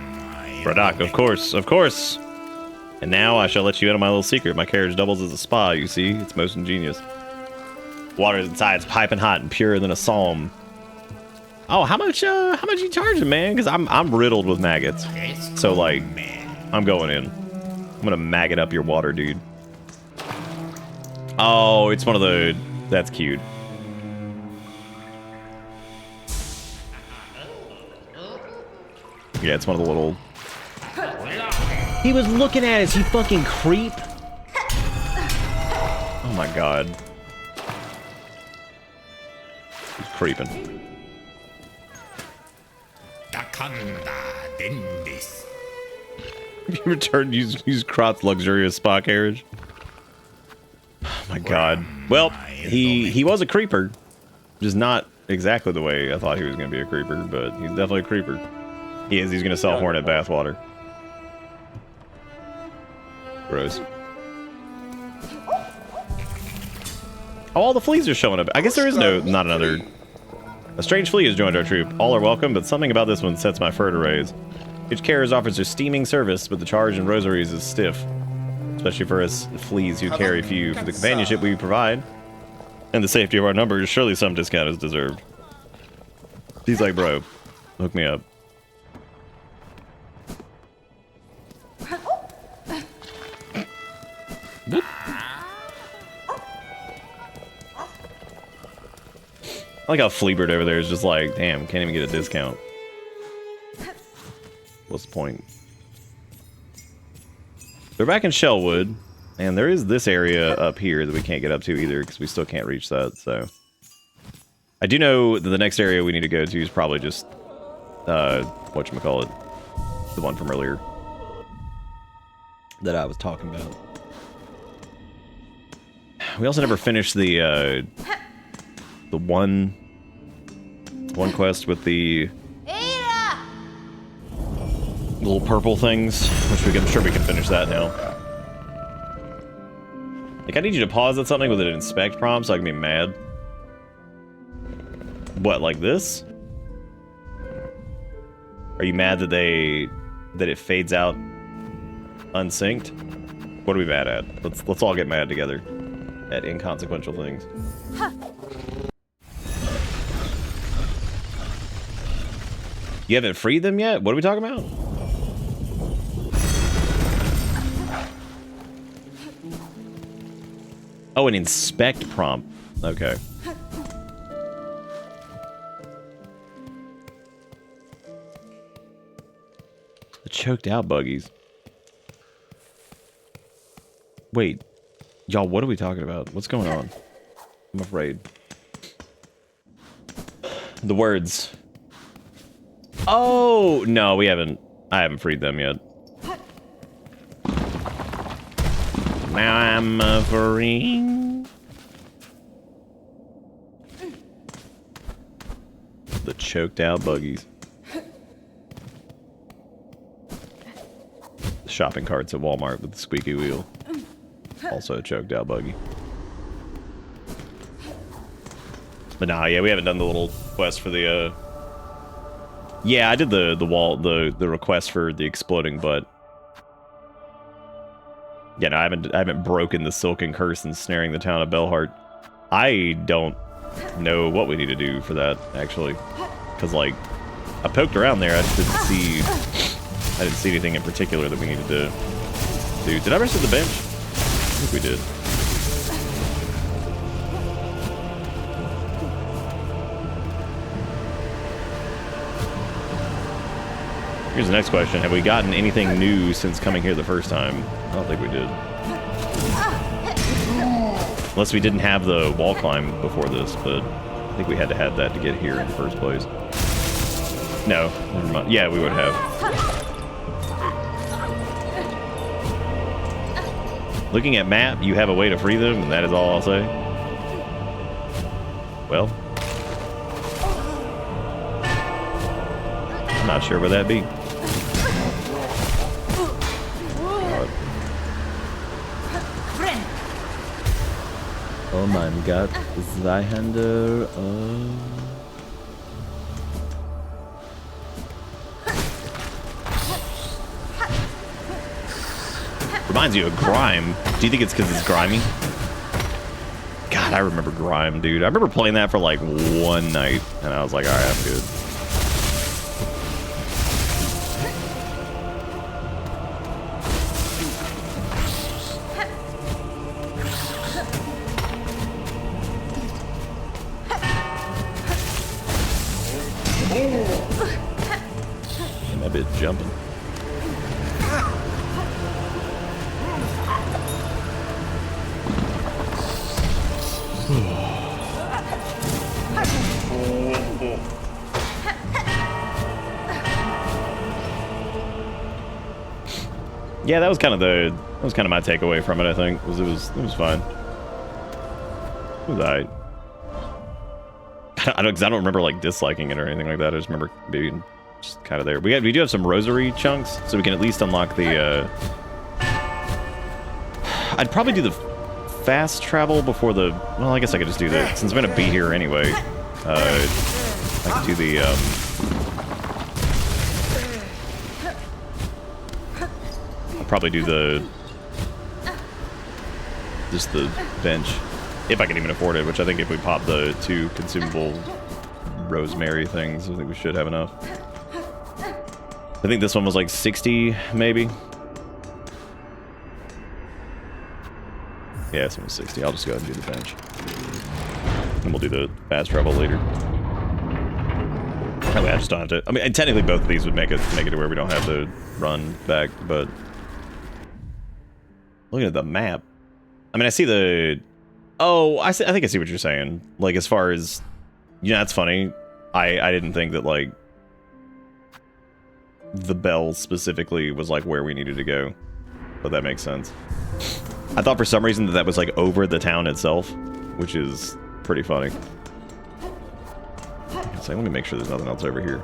Braddock, of course, of course. And now I shall let you in on my little secret. My carriage doubles as a spa, you see. It's most ingenious. Water inside's piping hot and purer than a psalm. Oh, how much you charging, man? Because I'm riddled with maggots. So like, I'm going in. I'm gonna maggot up your water, dude. Oh, it's one of the. That's cute. Yeah, it's one of the little. He was looking at us, you fucking creep. Oh my god. He's creeping. You returned, use Crot's luxurious spa carriage. Oh my god. Well, he was a creeper. Just not exactly the way I thought he was going to be a creeper, but he's definitely a creeper. He is. He's going to sell Hornet bathwater. Gross. Oh, all the fleas are showing up. I guess there is not another. A strange flea has joined our troop. All are welcome, but something about this one sets my fur to raise. Each carrier offers a steaming service, but the charge in rosaries is stiff. Especially for us fleas who carry few. For the companionship we provide, and the safety of our numbers, surely some discount is deserved. He's like, bro, hook me up. I like how Fleabird over there is just like, damn, can't even get a discount. What's the point? They're back in Shellwood, and there is this area up here that we can't get up to either because we still can't reach that, so. I do know that the next area we need to go to is probably just, whatchamacallit, the one from earlier that I was talking about. We also never finished the one quest with the little purple things, which I'm sure we can finish that now. Like, I need you to pause at something with an inspect prompt so I can be mad. What, like this? Are you mad that it fades out unsynced? What are we mad at? Let's all get mad together at inconsequential things. You haven't freed them yet? What are we talking about? Oh, an inspect prompt. Okay. The choked out buggies. Wait. Y'all, what are we talking about? What's going on? I'm afraid. The words. Oh, no, I haven't freed them yet. Now I'm free. The choked out buggies. The shopping carts at Walmart with the squeaky wheel. Also a choked out buggy. But nah, yeah, we haven't done the little quest for the yeah, I did the request for the exploding butt. Yeah, no, I haven't broken the silken curse and snaring the town of Belhart. I don't know what we need to do for that, actually. Because, like, I poked around there, I just didn't see anything in particular that we needed to do. Did I rest at the bench? I think we did. Here's the next question. Have we gotten anything new since coming here the first time? I don't think we did. Unless we didn't have the wall climb before this, but I think we had to have that to get here in the first place. No, never mind. Yeah, we would have. Looking at map, you have a way to free them, and that is all I'll say. Well. I'm not sure where that'd be. Oh mein Gott, Zweihander. Reminds you of Grime. Do you think it's because it's grimy? God, I remember Grime, dude. I remember playing that for like one night, and I was like, alright, I'm good. And that bitch jumping. Yeah, that was kind of my takeaway from it. I think it was fine. It was alright. I don't remember like disliking it or anything like that. I just remember being just kind of there. We do have some rosary chunks, so we can at least unlock the I'd probably do the fast travel before the... Well, I guess I could just do that. Since I'm going to be here anyway, I could do the... probably do the... just the bench. If I can even afford it, which I think if we pop the 2 consumable rosemary things, I think we should have enough. I think this one was like 60, maybe. Yeah, this one was 60. I'll just go ahead and do the bench. And we'll do the fast travel later. Probably I just don't have to... I mean, and technically both of these would make it to where we don't have to run back, but... Looking at the map... I mean, I see the... Oh, I think I see what you're saying. Like, as far as... Yeah, that's funny. I didn't think that, like... the bell specifically was, like, where we needed to go. But that makes sense. I thought for some reason that was, like, over the town itself. Which is pretty funny. So let me make sure there's nothing else over here.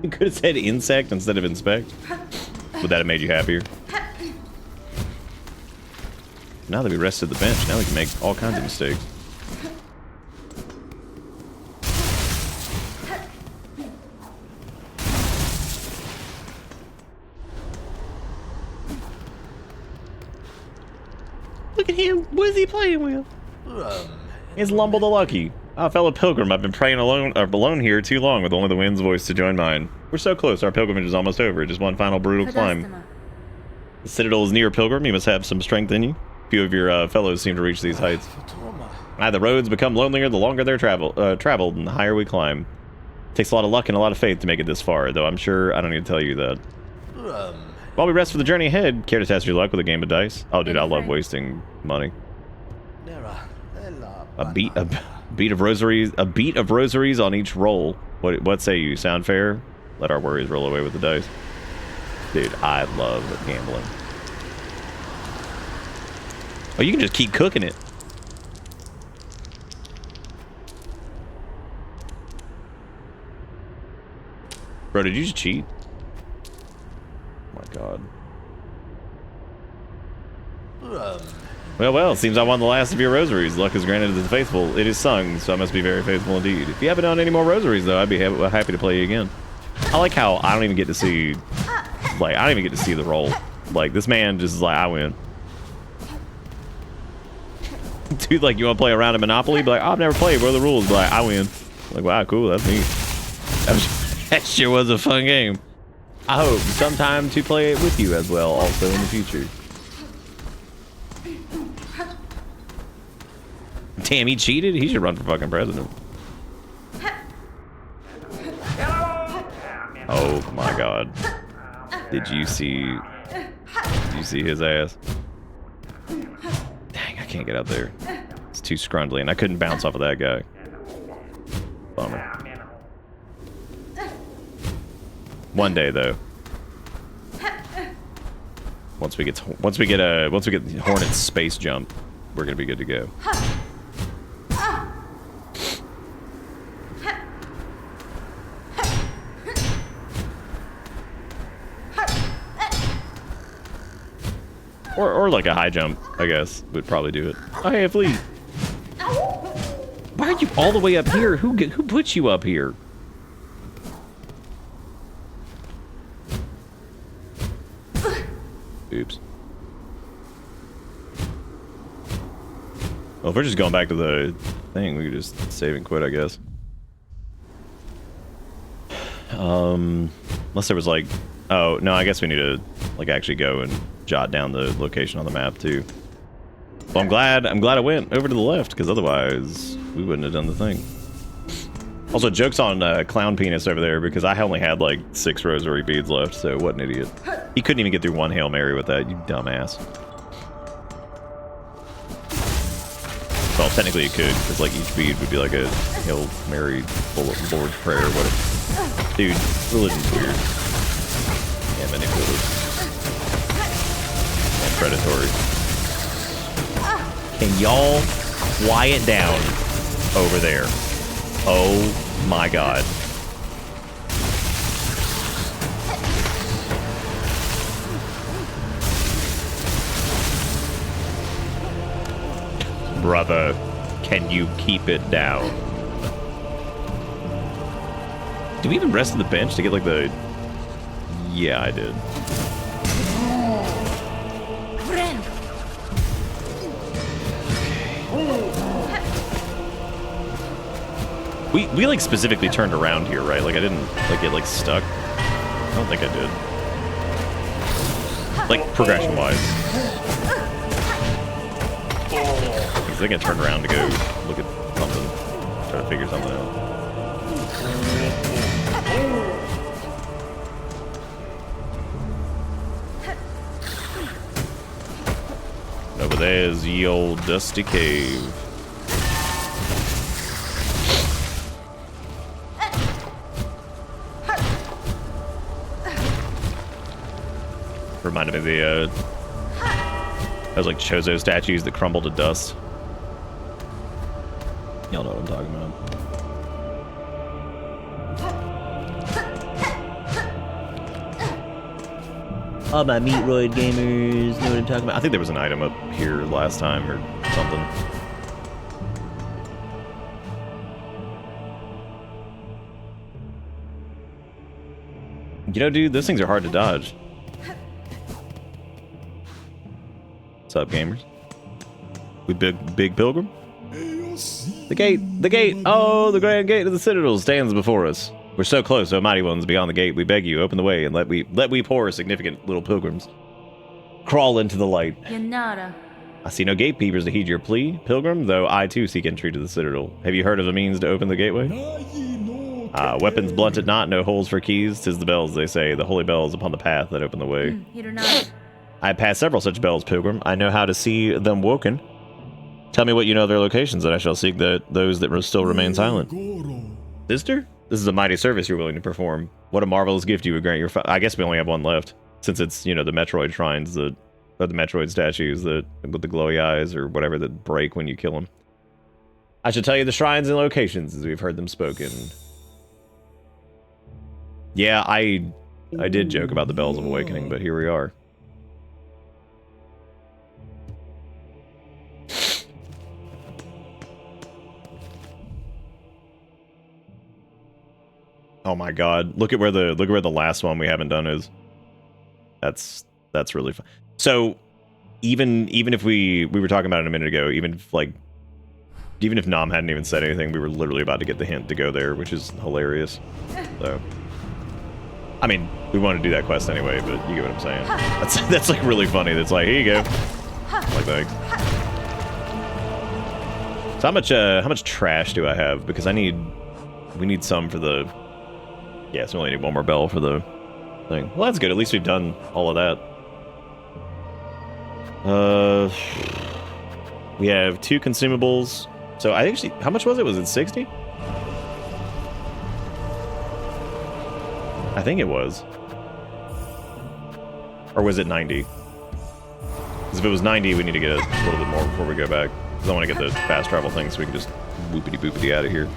You could have said insect instead of inspect. Would that have made you happier? Now that we rested the bench, now we can make all kinds of mistakes. Look at him! What is he playing with? It's Lumble the Lucky. Ah, fellow pilgrim, I've been praying alone here too long with only the wind's voice to join mine. We're so close, our pilgrimage is almost over. Just one final brutal climb. The citadel is near, pilgrim. You must have some strength in you. Few of your fellows seem to reach these heights. The roads become lonelier the longer they're traveled and the higher we climb. It takes a lot of luck and a lot of faith to make it this far, though I'm sure I don't need to tell you that. While we rest for the journey ahead, care to test your luck with a game of dice? Oh, dude, I love wasting money. A beat of rosaries on each roll. What say you? Sound fair? Let our worries roll away with the dice. Dude, I love gambling. Oh, you can just keep cooking it. Bro, did you just cheat? Oh my god. Well, seems I won the last of your rosaries. Luck is granted to the faithful. It is sung, so I must be very faithful indeed. If you haven't done any more rosaries, though, I'd be happy to play you again. I like how I don't even get to see... Like, I don't even get to see the roll. Like, this man just is like, I win. Dude, like, you want to play a round of Monopoly? Be like, oh, I've never played. What are the rules? Be like, I win. Like, wow, cool. That's neat. That sure was a fun game. I hope sometime to play it with you as well, also in the future. Damn, he cheated? He should run for fucking president. Oh my god. Did you see his ass? Dang, I can't get up there. It's too scrundly, and I couldn't bounce off of that guy. Bummer. One day though. Once we get Hornet's space jump, we're gonna be good to go. Or like a high jump, I guess, would probably do it. Oh, hey, Flea. Why are you all the way up here? Who put you up here? Oops. Well, if we're just going back to the thing, we could just save and quit, I guess. Unless there was like... Oh, no, I guess we need to like actually go and jot down the location on the map too. Well, I'm glad I went over to the left, because otherwise we wouldn't have done the thing. Also, joke's on Clown Penis over there, because I only had like 6 rosary beads left, so what an idiot. He couldn't even get through one Hail Mary with that, you dumbass. Well, technically it could, because like each bead would be like a Hail Mary Lord's Prayer or whatever. Dude, religion's weird. And manipulative. And predatory. Can y'all quiet down over there? Oh my god. brother, can you keep it down? Did we even rest on the bench to get like the... Yeah, I did. We like specifically turned around here, right? Like I didn't like get like stuck. I don't think I did. Like progression wise. I think I turned around to go look at something. Try to figure something out. Over there's ye old dusty cave. Reminded me of the those like Chozo statues that crumble to dust. Y'all know what I'm talking about. All my Meatroid gamers know what I'm talking about. I think there was an item up here last time or something. You know, dude, those things are hard to dodge. What's up, gamers? We big pilgrim? The gate! Oh, the grand gate of the Citadel stands before us. We're so close, O mighty ones beyond the gate. We beg you, open the way, and let we poor significant little pilgrims crawl into the light. Yanara. I see no gatekeepers to heed your plea, pilgrim, though I too seek entry to the Citadel. Have you heard of a means to open the gateway? Weapons blunted not, no holes for keys. 'Tis the bells, they say, the holy bells upon the path that open the way. I passed several such bells, pilgrim. I know how to see them woken. Tell me what you know of their locations, and I shall seek those that still remain silent. Sister? This is a mighty service you're willing to perform. What a marvelous gift you would grant your I guess we only have one left, since it's, you know, the Metroid shrines, or the Metroid statues that with the glowy eyes or whatever that break when you kill them. I shall tell you the shrines and locations as we've heard them spoken. Yeah, I did joke about the Bells of Awakening, but here we are. Oh my god, look at where the last one we haven't done is. That's really fun. So even if we were talking about it a minute ago, even if Nom hadn't even said anything, we were literally about to get the hint to go there, which is hilarious. So I mean, we want to do that quest anyway, but you get what I'm saying. That's like really funny. That's like, here you go. Like thanks. So how much trash do I have? Because we need some for the. Yeah, so we only need one more bell for the thing. Well, that's good. At least we've done all of that. We have 2 consumables. So I actually, how much was it? Was it 60? I think it was. Or was it 90? Because if it was 90, we need to get a little bit more before we go back. Because I want to get the fast travel thing so we can just whoopity-boopity out of here.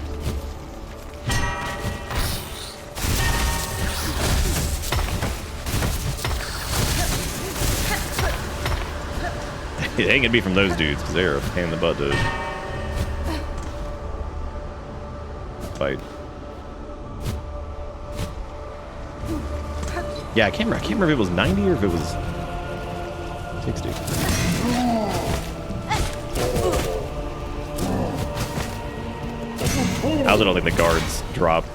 It ain't gonna be from those dudes, because they're a pain in the butt to fight. Yeah, I can't remember if it was 90 or if it was 60. I also don't think the guards drop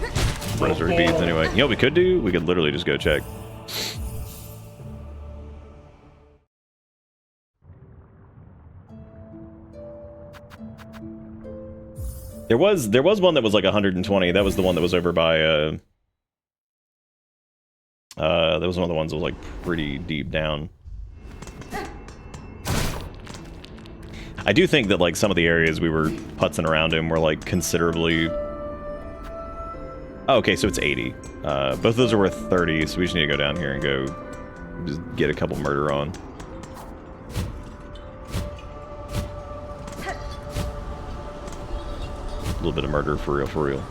rosary beads anyway. You know what we could do? We could literally just go check. There was one that was like 120. That was the one that was over by that was one of the ones that was like pretty deep down. I do think that like some of the areas we were putzing around in were like considerably. Oh, okay, so it's 80. Both of those are worth 30, so we just need to go down here and go just get a couple murder on. A little bit of murder for real, for real.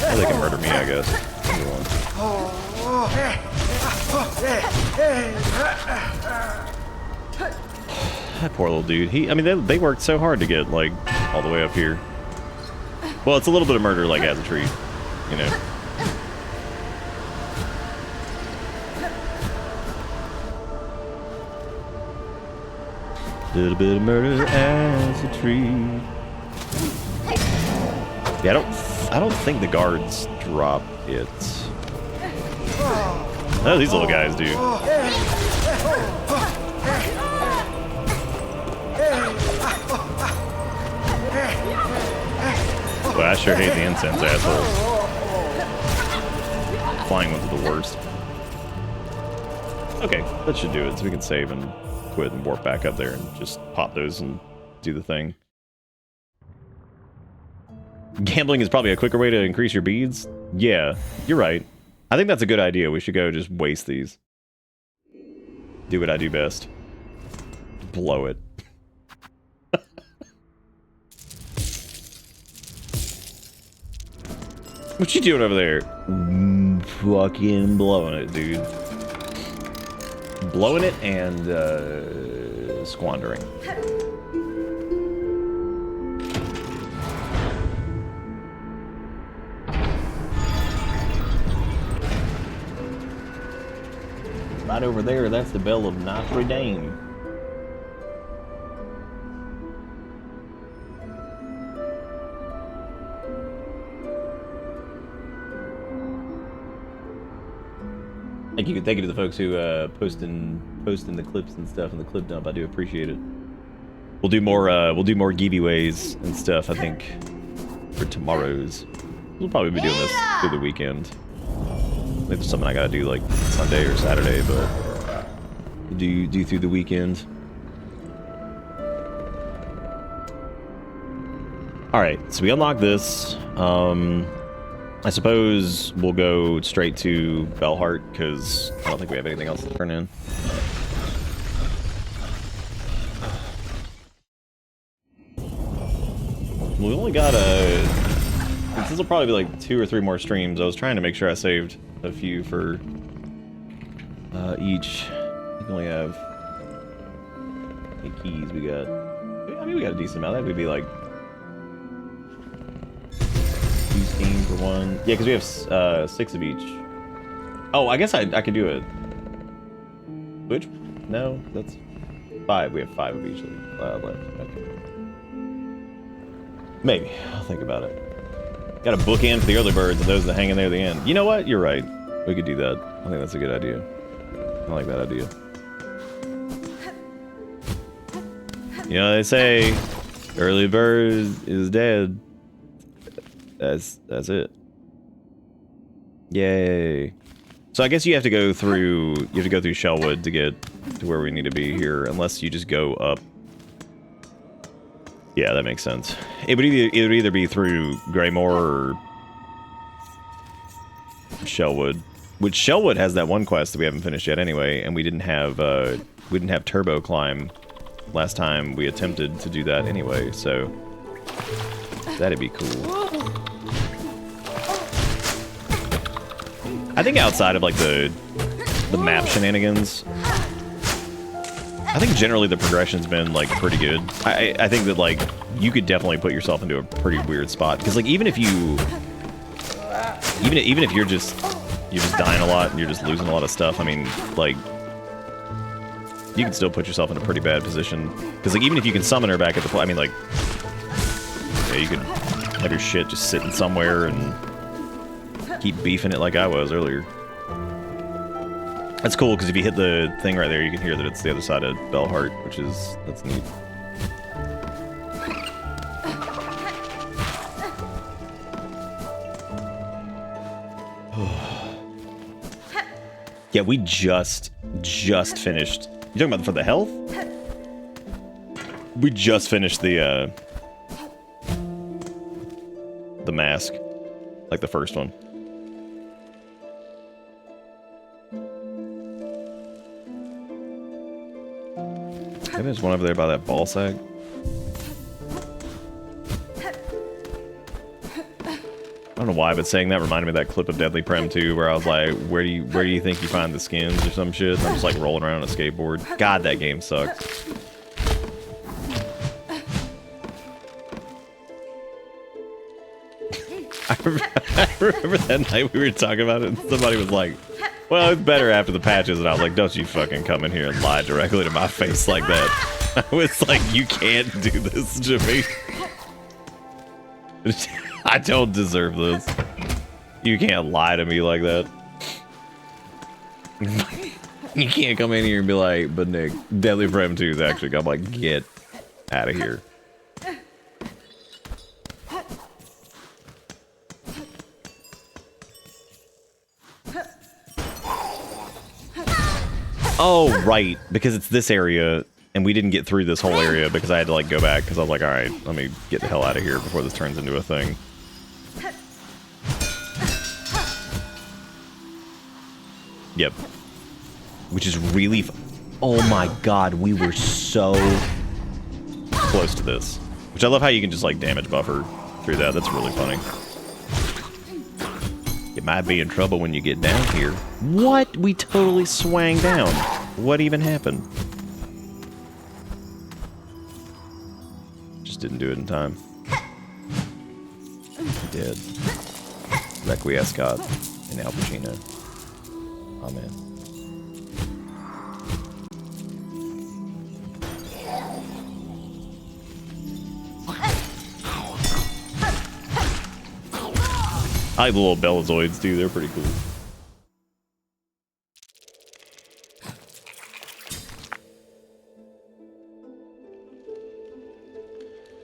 Or they can murder me, I guess. That poor little dude. I mean, they worked so hard to get, like, all the way up here. Well, it's a little bit of murder, like, as a treat, you know. Little bit of murder as a treat. Yeah, I don't think the guards drop it. Oh, these little guys do. Well, I sure hate the incense assholes. Flying ones are the worst. Okay, that should do it. So we can save and quit and warp back up there and just pop those and do the thing. Gambling is probably a quicker way to increase your beads. Yeah, you're right. I think that's a good idea. We should go just waste these. Do what I do best. Blow it. What you doing over there? Fucking blowing it, dude. Blowing it and squandering. Right over there, that's the bell of Notre Dame. Thank you to the folks who posting the clips and stuff in the clip dump. I do appreciate it. We'll do more giveaways and stuff, I think, for tomorrow's. We'll probably be doing this through the weekend. Maybe it's something I gotta do like Sunday or Saturday, but do through the weekend. All right, so we unlock this. I suppose we'll go straight to Bellheart because I don't think we have anything else to turn in. We only got this will probably be like 2 or 3 more streams. I was trying to make sure I saved a few for each. I think we only have 8 keys we got. I mean, we got a decent amount. That would be like 2 Steam for 1. Yeah, because we have 6 of each. Oh, I guess I could do it. Which? No, that's 5. We have 5 of each left. Okay. Maybe. I'll think about it. Got a bookend for the early birds and those that hang in there at the end. You know what? You're right. We could do that. I think that's a good idea. I like that idea. You know, they say early bird is dead. That's it. Yay. So I guess you have to go through Shellwood to get to where we need to be here, unless you just go up. Yeah, that makes sense. It would either be through Greymore or Shellwood. Which Shellwood has that one quest that we haven't finished yet anyway, and we didn't have turbo climb last time we attempted to do that anyway, so that'd be cool. I think outside of like the map shenanigans, I think generally the progression's been like pretty good. I think that like you could definitely put yourself into a pretty weird spot because like even if you're just dying a lot and you're just losing a lot of stuff, I mean like you can still put yourself in a pretty bad position because like even if you can summon her back at the I mean like yeah, you could have your shit just sitting somewhere and keep beefing it like I was earlier. That's cool, because if you hit the thing right there, you can hear that it's the other side of Bellheart, that's neat. Yeah, we just finished. You talking about for the health? We just finished the mask, like the first one. Maybe there's one over there by that ball sack. I don't don't know why, but saying that reminded me of that clip of Deadly Prem 2 where I was like, where do you think you find the skins or some shit? And I'm just like rolling around on a skateboard. God, that game sucks. I remember that night we were talking about it and somebody was like, well, it's better after the patches, and I was like, don't you fucking come in here and lie directly to my face like that. I was like, you can't do this to me. I don't deserve this. You can't lie to me like that. You can't come in here and be like, but Nick, Deadly Prem 2 is actually good. I'm like, get out of here. Oh, right, because it's this area, and we didn't get through this whole area because I had to, like, go back, because I was like, alright, let me get the hell out of here before this turns into a thing. Yep. Which is really... Oh my god, we were so close to this. Which I love how you can just, like, damage buffer through that. That's really funny. You might be in trouble when you get down here. What? We totally swang down. What even happened? Just didn't do it in time. Dead. Requiescat and Al Pacino. Amen. I like the little Bellazoids too, they're pretty cool.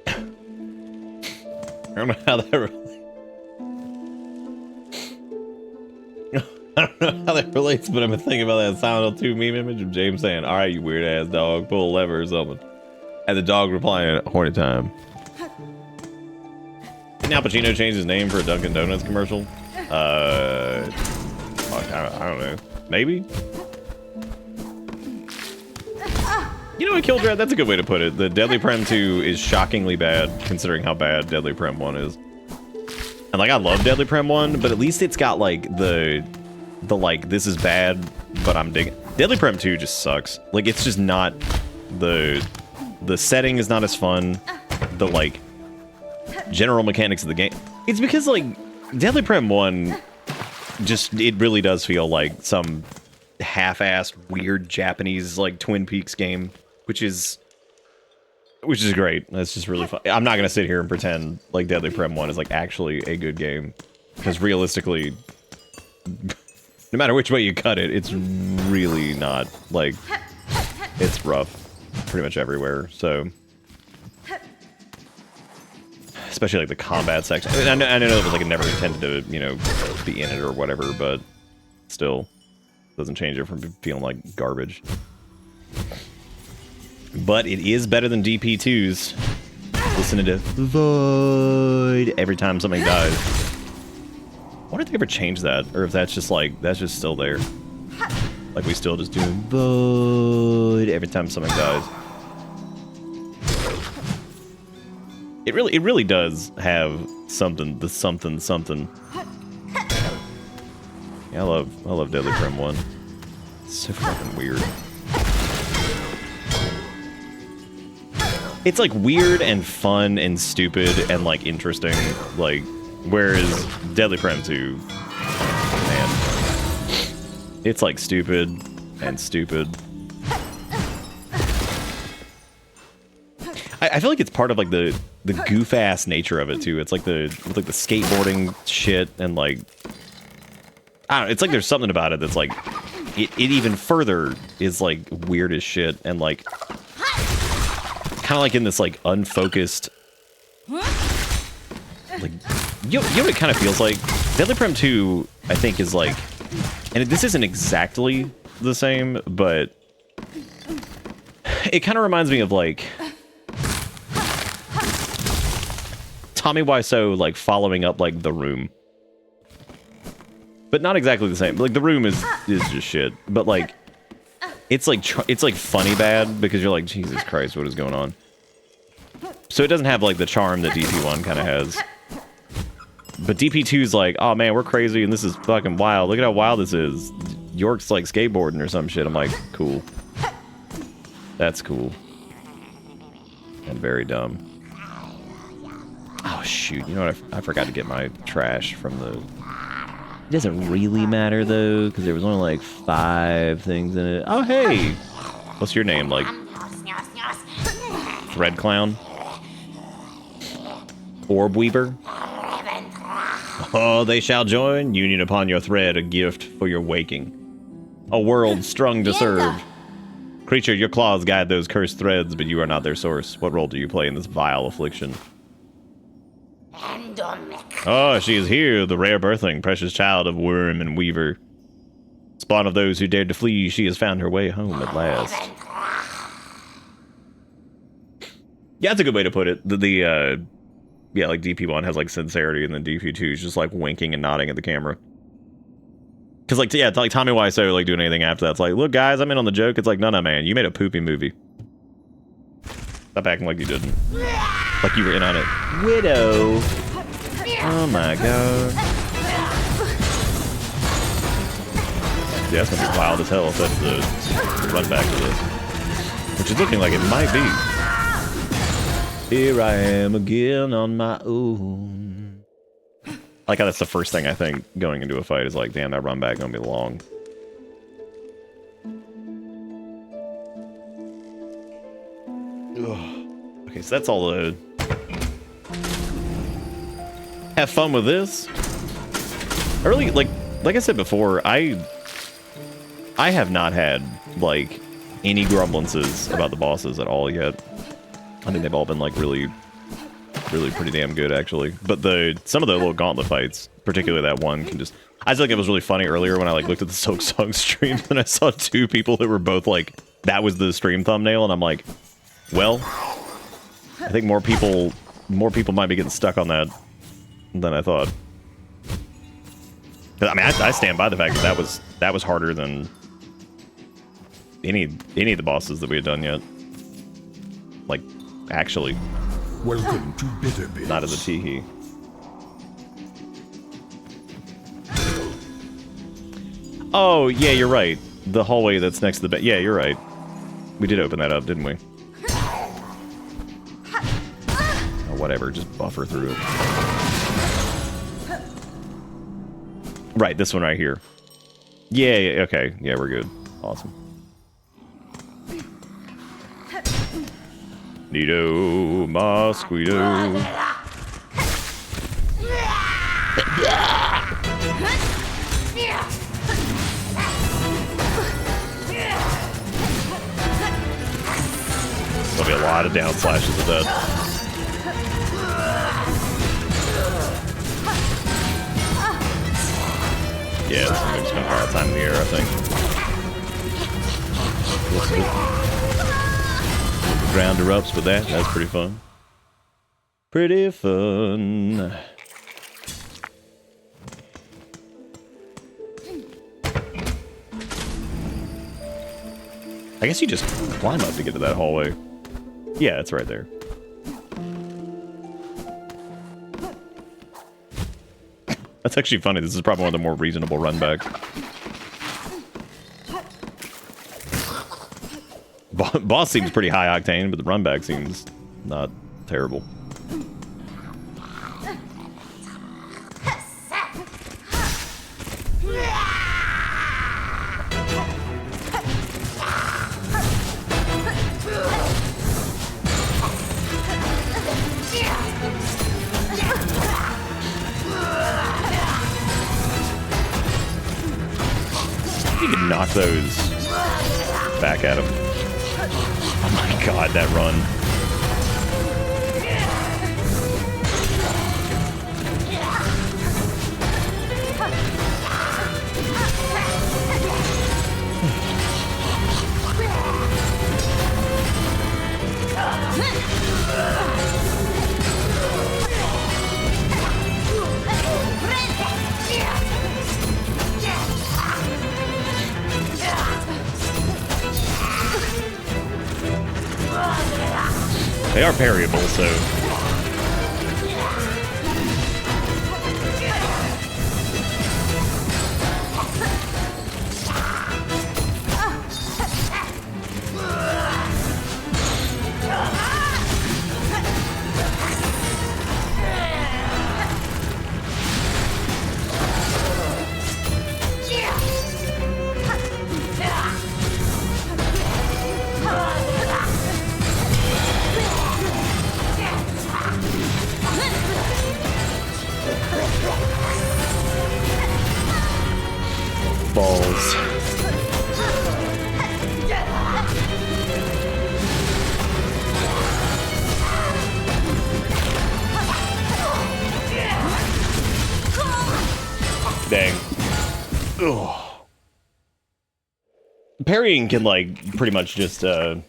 I don't know how that I don't know how that relates, but I've been thinking about that Silent Hill 2 meme image of James saying, alright, you weird ass dog, pull a lever or something. And the dog replying, horny time. Didn't Al Pacino change his name for a Dunkin' Donuts commercial? Fuck, I don't know. Maybe? You know what, Kildred? That's a good way to put it. The Deadly Prem 2 is shockingly bad, considering how bad Deadly Prem 1 is. And, like, I love Deadly Prem 1, but at least it's got, like, the like, this is bad, but I'm digging. Deadly Prem 2 just sucks. Like, it's just not... The setting is not as fun. The, like... general mechanics of the game. It's because, like, Deadly Prem 1 just, it really does feel like some half-assed weird Japanese, like, Twin Peaks game, which is great. That's just really fun. I'm not gonna sit here and pretend like Deadly Prem 1 is, like, actually a good game, because realistically, no matter which way you cut it, it's really not. Like, it's rough pretty much everywhere, so... Especially, like, the combat section. I mean, I know it was, like, it never intended to, you know, be in it or whatever, but still doesn't change it from feeling like garbage. But it is better than DP2's. Listening to Void every time something dies. I wonder if they ever changed that, or if that's just, like, that's just still there. Like, we still just do Void every time something dies. It really does have something, something. Yeah, I love Deadly Prem 1. It's so fucking weird. It's like weird and fun and stupid and like interesting, like, whereas Deadly Prem 2, man, it's like stupid and stupid. I feel like it's part of like the goof ass nature of it too. It's like the skateboarding shit and like, I don't know, it's like there's something about it that's like it even further is like weird as shit and like kind of like in this like unfocused, like, you know what it kind of feels like? Deadly Prem 2 I think is like, and this isn't exactly the same, but it kind of reminds me of like Tommy Wiseau, like, following up, like, The Room. But not exactly the same. Like, The Room is just shit. But, like, it's like funny bad, because you're like, Jesus Christ, what is going on? So it doesn't have, like, the charm that DP1 kind of has. But DP2's like, oh man, we're crazy and this is fucking wild. Look at how wild this is. York's like skateboarding or some shit. I'm like, cool. That's cool. And very dumb. Oh shoot, you know what? I forgot to get my trash from the... It doesn't really matter though, because there was only like 5 things in it. Oh hey! What's your name? Like... Thread Clown? Orb Weaver? Oh, they shall join, union upon your thread, a gift for your waking. A world strung to serve. Creature, your claws guide those cursed threads, but you are not their source. What role do you play in this vile affliction? Oh, she is here, the rare birthling, precious child of worm and weaver. Spawn of those who dared to flee, she has found her way home at last. Yeah, that's a good way to put it. Yeah, like DP1 has like sincerity, and then DP2 is just like winking and nodding at the camera. Cause like, yeah, it's like Tommy Wiseau like doing anything after that. It's like, look guys, I'm in on the joke. It's like, no, man, you made a poopy movie. Stop acting like you didn't. Like you were in on it. Widow. Oh my god. Yeah, that's gonna be wild as hell if that's the run back to this. Which is looking like it might be. Here I am again on my own. I like how that's the first thing I think going into a fight is like, damn, that run back gonna be long. Ugh. Okay, so that's all the... Have fun with this. I really, like I said before, I have not had, like, any grumblances about the bosses at all yet. I think they've all been, like, really pretty damn good, actually. But some of the little gauntlet fights, particularly that one, can just... I just think it was really funny earlier when I, like, looked at the Silksong stream and I saw 2 people that were both, like, that was the stream thumbnail, and I'm like, well, I think more people might be getting stuck on that than I thought. But, I mean, I stand by the fact that was harder than any of the bosses that we had done yet. Like, actually. Welcome to Bitterbit. Not in the teehee. Oh, yeah, you're right. The hallway that's next to the bed. Yeah, you're right. We did open that up, didn't we? Oh, whatever, just buffer through it. Right, this one right here. Yeah, okay. Yeah, we're good. Awesome. Neato, Mosquito. There'll be a lot of down slashes with that. Yeah, this one just gonna have a time in the air, I think. Ground erupts with that. That's pretty fun. Pretty fun. I guess you just climb up to get to that hallway. Yeah, it's right there. That's actually funny. This is probably one of the more reasonable run back. Boss seems pretty high octane, but the run back seems not terrible. You can knock those back at him. Oh my god, that run. They are parryable, so... balls. Dang. Ugh. Parrying can like pretty much just I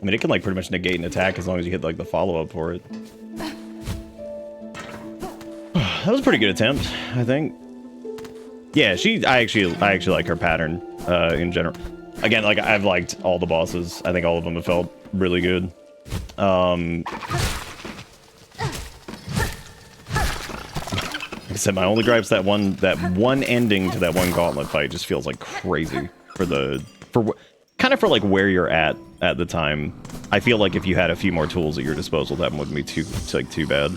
mean it can like pretty much negate an attack as long as you hit like the follow-up for it. That was a pretty good attempt, I think. Yeah, I actually like her pattern in general. Again, like I've liked all the bosses. I think all of them have felt really good. Like I said, my only gripe's that one ending to that one gauntlet fight just feels like crazy for like where you're at the time. I feel like if you had a few more tools at your disposal, that wouldn't be too bad.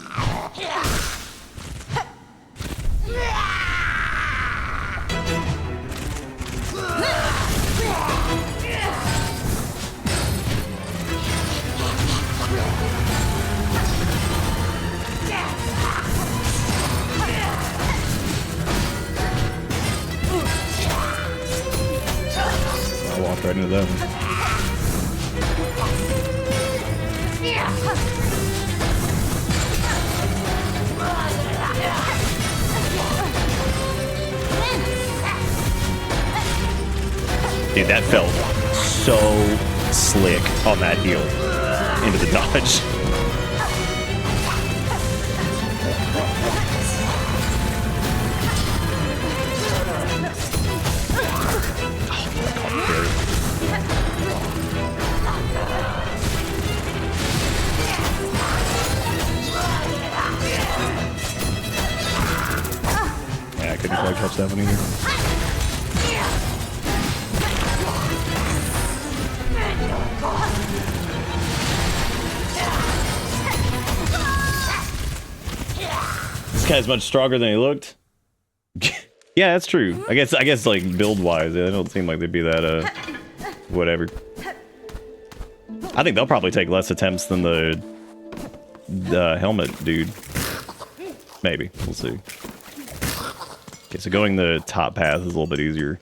I walked right into them. Dude, that felt so slick on that heel into the dodge. Yeah, I couldn't quite catch that one either. This guy's much stronger than he looked. Yeah, that's true. I guess like build wise, they don't seem like they'd be that whatever. I think they'll probably take less attempts than the helmet dude. Maybe. We'll see. Okay, so going the top path is a little bit easier.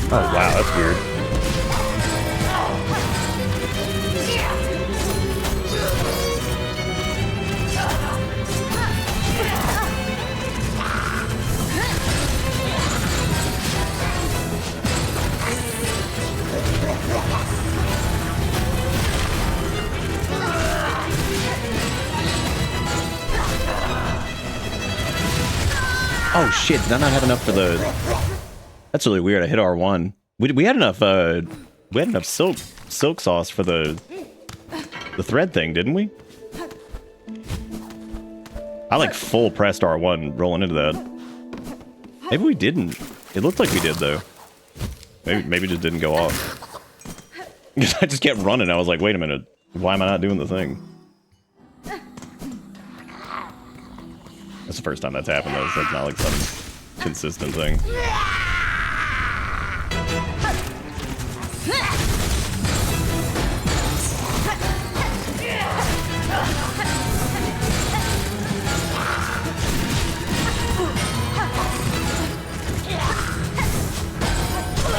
Oh wow, that's weird. Oh shit, did I not have enough for the... That's really weird, I hit R1. We had enough silk sauce for the thread thing, didn't we? I like full pressed R1 rolling into that. Maybe we didn't. It looked like we did though. Maybe it just didn't go off. Because I just kept running, I was like, wait a minute, why am I not doing the thing? That's the first time that's happened though, so it's not like some consistent thing.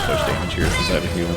Push damage here since I have a healer.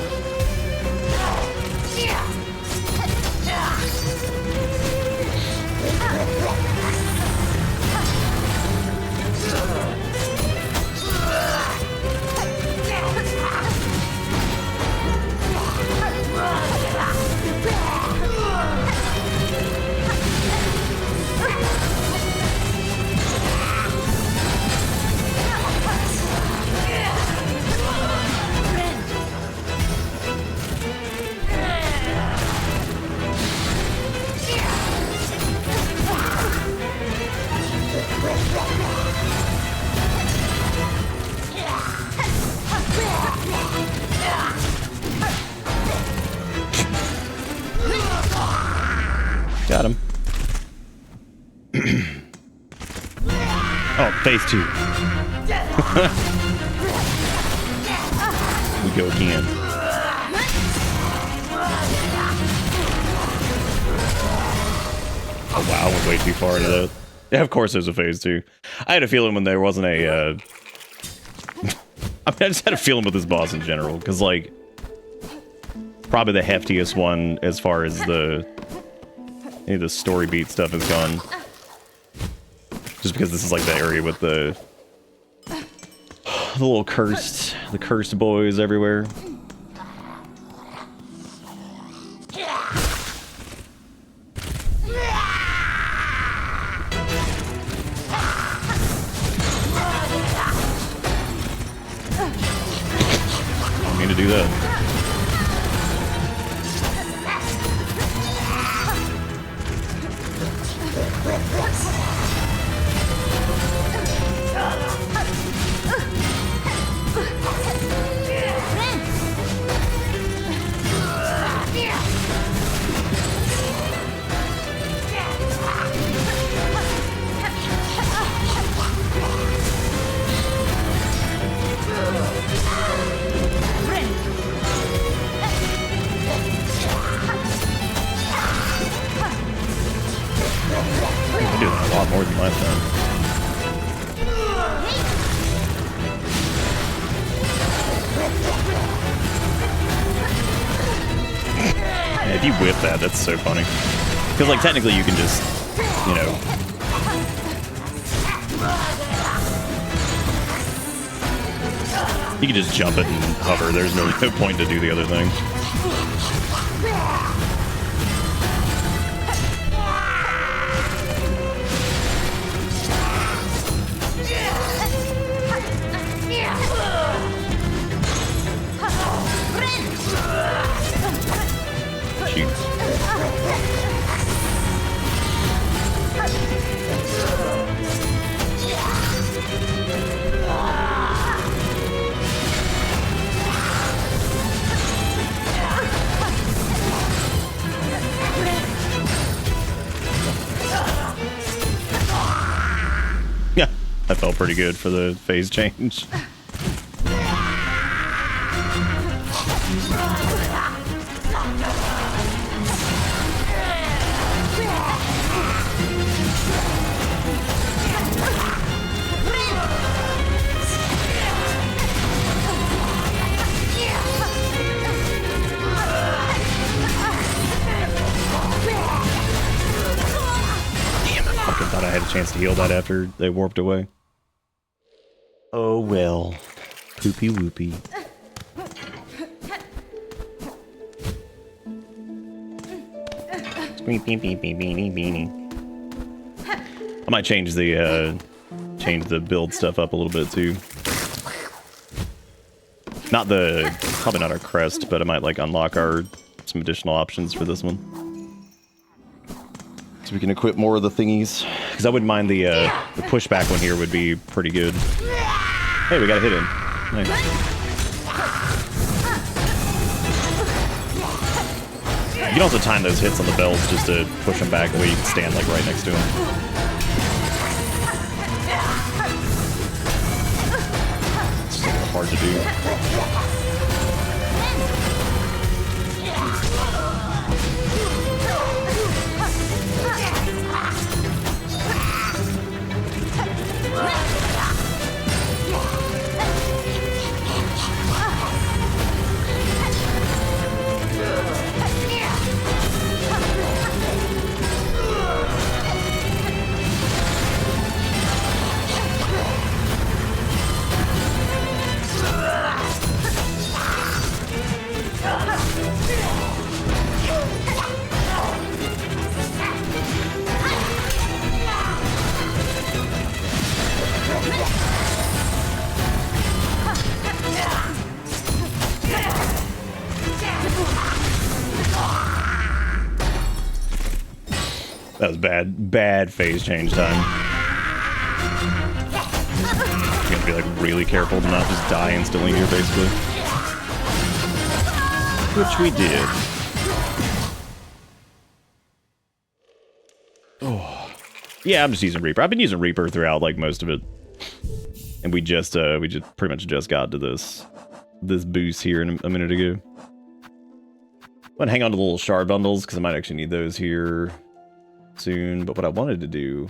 Phase 2. We go again. Oh wow, I went way too far into that. Yeah, of course there's a phase 2. I had a feeling when there wasn't a, I just had a feeling with this boss in general, because, like, probably the heftiest one as far as the story beat stuff is gone. Just because this is, like, the area with the little cursed boys everywhere. To do that. I'm doing a lot more than last time. Yeah, if you whip that, that's so funny. Because, like, technically you can just, you know... You can just jump it and hover. There's really no point to do the other thing. Yeah, that felt pretty good for the phase change. Thought I had a chance to heal that after they warped away. Oh well. Poopy whoopy. I might change the build stuff up a little bit too. Probably not our crest, but I might like unlock some additional options for this one. So we can equip more of the thingies. Because I wouldn't mind the pushback one here would be pretty good. Hey, we got a hit in. Nice. You can also time those hits on the bells just to push them back, the way you can stand like right next to him. It's a little hard to do. That was bad phase change time. You have to be like really careful to not just die instantly here, basically. Which we did. Oh. Yeah, I'm just using Reaper. I've been using Reaper throughout like most of it. And we just pretty much just got to this boost here a minute ago. I'm gonna hang on to the little shard bundles because I might actually need those here soon. But what I wanted to do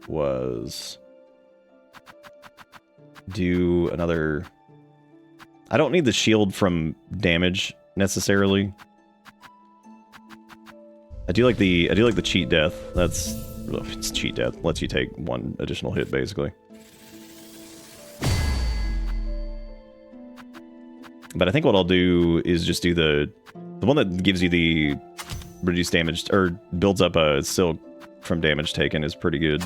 was do another. I don't need the shield from damage necessarily. I do like the cheat death. It's cheat death. Lets you take one additional hit basically. But I think what I'll do is just do the one that gives you the reduced damage or builds up a silk from damage taken is pretty good.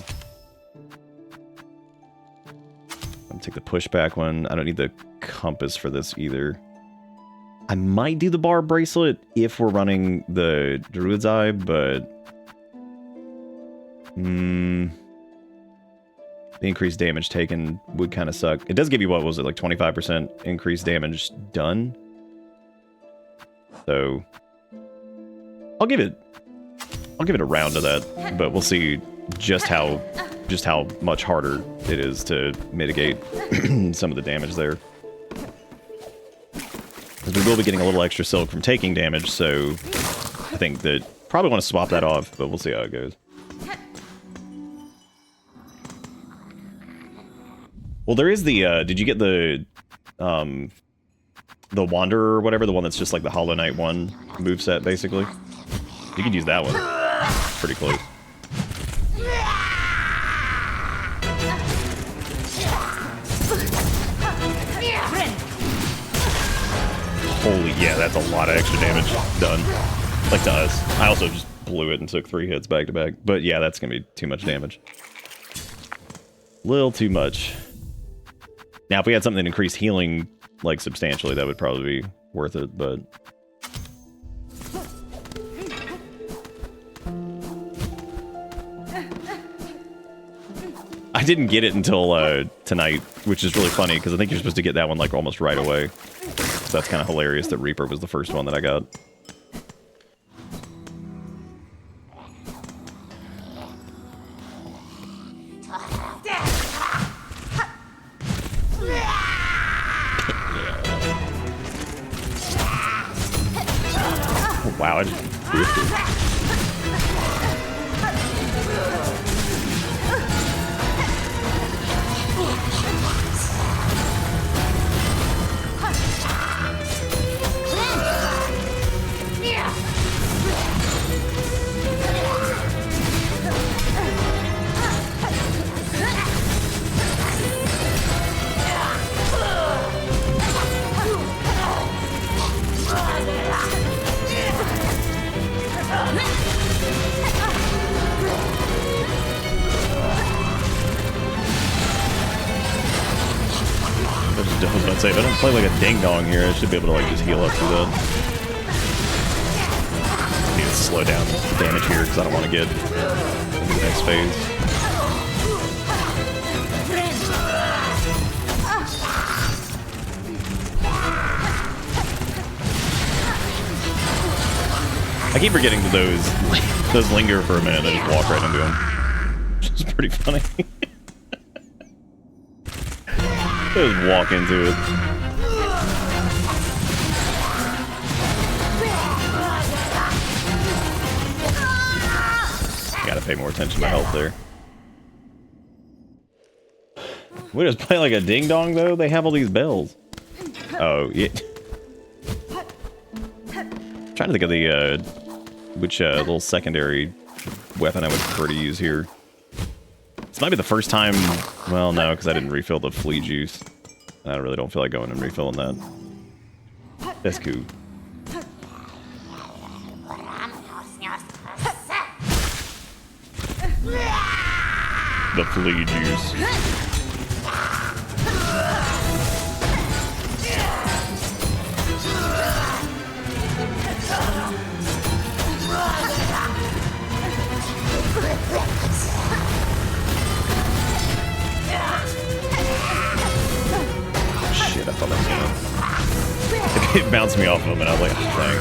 I'll take the pushback one. I don't need the compass for this either. I might do the bar bracelet if we're running the Druid's Eye, but the increased damage taken would kind of suck. It does give you, what was it, like 25% increased damage done? So I'll give it a round of that, but we'll see just how much harder it is to mitigate some of the damage there. Because we will be getting a little extra silk from taking damage, so I think that probably want to swap that off, but we'll see how it goes. Well, there is the, did you get the Wanderer or whatever? The one that's just like the Hollow Knight 1 moveset, basically? You could use that one. Pretty close. Holy, yeah, that's a lot of extra damage done. Like to us. I also just blew it and took 3 hits back to back. But yeah, that's going to be too much damage. Little too much. Now, if we had something that increased healing, like, substantially, that would probably be worth it, but... I didn't get it until tonight, which is really funny, because I think you're supposed to get that one, like, almost right away. So that's kind of hilarious that Reaper was the first one that I got. Wow, I just boosted. I was about to say, if I don't play like a ding-dong here, I should be able to like just heal up through that. I need to slow down damage here because I don't want to get into the next phase. I keep forgetting that those linger for a minute and just walk right into them. Which is pretty funny. Just walk into it. Gotta pay more attention to my health there. We just play like a ding dong though? They have all these bells. Oh, yeah. I'm trying to think of the, which little secondary weapon I would prefer to use here. This might be the first time... Well, no, because I didn't refill the flea juice. I really don't feel like going and refilling that. That's cool. The flea juice. Shit, I thought that was gonna... It bounced me off of him and I was like, oh, dang.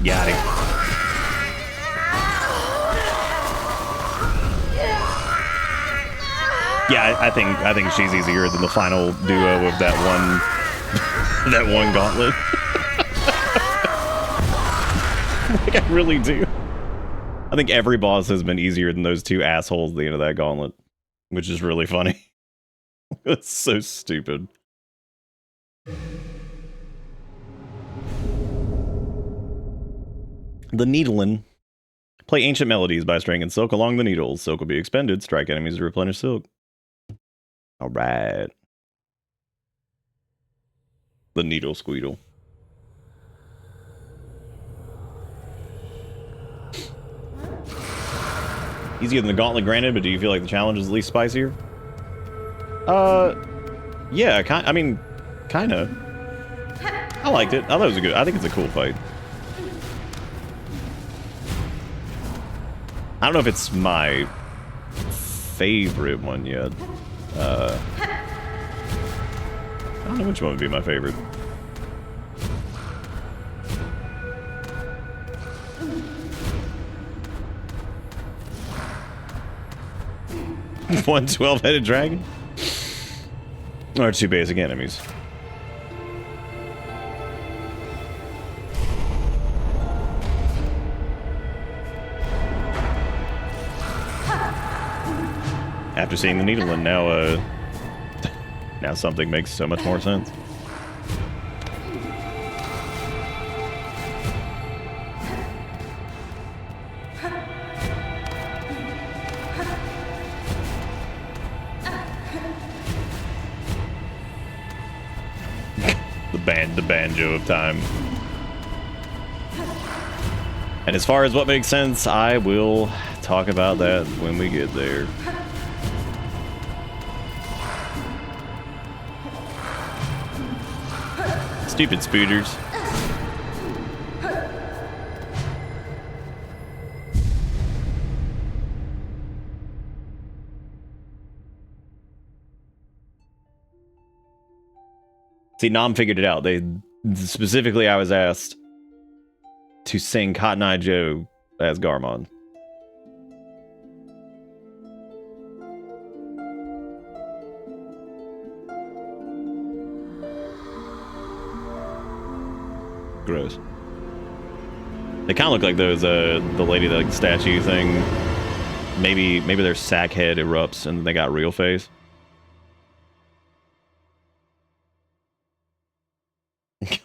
Got him. Yeah, I think she's easier than the final duo of that one gauntlet. Like, I really do. I think every boss has been easier than those two assholes at the end of that gauntlet, which is really funny. It's so stupid. The Needlin. Play Ancient Melodies by stringing silk along the needles. Silk will be expended. Strike enemies to replenish silk. Alright. The Needle Squeedle. Easier than the Gauntlet, granted, but do you feel like the challenge is at least spicier? Yeah, I mean, kinda. I liked it. I thought it was I think it's a cool fight. I don't know if it's my favorite one yet. I don't know which one would be my favorite. One 12-headed dragon? Or two basic enemies. After seeing the needle, and now something makes so much more sense. The banjo of time. And as far as what makes sense, I will talk about that when we get there. Stupid spooters. See, Nom figured it out. They specifically, I was asked to sing Cotton Eye Joe as Garmond. Gross. They kind of look like those, the lady, like, statue thing. Maybe their sack head erupts and they got real face.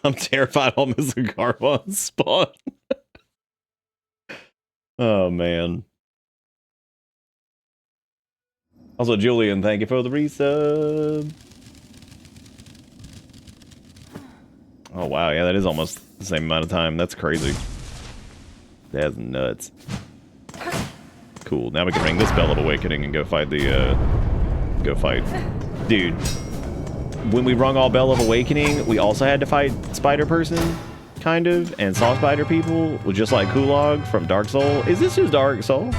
I'm terrified I'll miss a Garmond spawn. Oh, man. Also, Julian, thank you for the resub. Oh, wow. Yeah, that is almost the same amount of time. That's crazy. That's nuts. Cool. Now we can ring this Bell of Awakening and go fight the, Dude. When we rung all Bell of Awakening, we also had to fight Spider Person, kind of, and Saw Spider people, with just like Kulog from Dark Soul. Is this just Dark Soul?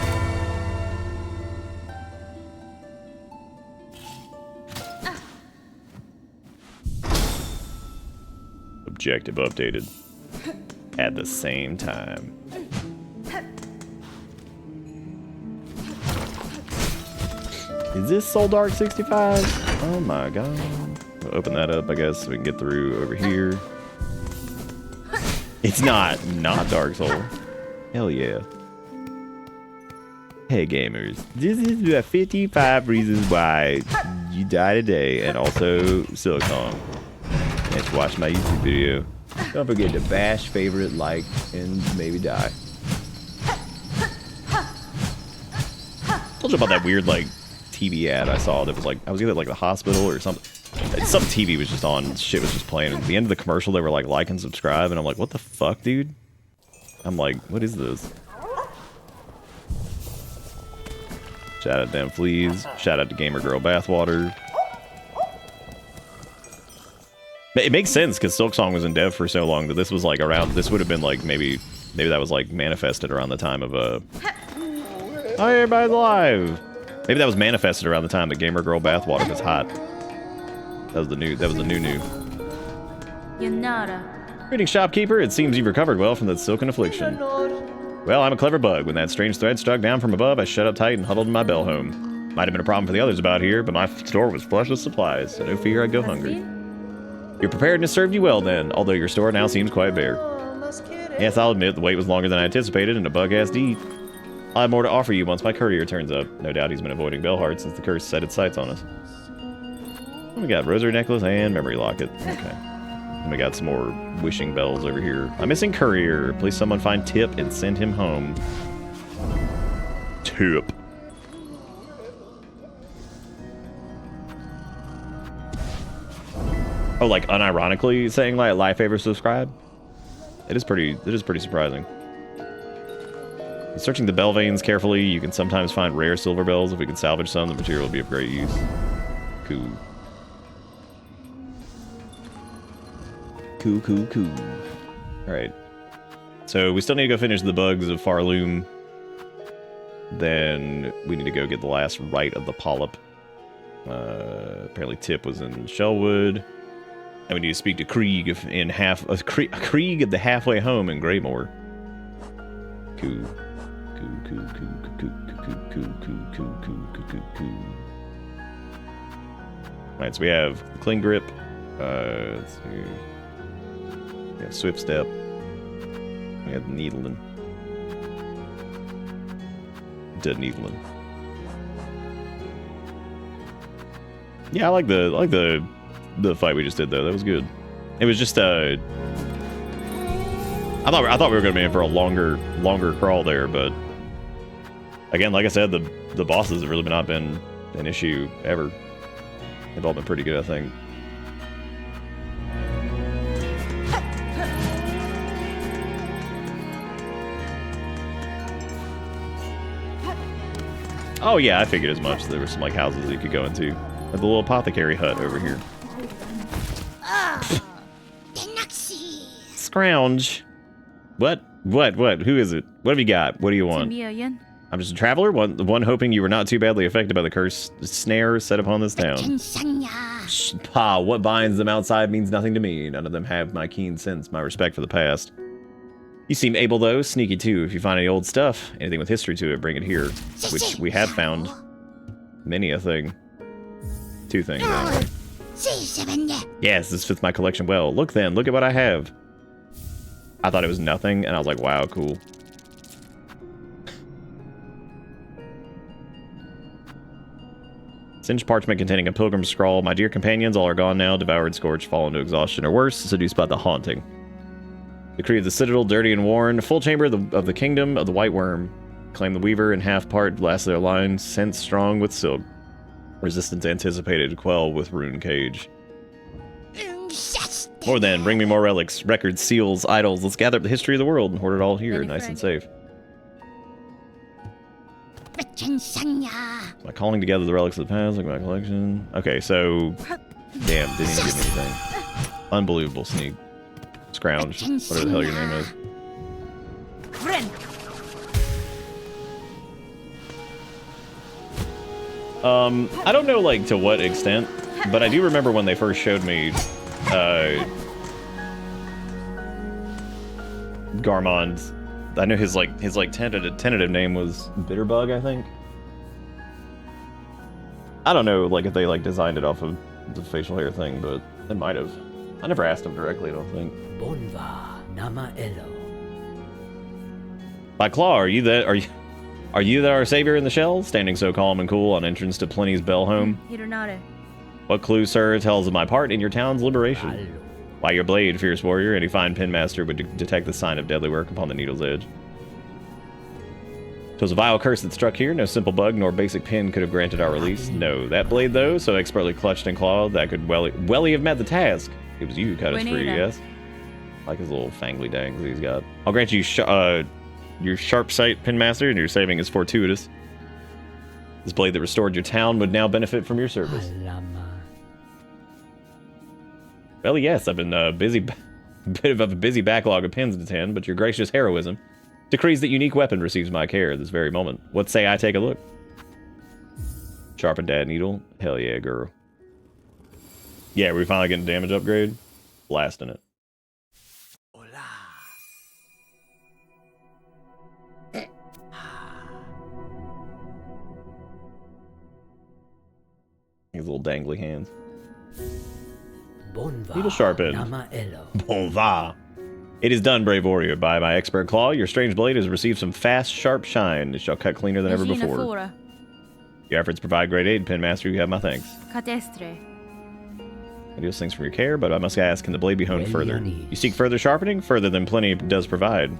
Objective updated at the same time. Is this Soul Dark 65? Oh my god. We'll open that up, I guess, so we can get through over here. It's not Dark Soul. Hell yeah. Hey gamers, this is the 55 reasons why you die today, and also Silksong. Let's watch my YouTube video. Don't forget to bash, favorite, like, and maybe die. Told you about that weird, like, TV ad I saw that was like, I was either like the hospital or something. Some TV was just on, shit was just playing. At the end of the commercial, they were like, like and subscribe, and I'm like, what the fuck, dude? I'm like, what is this? Shout out to them fleas. Shout out to Gamer Girl Bathwater. It makes sense because Silksong was in dev for so long that this was like around. This would have been like maybe that was like manifested around the time of Oh, everybody's alive. Maybe that was manifested around the time that Gamer Girl Bathwater was hot. That was the new. Yanara. Greetings, shopkeeper. It seems you've recovered well from that silken affliction. Well, I'm a clever bug. When that strange thread struck down from above, I shut up tight and huddled in my bell home. Might have been a problem for the others about here, but my store was flush with supplies, so no fear I'd go hungry. Your preparedness served you well then, although your store now seems quite bare. Yes, I'll admit the wait was longer than I anticipated and a bug has to eat. I'll have more to offer you once my courier turns up. No doubt he's been avoiding Bellheart since the curse set its sights on us. We got rosary necklace and memory locket. Okay. And we got some more wishing bells over here. I'm missing courier. Please someone find Tip and send him home. Tip. Oh, like unironically saying like lifesaver subscribe? It is pretty surprising. Searching the bell veins carefully, you can sometimes find rare silver bells. If we can salvage some, the material will be of great use. Cool. Cool. Alright. So we still need to go finish the bugs of Farloom. Then we need to go get the last rite of the polyp. Apparently Tip was in Shellwood. And we need to speak to Krieg Krieg at the halfway home in Greymore. Cool. Alright, so we have the Cling Grip. Let's see. We have Swift Step. We have Needling. Dead Needling. Yeah, I like the fight we just did though. That was good. It was just I thought we were gonna be in for a longer crawl there, but again, like I said, the bosses have really not been an issue ever. They've all been pretty good, I think. Oh yeah, I figured as much. There were some like houses that you could go into. Like the little apothecary hut over here. Scrounge. What? Who is it? What have you got? What do you want? I'm just a traveler, one hoping you were not too badly affected by the curse snare set upon this town. Pa, what binds them outside means nothing to me. None of them have my keen sense, my respect for the past. You seem able, though. Sneaky, too. If you find any old stuff, anything with history to it, bring it here. Which we have found. Many a thing. 2 things, anyway. Yes, this fits my collection well. Look then, look at what I have. I thought it was nothing, and I was like, wow, cool. Singed parchment containing a pilgrim's scrawl. My dear companions, all are gone now, devoured, scorched, fallen to exhaustion, or worse, seduced by the haunting. Decree of the citadel, dirty and worn. Full chamber of the kingdom of the white worm. Claim the weaver and half part last their line, scent strong with silk. Resistance anticipated. Quell with rune cage. More than, bring me more relics, records, seals, idols. Let's gather up the history of the world and hoard it all here, nice and safe. Am I calling together the relics of the past? Look at my collection. Okay, so... Damn, didn't even give me anything. Unbelievable sneak. Scrounge. Whatever the hell your name is. I don't know, like, to what extent, but I do remember when they first showed me, Garmond. I know his tentative name was Bitterbug, I think. I don't know, like, if they, like, designed it off of the facial hair thing, but it might have. I never asked him directly, I don't think. By Claw, are you that our savior in the shell? Standing so calm and cool on entrance to Pliny's Bell home? What clue, sir, tells of my part in your town's liberation? By your blade, fierce warrior, any fine penmaster would detect the sign of deadly work upon the needle's edge. 'Twas a vile curse that struck here. No simple bug nor basic pen could have granted our release. No, that blade, though, so expertly clutched and clawed, that could well have met the task. It was you who cut us free, yes? Like his little fangly dangs he's got. I'll grant you your sharp sight, penmaster, and your saving is fortuitous. This blade that restored your town would now benefit from your service. Well, yes, I've been bit of a busy backlog of pins to tend, but your gracious heroism decrees that unique weapon receives my care this very moment. What say I take a look? Sharpened dad needle? Hell yeah, girl. Yeah, we finally getting damage upgrade? Blasting it. His little dangly hands. Needle sharpened. Bon va. It is done, brave warrior. By my expert claw, your strange blade has received some fast, sharp shine. It shall cut cleaner than ever before. Your efforts provide great aid, penmaster. You have my thanks. I do those things from your care, but I must ask, can the blade be honed further? You seek further sharpening? Further than Pliny does provide.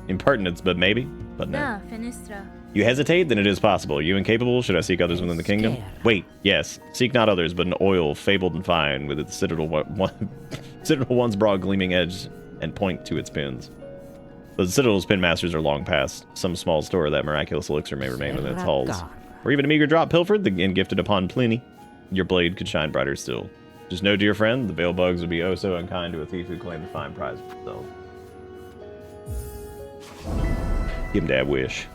Impertinence, but maybe. But no. You hesitate? Then it is possible. Are you incapable? Should I seek others within the kingdom? Wait, yes. Seek not others, but an oil, fabled and fine, with its citadel one's broad gleaming edge and point to its pins. The citadel's pinmasters are long past. Some small store of that miraculous elixir may remain within its halls. Or even a meager drop pilfered and gifted upon Pliny. Your blade could shine brighter still. Just know, dear friend, the veil bugs would be oh so unkind to a thief who claimed a fine prize for himself. Give him that wish.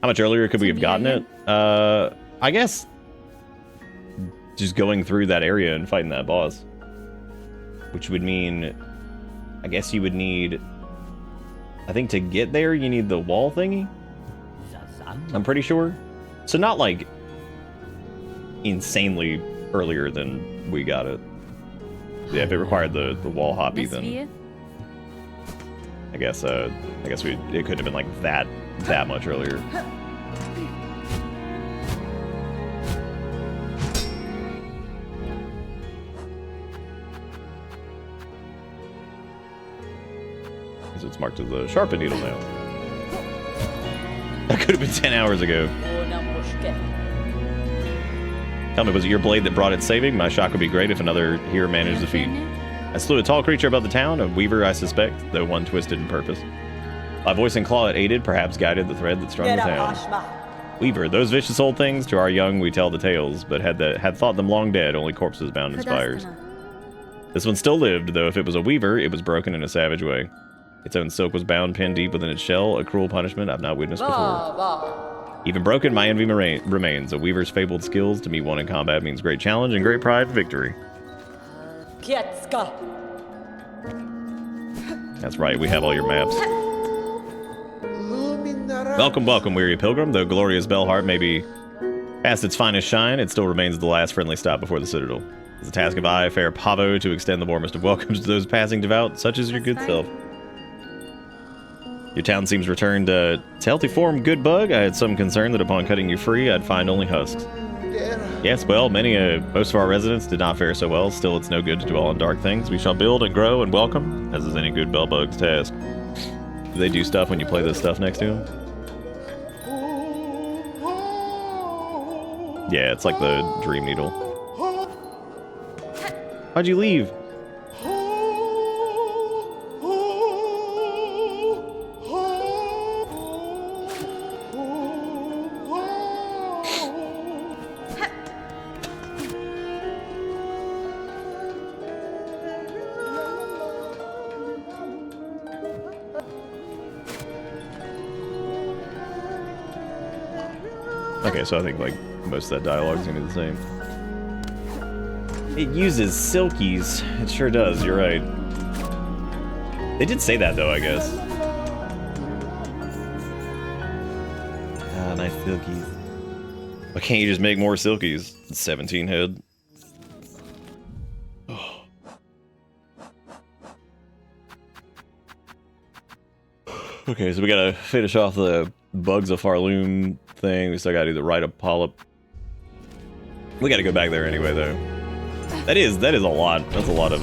How much earlier could we have gotten it? I guess just going through that area and fighting that boss. Which would mean, I guess you would need, I think to get there you need the wall thingy? I'm pretty sure. So not like insanely earlier than we got it. Yeah, if it required the wall hoppy, then I guess it could have been like that much earlier. So it's marked as a sharpened needle now. That could have been 10 hours ago. Tell me, was it your blade that brought it saving? My shock would be great if another here managed the feat. I slew a tall creature above the town, a weaver I suspect, though one twisted in purpose. My voice and claw it aided, perhaps guided the thread that strung the town. Weaver, those vicious old things, to our young we tell the tales, but had thought them long dead, only corpses bound in spires. This one still lived, though if it was a weaver, it was broken in a savage way. Its own silk was bound, pinned deep within its shell, a cruel punishment I've not witnessed before. Even broken, my envy remains. A weaver's fabled skills to meet one in combat means great challenge and great pride and victory. That's right, we have all your maps. Welcome, welcome, weary pilgrim. Though glorious Bellheart may be past its finest shine, it still remains the last friendly stop before the citadel. It's a task of I, fair Pavo, to extend the warmest of welcomes to those passing devout, such as your good self. Your town seems returned to healthy form, good bug. I had some concern that upon cutting you free, I'd find only husks. Yes, well, most of our residents did not fare so well. Still, it's no good to dwell on dark things. We shall build and grow and welcome, as is any good bellbug's task. Do they do stuff when you play this stuff next to them? Yeah, it's like the Dream Needle. How'd you leave? Okay, so I think like most of that dialogue's gonna be the same. It uses silkies. It sure does, you're right. They did say that though, I guess. Ah, nice silkies. Why can't you just make more silkies? 17 head. Oh. Okay, so we gotta finish off the Bugs of Farloom thing. We still gotta do the Rite of Polyp. We gotta go back there anyway, though. That is a lot. That's a lot of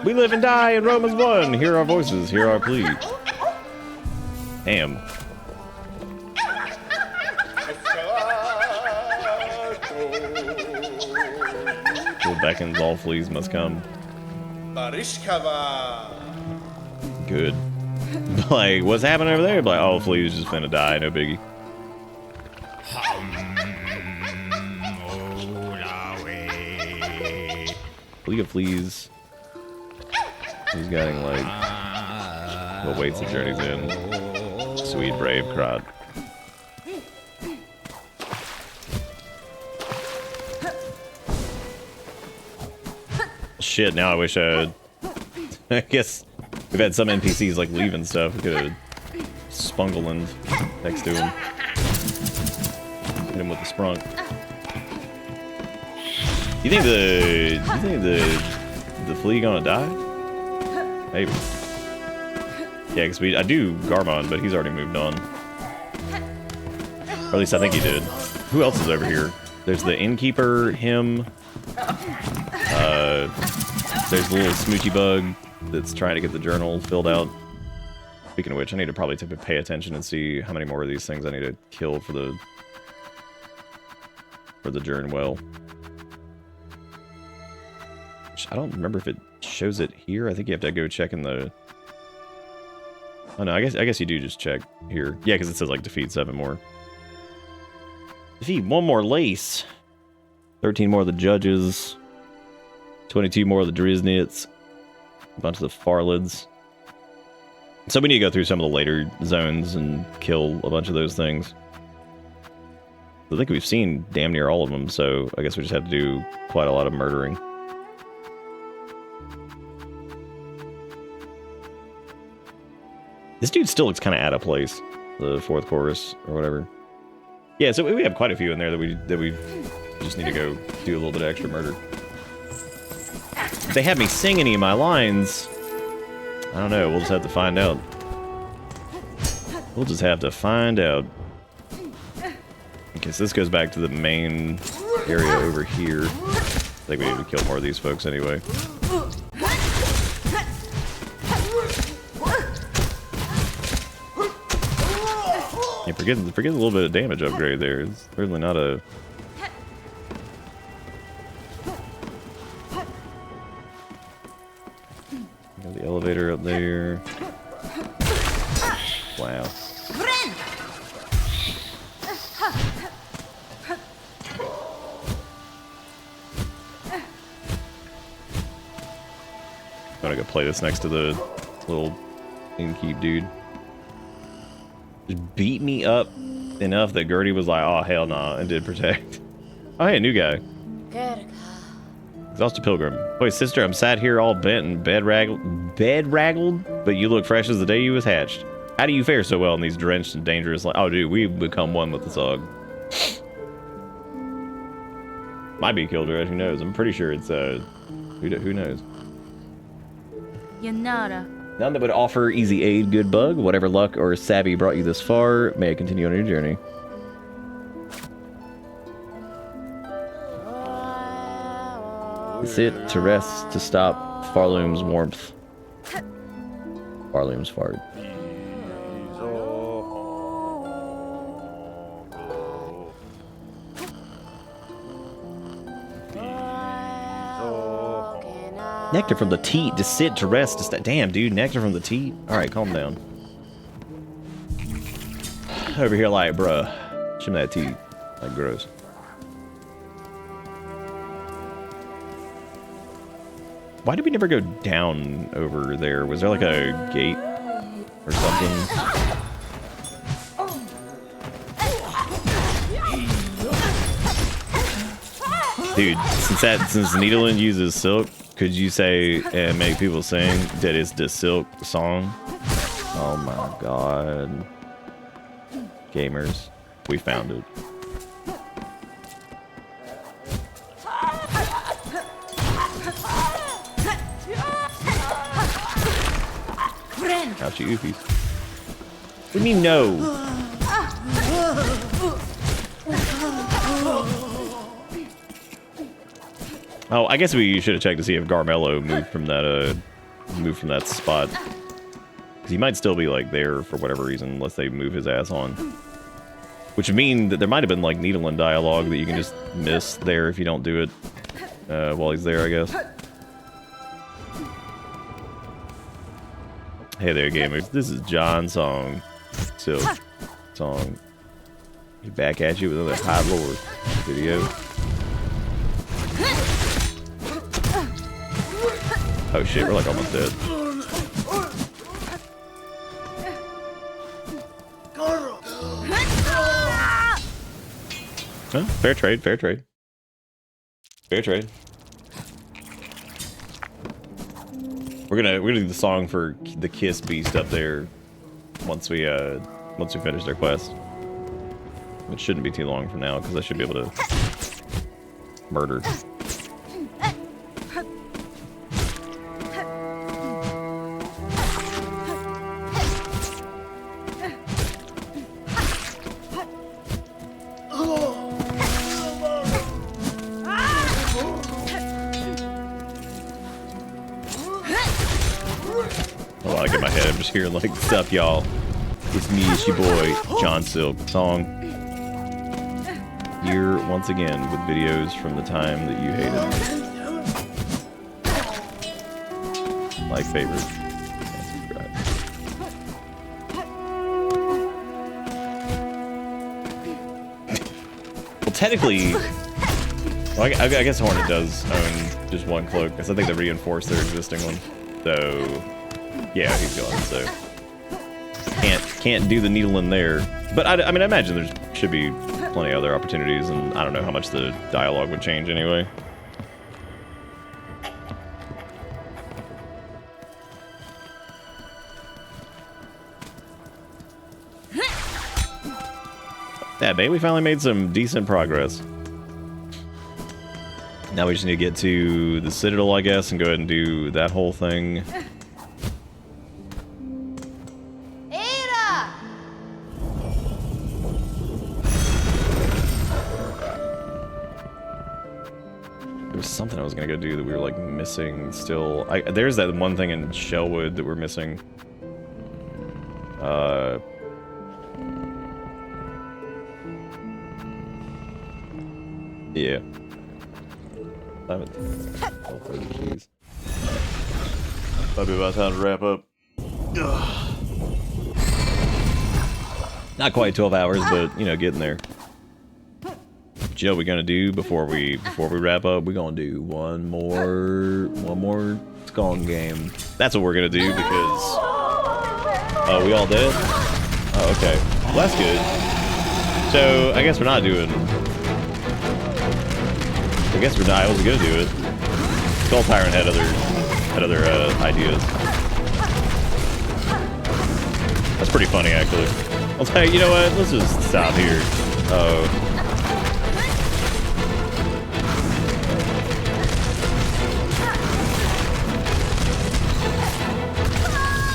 We live and die in Romans 1. Hear our voices. Hear our plea. Damn. Who beckons all fleas must come. Good. Like, what's happening over there? Like, oh, flea's just finna die, no biggie. League of Fleas. He's getting like what waits the journey's in. Sweet brave crowd. Shit, now I wish I guess we've had some NPCs like leaving stuff. We could have Spungeland next to him. Hit him with the sprunk. You think the flea gonna die? Maybe. Yeah, because I do Garmond, but he's already moved on. Or at least I think he did. Who else is over here? There's the innkeeper, him. There's the little smoochy bug that's trying to get the journal filled out. Speaking of which, I need to probably pay attention and see how many more of these things I need to kill for the journal well. I don't remember if it shows it here. I think you have to go check in the... Oh no, I guess you do just check here. Yeah, because it says like defeat 7 more. Defeat 1 more lace. 13 more of the judges. 22 more of the Driznits. A bunch of the Farlids. So we need to go through some of the later zones and kill a bunch of those things. I think we've seen damn near all of them, so I guess we just have to do quite a lot of murdering. This dude still looks kind of out of place. The 4th chorus or whatever. Yeah, so we have quite a few in there that we just need to go do a little bit of extra murder. If they have me sing any of my lines, I don't know. We'll just have to find out. We'll just have to find out. Okay, so this goes back to the main area over here. I think we need to kill more of these folks anyway. Yeah, forget a little bit of damage upgrade there. It's certainly not a... Got the elevator up there. Wow. I'm gonna go play this next to the little innkeep dude. Just beat me up enough that Gertie was like, oh, hell nah, and did protect. Oh, hey, a new guy. Exhausted pilgrim. Wait, sister, I'm sat here all bent and bed-raggled, but you look fresh as the day you was hatched. How do you fare so well in these drenched and dangerous... Oh, dude, we've become one with the Zog. Might be Kildred, who knows? I'm pretty sure it's, who knows? Yanara. None that would offer easy aid, good bug. Whatever luck or savvy brought you this far, may it continue on your journey. Sit, to rest, to stop Farloom's warmth. Barlium's fart. Nectar from the teat. To sit, to rest, to stay. Damn, dude. Nectar from the teat. Alright, calm down. Over here like, bruh. Show me that teat. Like, gross. Why did we never go down over there? Was there like a gate or something? Dude, since Needleland uses silk, could you say and make people sing that it's the silk song? Oh my god. Gamers, we found it. Ouchie oofies. What do you mean no? Oh, I guess we should have checked to see if Garmello moved from that spot. Because he might still be like there for whatever reason, unless they move his ass on. Which would mean that there might have been like Needleland dialogue that you can just miss there if you don't do it while he's there, I guess. Hey there, gamers. This is John's song. Silksong. He back at you with another High Lord video. Oh shit, we're like almost dead. Huh? Fair trade, fair trade. Fair trade. We're gonna do the song for the Kiss Beast up there once we finish their quest. It shouldn't be too long from now because I should be able to murder. I get my head. I'm just hearing like, "What's up, y'all? It's me, it's your boy, John Silksong, here once again with videos from the time that you hated. Like, favorite, and subscribe." Well, technically, well, I guess Hornet does own just one cloak because I think they reinforced their existing one. So. Yeah, he's gone, so can't do the needle in there. But I mean, I imagine there should be plenty of other opportunities, and I don't know how much the dialogue would change anyway. Yeah, babe, we finally made some decent progress. Now we just need to get to the Citadel, I guess, and go ahead and do that whole thing. Something I was gonna go do that we were like missing still. There's that one thing in Shellwood that we're missing. Yeah. Might be about time to wrap up. Not quite 12 hours, but you know, getting there. But you know what we're gonna do before we wrap up? We're gonna do one more Silksong game. That's what we're gonna do because oh, we all dead? Oh, okay. Well, that's good. So I guess we're not doing. I guess we're not. I was gonna do it. Skull Tyrant had other ideas. That's pretty funny, actually. I'll tell you. You know what? Let's just stop here. Oh.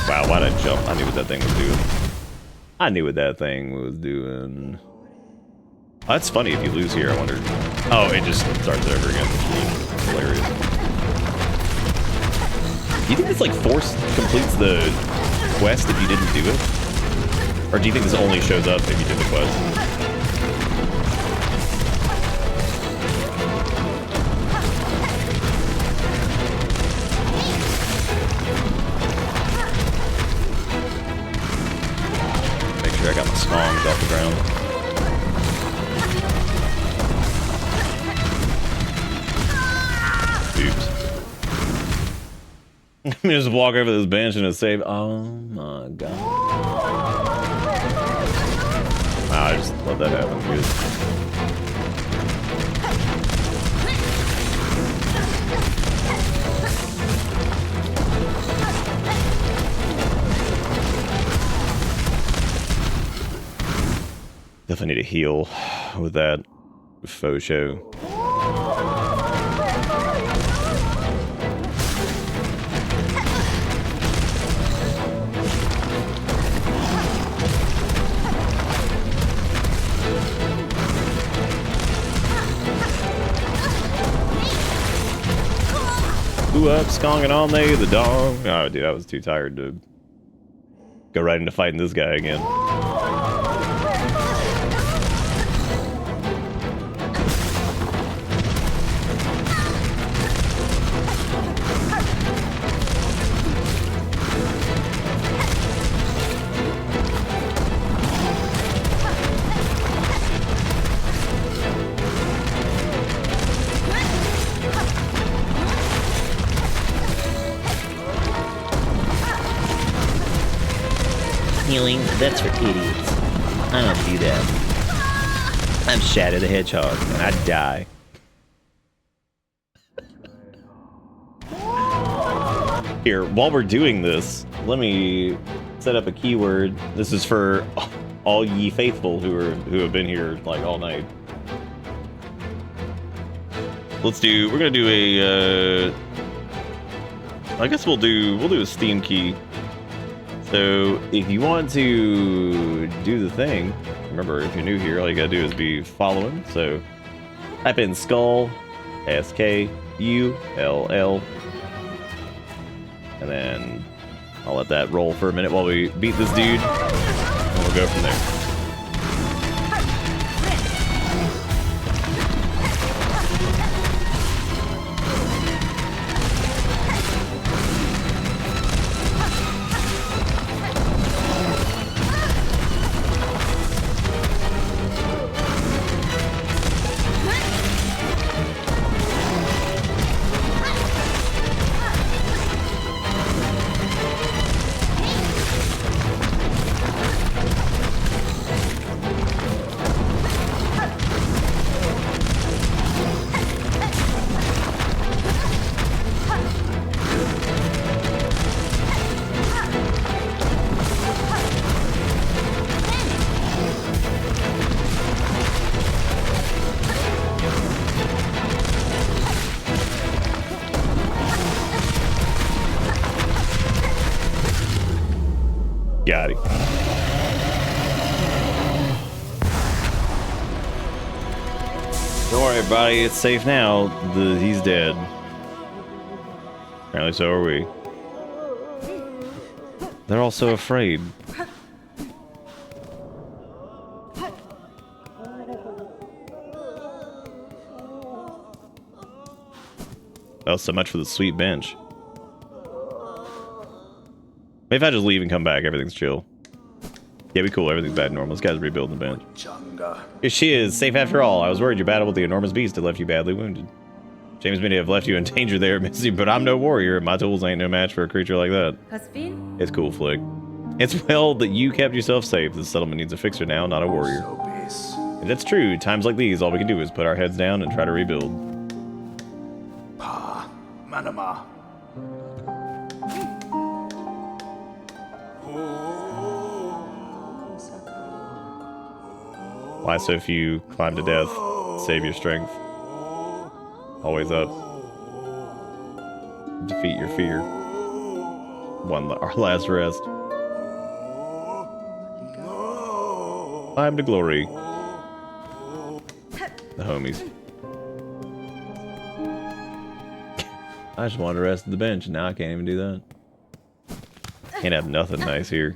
Wow, why did I jump? I knew what that thing was doing. I knew what that thing was doing. Oh, that's funny if you lose here, I wonder. Oh, it just starts over again. Hilarious. Do you think this like force completes the quest if you didn't do it? Or do you think this only shows up if you did the quest? Make sure I got my songs off the ground. Just walk over this bench and it's save. Oh my god. Wow, I just let that happen. Good. Definitely need to heal with that faux show. Up, skonging on me, the dog. Oh, dude, I was too tired to go right into fighting this guy again. Healing, that's for idiots. I don't do that. I'm Shadow the Hedgehog, and I die. Here, while we're doing this, let me set up a keyword. This is for all ye faithful who have been here like all night. We're gonna do a I guess we'll do a Steam key. So if you want to do the thing, remember if you're new here, all you gotta do is be following. So type in Skull, SKULL, and then I'll let that roll for a minute while we beat this dude, and we'll go from there. Got it. Don't worry, everybody. It's safe now. He's dead. Apparently, so are we. They're all so afraid. Oh, so much for the sweet bench. Maybe if I just leave and come back, everything's chill. Yeah, be cool. Everything's bad normal. This guy's rebuilding the bench. Here she is, safe after all. I was worried your battle with the enormous beast had left you badly wounded. James may have left you in danger there, Missy, but I'm no warrior. My tools ain't no match for a creature like that. It's cool, Flick. It's well that you kept yourself safe. The settlement needs a fixer now, not a warrior. If that's true, times like these, all we can do is put our heads down and try to rebuild. Pa, Manama. Why so few climb to death? Save your strength. Always up. Defeat your fear. Our last rest. Climb to glory. The homies. I just wanted to rest at the bench, and now I can't even do that. Can't have nothing nice here.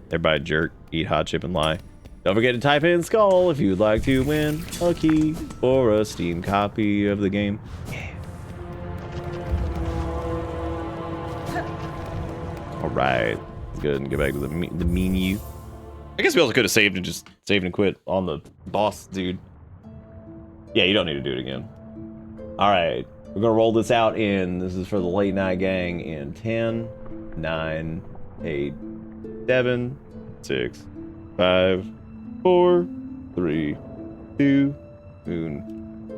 Everybody jerk, eat hot chip, and lie. Don't forget to type in skull if you'd like to win a key or a Steam copy of the game. Yeah. All right, let's go ahead and get back to the menu. I guess we also could have saved and just saved and quit on the boss dude. Yeah, you don't need to do it again. All right, we're gonna roll this out in. This is for the late night gang in 10, 9, 8, 7, 6, 5, 4, 3, 2, moon.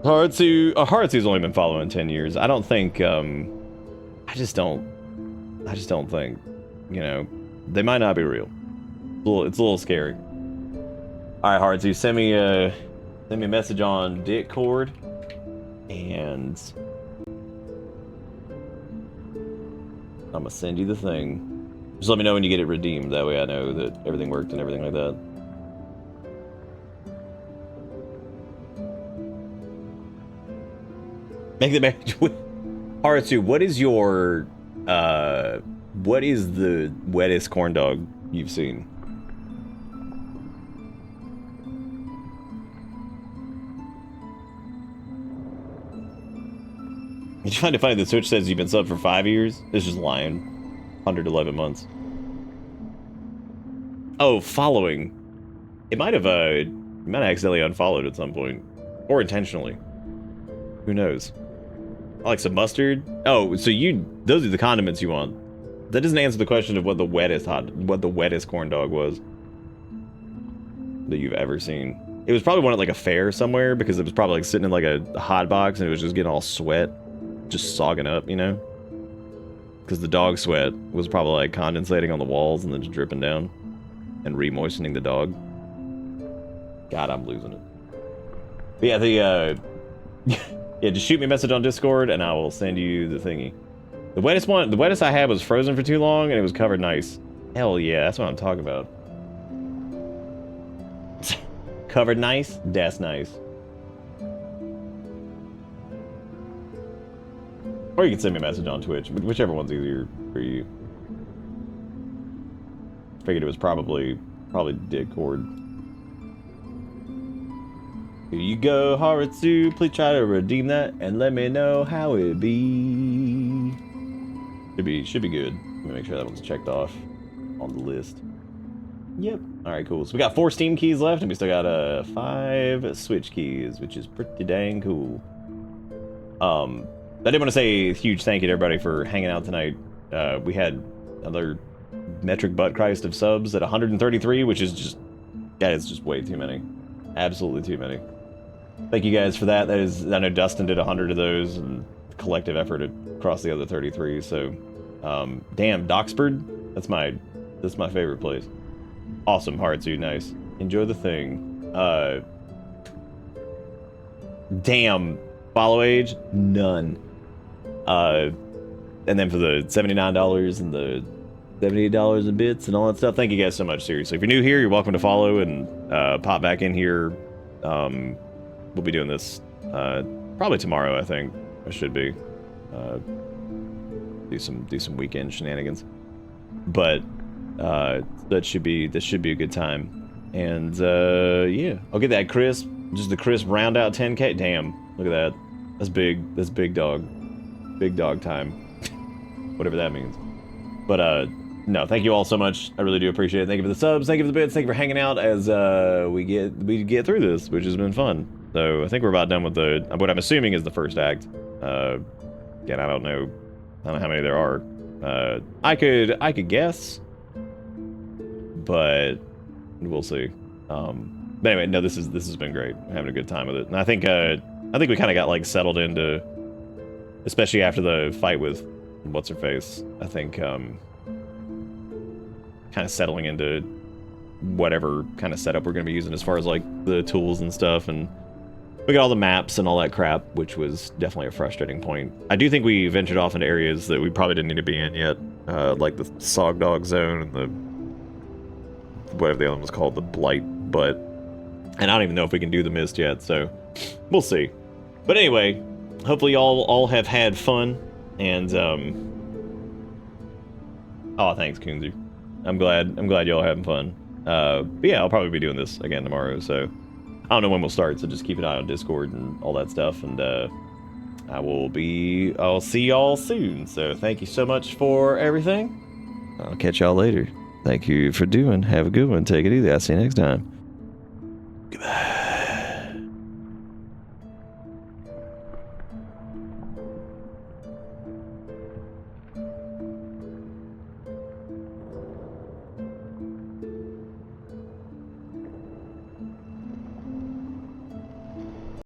Haratsu's only been following 10 years. I don't think. I just don't think. You know, they might not be real. It's a little scary. All right, Haratsu, send me a message on Discord, and I'm gonna send you the thing. Just let me know when you get it redeemed. That way I know that everything worked and everything like that. Make the match. Haratsu, what is your what is the wettest corn dog you've seen? Did you find it funny that Switch says you've been subbed for 5 years? It's just lying. 111 months. Oh, following. It might have accidentally unfollowed at some point. Or intentionally. Who knows? I like some mustard. Oh, so those are the condiments you want. That doesn't answer the question of what the wettest corn dog was that you've ever seen. It was probably one at like a fair somewhere, because it was probably like sitting in like a hot box and it was just getting all sweat. Just sogging up, you know? Because the dog sweat was probably like condensating on the walls and then just dripping down and re-moistening the dog. God, I'm losing it. But yeah, yeah, just shoot me a message on Discord and I will send you the thingy. The wettest I had was frozen for too long and it was covered in ice. Hell yeah, that's what I'm talking about. Covered in ice? That's nice. Or you can send me a message on Twitch, whichever one's easier for you. Figured it was probably Discord. Here you go, Haratsu. Please try to redeem that and let me know how it be. Should be good. Let me make sure that one's checked off on the list. Yep. All right, cool. So we got 4 Steam keys left, and we still got 5 Switch keys, which is pretty dang cool. I did want to say a huge thank you to everybody for hanging out tonight. We had another metric butt Christ of subs at 133, which is just, that is just way too many. Absolutely too many. Thank you guys for that. I know Dustin did 100 of those, and collective effort across the other 33. So, damn, Doxford, that's my favorite place. Awesome, Haratsu, nice. Enjoy the thing. Damn, follow age, none. And then for the $79 and the $78 in bits and all that stuff, thank you guys so much, seriously. If you're new here, you're welcome to follow and pop back in here. We'll be doing this probably tomorrow, I think. I should be. Do some weekend shenanigans. But this should be a good time. And yeah, I'll get that crisp, just the crisp round out 10K. Damn, look at that. That's big. That's big dog. Big dog time. Whatever that means. But no, thank you all so much. I really do appreciate it. Thank you for the subs, thank you for the bits, thank you for hanging out as we get through this, which has been fun. So I think we're about done with what I'm assuming is the first act. Again, I don't know how many there are. I could guess, but we'll see. But anyway, no, this has been great. I'm having a good time with it, and I think we kind of got like settled into, especially after the fight with what's her face. I think kind of settling into whatever kind of setup we're going to be using as far as like the tools and stuff, and we got all the maps and all that crap, which was definitely a frustrating point. I do think we ventured off into areas that we probably didn't need to be in yet, like the Sog Dog Zone and the whatever the other one was called, the Blight. And I don't even know if we can do the Mist yet, so we'll see. But anyway, hopefully y'all all have had fun, and oh, thanks, Kunzu. I'm glad y'all are having fun. But yeah, I'll probably be doing this again tomorrow, so I don't know when we'll start, so just keep an eye on Discord and all that stuff, and I'll see y'all soon. So thank you so much for everything. I'll catch y'all later. Thank you for doing. Have a good one. Take it easy. I'll see you next time. Goodbye.